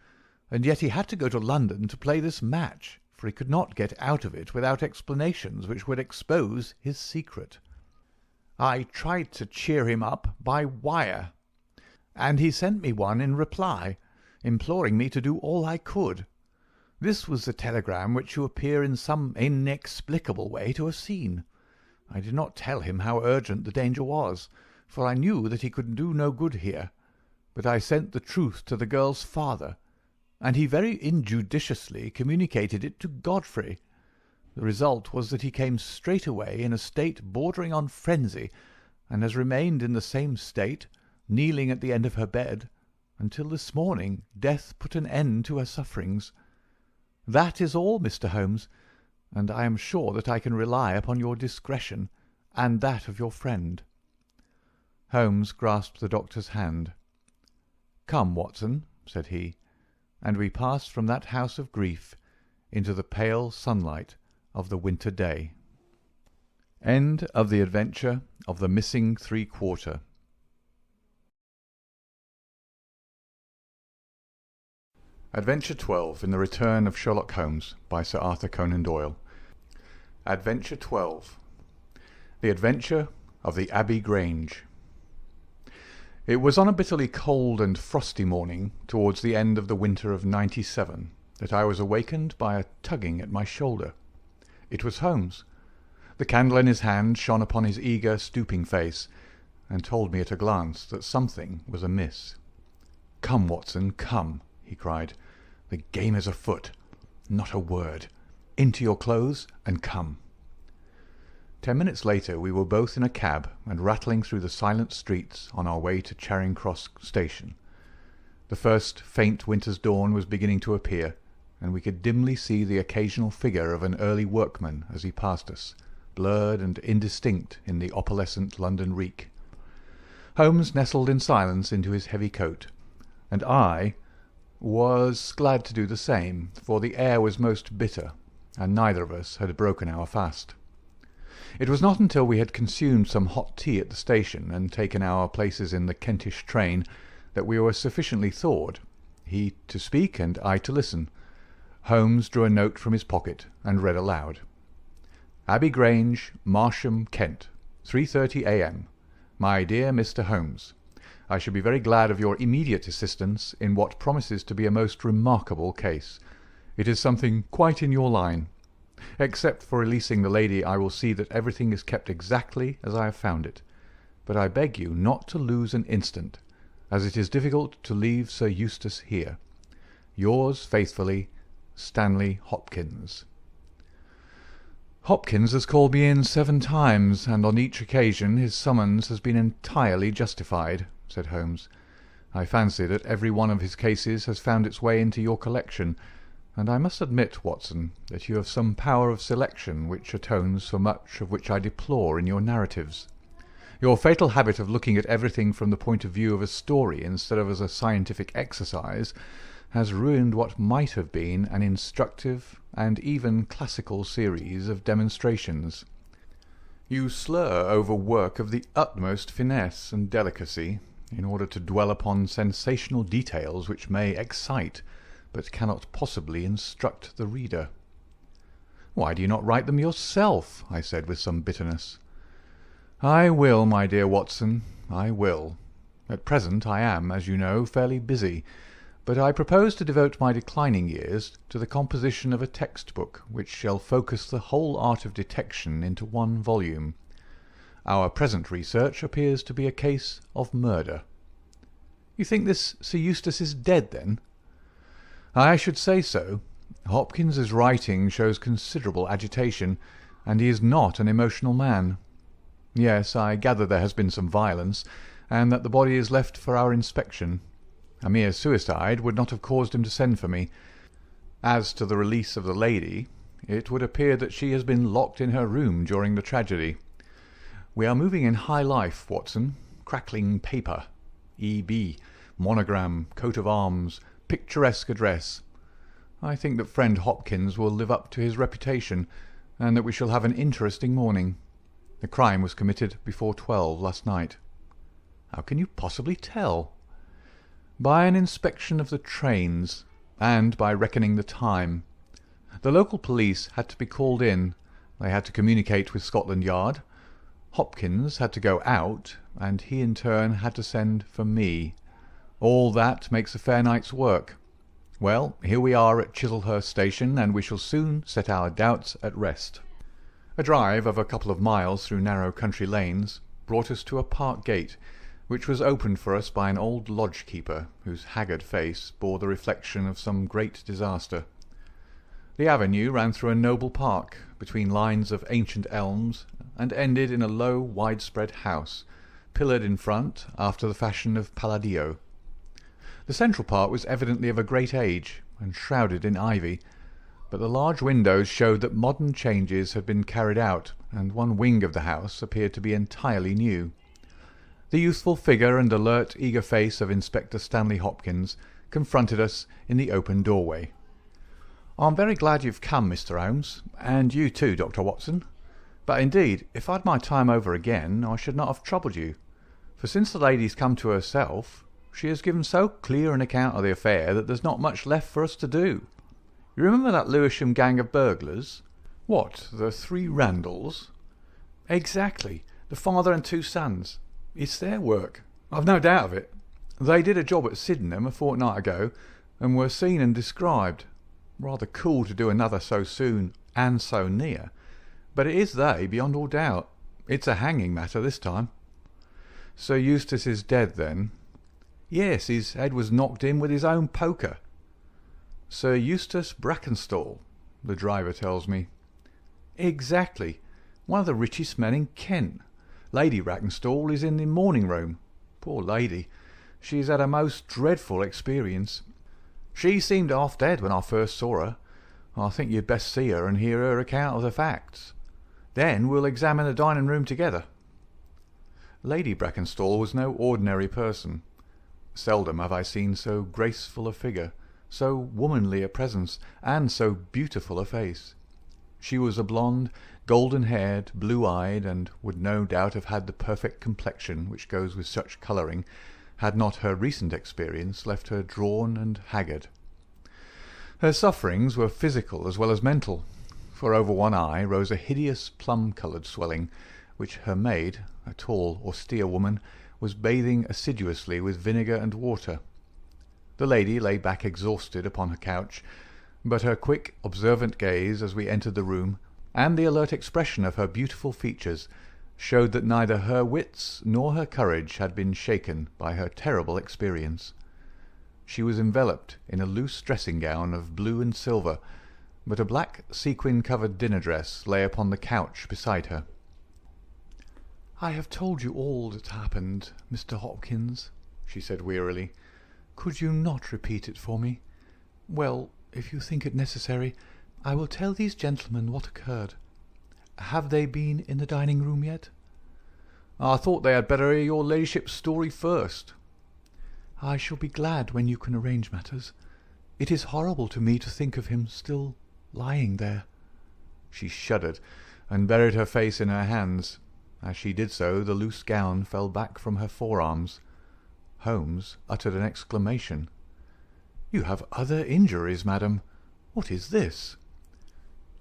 and yet he had to go to London to play this match, for he could not get out of it without explanations which would expose his secret. I tried to cheer him up by wire, and he sent me one in reply, imploring me to do all I could. This was the telegram which you appear in some inexplicable way to have seen. I did not tell him how urgent the danger was, for I knew that he could do no good here, but I sent the truth to the girl's father, and he very injudiciously communicated it to Godfrey. The result was that he came straight away in a state bordering on frenzy, and has remained in the same state, kneeling at the end of her bed, until this morning death put an end to her sufferings. That is all, Mr. Holmes, and I am sure that I can rely upon your discretion and that of your friend." Holmes grasped the doctor's hand. "Come, Watson," said he, and we passed from that house of grief into the pale sunlight of the winter day. End of the adventure of the missing three-quarter. Adventure 12 in the Return of Sherlock Holmes by Sir Arthur Conan Doyle. Adventure 12. The Adventure of the Abbey Grange. It was on a bitterly cold and frosty morning towards the end of the winter of '97 that I was awakened by a tugging at my shoulder. It was Holmes. The candle in his hand shone upon his eager, stooping face, and told me at a glance that something was amiss. "Come, Watson, come," he cried. "The game is afoot. Not a word. Into your clothes and come." 10 minutes later we were both in a cab and rattling through the silent streets on our way to Charing Cross Station. The first faint winter's dawn was beginning to appear, and we could dimly see the occasional figure of an early workman as he passed us, blurred and indistinct in the opalescent London reek. Holmes nestled in silence into his heavy coat, and I was glad to do the same, for the air was most bitter, and neither of us had broken our fast. It was not until we had consumed some hot tea at the station and taken our places in the Kentish train that we were sufficiently thawed, he to speak and I to listen. Holmes drew a note from his pocket and read aloud. "Abbey Grange, Marsham, Kent, 3:30 a.m. My dear Mr. Holmes, I should be very glad of your immediate assistance in what promises to be a most remarkable case. It is something quite in your line. Except for releasing the lady, I will see that everything is kept exactly as I have found it. But I beg you not to lose an instant, as it is difficult to leave Sir Eustace here. Yours faithfully, Stanley Hopkins." "Hopkins has called me in 7 times, and on each occasion his summons has been entirely justified," said Holmes. "I fancy that every one of his cases has found its way into your collection, and I must admit, Watson, that you have some power of selection which atones for much of which I deplore in your narratives. Your fatal habit of looking at everything from the point of view of a story instead of as a scientific exercise has ruined what might have been an instructive and even classical series of demonstrations. You slur over work of the utmost finesse and delicacy in order to dwell upon sensational details which may excite but cannot possibly instruct the reader." "Why do you not write them yourself?" I said with some bitterness. "I will, my dear Watson, I will. At present I am, as you know, fairly busy, but I propose to devote my declining years to the composition of a text-book which shall focus the whole art of detection into one volume. Our present research appears to be a case of murder." "You think this Sir Eustace is dead, then?" "I should say so. Hopkins's writing shows considerable agitation, and he is not an emotional man. Yes, I gather there has been some violence, and that the body is left for our inspection. A mere suicide would not have caused him to send for me. As to the release of the lady, it would appear that she has been locked in her room during the tragedy. We are moving in high life, Watson. Crackling paper, E.B., monogram, coat of arms, picturesque address. I think that friend Hopkins will live up to his reputation, and that we shall have an interesting morning. The crime was committed before 12 last night. How can you possibly tell? By an inspection of the trains, and by reckoning the time. The local police had to be called in. They had to communicate with Scotland Yard. Hopkins had to go out, and he in turn had to send for me. All that makes a fair night's work. Well, here we are at Chislehurst Station, and we shall soon set our doubts at rest. A drive of a couple of miles through narrow country lanes brought us to a park gate, which was opened for us by an old lodge-keeper, whose haggard face bore the reflection of some great disaster. The avenue ran through a noble park, between lines of ancient elms, and ended in a low, widespread house, pillared in front after the fashion of Palladio. The central part was evidently of a great age, and shrouded in ivy, but the large windows showed that modern changes had been carried out, and one wing of the house appeared to be entirely new. The youthful figure and alert, eager face of Inspector Stanley Hopkins confronted us in the open doorway. "I'm very glad you've come, Mr. Holmes, and you too, Dr. Watson. But indeed, if I'd my time over again, I should not have troubled you. For since the lady's come to herself, she has given so clear an account of the affair that there's not much left for us to do. You remember that Lewisham gang of burglars?" "What, the 3 Randalls?" "Exactly. The father and 2 sons. It's their work. I've no doubt of it. They did a job at Sydenham a fortnight ago, and were seen and described. Rather cool to do another so soon and so near. But it is they, beyond all doubt. It's a hanging matter this time." "Sir Eustace is dead, then?" "Yes, his head was knocked in with his own poker." "Sir Eustace Brackenstall, the driver tells me." "Exactly. One of the richest men in Kent. Lady Brackenstall is in the morning room. Poor lady. She has had a most dreadful experience. She seemed half dead when I first saw her. I think you'd best see her and hear her account of the facts. Then we'll examine the dining room together." Lady Brackenstall was no ordinary person. Seldom have I seen so graceful a figure, so womanly a presence, and so beautiful a face. She was a blonde, golden-haired, blue-eyed, and would no doubt have had the perfect complexion which goes with such colouring, had not her recent experience left her drawn and haggard. Her sufferings were physical as well as mental, for over one eye rose a hideous plum-coloured swelling, which her maid, a tall, austere woman, was bathing assiduously with vinegar and water. The lady lay back exhausted upon her couch, but her quick, observant gaze as we entered the room, and the alert expression of her beautiful features, showed that neither her wits nor her courage had been shaken by her terrible experience. She was enveloped in a loose dressing-gown of blue and silver, but a black sequin-covered dinner-dress lay upon the couch beside her. "I have told you all that happened, Mr. Hopkins," she said wearily. "Could you not repeat it for me? Well, if you think it necessary, I will tell these gentlemen what occurred. Have they been in the dining-room yet?" "I thought they had better hear your ladyship's story first." "I shall be glad when you can arrange matters. It is horrible to me to think of him still lying there." She shuddered, and buried her face in her hands. As she did so, the loose gown fell back from her forearms. Holmes uttered an exclamation. "You have other injuries, madam. What is this?"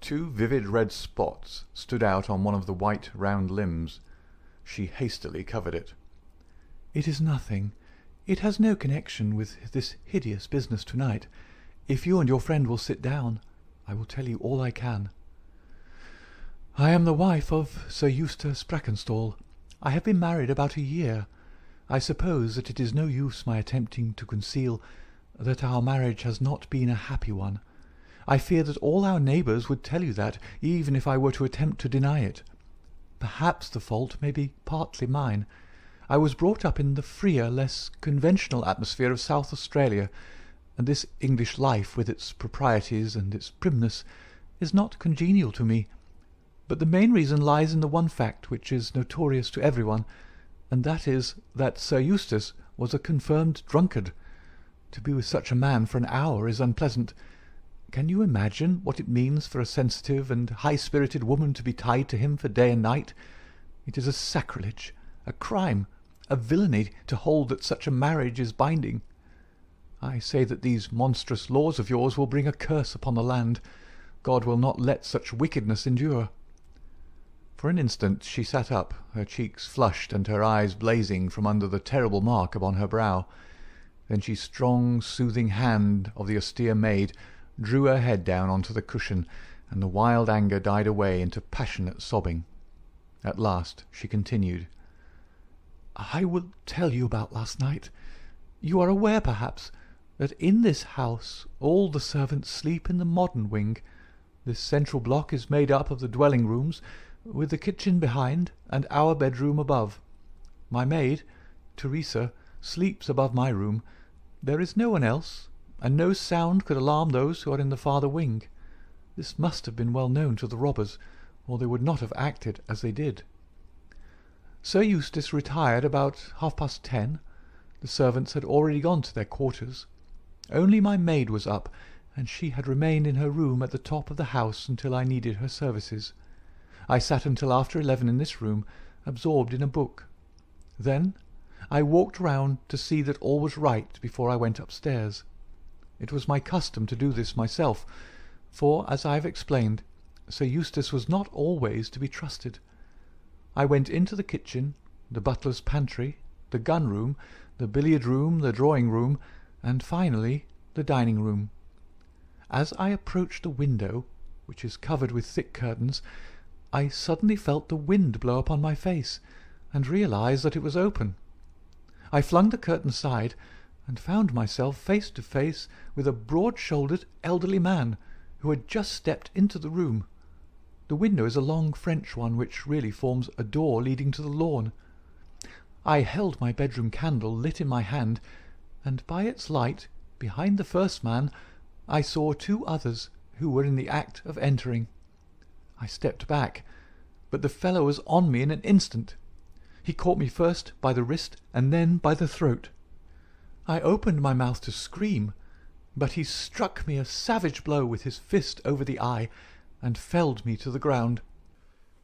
2 vivid red spots stood out on one of the white round limbs. She hastily covered it. "It is nothing. It has no connection with this hideous business tonight. If you and your friend will sit down, I will tell you all I can. I am the wife of Sir Eustace Brackenstall. I have been married about a year. I suppose that it is no use my attempting to conceal that our marriage has not been a happy one. I fear that all our neighbours would tell you that, even if I were to attempt to deny it. Perhaps the fault may be partly mine. I was brought up in the freer, less conventional atmosphere of South Australia, and this English life, with its proprieties and its primness, is not congenial to me. But the main reason lies in the one fact which is notorious to everyone, and that is that Sir Eustace was a confirmed drunkard. To be with such a man for an hour is unpleasant. Can you imagine what it means for a sensitive and high-spirited woman to be tied to him for day and night? It is a sacrilege, a crime, a villainy to hold that such a marriage is binding. I say that these monstrous laws of yours will bring a curse upon the land. God will not let such wickedness endure." For an instant she sat up, her cheeks flushed and her eyes blazing from under the terrible mark upon her brow. Then she strong, soothing hand of the austere maid drew her head down onto the cushion, and the wild anger died away into passionate sobbing. At last she continued, "I will tell you about last night. You are aware, perhaps, that in this house all the servants sleep in the modern wing. This central block is made up of the dwelling rooms, with the kitchen behind and our bedroom above. My maid, Teresa, sleeps above my room. There is no one else, and no sound could alarm those who are in the farther wing. This must have been well known to the robbers, or they would not have acted as they did. Sir Eustace retired about 10:30. The servants had already gone to their quarters. Only my maid was up, and she had remained in her room at the top of the house until I needed her services. I sat until after 11 in this room, absorbed in a book. Then I walked round to see that all was right before I went upstairs. It was my custom to do this myself, for, as I have explained, Sir Eustace was not always to be trusted. I went into the kitchen, the butler's pantry, the gun-room, the billiard-room, the drawing-room, and finally the dining-room. As I approached the window, which is covered with thick curtains, I suddenly felt the wind blow upon my face, and realized that it was open. I flung the curtain aside, and found myself face to face with a broad-shouldered elderly man who had just stepped into the room. The window is a long French one, which really forms a door leading to the lawn. I held my bedroom candle lit in my hand, and by its light, behind the first man, I saw two others who were in the act of entering. I stepped back, but the fellow was on me in an instant. He caught me first by the wrist and then by the throat. I opened my mouth to scream, but he struck me a savage blow with his fist over the eye and felled me to the ground.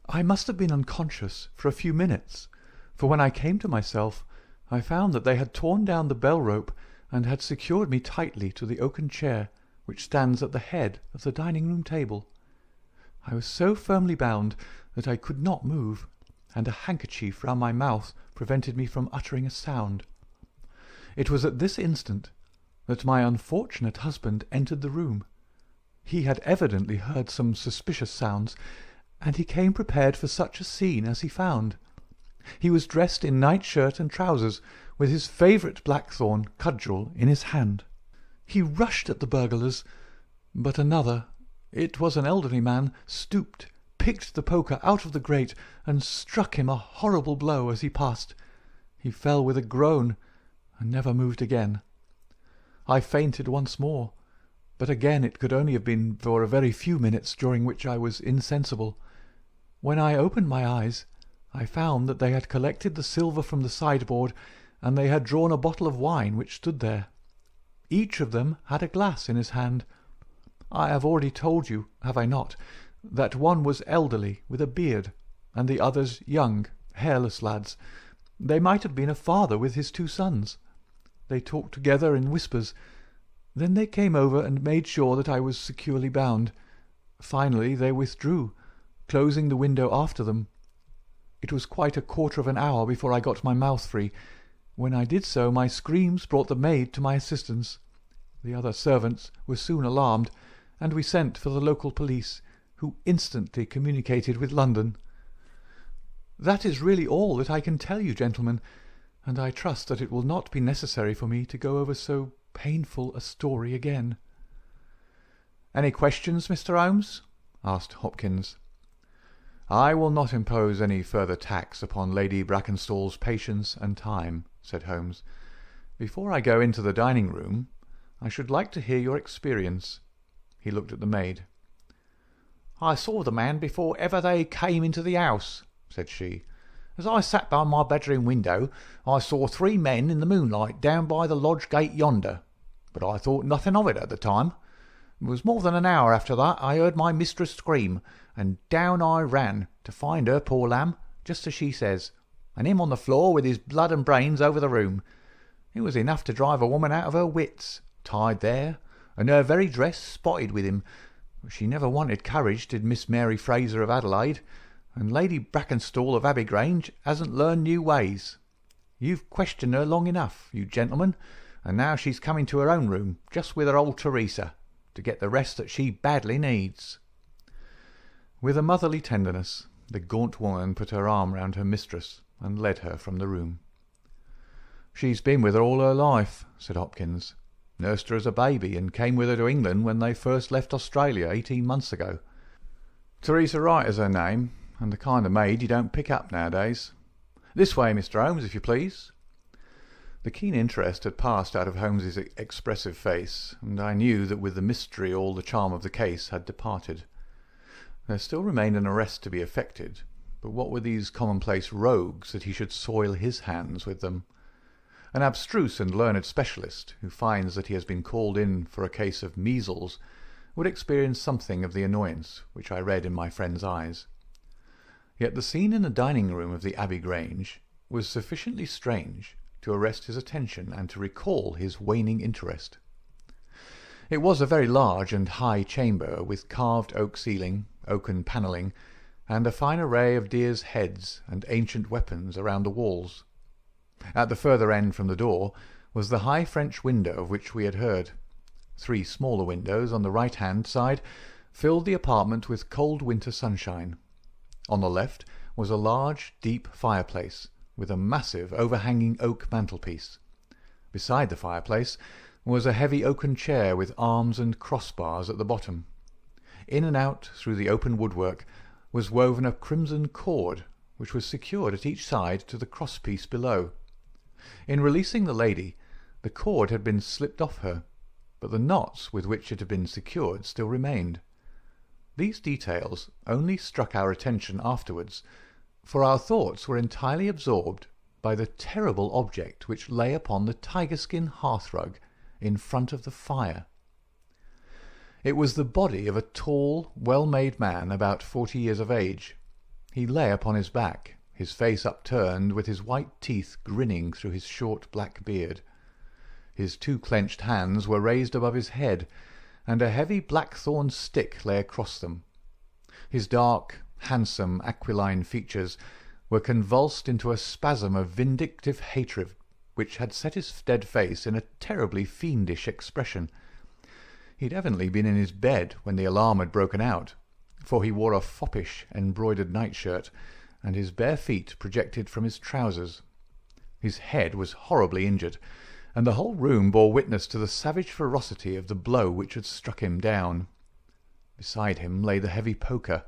I must have been unconscious for a few minutes, for when I came to myself I found that they had torn down the bell rope and had secured me tightly to the oaken chair which stands at the head of the dining-room table. I was so firmly bound that I could not move, and a handkerchief round my mouth prevented me from uttering a sound. It was at this instant that my unfortunate husband entered the room. He had evidently heard some suspicious sounds, and he came prepared for such a scene as he found. He was dressed in night-shirt and trousers, with his favourite blackthorn cudgel in his hand. He rushed at the burglars, but another, it was an elderly man, stooped, picked the poker out of the grate, and struck him a horrible blow as he passed. He fell with a groan, and never moved again. I fainted once more, but again it could only have been for a very few minutes, during which I was insensible. When I opened my eyes, I found that they had collected the silver from the sideboard, and they had drawn a bottle of wine which stood there. Each of them had a glass in his hand. I have already told you, have I not, that one was elderly, with a beard, and the others young, hairless lads. They might have been a father with his two sons. They talked together in whispers. Then they came over and made sure that I was securely bound. Finally they withdrew, closing the window after them. It was quite a quarter of an hour before I got my mouth free. When I did so, my screams brought the maid to my assistance. The other servants were soon alarmed, and we sent for the local police, who instantly communicated with London. That is really all that I can tell you, gentlemen, and I trust that it will not be necessary for me to go over so painful a story again." "Any questions, Mr. Holmes?" asked Hopkins. "I will not impose any further tax upon Lady Brackenstall's patience and time," said Holmes. "Before I go into the dining-room, I should like to hear your experience." He looked at the maid. "I saw the man before ever they came into the house," said she. "As I sat by my bedroom window, I saw 3 men in the moonlight down by the lodge gate yonder, but I thought nothing of it at the time. It was more than an hour after that I heard my mistress scream, and down I ran to find her, poor lamb, just as she says, and him on the floor with his blood and brains over the room. It was enough to drive a woman out of her wits, tied there, and her very dress spotted with him. But she never wanted courage, did Miss Mary Fraser of Adelaide, and Lady Brackenstall of Abbeygrange hasn't learned new ways. You've questioned her long enough, you gentlemen, and now she's coming to her own room, just with her old Teresa, to get the rest that she badly needs." With a motherly tenderness, the gaunt woman put her arm round her mistress and led her from the room. "She's been with her all her life," said Hopkins. "Nursed her as a baby, and came with her to England when they first left Australia 18 months ago. Teresa Wright is her name, and the kind of maid you don't pick up nowadays. This way, Mr. Holmes, if you please." The keen interest had passed out of Holmes's expressive face, and I knew that with the mystery all the charm of the case had departed. There still remained an arrest to be effected, but what were these commonplace rogues that he should soil his hands with them? An abstruse and learned specialist, who finds that he has been called in for a case of measles, would experience something of the annoyance which I read in my friend's eyes. Yet the scene in the dining-room of the Abbey Grange was sufficiently strange to arrest his attention and to recall his waning interest. It was a very large and high chamber, with carved oak ceiling, oaken panelling, and a fine array of deer's heads and ancient weapons around the walls. At the further end from the door was the high French window of which we had heard. 3 smaller windows on the right-hand side filled the apartment with cold winter sunshine. On the left was a large, deep fireplace, with a massive, overhanging oak mantelpiece. Beside the fireplace was a heavy oaken chair with arms and crossbars at the bottom. In and out through the open woodwork was woven a crimson cord, which was secured at each side to the crosspiece below. In releasing the lady, the cord had been slipped off her, but the knots with which it had been secured still remained. These details only struck our attention afterwards, for our thoughts were entirely absorbed by the terrible object which lay upon the tiger-skin hearthrug in front of the fire. It was the body of a tall, well-made man about 40 years of age. He lay upon his back, his face upturned, with his white teeth grinning through his short black beard. His 2 clenched hands were raised above his head, and a heavy blackthorn stick lay across them. His dark, handsome, aquiline features were convulsed into a spasm of vindictive hatred which had set his dead face in a terribly fiendish expression. He had evidently been in his bed when the alarm had broken out, for he wore a foppish embroidered nightshirt, and his bare feet projected from his trousers. His head was horribly injured, and the whole room bore witness to the savage ferocity of the blow which had struck him down. Beside him lay the heavy poker,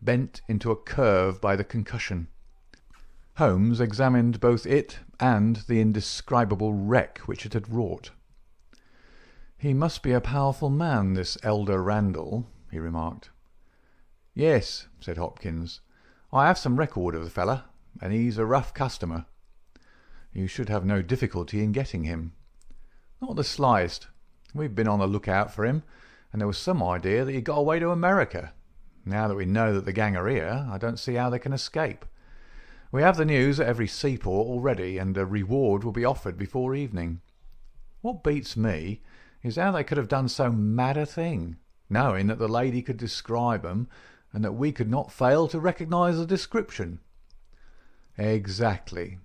bent into a curve by the concussion. Holmes examined both it and the indescribable wreck which it had wrought. "He must be a powerful man, this elder Randall," he remarked. "Yes," said Hopkins. "I have some record of the fellow, and he's a rough customer. You should have no difficulty in getting him." "Not the slightest. We've been on the look-out for him, and there was some idea that he got away to America. Now that we know that the gang are here, I don't see how they can escape. We have the news at every seaport already, and a reward will be offered before evening. What beats me is how they could have done so mad a thing, knowing that the lady could describe them, and that we could not fail to recognise the description." "Exactly.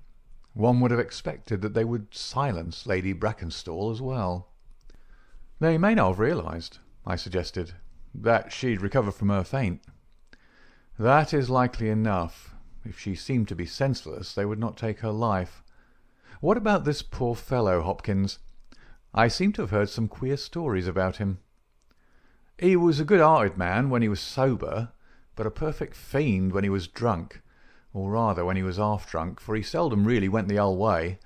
One would have expected that they would silence Lady Brackenstall as well." "They may not have realised," I suggested, "that she'd recovered from her faint." "That is likely enough. If she seemed to be senseless, they would not take her life. What about this poor fellow, Hopkins? I seem to have heard some queer stories about him." "He was a good-hearted man when he was sober, but a perfect fiend when he was drunk, or rather when he was half drunk, for he seldom really went the whole way.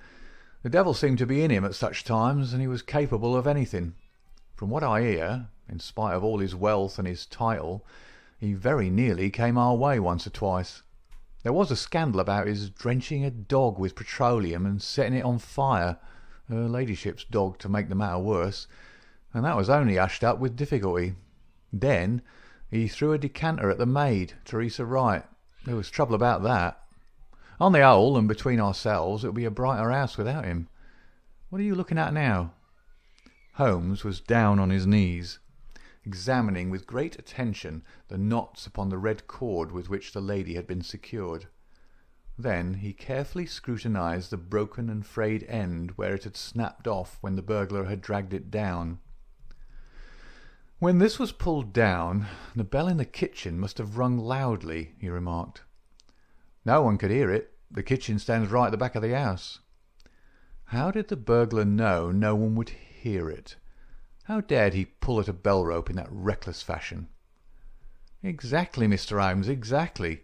The devil seemed to be in him at such times, and he was capable of anything. From what I hear, in spite of all his wealth and his title, he very nearly came our way once or twice. There was a scandal about his drenching a dog with petroleum and setting it on fire, her ladyship's dog, to make the matter worse, and that was only hushed up with difficulty. Then he threw a decanter at the maid, Teresa Wright. There was trouble about that. On the whole, and between ourselves, it would be a brighter house without him. What are you looking at now?" Holmes was down on his knees, examining with great attention the knots upon the red cord with which the lady had been secured. Then he carefully scrutinized the broken and frayed end where it had snapped off when the burglar had dragged it down. "When this was pulled down, the bell in the kitchen must have rung loudly," he remarked. "No one could hear it. The kitchen stands right at the back of the house." "How did the burglar know no one would hear it? How dared he pull at a bell rope in that reckless fashion?" "Exactly, Mr. Holmes, exactly.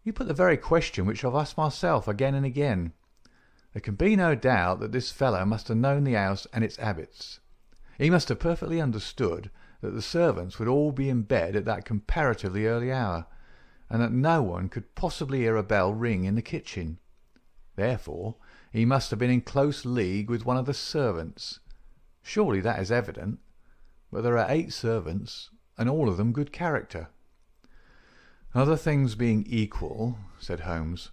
You put the very question which I've asked myself again and again. There can be no doubt that this fellow must have known the house and its habits. He must have perfectly understood that the servants would all be in bed at that comparatively early hour, and that no one could possibly hear a bell ring in the kitchen. Therefore, he must have been in close league with one of the servants. Surely that is evident. But there are 8 servants, and all of them good character." "Other things being equal," said Holmes,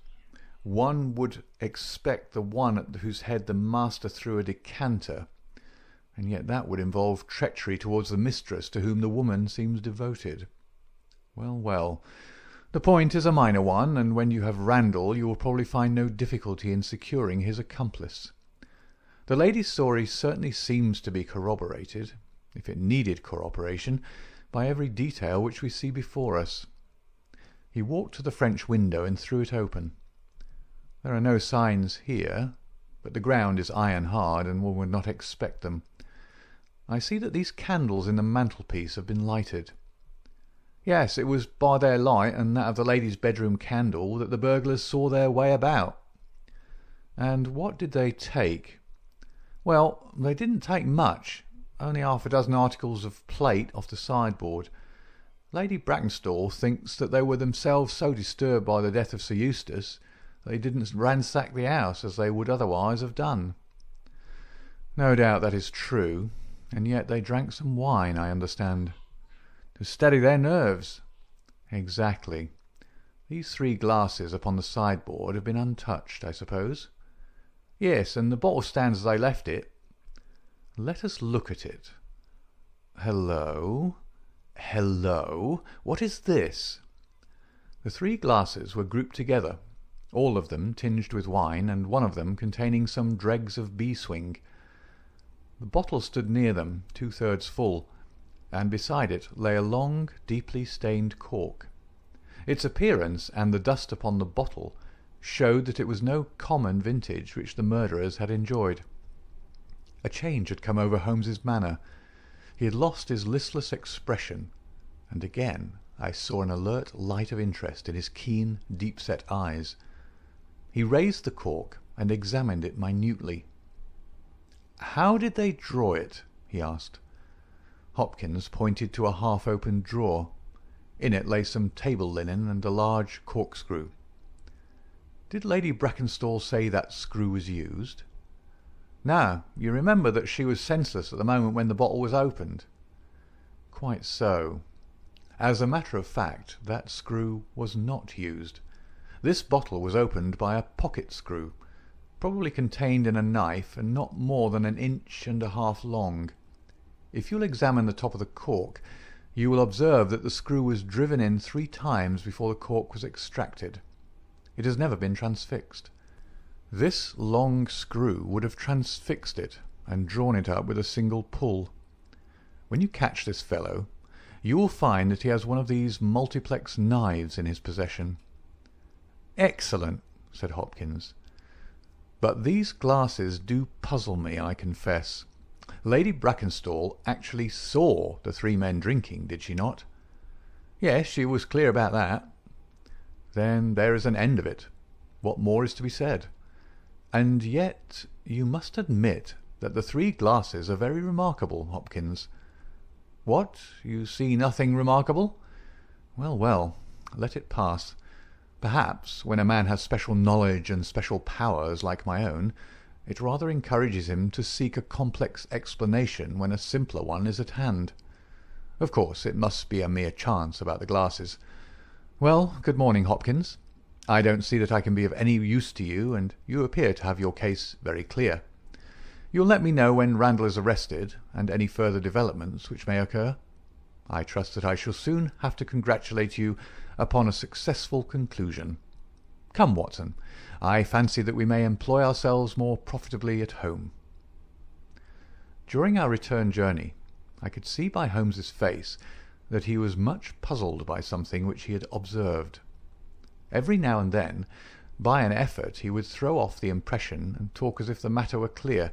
"one would expect the one at whose head the master threw a decanter, and yet that would involve treachery towards the mistress to whom the woman seems devoted. Well, well, the point is a minor one, and when you have Randall you will probably find no difficulty in securing his accomplice. The lady's story certainly seems to be corroborated, if it needed corroboration, by every detail which we see before us." He walked to the French window and threw it open. "There are no signs here, but the ground is iron hard, and one would not expect them. I see that these candles in the mantelpiece have been lighted. Yes, it was by their light and that of the lady's bedroom candle that the burglars saw their way about." "And what did they take?" "Well, they didn't take much, only half a dozen articles of plate off the sideboard. Lady Brackenstall thinks that they were themselves so disturbed by the death of Sir Eustace that they didn't ransack the house as they would otherwise have done." "No doubt that is true, and yet they drank some wine, I understand." "To steady their nerves." "Exactly. These 3 glasses upon the sideboard have been untouched, I suppose?" "Yes, and the bottle stands as they left it." "Let us look at it. Hello, hello, what is this?" The 3 glasses were grouped together, all of them tinged with wine, and one of them containing some dregs of beeswing. The bottle stood near them, 2/3 full, and beside it lay a long, deeply stained cork. Its appearance and the dust upon the bottle showed that it was no common vintage which the murderers had enjoyed. A change had come over Holmes's manner. He had lost his listless expression, and again I saw an alert light of interest in his keen, deep-set eyes. He raised the cork and examined it minutely. "How did they draw it?" he asked. Hopkins pointed to a half-opened drawer. In it lay some table linen and a large corkscrew. "Did Lady Brackenstall say that screw was used?" "No. You remember that she was senseless at the moment when the bottle was opened?" "Quite so. As a matter of fact, that screw was not used. This bottle was opened by a pocket screw, probably contained in a knife and not more than 1.5 inches long. If you'll examine the top of the cork, you will observe that the screw was driven in 3 times before the cork was extracted. It has never been transfixed. This long screw would have transfixed it and drawn it up with a single pull. When you catch this fellow, you will find that he has one of these multiplex knives in his possession." "Excellent," said Hopkins. "But these glasses do puzzle me, I confess. Lady Brackenstall actually saw the 3 men drinking, did she not?" Yes, she was clear about that. Then there is an end of it. What more is to be said? And yet you must admit that the 3 glasses are very remarkable, Hopkins. What? You see nothing remarkable? Well, well, let it pass. Perhaps, when a man has special knowledge and special powers like my own, it rather encourages him to seek a complex explanation when a simpler one is at hand. Of course, it must be a mere chance about the glasses. Well, good morning, Hopkins. I don't see that I can be of any use to you, and you appear to have your case very clear. You'll let me know when Randall is arrested, and any further developments which may occur. I trust that I shall soon have to congratulate you upon a successful conclusion. Come, Watson, I fancy that we may employ ourselves more profitably at home. During our return journey, I could see by Holmes's face that he was much puzzled by something which he had observed. Every now and then, by an effort, he would throw off the impression and talk as if the matter were clear,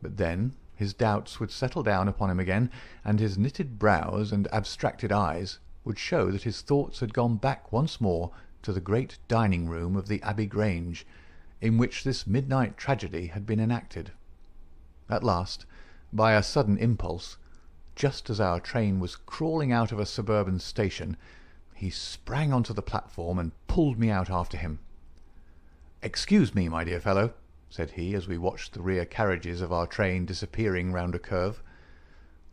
but then his doubts would settle down upon him again, and his knitted brows and abstracted eyes would show that his thoughts had gone back once more to the great dining-room of the Abbey Grange, in which this midnight tragedy had been enacted. At last, by a sudden impulse, just as our train was crawling out of a suburban station, he sprang onto the platform and pulled me out after him. "Excuse me, my dear fellow," said he, as we watched the rear carriages of our train disappearing round a curve.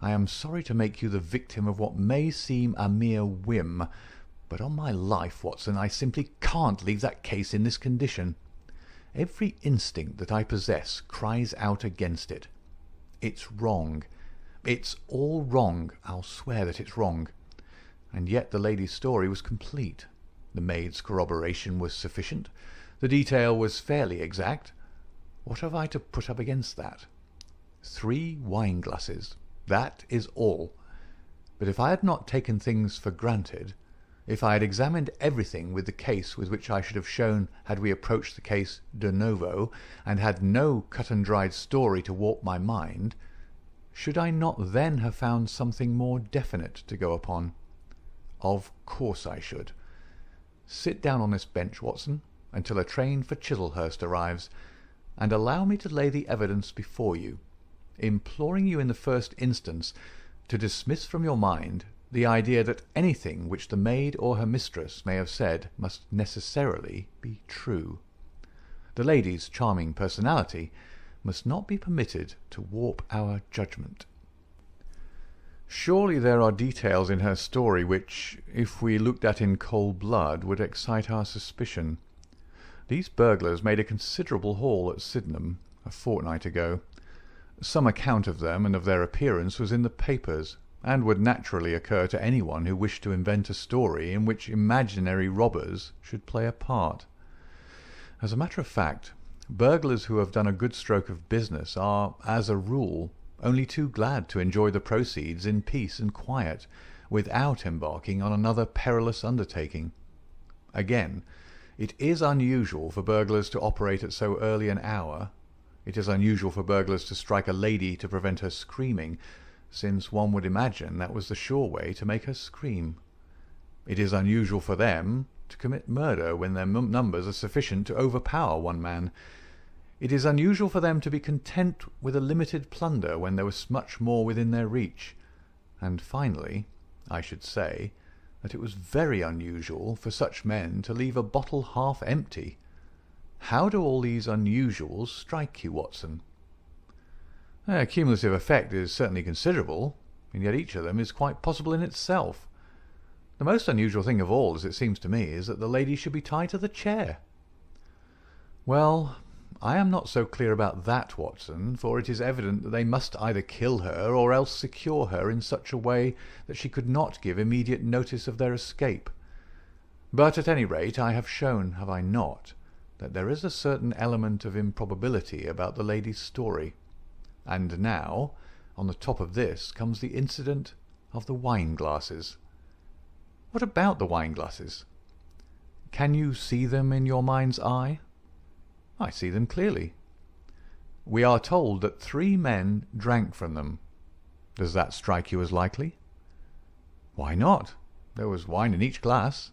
"I am sorry to make you the victim of what may seem a mere whim, but on my life, Watson, I simply can't leave that case in this condition. Every instinct that I possess cries out against it. It's wrong. It's all wrong. I'll swear that it's wrong. And yet the lady's story was complete. The maid's corroboration was sufficient. The detail was fairly exact. What have I to put up against that? 3 wine-glasses. That is all. But if I had not taken things for granted, if I had examined everything with the case with which I should have shown had we approached the case de novo, and had no cut-and-dried story to warp my mind, should I not then have found something more definite to go upon? Of course I should. Sit down on this bench, Watson, until a train for Chislehurst arrives, and allow me to lay the evidence before you, imploring you in the first instance to dismiss from your mind the idea that anything which the maid or her mistress may have said must necessarily be true. The lady's charming personality must not be permitted to warp our judgment. Surely there are details in her story which, if we looked at in cold blood, would excite our suspicion. These burglars made a considerable haul at Sydenham a fortnight ago. Some account of them and of their appearance was in the papers, and would naturally occur to anyone who wished to invent a story in which imaginary robbers should play a part. As a matter of fact, burglars who have done a good stroke of business are, as a rule, only too glad to enjoy the proceeds in peace and quiet, without embarking on another perilous undertaking. Again, it is unusual for burglars to operate at so early an hour. It is unusual for burglars to strike a lady to prevent her screaming, since one would imagine that was the sure way to make her scream. It is unusual for them to commit murder when their numbers are sufficient to overpower one man. It is unusual for them to be content with a limited plunder when there was much more within their reach. And finally, I should say that it was very unusual for such men to leave a bottle half empty. How do all these unusuals strike you, Watson? Their cumulative effect is certainly considerable, and yet each of them is quite possible in itself. The most unusual thing of all, as it seems to me, is that the lady should be tied to the chair. Well, I am not so clear about that, Watson, for it is evident that they must either kill her or else secure her in such a way that she could not give immediate notice of their escape. But at any rate I have shown, have I not, that there is a certain element of improbability about the lady's story. And now, on the top of this, comes the incident of the wine-glasses. What about the wine-glasses? Can you see them in your mind's eye? I see them clearly. We are told that 3 men drank from them. Does that strike you as likely? Why not? There was wine in each glass.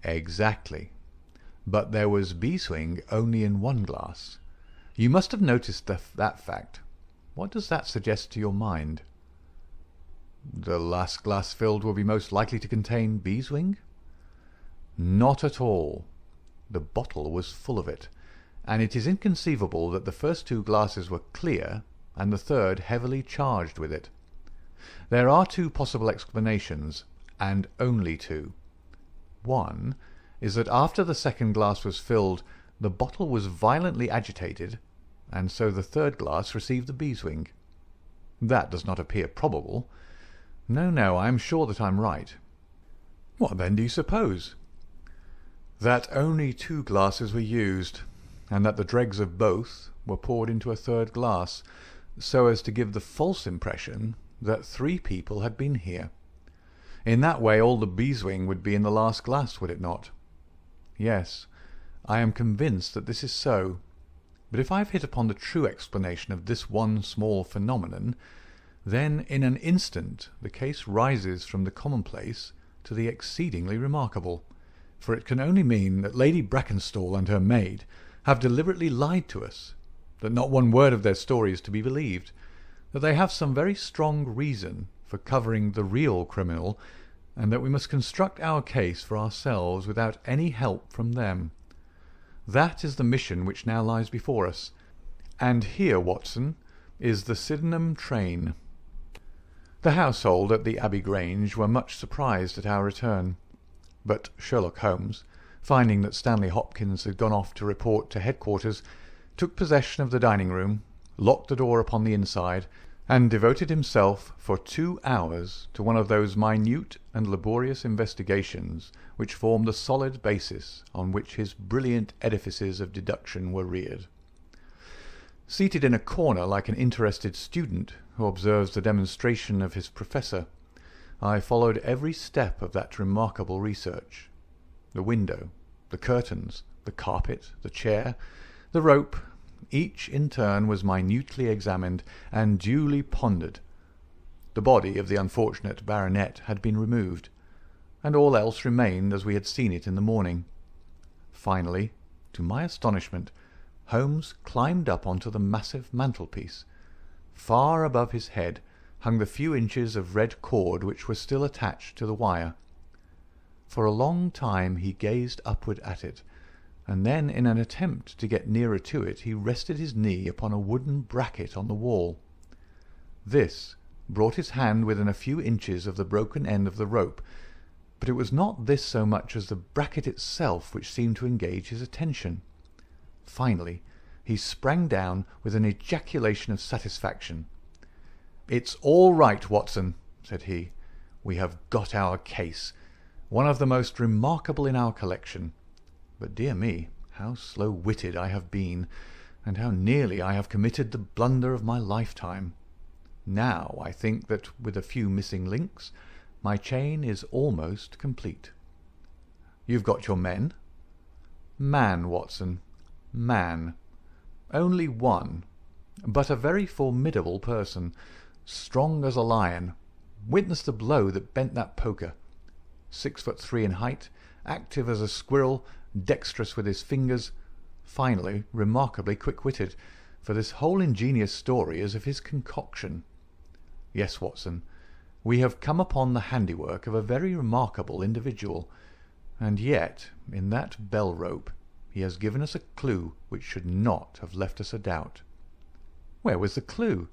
Exactly. But there was beeswing only in one glass. You must have noticed that fact. What does that suggest to your mind? The last glass filled will be most likely to contain beeswing? Not at all. The bottle was full of it, and it is inconceivable that the first two glasses were clear and the third heavily charged with it. There are two possible explanations, and only two. One is that after the second glass was filled, the bottle was violently agitated, and so the third glass received the beeswing. That does not appear probable. No, I am sure that I'm right. What then do you suppose? That only two glasses were used, and that the dregs of both were poured into a third glass, so as to give the false impression that three people had been here. In that way all the beeswing would be in the last glass, would it not? Yes, I am convinced that this is so. But if I have hit upon the true explanation of this one small phenomenon, then in an instant the case rises from the commonplace to the exceedingly remarkable, for it can only mean that Lady Brackenstall and her maid have deliberately lied to us, that not one word of their story is to be believed, that they have some very strong reason for covering the real criminal, and that we must construct our case for ourselves without any help from them. That is the mission which now lies before us, and here, Watson, is the Sydenham train. The household at the Abbey Grange were much surprised at our return, but Sherlock Holmes, finding that Stanley Hopkins had gone off to report to headquarters, took possession of the dining-room, locked the door upon the inside, and devoted himself for 2 hours to one of those minute and laborious investigations which form the solid basis on which his brilliant edifices of deduction were reared. Seated in a corner like an interested student who observes the demonstration of his professor, I followed every step of that remarkable research. The window, the curtains, the carpet, the chair, the rope, each in turn was minutely examined and duly pondered. The body of the unfortunate baronet had been removed, and all else remained as we had seen it in the morning. Finally, to my astonishment, Holmes climbed up onto the massive mantelpiece. Far above his head hung the few inches of red cord which were still attached to the wire. For a long time he gazed upward at it, and then in an attempt to get nearer to it he rested his knee upon a wooden bracket on the wall. This brought his hand within a few inches of the broken end of the rope, but it was not this so much as the bracket itself which seemed to engage his attention. Finally he sprang down with an ejaculation of satisfaction. "It's all right, Watson," said he. "We have got our case, one of the most remarkable in our collection. But dear me, how slow-witted I have been, and how nearly I have committed the blunder of my lifetime. Now I think that with a few missing links my chain is almost complete. You've got your men?" "Man, Watson, man. Only one, but a very formidable person, strong as a lion. Witness the blow that bent that poker. 6'3" in height, active as a squirrel, dexterous with his fingers, finally remarkably quick-witted, for this whole ingenious story is of his concoction. Yes, Watson, we have come upon the handiwork of a very remarkable individual, and yet in that bell-rope he has given us a clue which should not have left us a doubt." "Where was the clue?"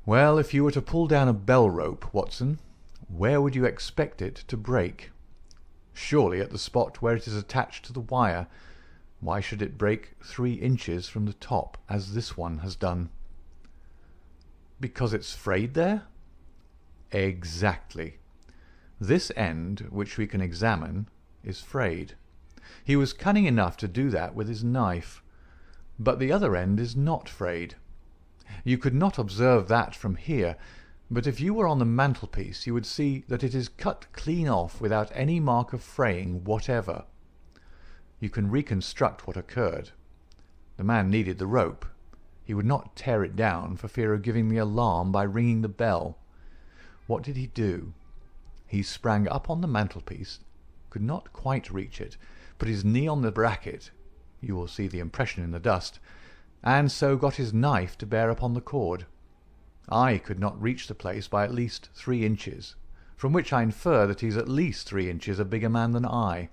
"Well, if you were to pull down a bell-rope, Watson, where would you expect it to break? Surely at the spot where it is attached to the wire. Why should it break 3 inches from the top, as this one has done?" "Because it's frayed there?" "Exactly. This end, which we can examine, is frayed. He was cunning enough to do that with his knife. But the other end is not frayed. You could not observe that from here, but if you were on the mantelpiece you would see that it is cut clean off without any mark of fraying whatever. You can reconstruct what occurred. The man needed the rope. He would not tear it down for fear of giving the alarm by ringing the bell. What did he do? He sprang up on the mantelpiece, could not quite reach it, put his knee on the bracket, you will see the impression in the dust, and so got his knife to bear upon the cord. I could not reach the place by at least 3 inches, from which I infer that he is at least 3 inches a bigger man than I.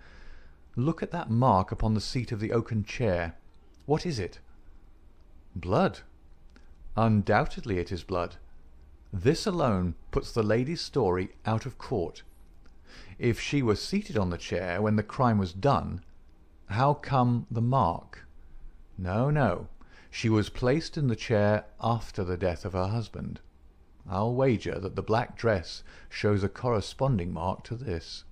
Look at that mark upon the seat of the oaken chair. What is it? Blood. Undoubtedly it is blood. This alone puts the lady's story out of court. If she was seated on the chair when the crime was done, how come the mark? No, no. She was placed in the chair after the death of her husband. I'll wager that the black dress shows a corresponding mark to this.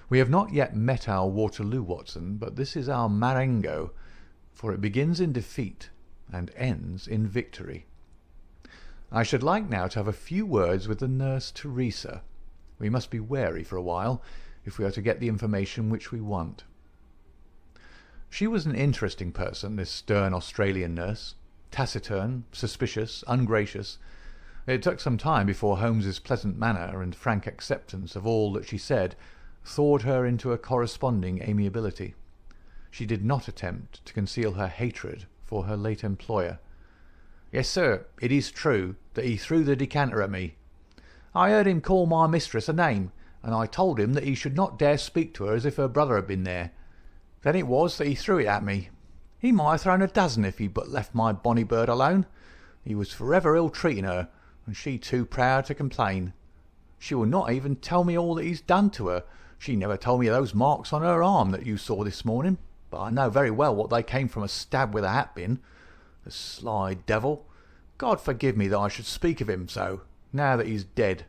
We have not yet met our Waterloo, Watson, but this is our Marengo, for it begins in defeat and ends in victory. I should like now to have a few words with the nurse Teresa. We must be wary for a while, if we are to get the information which we want. She was an interesting person, this stern Australian nurse, taciturn, suspicious, ungracious. It took some time before Holmes's pleasant manner and frank acceptance of all that she said thawed her into a corresponding amiability. She did not attempt to conceal her hatred for her late employer. "Yes, sir, it is true that he threw the decanter at me. I heard him call my mistress a name, and I told him that he should not dare speak to her as if her brother had been there. Then it was that he threw it at me. He might have thrown a dozen if he'd but left my bonny bird alone. He was forever ill-treating her, and she too proud to complain. She will not even tell me all that he's done to her. She never told me of those marks on her arm that you saw this morning, but I know very well what they came from a stab with a hat-pin. The sly devil! God forgive me that I should speak of him so, now that he's dead.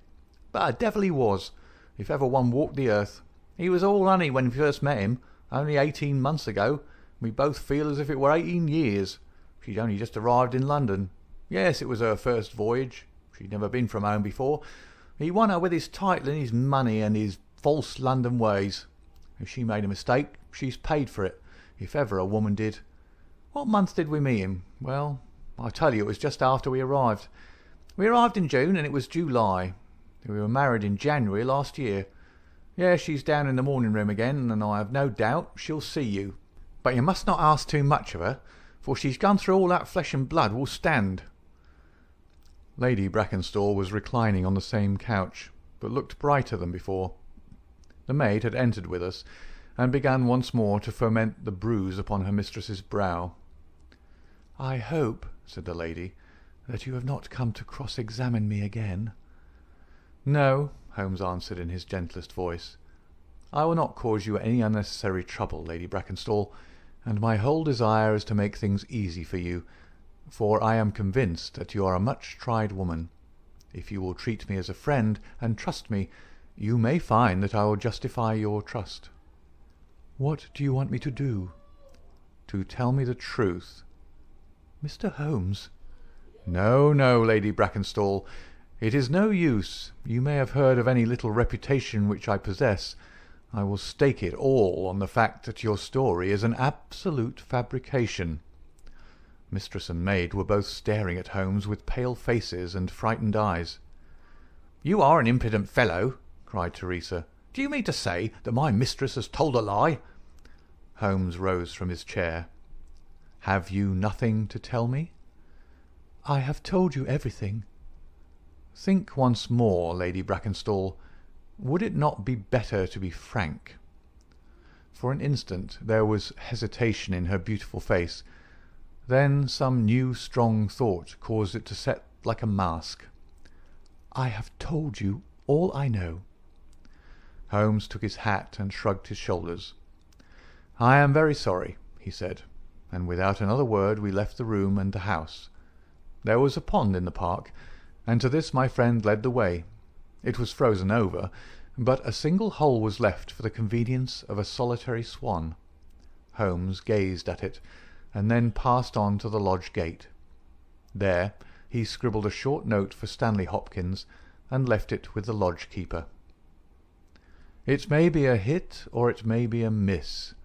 But a devil he was, if ever one walked the earth. He was all honey when we first met him, only 18 months ago. We both feel as if it were 18 years. She'd only just arrived in London. Yes, it was her first voyage. She'd never been from home before. He won her with his title and his money and his false London ways. If she made a mistake, she's paid for it, if ever a woman did. What month did we meet him? Well, I tell you, it was just after we arrived. We arrived in June, and it was July. We were married in January last year. Yes, she's down in the morning room again, and I have no doubt she'll see you. But you must not ask too much of her, for she's gone through all that flesh and blood will stand." Lady Brackenstall was reclining on the same couch, but looked brighter than before. The maid had entered with us, and began once more to foment the bruise upon her mistress's brow. "I hope," said the lady, "that you have not come to cross-examine me again." "No," Holmes answered in his gentlest voice. "I will not cause you any unnecessary trouble, Lady Brackenstall, and my whole desire is to make things easy for you, for I am convinced that you are a much-tried woman. If you will treat me as a friend and trust me, you may find that I will justify your trust." "What do you want me to do?" "To tell me the truth." "Mr. Holmes." "No, no, Lady Brackenstall. It is no use. You may have heard of any little reputation which I possess. I will stake it all on the fact that your story is an absolute fabrication." Mistress and maid were both staring at Holmes with pale faces and frightened eyes. "You are an impudent fellow," cried Teresa. "Do you mean to say that my mistress has told a lie?" Holmes rose from his chair. "Have you nothing to tell me?" "I have told you everything." "Think once more, Lady Brackenstall. Would it not be better to be frank?" For an instant there was hesitation in her beautiful face. Then some new strong thought caused it to set like a mask. "I have told you all I know." Holmes took his hat and shrugged his shoulders. "I am very sorry," he said, and without another word we left the room and the house. There was a pond in the park, and to this my friend led the way. It was frozen over, but a single hole was left for the convenience of a solitary swan. Holmes gazed at it, and then passed on to the lodge gate. There he scribbled a short note for Stanley Hopkins, and left it with the lodge keeper. It may be a hit or it may be a miss,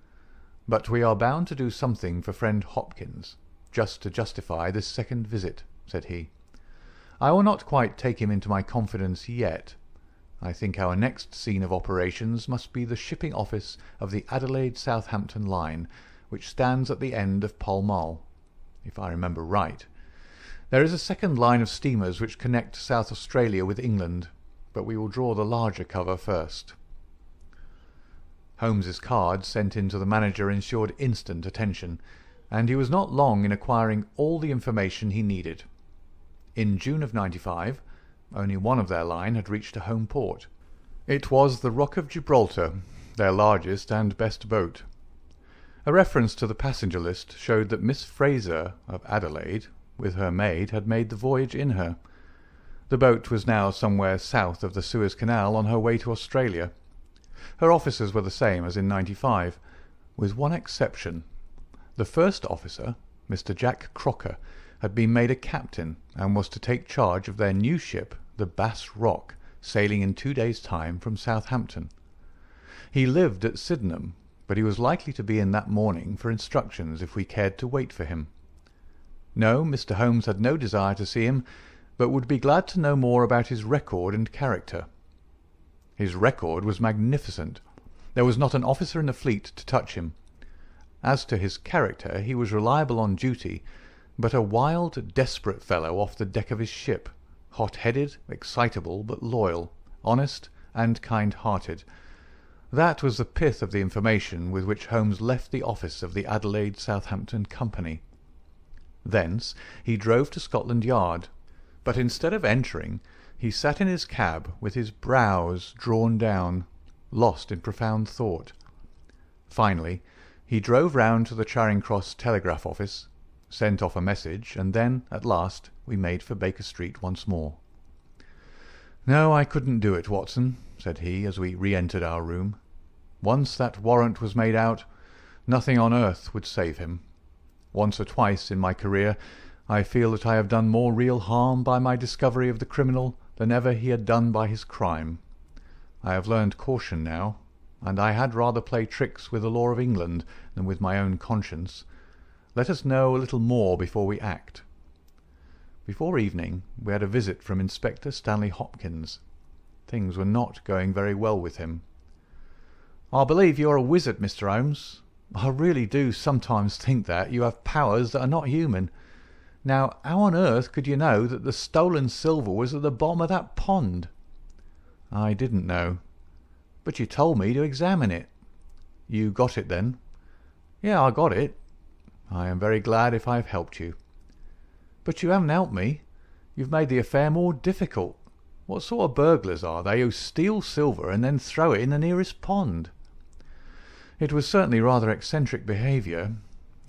but we are bound to do something for friend Hopkins, just to justify this second visit, said he. I will not quite take him into my confidence yet. I think our next scene of operations must be the shipping office of the Adelaide-Southampton line, which stands at the end of Pall Mall, if I remember right. There is a second line of steamers which connect South Australia with England, but we will draw the larger cover first. Holmes's card sent in to the manager ensured instant attention, and he was not long in acquiring all the information he needed. In June of '95, only one of their line had reached a home port. It was the Rock of Gibraltar, their largest and best boat. A reference to the passenger list showed that Miss Fraser of Adelaide, with her maid, had made the voyage in her. The boat was now somewhere south of the Suez Canal on her way to Australia. Her officers were the same as in '95, with one exception. The first officer, Mr. Jack Crocker, had been made a captain and was to take charge of their new ship, the Bass Rock, sailing in 2 days' time from Southampton. He lived at Sydenham, but he was likely to be in that morning for instructions if we cared to wait for him. No, Mr. Holmes had no desire to see him, but would be glad to know more about his record and character. His record was magnificent. There was not an officer in the fleet to touch him. As to his character, he was reliable on duty, but a wild, desperate fellow off the deck of his ship, hot-headed, excitable, but loyal, honest, and kind-hearted. That was the pith of the information with which Holmes left the office of the Adelaide-Southampton Company. Thence he drove to Scotland Yard, but instead of entering, he sat in his cab with his brows drawn down, lost in profound thought. Finally, he drove round to the Charing Cross telegraph office, sent off a message, and then, at last, we made for Baker Street once more. "No, I couldn't do it, Watson," said he, as we re-entered our room. "Once that warrant was made out, nothing on earth would save him. Once or twice in my career I feel that I have done more real harm by my discovery of the criminal than ever he had done by his crime. I have learned caution now, and I had rather play tricks with the law of England than with my own conscience. Let us know a little more before we act." Before evening we had a visit from Inspector Stanley Hopkins. Things were not going very well with him. "I believe you are a wizard, Mr. Holmes. I really do sometimes think that you have powers that are not human. Now, how on earth could you know that the stolen silver was at the bottom of that pond?" "I didn't know." "But you told me to examine it." "You got it, then?" "Yeah, I got it." "I am very glad if I have helped you." "But you haven't helped me. You've made the affair more difficult. What sort of burglars are they who steal silver and then throw it in the nearest pond?" It was certainly rather eccentric behaviour.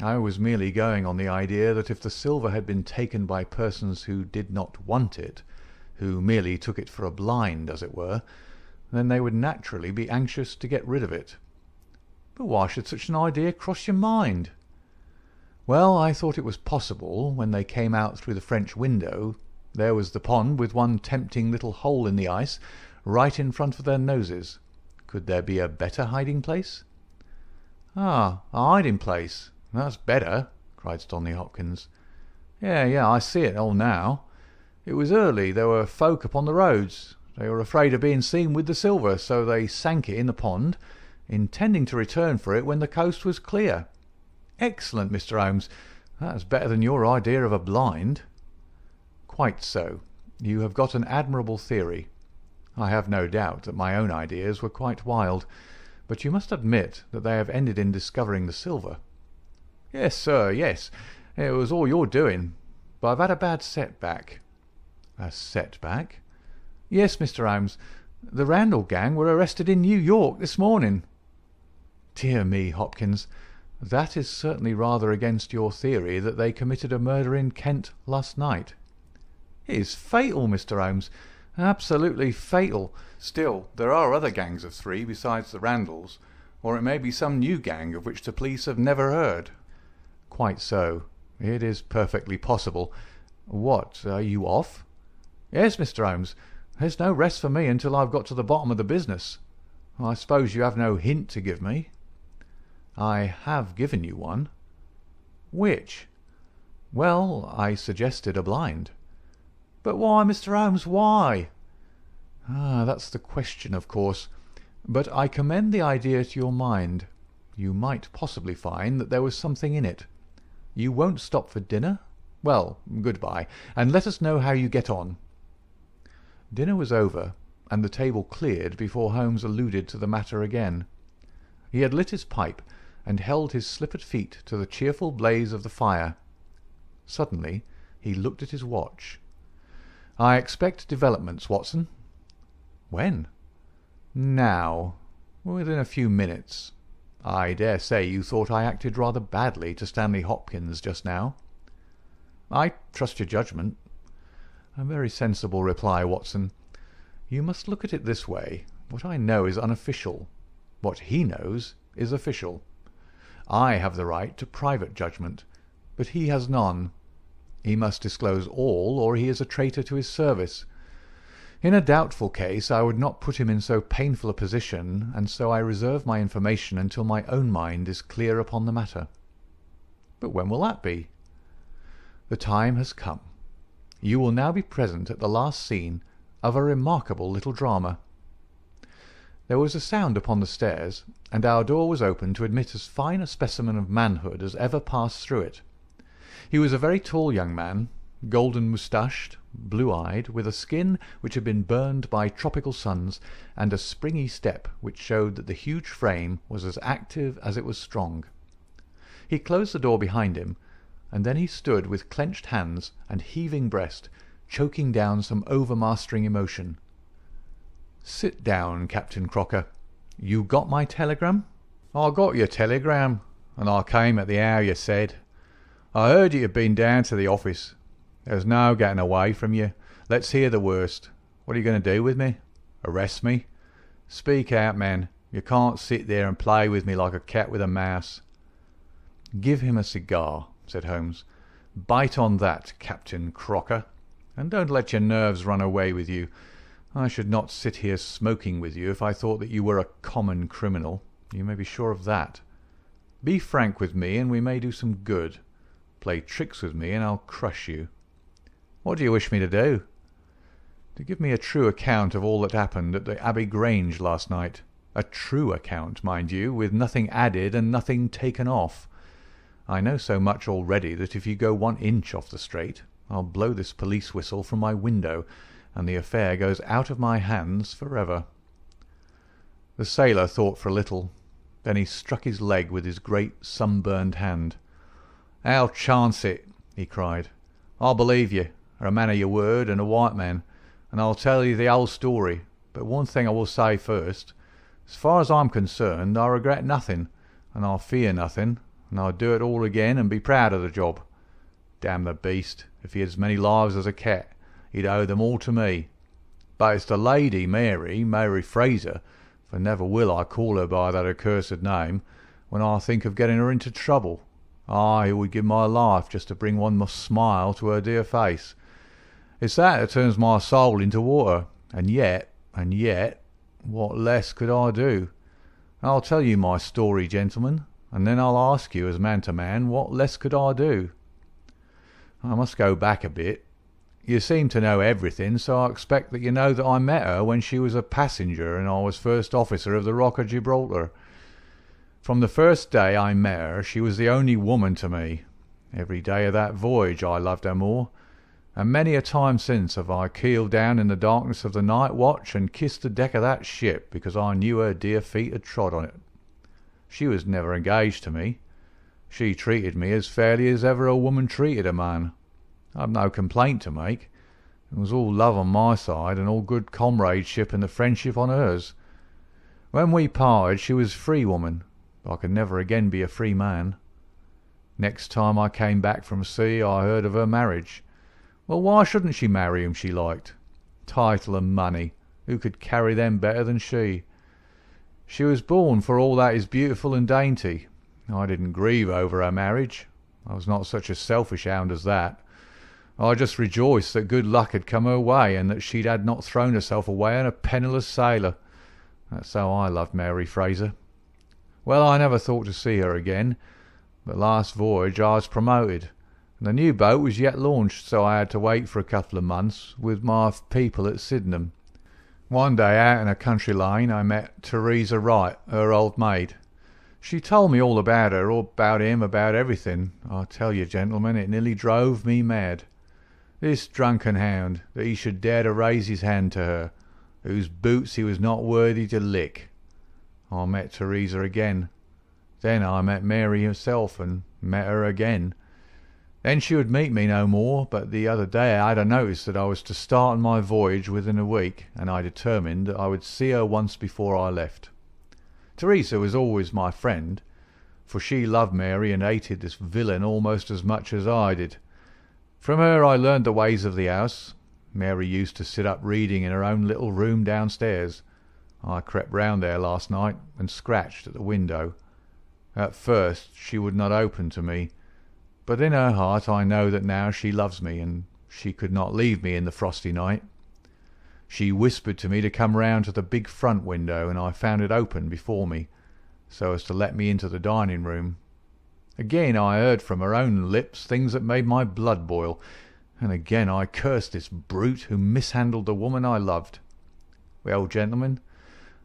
I was merely going on the idea that if the silver had been taken by persons who did not want it, who merely took it for a blind, as it were, then they would naturally be anxious to get rid of it. "But why should such an idea cross your mind?" "Well, I thought it was possible, when they came out through the French window. There was the pond with one tempting little hole in the ice right in front of their noses. Could there be a better hiding place?" "Ah, a hiding place. That's better," cried Stanley Hopkins. Yeah, I see it all now. It was early. There were folk upon the roads. They were afraid of being seen with the silver, so they sank it in the pond, intending to return for it when the coast was clear. Excellent, Mr. Holmes. That's better than your idea of a blind." "Quite so. You have got an admirable theory. I have no doubt that my own ideas were quite wild, but you must admit that they have ended in discovering the silver." "Yes, sir, yes. It was all your doing. But I've had a bad setback." "A setback?" "Yes, Mr. Holmes. The Randall gang were arrested in New York this morning." "Dear me, Hopkins, that is certainly rather against your theory that they committed a murder in Kent last night." "It is fatal, Mr. Holmes. Absolutely fatal. Still, there are other gangs of three besides the Randalls, or it may be some new gang of which the police have never heard." "Quite so. It is perfectly possible. What, are you off?" "Yes, Mr. Holmes. There's no rest for me until I've got to the bottom of the business. I suppose you have no hint to give me?" "I have given you one." "Which?" "Well, I suggested a blind." "But why, Mr. Holmes, why?" Ah, that's the question, of course. But I commend the idea to your mind. You might possibly find that there was something in it. You won't stop for dinner? Well, good-bye, and let us know how you get on." Dinner was over, and the table cleared before Holmes alluded to the matter again. He had lit his pipe, and held his slippered feet to the cheerful blaze of the fire. Suddenly he looked at his watch. "I expect developments, Watson." "When?" "Now. Within a few minutes. I dare say you thought I acted rather badly to Stanley Hopkins just now." "I trust your judgment." "A very sensible reply, Watson. You must look at it this way. What I know is unofficial. What he knows is official. I have the right to private judgment, but he has none. He must disclose all, or he is a traitor to his service. In a doubtful case I would not put him in so painful a position, and so I reserve my information until my own mind is clear upon the matter." "But when will that be?" "The time has come. You will now be present at the last scene of a remarkable little drama." There was a sound upon the stairs, and our door was opened to admit as fine a specimen of manhood as ever passed through it. He was a very tall young man, golden-moustached, blue-eyed, with a skin which had been burned by tropical suns, and a springy step which showed that the huge frame was as active as it was strong. He closed the door behind him, and then he stood with clenched hands and heaving breast, choking down some overmastering emotion. "Sit down, Captain Crocker. You got my telegram?" "I got your telegram, and I came at the hour you said. I heard you had been down to the office. There's no getting away from you. Let's hear the worst. What are you going to do with me? Arrest me? Speak out, man. You can't sit there and play with me like a cat with a mouse." "Give him a cigar," said Holmes. "Bite on that, Captain Crocker, and don't let your nerves run away with you. I should not sit here smoking with you if I thought that you were a common criminal. You may be sure of that. Be frank with me, and we may do some good. Play tricks with me, and I'll crush you. What do you wish me to do?" "To give me a true account of all that happened at the Abbey Grange last night. A true account, mind you, with nothing added and nothing taken off. I know so much already that if you go 1 inch off the straight, I'll blow this police whistle from my window, and the affair goes out of my hands forever." The sailor thought for a little. Then he struck his leg with his great sunburned hand. "I'll chance it," he cried. "I believe you, are a man of your word and a white man, and I'll tell you the whole story. But one thing I will say first. As far as I'm concerned, I regret nothing, and I fear nothing, and I'd do it all again and be proud of the job. Damn the beast, if he had as many lives as a cat, he'd owe them all to me. But it's the Lady Mary Fraser, for never will I call her by that accursed name, when I think of getting her into trouble. I would give my life just to bring one smile to her dear face. It's that turns my soul into water, and yet, what less could I do? I'll tell you my story, gentlemen, and then I'll ask you, as man to man, what less could I do? I must go back a bit. You seem to know everything, so I expect that you know that I met her when she was a passenger and I was first officer of the Rock of Gibraltar. From the first day I met her, she was the only woman to me. Every day of that voyage I loved her more, and many a time since have I keeled down in the darkness of the night watch and kissed the deck of that ship because I knew her dear feet had trod on it. She was never engaged to me. She treated me as fairly as ever a woman treated a man. I've no complaint to make. It was all love on my side and all good comradeship and the friendship on hers. When we parted she was a free woman, but I could never again be a free man. Next time I came back from sea I heard of her marriage. Well, why shouldn't she marry whom she liked? Title and money, who could carry them better than she? She was born for all that is beautiful and dainty. I didn't grieve over her marriage. I was not such a selfish hound as that. I just rejoiced that good luck had come her way, and that she had not thrown herself away on a penniless sailor. That's how I loved Mary Fraser. Well, I never thought to see her again, but last voyage I was promoted, and the new boat was yet launched, so I had to wait for a couple of months with my people at Sydenham. One day out in a country lane I met Teresa Wright, her old maid. She told me all about her, all about him, about everything. I tell you, gentlemen, it nearly drove me mad. This drunken hound, that he should dare to raise his hand to her, whose boots he was not worthy to lick. I met Teresa again. Then I met Mary herself, and met her again. Then she would meet me no more, but the other day I had a notice that I was to start on my voyage within a week, and I determined that I would see her once before I left. Teresa was always my friend, for she loved Mary and hated this villain almost as much as I did. From her I learned the ways of the house. Mary used to sit up reading in her own little room downstairs. I crept round there last night and scratched at the window. At first she would not open to me, but in her heart I know that now she loves me, and she could not leave me in the frosty night. She whispered to me to come round to the big front window, and I found it open before me, so as to let me into the dining room. Again I heard from her own lips things that made my blood boil, and again I cursed this brute who mishandled the woman I loved. Well, gentlemen,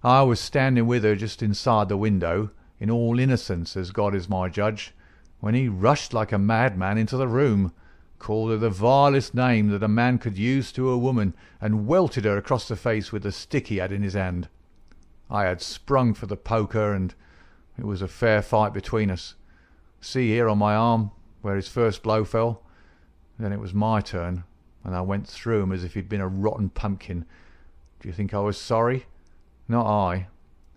I was standing with her just inside the window, in all innocence, as God is my judge, when he rushed like a madman into the room, called her the vilest name that a man could use to a woman, and welted her across the face with the stick he had in his hand. I had sprung for the poker, and it was a fair fight between us. See here on my arm, where his first blow fell. Then it was my turn, and I went through him as if he'd been a rotten pumpkin. Do you think I was sorry? Not I.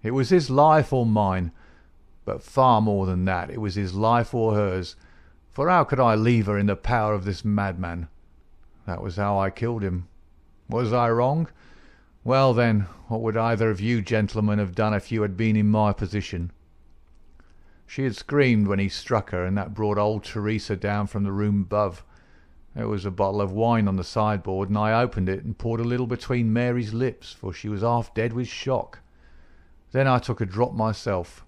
It was his life or mine. But far more than that, it was his life or hers, for how could I leave her in the power of this madman? That was how I killed him. Was I wrong? Well then, what would either of you gentlemen have done if you had been in my position? She had screamed when he struck her, and that brought old Teresa down from the room above. There was a bottle of wine on the sideboard, and I opened it and poured a little between Mary's lips, for she was half dead with shock. Then I took a drop myself.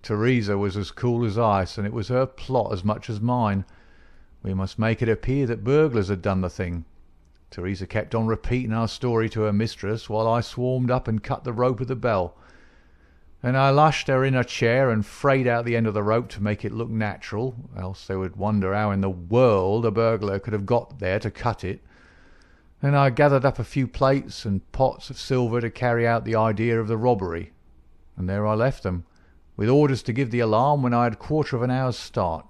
Teresa was as cool as ice, and it was her plot as much as mine. We must make it appear that burglars had done the thing. Teresa kept on repeating our story to her mistress, while I swarmed up and cut the rope of the bell. Then I lashed her in a chair and frayed out the end of the rope to make it look natural, else they would wonder how in the world a burglar could have got there to cut it. Then I gathered up a few plates and pots of silver to carry out the idea of the robbery, and there I left them, with orders to give the alarm when I had a quarter of an hour's start.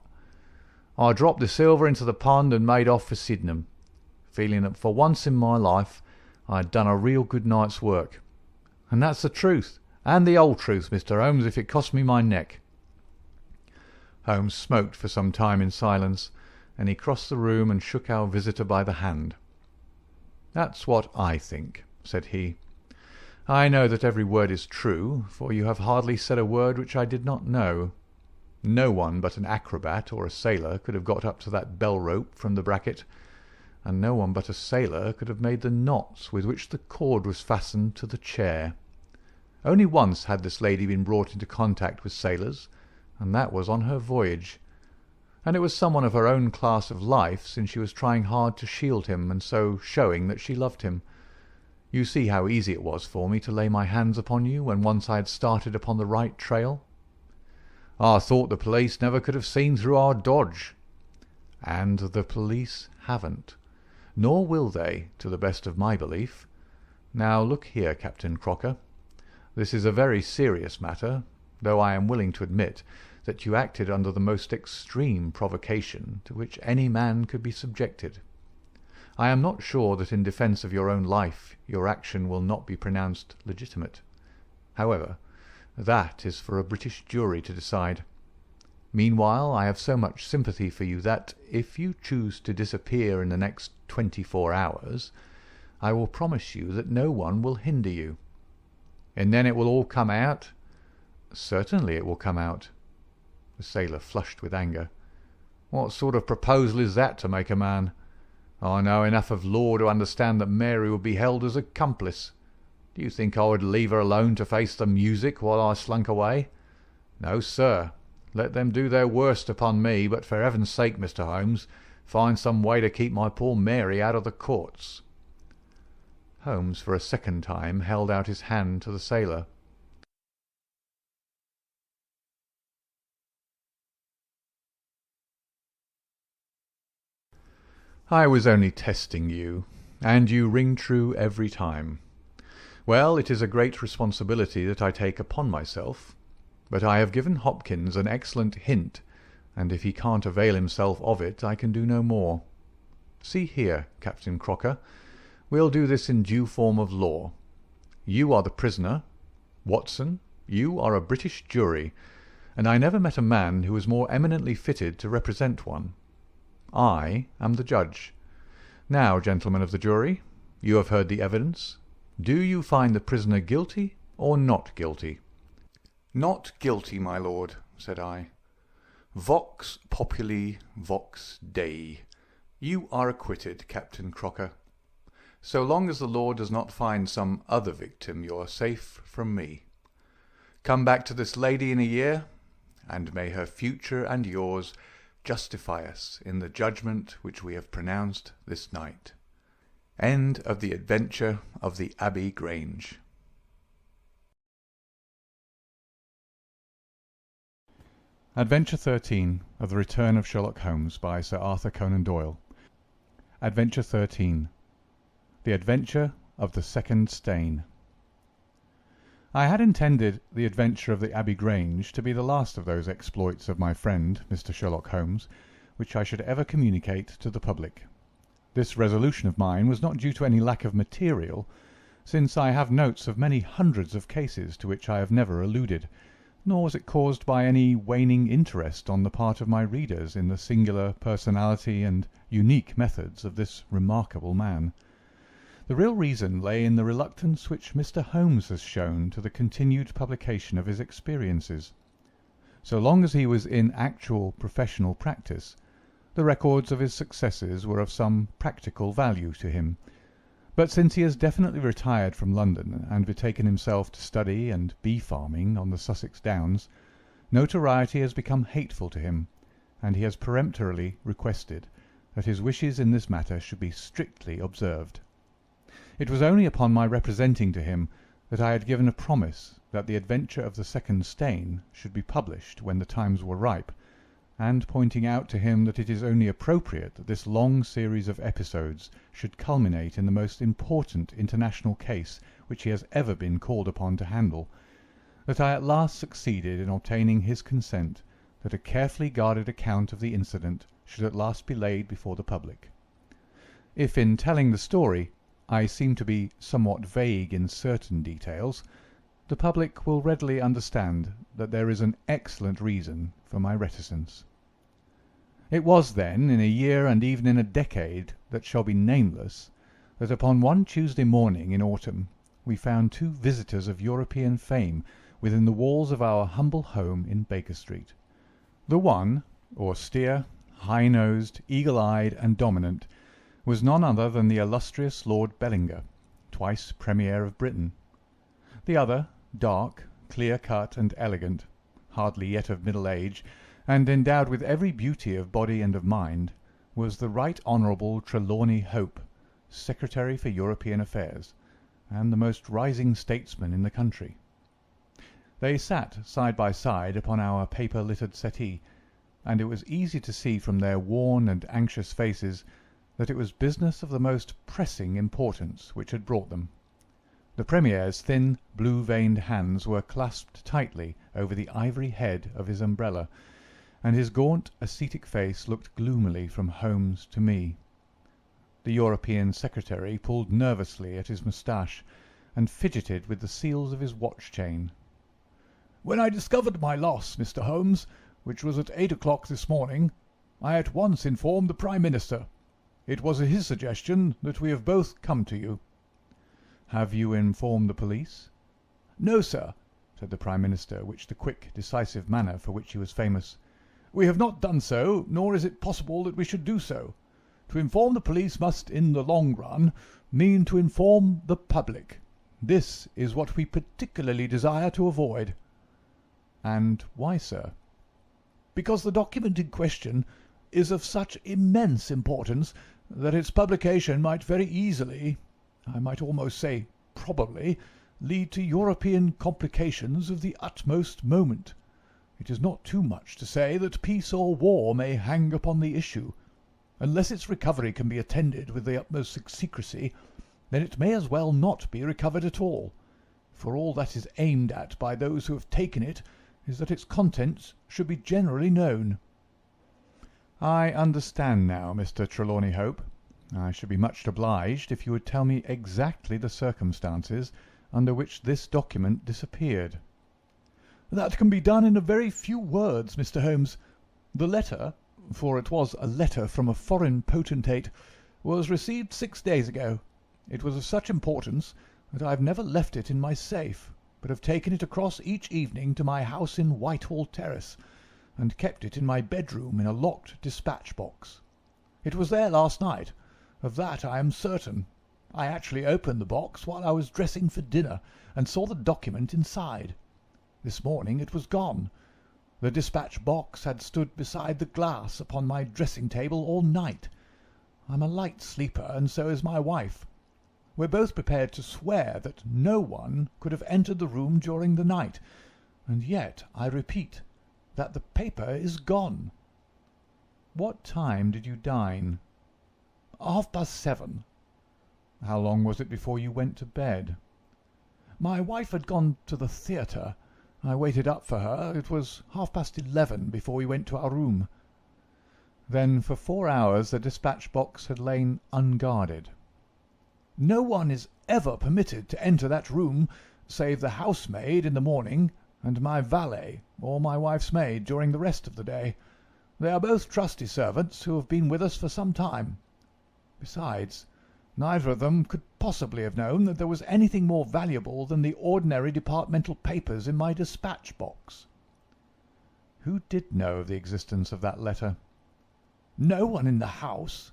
I dropped the silver into the pond and made off for Sydenham, feeling that for once in my life I had done a real good night's work. And that's the truth, and the old truth, Mr. Holmes, if it cost me my neck. Holmes smoked for some time in silence, and he crossed the room and shook our visitor by the hand. "That's what I think," said he. "I know that every word is true, for you have hardly said a word which I did not know. No one but an acrobat or a sailor could have got up to that bell rope from the bracket, and no one but a sailor could have made the knots with which the cord was fastened to the chair. Only once had this lady been brought into contact with sailors, and that was on her voyage. And it was someone of her own class of life, since she was trying hard to shield him, and so showing that she loved him. You see how easy it was for me to lay my hands upon you when once I had started upon the right trail. I thought the police never could have seen through our dodge. And the police haven't, nor will they, to the best of my belief. Now look here, Captain Crocker. This is a very serious matter, though I am willing to admit that you acted under the most extreme provocation to which any man could be subjected. I am not sure that in defence of your own life your action will not be pronounced legitimate. However, that is for a British jury to decide. Meanwhile, I have so much sympathy for you that, if you choose to disappear in the next 24 hours, I will promise you that no one will hinder you. And then it will all come out? Certainly it will come out. The sailor flushed with anger. What sort of proposal is that to make a man? I know enough of law to understand that Mary would be held as accomplice. Do you think I would leave her alone to face the music while I slunk away? No, sir. Let them do their worst upon me, but for heaven's sake, Mr. Holmes, find some way to keep my poor Mary out of the courts. Holmes for a second time held out his hand to the sailor. "I was only testing you, and you ring true every time. Well, it is a great responsibility that I take upon myself, but I have given Hopkins an excellent hint, and if he can't avail himself of it I can do no more. See here, Captain Crocker, we'll do this in due form of law. You are the prisoner. Watson, you are a British jury, and I never met a man who was more eminently fitted to represent one. I am the judge. Now, gentlemen of the jury, you have heard the evidence. Do you find the prisoner guilty or not guilty?" "Not guilty, my lord," said I. "Vox populi, vox Dei. You are acquitted, Captain Crocker. So long as the law does not find some other victim, you are safe from me. Come back to this lady in a year, and may her future and yours justify us in the judgment which we have pronounced this night." End of The Adventure of the Abbey Grange. Adventure 13 of The Return of Sherlock Holmes by Sir Arthur Conan Doyle. Adventure 13. The Adventure of the Second Stain. I had intended The Adventure of the Abbey Grange to be the last of those exploits of my friend Mr. Sherlock Holmes which I should ever communicate to the public. This resolution of mine was not due to any lack of material, since I have notes of many hundreds of cases to which I have never alluded, nor was it caused by any waning interest on the part of my readers in the singular personality and unique methods of this remarkable man. The real reason lay in the reluctance which Mr. Holmes has shown to the continued publication of his experiences. So long as he was in actual professional practice, the records of his successes were of some practical value to him. But since he has definitely retired from London and betaken himself to study and bee-farming on the Sussex Downs, notoriety has become hateful to him, and he has peremptorily requested that his wishes in this matter should be strictly observed. It was only upon my representing to him that I had given a promise that The Adventure of the Second Stain should be published when the times were ripe, and pointing out to him that it is only appropriate that this long series of episodes should culminate in the most important international case which he has ever been called upon to handle, that I at last succeeded in obtaining his consent that a carefully guarded account of the incident should at last be laid before the public. If in telling the story I seem to be somewhat vague in certain details, the public will readily understand that there is an excellent reason for my reticence. It was then, in a year and even in a decade that shall be nameless, that upon one Tuesday morning in autumn we found two visitors of European fame within the walls of our humble home in Baker Street. The one, austere, high-nosed, eagle-eyed, and dominant, was none other than the illustrious Lord Bellinger, twice Premier of Britain. The other, dark, clear-cut, and elegant, hardly yet of middle age, and endowed with every beauty of body and of mind, was the Right Honourable Trelawney Hope, Secretary for European Affairs, and the most rising statesman in the country. They sat side by side upon our paper-littered settee, and it was easy to see from their worn and anxious faces that it was business of the most pressing importance which had brought them. The Premier's thin, blue-veined hands were clasped tightly over the ivory head of his umbrella, and his gaunt, ascetic face looked gloomily from Holmes to me. The European Secretary pulled nervously at his moustache, and fidgeted with the seals of his watch-chain. "When I discovered my loss, Mr. Holmes, which was at 8 o'clock this morning, I at once informed the Prime Minister. It was at his suggestion that we have both come to you." "Have you informed the police?" "No, sir," said the Prime Minister, with the quick, decisive manner for which he was famous. "We have not done so, nor is it possible that we should do so. To inform the police must, in the long run, mean to inform the public. This is what we particularly desire to avoid." "And why, sir?" "Because the document in question is of such immense importance that its publication might very easily, I might almost say probably, lead to European complications of the utmost moment. It is not too much to say that peace or war may hang upon the issue. Unless its recovery can be attended with the utmost secrecy, then it may as well not be recovered at all, for all that is aimed at by those who have taken it is that its contents should be generally known." "I understand now, Mr. Trelawney Hope. I should be much obliged if you would tell me exactly the circumstances under which this document disappeared." "That can be done in a very few words, Mr. Holmes. The letter, for it was a letter from a foreign potentate, was received 6 days ago. It was of such importance that I have never left it in my safe, but have taken it across each evening to my house in Whitehall Terrace, and kept it in my bedroom in a locked dispatch box. It was there last night. Of that I am certain. I actually opened the box while I was dressing for dinner, and saw the document inside. This morning it was gone. The dispatch box had stood beside the glass upon my dressing table all night. I'm a light sleeper, and so is my wife. We're both prepared to swear that no one could have entered the room during the night, and yet I repeat that the paper is gone." "What time did you dine?" 7:30. "How long was it before you went to bed?" "My wife had gone to the theatre. I waited up for her. It was 11:30 before we went to our room." "Then for 4 hours the dispatch box had lain unguarded?" "No one is ever permitted to enter that room save the housemaid in the morning and my valet or my wife's maid during the rest of the day. They are both trusty servants who have been with us for some time. Besides, neither of them could possibly have known that there was anything more valuable than the ordinary departmental papers in my dispatch box." "Who did know of the existence of that letter?" "No one in the house."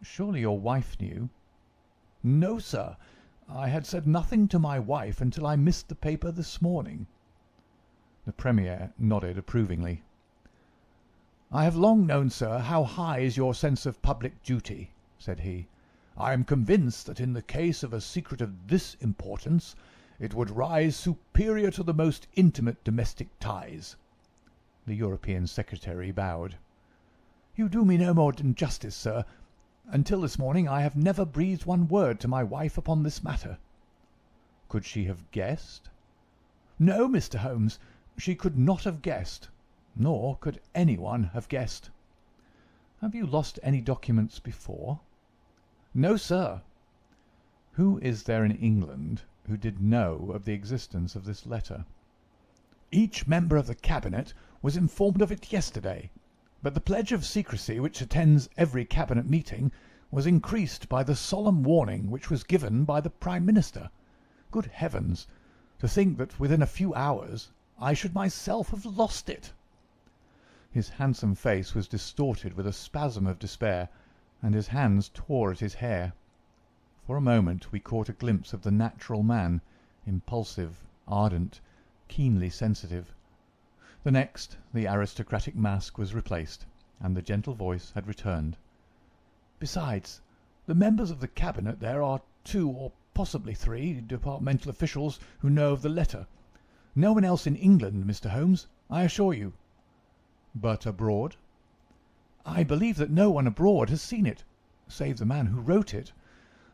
"Surely your wife knew?" "No, sir. I had said nothing to my wife until I missed the paper this morning." The Premier nodded approvingly. "I have long known, sir, how high is your sense of public duty," said he. "I am convinced that in the case of a secret of this importance it would rise superior to the most intimate domestic ties." The European Secretary bowed. "You do me no more than justice, sir. Until this morning I have never breathed one word to my wife upon this matter." "Could she have guessed?" "No, Mr. Holmes, she could not have guessed, nor could anyone have guessed." "Have you lost any documents before?" "No, sir." "Who is there in England who did know of the existence of this letter?" "Each member of the Cabinet was informed of it yesterday, but the pledge of secrecy which attends every Cabinet meeting was increased by the solemn warning which was given by the Prime Minister. Good heavens! To think that within a few hours I should myself have lost it!" His handsome face was distorted with a spasm of despair, and his hands tore at his hair. For a moment we caught a glimpse of the natural man, impulsive, ardent, keenly sensitive. The next, the aristocratic mask was replaced, and the gentle voice had returned. "Besides, the members of the Cabinet there are 2 or possibly 3 departmental officials who know of the letter. No one else in England, Mr. Holmes, I assure you." "But abroad?" "I believe that no one abroad has seen it, save the man who wrote it.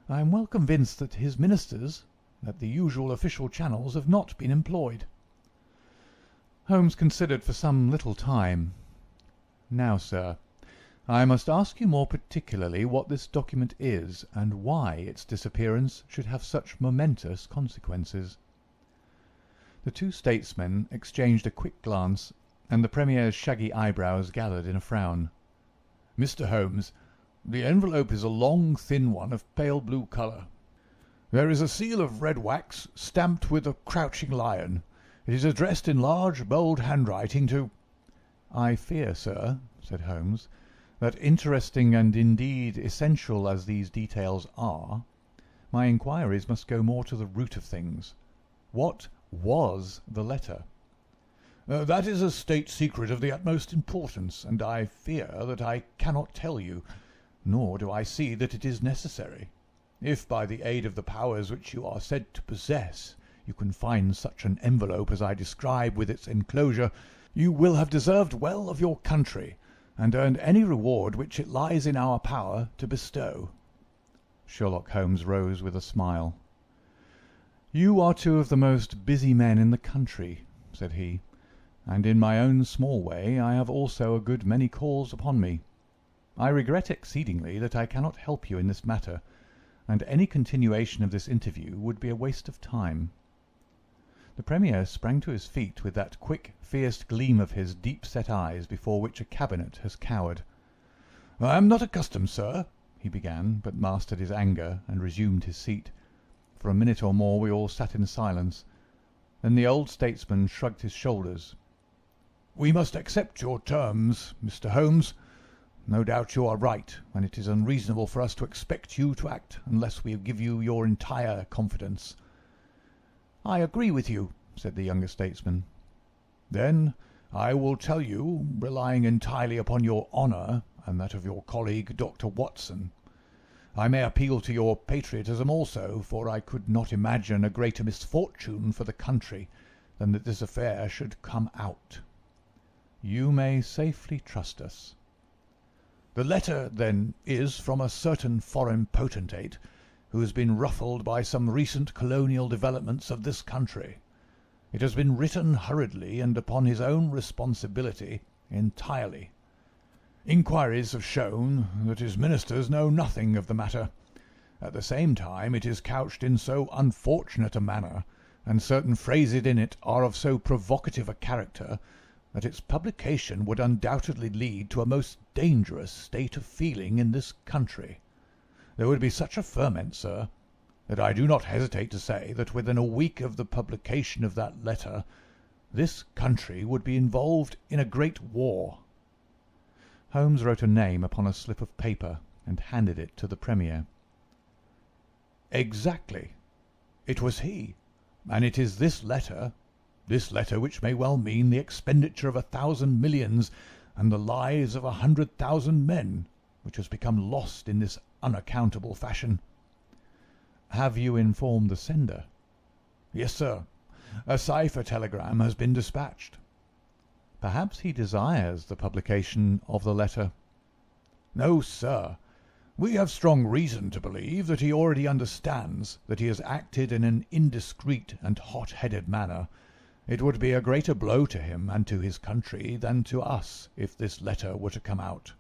I am well convinced that his ministers, that the usual official channels have not been employed." Holmes considered for some little time. "Now, sir, I must ask you more particularly what this document is, and why its disappearance should have such momentous consequences." The two statesmen exchanged a quick glance, and the Premier's shaggy eyebrows gathered in a frown. "Mr. Holmes, the envelope is a long, thin one of pale blue colour. There is a seal of red wax stamped with a crouching lion. It is addressed in large, bold handwriting to—" "I fear, sir," said Holmes, "that interesting and indeed essential as these details are, my inquiries must go more to the root of things. What was the letter?" "That is a state secret of the utmost importance, and I fear that I cannot tell you, nor do I see that it is necessary." If by the aid of the powers which you are said to possess you can find such an envelope as I describe with its enclosure, you will have deserved well of your country, and earned any reward which it lies in our power to bestow." Sherlock Holmes rose with a smile. "You are two of the most busy men in the country," said he, "and in my own small way I have also a good many calls upon me. I regret exceedingly that I cannot help you in this matter, and any continuation of this interview would be a waste of time." The Premier sprang to his feet with that quick, fierce gleam of his deep-set eyes before which a cabinet has cowered. "I am not accustomed, sir," he began, but mastered his anger and resumed his seat. For a minute or more we all sat in silence. Then the old statesman shrugged his shoulders. "We must accept your terms, Mr. Holmes. No doubt you are right, and it is unreasonable for us to expect you to act unless we give you your entire confidence." "I agree with you," said the younger statesman. "Then I will tell you, relying entirely upon your honour and that of your colleague, Dr. Watson. I may appeal to your patriotism also, for I could not imagine a greater misfortune for the country than that this affair should come out." "You may safely trust us." "The letter, then, is from a certain foreign potentate who has been ruffled by some recent colonial developments of this country. It has been written hurriedly and upon his own responsibility entirely. Inquiries have shown that his ministers know nothing of the matter. At the same time it is couched in so unfortunate a manner, and certain phrases in it are of so provocative a character, that its publication would undoubtedly lead to a most dangerous state of feeling in this country. There would be such a ferment, sir, that I do not hesitate to say that within a week of the publication of that letter this country would be involved in a great war." Holmes wrote a name upon a slip of paper and handed it to the Premier. "Exactly. It was he, and it is this letter which may well mean the expenditure of 1,000 millions and the lives of 100,000 men, which has become lost in this unaccountable fashion." "Have you informed the sender?" "Yes, sir. A cipher telegram has been dispatched." "Perhaps he desires the publication of the letter." "No, sir. We have strong reason to believe that he already understands that he has acted in an indiscreet and hot-headed manner. It would be a greater blow to him and to his country than to us if this letter were to come out."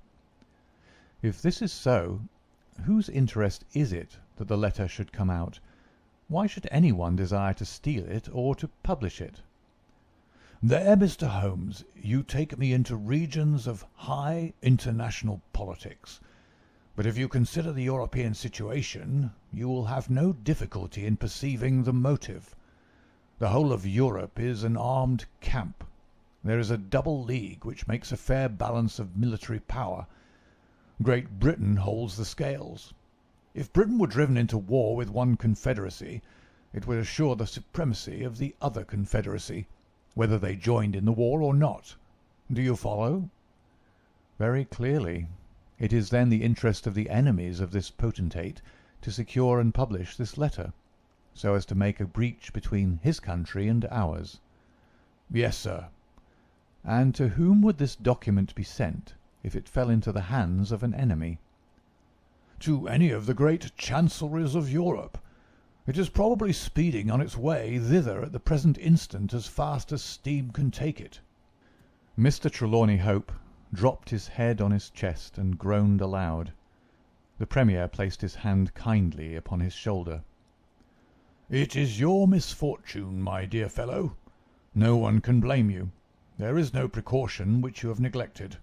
"If this is so, whose interest is it that the letter should come out? Why should anyone desire to steal it or to publish it?" "There, Mr. Holmes, you take me into regions of high international politics. But if you consider the European situation, you will have no difficulty in perceiving the motive. The whole of Europe is an armed camp. There is a double league which makes a fair balance of military power. Great Britain holds the scales. If Britain were driven into war with one confederacy, it would assure the supremacy of the other confederacy, whether they joined in the war or not. Do you follow?" "Very clearly. It is then the interest of the enemies of this potentate to secure and publish this letter, so as to make a breach between his country and ours." "Yes, sir." "And to whom would this document be sent if it fell into the hands of an enemy?" "To any of the great chancelleries of Europe. It is probably speeding on its way thither at the present instant as fast as steam can take it." Mr. Trelawney Hope dropped his head on his chest and groaned aloud. The Premier placed his hand kindly upon his shoulder. "It is your misfortune, my dear fellow. No one can blame you. There is no precaution which you have neglected.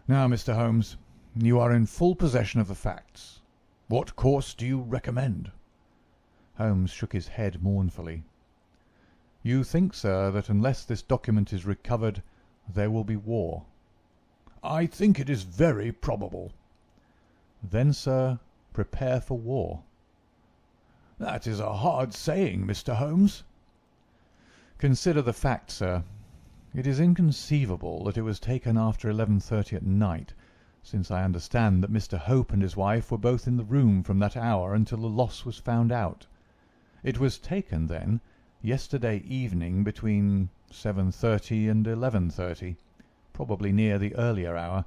Now, Mr. Holmes, you are in full possession of the facts. What course do you recommend?" Holmes shook his head mournfully. "You think, sir, that unless this document is recovered there will be war?" "I think it is very probable." "Then, sir, prepare for war." "That is a hard saying, Mr. Holmes." "Consider the fact, sir. It is inconceivable that it was taken after 11:30 at night, since I understand that Mr. Hope and his wife were both in the room from that hour until the loss was found out. It was taken, then, yesterday evening between 7:30 and 11:30, probably near the earlier hour,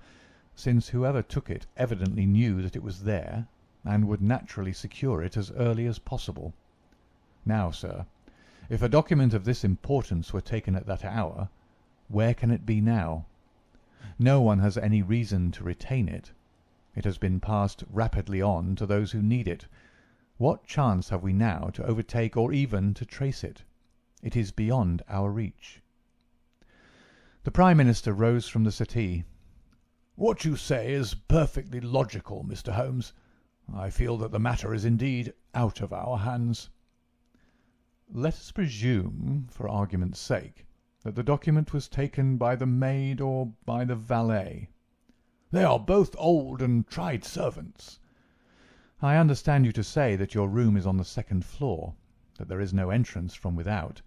since whoever took it evidently knew that it was there, and would naturally secure it as early as possible. Now, sir, if a document of this importance were taken at that hour, where can it be now? No one has any reason to retain it. It has been passed rapidly on to those who need it. What chance have we now to overtake or even to trace it? It is beyond our reach." The Prime Minister rose from the settee. "What you say is perfectly logical, Mr. Holmes. I feel that the matter is indeed out of our hands." "Let us presume, for argument's sake, that the document was taken by the maid or by the valet." "They are both old and tried servants." "I understand you to say that your room is on the second floor, that there is no entrance from without,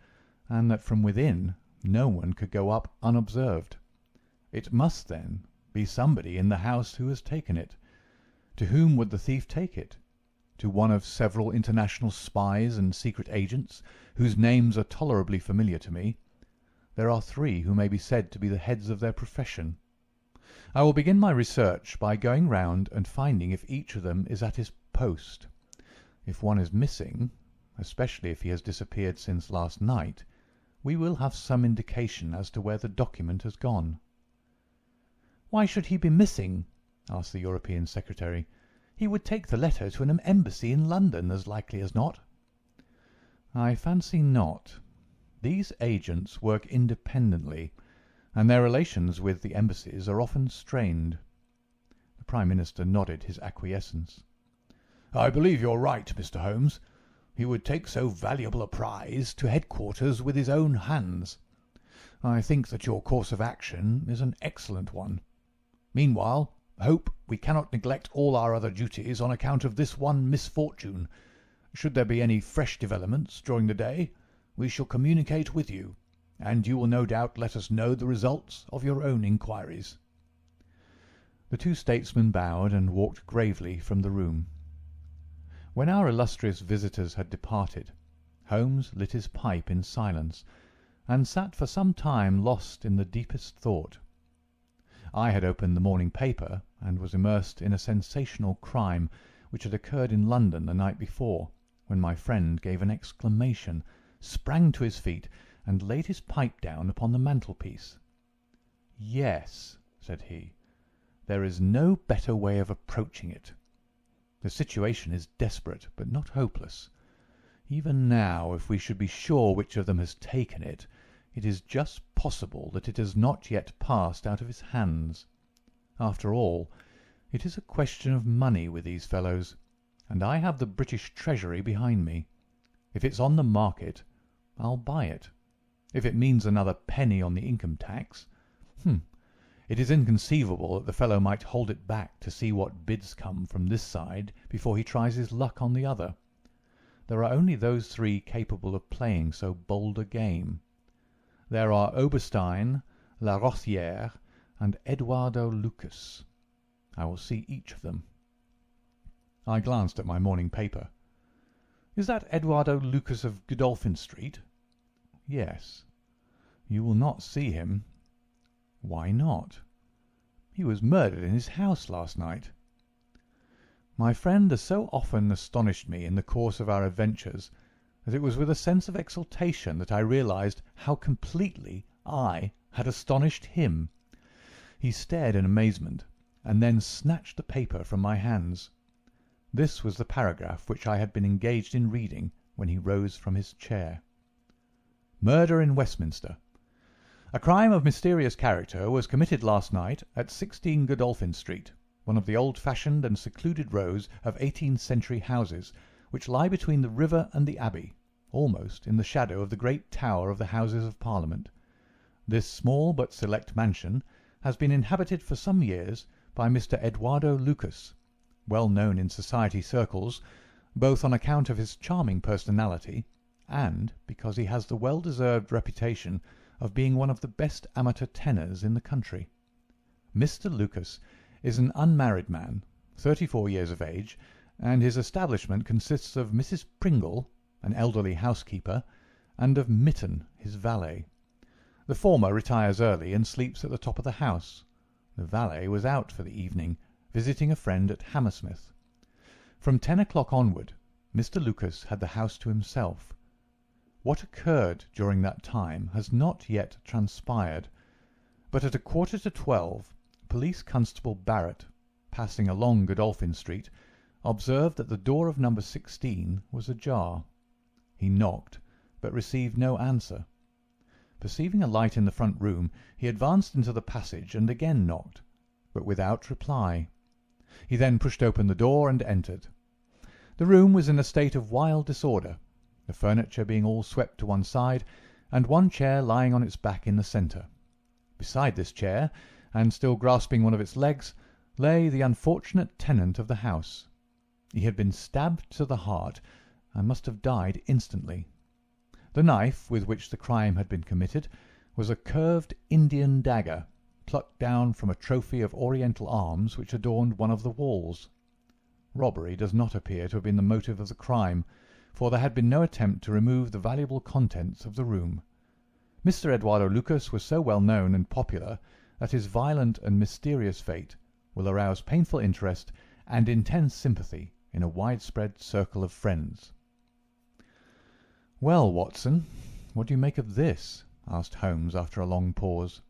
and that from within no one could go up unobserved. It must, then, be somebody in the house who has taken it. To whom would the thief take it? To one of several international spies and secret agents, whose names are tolerably familiar to me. There are 3 who may be said to be the heads of their profession. I will begin my research by going round and finding if each of them is at his post. If one is missing, especially if he has disappeared since last night, we will have some indication as to where the document has gone." "Why should he be missing?" asked the European Secretary. "He would take the letter to an embassy in London, as likely as not." "I fancy not. These agents work independently, and their relations with the embassies are often strained." The Prime Minister nodded his acquiescence. "I believe you're right, Mr. Holmes. He would take so valuable a prize to headquarters with his own hands. I think that your course of action is an excellent one. Meanwhile, hope we cannot neglect all our other duties on account of this one misfortune. Should there be any fresh developments during the day, we shall communicate with you, and you will no doubt let us know the results of your own inquiries." The 2 statesmen bowed and walked gravely from the room. When our illustrious visitors had departed, Holmes lit his pipe in silence, and sat for some time lost in the deepest thought. I had opened the morning paper, and was immersed in a sensational crime which had occurred in London the night before, when my friend gave an exclamation, sprang to his feet, and laid his pipe down upon the mantelpiece. "Yes," said he, "there is no better way of approaching it. The situation is desperate, but not hopeless. Even now, if we should be sure which of them has taken it, it is just possible that it has not yet passed out of his hands. After all, it is a question of money with these fellows, and I have the British Treasury behind me. If it's on the market, I'll buy it. If it means another penny on the income tax, it is inconceivable that the fellow might hold it back to see what bids come from this side before he tries his luck on the other. There are only those 3 capable of playing so bold a game. There are Oberstein, La Rothière, and Eduardo Lucas. I will see each of them." I glanced at my morning paper. "Is that Eduardo Lucas of Godolphin Street?" "Yes." "You will not see him." "Why not?" "He was murdered in his house last night." My friend has so often astonished me in the course of our adventures that it was with a sense of exultation that I realized how completely I had astonished him. He stared in amazement, and then snatched the paper from my hands. This was the paragraph which I had been engaged in reading when he rose from his chair. "Murder in Westminster. A crime of mysterious character was committed last night at 16 Godolphin Street, one of the old-fashioned and secluded rows of 18th century houses which lie between the river and the Abbey, almost in the shadow of the great tower of the Houses of Parliament. This small but select mansion has been inhabited for some years by Mr. Eduardo Lucas, well known in society circles, both on account of his charming personality and because he has the well-deserved reputation of being one of the best amateur tenors in the country. Mr. Lucas is an unmarried man, 34 years of age, and his establishment consists of Mrs. Pringle, an elderly housekeeper, and of Mitten, his valet. The former retires early and sleeps at the top of the house. The valet was out for the evening, visiting a friend at Hammersmith. From 10 o'clock onward, Mr. Lucas had the house to himself. What occurred during that time has not yet transpired, but at 11:45, Police Constable Barrett, passing along Godolphin Street, observed that the door of number 16 was ajar. He knocked, but received no answer. Perceiving a light in the front room, he advanced into the passage and again knocked, but without reply. He then pushed open the door and entered. The room was in a state of wild disorder, the furniture being all swept to one side, and one chair lying on its back in the centre. Beside this chair, and still grasping one of its legs, lay the unfortunate tenant of the house. He had been stabbed to the heart, and must have died instantly. The knife with which the crime had been committed was a curved Indian dagger, plucked down from a trophy of Oriental arms which adorned one of the walls. Robbery does not appear to have been the motive of the crime, for there had been no attempt to remove the valuable contents of the room. Mr. Eduardo Lucas was so well known and popular that his violent and mysterious fate will arouse painful interest and intense sympathy in a widespread circle of friends. "Well, Watson, what do you make of this?" asked Holmes after a long pause.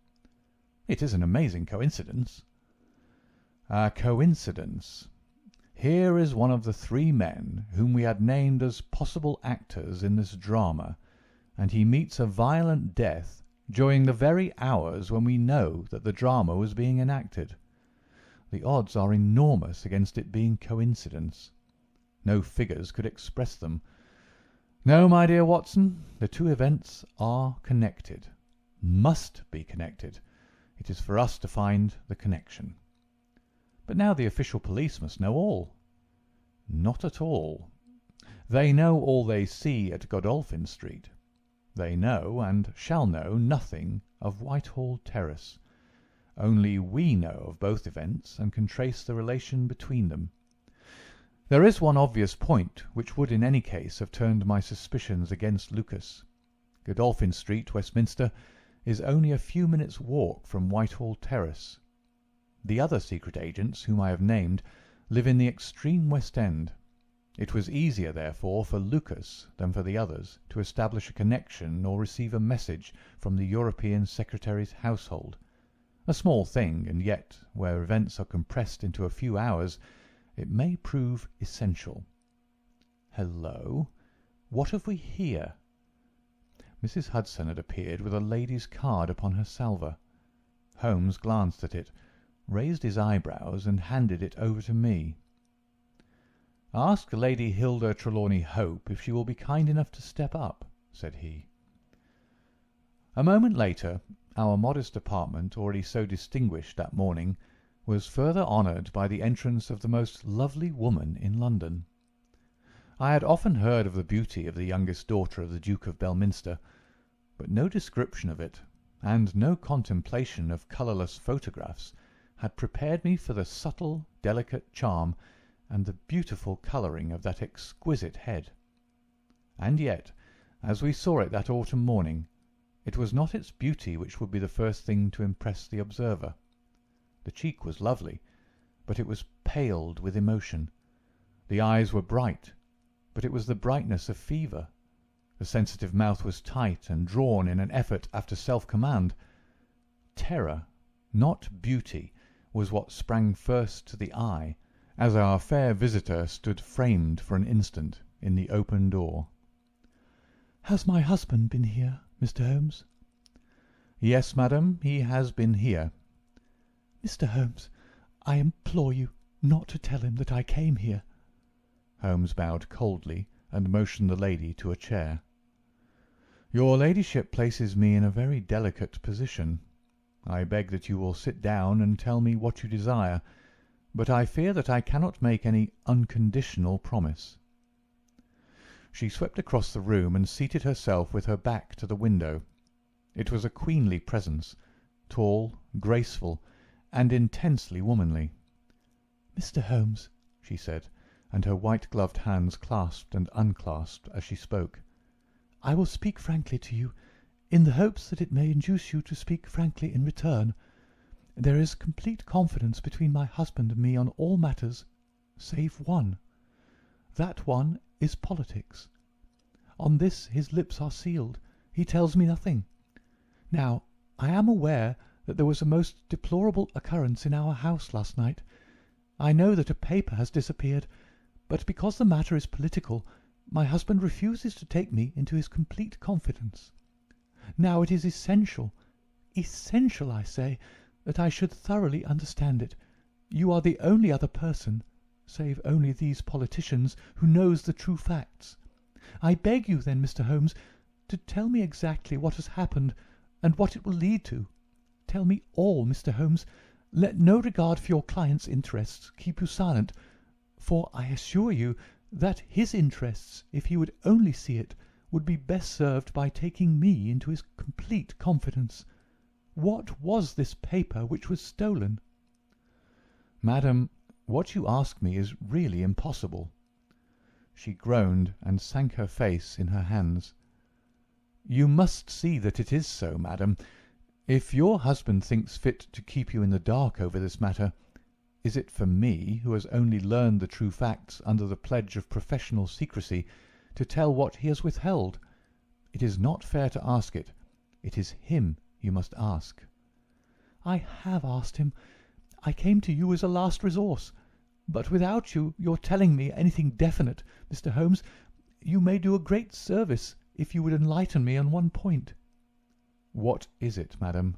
"It is an amazing coincidence." "A coincidence. Here is one of the three men whom we had named as possible actors in this drama, and he meets a violent death during the very hours when we know that the drama was being enacted. The odds are enormous against it being coincidence. No figures could express them. No, my dear Watson, the two events are connected, must be connected. It is for us to find the connection." "But now the official police must know all." "Not at all. They know all they see at Godolphin Street. They know, and shall know, nothing of Whitehall Terrace. Only we know of both events, and can trace the relation between them. There is one obvious point which would in any case have turned my suspicions against Lucas. Godolphin Street, Westminster, is only a few minutes' walk from Whitehall Terrace. The other secret agents, whom I have named, live in the extreme West End. It was easier, therefore, for Lucas than for the others to establish a connection or receive a message from the European Secretary's household. A small thing, and yet, where events are compressed into a few hours, it may prove essential. Hello! What have we here?" Mrs. Hudson had appeared with a lady's card upon her salver. Holmes glanced at it, raised his eyebrows, and handed it over to me. "Ask Lady Hilda Trelawney Hope if she will be kind enough to step up," said he. A moment later, our modest apartment, already so distinguished that morning, was further honoured by the entrance of the most lovely woman in London. I had often heard of the beauty of the youngest daughter of the Duke of Belminster, but no description of it, and no contemplation of colourless photographs, had prepared me for the subtle, delicate charm and the beautiful colouring of that exquisite head. And yet, as we saw it that autumn morning, it was not its beauty which would be the first thing to impress the observer. The cheek was lovely, but it was paled with emotion. The eyes were bright, but it was the brightness of fever. The sensitive mouth was tight and drawn in an effort after self-command. Terror, not beauty, was what sprang first to the eye, as our fair visitor stood framed for an instant in the open door. "Has my husband been here, Mr. Holmes?" "Yes, madam, he has been here." "Mr. Holmes, I implore you not to tell him that I came here." Holmes bowed coldly and motioned the lady to a chair. "Your ladyship places me in a very delicate position. I beg that you will sit down and tell me what you desire, but I fear that I cannot make any unconditional promise." She swept across the room and seated herself with her back to the window. It was a queenly presence, tall, graceful, and intensely womanly. "Mr. Holmes," she said, and her white-gloved hands clasped and unclasped as she spoke, "I will speak frankly to you, in the hopes that it may induce you to speak frankly in return. There is complete confidence between my husband and me on all matters, save one. That one is politics. On this his lips are sealed. He tells me nothing. Now, I am aware that there was a most deplorable occurrence in our house last night. I know that a paper has disappeared, but because the matter is political, my husband refuses to take me into his complete confidence. Now it is essential, I say, that I should thoroughly understand it. You are the only other person, save only these politicians, who knows the true facts. I beg you, then, Mr. Holmes, to tell me exactly what has happened and what it will lead to. Tell me all, Mr. Holmes. Let no regard for your client's interests keep you silent, for I assure you that his interests, if he would only see it, would be best served by taking me into his complete confidence. What was this paper which was stolen?" "Madam, what you ask me is really impossible." She groaned and sank her face in her hands. "You must see that it is so, madam. If your husband thinks fit to keep you in the dark over this matter, is it for me, who has only learned the true facts under the pledge of professional secrecy, to tell what he has withheld? It is not fair to ask it. It is him you must ask." "I have asked him. I came to you as a last resource. But without your telling me anything definite, Mr. Holmes, you may do a great service if you would enlighten me on one point." "What is it, madam?"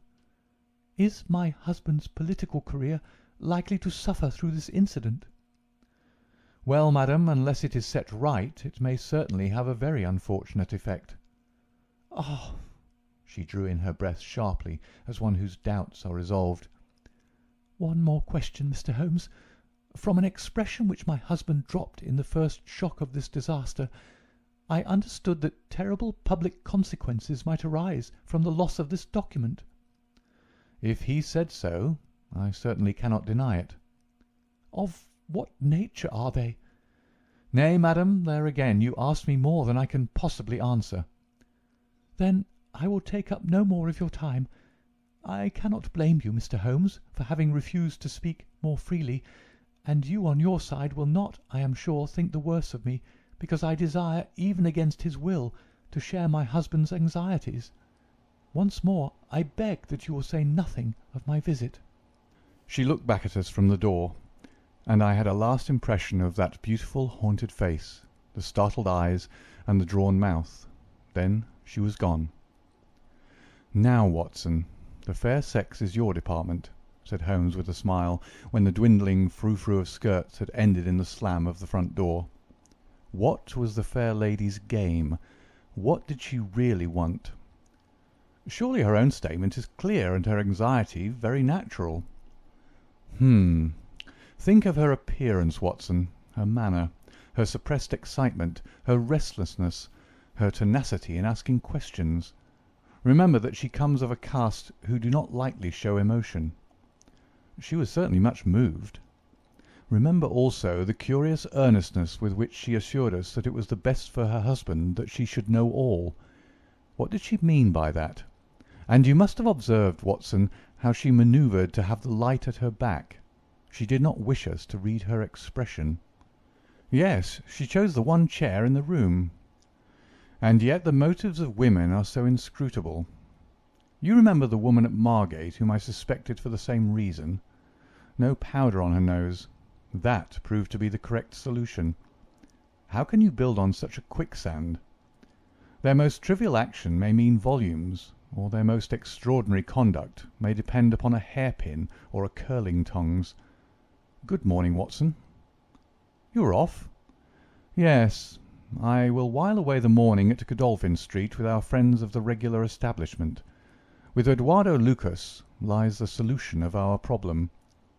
"Is my husband's political career likely to suffer through this incident?" "Well, madam, unless it is set right, it may certainly have a very unfortunate effect." "Oh!" She drew in her breath sharply, as one whose doubts are resolved. "One more question, Mr. Holmes. From an expression which my husband dropped in the first shock of this disaster, I understood that terrible public consequences might arise from the loss of this document." "If he said so, I certainly cannot deny it." "Of what nature are they?" "Nay, madam, there again you ask me more than I can possibly answer." "Then I will take up no more of your time. I cannot blame you, Mr. Holmes, for having refused to speak more freely, and you on your side will not, I am sure, think the worse of me because I desire, even against his will, to share my husband's anxieties. Once more I beg that you will say nothing of my visit." She looked back at us from the door, and I had a last impression of that beautiful haunted face, the startled eyes, and the drawn mouth. Then she was gone. "Now, Watson, the fair sex is your department," said Holmes with a smile, when the dwindling frou-frou of skirts had ended in the slam of the front door. "What was the fair lady's game? What did she really want? Surely her own statement is clear, and her anxiety very natural." Think of her appearance, Watson, her manner, her suppressed excitement, her restlessness, her tenacity in asking questions. Remember that she comes of a caste who do not lightly show emotion. She was certainly much moved. Remember also the curious earnestness with which she assured us that it was the best for her husband that she should know all. What did she mean by that? And you must have observed, Watson, how she manoeuvred to have the light at her back. She did not wish us to read her expression. Yes, she chose the one chair in the room. And yet the motives of women are so inscrutable. You remember the woman at Margate whom I suspected for the same reason? No powder on her nose. That proved to be the correct solution. How can you build on such a quicksand? Their most trivial action may mean volumes, or their most extraordinary conduct may depend upon a hairpin or a curling tongs. Good morning, Watson. You are off? Yes. I will while away the morning at Godolphin Street with our friends of the regular establishment. With Eduardo Lucas lies the solution of our problem,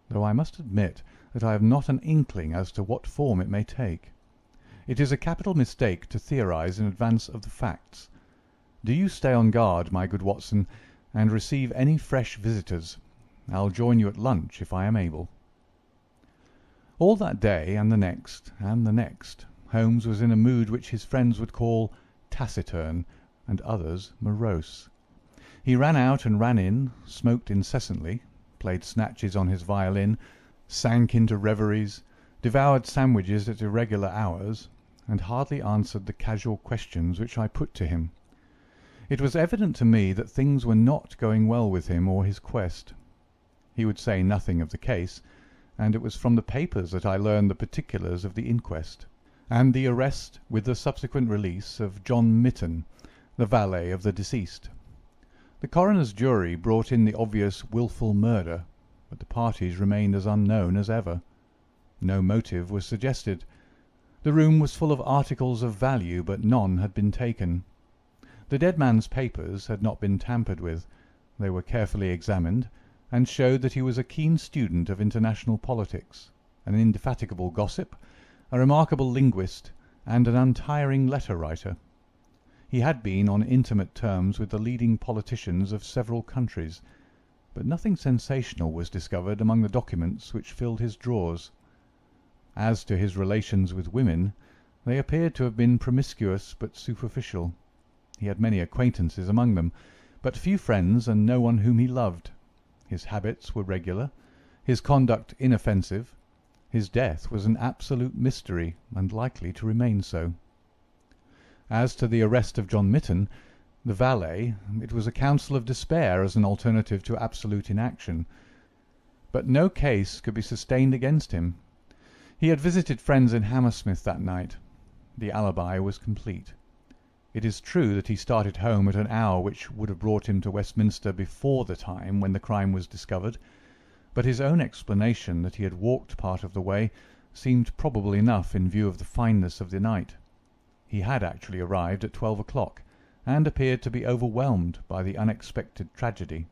though I must admit that I have not an inkling as to what form it may take. It is a capital mistake to theorize in advance of the facts. Do you stay on guard, my good Watson, and receive any fresh visitors. I'll join you at lunch if I am able. All that day and the next, Holmes was in a mood which his friends would call taciturn, and others morose. He ran out and ran in, smoked incessantly, played snatches on his violin, sank into reveries, devoured sandwiches at irregular hours, and hardly answered the casual questions which I put to him. It was evident to me that things were not going well with him or his quest. He would say nothing of the case, and it was from the papers that I learned the particulars of the inquest, and the arrest with the subsequent release of John Mitten, the valet of the deceased. The coroner's jury brought in the obvious wilful murder, but the parties remained as unknown as ever. No motive was suggested. The room was full of articles of value, but none had been taken. The dead man's papers had not been tampered with. They were carefully examined, and showed that he was a keen student of international politics, an indefatigable gossip, a remarkable linguist, and an untiring letter-writer. He had been on intimate terms with the leading politicians of several countries, but nothing sensational was discovered among the documents which filled his drawers. As to his relations with women, they appeared to have been promiscuous but superficial. He had many acquaintances among them, but few friends and no one whom he loved. His habits were regular, his conduct inoffensive. His death was an absolute mystery, and likely to remain so. As to the arrest of John Mitten, the valet, it was a counsel of despair as an alternative to absolute inaction. But no case could be sustained against him. He had visited friends in Hammersmith that night. The alibi was complete. It is true that he started home at an hour which would have brought him to Westminster before the time when the crime was discovered, but his own explanation that he had walked part of the way seemed probable enough in view of the fineness of the night. He had actually arrived at 12 o'clock, and appeared to be overwhelmed by the unexpected tragedy.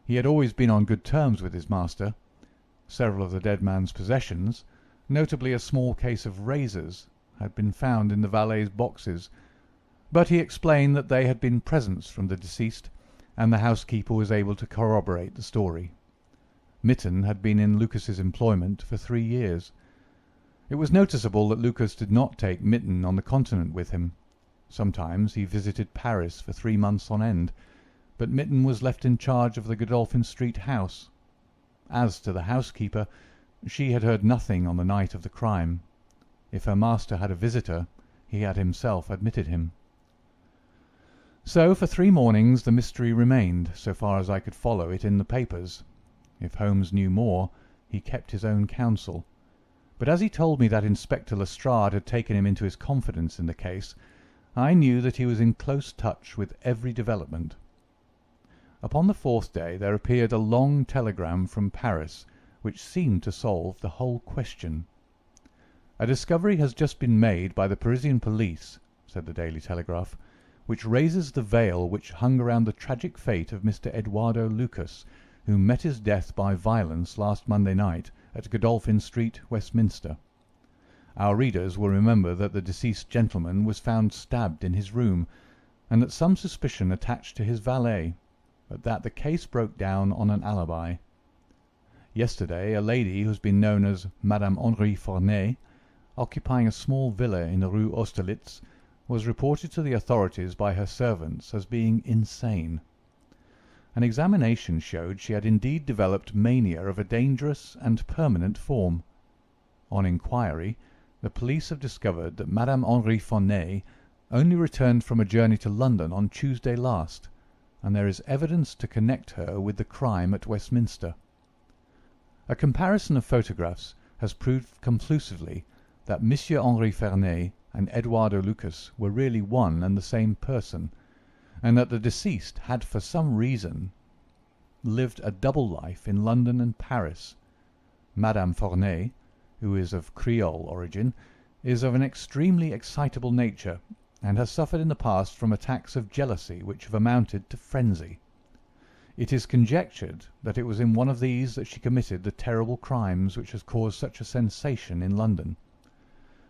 He had always been on good terms with his master. Several of the dead man's possessions, notably a small case of razors, had been found in the valet's boxes, but he explained that they had been presents from the deceased, and the housekeeper was able to corroborate the story. Mitten had been in Lucas's employment for 3 years. It was noticeable that Lucas did not take Mitten on the continent with him. Sometimes he visited Paris for 3 months on end, but Mitten was left in charge of the Godolphin Street house. As to the housekeeper, she had heard nothing on the night of the crime. If her master had a visitor, he had himself admitted him. So for 3 mornings the mystery remained, so far as I could follow it in the papers. If Holmes knew more, he kept his own counsel. But as he told me that Inspector Lestrade had taken him into his confidence in the case, I knew that he was in close touch with every development. Upon the 4th day there appeared a long telegram from Paris, which seemed to solve the whole question. "A discovery has just been made by the Parisian police," said the Daily Telegraph, "which raises the veil which hung around the tragic fate of Mr. Eduardo Lucas, who met his death by violence last Monday night at Godolphin Street, Westminster. Our readers will remember that the deceased gentleman was found stabbed in his room, and that some suspicion attached to his valet, but that the case broke down on an alibi. Yesterday a lady who has been known as Madame Henri Forney, occupying a small villa in the Rue Austerlitz, was reported to the authorities by her servants as being insane. An examination showed she had indeed developed mania of a dangerous and permanent form. On inquiry, the police have discovered that Madame Henri Forney only returned from a journey to London on Tuesday last, and there is evidence to connect her with the crime at Westminster. A comparison of photographs has proved conclusively that Monsieur Henri Forney and Eduardo Lucas were really one and the same person, and that the deceased had for some reason lived a double life in London and Paris. Madame Forney, who is of Creole origin, is of an extremely excitable nature, and has suffered in the past from attacks of jealousy which have amounted to frenzy. It is conjectured that it was in one of these that she committed the terrible crimes which has caused such a sensation in London.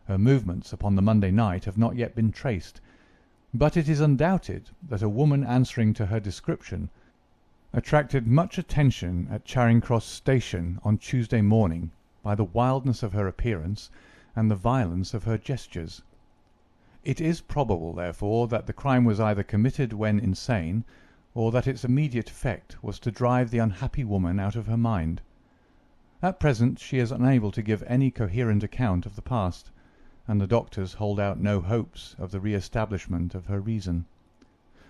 Her movements upon the Monday night have not yet been traced, but it is undoubted that a woman answering to her description attracted much attention at Charing Cross Station on Tuesday morning by the wildness of her appearance and the violence of her gestures. It is probable, therefore, that the crime was either committed when insane, or that its immediate effect was to drive the unhappy woman out of her mind. At present she is unable to give any coherent account of the past, and the doctors hold out no hopes of the re-establishment of her reason.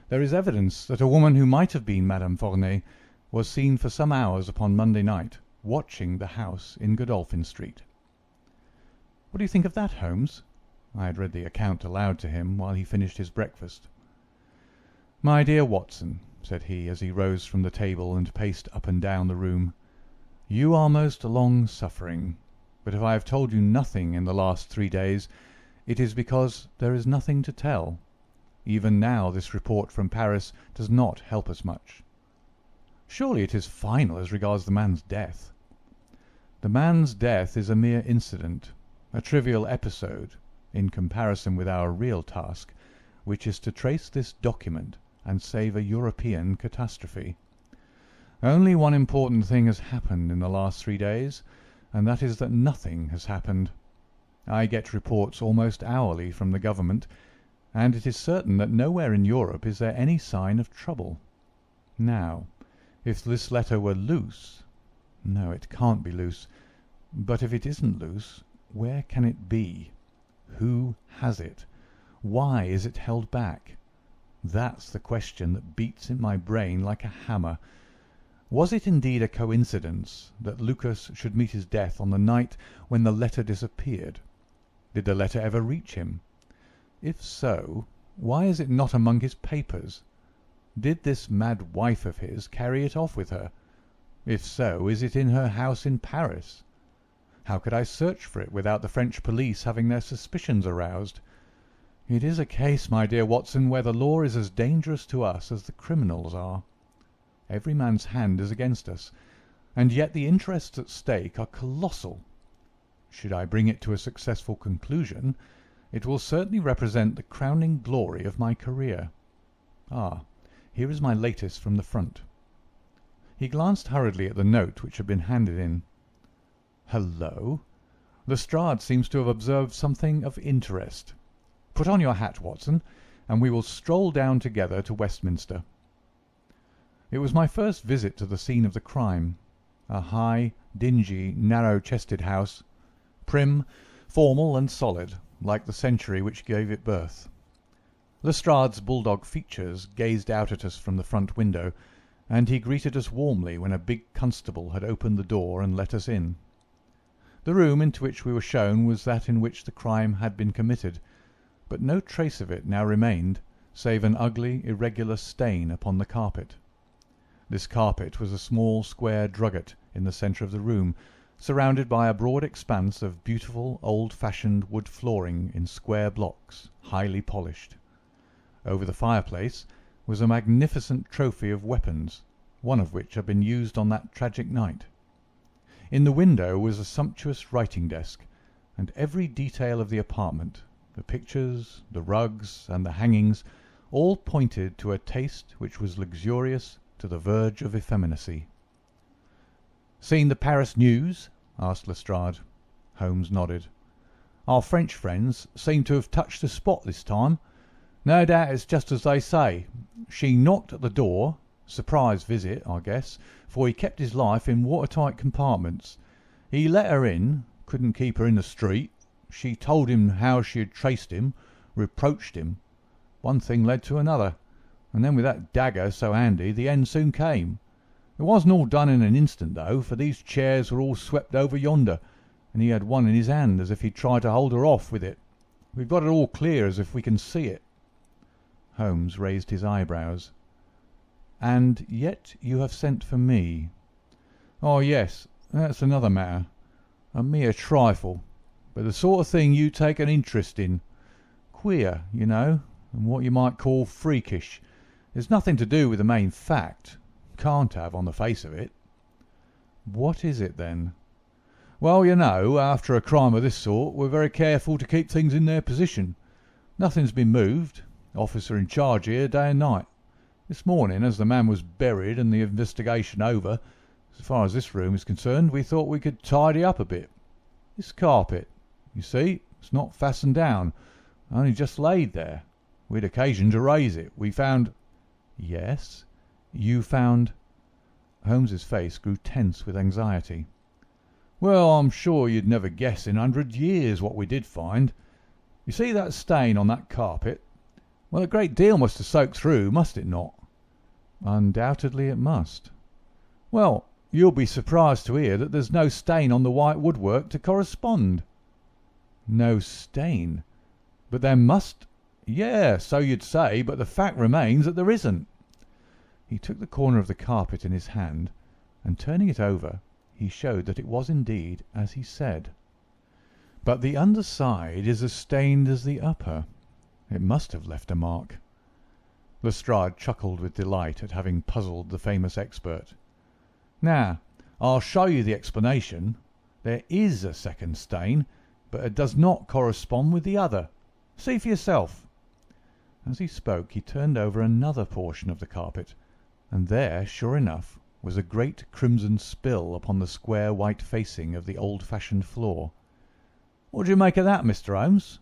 There is evidence that a woman who might have been Madame Forney was seen for some hours upon Monday night watching the house in Godolphin Street. What do you think of that, Holmes? I had read the account aloud to him while he finished his breakfast. My dear Watson, said he, as he rose from the table and paced up and down the room, you are most long-suffering, but if I have told you nothing in the last 3 days, it is because there is nothing to tell. Even now this report from Paris does not help us much. Surely it is final as regards the man's death. The man's death is a mere incident, a trivial episode, in comparison with our real task, which is to trace this document and save a European catastrophe. Only one important thing has happened in the last 3 days, and that is that nothing has happened. I get reports almost hourly from the government, and it is certain that nowhere in Europe is there any sign of trouble. Now, if this letter were loose— no, it can't be loose. But if it isn't loose, where can it be? Who has it? Why is it held back? That's the question that beats in my brain like a hammer. Was it indeed a coincidence that Lucas should meet his death on the night when the letter disappeared? Did the letter ever reach him? If so, why is it not among his papers? Did this mad wife of his carry it off with her? If so, is it in her house in Paris? How could I search for it without the French police having their suspicions aroused? It is a case, my dear Watson, where the law is as dangerous to us as the criminals are. Every man's hand is against us, and yet the interests at stake are colossal. Should I bring it to a successful conclusion, it will certainly represent the crowning glory of my career. Ah, here is my latest from the front. He glanced hurriedly at the note which had been handed in. Hullo! Lestrade seems to have observed something of interest. Put on your hat, Watson, and we will stroll down together to Westminster. It was my first visit to the scene of the crime, a high, dingy, narrow-chested house, prim, formal, and solid, like the century which gave it birth. Lestrade's bulldog features gazed out at us from the front window, and he greeted us warmly when a big constable had opened the door and let us in. The room into which we were shown was that in which the crime had been committed, but no trace of it now remained, save an ugly, irregular stain upon the carpet. This carpet was a small square drugget in the centre of the room, surrounded by a broad expanse of beautiful old-fashioned wood flooring in square blocks, highly polished. Over the fireplace was a magnificent trophy of weapons, one of which had been used on that tragic night. In the window was a sumptuous writing-desk, and every detail of the apartment, the pictures, the rugs, and the hangings, all pointed to a taste which was luxurious to the verge of effeminacy. "Seen the Paris news?" asked Lestrade. Holmes nodded. "Our French friends seem to have touched the spot this time. No doubt it's just as they say. She knocked at the door. Surprise visit, I guess, for he kept his life in watertight compartments. He let her in, couldn't keep her in the street. She told him how she had traced him, reproached him. One thing led to another, and then with that dagger so handy, the end soon came. It wasn't all done in an instant, though, for these chairs were all swept over yonder, and he had one in his hand as if he'd tried to hold her off with it. We've got it all clear as if we can see it." Holmes raised his eyebrows. "And yet you have sent for me." "Oh, yes, that's another matter. A mere trifle, but the sort of thing you take an interest in. Queer, you know, and what you might call freakish. There's nothing to do with the main fact. Can't have, on the face of it." "What is it, then?" "Well, you know, after a crime of this sort, we're very careful to keep things in their position. Nothing's been moved. Officer in charge here day and night. This morning, as the man was buried and the investigation over, as far as this room is concerned, we thought we could tidy up a bit. This carpet, you see, it's not fastened down, only just laid there. We'd occasion to raise it. We found—" "Yes, you found—" Holmes's face grew tense with anxiety. "Well, I'm sure you'd never guess in 100 years what we did find. You see that stain on that carpet? Well, a great deal must have soaked through, must it not?" "Undoubtedly it must." "Well, you'll be surprised to hear that there's no stain on the white woodwork to correspond." "No stain? But there must—" "Yes, so you'd say, but the fact remains that there isn't." He took the corner of the carpet in his hand, and turning it over, he showed that it was indeed as he said. "But the underside is as stained as the upper. It must have left a mark." Lestrade chuckled with delight at having puzzled the famous expert. "Now, I'll show you the explanation. There is a second stain, but it does not correspond with the other. See for yourself." As he spoke, he turned over another portion of the carpet, and there, sure enough, was a great crimson spill upon the square white facing of the old-fashioned floor. "What do you make of that, Mr. Holmes?"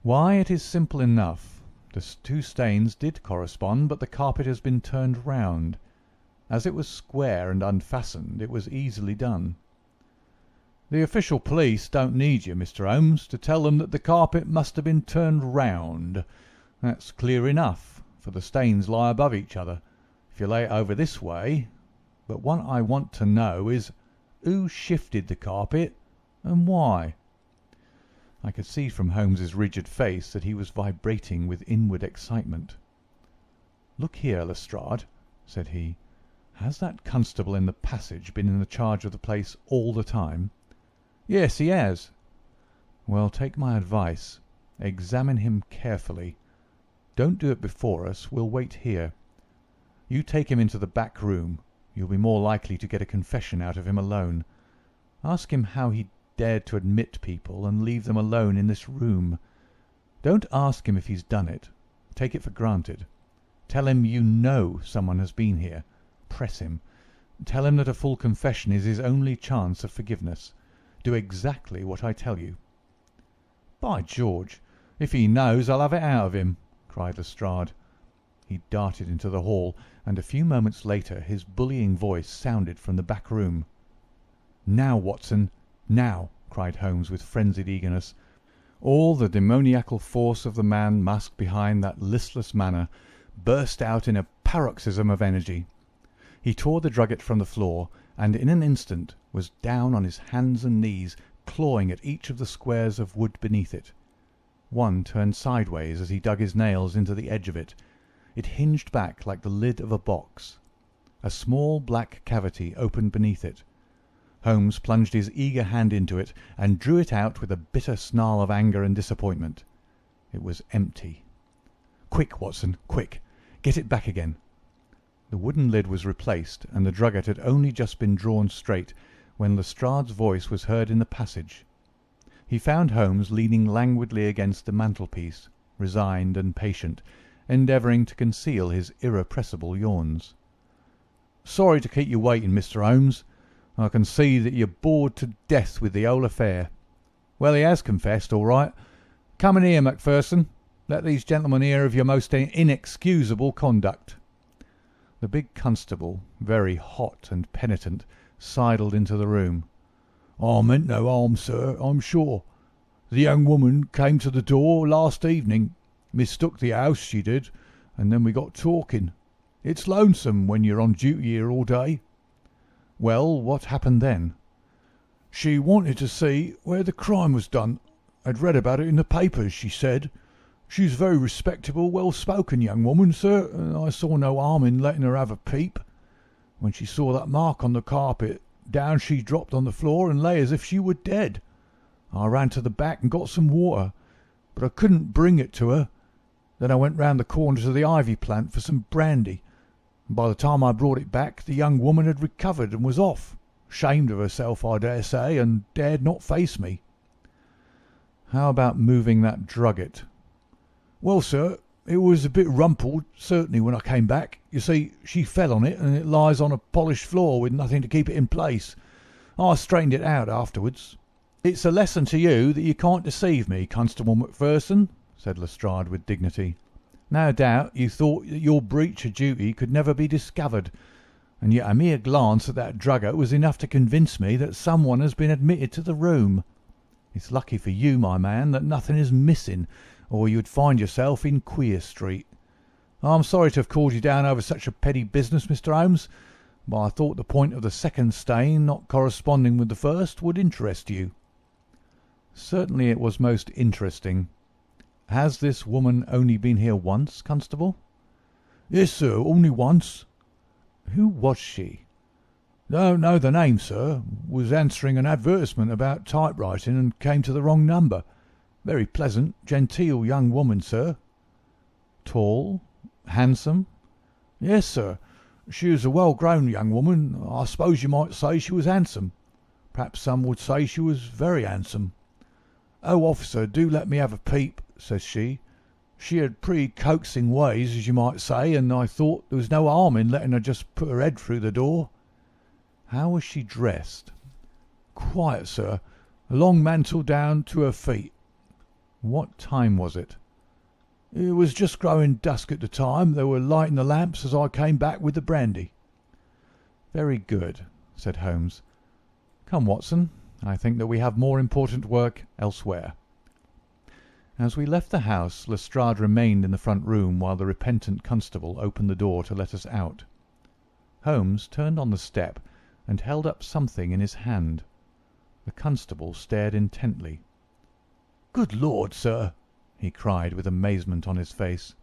"Why, it is simple enough. The two stains did correspond, but the carpet has been turned round. As it was square and unfastened, it was easily done." "The official police don't need you, Mr. Holmes, to tell them that the carpet must have been turned round. That's clear enough, for the stains lie above each other, if you lay it over this way. But what I want to know is, who shifted the carpet, and why?" I could see from Holmes's rigid face that he was vibrating with inward excitement. "Look here, Lestrade," said he. "Has that constable in the passage been in the charge of the place all the time?" "Yes, he has." "Well, take my advice. Examine him carefully. Don't do it before us. We'll wait here. You take him into the back room. You'll be more likely to get a confession out of him alone. Ask him how he dared to admit people and leave them alone in this room. Don't ask him if he's done it. Take it for granted. Tell him you know someone has been here. Press him. Tell him that a full confession is his only chance of forgiveness. Do exactly what I tell you." "By George, if he knows, I'll have it out of him," cried Lestrade. He darted into the hall, and a few moments later his bullying voice sounded from the back room. "Now, Watson, now!" cried Holmes with frenzied eagerness. All the demoniacal force of the man masked behind that listless manner burst out in a paroxysm of energy. He tore the drugget from the floor, and in an instant was down on his hands and knees, clawing at each of the squares of wood beneath it. One turned sideways as he dug his nails into the edge of it. It hinged back like the lid of a box. A small black cavity opened beneath it. Holmes plunged his eager hand into it and drew it out with a bitter snarl of anger and disappointment. It was empty. "Quick, Watson, quick! Get it back again!" The wooden lid was replaced, and the drugget had only just been drawn straight when Lestrade's voice was heard in the passage. He found Holmes leaning languidly against the mantelpiece, resigned and patient, endeavouring to conceal his irrepressible yawns. "Sorry to keep you waiting, Mr. Holmes. I can see that you're bored to death with the whole affair. Well, he has confessed, all right. Come in here, Macpherson. Let these gentlemen hear of your most inexcusable conduct." The big constable, very hot and penitent, sidled into the room. "I meant no harm, sir, I'm sure. The young woman came to the door last evening, mistook the house, she did, and then we got talking. It's lonesome when you're on duty here all day." "Well, what happened then?" "She wanted to see where the crime was done. I'd read about it in the papers, she said. She's a very respectable, well-spoken young woman, sir, and I saw no harm in letting her have a peep. When she saw that mark on the carpet, down she dropped on the floor and lay as if she were dead. I ran to the back and got some water, but I couldn't bring it to her. Then I went round the corner to the ivy plant for some brandy, and by the time I brought it back the young woman had recovered and was off, ashamed of herself, I dare say, and dared not face me." "How about moving that drugget?" "Well, sir, it was a bit rumpled, certainly, when I came back. You see, she fell on it, and it lies on a polished floor with nothing to keep it in place. I straightened it out afterwards. "It's a lesson to you that you can't deceive me, Constable Macpherson," said Lestrade with dignity. "No doubt you thought that your breach of duty could never be discovered, and yet a mere glance at that drugget was enough to convince me that someone has been admitted to the room. It's lucky for you, my man, that nothing is missing, or you'd find yourself in Queer Street. I'm sorry to have called you down over such a petty business, Mr. Holmes, but I thought the point of the second stain not corresponding with the first would interest you." "Certainly it was most interesting. Has this woman only been here once, Constable?" "Yes, sir, only once." "Who was she?" "Don't know the name, sir. Was answering an advertisement about typewriting and came to the wrong number. Very pleasant, genteel young woman, sir." "Tall? Handsome?" "Yes, sir. She was a well-grown young woman. I suppose you might say she was handsome. Perhaps some would say she was very handsome. 'Oh, officer, do let me have a peep,' says she. She had pretty coaxing ways, as you might say, and I thought there was no harm in letting her just put her head through the door." "How was she dressed?" "Quiet, sir. A long mantle down to her feet." "What time was it?" "It was just growing dusk at the time. They were lighting the lamps as I came back with the brandy." "Very good," said Holmes. "Come, Watson, I think that we have more important work elsewhere." As we left the house, Lestrade remained in the front room while the repentant constable opened the door to let us out. Holmes turned on the step and held up something in his hand. The constable stared intently. "Good Lord, sir!" he cried with amazement on his face.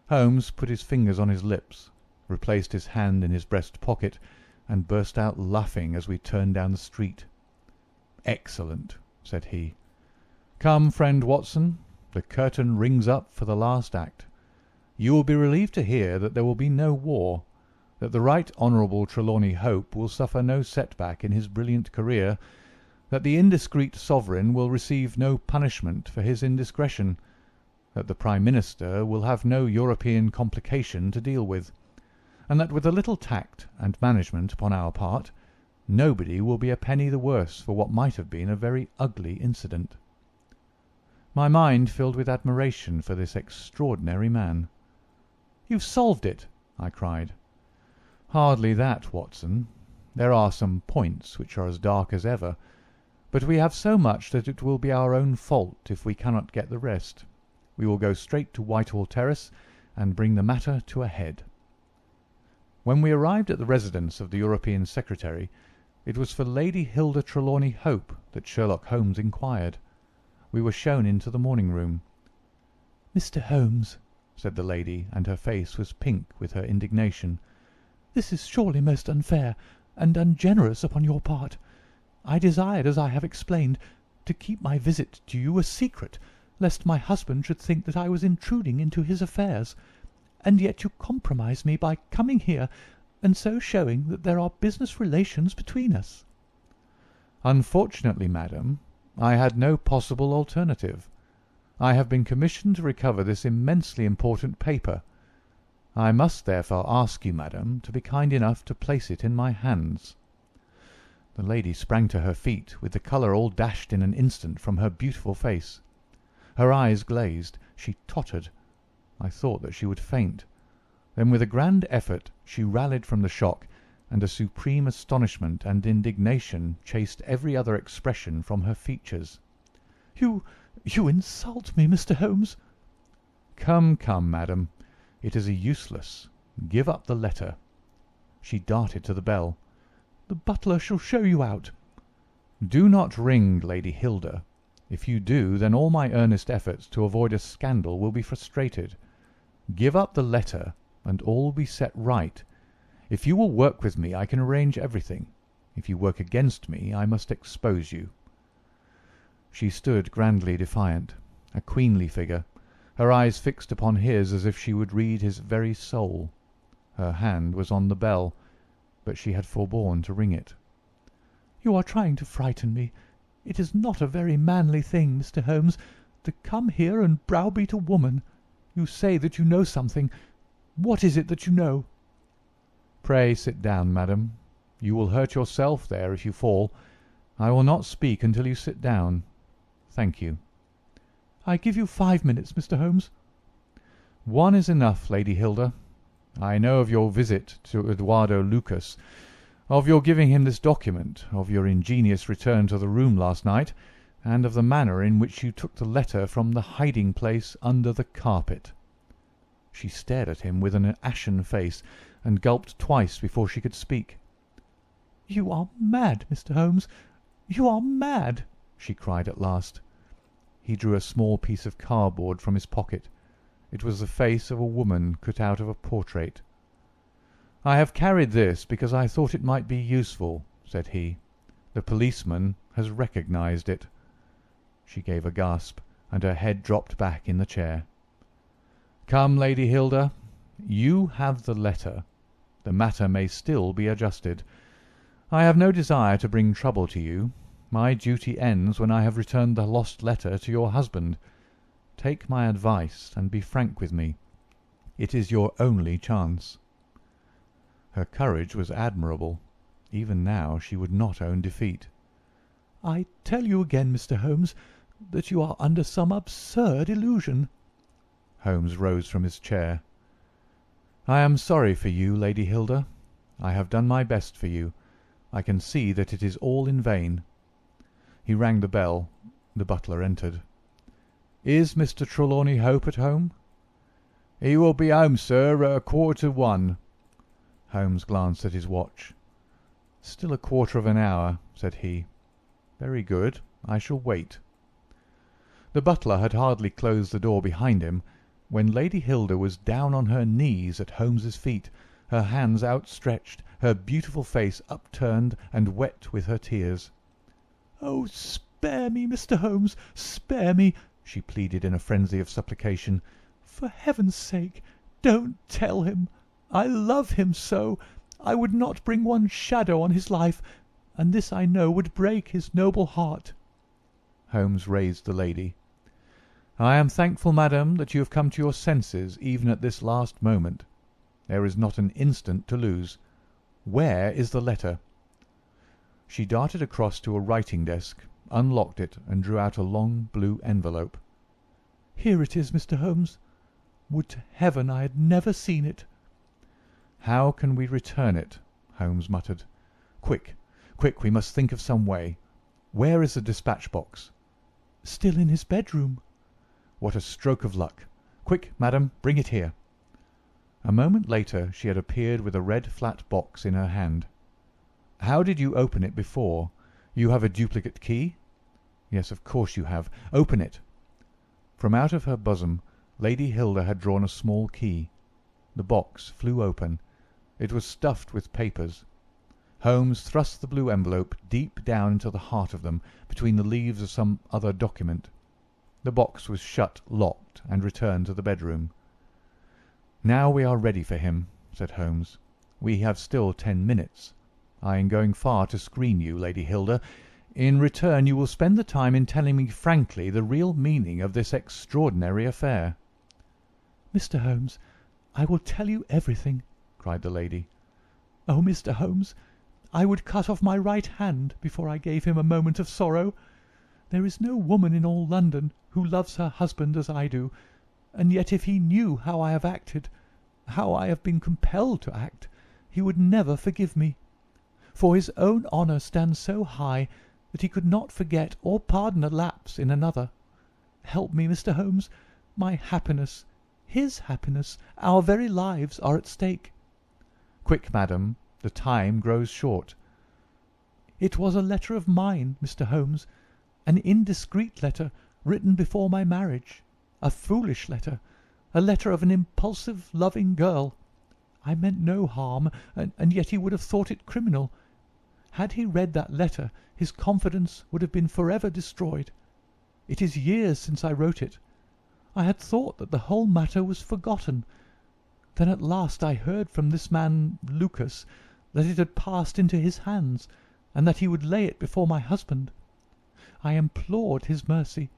Holmes put his fingers on his lips, replaced his hand in his breast pocket, and burst out laughing as we turned down the street. "Excellent," said he. "Come, friend Watson, the curtain rings up for the last act. You will be relieved to hear that there will be no war, that the Right Honourable Trelawney Hope will suffer no setback in his brilliant career, that the indiscreet sovereign will receive no punishment for his indiscretion, that the Prime Minister will have no European complication to deal with, and that with a little tact and management upon our part, nobody will be a penny the worse for what might have been a very ugly incident." My mind filled with admiration for this extraordinary man. "You've solved it!" I cried. "Hardly that, Watson. There are some points which are as dark as ever, but we have so much that it will be our own fault if we cannot get the rest. We will go straight to Whitehall Terrace and bring the matter to a head." When we arrived at the residence of the European Secretary, it was for Lady Hilda Trelawney Hope that Sherlock Holmes inquired. We were shown into the morning-room. "Mr. Holmes," said the lady, and her face was pink with her indignation, "this is surely most unfair and ungenerous upon your part. I desired, as I have explained, to keep my visit to you a secret, lest my husband should think that I was intruding into his affairs, and yet you compromise me by coming here and so showing that there are business relations between us." "Unfortunately, madam, I had no possible alternative. I have been commissioned to recover this immensely important paper. I must therefore ask you, madam, to be kind enough to place it in my hands." The lady sprang to her feet, with the colour all dashed in an instant from her beautiful face. Her eyes glazed. She tottered. I thought that she would faint. Then with a grand effort she rallied from the shock, and a supreme astonishment and indignation chased every other expression from her features. You insult me, Mr. Holmes." Come, madam, it is useless. Give up the letter." She darted to the bell. "The butler shall show you out." "Do not ring, Lady Hilda. If you do, then all my earnest efforts to avoid a scandal will be frustrated. Give up the letter, and all will be set right. If you will work with me, I can arrange everything. If you work against me, I must expose you." She stood grandly defiant, a queenly figure, her eyes fixed upon his as if she would read his very soul. Her hand was on the bell, but she had forborne to ring it. "You are trying to frighten me. It is not a very manly thing, Mr. Holmes, to come here and browbeat a woman. You say that you know something. What is it that you know?" "Pray sit down, madam. You will hurt yourself there if you fall. I will not speak until you sit down. Thank you." "I give you 5 minutes, Mr. Holmes." "One is enough, Lady Hilda. I know of your visit to Eduardo Lucas, of your giving him this document, of your ingenious return to the room last night, and of the manner in which you took the letter from the hiding-place under the carpet." She stared at him with an ashen face, and gulped twice before she could speak. "You are mad, Mr. Holmes. You are mad!" she cried at last. He drew a small piece of cardboard from his pocket. It was the face of a woman cut out of a portrait. "I have carried this because I thought it might be useful," said he. "The policeman has recognized it." She gave a gasp, and her head dropped back in the chair. "Come, Lady Hilda, you have the letter. The matter may still be adjusted. I have no desire to bring trouble to you. My duty ends when I have returned the lost letter to your husband. Take my advice and be frank with me. It is your only chance." Her courage was admirable. Even now she would not own defeat. "I tell you again, Mr. Holmes, that you are under some absurd illusion." Holmes rose from his chair. "I am sorry for you, Lady Hilda. I have done my best for you. I can see that it is all in vain." He rang the bell. The butler entered. "Is Mr. Trelawney Hope at home?" "He will be home, sir, at 1:15. Holmes glanced at his watch. "Still a quarter of an hour," said he. "Very good. I shall wait." The butler had hardly closed the door behind him when Lady Hilda was down on her knees at Holmes's feet, her hands outstretched, her beautiful face upturned and wet with her tears. "Oh, spare me, Mr. Holmes, spare me!" she pleaded in a frenzy of supplication. "For heaven's sake, don't tell him. I love him so. I would not bring one shadow on his life, and this I know would break his noble heart." Holmes raised the lady. "I am thankful, madam, that you have come to your senses even at this last moment. There is not an instant to lose. Where is the letter?" She darted across to a writing-desk, unlocked it, and drew out a long blue envelope. "Here it is, Mr. Holmes. Would to heaven I had never seen it." "How can we return it?" Holmes muttered. "Quick, quick, we must think of some way. Where is the dispatch box?" "Still in his bedroom." "What a stroke of luck! Quick, madam, bring it here." A moment later she had appeared with a red flat box in her hand. "How did you open it before? You have a duplicate key?" "Yes, of course you have. Open it." From out of her bosom Lady Hilda had drawn a small key. The box flew open. It was stuffed with papers. Holmes thrust the blue envelope deep down into the heart of them, between the leaves of some other document. The box was shut, locked, and returned to the bedroom. "Now we are ready for him," said Holmes. "We have still 10 minutes. I am going far to screen you, Lady Hilda. In return you will spend the time in telling me frankly the real meaning of this extraordinary affair." "Mr. Holmes, I will tell you everything," cried the lady. "Oh, Mr. Holmes, I would cut off my right hand before I gave him a moment of sorrow. There is no woman in all London who loves her husband as I do, and yet if he knew how I have acted, how I have been compelled to act, he would never forgive me. For his own honour stands so high that he could not forget or pardon a lapse in another. Help me, Mr. Holmes. My happiness, his happiness, our very lives are at stake." "Quick, madam, the time grows short." "It was a letter of mine, Mr. Holmes, an indiscreet letter written before my marriage, a foolish letter, a letter of an impulsive, loving girl. I meant no harm, and yet he would have thought it criminal. Had he read that letter, his confidence would have been forever destroyed. It is years since I wrote it. I had thought that the whole matter was forgotten. Then at last I heard from this man Lucas that it had passed into his hands, and that he would lay it before my husband. I implored his mercy.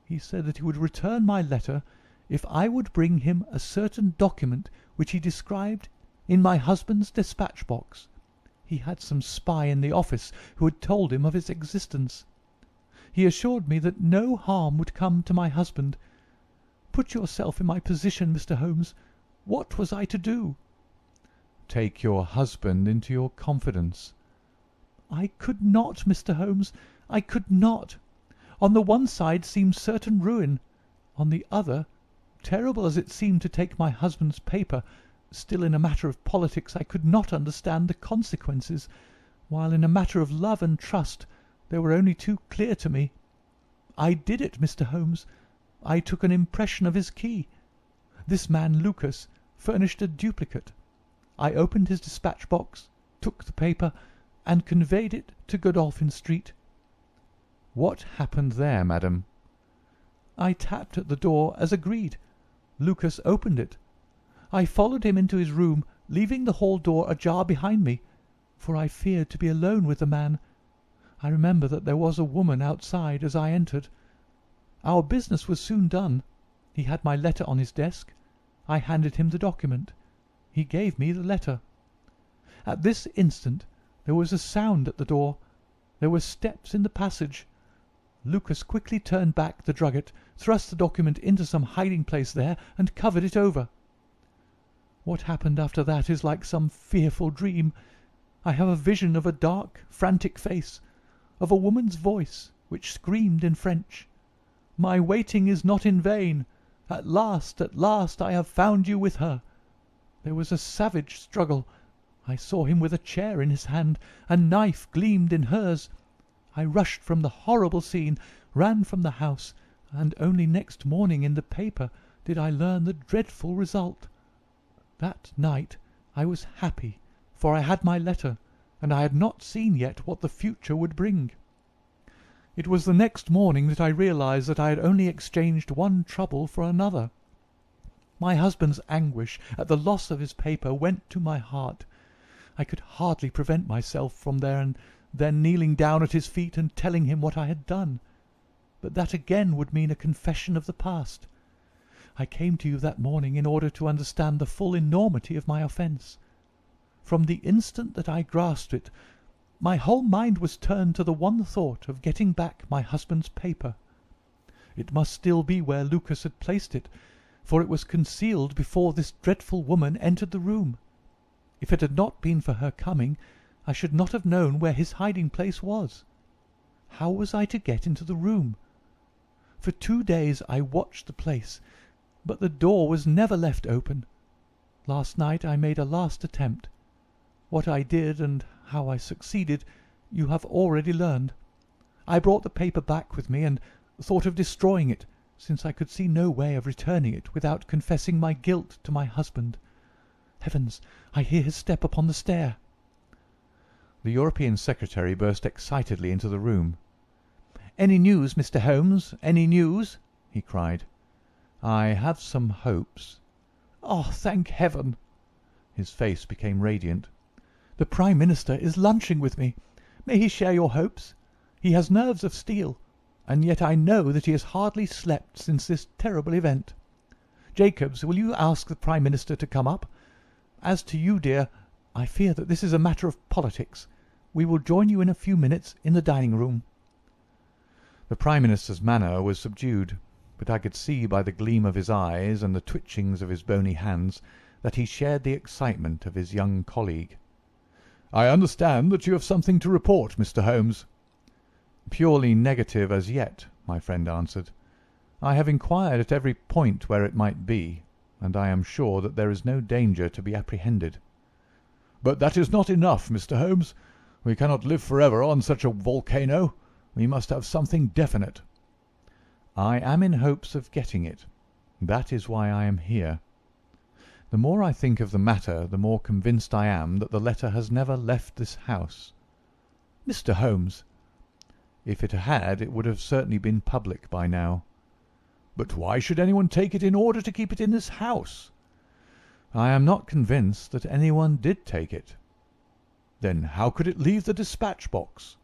He said that he would return my letter if I would bring him a certain document which he described in my husband's dispatch box. He had some spy in the office who had told him of its existence. He assured me that no harm would come to my husband. Put yourself in my position, Mr. Holmes. What was I to do? Take your husband into your confidence. I could not, Mr. Holmes. I could not. On the one side seemed certain ruin. On the other, terrible as it seemed to take my husband's paper, still in a matter of politics I could not understand the consequences, while in a matter of love and trust they were only too clear to me. I did it, Mr. Holmes. I took an impression of his key. This man Lucas furnished a duplicate. I opened his dispatch box, took the paper, and conveyed it to Godolphin Street. What happened there, madam? I tapped at the door as agreed. Lucas opened it. I followed him into his room, leaving the hall door ajar behind me, for I feared to be alone with the man. I remember that there was a woman outside as I entered. Our business was soon done. He had my letter on his desk. I handed him the document. He gave me the letter. At this instant there was a sound at the door. There were steps in the passage. Lucas quickly turned back the drugget, thrust the document into some hiding place there, and covered it over. What happened after that is like some fearful dream. I have a vision of a dark, frantic face, of a woman's voice which screamed in French, "My waiting is not in vain. At last, I have found you with her." There was a savage struggle. I saw him with a chair in his hand. A knife gleamed in hers. I rushed from the horrible scene, ran from the house, and only next morning in the paper did I learn the dreadful result. That night I was happy, for I had my letter, and I had not seen yet what the future would bring. It was the next morning that I realized that I had only exchanged one trouble for another. My husband's anguish at the loss of his paper went to my heart. I could hardly prevent myself from there and then kneeling down at his feet and telling him what I had done. But that again would mean a confession of the past. I came to you that morning in order to understand the full enormity of my offence. From the instant that I grasped it, my whole mind was turned to the one thought of getting back my husband's paper. It must still be where Lucas had placed it, for it was concealed before this dreadful woman entered the room. If it had not been for her coming, I should not have known where his hiding-place was. How was I to get into the room? For 2 days I watched the place, but the door was never left open. Last night I made a last attempt. What I did and how I succeeded you have already learned. I brought the paper back with me and thought of destroying it, since I could see no way of returning it without confessing my guilt to my husband. Heavens, I hear his step upon the stair. The European secretary burst excitedly into the room. "Any news, Mr. Holmes? Any news?" he cried. "I have some hopes." "Oh, thank heaven!" His face became radiant. "The Prime Minister is lunching with me. May he share your hopes? He has nerves of steel, and yet I know that he has hardly slept since this terrible event. Jacobs, will you ask the Prime Minister to come up? As to you, dear, I fear that this is a matter of politics. We will join you in a few minutes in the dining-room." The Prime Minister's manner was subdued, but I could see by the gleam of his eyes and the twitchings of his bony hands that he shared the excitement of his young colleague. "I understand that you have something to report, Mr. Holmes." "Purely negative as yet," my friend answered. "I have inquired at every point where it might be, and I am sure that there is no danger to be apprehended." "But that is not enough, Mr. Holmes. We cannot live forever on such a volcano. We must have something definite." "I am in hopes of getting it. That is why I am here. The more I think of the matter, the more convinced I am that the letter has never left this house." "Mr. Holmes!" "If it had, it would have certainly been public by now." "But why should anyone take it in order to keep it in this house?" "I am not convinced that anyone did take it." "Then how could it leave the dispatch box?"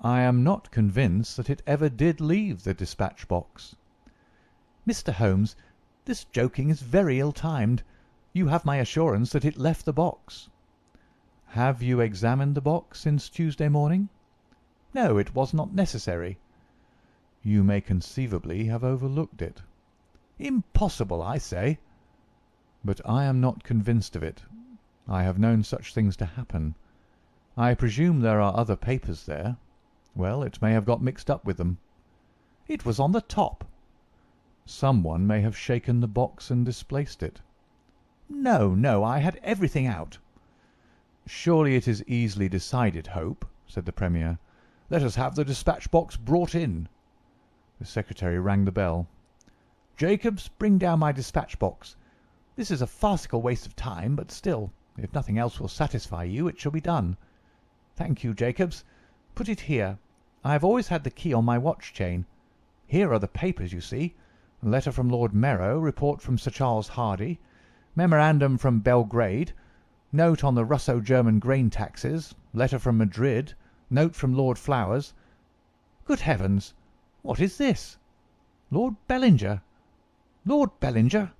"I am not convinced that it ever did leave the dispatch box." "Mr. Holmes, this joking is very ill-timed. You have my assurance that it left the box." Have you examined the box since Tuesday morning? No, it was not necessary. You may conceivably have overlooked it. Impossible, I say. But I am not convinced of it. I have known such things to happen. I presume there are other papers there. Well, it may have got mixed up with them. It was on the top. Someone may have shaken the box and displaced it. No, no, I had everything out. Surely it is easily decided, Hope, said the Premier. Let us have the dispatch box brought in. The secretary rang the bell. Jacobs, bring down my dispatch box. This is a farcical waste of time, but still, if nothing else will satisfy you, it shall be done. Thank you, Jacobs. Put it here. I have always had the key on my watch chain. Here are the papers, you see. A letter from Lord Merrow, report from Sir Charles Hardy, memorandum from Belgrade, note on the Russo-German grain taxes, letter from Madrid, note from Lord Flowers. Good heavens! What is this? Lord Bellinger! Lord Bellinger!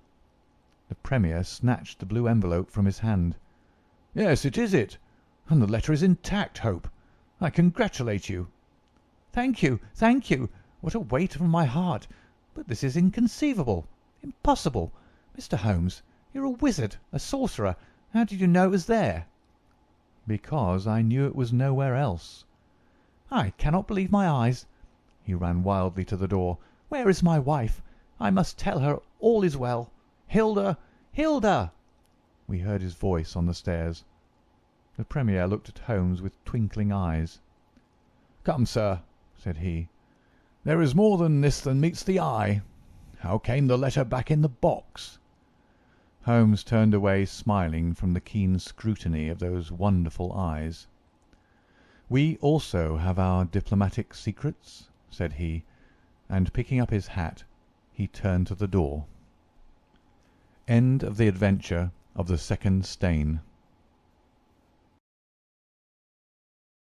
The Premier snatched the blue envelope from his hand. Yes, it is it. And the letter is intact, Hope. I congratulate you. Thank you, thank you. What a weight from my heart. But this is inconceivable. Impossible. Mr. Holmes, you're a wizard, a sorcerer. How did you know it was there? Because I knew it was nowhere else. I cannot believe my eyes. He ran wildly to the door. Where is my wife? I must tell her all is well. Hilda! Hilda! We heard his voice on the stairs. The Premier looked at Holmes with twinkling eyes. Come, sir, said he. There is more than this than meets the eye. How came the letter back in the box? Holmes turned away smiling from the keen scrutiny of those wonderful eyes. We also have our diplomatic secrets, said he, and picking up his hat, he turned to the door. End of the adventure of the second stain.